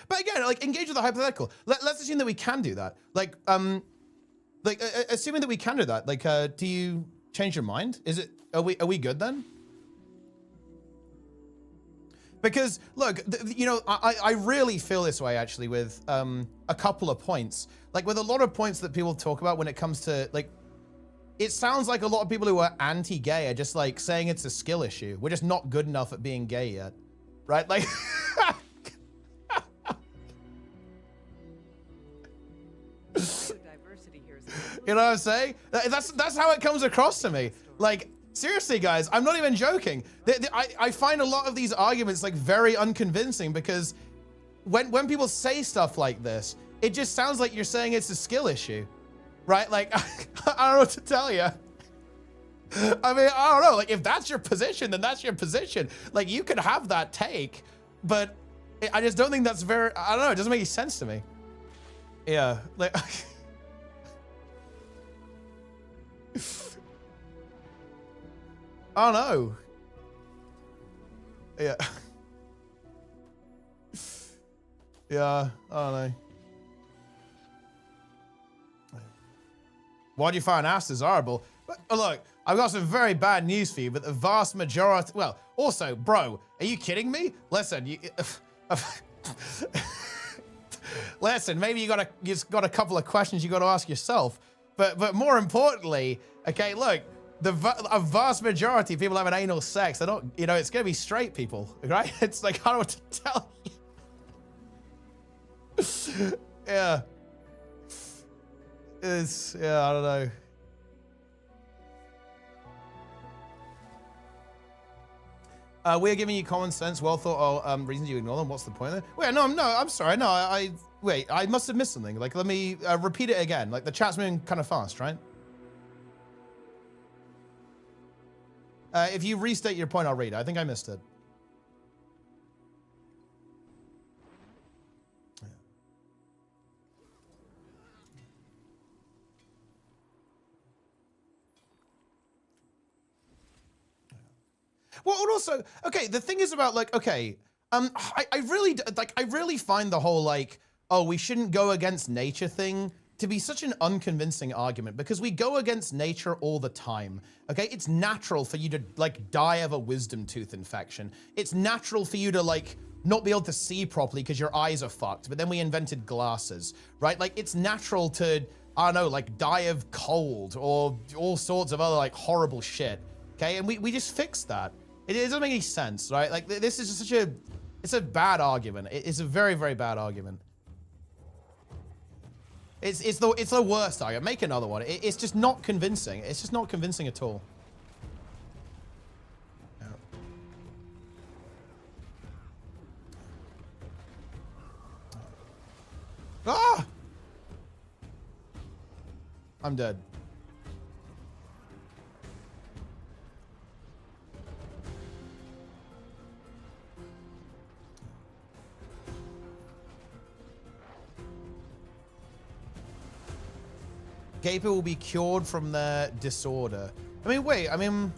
But again, like, engage with the hypothetical. Let's assume that we can do that. Like, assuming that we can do that, like, do you change your mind? Are we good then? Because look, you know, I really feel this way actually with a couple of points. Like with a lot of points that people talk about when it comes to, like, it sounds like a lot of people who are anti-gay are just like saying it's a skill issue. We're just not good enough at being gay yet, right? Like. You know what I'm saying? That's how it comes across to me. Like, seriously, guys, I'm not even joking. I find a lot of these arguments like very unconvincing because when people say stuff like this, it just sounds like you're saying it's a skill issue, right? Like, I don't know what to tell you. I mean, I don't know. Like, if that's your position, then that's your position. Like, you could have that take, but I just don't think that's very, I don't know. It doesn't make any sense to me. Yeah. Like, I don't know. Yeah. Yeah, I don't know. Why do you find ass desirable? But look, I've got some very bad news for you, but the vast majority, well, also, bro, are you kidding me? Listen, listen, maybe you just got a couple of questions you got to ask yourself. But more importantly, okay, look, a vast majority of people having anal sex, they're not, you know, it's going to be straight people, right? It's like, I don't know what to tell you. Yeah. Yeah, I don't know. We're giving you common sense, well thought out reasons you ignore them. What's the point of it? Wait, no, I'm sorry. No, wait, I must have missed something. Like, let me repeat it again. Like, the chat's moving kind of fast, right? If you restate your point, I'll read it. I think I missed it. Well, and also, okay, the thing is about like, okay, I really find the whole like, oh, we shouldn't go against nature thing to be such an unconvincing argument, because we go against nature all the time, okay? It's natural for you to like die of a wisdom tooth infection. It's natural for you to like not be able to see properly because your eyes are fucked, but then we invented glasses, right? Like it's natural to, I don't know, like die of cold or all sorts of other like horrible shit, okay? And we just fixed that. It doesn't make any sense, right? Like this is just such a, it's a bad argument. It's a very, very bad argument. It's the worst argument. Make another one. It's just not convincing. It's just not convincing at all. Yeah. Ah! I'm dead. Gay people will be cured from their disorder. I mean, wait. I mean,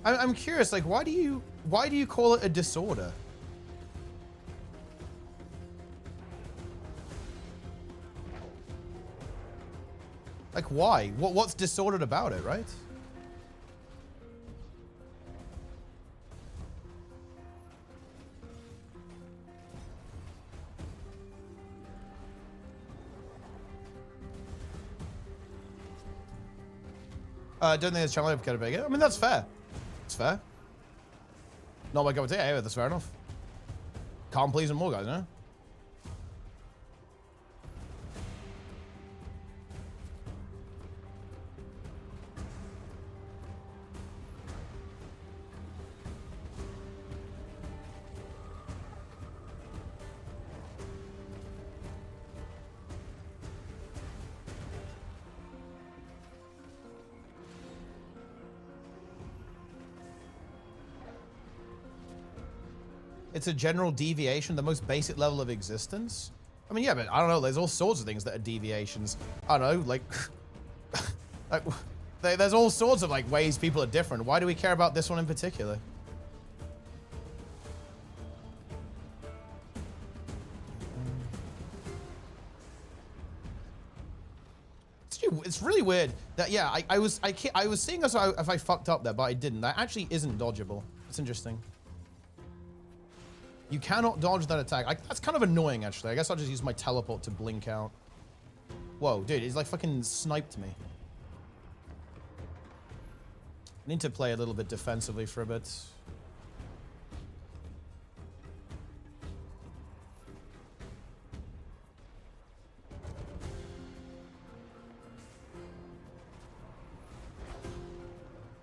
I'm curious. Like, why do you call it a disorder? Like, why? What's disordered about it, right? I don't think this channel ever kind of bigger. I mean, that's fair. It's fair. Not my cup of tea. Hey, that's fair enough. Can't please them more, guys, no? It's a general deviation, the most basic level of existence. I mean, yeah, but I don't know. There's all sorts of things that are deviations. I don't know, like, like there's all sorts of like ways people are different. Why do we care about this one in particular? It's really weird that, yeah, I was seeing if I fucked up there, but I didn't. That actually isn't dodgeable. It's interesting. You cannot dodge that attack. That's kind of annoying, actually. I guess I'll just use my teleport to blink out. Whoa, dude, he's like fucking sniped me. I need to play a little bit defensively for a bit.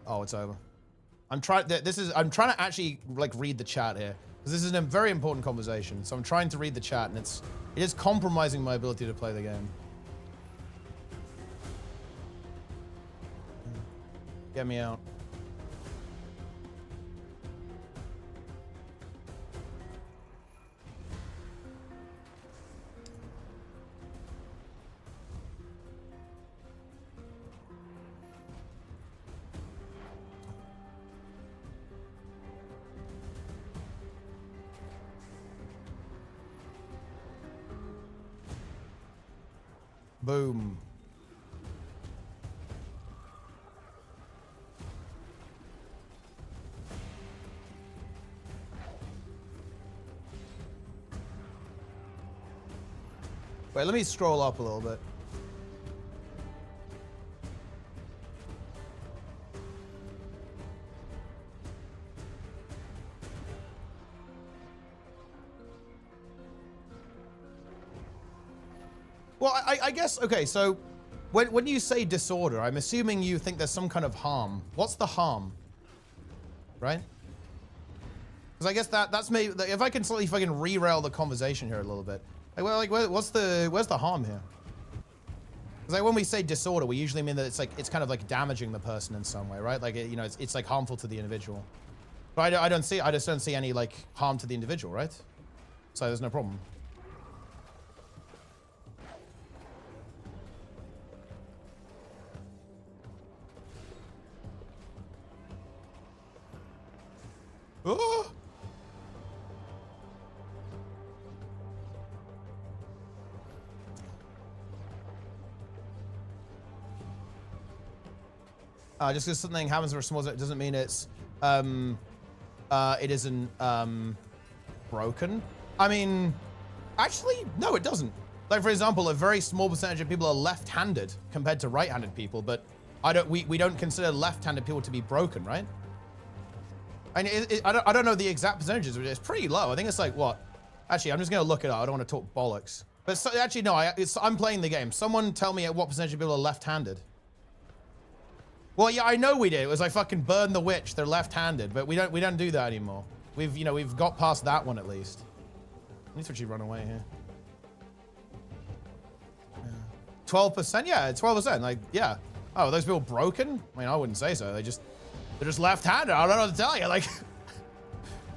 Oh, it's over. I'm trying to actually like read the chat here. This is a very important conversation, so I'm trying to read the chat, and it is compromising my ability to play the game. Get me out. Boom. Wait, let me scroll up a little bit. Well, I guess, okay, so when you say disorder, I'm assuming you think there's some kind of harm. What's the harm? Right? Because I guess that's maybe, if I can slightly fucking re-rail the conversation here a little bit. Like, well, like, where's the harm here? Because like when we say disorder, we usually mean that it's kind of like damaging the person in some way, right? Like, you know, it's like harmful to the individual. But I just don't see any like harm to the individual, right? So there's no problem. Oh! Just because something happens for a small zone doesn't mean it's it isn't broken. I mean, actually, no, it doesn't. Like, for example, a very small percentage of people are left-handed compared to right-handed people, but we don't consider left-handed people to be broken, right? And I don't know the exact percentages, but it's pretty low. I think it's like, what? Actually, I'm just gonna look it up. I don't want to talk bollocks. But so, actually, no, I'm playing the game. Someone tell me what percentage of people are left-handed. Well, yeah, I know we did. It was like fucking burn the witch. They're left-handed, but we don't do that anymore. We've got past that one at least. I need to actually run away here. 12%? Yeah, 12%. Like, yeah. Oh, are those people broken? I mean, I wouldn't say so. They're just left-handed. I don't know what to tell you. Like,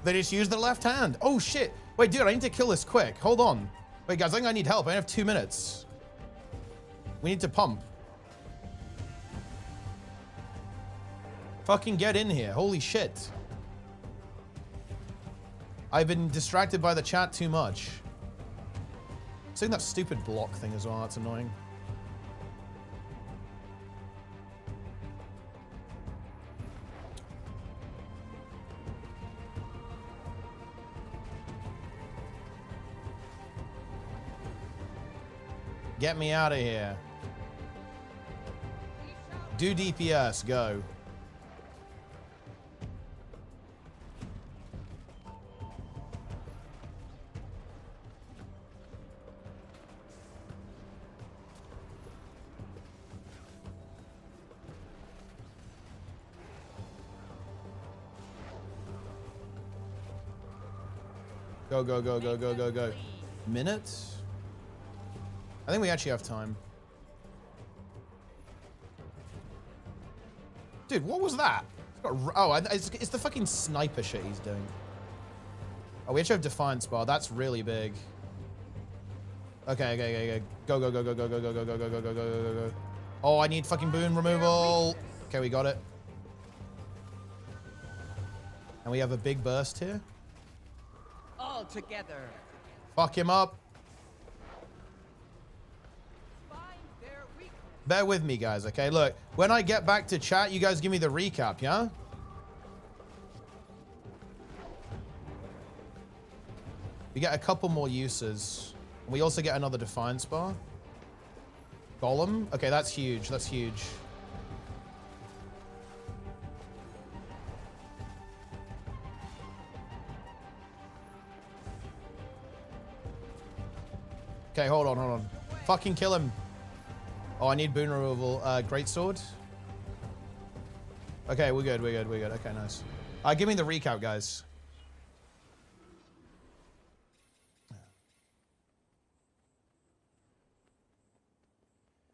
they just use their left hand. Oh shit. Wait, dude, I need to kill this quick. Hold on. Wait, guys, I think I need help. I only have 2 minutes. We need to pump. Fucking get in here. Holy shit. I've been distracted by the chat too much. Seeing that stupid block thing as well. That's annoying. Get me out of here. Do DPS. Go. Go, go, go, go, go, go, go. Minutes? I think we actually have time. Dude, what was that? It's the fucking sniper shit he's doing. Oh, we actually have Defiance Bar. That's really big. Okay, okay, okay, okay. Go, go, go, go, go, go, go, go, go, go, go, go, go, go, go. Oh, I need fucking boon removal. Okay, we got it. And we have a big burst here. All together. Fuck him up. Bear with me, guys, okay? Look, when I get back to chat, you guys give me the recap, yeah? We get a couple more uses. We also get another Defiance Bar. Golem. Okay, that's huge. That's huge. Okay, hold on, hold on. Fucking kill him. Oh, I need boon removal. Greatsword. Okay, we're good, we're good, we're good. Okay, nice. Give me the recap, guys.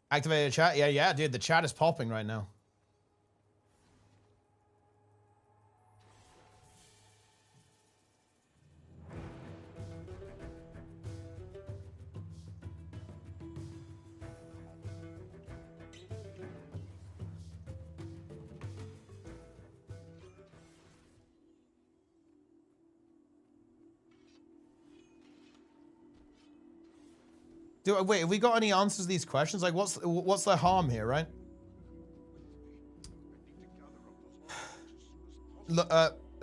Activated chat? Yeah, yeah, dude, the chat is popping right now. Wait, have we got any answers to these questions? Like, what's the harm here, right?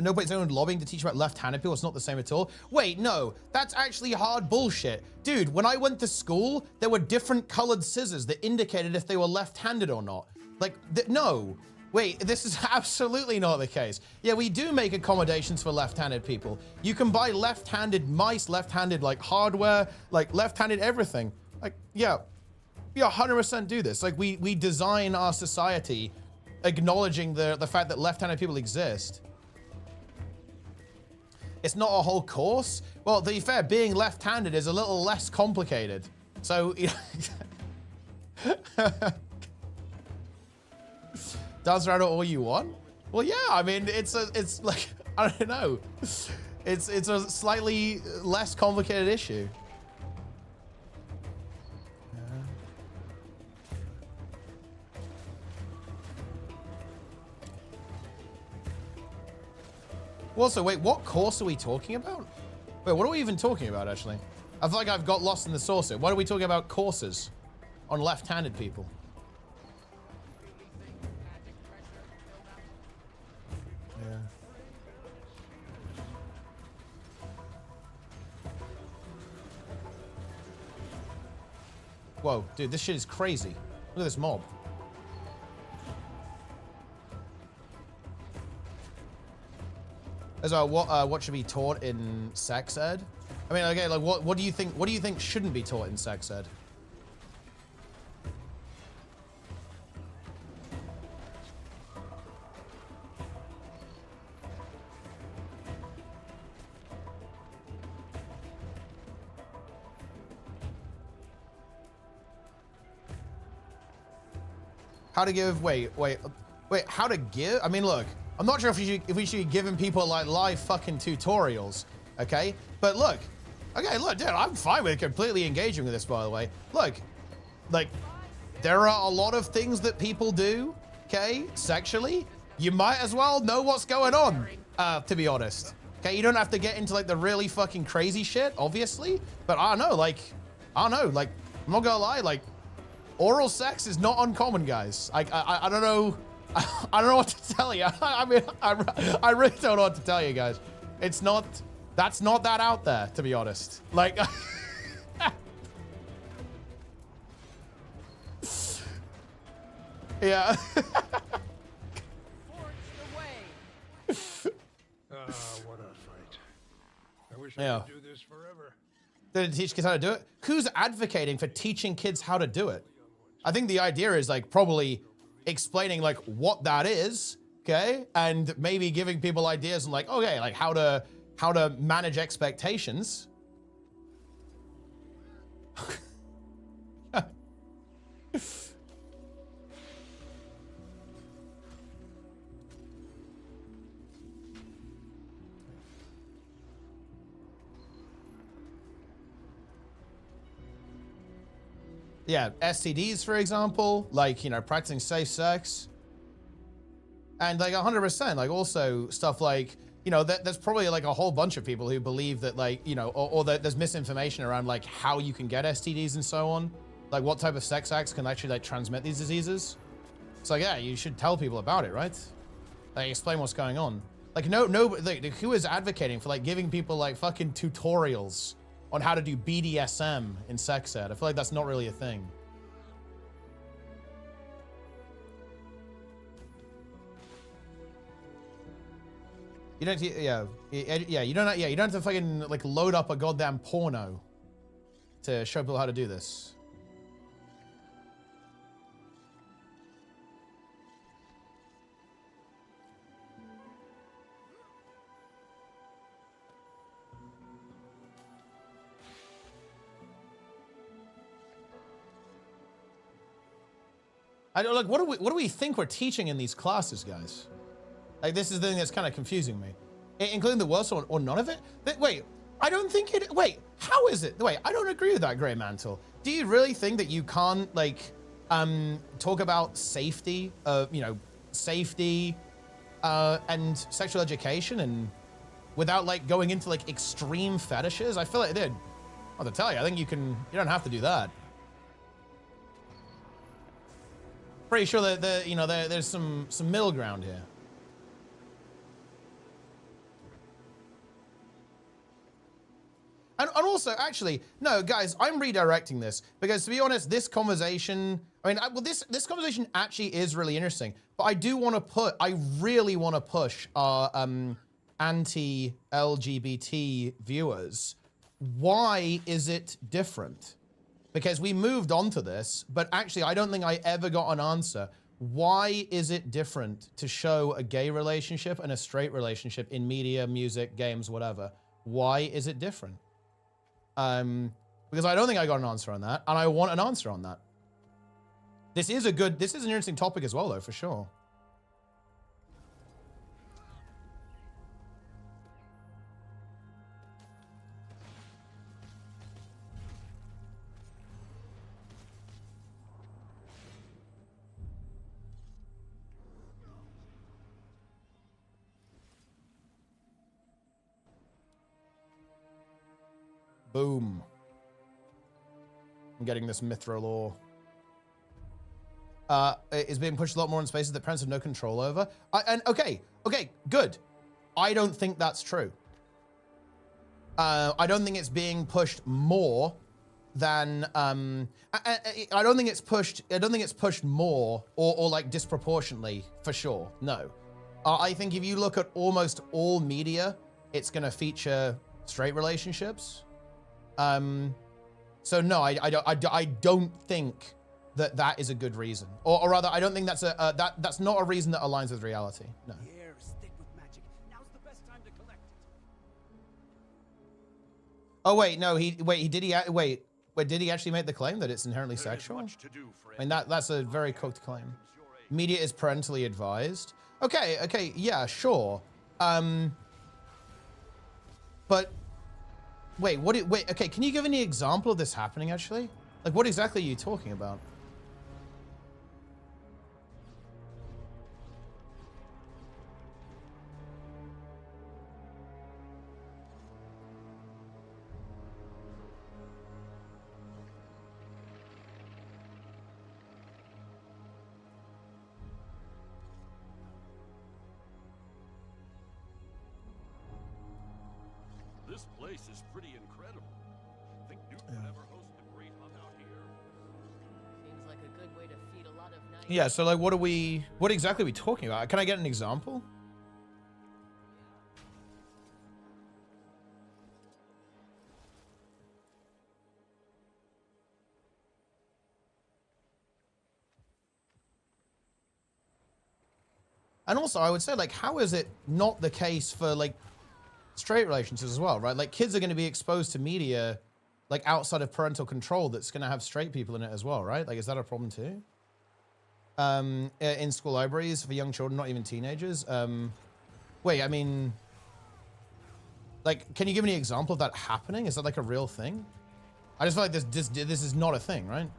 Nobody's anyone lobbying to teach about left-handed people. It's not the same at all. Wait, no, that's actually hard bullshit. Dude, when I went to school, there were different colored scissors that indicated if they were left-handed or not. Like, no. Wait, this is absolutely not the case. Yeah, we do make accommodations for left-handed people. You can buy left-handed mice, left-handed, like, hardware, like, left-handed everything. Like, yeah, we 100% do this. Like, we design our society acknowledging the fact that left-handed people exist. It's not a whole course. Well, to be fair, being left-handed is a little less complicated. So, you know, dance around it all you want? Well, yeah, I mean, it's like, I don't know. It's a slightly less complicated issue. Also, wait, what course are we talking about? Wait, what are we even talking about, actually? I feel like I've got lost in the source here. Why are we talking about courses on left-handed people? Yeah. Whoa, dude, this shit is crazy. Look at this mob. As well, what should be taught in sex ed? I mean, okay, like what do you think shouldn't be taught in sex ed? How to give? Wait. How to give? I mean, look. I'm not sure if we should be giving people like live fucking tutorials, okay? But look, okay, look, dude, I'm fine with completely engaging with this, by the way. Look, like, there are a lot of things that people do, okay, sexually. You might as well know what's going on, to be honest. Okay, you don't have to get into like the really fucking crazy shit, obviously. But I don't know, like, I'm not gonna lie, like, oral sex is not uncommon, guys. I don't know. I don't know what to tell you. I mean, I really don't know what to tell you guys. It's not, that's not that out there, to be honest. Like, yeah. What a fight. I wish Yeah. I could do this forever. Did it teach kids how to do it? Who's advocating for teaching kids how to do it? I think the idea is like probably explaining like what that is, okay? And maybe giving people ideas on like, okay, like how to manage expectations. Yeah, STDs, for example, like, you know, practicing safe sex. And like 100%, like also stuff like, you know, there's probably like a whole bunch of people who believe that like, you know, or that there's misinformation around like how you can get STDs and so on. Like what type of sex acts can actually like transmit these diseases. It's like, yeah, you should tell people about it, right? Like explain what's going on. Like like, who is advocating for like giving people like fucking tutorials on how to do BDSM in sex ed? I feel like that's not really a thing. You don't, yeah, you don't have to fucking like load up a goddamn porno to show people how to do this. I don't, like, what do we think we're teaching in these classes, guys? Like, this is the thing that's kind of confusing me. Including the worst one, or none of it? Wait, I don't think it, wait, how is it? Wait, I don't agree with that, Grey Mantle. Do you really think that you can't, like, talk about safety, you know, safety, and sexual education and without, like, going into, like, extreme fetishes? I feel like, dude, I have to tell you, I think you don't have to do that. Pretty sure that you know, there's some middle ground here. And also, actually, no, guys, I'm redirecting this because, to be honest, this conversation, I mean, well, this conversation actually is really interesting. But I do want to I really want to push our anti-LGBT viewers. Why is it different? Because we moved on to this, but actually, I don't think I ever got an answer. Why is it different to show a gay relationship and a straight relationship in media, music, games, whatever? Why is it different? Because I don't think I got an answer on that, and I want an answer on that. This is an interesting topic as well, though, for sure. Boom. I'm getting this mithril ore. Is being pushed a lot more in spaces that parents have no control over. Okay, good. I don't think that's true. I don't think it's being pushed more than I don't think it's pushed more or like disproportionately for sure. No. I think if you look at almost all media, it's going to feature straight relationships. So no, I don't think that is a good reason, or rather, I don't think that's that's not a reason that aligns with reality. No. Here, stick with magic. Now's the best time to collect it. Oh wait, no, did he actually make the claim that it's inherently sexual? I mean, that's a very cooked claim. Media is parentally advised. Okay, yeah, sure. But wait, okay, can you give any example of this happening actually? Like, what exactly are you talking about? This place is pretty incredible. Think Newton would ever host a great hunt out here? Seems like a good way to feed a lot of nice. Yeah, so like, what exactly are we talking about? Can I get an example? And also, I would say, like, how is it not the case for, like, straight relationships as well, right? Like, kids are going to be exposed to media, like, outside of parental control that's going to have straight people in it as well, right? Like, is that a problem too? In school libraries for young children, not even teenagers. Wait, I mean, like, can you give me an example of that happening? Is that, like, a real thing? I just feel like this is not a thing, right?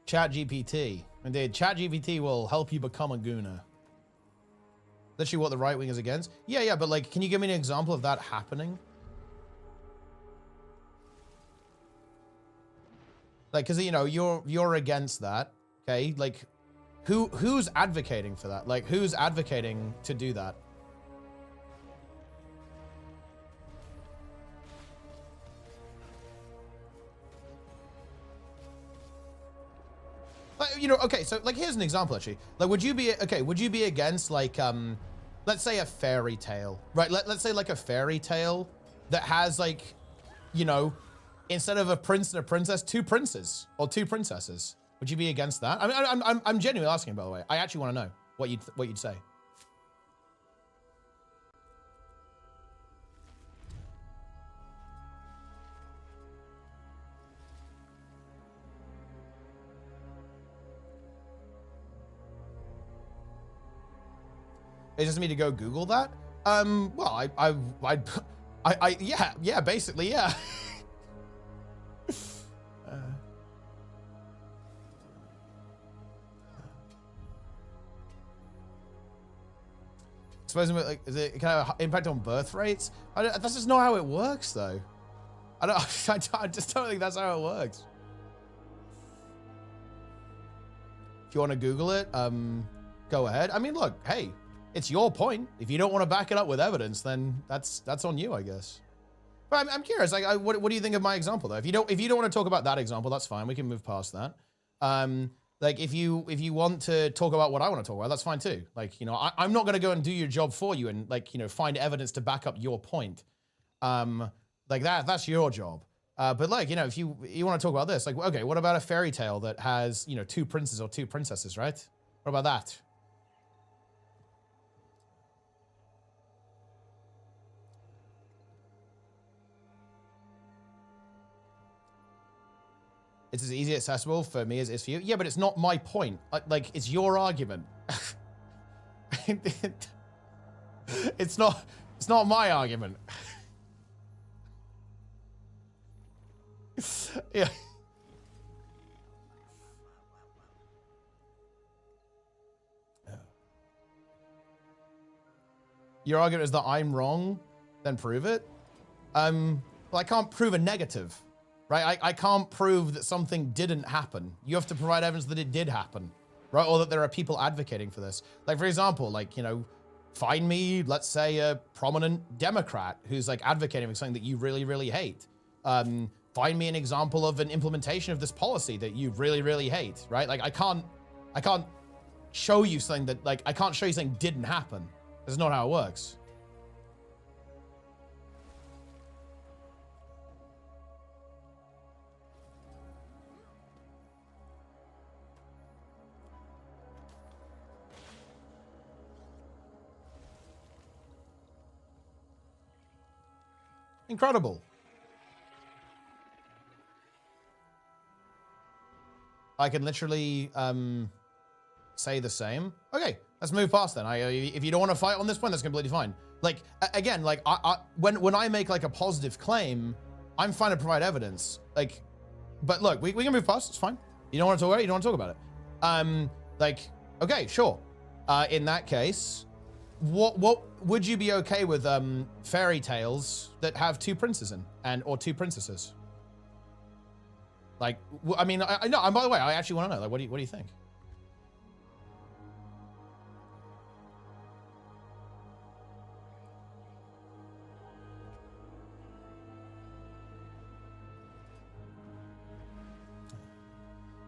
ChatGPT. Indeed, ChatGPT will help you become a gooner. Literally what the right wing is against. Yeah, but like, can you give me an example of that happening? Like, cause you know, you're against that, okay? Like, who's advocating for that? Like, who's advocating to do that? You know, okay, so like, here's an example actually. Like, would you be against like, let's say a fairy tale, right? Let's say like a fairy tale that has like, you know, instead of a prince and a princess, two princes or two princesses. Would you be against that? I mean, I'm genuinely asking, by the way. I actually want to know what you'd say. Is just me to go Google that? Well, yeah, basically, yeah. Supposedly, like, is it kind of impact on birth rates? That's just not how it works, though. I just don't think that's how it works. If you want to Google it, go ahead. I mean, look, hey. It's your point. If you don't want to back it up with evidence, then that's on you, I guess. But I'm curious. Like, what do you think of my example, though? If you don't want to talk about that example, that's fine. We can move past that. Like, if you want to talk about what I want to talk about, that's fine too. Like, you know, I'm not going to go and do your job for you and, like, you know, find evidence to back up your point. Like that's your job. But like, you know, if you want to talk about this, like, okay, what about a fairy tale that has, you know, two princes or two princesses, right? What about that? It's as easy accessible for me as it is for you. Yeah, but it's not my point. Like, it's your argument. It's not my argument. Yeah. Your argument is that I'm wrong, then prove it. Well, I can't prove a negative, right? I can't prove that something didn't happen. You have to provide evidence that it did happen, right? Or that there are people advocating for this. Like, for example, like, you know, find me, let's say, a prominent Democrat who's like advocating for something that you really, really hate. Find me an example of an implementation of this policy that you really, really hate, right? Like, I can't show you something that, like, I can't show you something didn't happen. That's not how it works. Incredible. I can literally say the same. Okay, let's move past then. If you don't want to fight on this point, that's completely fine. Like, again, like when I make like a positive claim, I'm fine to provide evidence. Like, but look, we can move past. It's fine. You don't want to talk about it. You don't want to talk about it. Like, okay, sure. In that case, what would you be okay with fairy tales that have two princes or two princesses? Like, I mean, I know. And by the way, I actually want to know. Like, what do you think?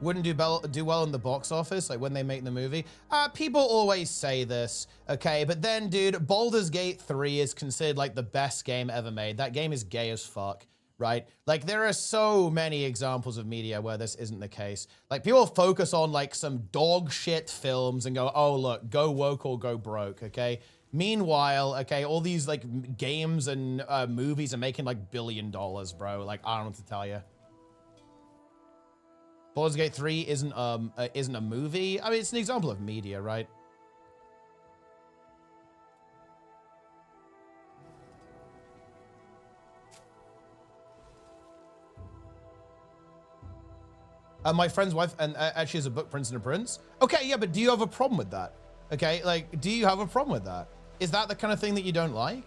Wouldn't do well in the box office, like when they make the movie. People always say this, okay? But then, dude, Baldur's Gate 3 is considered like the best game ever made. That game is gay as fuck, right? Like, there are so many examples of media where this isn't the case. Like, people focus on like some dog shit films and go, oh, look, go woke or go broke, okay? Meanwhile, okay, all these like games and movies are making like $1 billion, bro. Like, I don't know what to tell you. Baldur's Gate 3 isn't a movie. I mean, it's an example of media, right? My friend's wife and actually has a book, Prince and a Prince. Okay, yeah, but do you have a problem with that? Okay, like, do you have a problem with that? Is that the kind of thing that you don't like?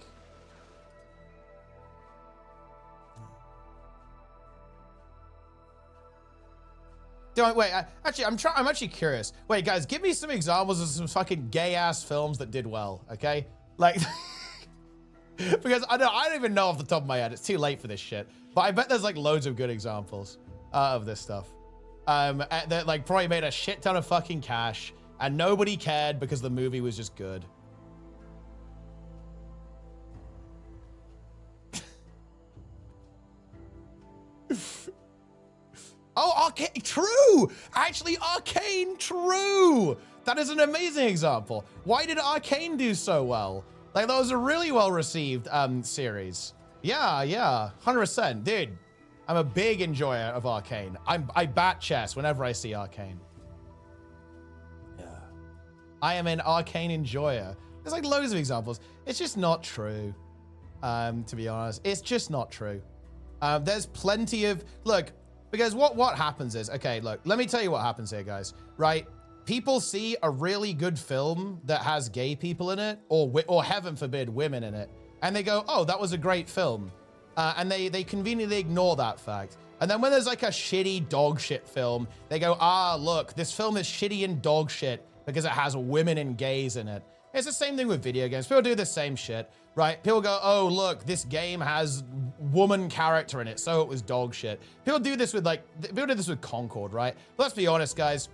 Wait, actually, I'm actually curious. Wait, guys, give me some examples of some fucking gay ass films that did well, okay? Like, because I don't even know off the top of my head. It's too late for this shit. But I bet there's like loads of good examples of this stuff. That like probably made a shit ton of fucking cash and nobody cared because the movie was just good. Oh, Arcane, true! Actually, Arcane, true! That is an amazing example. Why did Arcane do so well? Like, that was a really well-received series. Yeah, 100%. Dude, I'm a big enjoyer of Arcane. I bat chess whenever I see Arcane. Yeah. I am an Arcane enjoyer. There's like loads of examples. It's just not true, to be honest. It's just not true. There's plenty of... Look, because what happens is, okay, look, let me tell you what happens here, guys, right? People see a really good film that has gay people in it, or heaven forbid, women in it, and they go, oh, that was a great film. And they conveniently ignore that fact. And then when there's like a shitty dog shit film, they go, ah, look, this film is shitty and dog shit because it has women and gays in it. It's the same thing with video games. People do the same shit, right? People go, oh, look, this game has woman character in it, so it was dog shit. People do this with Concord, right? Let's be honest, guys.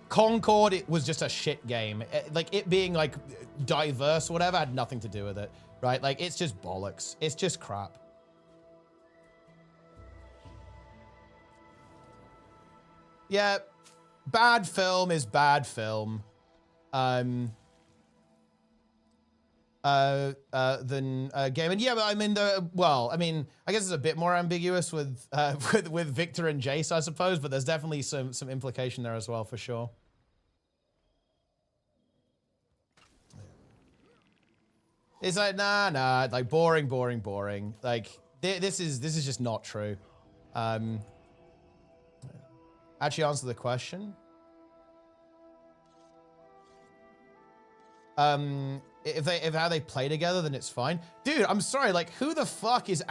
Concord, it was just a shit game. Like, it being like diverse or whatever had nothing to do with it, right? Like, it's just bollocks. It's just crap. Yeah, bad film is bad film. game. And yeah, but I mean, I guess it's a bit more ambiguous with with Victor and Jace, I suppose, but there's definitely some implication there as well, for sure. It's like, nah, like boring. Like this is just not true. Actually answer the question. If how they play together, then it's fine. Dude, I'm sorry, like who the fuck is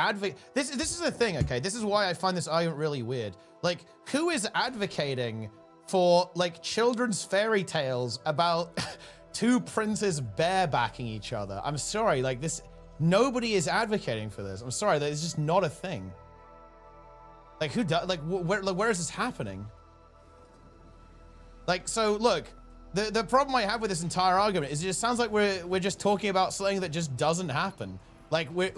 this is the thing, okay? This is why I find this argument really weird. Like, who is advocating for like children's fairy tales about two princes barebacking each other? I'm sorry, like nobody is advocating for this. I'm sorry, that is just not a thing. Like who does, like where is this happening? Like, so look, the problem I have with this entire argument is it just sounds like we're just talking about something that just doesn't happen. Like we're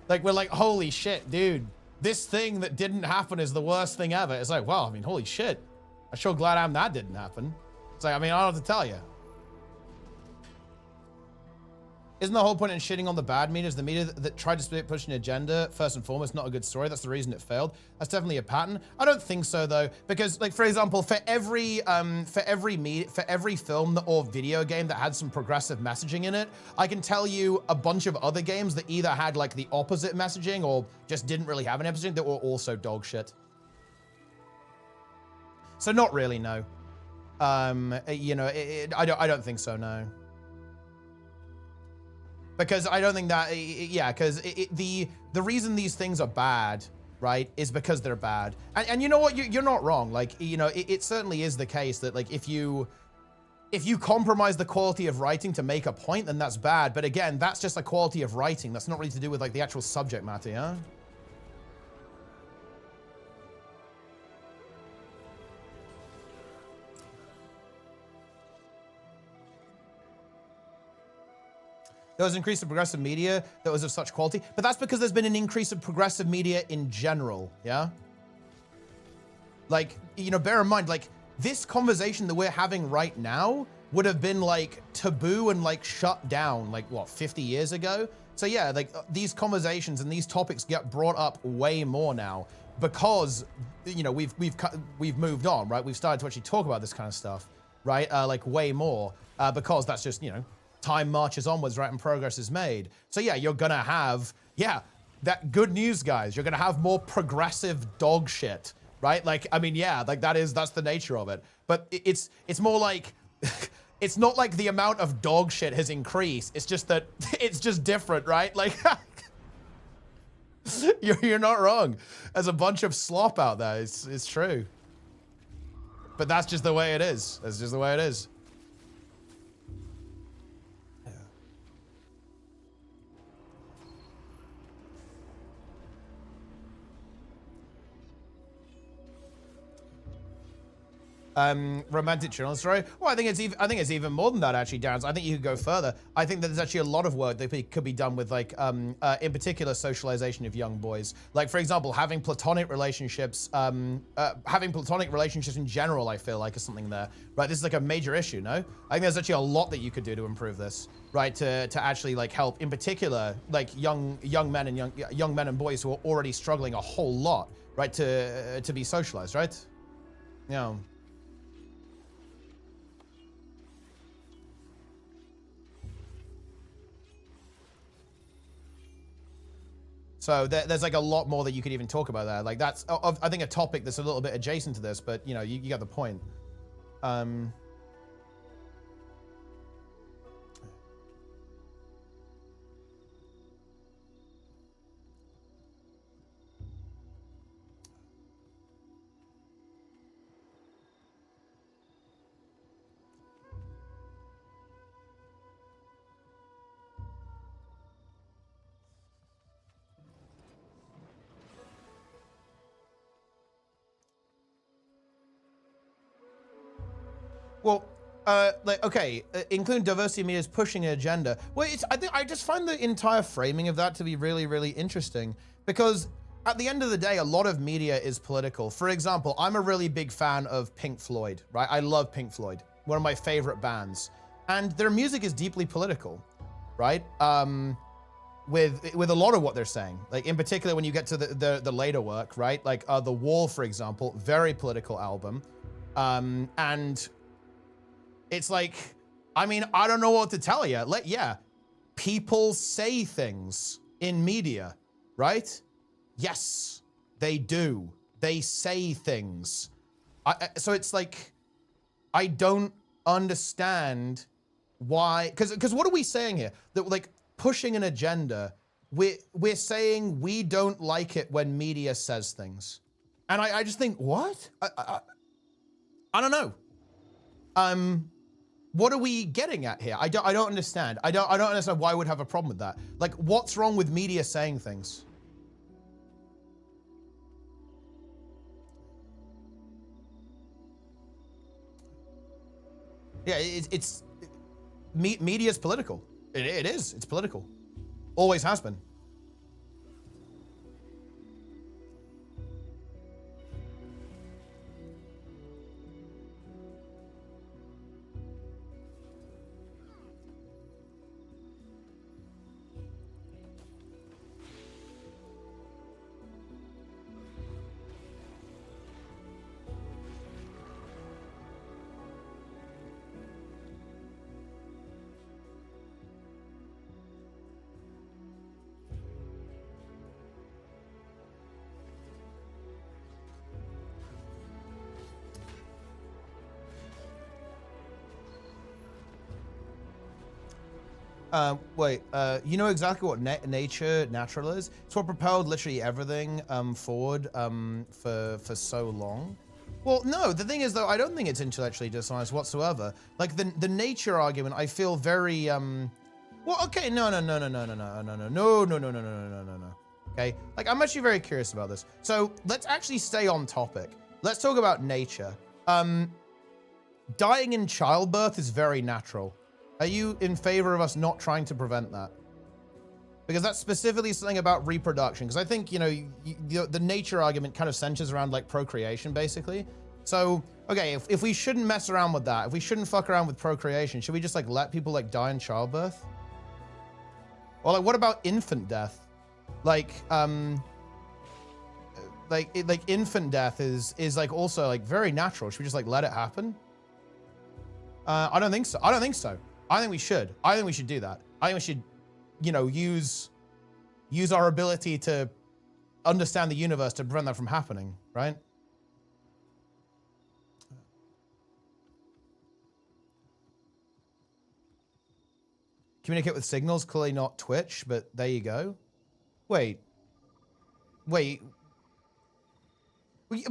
like, holy shit, dude, this thing that didn't happen is the worst thing ever. It's like, well, I mean, holy shit, I'm sure glad that didn't happen. It's like, I mean, I don't have to tell you. Isn't the whole point in shitting on the bad media is the media that tried to push an agenda, first and foremost, not a good story? That's the reason it failed. That's definitely a pattern. I don't think so, though, because, like, for example, for every film or video game that had some progressive messaging in it, I can tell you a bunch of other games that either had, like, the opposite messaging or just didn't really have any messaging that were also dog shit. So not really, no. You know, I don't think so, no. Because I don't think that, yeah, because the reason these things are bad, right, is because they're bad. And you know what, you're not wrong. Like, you know, it certainly is the case that, like, if you compromise the quality of writing to make a point, then that's bad. But again, that's just a quality of writing. That's not really to do with, like, the actual subject matter, yeah? There was an increase in progressive media that was of such quality, but that's because there's been an increase of progressive media in general, yeah? Like, you know, bear in mind, like, this conversation that we're having right now would have been, like, taboo and, like, shut down, like, what, 50 years ago? So, yeah, like, these conversations and these topics get brought up way more now because, you know, we've moved on, right? We've started to actually talk about this kind of stuff, right? Like, way more, because that's just, you know, time marches onwards, right, and progress is made. So yeah, you're gonna have, yeah, that good news, guys. You're gonna have more progressive dog shit, right? Like, I mean, yeah, like that's the nature of it. But it's more like, it's not like the amount of dog shit has increased. It's just that it's just different, right? Like, you're not wrong. There's a bunch of slop out there. It's true. But that's just the way it is. That's just the way it is. Romantic children's story. Well, I think it's even more than that, actually, Darren. I think you could go further. I think that there's actually a lot of work that could be done with, like, in particular, socialization of young boys. Like, for example, having platonic relationships in general, I feel like, is something there. Right, this is like a major issue, no? I think there's actually a lot that you could do to improve this, right? To actually, like, help, in particular, like, young men and boys who are already struggling a whole lot, right? To be socialized, right? Yeah. So there's like a lot more that you could even talk about there. Like that's, I think, a topic that's a little bit adjacent to this, but you know, you got the point. Well, like, okay, including diversity media is pushing an agenda. Well, I just find the entire framing of that to be really, really interesting because at the end of the day, a lot of media is political. For example, I'm a really big fan of Pink Floyd, right? I love Pink Floyd, one of my favorite bands, and their music is deeply political. right? With a lot of what they're saying, like in particular when you get to the later work, right? Like The Wall, for example, very political album, and it's like, I mean, I don't know what to tell you. People say things in media, right? Yes, they do. They say things. So it's like, I don't understand why, because what are we saying here? That like pushing an agenda, we're saying we don't like it when media says things. And I just think, what? I don't know. What are we getting at here? I don't understand. I don't understand why I would have a problem with that. Like, what's wrong with media saying things? Yeah, media's political. It is. It's political. Always has been. You know exactly what natural is? It's what propelled literally everything forward for so long. Well, no, the thing is though, I don't think it's intellectually dishonest whatsoever. Like the nature argument, I feel very well, okay, no. Okay, like I'm actually very curious about this. So let's actually stay on topic. Let's talk about nature. Dying in childbirth is very natural. Are you in favor of us not trying to prevent that? Because that's specifically something about reproduction. Because I think, you know, the nature argument kind of centers around like procreation, basically. So, okay, if we shouldn't mess around with that, if we shouldn't fuck around with procreation, should we just like let people like die in childbirth? Or like, what about infant death? Like infant death is like also like very natural. Should we just like let it happen? I don't think so. I don't think so. I think we should. I think we should do that. I think we should, you know, use our ability to understand the universe to prevent that from happening, right? Communicate with signals, clearly not Twitch, but there you go. Wait.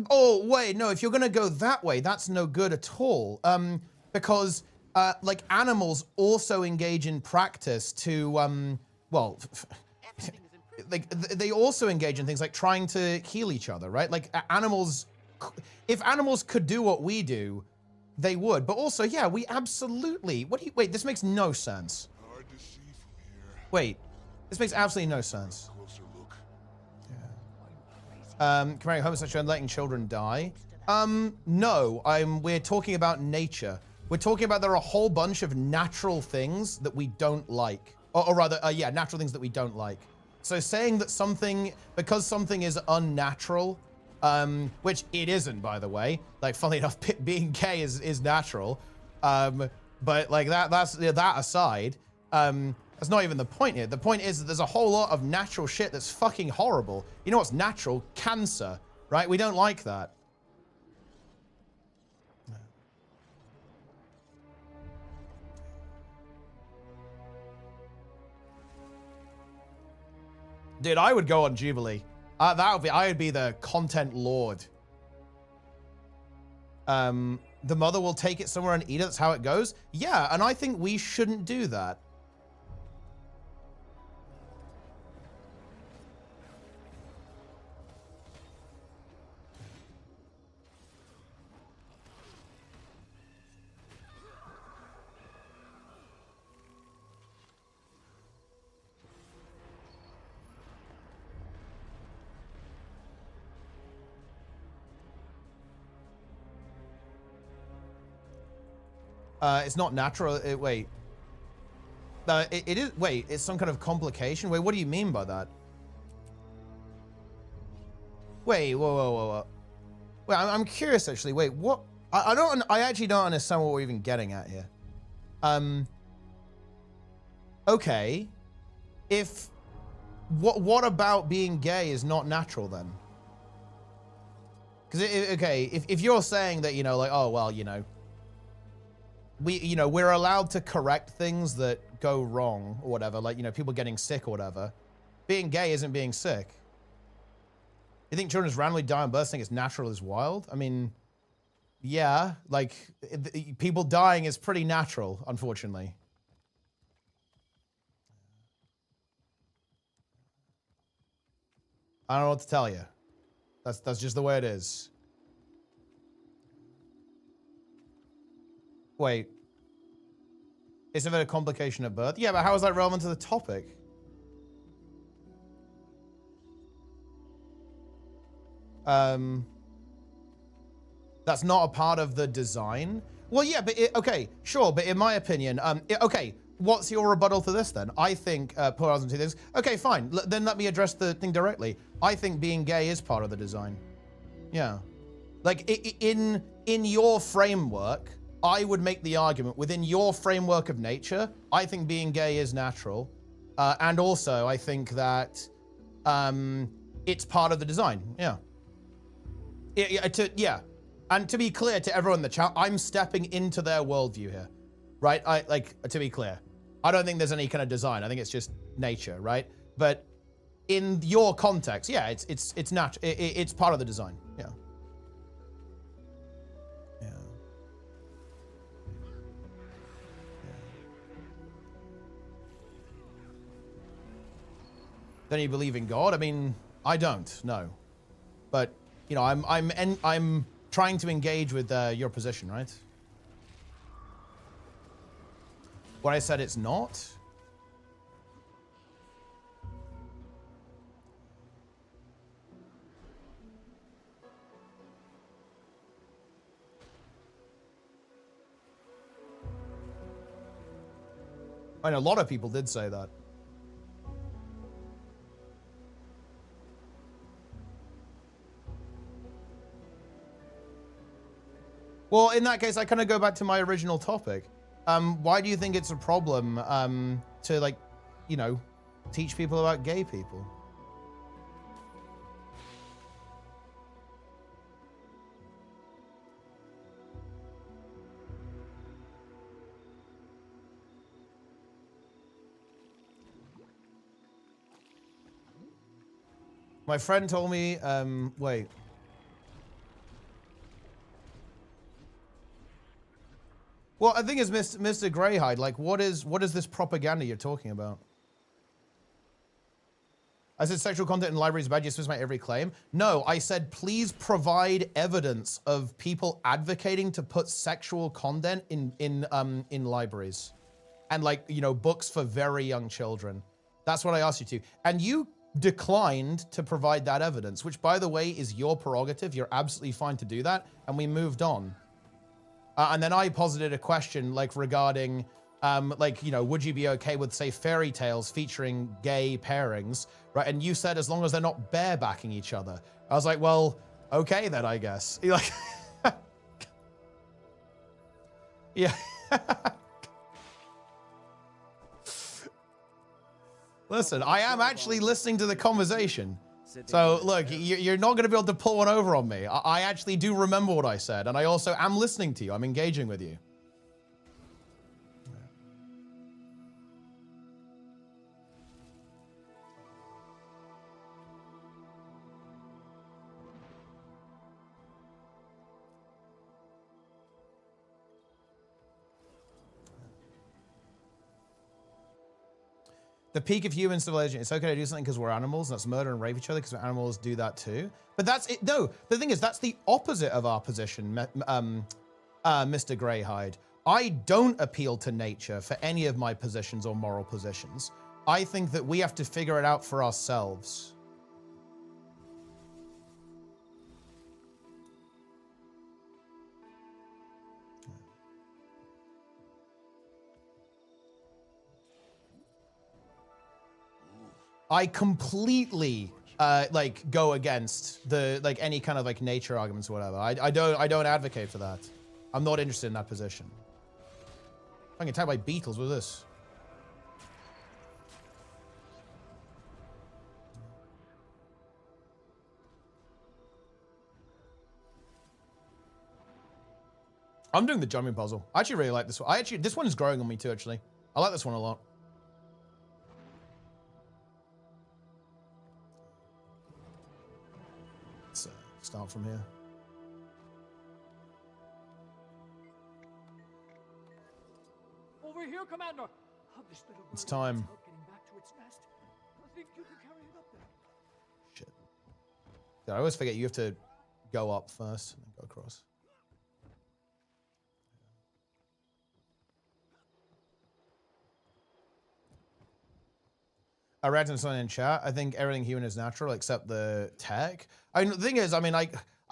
Oh, wait, no, if you're gonna go that way, that's no good at all. Because like animals also engage in practice to, well, like they also engage in things like trying to heal each other, right? Like animals, if animals could do what we do, they would. But also, yeah, we absolutely, wait, this makes no sense. Hard to see from here. Wait, this makes absolutely no sense. Comparing homosexuality and letting children die. No, we're talking about nature. We're talking about there are a whole bunch of natural things that we don't like. Or rather, yeah, natural things that we don't like. So saying that something, because something is unnatural, which it isn't, by the way. Like, funnily enough, being gay is natural. But like that aside, that's not even the point here. The point is that there's a whole lot of natural shit that's fucking horrible. You know what's natural? Cancer, right? We don't like that. Dude, I would go on Jubilee. I would be the content lord. The mother will take it somewhere and eat it. That's how it goes. Yeah, and I think we shouldn't do that. It's not natural. Wait. It is. Wait, it's some kind of complication. Wait, what do you mean by that? Wait, whoa. Wait, I'm curious actually. Wait, what? I actually don't understand what we're even getting at here. Okay. What about being gay is not natural then? Because okay, if you're saying that, you know, like, oh well, you know, we're allowed to correct things that go wrong or whatever, like, you know, people getting sick or whatever. Being gay isn't being sick. You think children just randomly die on birth, think it's natural is wild? I mean, yeah, like people dying is pretty natural, unfortunately. I don't know what to tell you. That's just the way it is. Wait. Isn't it a complication at birth? Yeah, but how is that relevant to the topic? That's not a part of the design. Well, yeah, but okay, sure, but in my opinion, okay, what's your rebuttal to this then? I think, Paul Osmond, two things. Okay, fine, then let me address the thing directly. I think being gay is part of the design. Yeah. Like, in your framework, I would make the argument, within your framework of nature, I think being gay is natural. And also, I think that it's part of the design, yeah. Yeah. And to be clear to everyone in the chat, I'm stepping into their worldview here, right? To be clear, I don't think there's any kind of design. I think it's just nature, right? But in your context, yeah, it's natural. It's part of the design, yeah. Yeah. Then you believe in God? I mean, I don't, no. But you know, I'm trying to engage with your position, right? When I said it's not. I know a lot of people did say that. Well, in that case, I kind of go back to my original topic. Why do you think it's a problem to, like, you know, teach people about gay people? My friend told me, wait. Well, I think it's Mr. Greyhide. Like, what is this propaganda you're talking about? I said sexual content in libraries is bad. You dismiss my every claim. No, I said please provide evidence of people advocating to put sexual content in libraries, and, like, you know, books for very young children. That's what I asked you to, and you declined to provide that evidence, which, by the way, is your prerogative. You're absolutely fine to do that, and we moved on. And then I posited a question, like, regarding, like, you know, would you be okay with, say, fairy tales featuring gay pairings, right? And you said as long as they're not barebacking each other. I was like, well, okay then, I guess. You're like, yeah. Listen, I am actually listening to the conversation. So, look, you're not going to be able to pull one over on me. I actually do remember what I said, and I also am listening to you. I'm engaging with you. The peak of human civilization. It's okay to do something because we're animals, and that's murder and rape each other because animals do that too. But that's it. No, the thing is, that's the opposite of our position, Mr. Greyhide. I don't appeal to nature for any of my positions or moral positions. I think that we have to figure it out for ourselves. I completely like go against the like any kind of like nature arguments or whatever. I don't advocate for that. I'm not interested in that position. I'm getting attacked by beetles with this. I'm doing the jumping puzzle. I actually really like this one. This one is growing on me too, actually. I like this one a lot. Let's start from here. Over here, Commander. It's time. Shit. Yeah, I always forget you have to go up first and then go across. I read something in chat. I think everything human is natural except the tech. I mean, the thing is, I mean, I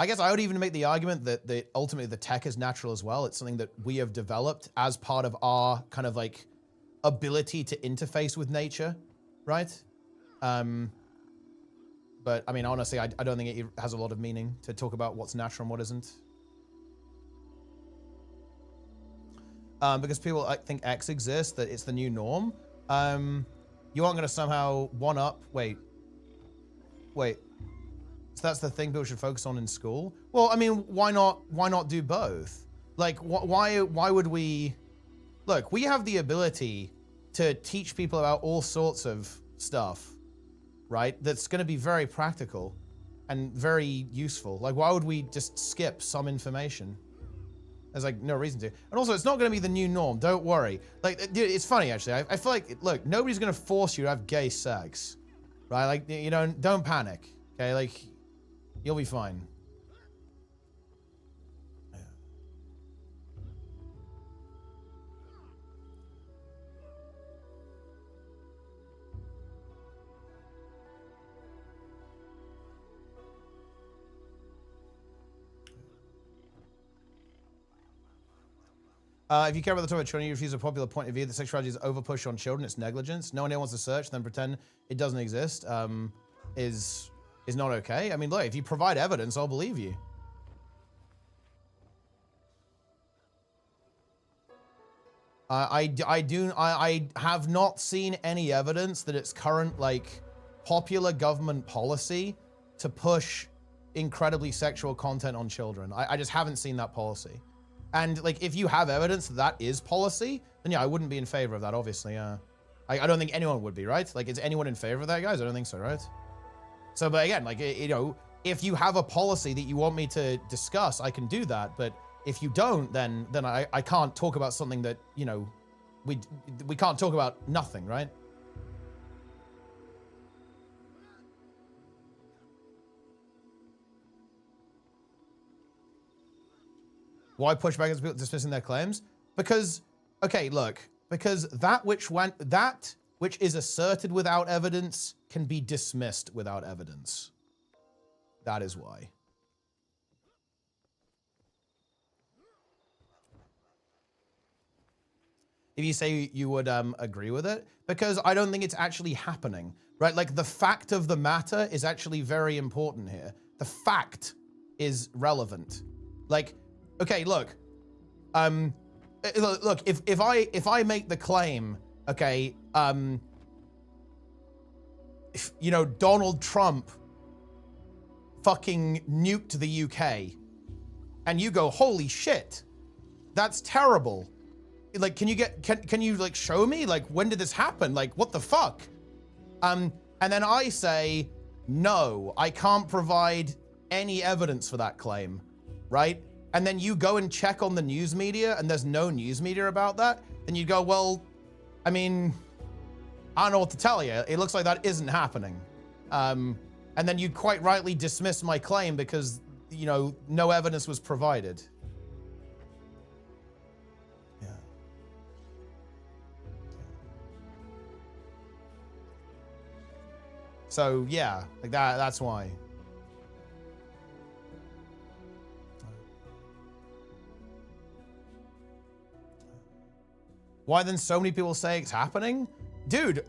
guess I would even make the argument that ultimately the tech is natural as well. It's something that we have developed as part of our kind of like ability to interface with nature, right? But I mean, honestly, I don't think it has a lot of meaning to talk about what's natural and what isn't. Because people think X exists, that it's the new norm. You aren't going to somehow one-up... Wait. So that's the thing people should focus on in school? Well, I mean, why not do both? Like, why would we... Look, we have the ability to teach people about all sorts of stuff, right? That's going to be very practical and very useful. Like, why would we just skip some information? There's like no reason to. And also, it's not going to be the new norm. Don't worry. Like, dude, it's funny, actually. I feel like, look, nobody's going to force you to have gay sex, right? Like, you know, don't panic, okay? Like, you'll be fine. If you care about the topic of children, you refuse a popular point of view that sexuality is overpush on children, it's negligence. No one here wants to search, then pretend it doesn't exist, is not okay. I mean, look, if you provide evidence, I'll believe you. I have not seen any evidence that it's current, like, popular government policy to push incredibly sexual content on children. I just haven't seen that policy. And like, if you have evidence that that is policy, then yeah, I wouldn't be in favor of that, obviously. I don't think anyone would be, right? Like, is anyone in favor of that, guys? I don't think so, right? So, but again, like, you know, if you have a policy that you want me to discuss, I can do that. But if you don't, then I can't talk about something that, you know, we can't talk about nothing, right? Why push back against people dismissing their claims? Because, okay, look, because that which is asserted without evidence can be dismissed without evidence. That is why. If you say you would agree with it, because I don't think it's actually happening, right? Like, the fact of the matter is actually very important here. The fact is relevant. Like, okay, look, look, if I make the claim, okay, if, you know, Donald Trump fucking nuked the UK, and you go, holy shit, that's terrible. Like, can you like show me, like, when did this happen? Like, what the fuck? And then I say, no, I can't provide any evidence for that claim, right? And then you go and check on the news media and there's no news media about that, then you go, well, I mean, I don't know what to tell you. It looks like that isn't happening. And then you quite rightly dismiss my claim because, you know, no evidence was provided. Yeah. So, yeah, like that's why. Why then so many people say it's happening? Dude,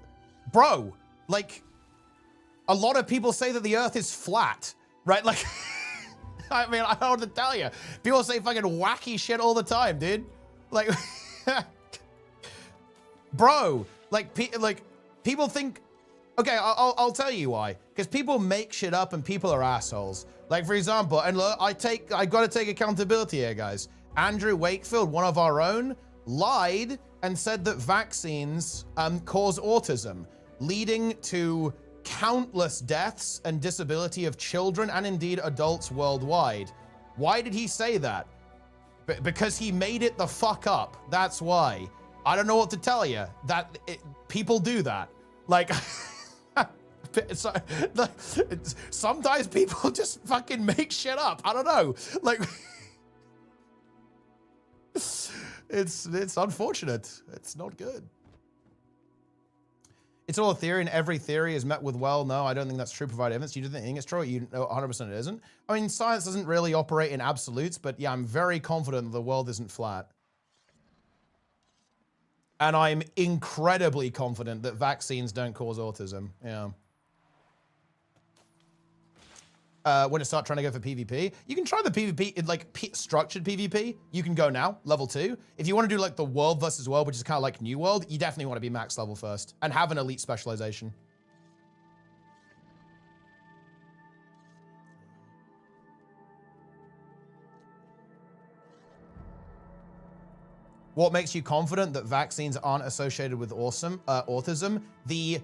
bro, like, A lot of people say that the Earth is flat, right? Like, I mean, I don't know what to tell you. People say fucking wacky shit all the time, dude. Like, bro, like people think. Okay, I'll tell you why. Because people make shit up and people are assholes. Like, for example, and look, I gotta take accountability here, guys. Andrew Wakefield, one of our own, lied and said that vaccines cause autism, leading to countless deaths and disability of children and indeed adults worldwide. Why did he say that? Because he made it the fuck up. That's why. I don't know what to tell you. People do that. Like, sometimes people just fucking make shit up. I don't know. Like, it's unfortunate. It's not good. It's all a theory, and every theory is met with, well, no, I don't think that's true, provide evidence. You do think it's true? You know 100% it isn't? I mean, science doesn't really operate in absolutes, but yeah, I'm very confident that the world isn't flat. And I'm incredibly confident that vaccines don't cause autism. Yeah. When to start trying to go for PvP? You can try the PvP, like structured PvP. You can go now, level 2. If you want to do like the world versus world, which is kind of like New World, you definitely want to be max level first and have an elite specialization. What makes you confident that vaccines aren't associated with autism? The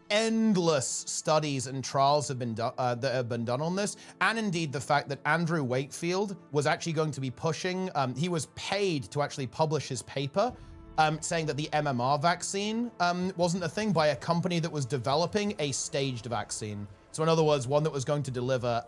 endless studies and trials have been that have been done on this, and indeed the fact that Andrew Wakefield was actually going to be pushing, he was paid to actually publish his paper, saying that the MMR vaccine wasn't a thing by a company that was developing a staged vaccine. So in other words, one that was going to deliver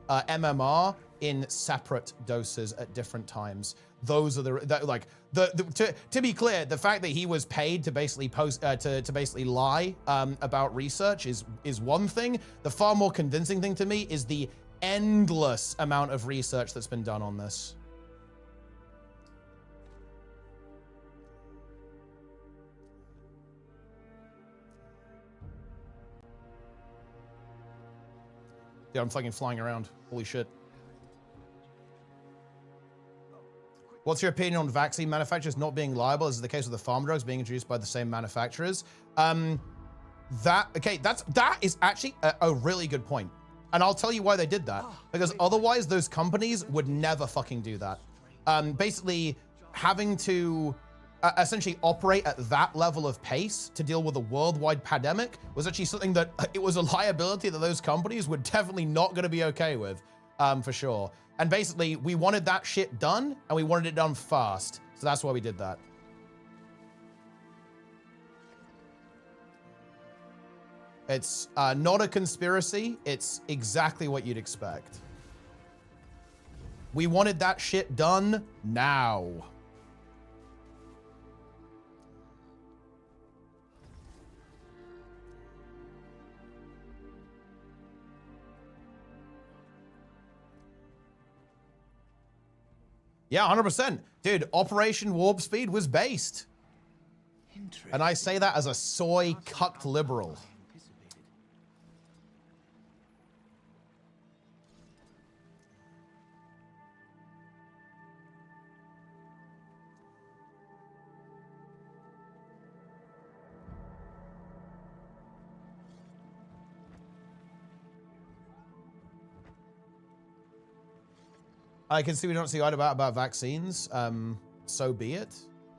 MMR in separate doses at different times. Those are to be clear, the fact that he was paid to basically to basically lie about research is one thing. The far more convincing thing to me is the endless amount of research that's been done on this. Yeah, I'm fucking flying around. Holy shit. What's your opinion on vaccine manufacturers not being liable, as is the case with the pharma drugs being introduced by the same manufacturers? That is actually a really good point. And I'll tell you why they did that. Because otherwise those companies would never fucking do that. Basically having to essentially operate at that level of pace to deal with a worldwide pandemic was actually something that it was a liability that those companies were definitely not going to be okay with, for sure. And basically, we wanted that shit done, and we wanted it done fast. So that's why we did that. It's not a conspiracy. It's exactly what you'd expect. We wanted that shit done now. Yeah, 100%. Dude, Operation Warp Speed was based. And I say that as a soy cucked liberal. I can see we don't see eye to eye about vaccines. So be it.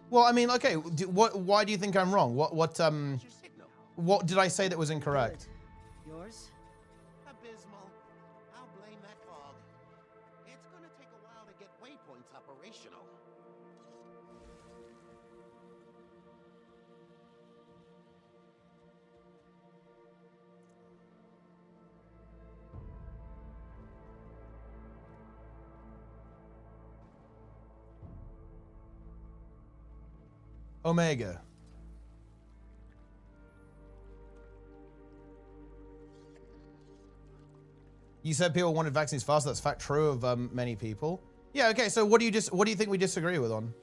Well, I mean, okay. Why do you think I'm wrong? What did I say that was incorrect? Yours? Abysmal. I'll blame that fog. It's gonna take a while to get waypoints operational. Omega. You said people wanted vaccines fast. That's fact true of many people. Yeah. Okay. So what do you think we disagree with on?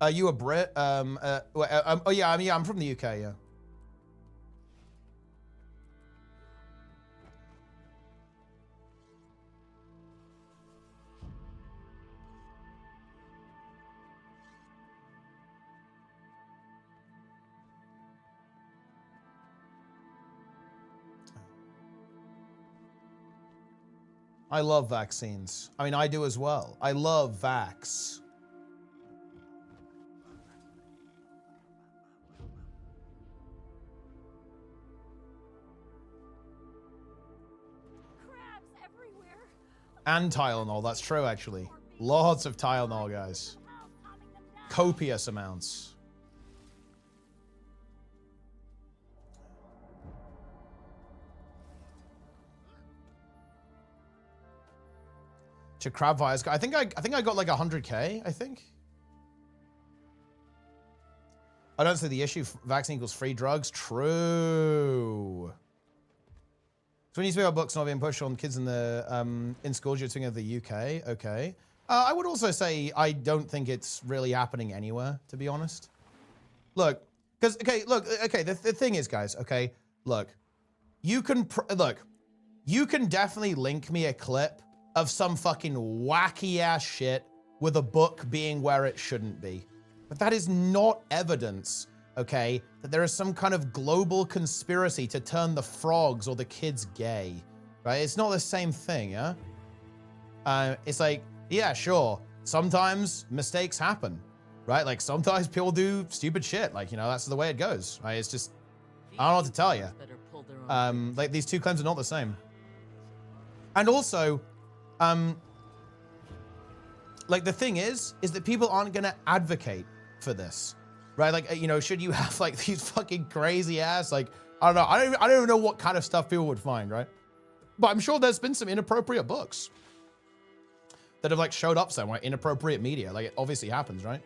Are you a Brit? Oh yeah, I'm from the UK, yeah. I love vaccines. I mean, I do as well. I love vax. Crabs everywhere. And Tylenol, that's true actually. Lots of Tylenol, guys. Copious amounts. To crab fires. I think I got like 100K, I think. I don't see the issue. Vaccine equals free drugs. True. So when you speak about books not being pushed on kids in the in schools, you're thinking of the UK. Okay. I would also say I don't think it's really happening anywhere, to be honest. Look, because the thing is, guys. Okay, look, you can you can definitely link me a clip of some fucking wacky ass shit with a book being where it shouldn't be. But that is not evidence, okay, that there is some kind of global conspiracy to turn the frogs or the kids gay, right? It's not the same thing, yeah? It's like, yeah, sure, sometimes mistakes happen, right? Like sometimes people do stupid shit, like, you know, that's the way it goes, right? It's just, I don't know what to tell you. Like these two claims are not the same. And also, like the thing is that people aren't gonna advocate for this, right? Like, you know, should you have like these fucking crazy ass, like, I don't know, I don't even know what kind of stuff people would find, right? But I'm sure there's been some inappropriate books that have like showed up somewhere, inappropriate media, like it obviously happens, right?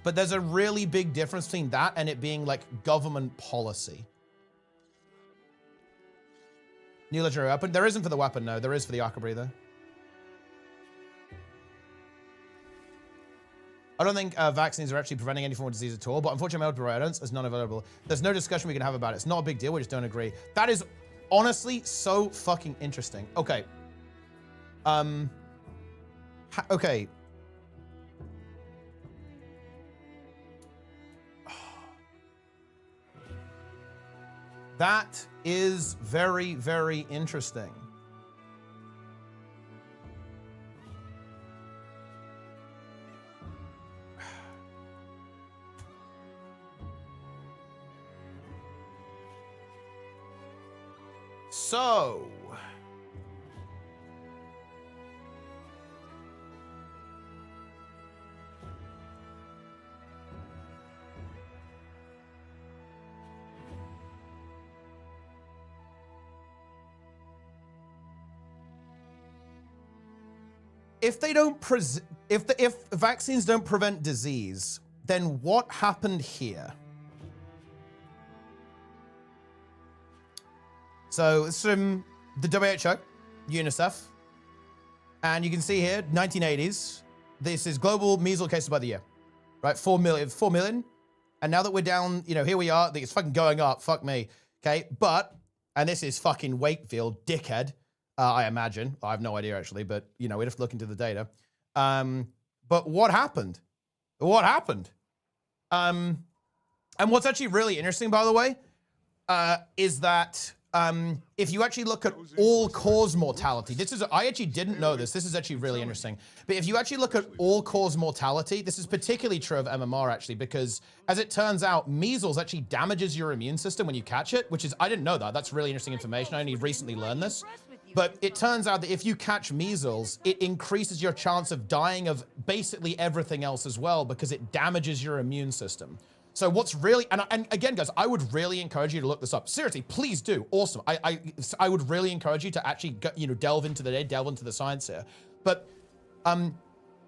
But there's a really big difference between that and it being like government policy. New legendary weapon. There isn't for the weapon, no. There is for the Arca Breather. I don't think vaccines are actually preventing any form of disease at all, but unfortunately, multiple evidence is non-available. There's no discussion we can have about it. It's not a big deal. We just don't agree. That is honestly so fucking interesting. Okay. Okay. That is very, very interesting. So, if they don't if vaccines don't prevent disease, then what happened here? So it's from the WHO, UNICEF, and you can see here 1980s. This is global measles cases by the year, right? 4 million, and now that we're down, you know, here we are. I think it's fucking going up. Fuck me, okay? But and this is fucking Wakefield, dickhead. I imagine. I have no idea actually, but you know, we'd have to look into the data. But what happened? What happened? And what's actually really interesting, by the way, is that if you actually look at all-cause mortality, this is, I actually didn't know this. This is actually really interesting. But if you actually look at all-cause mortality, this is particularly true of MMR actually, because as it turns out, measles actually damages your immune system when you catch it, which is, I didn't know that. That's really interesting information. I only recently learned this. But it turns out that if you catch measles, it increases your chance of dying of basically everything else as well, because it damages your immune system. So what's really, and again, guys, I would really encourage you to look this up. Seriously, please do. Awesome. I would really encourage you to actually, you know, delve into the science here. But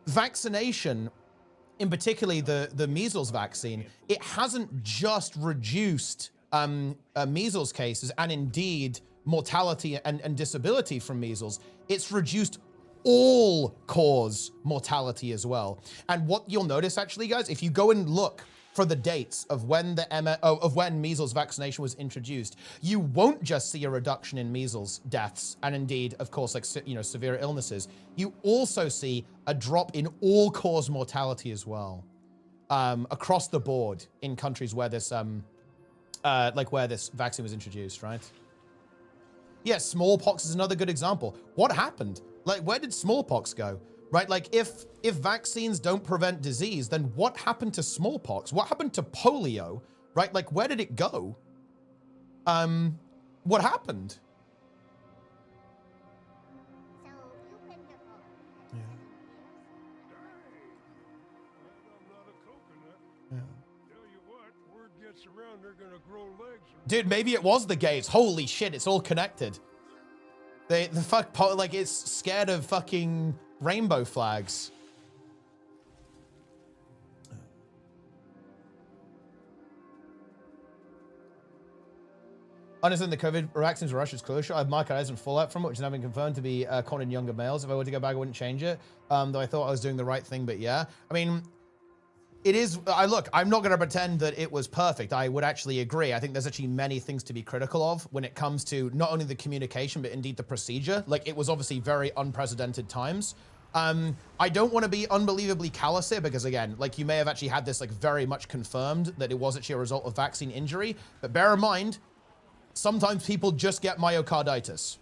vaccination, in particularly the measles vaccine, it hasn't just reduced measles cases and indeed mortality and disability from measles. It's reduced all cause mortality as well. And what you'll notice actually, guys, if you go and look for the dates of when when measles vaccination was introduced, you won't just see a reduction in measles deaths and indeed, of course, like, you know, severe illnesses. You also see a drop in all-cause mortality as well, across the board in countries where this, where this vaccine was introduced, right? Yeah, smallpox is another good example. What happened? Like, where did smallpox go? Right, like if vaccines don't prevent disease, then what happened to smallpox? What happened to polio? Right, like where did it go? What happened? Yeah. Dude, maybe it was the gays. Holy shit, it's all connected. Like it's scared of fucking rainbow flags. Understand the COVID vaccines for Russia's closure. I have market eyes and fallout from it, which has now been confirmed to be common in younger males. If I were to go back, I wouldn't change it. Though I thought I was doing the right thing, but yeah. I mean, it is, look, I'm not gonna pretend that it was perfect. I would actually agree. I think there's actually many things to be critical of when it comes to not only the communication, but indeed the procedure. Like, it was obviously very unprecedented times. I don't want to be unbelievably callous here because, again, like, you may have actually had this like very much confirmed that it was actually a result of vaccine injury, but bear in mind, sometimes people just get myocarditis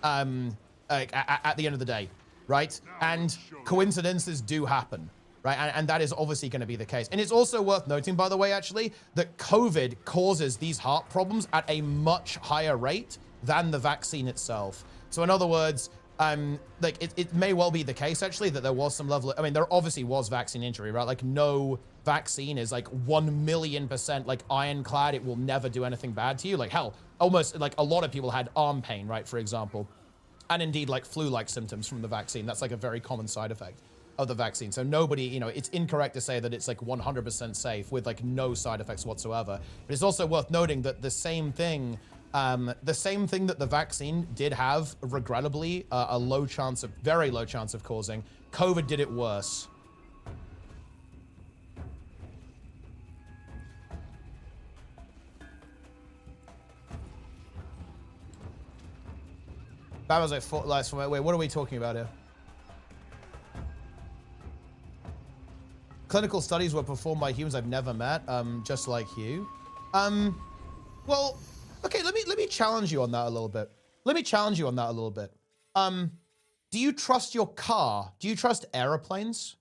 at the end of the day, right? And coincidences do happen, right? And that is obviously going to be the case. And it's also worth noting, by the way, actually, that COVID causes these heart problems at a much higher rate than the vaccine itself. So in other words, like it may well be the case actually that there was some level of, I mean, there obviously was vaccine injury, right? Like no vaccine is like 1,000,000% like ironclad. It will never do anything bad to you. Like hell, almost like a lot of people had arm pain, right? For example, and indeed like flu-like symptoms from the vaccine. That's like a very common side effect of the vaccine. So nobody, you know, it's incorrect to say that it's like 100% safe with like no side effects whatsoever. But it's also worth noting that the same thing that the vaccine did have, regrettably, a very low chance of causing, COVID did it worse. That was like last one. Wait, what are we talking about here? Clinical studies were performed by humans I've never met, just like you. Well, okay, let me challenge you on that a little bit. Do you trust your car? Do you trust airplanes?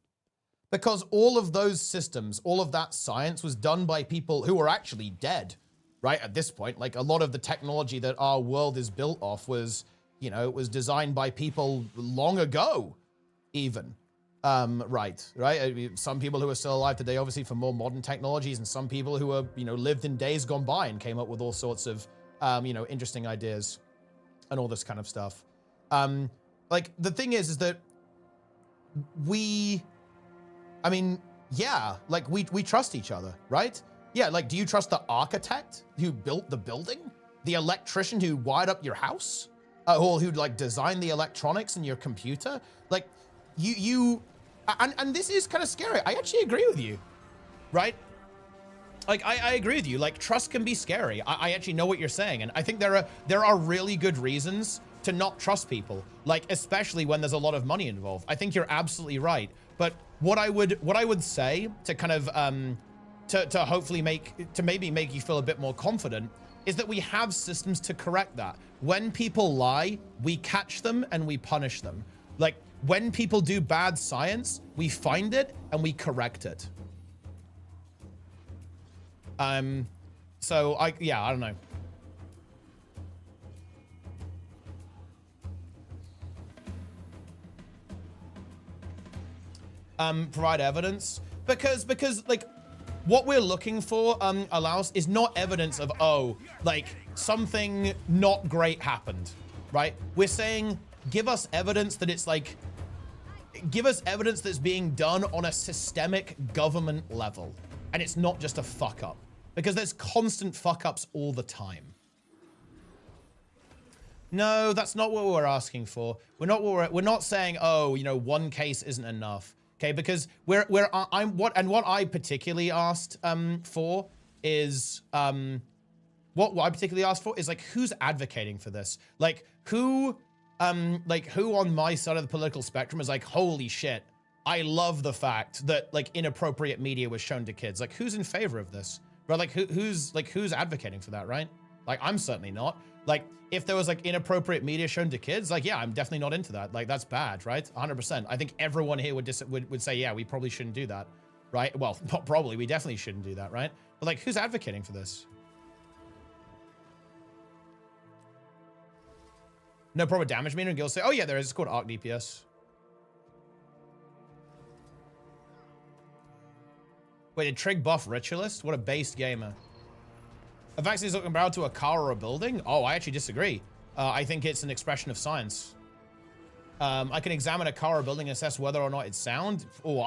Because all of those systems, all of that science was done by people who were actually dead, right? At this point, like a lot of the technology that our world is built off was, you know, it was designed by people long ago, even. Right. I mean, some people who are still alive today, obviously, for more modern technologies, and some people who are, you know, lived in days gone by and came up with all sorts of, you know, interesting ideas and all this kind of stuff. Like, the thing is that I mean, yeah, like, we trust each other, right? Yeah, like, do you trust the architect who built the building? The electrician who wired up your house? Or who, like, designed the electronics in your computer? Like, and this is kind of scary. I actually agree with you, right? Like, I agree with you. Like, trust can be scary. I actually know what you're saying. And I think there are really good reasons to not trust people, like, especially when there's a lot of money involved. I think you're absolutely right. But what I would say to kind of, to hopefully maybe make you feel a bit more confident is that we have systems to correct that. When people lie, we catch them and we punish them. Like, when people do bad science, we find it and we correct it. So yeah, I don't know. Provide evidence because like what we're looking for is not evidence of, oh, like something not great happened, right? We're saying give us evidence that it's like, give us evidence that's being done on a systemic government level. And it's not just a fuck up, because there's constant fuck ups all the time. No, that's not what we're asking for. We're not saying, oh, you know, one case isn't enough. Okay, because what I particularly asked for is what I particularly asked for is like who's advocating for this? Like who on my side of the political spectrum is like, holy shit, I love the fact that like inappropriate media was shown to kids. Like who's in favor of this? Right? Like who's advocating for that, right? Like I'm certainly not. Like if there was like inappropriate media shown to kids, like yeah, I'm definitely not into that. Like that's bad, right? 100%. I think everyone here would say, yeah, we probably shouldn't do that, right? Well, not probably, we definitely shouldn't do that, right? But like who's advocating for this? No proper damage meter, and Gil say, oh yeah, there is. It's called Arc DPS. Wait, did Trig buff Ritualist? What a based gamer. A vaccine is looking about to a car or a building? Oh, I actually disagree. I think it's an expression of science. I can examine a car or building and assess whether or not it's sound. Oh,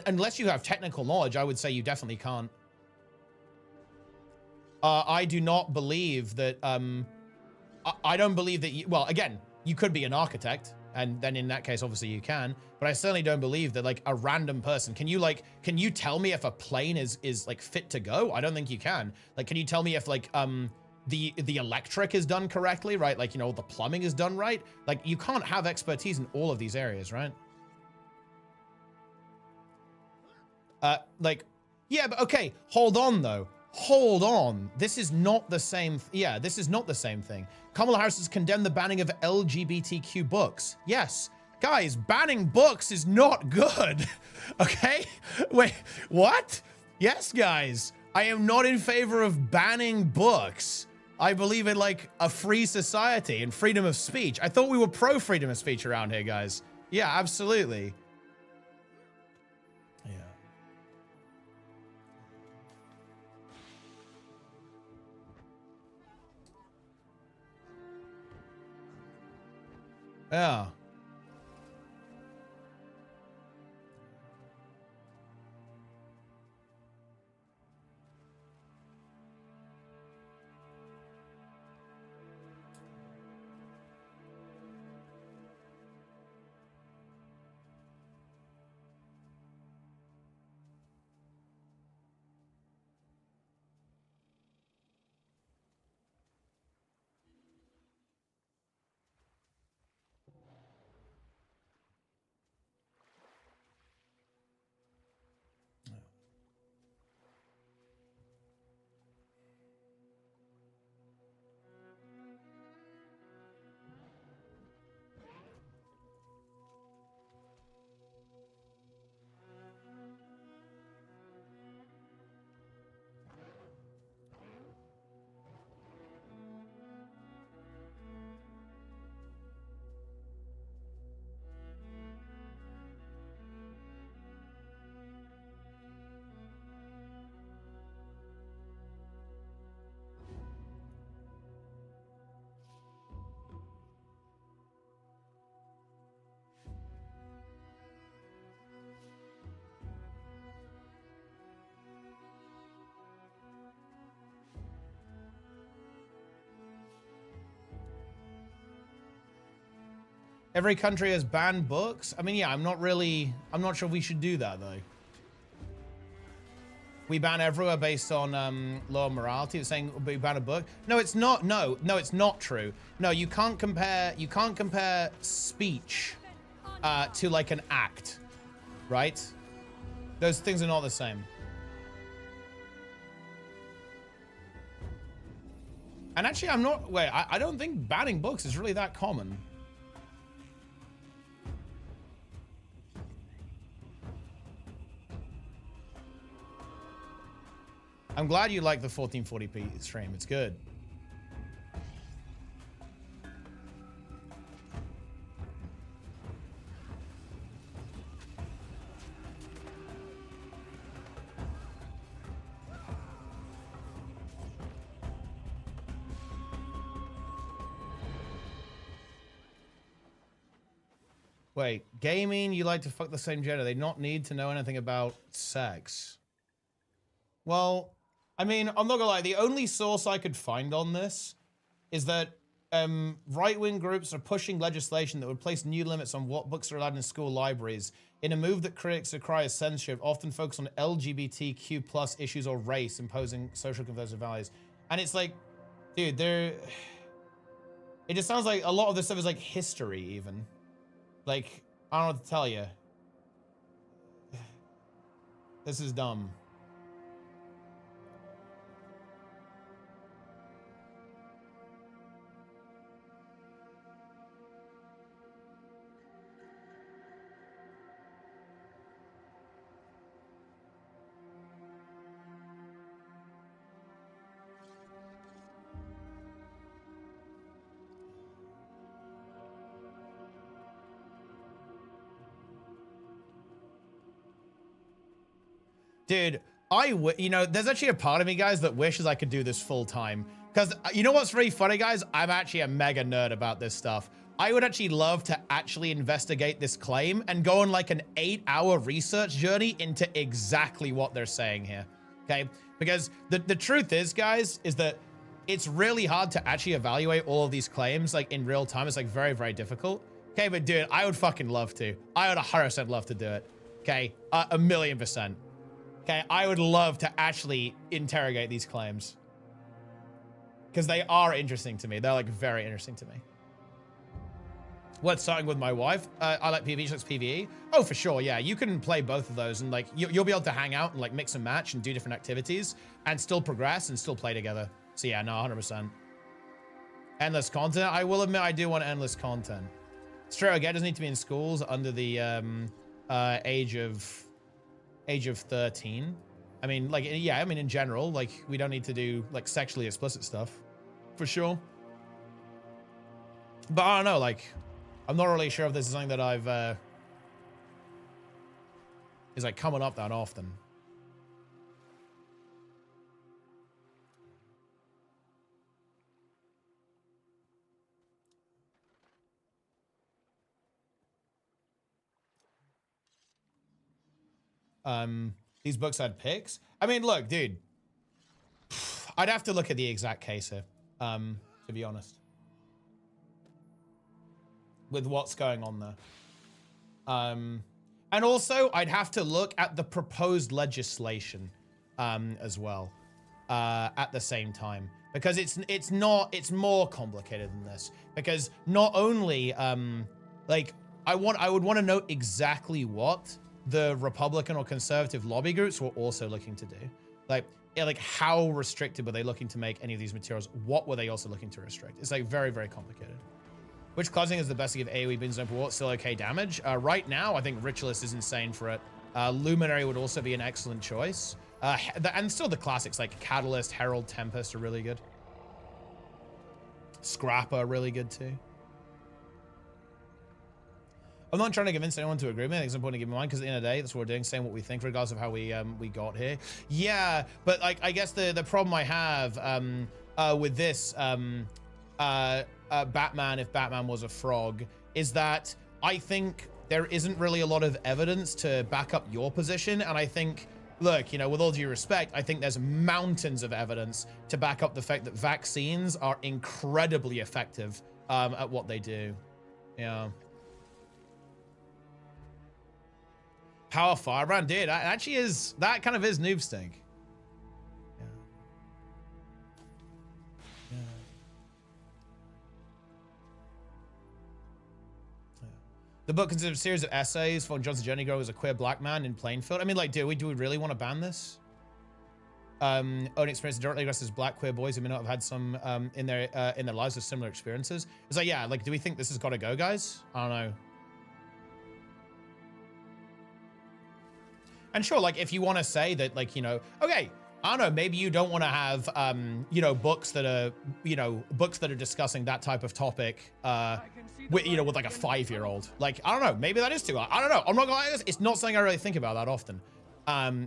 unless you have technical knowledge, I would say you definitely can't. I do not believe that, I don't believe that you, well, again, you could be an architect, and then in that case, obviously you can, but I certainly don't believe that like a random person, can you tell me if a plane is like fit to go? I don't think you can. Like, can you tell me if like, the electric is done correctly, right? Like, you know, the plumbing is done right. Like you can't have expertise in all of these areas, right? Like, yeah, but okay, hold on though. Hold on. This is not the same. Yeah, this is not the same thing. Kamala Harris has condemned the banning of LGBTQ books. Yes. Guys, banning books is not good. Okay? Wait, what? Yes, guys. I am not in favor of banning books. I believe in like a free society and freedom of speech. I thought we were pro freedom of speech around here, guys. Yeah, absolutely. Yeah. Every country has banned books? I mean, yeah, I'm not sure we should do that though. We ban everywhere based on lower morality. It's saying we ban a book. No, it's not. No, it's not true. No, you can't compare speech to like an act, right? Those things are not the same. And actually, I don't think banning books is really that common. I'm glad you like the 1440p stream. It's good. Wait, gaming, you like to fuck the same gender. They not need to know anything about sex. Well, I mean, I'm not gonna lie. The only source I could find on this is that right-wing groups are pushing legislation that would place new limits on what books are allowed in school libraries. In a move that critics decry as censorship, often focus on LGBTQ plus issues or race, imposing social conservative values. And it's like, dude, it just sounds like a lot of this stuff is like history even. Like, I don't know what to tell you. This is dumb. Dude, you know, there's actually a part of me, guys, that wishes I could do this full time. Because you know what's really funny, guys? I'm actually a mega nerd about this stuff. I would actually love to actually investigate this claim and go on like an 8-hour research journey into exactly what they're saying here. Okay? Because the truth is, guys, is that it's really hard to actually evaluate all of these claims like in real time. It's like very, very difficult. Okay, but dude, I would fucking love to. I would 100% love to do it. Okay? 1,000,000%. Okay, I would love to actually interrogate these claims. Because they are interesting to me. They're like very interesting to me. What, starting with my wife? I like PvE, she likes PvE. Oh, for sure, yeah. You can play both of those and like, you'll be able to hang out and like mix and match and do different activities and still progress and still play together. So yeah, no, 100%. Endless content? I will admit I do want endless content. It's true, again, it doesn't need to be in schools under the age of 13. I mean, like, yeah, I mean, in general, like, we don't need to do, like, sexually explicit stuff. For sure. But I don't know, like, I'm not really sure if this is something that I've, is, like, coming up that often. These books had pics. I mean, look, dude, I'd have to look at the exact case here, to be honest, with what's going on there. And also, I'd have to look at the proposed legislation as well at the same time, because it's more complicated than this. Because not only like I would want to know exactly what the Republican or conservative lobby groups were also looking to do. Like how restricted were they looking to make any of these materials? What were they also looking to restrict? It's like very, very complicated. Which cleansing is the best to give AoE bins and what still okay damage? Right now, I think Ritualist is insane for it. Luminary would also be an excellent choice. And still the classics like Catalyst, Herald, Tempest are really good. Scrapper are really good too. I'm not trying to convince anyone to agree with me. I think it's important to keep in mind because at the end of the day, that's what we're doing, saying what we think, regardless of how we got here. Yeah, but like I guess the problem I have with this Batman, if Batman was a frog, is that I think there isn't really a lot of evidence to back up your position, and I think, look, you know, with all due respect, I think there's mountains of evidence to back up the fact that vaccines are incredibly effective at what they do. Yeah. Power Firebrand, dude, that actually is, that kind of is noob stink. Yeah. Yeah. Yeah. The book consists of a series of essays from Johnson Jenny as a queer black man in Plainfield. I mean, like, do we really want to ban this? Own experience directly addresses black queer boys who may not have had some in their lives with similar experiences. It's like, yeah, like, do we think this has got to go, guys? I don't know. And sure, like, if you want to say that, like, you know, okay, I don't know, maybe you don't want to have, you know, books that are discussing that type of topic, with, you know, with like a 5-year-old. Like, I don't know, maybe that is too hard. I don't know. I'm not gonna lie, it's not something I really think about that often,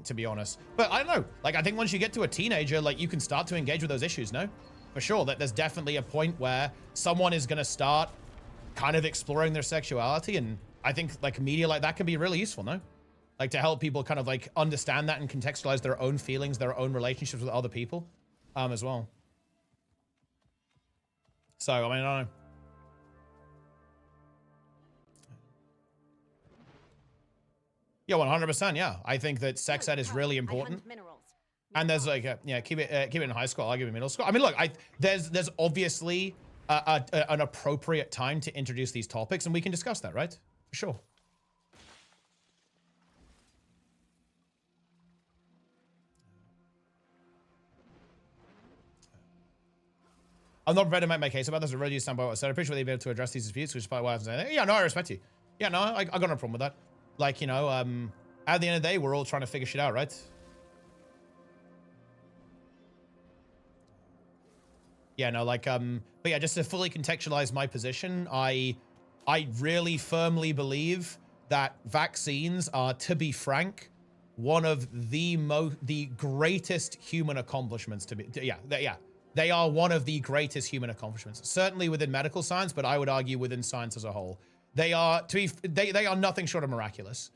to be honest. But I don't know, like, I think once you get to a teenager, like, you can start to engage with those issues, no? For sure, that there's definitely a point where someone is gonna start kind of exploring their sexuality, and I think, like, media like that can be really useful, no? Like, to help people kind of like understand that and contextualize their own feelings, their own relationships with other people as well. So, I mean, I don't know. Yeah, 100%. Yeah, I think that sex ed is really important. And there's like, yeah, keep it in high school. I'll give it middle school. I mean, look, there's obviously an appropriate time to introduce these topics, and we can discuss that, right? For sure. I'm not prepared to make my case about this. I really do stand by what I said. I appreciate they've been able to address these disputes, which is probably why I'm saying, yeah, no, I respect you. Yeah, no, I got no problem with that. Like, you know, at the end of the day, we're all trying to figure shit out, right? Yeah, no, like, but yeah, just to fully contextualize my position, I really firmly believe that vaccines are, to be frank, one of the greatest human accomplishments to be, yeah. They are one of the greatest human accomplishments, certainly within medical science, but I would argue within science as a whole. They are they are nothing short of miraculous.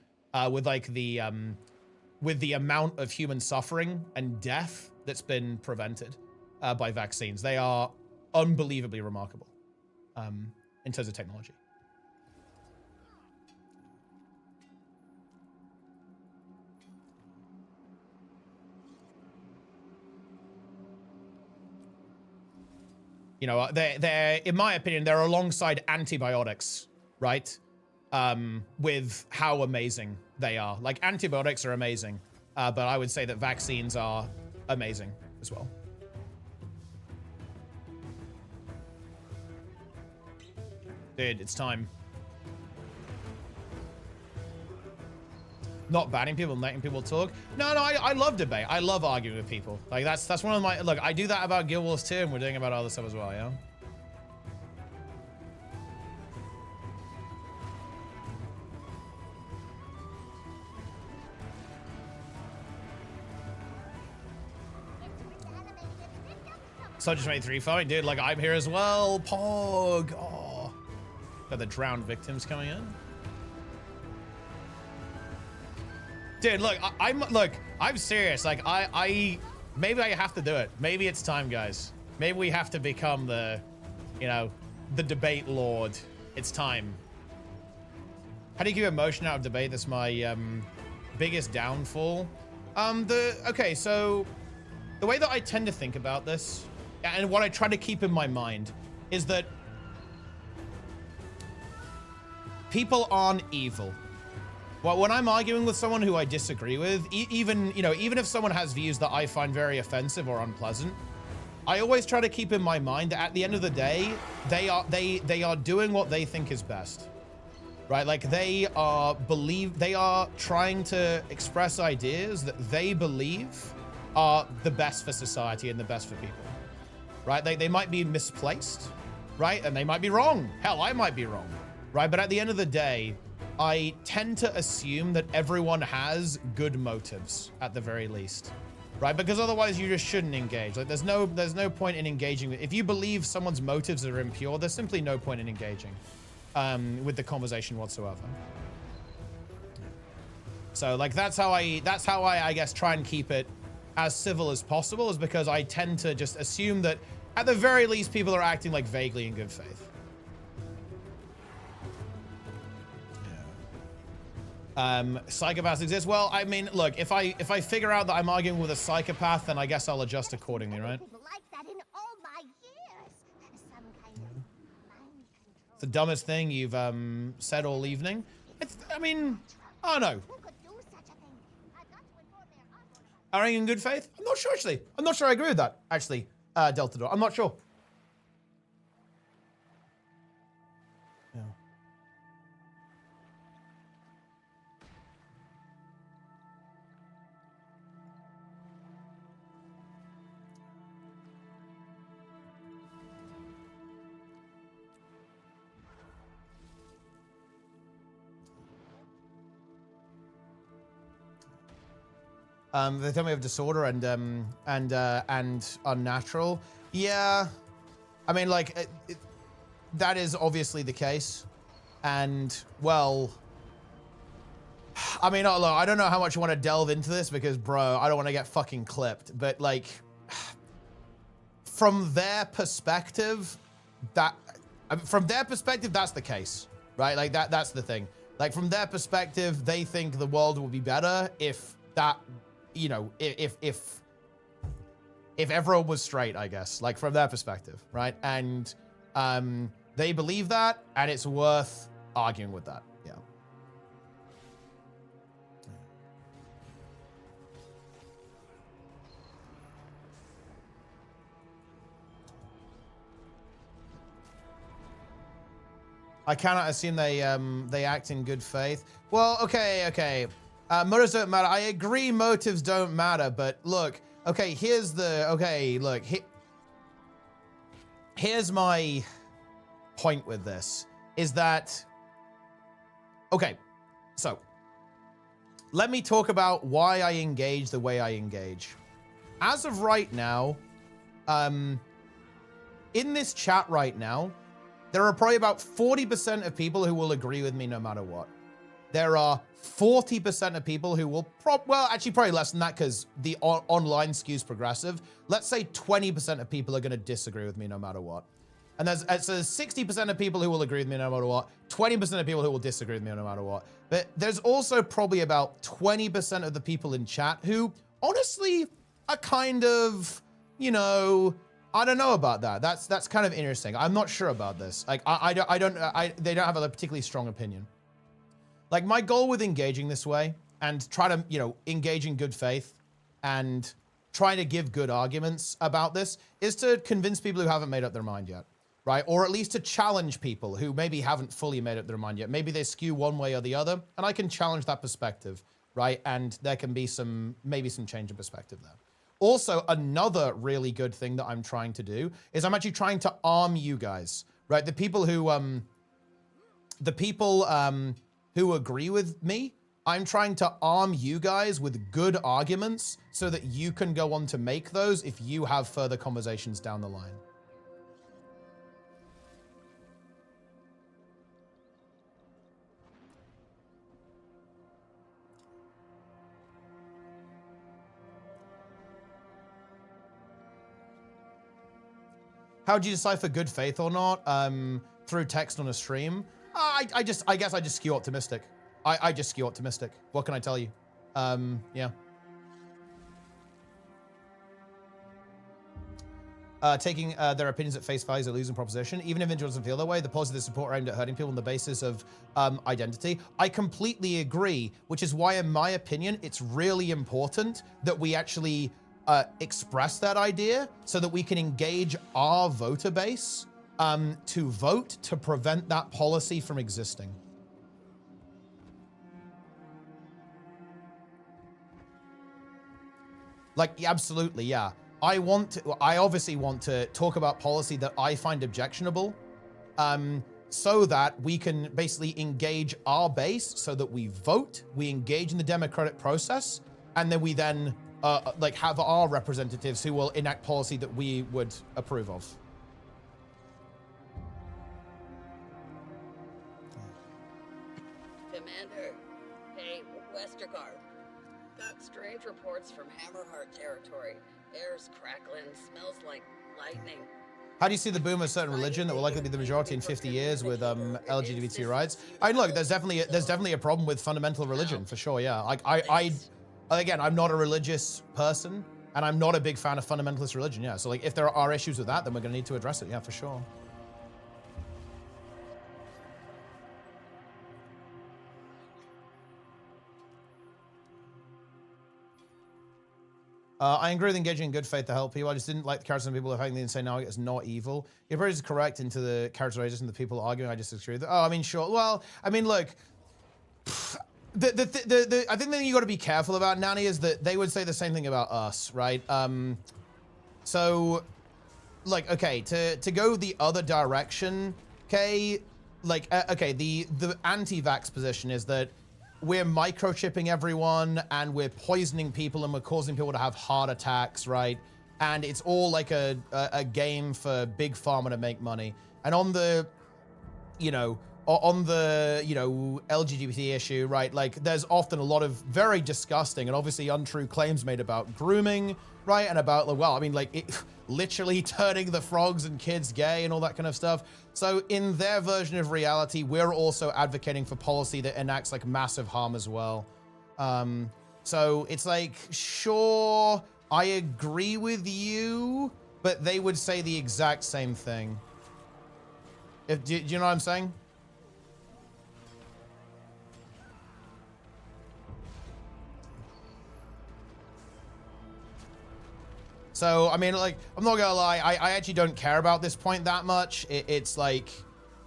With like with the amount of human suffering and death that's been prevented by vaccines, they are unbelievably remarkable in terms of technology. You know, they're, in my opinion, they're alongside antibiotics, right? With how amazing they are. Like, antibiotics are amazing, but I would say that vaccines are amazing as well. Dude, it's time. Not banning people, letting people talk. No, I love debate. I love arguing with people. Like, that's one of my, look, I do that about Guild Wars 2, and we're doing about other stuff as well, yeah? So just made 3 fine, dude. Like, I'm here as well. Pog. Oh. Got the drowned victims coming in. Dude, look, I'm serious. Like, maybe I have to do it. Maybe it's time, guys. Maybe we have to become the, you know, the debate lord. It's time. How do you keep emotion out of debate? That's my biggest downfall. Okay, so the way that I tend to think about this, and what I try to keep in my mind, is that people aren't evil. Well, when I'm arguing with someone who I disagree with, even if someone has views that I find very offensive or unpleasant, I always try to keep in my mind that at the end of the day, they are doing what they think is best, right? Like, they are trying to express ideas that they believe are the best for society and the best for people, right? They might be misplaced, right? And they might be wrong. Hell, I might be wrong, right? But at the end of the day, I tend to assume that everyone has good motives at the very least, right? Because otherwise you just shouldn't engage. Like, there's no point in engaging. If you believe someone's motives are impure, there's simply no point in engaging with the conversation whatsoever. So like, that's how I guess try and keep it as civil as possible, is because I tend to just assume that at the very least people are acting like vaguely in good faith. Psychopaths exist. Well, I mean, look, if I figure out that I'm arguing with a psychopath, then I guess I'll adjust accordingly, right? It's the dumbest thing you've said all evening. I mean, I don't know. Arguing in good faith? I'm not sure, actually. I'm not sure I agree with that, actually, Delta Dor. I'm not sure. Yeah. They tell me of disorder and unnatural. Yeah, I mean, like, that is obviously the case, and well, I mean, look, I don't know how much you want to delve into this because, bro, I don't want to get fucking clipped. But like, from their perspective, that, from their perspective, that's the case, right? Like that's the thing. Like from their perspective, they think the world will be better if that, you know, if everyone was straight, I guess, like from their perspective, right? And they believe that, and it's worth arguing with that. Yeah. I cannot assume they act in good faith. Well, okay. Motives don't matter. I agree, motives don't matter, but look, okay, here's my point with this, is that, okay, so let me talk about why I engage the way I engage. As of right now, in this chat right now, there are probably about 40% of people who will agree with me no matter what. There are 40% of people who will, probably less than that because the online skews progressive. Let's say 20% of people are going to disagree with me no matter what. And there's 60% of people who will agree with me no matter what, 20% of people who will disagree with me no matter what. But there's also probably about 20% of the people in chat who honestly are kind of, you know, I don't know about that. That's kind of interesting. I'm not sure about this. Like they don't have a particularly strong opinion. Like my goal with engaging this way and try to, you know, engage in good faith and trying to give good arguments about this is to convince people who haven't made up their mind yet, right? Or at least to challenge people who maybe haven't fully made up their mind yet. Maybe they skew one way or the other, and I can challenge that perspective, right? And there can be maybe some change in perspective there. Also, another really good thing that I'm trying to do is I'm actually trying to arm you guys, right? The people who agree with me, I'm trying to arm you guys with good arguments so that you can go on to make those if you have further conversations down the line. How do you decipher good faith or not? Through text on a stream? I guess I just skew optimistic. I just skew optimistic. What can I tell you? Yeah. Taking their opinions at face value is a losing proposition. Even if individuals doesn't feel that way, the positive support are aimed at hurting people on the basis of identity. I completely agree, which is why, in my opinion, it's really important that we actually express that idea so that we can engage our voter base to vote to prevent that policy from existing. Like, absolutely, yeah. I obviously want to talk about policy that I find objectionable, so that we can basically engage our base so that we vote, we engage in the democratic process, and then we then like have our representatives who will enact policy that we would approve of. Commander, hey, Westergaard. Got strange reports from Hammerheart territory. Air's crackling, smells like lightning. How do you see the boom of certain religion that will likely be the majority in 50 years with LGBT rights? I mean, look, there's definitely a problem with fundamental religion for sure. Yeah, again, I'm not a religious person, and I'm not a big fan of fundamentalist religion. Yeah, so like, if there are issues with that, then we're gonna need to address it. Yeah, for sure. I agree with engaging in good faith to help people. I just didn't like the characterization of people who think say no, it's not evil. Your approach is correct into the characterization of the people arguing. I just disagree with it. Oh, I mean, sure. Well, I mean, look, I think the thing you got to be careful about, Nani, is that they would say the same thing about us, right? So, like, okay, to go the other direction, okay, like, okay, the anti-vax position is that we're microchipping everyone and we're poisoning people and we're causing people to have heart attacks, right? And it's all like a game for big pharma to make money. And on the, you know, on the, you know, LGBT issue, right? Like, there's often a lot of very disgusting and obviously untrue claims made about grooming, right? And about, well, I mean, like, it, literally turning the frogs and kids gay and all that kind of stuff. So in their version of reality, we're also advocating for policy that enacts, like, massive harm as well. So it's like, sure, I agree with you, but they would say the exact same thing. Do you know what I'm saying? So, I mean, like, I'm not gonna lie, I actually don't care about this point that much. It's like,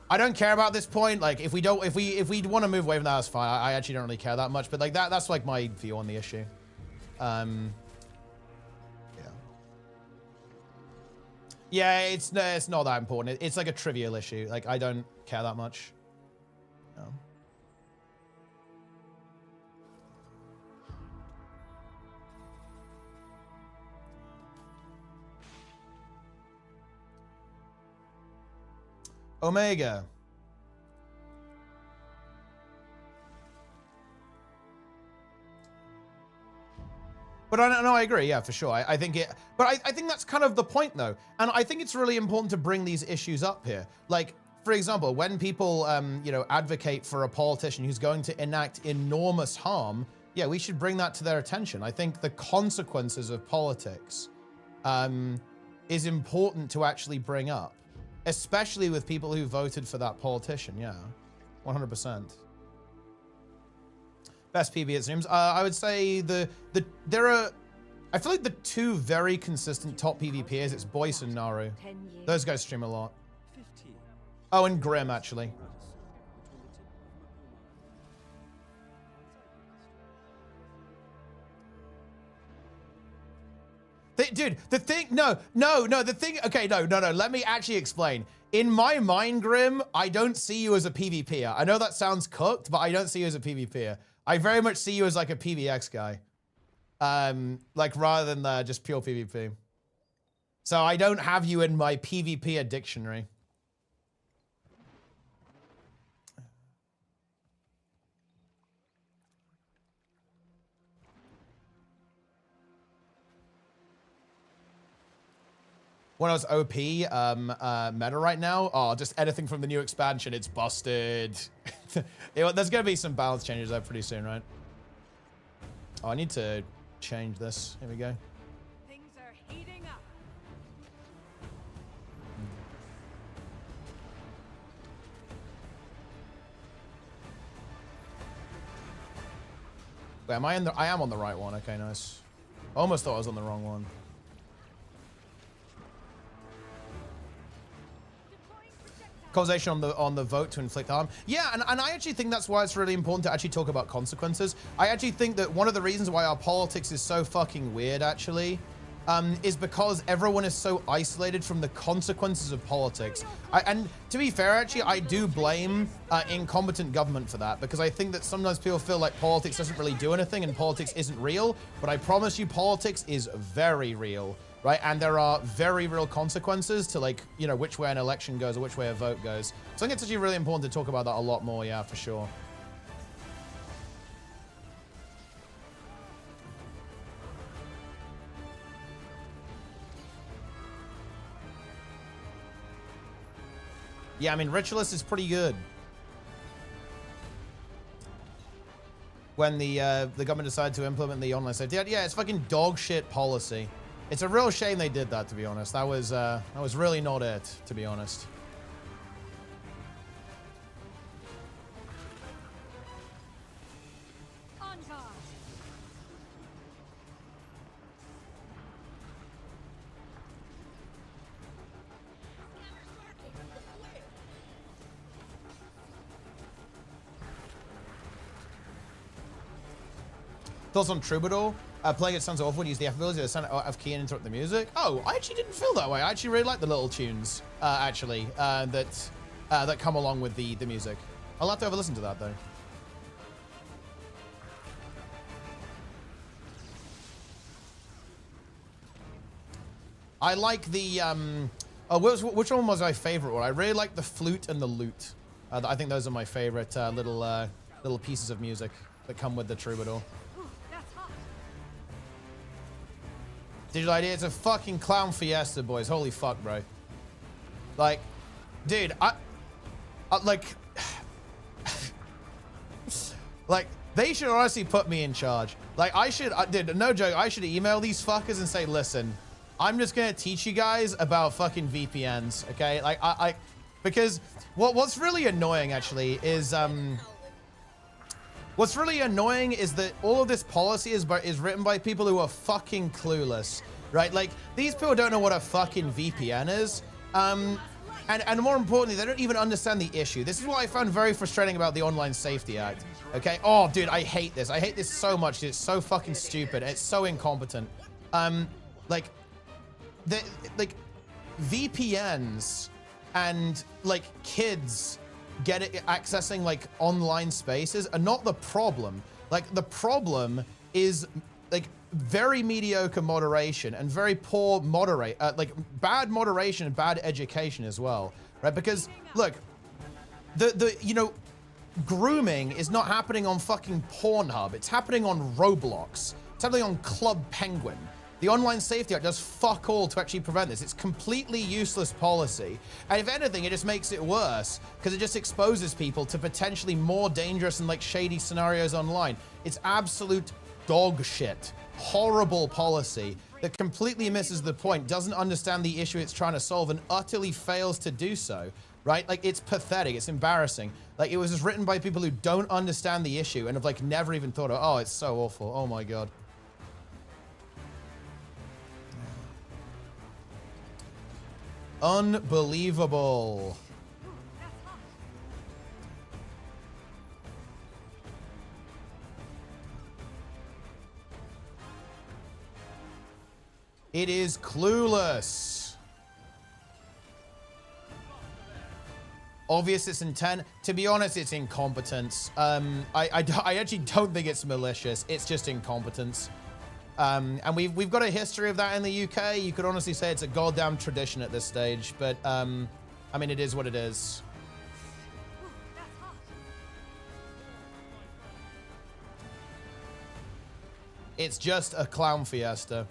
I don't care about this point. Like, if we want to move away from that, that's fine. I actually don't really care that much. But like, that's like my view on the issue. Yeah. Yeah, it's not that important. It's like a trivial issue. Like, I don't care that much. No. Omega. But I agree, yeah, for sure. I think it, but I think that's kind of the point though. And I think it's really important to bring these issues up here. Like, for example, when people, you know, advocate for a politician who's going to enact enormous harm, yeah, we should bring that to their attention. I think the consequences of politics is important to actually bring up. Especially with people who voted for that politician, yeah, 100%. Best PB it seems. I would say there are, I feel like the two very consistent top PvPers, it's Boyce and Naru. Those guys stream a lot. Oh, and Grim actually. Dude, the thing, the thing, okay, no, let me actually explain. In my mind, Grim, I don't see you as a PvPer. I know that sounds cooked, but I don't see you as a PvPer. I very much see you as like a PvX guy. Like rather than just pure PvP. So I don't have you in my PvPer dictionary. When I was OP meta right now, oh, just anything from the new expansion, it's busted. There's gonna be some balance changes there pretty soon, right? Oh, I need to change this. Here we go. Things are heating up. Wait, am I in the? I am on the right one. Okay, nice. I almost thought I was on the wrong one. Causation on the vote to inflict harm. Yeah, and I actually think that's why it's really important to actually talk about consequences. I actually think that one of the reasons why our politics is so fucking weird, actually, is because everyone is so isolated from the consequences of politics. And to be fair, actually, I do blame incompetent government for that, because I think that sometimes people feel like politics doesn't really do anything and politics isn't real, but I promise you politics is very real. Right, and there are very real consequences to, like, you know, which way an election goes or which way a vote goes. So I think it's actually really important to talk about that a lot more, yeah, for sure. Yeah, I mean, Ritualist is pretty good. When the government decided to implement the online safety, yeah, it's fucking dog shit policy. It's a real shame they did that, to be honest. That was really not it, to be honest. On guard. Thoughts on Troubadour? Playing it sounds awful when you use the F ability to sound of key and interrupt the music. Oh, I actually didn't feel that way. I actually really like the little tunes, that come along with the music. I'll have to have a listen to that, though. I like the, which one was my favorite one? I really like the flute and the lute. I think those are my favorite little pieces of music that come with the Troubadour. Digital idea, it's a fucking clown fiesta, boys. Holy fuck, bro. Like, dude, I like, like, they should honestly put me in charge. Like, I should, dude, no joke, I should email these fuckers and say, listen, I'm just gonna teach you guys about fucking VPNs, okay? Like, because what's really annoying, actually, is, what's really annoying is that all of this policy is written by people who are fucking clueless, right? Like, these people don't know what a fucking VPN is. And more importantly, they don't even understand the issue. This is what I found very frustrating about the Online Safety Act, okay? Oh, dude, I hate this. I hate this so much. Dude. It's so fucking stupid. It's so incompetent. Like VPNs and, like, kids accessing like online spaces are not the problem. Like, the problem is like very mediocre moderation and very poor like bad moderation and bad education as well, right? Because look, the you know, grooming is not happening on fucking Pornhub. It's happening on Roblox. It's happening on Club Penguin. The Online Safety Act does fuck all to actually prevent this. It's completely useless policy. And if anything, it just makes it worse because it just exposes people to potentially more dangerous and like shady scenarios online. It's absolute dog shit. Horrible policy that completely misses the point, doesn't understand the issue it's trying to solve, and utterly fails to do so, right? Like, it's pathetic. It's embarrassing. Like, it was just written by people who don't understand the issue and have like never even thought of, oh, it's so awful. Oh my God. Unbelievable. It is clueless. Obvious it's intent. To be honest, it's incompetence. I actually don't think it's malicious. It's just incompetence. And we've got a history of that in the UK. You could honestly say it's a goddamn tradition at this stage, but I mean, it is what it is. It's just a clown fiesta.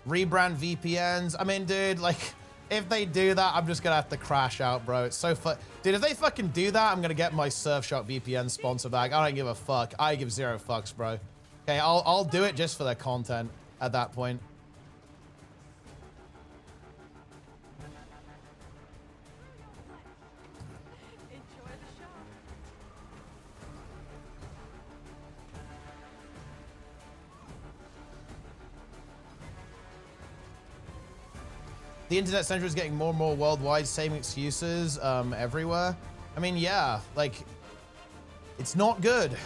Rebrand VPNs. I mean, dude, like, if they do that, I'm just gonna have to crash out, bro. It's so fun. Dude, if they fucking do that, I'm gonna get my Surfshark VPN sponsor back. I don't give a fuck. I give zero fucks, bro. Okay, I'll do it just for the content at that point. The internet century is getting more and more worldwide, same excuses everywhere. I mean, yeah, like, it's not good.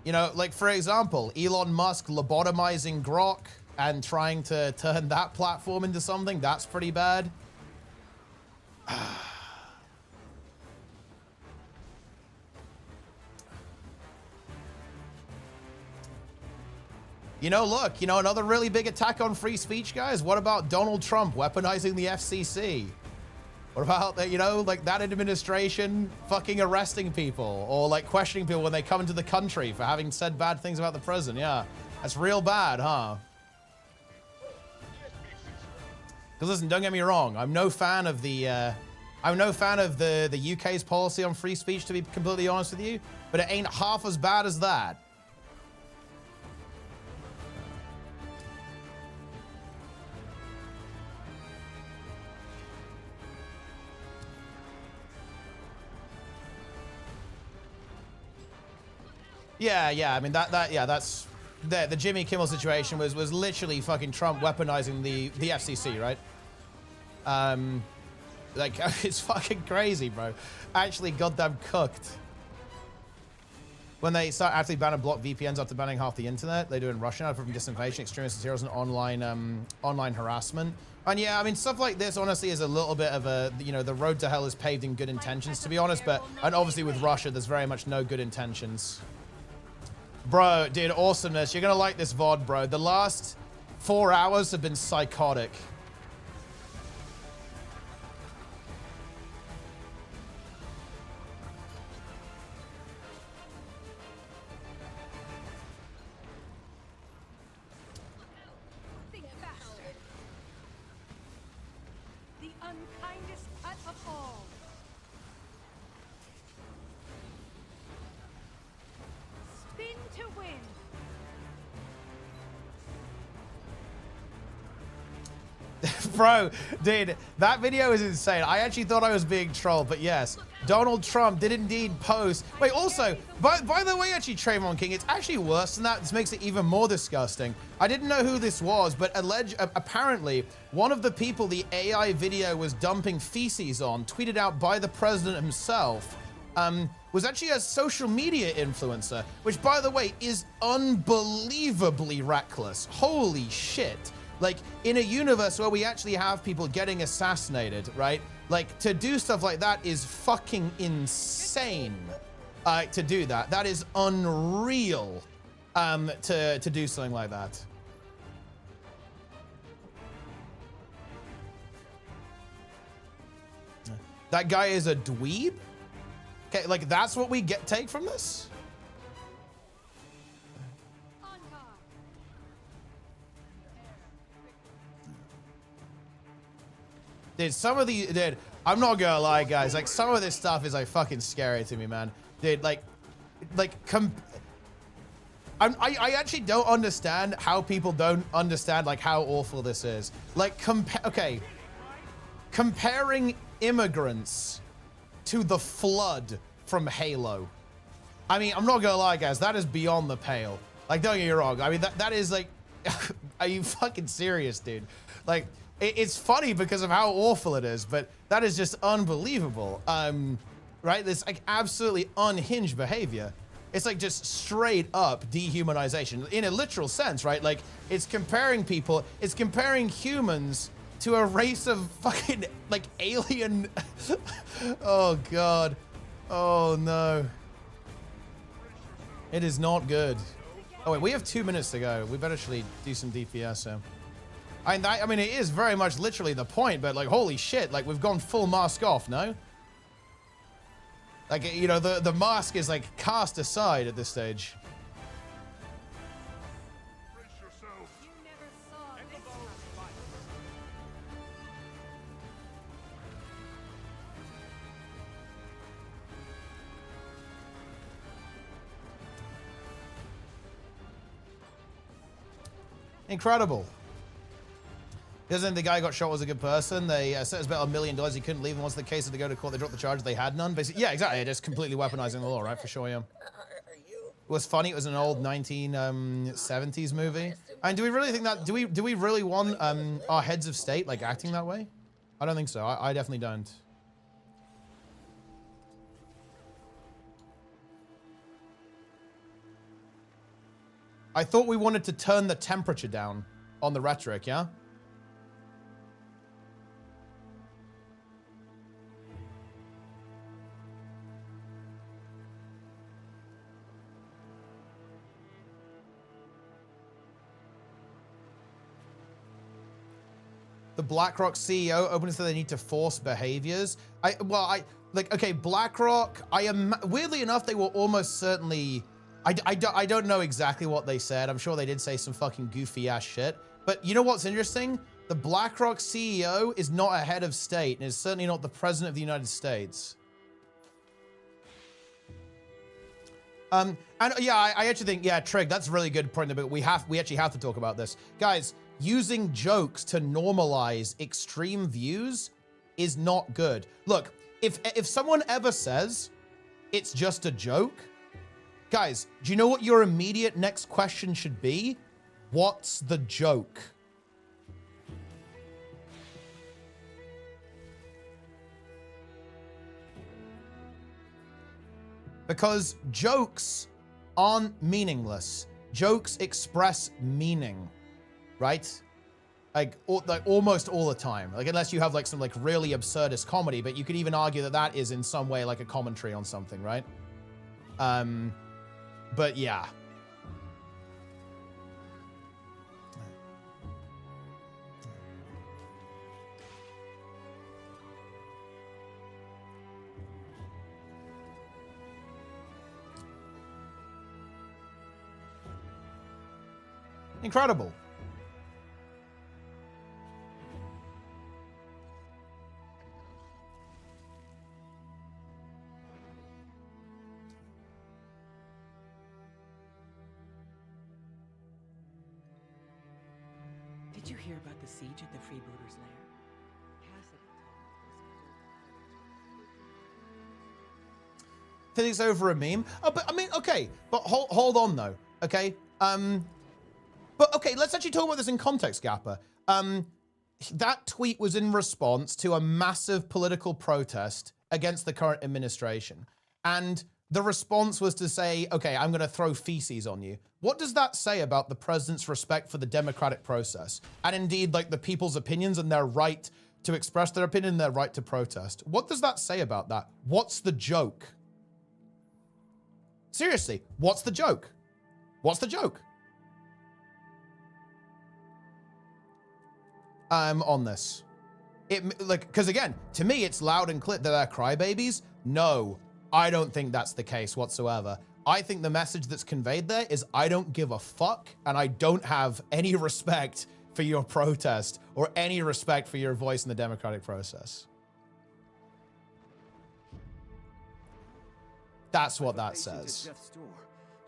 You know, like, for example, Elon Musk lobotomizing Grok and trying to turn that platform into something, that's pretty bad. You know, look, you know, another really big attack on free speech, guys. What about Donald Trump weaponizing the FCC? What about, you know, like that administration fucking arresting people or like questioning people when they come into the country for having said bad things about the president? Yeah, that's real bad, huh? Because listen, don't get me wrong. I'm no fan of the UK's policy on free speech, to be completely honest with you, but it ain't half as bad as that. Yeah. I mean, that's the Jimmy Kimmel situation was literally fucking Trump weaponizing the FCC, right? Like, it's fucking crazy, bro. Actually, goddamn cooked. When they start actually ban and block VPNs after banning half the internet, they do in Russia now from disinformation, extremist materials, and online harassment. And yeah, I mean, stuff like this honestly is a little bit of a, you know, the road to hell is paved in good intentions, to be honest. But and obviously with Russia, there's very much no good intentions. Bro, dude, awesomeness. You're gonna like this VOD, bro. The last 4 hours have been psychotic. Bro, dude, that video is insane. I actually thought I was being trolled, but yes, Donald Trump did indeed post. Wait, also, by the way, actually, Trayvon King, it's actually worse than that. This makes it even more disgusting. I didn't know who this was, but apparently, one of the people the AI video was dumping feces on, tweeted out by the president himself, was actually a social media influencer, which, by the way, is unbelievably reckless. Holy shit. Like, in a universe where we actually have people getting assassinated, right? Like, to do stuff like that is fucking insane. To do that. That is unreal, to do something like that. That guy is a dweeb? Okay, like, that's what we take from this? Dude, some of the, dude, I'm not gonna lie, guys. Like, some of this stuff is, like, fucking scary to me, man. Dude, I actually don't understand how people don't understand, like, how awful this is. Like, okay. Comparing immigrants to the flood from Halo. I mean, I'm not gonna lie, guys. That is beyond the pale. Like, don't get me wrong. I mean, that is, like, are you fucking serious, dude? Like, it's funny because of how awful it is, but that is just unbelievable. Right? This, like, absolutely unhinged behavior. It's like just straight up dehumanization in a literal sense, right? Like, it's comparing people, it's comparing humans to a race of fucking, like, alien. Oh, God. Oh, no. It is not good. Oh, wait, we have 2 minutes to go. We better actually do some DPS here. I mean, it is very much literally the point, but, like, holy shit, like, we've gone full mask off, no? Like, you know, the mask is, like, cast aside at this stage. Incredible. Doesn't the guy who got shot was a good person? They said it was about $1 million. He couldn't leave. And once the case had to go to court, they dropped the charge. They had none. Basically, yeah, exactly. Just completely weaponizing the law, right? For sure, yeah. It was funny. It was an old 1970s movie. And do we really think that? Do we really want our heads of state like acting that way? I don't think so. I definitely don't. I thought we wanted to turn the temperature down on the rhetoric, yeah? The BlackRock CEO opens that they need to force behaviors. Okay, BlackRock, weirdly enough, they were almost certainly, I don't know exactly what they said. I'm sure they did say some fucking goofy ass shit. But you know what's interesting? The BlackRock CEO is not a head of state and is certainly not the president of the United States. And yeah, I actually think, yeah, Trig, that's a really good point, but we actually have to talk about this. Guys, using jokes to normalize extreme views is not good. Look, if someone ever says it's just a joke, guys, do you know what your immediate next question should be? What's the joke? Because jokes aren't meaningless. Jokes express meaning, right? Like almost all the time. Like, unless you have like some like really absurdist comedy, but you could even argue that that is in some way like a commentary on something, right? But yeah. Incredible. Did you hear about the siege at the Freebooters' lair? because it's over a meme. Oh, but I mean, okay, but hold on though, okay? But okay, let's actually talk about this in context, Gapper. That tweet was in response to a massive political protest against the current administration. And the response was to say, okay, I'm going to throw feces on you. What does that say about the president's respect for the democratic process? And indeed, like the people's opinions and their right to express their opinion and their right to protest. What does that say about that? What's the joke? Seriously, what's the joke? What's the joke? On this. Because again, to me, it's loud and clear that they're crybabies. No, I don't think that's the case whatsoever. I think the message that's conveyed there is I don't give a fuck and I don't have any respect for your protest or any respect for your voice in the democratic process. That's what that says.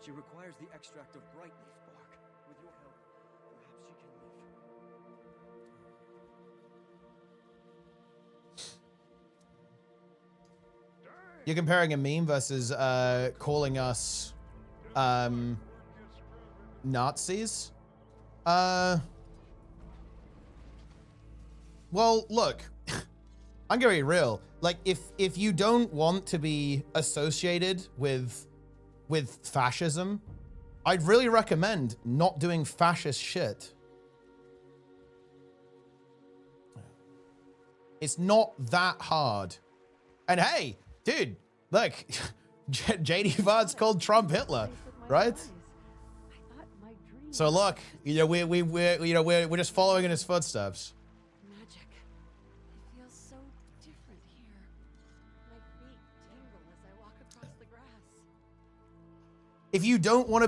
She requires the extract of bright leaf bark. With your help, perhaps she can live. You're comparing a meme versus calling us Nazis? Well, look, I'm gonna be real. Like, if you don't want to be associated with fascism, I'd really recommend not doing fascist shit. It's not that hard. And hey, dude, look, JD Vard's called Trump Hitler, right? So look, you know, we're just following in his footsteps. Magic. It feels so different here. My feet tingle as I walk across the grass. If you don't want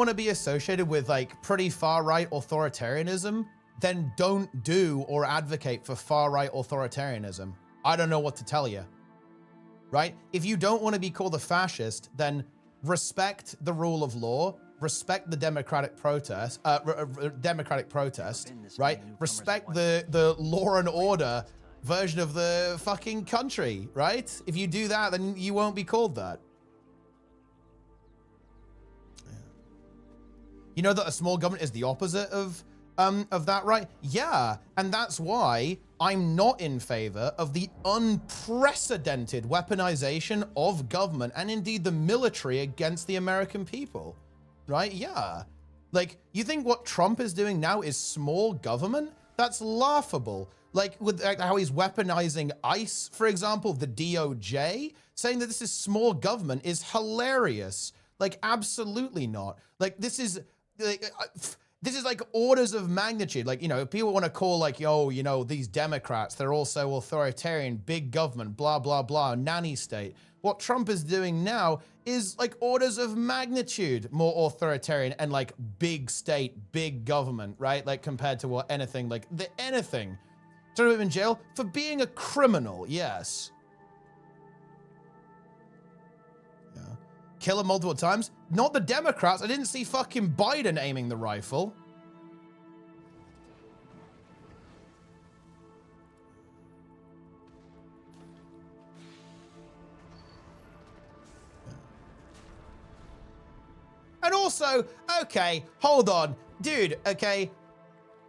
to be associated with like pretty far right authoritarianism, then don't do or advocate for far right authoritarianism. I don't know what to tell you. Right? If you don't want to be called a fascist, then respect the rule of law, respect the democratic protest, right? Respect the law and order version of the fucking country, right? If you do that, then you won't be called that. You know that a small government is the opposite of that, right? Yeah, and that's why I'm not in favor of the unprecedented weaponization of government and indeed the military against the American people, right? Yeah. Like, you think what Trump is doing now is small government? That's laughable. Like, with how he's weaponizing ICE, for example, the DOJ, saying that this is small government is hilarious. Like, absolutely not. Like, this is like orders of magnitude. Like, you know, people want to call like, oh, you know, these Democrats, they're also authoritarian, big government, blah, blah, blah, nanny state. What Trump is doing now is like orders of magnitude more authoritarian and like big state, big government, right? Like compared to what anything, like anything. Throw him in jail for being a criminal, yes. Yeah. Kill him multiple times. Not the Democrats. I didn't see fucking Biden aiming the rifle. And also, okay, hold on. Dude, okay,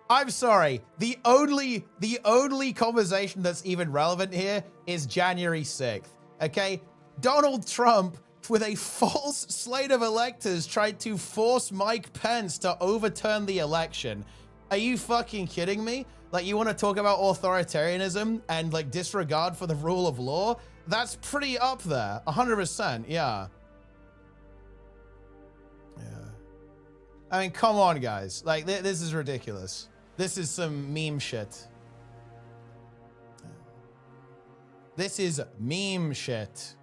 I'm sorry. The only conversation that's even relevant here is January 6th, okay? Donald Trump, with a false slate of electors, tried to force Mike Pence to overturn the election. Are you fucking kidding me? Like, you want to talk about authoritarianism and, like, disregard for the rule of law? That's pretty up there. 100%, yeah. Yeah. I mean, come on, guys. Like, this is ridiculous. This is some meme shit. This is meme shit.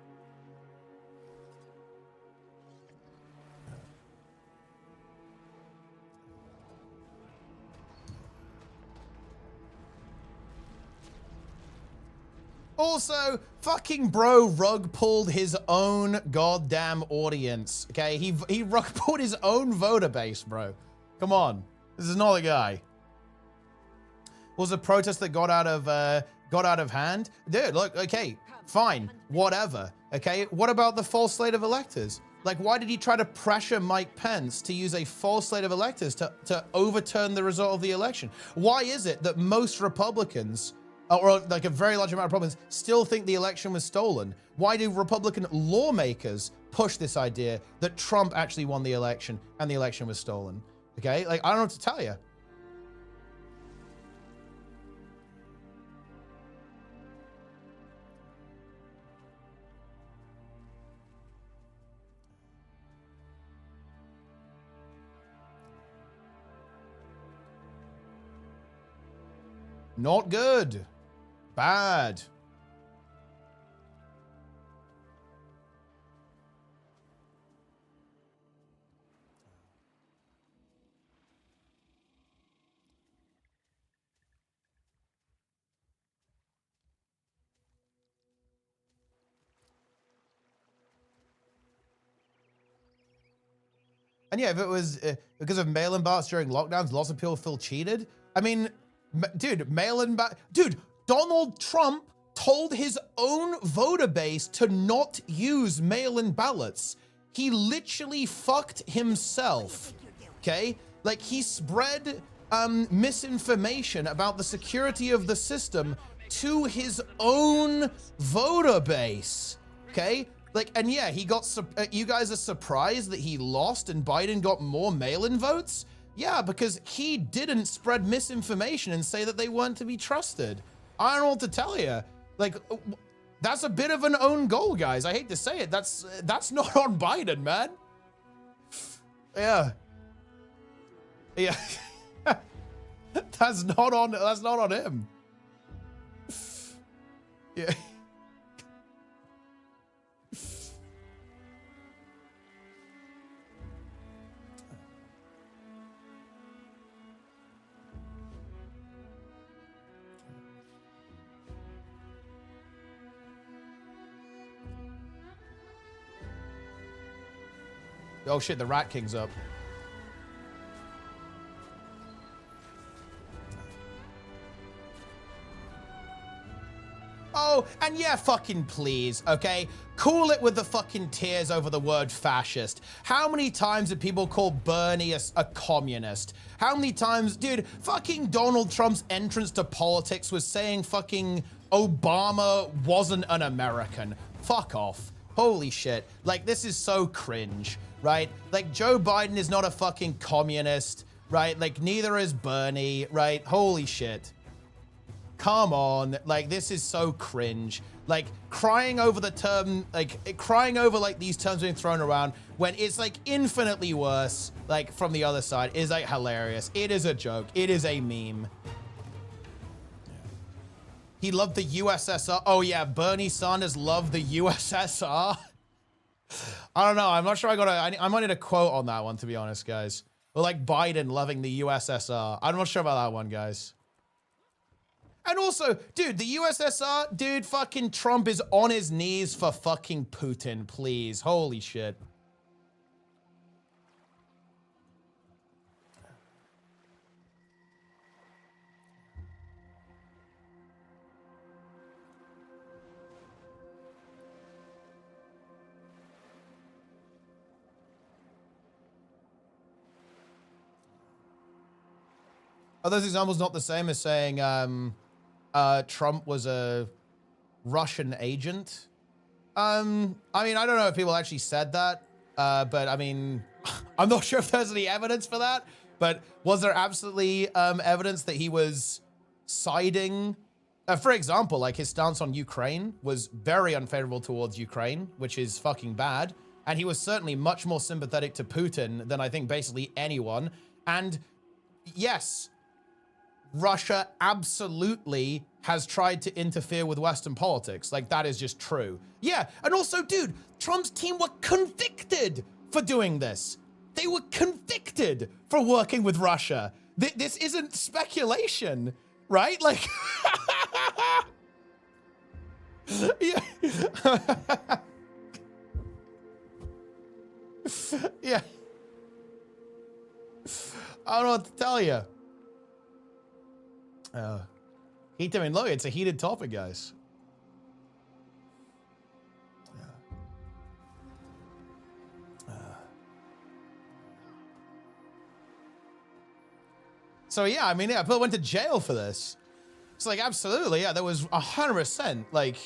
Also, fucking bro rug pulled his own goddamn audience. Okay, he rug pulled his own voter base, bro. Come on, this is not the guy. Was a protest that got out of hand, dude. Look, okay, fine, whatever. Okay, what about the false slate of electors? Like, why did he try to pressure Mike Pence to use a false slate of electors to overturn the result of the election? Why is it that most Republicans, or like a very large amount of Republicans, still think the election was stolen? Why do Republican lawmakers push this idea that Trump actually won the election and the election was stolen? Okay, like, I don't know what to tell you. Not good. Bad. And yeah, if it was because of mail-in ballots during lockdowns, lots of people feel cheated. I mean, dude, dude, Donald Trump told his own voter base to not use mail-in ballots. He literally fucked himself, okay? Like, he spread misinformation about the security of the system to his own voter base, okay? Like, and yeah, he got, you guys are surprised that he lost and Biden got more mail-in votes? Yeah, because he didn't spread misinformation and say that they weren't to be trusted. I don't know what to tell you. Like, that's a bit of an own goal, guys. I hate to say it. That's not on Biden, man. Yeah. Yeah. That's not on him. Yeah. Oh shit, the Rat King's up. Oh, and yeah, fucking please, okay? Cool it with the fucking tears over the word fascist. How many times did people call Bernie a communist? How many times, dude, fucking Donald Trump's entrance to politics was saying fucking Obama wasn't an American. Fuck off. Holy shit. Like, this is so cringe, right? Like, Joe Biden is not a fucking communist, right? Like, neither is Bernie, right? Holy shit. Come on. Like, this is so cringe. Like, crying over the term, like, crying over, like, these terms being thrown around when it's, like, infinitely worse, like, from the other side is, like, hilarious. It is a joke. It is a meme. He loved the USSR. Oh, yeah, Bernie Sanders loved the USSR. I don't know. I'm not sure I might need a quote on that one, to be honest, guys. Or like Biden loving the USSR. I'm not sure about that one, guys. And also, dude, the USSR, dude, fucking Trump is on his knees for fucking Putin, please. Holy shit. Are those examples not the same as saying Trump was a Russian agent? I mean, I don't know if people actually said that, but I mean, I'm not sure if there's any evidence for that, but was there absolutely evidence that he was siding? For example, like his stance on Ukraine was very unfavorable towards Ukraine, which is fucking bad. And he was certainly much more sympathetic to Putin than I think basically anyone. And yes, Russia absolutely has tried to interfere with Western politics. Like, that is just true. Yeah, and also, dude, Trump's team were convicted for doing this. They were convicted for working with Russia. This isn't speculation, right? Like, yeah. Yeah. I don't know what to tell you. I mean, look, it's a heated topic, guys. Yeah. So yeah, I mean, yeah, people went to jail for this. It's like, absolutely, yeah, there was 100% like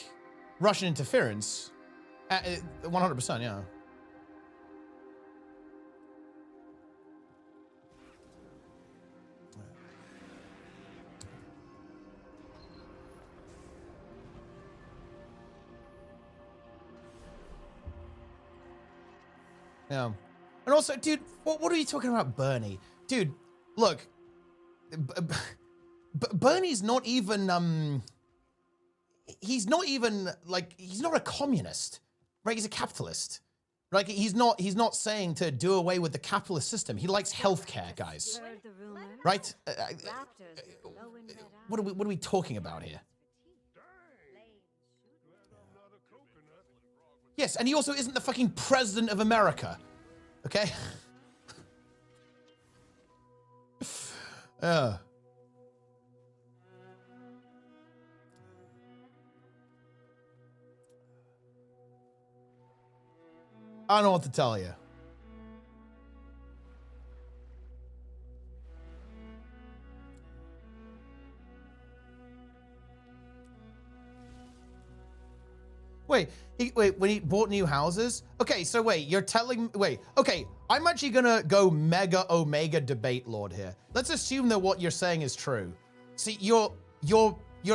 Russian interference. 100%, yeah. Yeah. And also, dude, what are you talking about, Bernie? Dude, look, Bernie's not even, he's not even, like, he's not a communist, right? He's a capitalist. Like, he's not saying to do away with the capitalist system. He likes healthcare, guys. Right? What are we talking about here? Yes, and he also isn't the fucking president of America. Okay? Yeah. I don't know what to tell you. Wait, when he bought new houses? Okay, so wait, you're telling, okay, I'm actually gonna go mega omega debate lord here. Let's assume that what you're saying is true. See, you're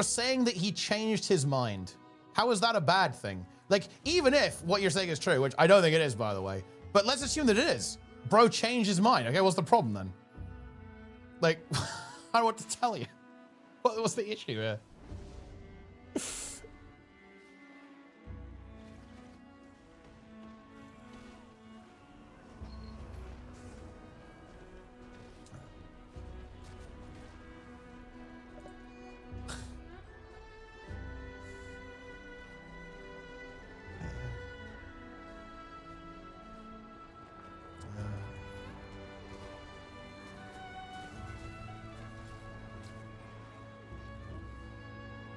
saying that he changed his mind. How is that a bad thing? Like, even if what you're saying is true, which I don't think it is, by the way, but let's assume that it is. Bro changed his mind, okay? What's the problem then? Like, I don't know what to tell you. What's the issue here?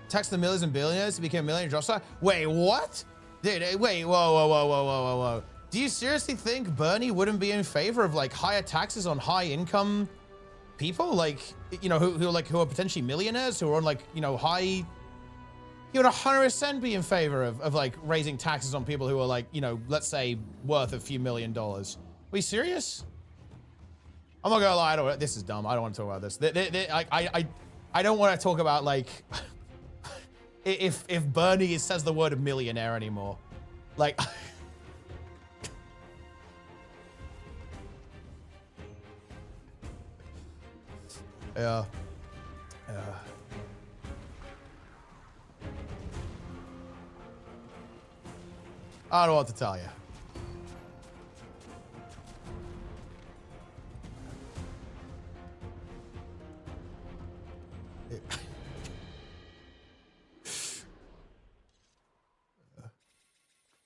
Tax the millions and billionaires to become millionaire drop star? Wait, what? Dude, wait, whoa. Do you seriously think Bernie wouldn't be in favor of like higher taxes on high income people? Like, you know, who are potentially millionaires, who are on like, you know, high, he would 100% be in favor of like raising taxes on people who are like, you know, let's say worth a few $1 million. Are you serious? I'm not gonna lie, this is dumb. I don't want to talk about this. I don't want to talk about like, if Bernie says the word millionaire anymore. Like, yeah. I don't know what to tell you.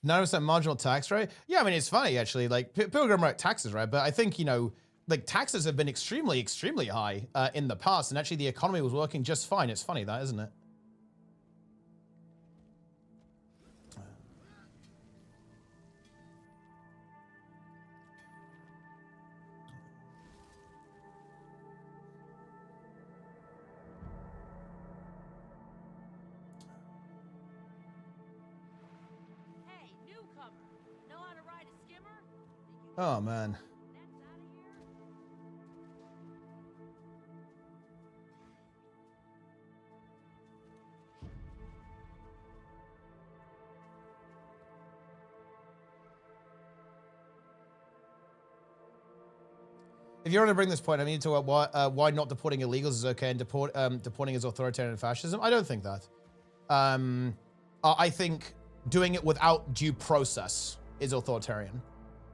Notice that marginal tax rate? Yeah, I mean, it's funny, actually. Like, people go about taxes, right? But I think, you know, like, taxes have been extremely, extremely high in the past. And actually, the economy was working just fine. It's funny, that, isn't it? Oh, man. If you're going to bring this point, I mean, to why not deporting illegals is okay and deporting is authoritarian fascism. I don't think that. I think doing it without due process is authoritarian.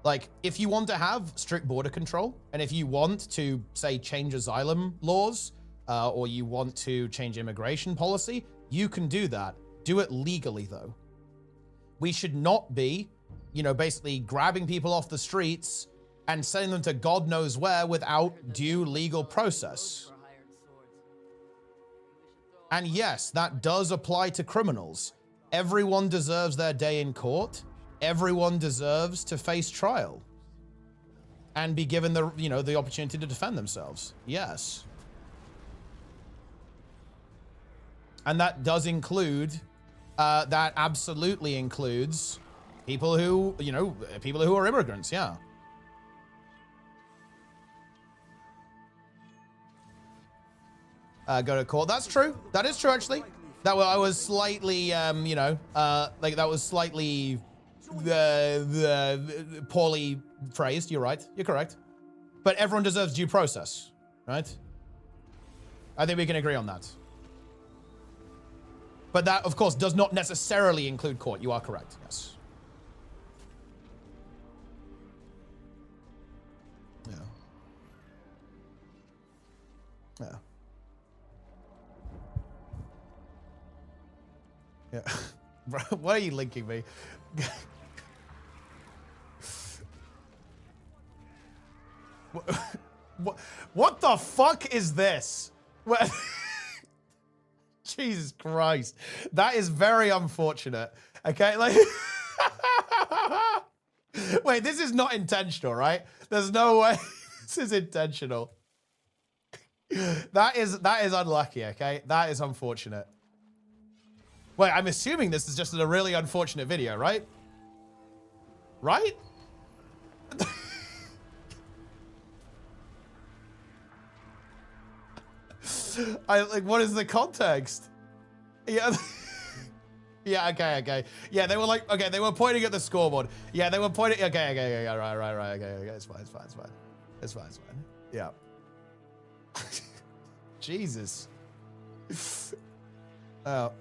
Like, if you want to have strict border control, and if you want to, say, change asylum laws, or you want to change immigration policy, you can do that. Do it legally, though. We should not be, you know, basically grabbing people off the streets and sending them to God knows where without due legal process. And yes, that does apply to criminals. Everyone deserves their day in court. Everyone deserves to face trial and be given the, you know, the opportunity to defend themselves. Yes. And that does include, that absolutely includes people who, you know, people who are immigrants, yeah. Go to court. That's true. That is true, actually. That I was slightly, you know, like that was slightly poorly phrased. You're right. You're correct. But everyone deserves due process, right? I think we can agree on that. But that, of course, does not necessarily include court. You are correct. Yes. Yeah. Yeah. Yeah. Bro, why are you linking me? What the fuck is this? Jesus Christ. That is very unfortunate. Okay, like... Wait, this is not intentional, right? There's no way this is intentional. That is unlucky, okay? That is unfortunate. Wait, I'm assuming this is just a really unfortunate video, right? Right? Like, what is the context? Yeah. Yeah, okay. Yeah, they were like, okay, they were pointing at the scoreboard. Yeah, they were pointing, okay, right, okay, it's fine. It's fine. Yeah. Jesus. Oh.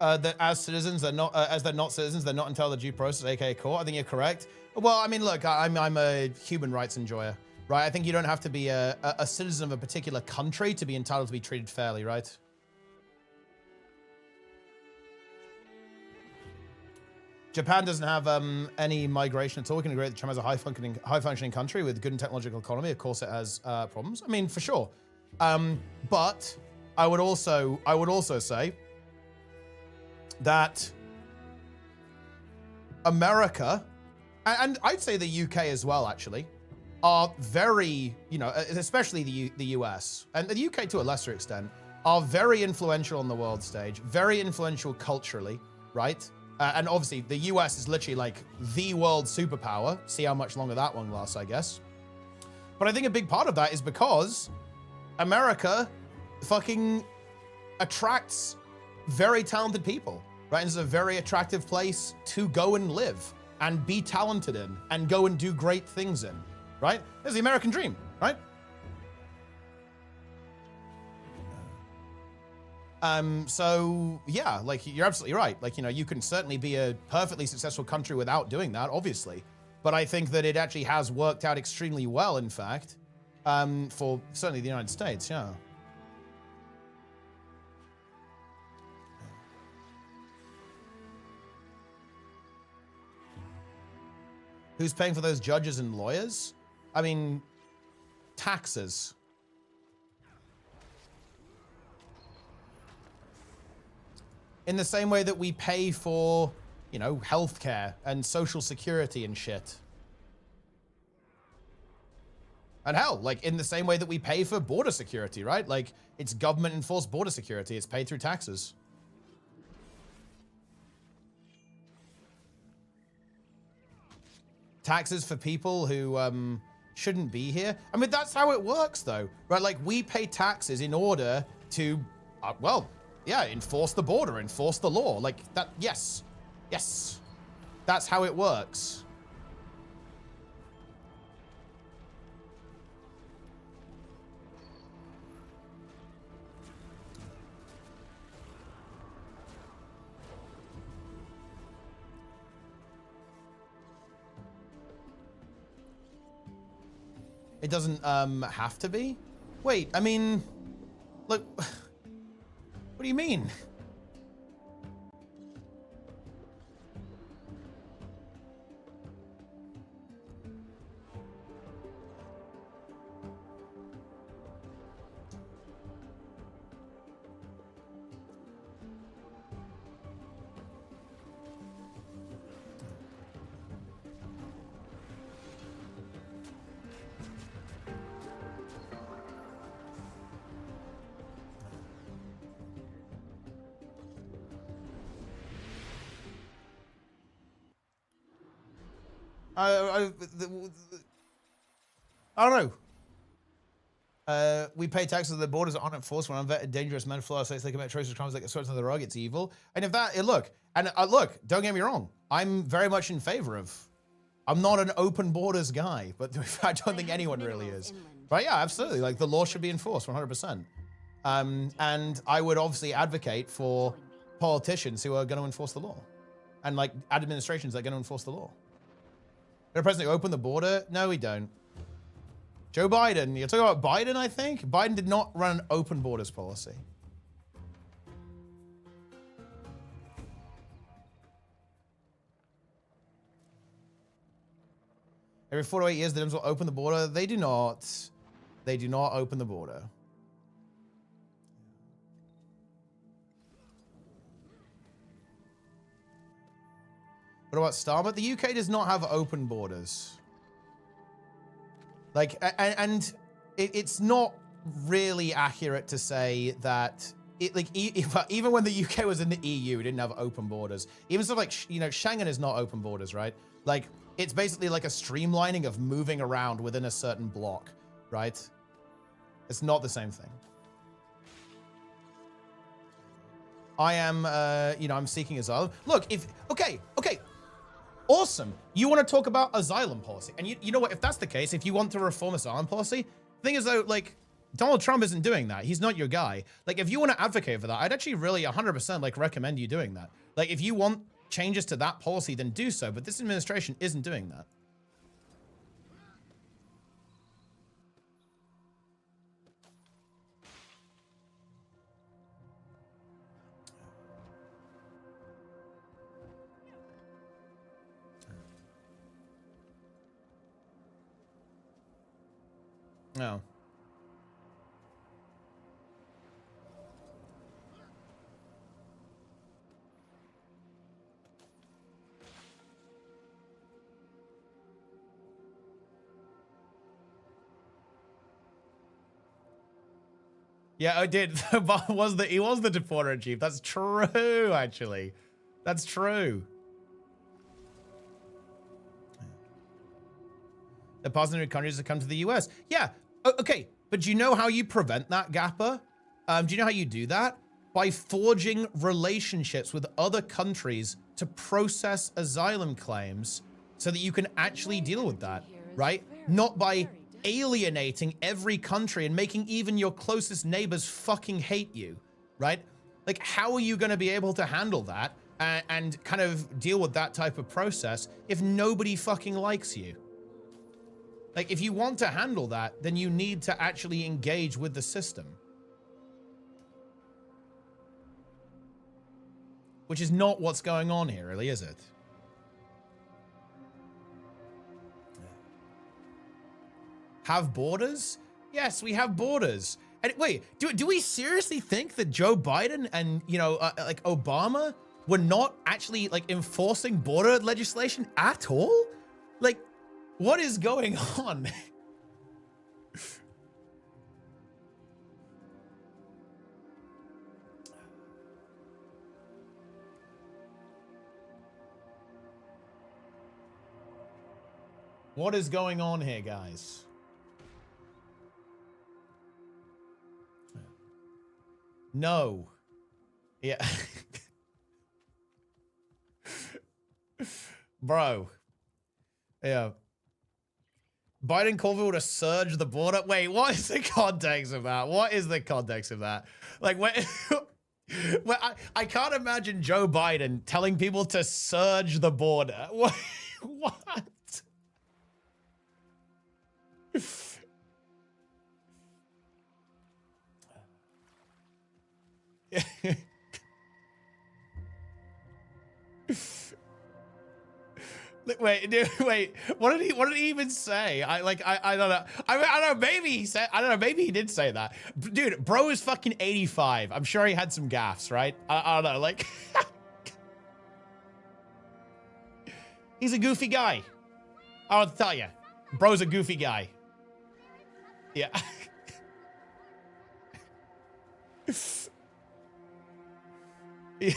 That as citizens, they're not as they're not citizens, they're not entitled to due process, aka court. I think you're correct. Well, I mean, look, I'm a human rights enjoyer, right? I think you don't have to be a citizen of a particular country to be entitled to be treated fairly, right? Japan doesn't have any migration at all. We can agree that Japan is a high functioning country with good and technological economy. Of course, it has problems. I mean, for sure. But I would also say that America, and I'd say the UK as well, actually, are very, you know, especially the US, and the UK to a lesser extent, are very influential on the world stage, very influential culturally, right? And obviously, the US is literally like the world superpower. See how much longer that one lasts, I guess. But I think a big part of that is because America fucking attracts very talented people, right? And it's a very attractive place to go and live and be talented in and go and do great things in, right? There's the American dream, right? So yeah, like you're absolutely right. Like, you know, you can certainly be a perfectly successful country without doing that, obviously. But I think that it actually has worked out extremely well, in fact, for certainly the United States, yeah. Who's paying for those judges and lawyers? I mean, taxes. In the same way that we pay for, you know, healthcare and social security and shit. And hell, like in the same way that we pay for border security, right? Like it's government enforced border security. It's paid through taxes. Taxes for people who shouldn't be here. I mean, that's how it works though, right? Like we pay taxes in order to, well, yeah, enforce the border, enforce the law. Like that, yes. That's how it works. It doesn't have to be? Wait, I mean, look, what do you mean? I don't know. We pay taxes on the borders that aren't enforced when unvetted, dangerous men fly states. They commit atrocious crimes that get swept under the rug. It's evil. And if that, look, don't get me wrong. I'm very much in favor of. I'm not an open borders guy, but I don't think anyone really is. Right? Yeah, absolutely. Like the law should be enforced 100%. And I would obviously advocate for politicians who are going to enforce the law, and like administrations that are going to enforce the law. The president open the border? No, we don't. Joe Biden. You're talking about Biden, I think? Biden did not run an open borders policy. Every 4 to 8 years, the Dems will open the border. They do not. They do not open the border. What about Starbucks? The UK does not have open borders. Like, and it's not really accurate to say that even when the UK was in the EU, it didn't have open borders. Even stuff like, Schengen is not open borders, right? Like, it's basically like a streamlining of moving around within a certain block, right? It's not the same thing. I am, I'm seeking asylum. Look, okay. Awesome. You want to talk about asylum policy. And you know what? If that's the case, if you want to reform asylum policy, the thing is though, like, Donald Trump isn't doing that. He's not your guy. Like, if you want to advocate for that, I'd actually really 100% like recommend you doing that. Like, if you want changes to that policy, then do so. But this administration isn't doing that. No. Yeah, I did. He was the deporter in chief. That's true, actually. That's true. The positive countries that come to the US. Yeah, okay. But do you know how you prevent that, Gapper? Do you know how you do that? By forging relationships with other countries to process asylum claims so that you can actually deal with that, right? Not by alienating every country and making even your closest neighbors fucking hate you, right? Like, how are you going to be able to handle that and kind of deal with that type of process if nobody fucking likes you? Like, if you want to handle that, then you need to actually engage with the system. Which is not what's going on here, really, is it? Have borders? Yes, we have borders. And wait, do we seriously think that Joe Biden and, like Obama were not actually like enforcing border legislation at all? Like, what is going on? What is going on here, guys? No. Yeah. Bro. Yeah. Biden called people to surge the border. Wait, what is the context of that? What is the context of that? Like, I can't imagine Joe Biden telling people to surge the border. What? Wait. What did he even say? I don't know. I don't know. Maybe he said. I don't know. Maybe he did say that. Dude, bro is fucking 85. I'm sure he had some gaffes, right? I don't know. Like, he's a goofy guy. I'll tell you, bro's a goofy guy. Yeah. Yeah.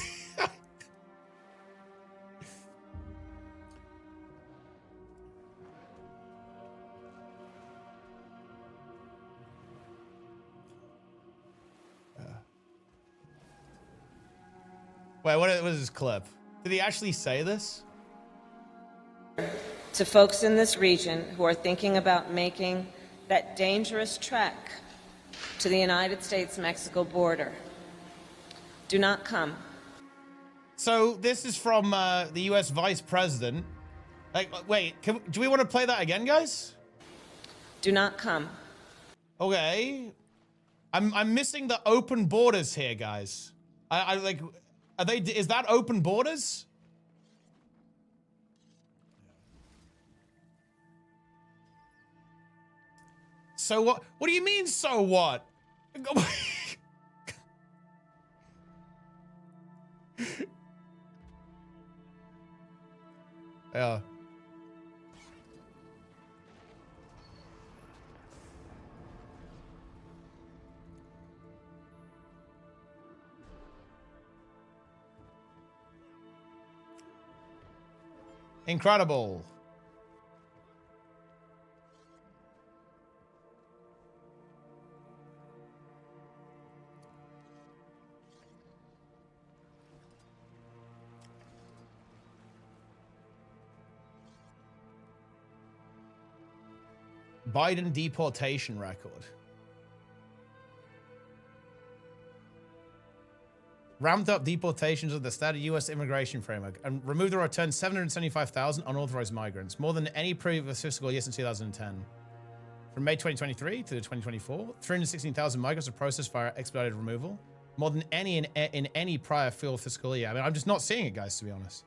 Wait, what was his clip? Did he actually say this? To folks in this region who are thinking about making that dangerous trek to the United States-Mexico border, do not come. So this is from the U.S. Vice President. Like, wait, do we want to play that again, guys? Do not come. Okay. I'm missing the open borders here, guys. I like, are they, is that open borders? So what do you mean, so what? Yeah. Incredible. Biden deportation record. Ramped up deportations of the standard U.S. immigration framework and removed or returned 775,000 unauthorized migrants, more than any previous fiscal year since 2010. From May 2023 to 2024, 316,000 migrants are processed via expedited removal, more than any in any prior fiscal year. I mean, I'm just not seeing it, guys, to be honest.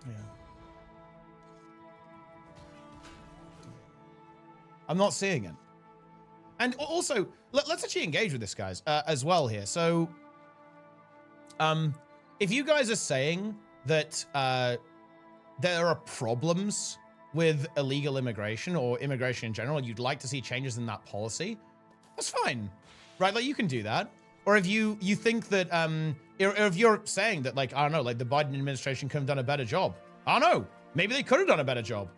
Yeah. I'm not seeing it. And also, let's actually engage with this, guys, as well here. So, if you guys are saying that there are problems with illegal immigration or immigration in general, you'd like to see changes in that policy, that's fine, right? Like, you can do that. Or if you think that, or if you're saying that, like, I don't know, like the Biden administration could have done a better job. I don't know. Maybe they could have done a better job.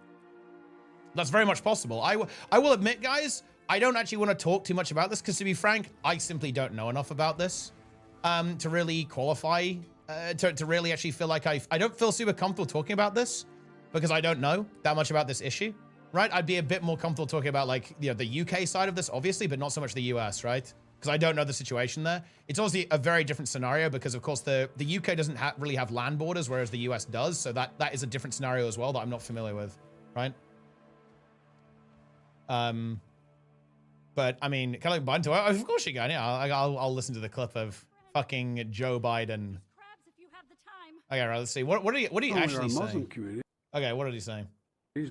That's very much possible. I will admit, guys, I don't actually want to talk too much about this because, to be frank, I simply don't know enough about this to really qualify, to really actually feel like I don't feel super comfortable talking about this because I don't know that much about this issue, right? I'd be a bit more comfortable talking about, like, you know, the UK side of this, obviously, but not so much the US, right? Because I don't know the situation there. It's obviously a very different scenario because, of course, the UK doesn't really have land borders, whereas the US does. So that is a different scenario as well that I'm not familiar with, right? But I mean, can I Biden to? Of course you can. Yeah, I'll listen to the clip of fucking Joe Biden. Okay, right. Let's see. What did he actually say? Muslim community. Okay, what did he say?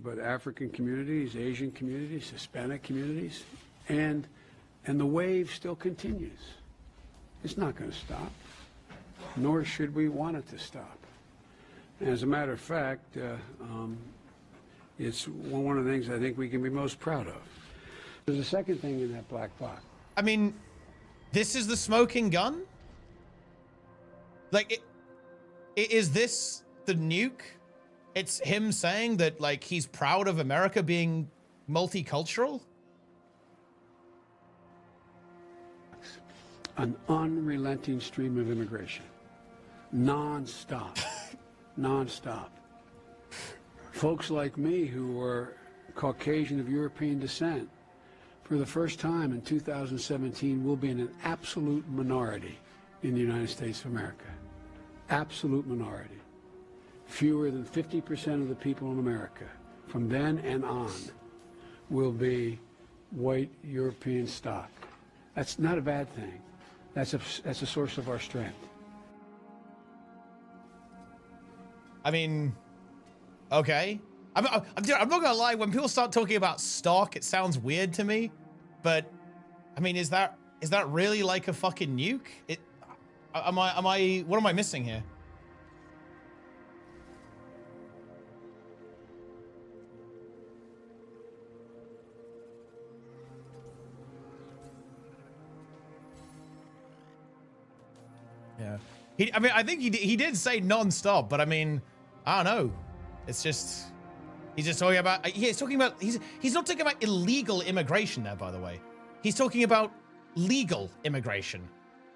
But African communities, Asian communities, Hispanic communities, and the wave still continues. It's not going to stop, nor should we want it to stop. As a matter of fact, it's one of the things I think we can be most proud of. There's a second thing in that black box. I mean, this is the smoking gun? Like, is this the nuke? It's him saying that, like, he's proud of America being multicultural? An unrelenting stream of immigration. Non-stop. Non-stop. Folks like me who were Caucasian of European descent, for the first time in 2017, will be in an absolute minority in the United States of America. Absolute minority. Fewer than 50% of the people in America, from then and on, will be white European stock. That's not a bad thing. That's a source of our strength. I mean, okay. I'm not gonna lie. When people start talking about stock, it sounds weird to me. But I mean, is that really like a fucking nuke? What am I missing here? Yeah. I mean, I think he did say non-stop, but I mean, I don't know. It's just, he's just talking about, he's not talking about illegal immigration there, by the way. He's talking about legal immigration.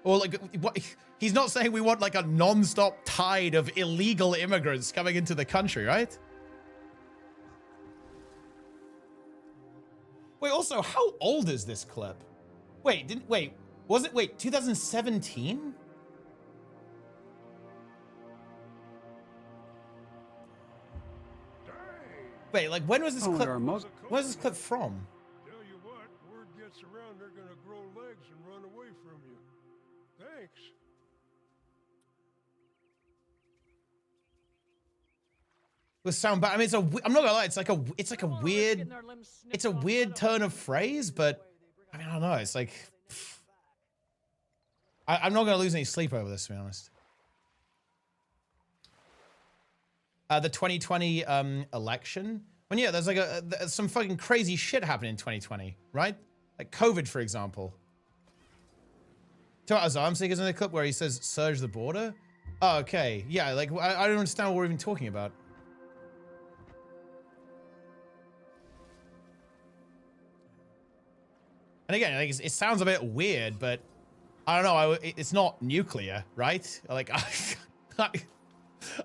Or like, what? He's not saying we want like a non-stop tide of illegal immigrants coming into the country, right? Wait, also, how old is this clip? Wait, was it 2017? Wait, like when was this clip? When was this clip from? Tell you what, word gets around, they're gonna grow legs and run away from you. Thanks. With sound, but I mean, I'm not gonna lie, it's like a weird turn of phrase, but I mean, I don't know. It's like I'm not gonna lose any sleep over this, to be honest. The 2020 election. Well, yeah, there's like some fucking crazy shit happening in 2020, right? Like COVID, for example. Talk about Asylum Seekers in the clip where he says "surge the border." Oh, okay, yeah, like I don't understand what we're even talking about. And again, like, it sounds a bit weird, but I don't know. It's not nuclear, right? Like, I don't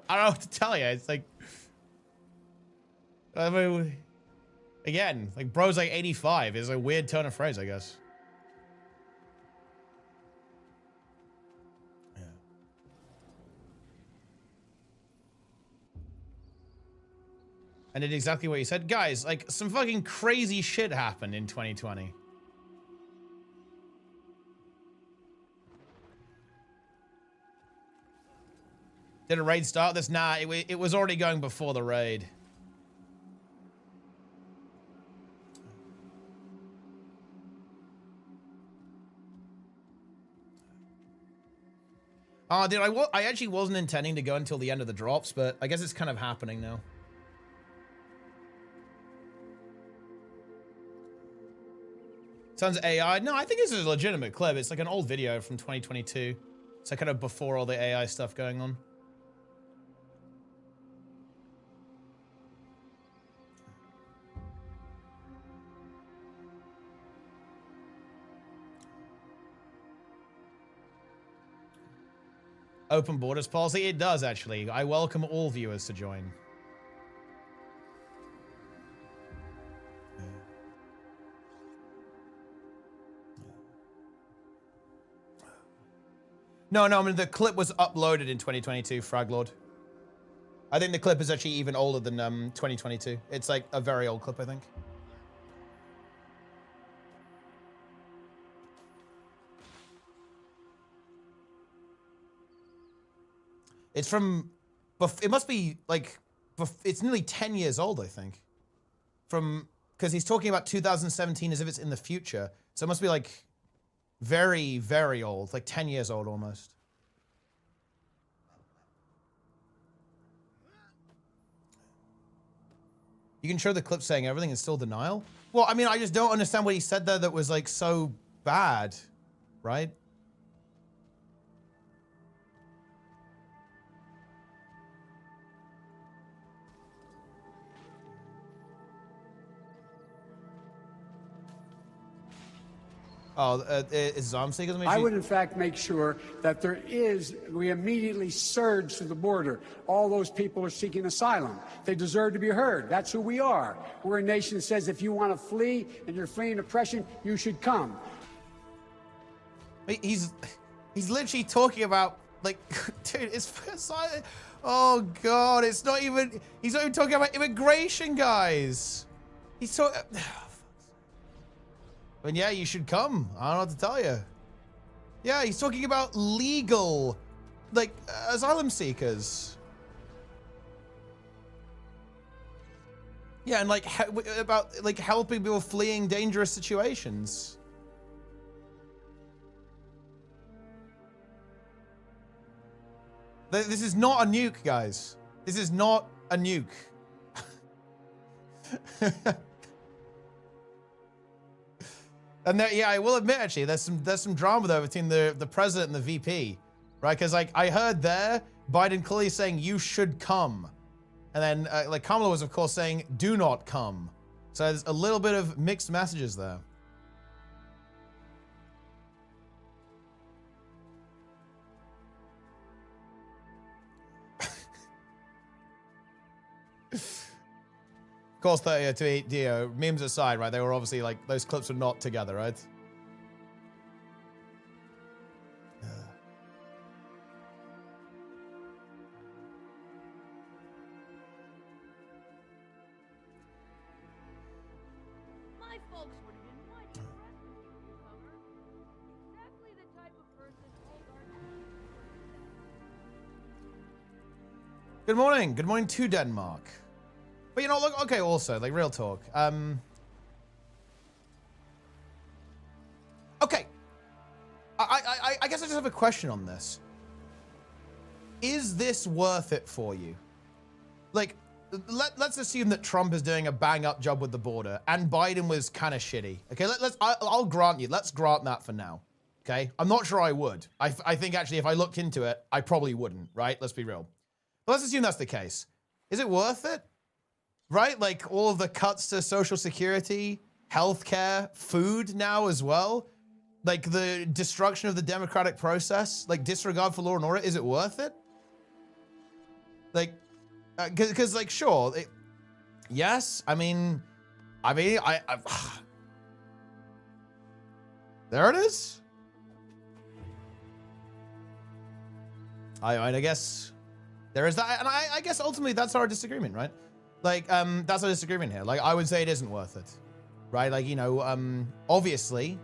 know what to tell you. It's like, I mean, again, like, bro's like 85 is a weird turn of phrase, I guess. Yeah. And did exactly what you said. Guys, like, some fucking crazy shit happened in 2020. Did a raid start this? Nah, it was already going before the raid. Oh, dude, I actually wasn't intending to go until the end of the drops, but I guess it's kind of happening now. Sounds AI. No, I think this is a legitimate clip. It's like an old video from 2022. So kind of before all the AI stuff going on. Open borders policy? It does, actually. I welcome all viewers to join. No, I mean, the clip was uploaded in 2022, Fraglord. I think the clip is actually even older than 2022. It's like a very old clip, I think. It's from, it must be like, it's nearly 10 years old, I think. Because he's talking about 2017 as if it's in the future. So it must be like very, very old, like 10 years old almost. You can show the clip saying everything and still denial? Well, I mean, I just don't understand what he said there that was like so bad, right? Oh, is Zom Seekers? I would, in fact, make sure that we immediately surge to the border. All those people are seeking asylum. They deserve to be heard. That's who we are. We're a nation that says if you want to flee and you're fleeing oppression, you should come. He's literally talking about, like, dude, it's, oh God, it's not even, he's not even talking about immigration, guys. He's talking, I mean, yeah, you should come. I don't know what to tell you. Yeah, he's talking about legal, like, asylum seekers. Yeah, and like, about, like, helping people fleeing dangerous situations. This is not a nuke, guys. This is not a nuke. And there, yeah, I will admit, actually, there's some drama though between the president and the VP, right? Because like I heard there, Biden clearly saying you should come, and then like Kamala was of course saying do not come. So there's a little bit of mixed messages there. Of course, memes aside, right? They were obviously like, those clips were not together, right? My folks would have been mighty impressed with you, newcomer. Exactly the type of person all gardeners Good morning. Good morning to Denmark. But you know, look, okay, also, like, real talk. Okay. I guess I just have a question on this. Is this worth it for you? Like, let's assume that Trump is doing a bang-up job with the border, and Biden was kind of shitty. Okay, I'll grant you. Let's grant that for now. Okay? I'm not sure I would. I think, actually, if I looked into it, I probably wouldn't, right? Let's be real. But let's assume that's the case. Is it worth it? Right? Like all of the cuts to Social Security, healthcare, food now as well. Like the destruction of the democratic process, like disregard for law and order. Is it worth it? Like, because like, sure. Yes. I mean, there it is. I guess there is that. And I guess ultimately that's our disagreement, right? Like, that's our disagreement here. Like, I would say it isn't worth it, right? Like, you know, obviously,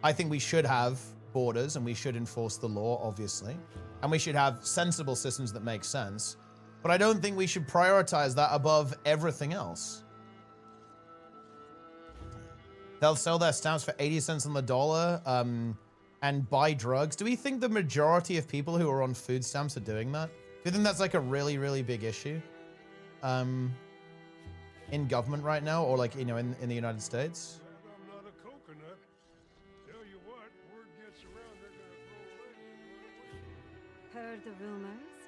I think we should have borders and we should enforce the law, obviously. And we should have sensible systems that make sense. But I don't think we should prioritize that above everything else. They'll sell their stamps for 80 cents on the dollar and buy drugs. Do we think the majority of people who are on food stamps are doing that? Do you think that's like a really, really big issue? In government right now, or like, you know, in the United States? I'm not a coconut. Tell you what, word gets around, they're gonna grow legs. Heard the rumors?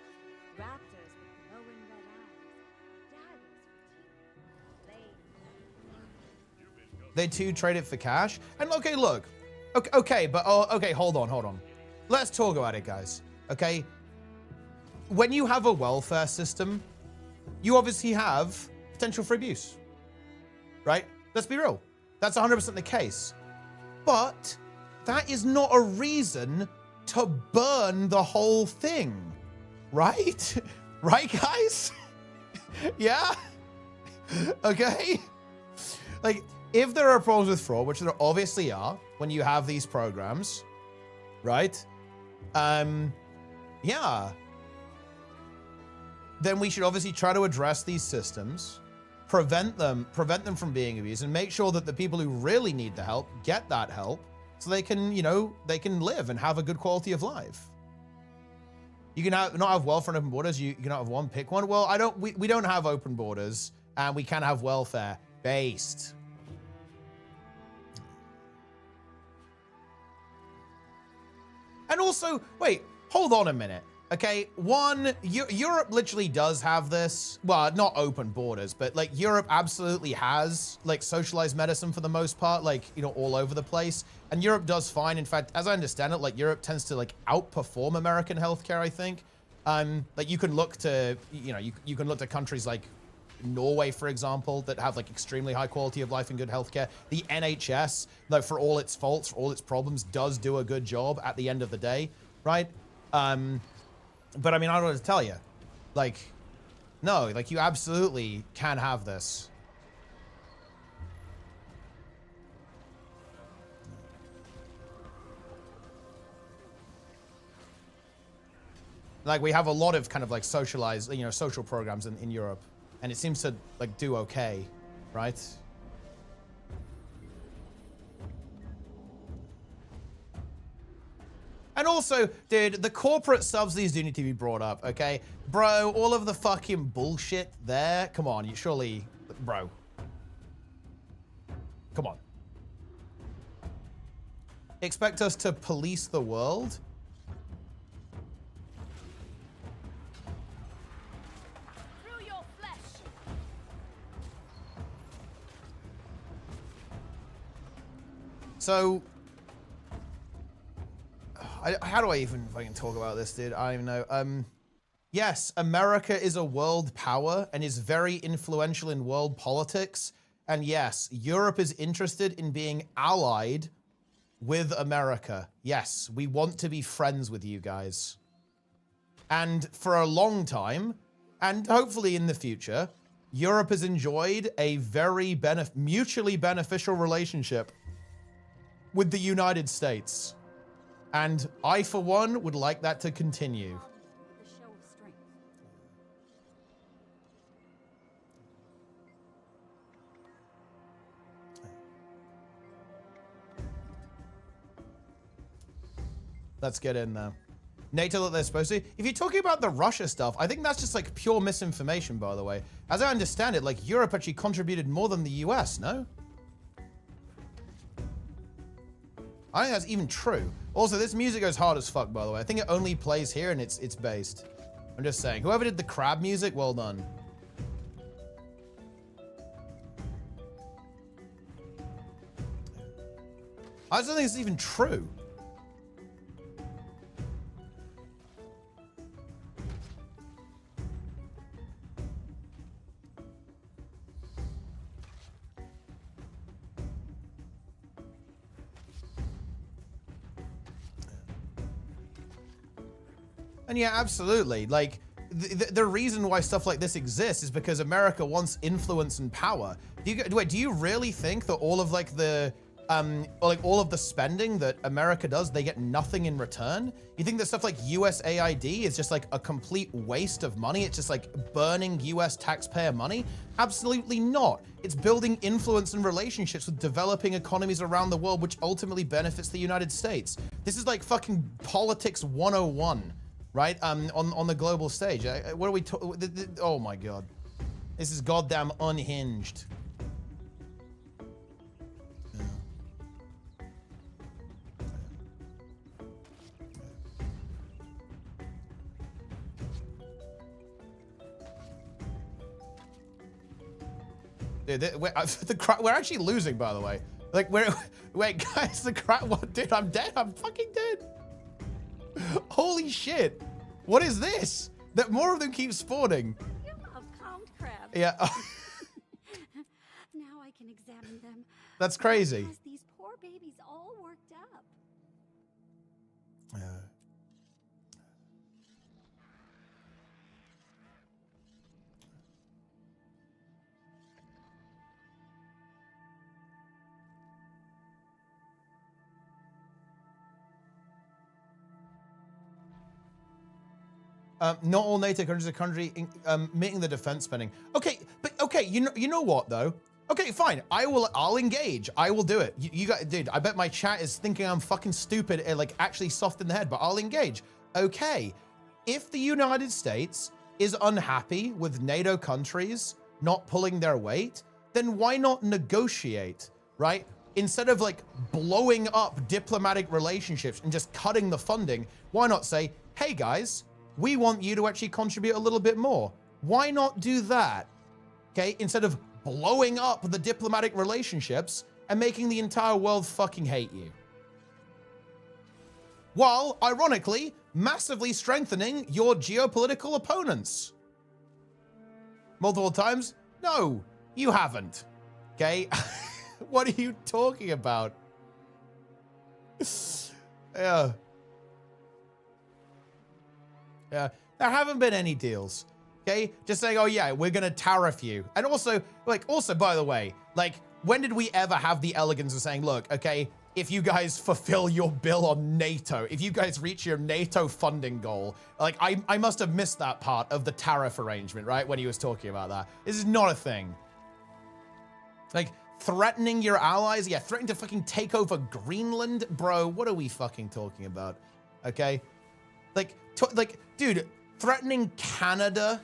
Raptors with glowing red eyes. Daggers for teeth. They too trade it for cash? And okay, look. Okay, but okay, hold on. Let's talk about it, guys. Okay? When you have a welfare system, you obviously have potential for abuse, right? Let's be real. That's 100% the case. But that is not a reason to burn the whole thing, right? Right, guys? Yeah? Okay? Like, if there are problems with fraud, which there obviously are when you have these programs, right? Yeah. Then we should obviously try to address these systems, prevent them from being abused, and make sure that the people who really need the help get that help so they can, you know, they can live and have a good quality of life. You can not have welfare and open borders. You can have one, pick one. Well, we don't have open borders, and we can have welfare based. And also, wait, hold on a minute. Okay, one, Europe literally does have this. Well, not open borders, but like Europe absolutely has like socialized medicine for the most part, like, you know, all over the place. And Europe does fine. In fact, as I understand it, like Europe tends to like outperform American healthcare, I think. Like you can look to, you know, you can look to countries like Norway, for example, that have like extremely high quality of life and good healthcare. The NHS, like for all its faults, for all its problems, does do a good job at the end of the day, right? But I mean, I don't know what to tell you. Like, no, like you absolutely can have this. Like we have a lot of kind of like socialized, you know, social programs in Europe, and it seems to like do okay, right? And also, dude, the corporate subsidies do need to be brought up, okay? Bro, all of the fucking bullshit there. Come on, you surely, bro. Come on. Expect us to police the world? Through your flesh. So, how do I even fucking talk about this, dude? I don't even know. Yes, America is a world power and is very influential in world politics. And yes, Europe is interested in being allied with America. Yes, we want to be friends with you guys. And for a long time, and hopefully in the future, Europe has enjoyed a very mutually beneficial relationship with the United States. And I, for one, would like that to continue. Let's get in there. NATO that they're supposed to. If you're talking about the Russia stuff, I think that's just like pure misinformation, by the way. As I understand it, like Europe actually contributed more than the US, no? I think that's even true. Also, this music goes hard as fuck, by the way. I think it only plays here and it's based. I'm just saying. Whoever did the crab music, well done. I just don't think it's even true. And yeah, absolutely. Like, the reason why stuff like this exists is because America wants influence and power. Do you really think that all of like the all of the spending that America does, they get nothing in return? You think that stuff like USAID is just like a complete waste of money? It's just like burning US taxpayer money? Absolutely not. It's building influence and relationships with developing economies around the world, which ultimately benefits the United States. This is like fucking politics 101. Right, on the global stage. What are we oh my god. This is goddamn unhinged. Dude, we're actually losing, by the way. Like, wait, guys, the crowd, what, dude, I'm dead, I'm fucking dead. Holy shit. What is this? That more of them keep spawning. You love count crabs. Yeah. Now I can examine them. That's crazy. Has these poor babies all worked up. Not all NATO countries are meeting the defense spending. Okay, but okay, you know what though? Okay, fine. I'll engage. I will do it. You guys, dude, I bet my chat is thinking I'm fucking stupid and like actually soft in the head, but I'll engage. Okay. If the United States is unhappy with NATO countries not pulling their weight, then why not negotiate, right? Instead of like blowing up diplomatic relationships and just cutting the funding, why not say, hey guys, we want you to actually contribute a little bit more. Why not do that? Okay, instead of blowing up the diplomatic relationships and making the entire world fucking hate you. While, ironically, massively strengthening your geopolitical opponents. Multiple times? No, you haven't. Okay? What are you talking about? Yeah. Yeah, there haven't been any deals, okay? Just saying, oh yeah, we're gonna tariff you. And also, by the way, like, when did we ever have the elegance of saying, look, okay, if you guys fulfill your bill on NATO, if you guys reach your NATO funding goal, like, I must have missed that part of the tariff arrangement, right? When he was talking about that. This is not a thing. Like, threatening your allies? Yeah, threatening to fucking take over Greenland? Bro, what are we fucking talking about? Okay? Like, dude, threatening Canada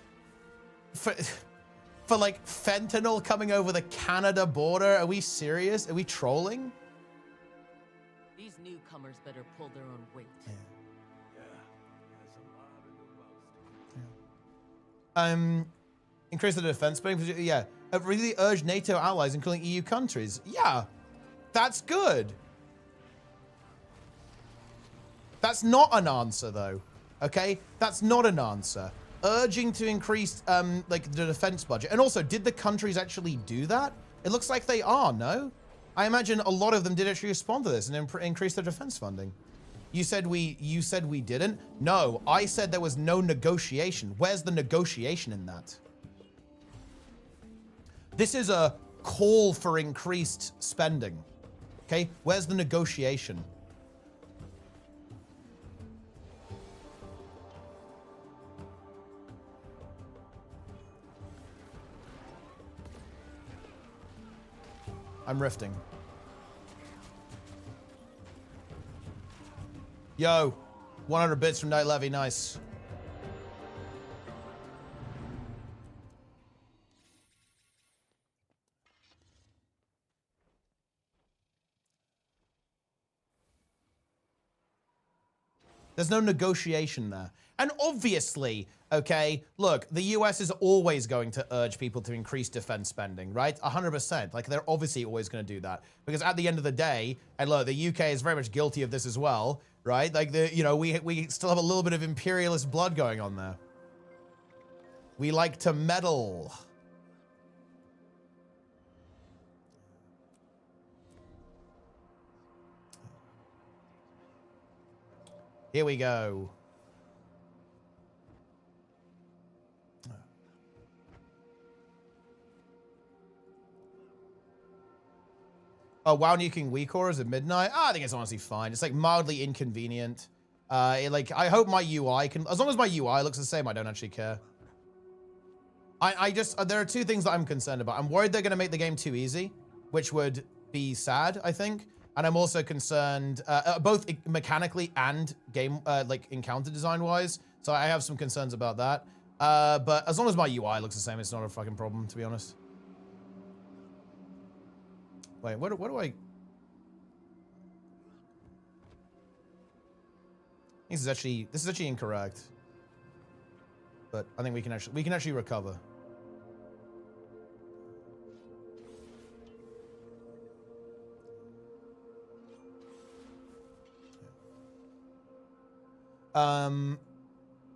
for like fentanyl coming over the Canada border? Are we serious? Are we trolling? These newcomers better pull their own weight. Increase the defense spending. Yeah, really urge NATO allies, including EU countries. Yeah, that's good. That's not an answer, though. Okay, that's not an answer. urging to increase like the defense budget. And also, did the countries actually do that? It looks like they are, no? I imagine a lot of them did actually respond to this and increase their defense funding. You said we didn't? No, I said there was no negotiation. Where's the negotiation in that? This is a call for increased spending. Okay, where's the negotiation? I'm rifting. Yo, 100 bits from Night Levy, nice. There's no negotiation there. And obviously, okay, look, the US is always going to urge people to increase defense spending, right? 100%. Like, they're obviously always going to do that. Because at the end of the day, and look, the UK is very much guilty of this as well, right? Like, we still have a little bit of imperialist blood going on there. We like to meddle. Here we go. Oh, WoW nuking WeCore at midnight? I think it's honestly fine. It's like mildly inconvenient. I hope my UI can, as long as my UI looks the same, I don't actually care. There are two things that I'm concerned about. I'm worried they're going to make the game too easy, which would be sad, I think. And I'm also concerned, both mechanically and game, like encounter design wise. So I have some concerns about that. But as long as my UI looks the same, it's not a fucking problem, to be honest. Wait, what do I? This is actually incorrect. But I think we can actually recover.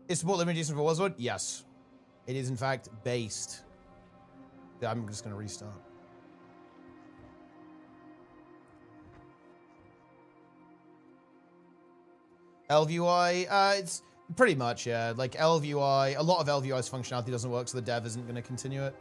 Is support limitation for Wazwood? Yes. It is in fact based. Yeah, I'm just gonna restart. LVUI, it's pretty much, yeah. Like LVUI, a lot of LVUI's functionality doesn't work, so the dev isn't gonna continue it.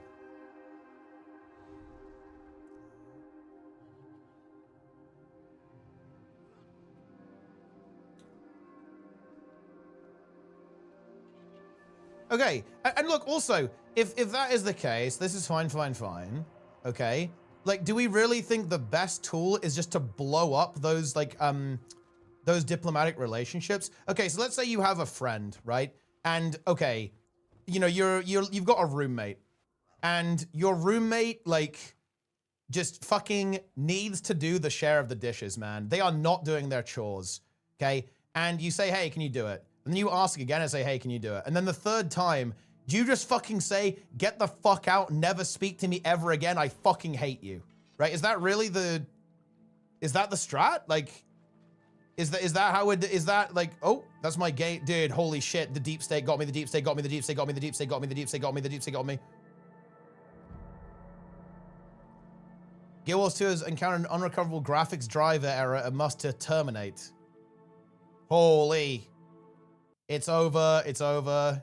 Okay, and look, also, if that is the case, this is fine, okay? Like, do we really think the best tool is just to blow up those, like, those diplomatic relationships? Okay, so let's say you have a friend, right? And, okay, you know, you've got a roommate, and your roommate, like, just fucking needs to do the share of the dishes, man. They are not doing their chores, okay? And you say, hey, can you do it? And then you ask again and say, hey, can you do it? And then the third time, do you just fucking say, get the fuck out, never speak to me ever again, I fucking hate you, right? Is that really is that the strat? Like, is that how it, is that like, oh, that's my game, dude, holy shit, the deep state got me, the deep state got me, the deep state got me, the deep state got me, the deep state got me, the deep state got me. Guild Wars 2 has encountered an unrecoverable graphics driver error and must terminate. Holy. It's over. It's over.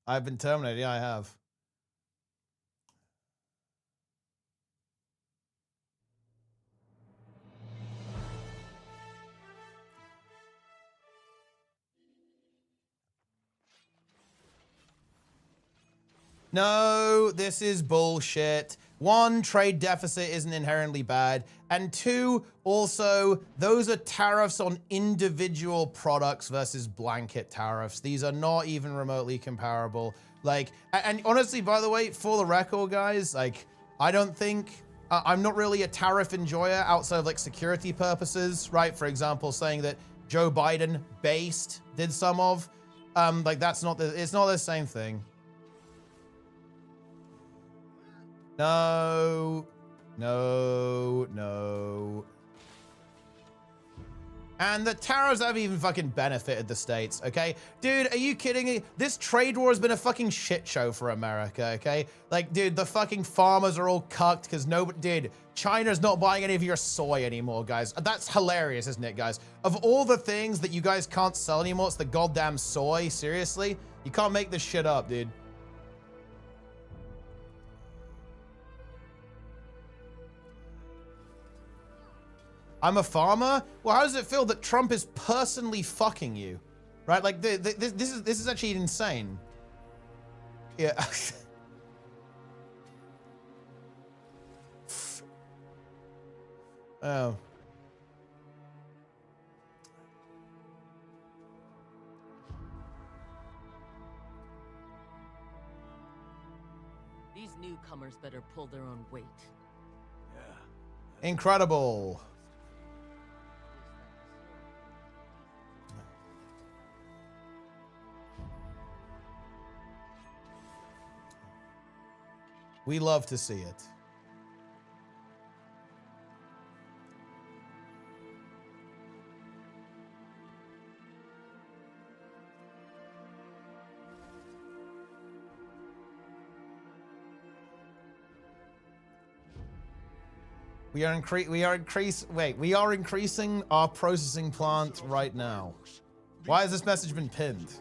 I've been terminated. Yeah, I have. No, this is bullshit. One, trade deficit isn't inherently bad. And two, also, those are tariffs on individual products versus blanket tariffs. These are not even remotely comparable. Like, and honestly, by the way, for the record, guys, like, I don't think, I'm not really a tariff enjoyer outside of like security purposes, right? For example, saying that Joe Biden did some of, like that's not, it's not the same thing. No. No, no. And the tariffs have even fucking benefited the states, okay? Dude, are you kidding me? This trade war has been a fucking shit show for America, okay? Like, dude, the fucking farmers are all cucked because nobody, dude, China's not buying any of your soy anymore, guys. That's hilarious, isn't it, guys? Of all the things that you guys can't sell anymore, it's the goddamn soy, seriously? You can't make this shit up, dude. I'm a farmer? Well, how does it feel that Trump is personally fucking you? Right? Like, this is actually insane. Yeah. Oh. These newcomers better pull their own weight. Incredible. We love to see it. We are increasing our processing plant right now. Why has this message been pinned?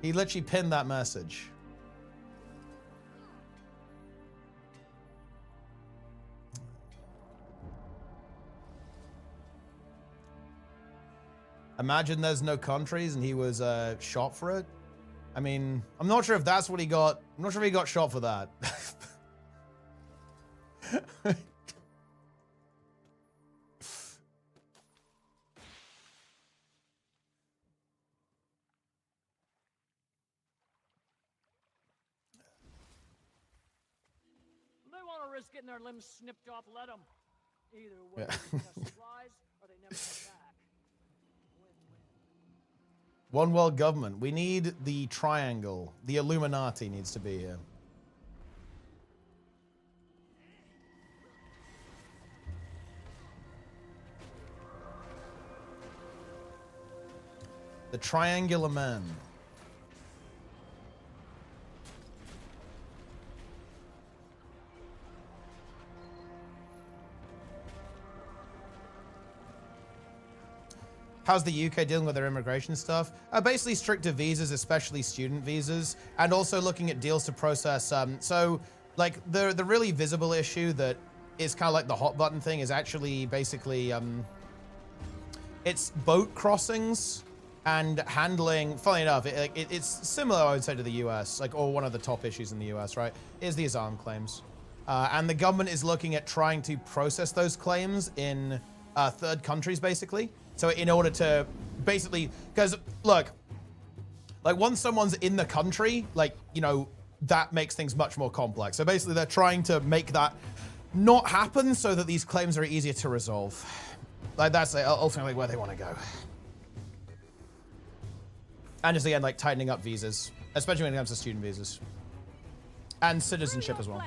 He literally pinned that message. Imagine there's no countries and he was shot for it. I mean, I'm not sure if that's what he got. I'm not sure if he got shot for that. They want to risk getting their limbs snipped off, let them. Either way, Yeah. they get supplies or they never come back. One world government. We need the triangle. The Illuminati needs to be here. The triangular man. How's the UK dealing with their immigration stuff? Basically stricter visas, especially student visas, and also looking at deals to process. So, like, the really visible issue that is kind of like the hot button thing is actually basically, it's boat crossings and handling. Funny enough, it's similar, I would say, to the US, like, or one of the top issues in the US, right, is the asylum claims. And the government is looking at trying to process those claims in third countries, basically. So in order to basically, because look, like once someone's in the country, like, you know, that makes things much more complex. So basically they're trying to make that not happen so that these claims are easier to resolve. Like that's ultimately where they want to go. And just again, like tightening up visas, especially when it comes to student visas and citizenship as well.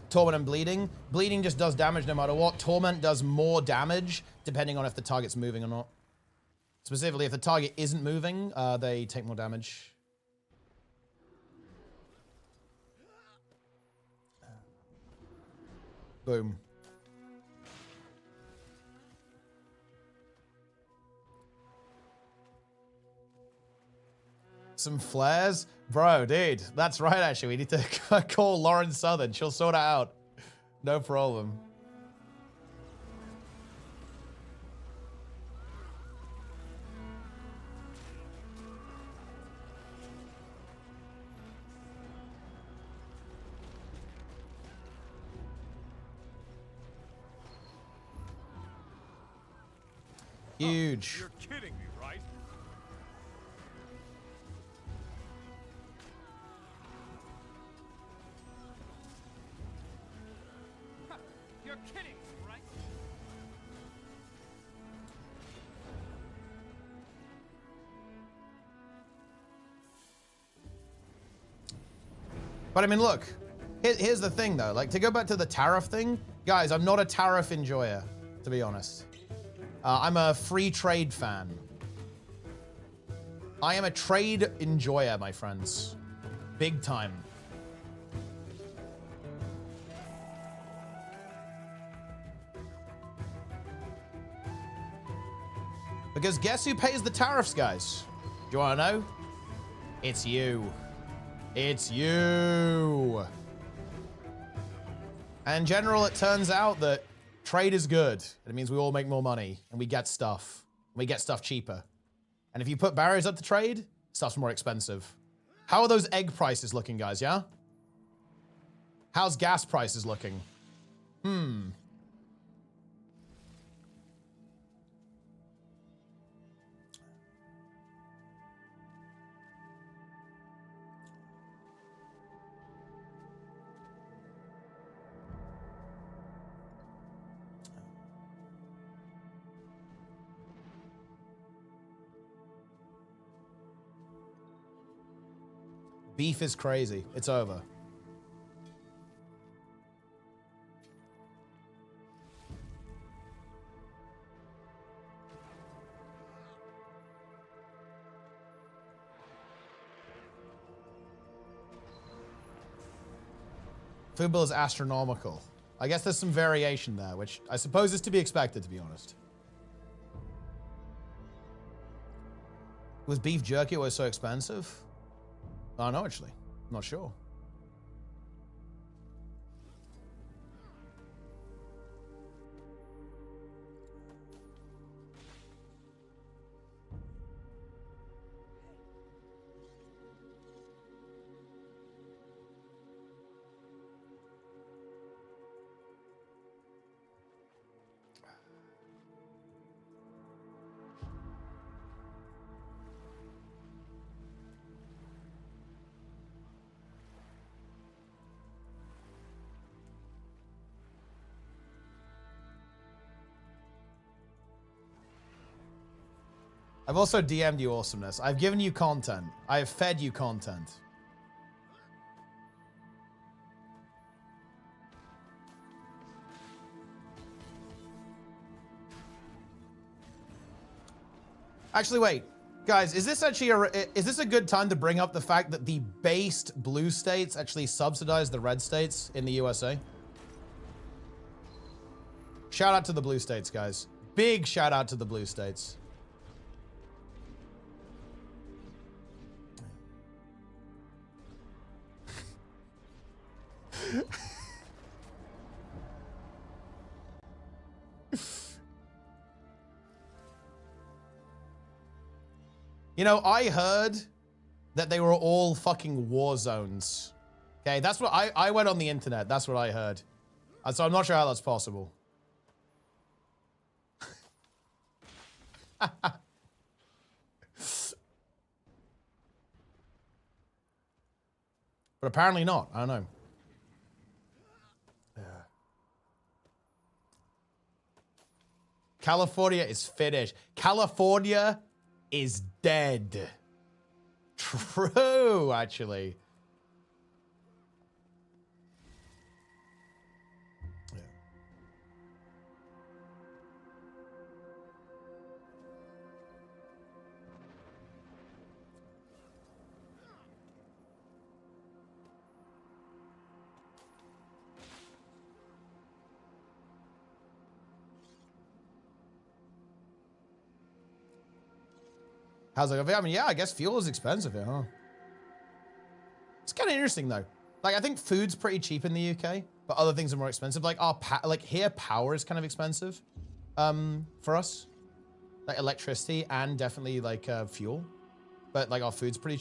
Torment and bleeding. Bleeding just does damage no matter what. Torment does more damage depending on if the target's moving or not. Specifically, if the target isn't moving, they take more damage. Boom. Some flares? Bro, dude, that's right, actually. We need to call Lauren Southern. She'll sort it out. No problem. Huge. You're kidding me, right? You're kidding, But I mean, look, here's the thing though. Like, to go back to the tariff thing, guys, I'm not a tariff enjoyer, to be honest. I'm a free trade fan. I am a trade enjoyer, my friends. Big time. Because guess who pays the tariffs, guys? Do you want to know? It's you. It's you. And in general, it turns out that trade is good. It means we all make more money and we get stuff. We get stuff cheaper. And if you put barriers up to trade, stuff's more expensive. How are those egg prices looking, guys, yeah? How's gas prices looking? Beef is crazy. It's over. Food bill is astronomical. I guess there's some variation there, which I suppose is to be expected, to be honest. Was beef jerky always so expensive? I don't know, actually. I'm not sure. I've also DM'd you awesomeness. I've given you content. I have fed you content. Actually, wait. Guys, is this actually is this a good time to bring up the fact that the based blue states actually subsidize the red states in the USA? Shout out to the blue states, guys. Big shout out to the blue states. You know, I heard that they were all fucking war zones. Okay, that's what I went on the internet. That's what I heard. So I'm not sure how that's possible. But apparently not. I don't know. California is finished. California is dead. True, actually. Yeah. How's it? I mean, yeah, I guess fuel is expensive here, huh? It's kind of interesting though. Like, I think food's pretty cheap in the UK, but other things are more expensive. Like like here, power is kind of expensive, for us. Like electricity and definitely like fuel, but like our food's pretty cheap.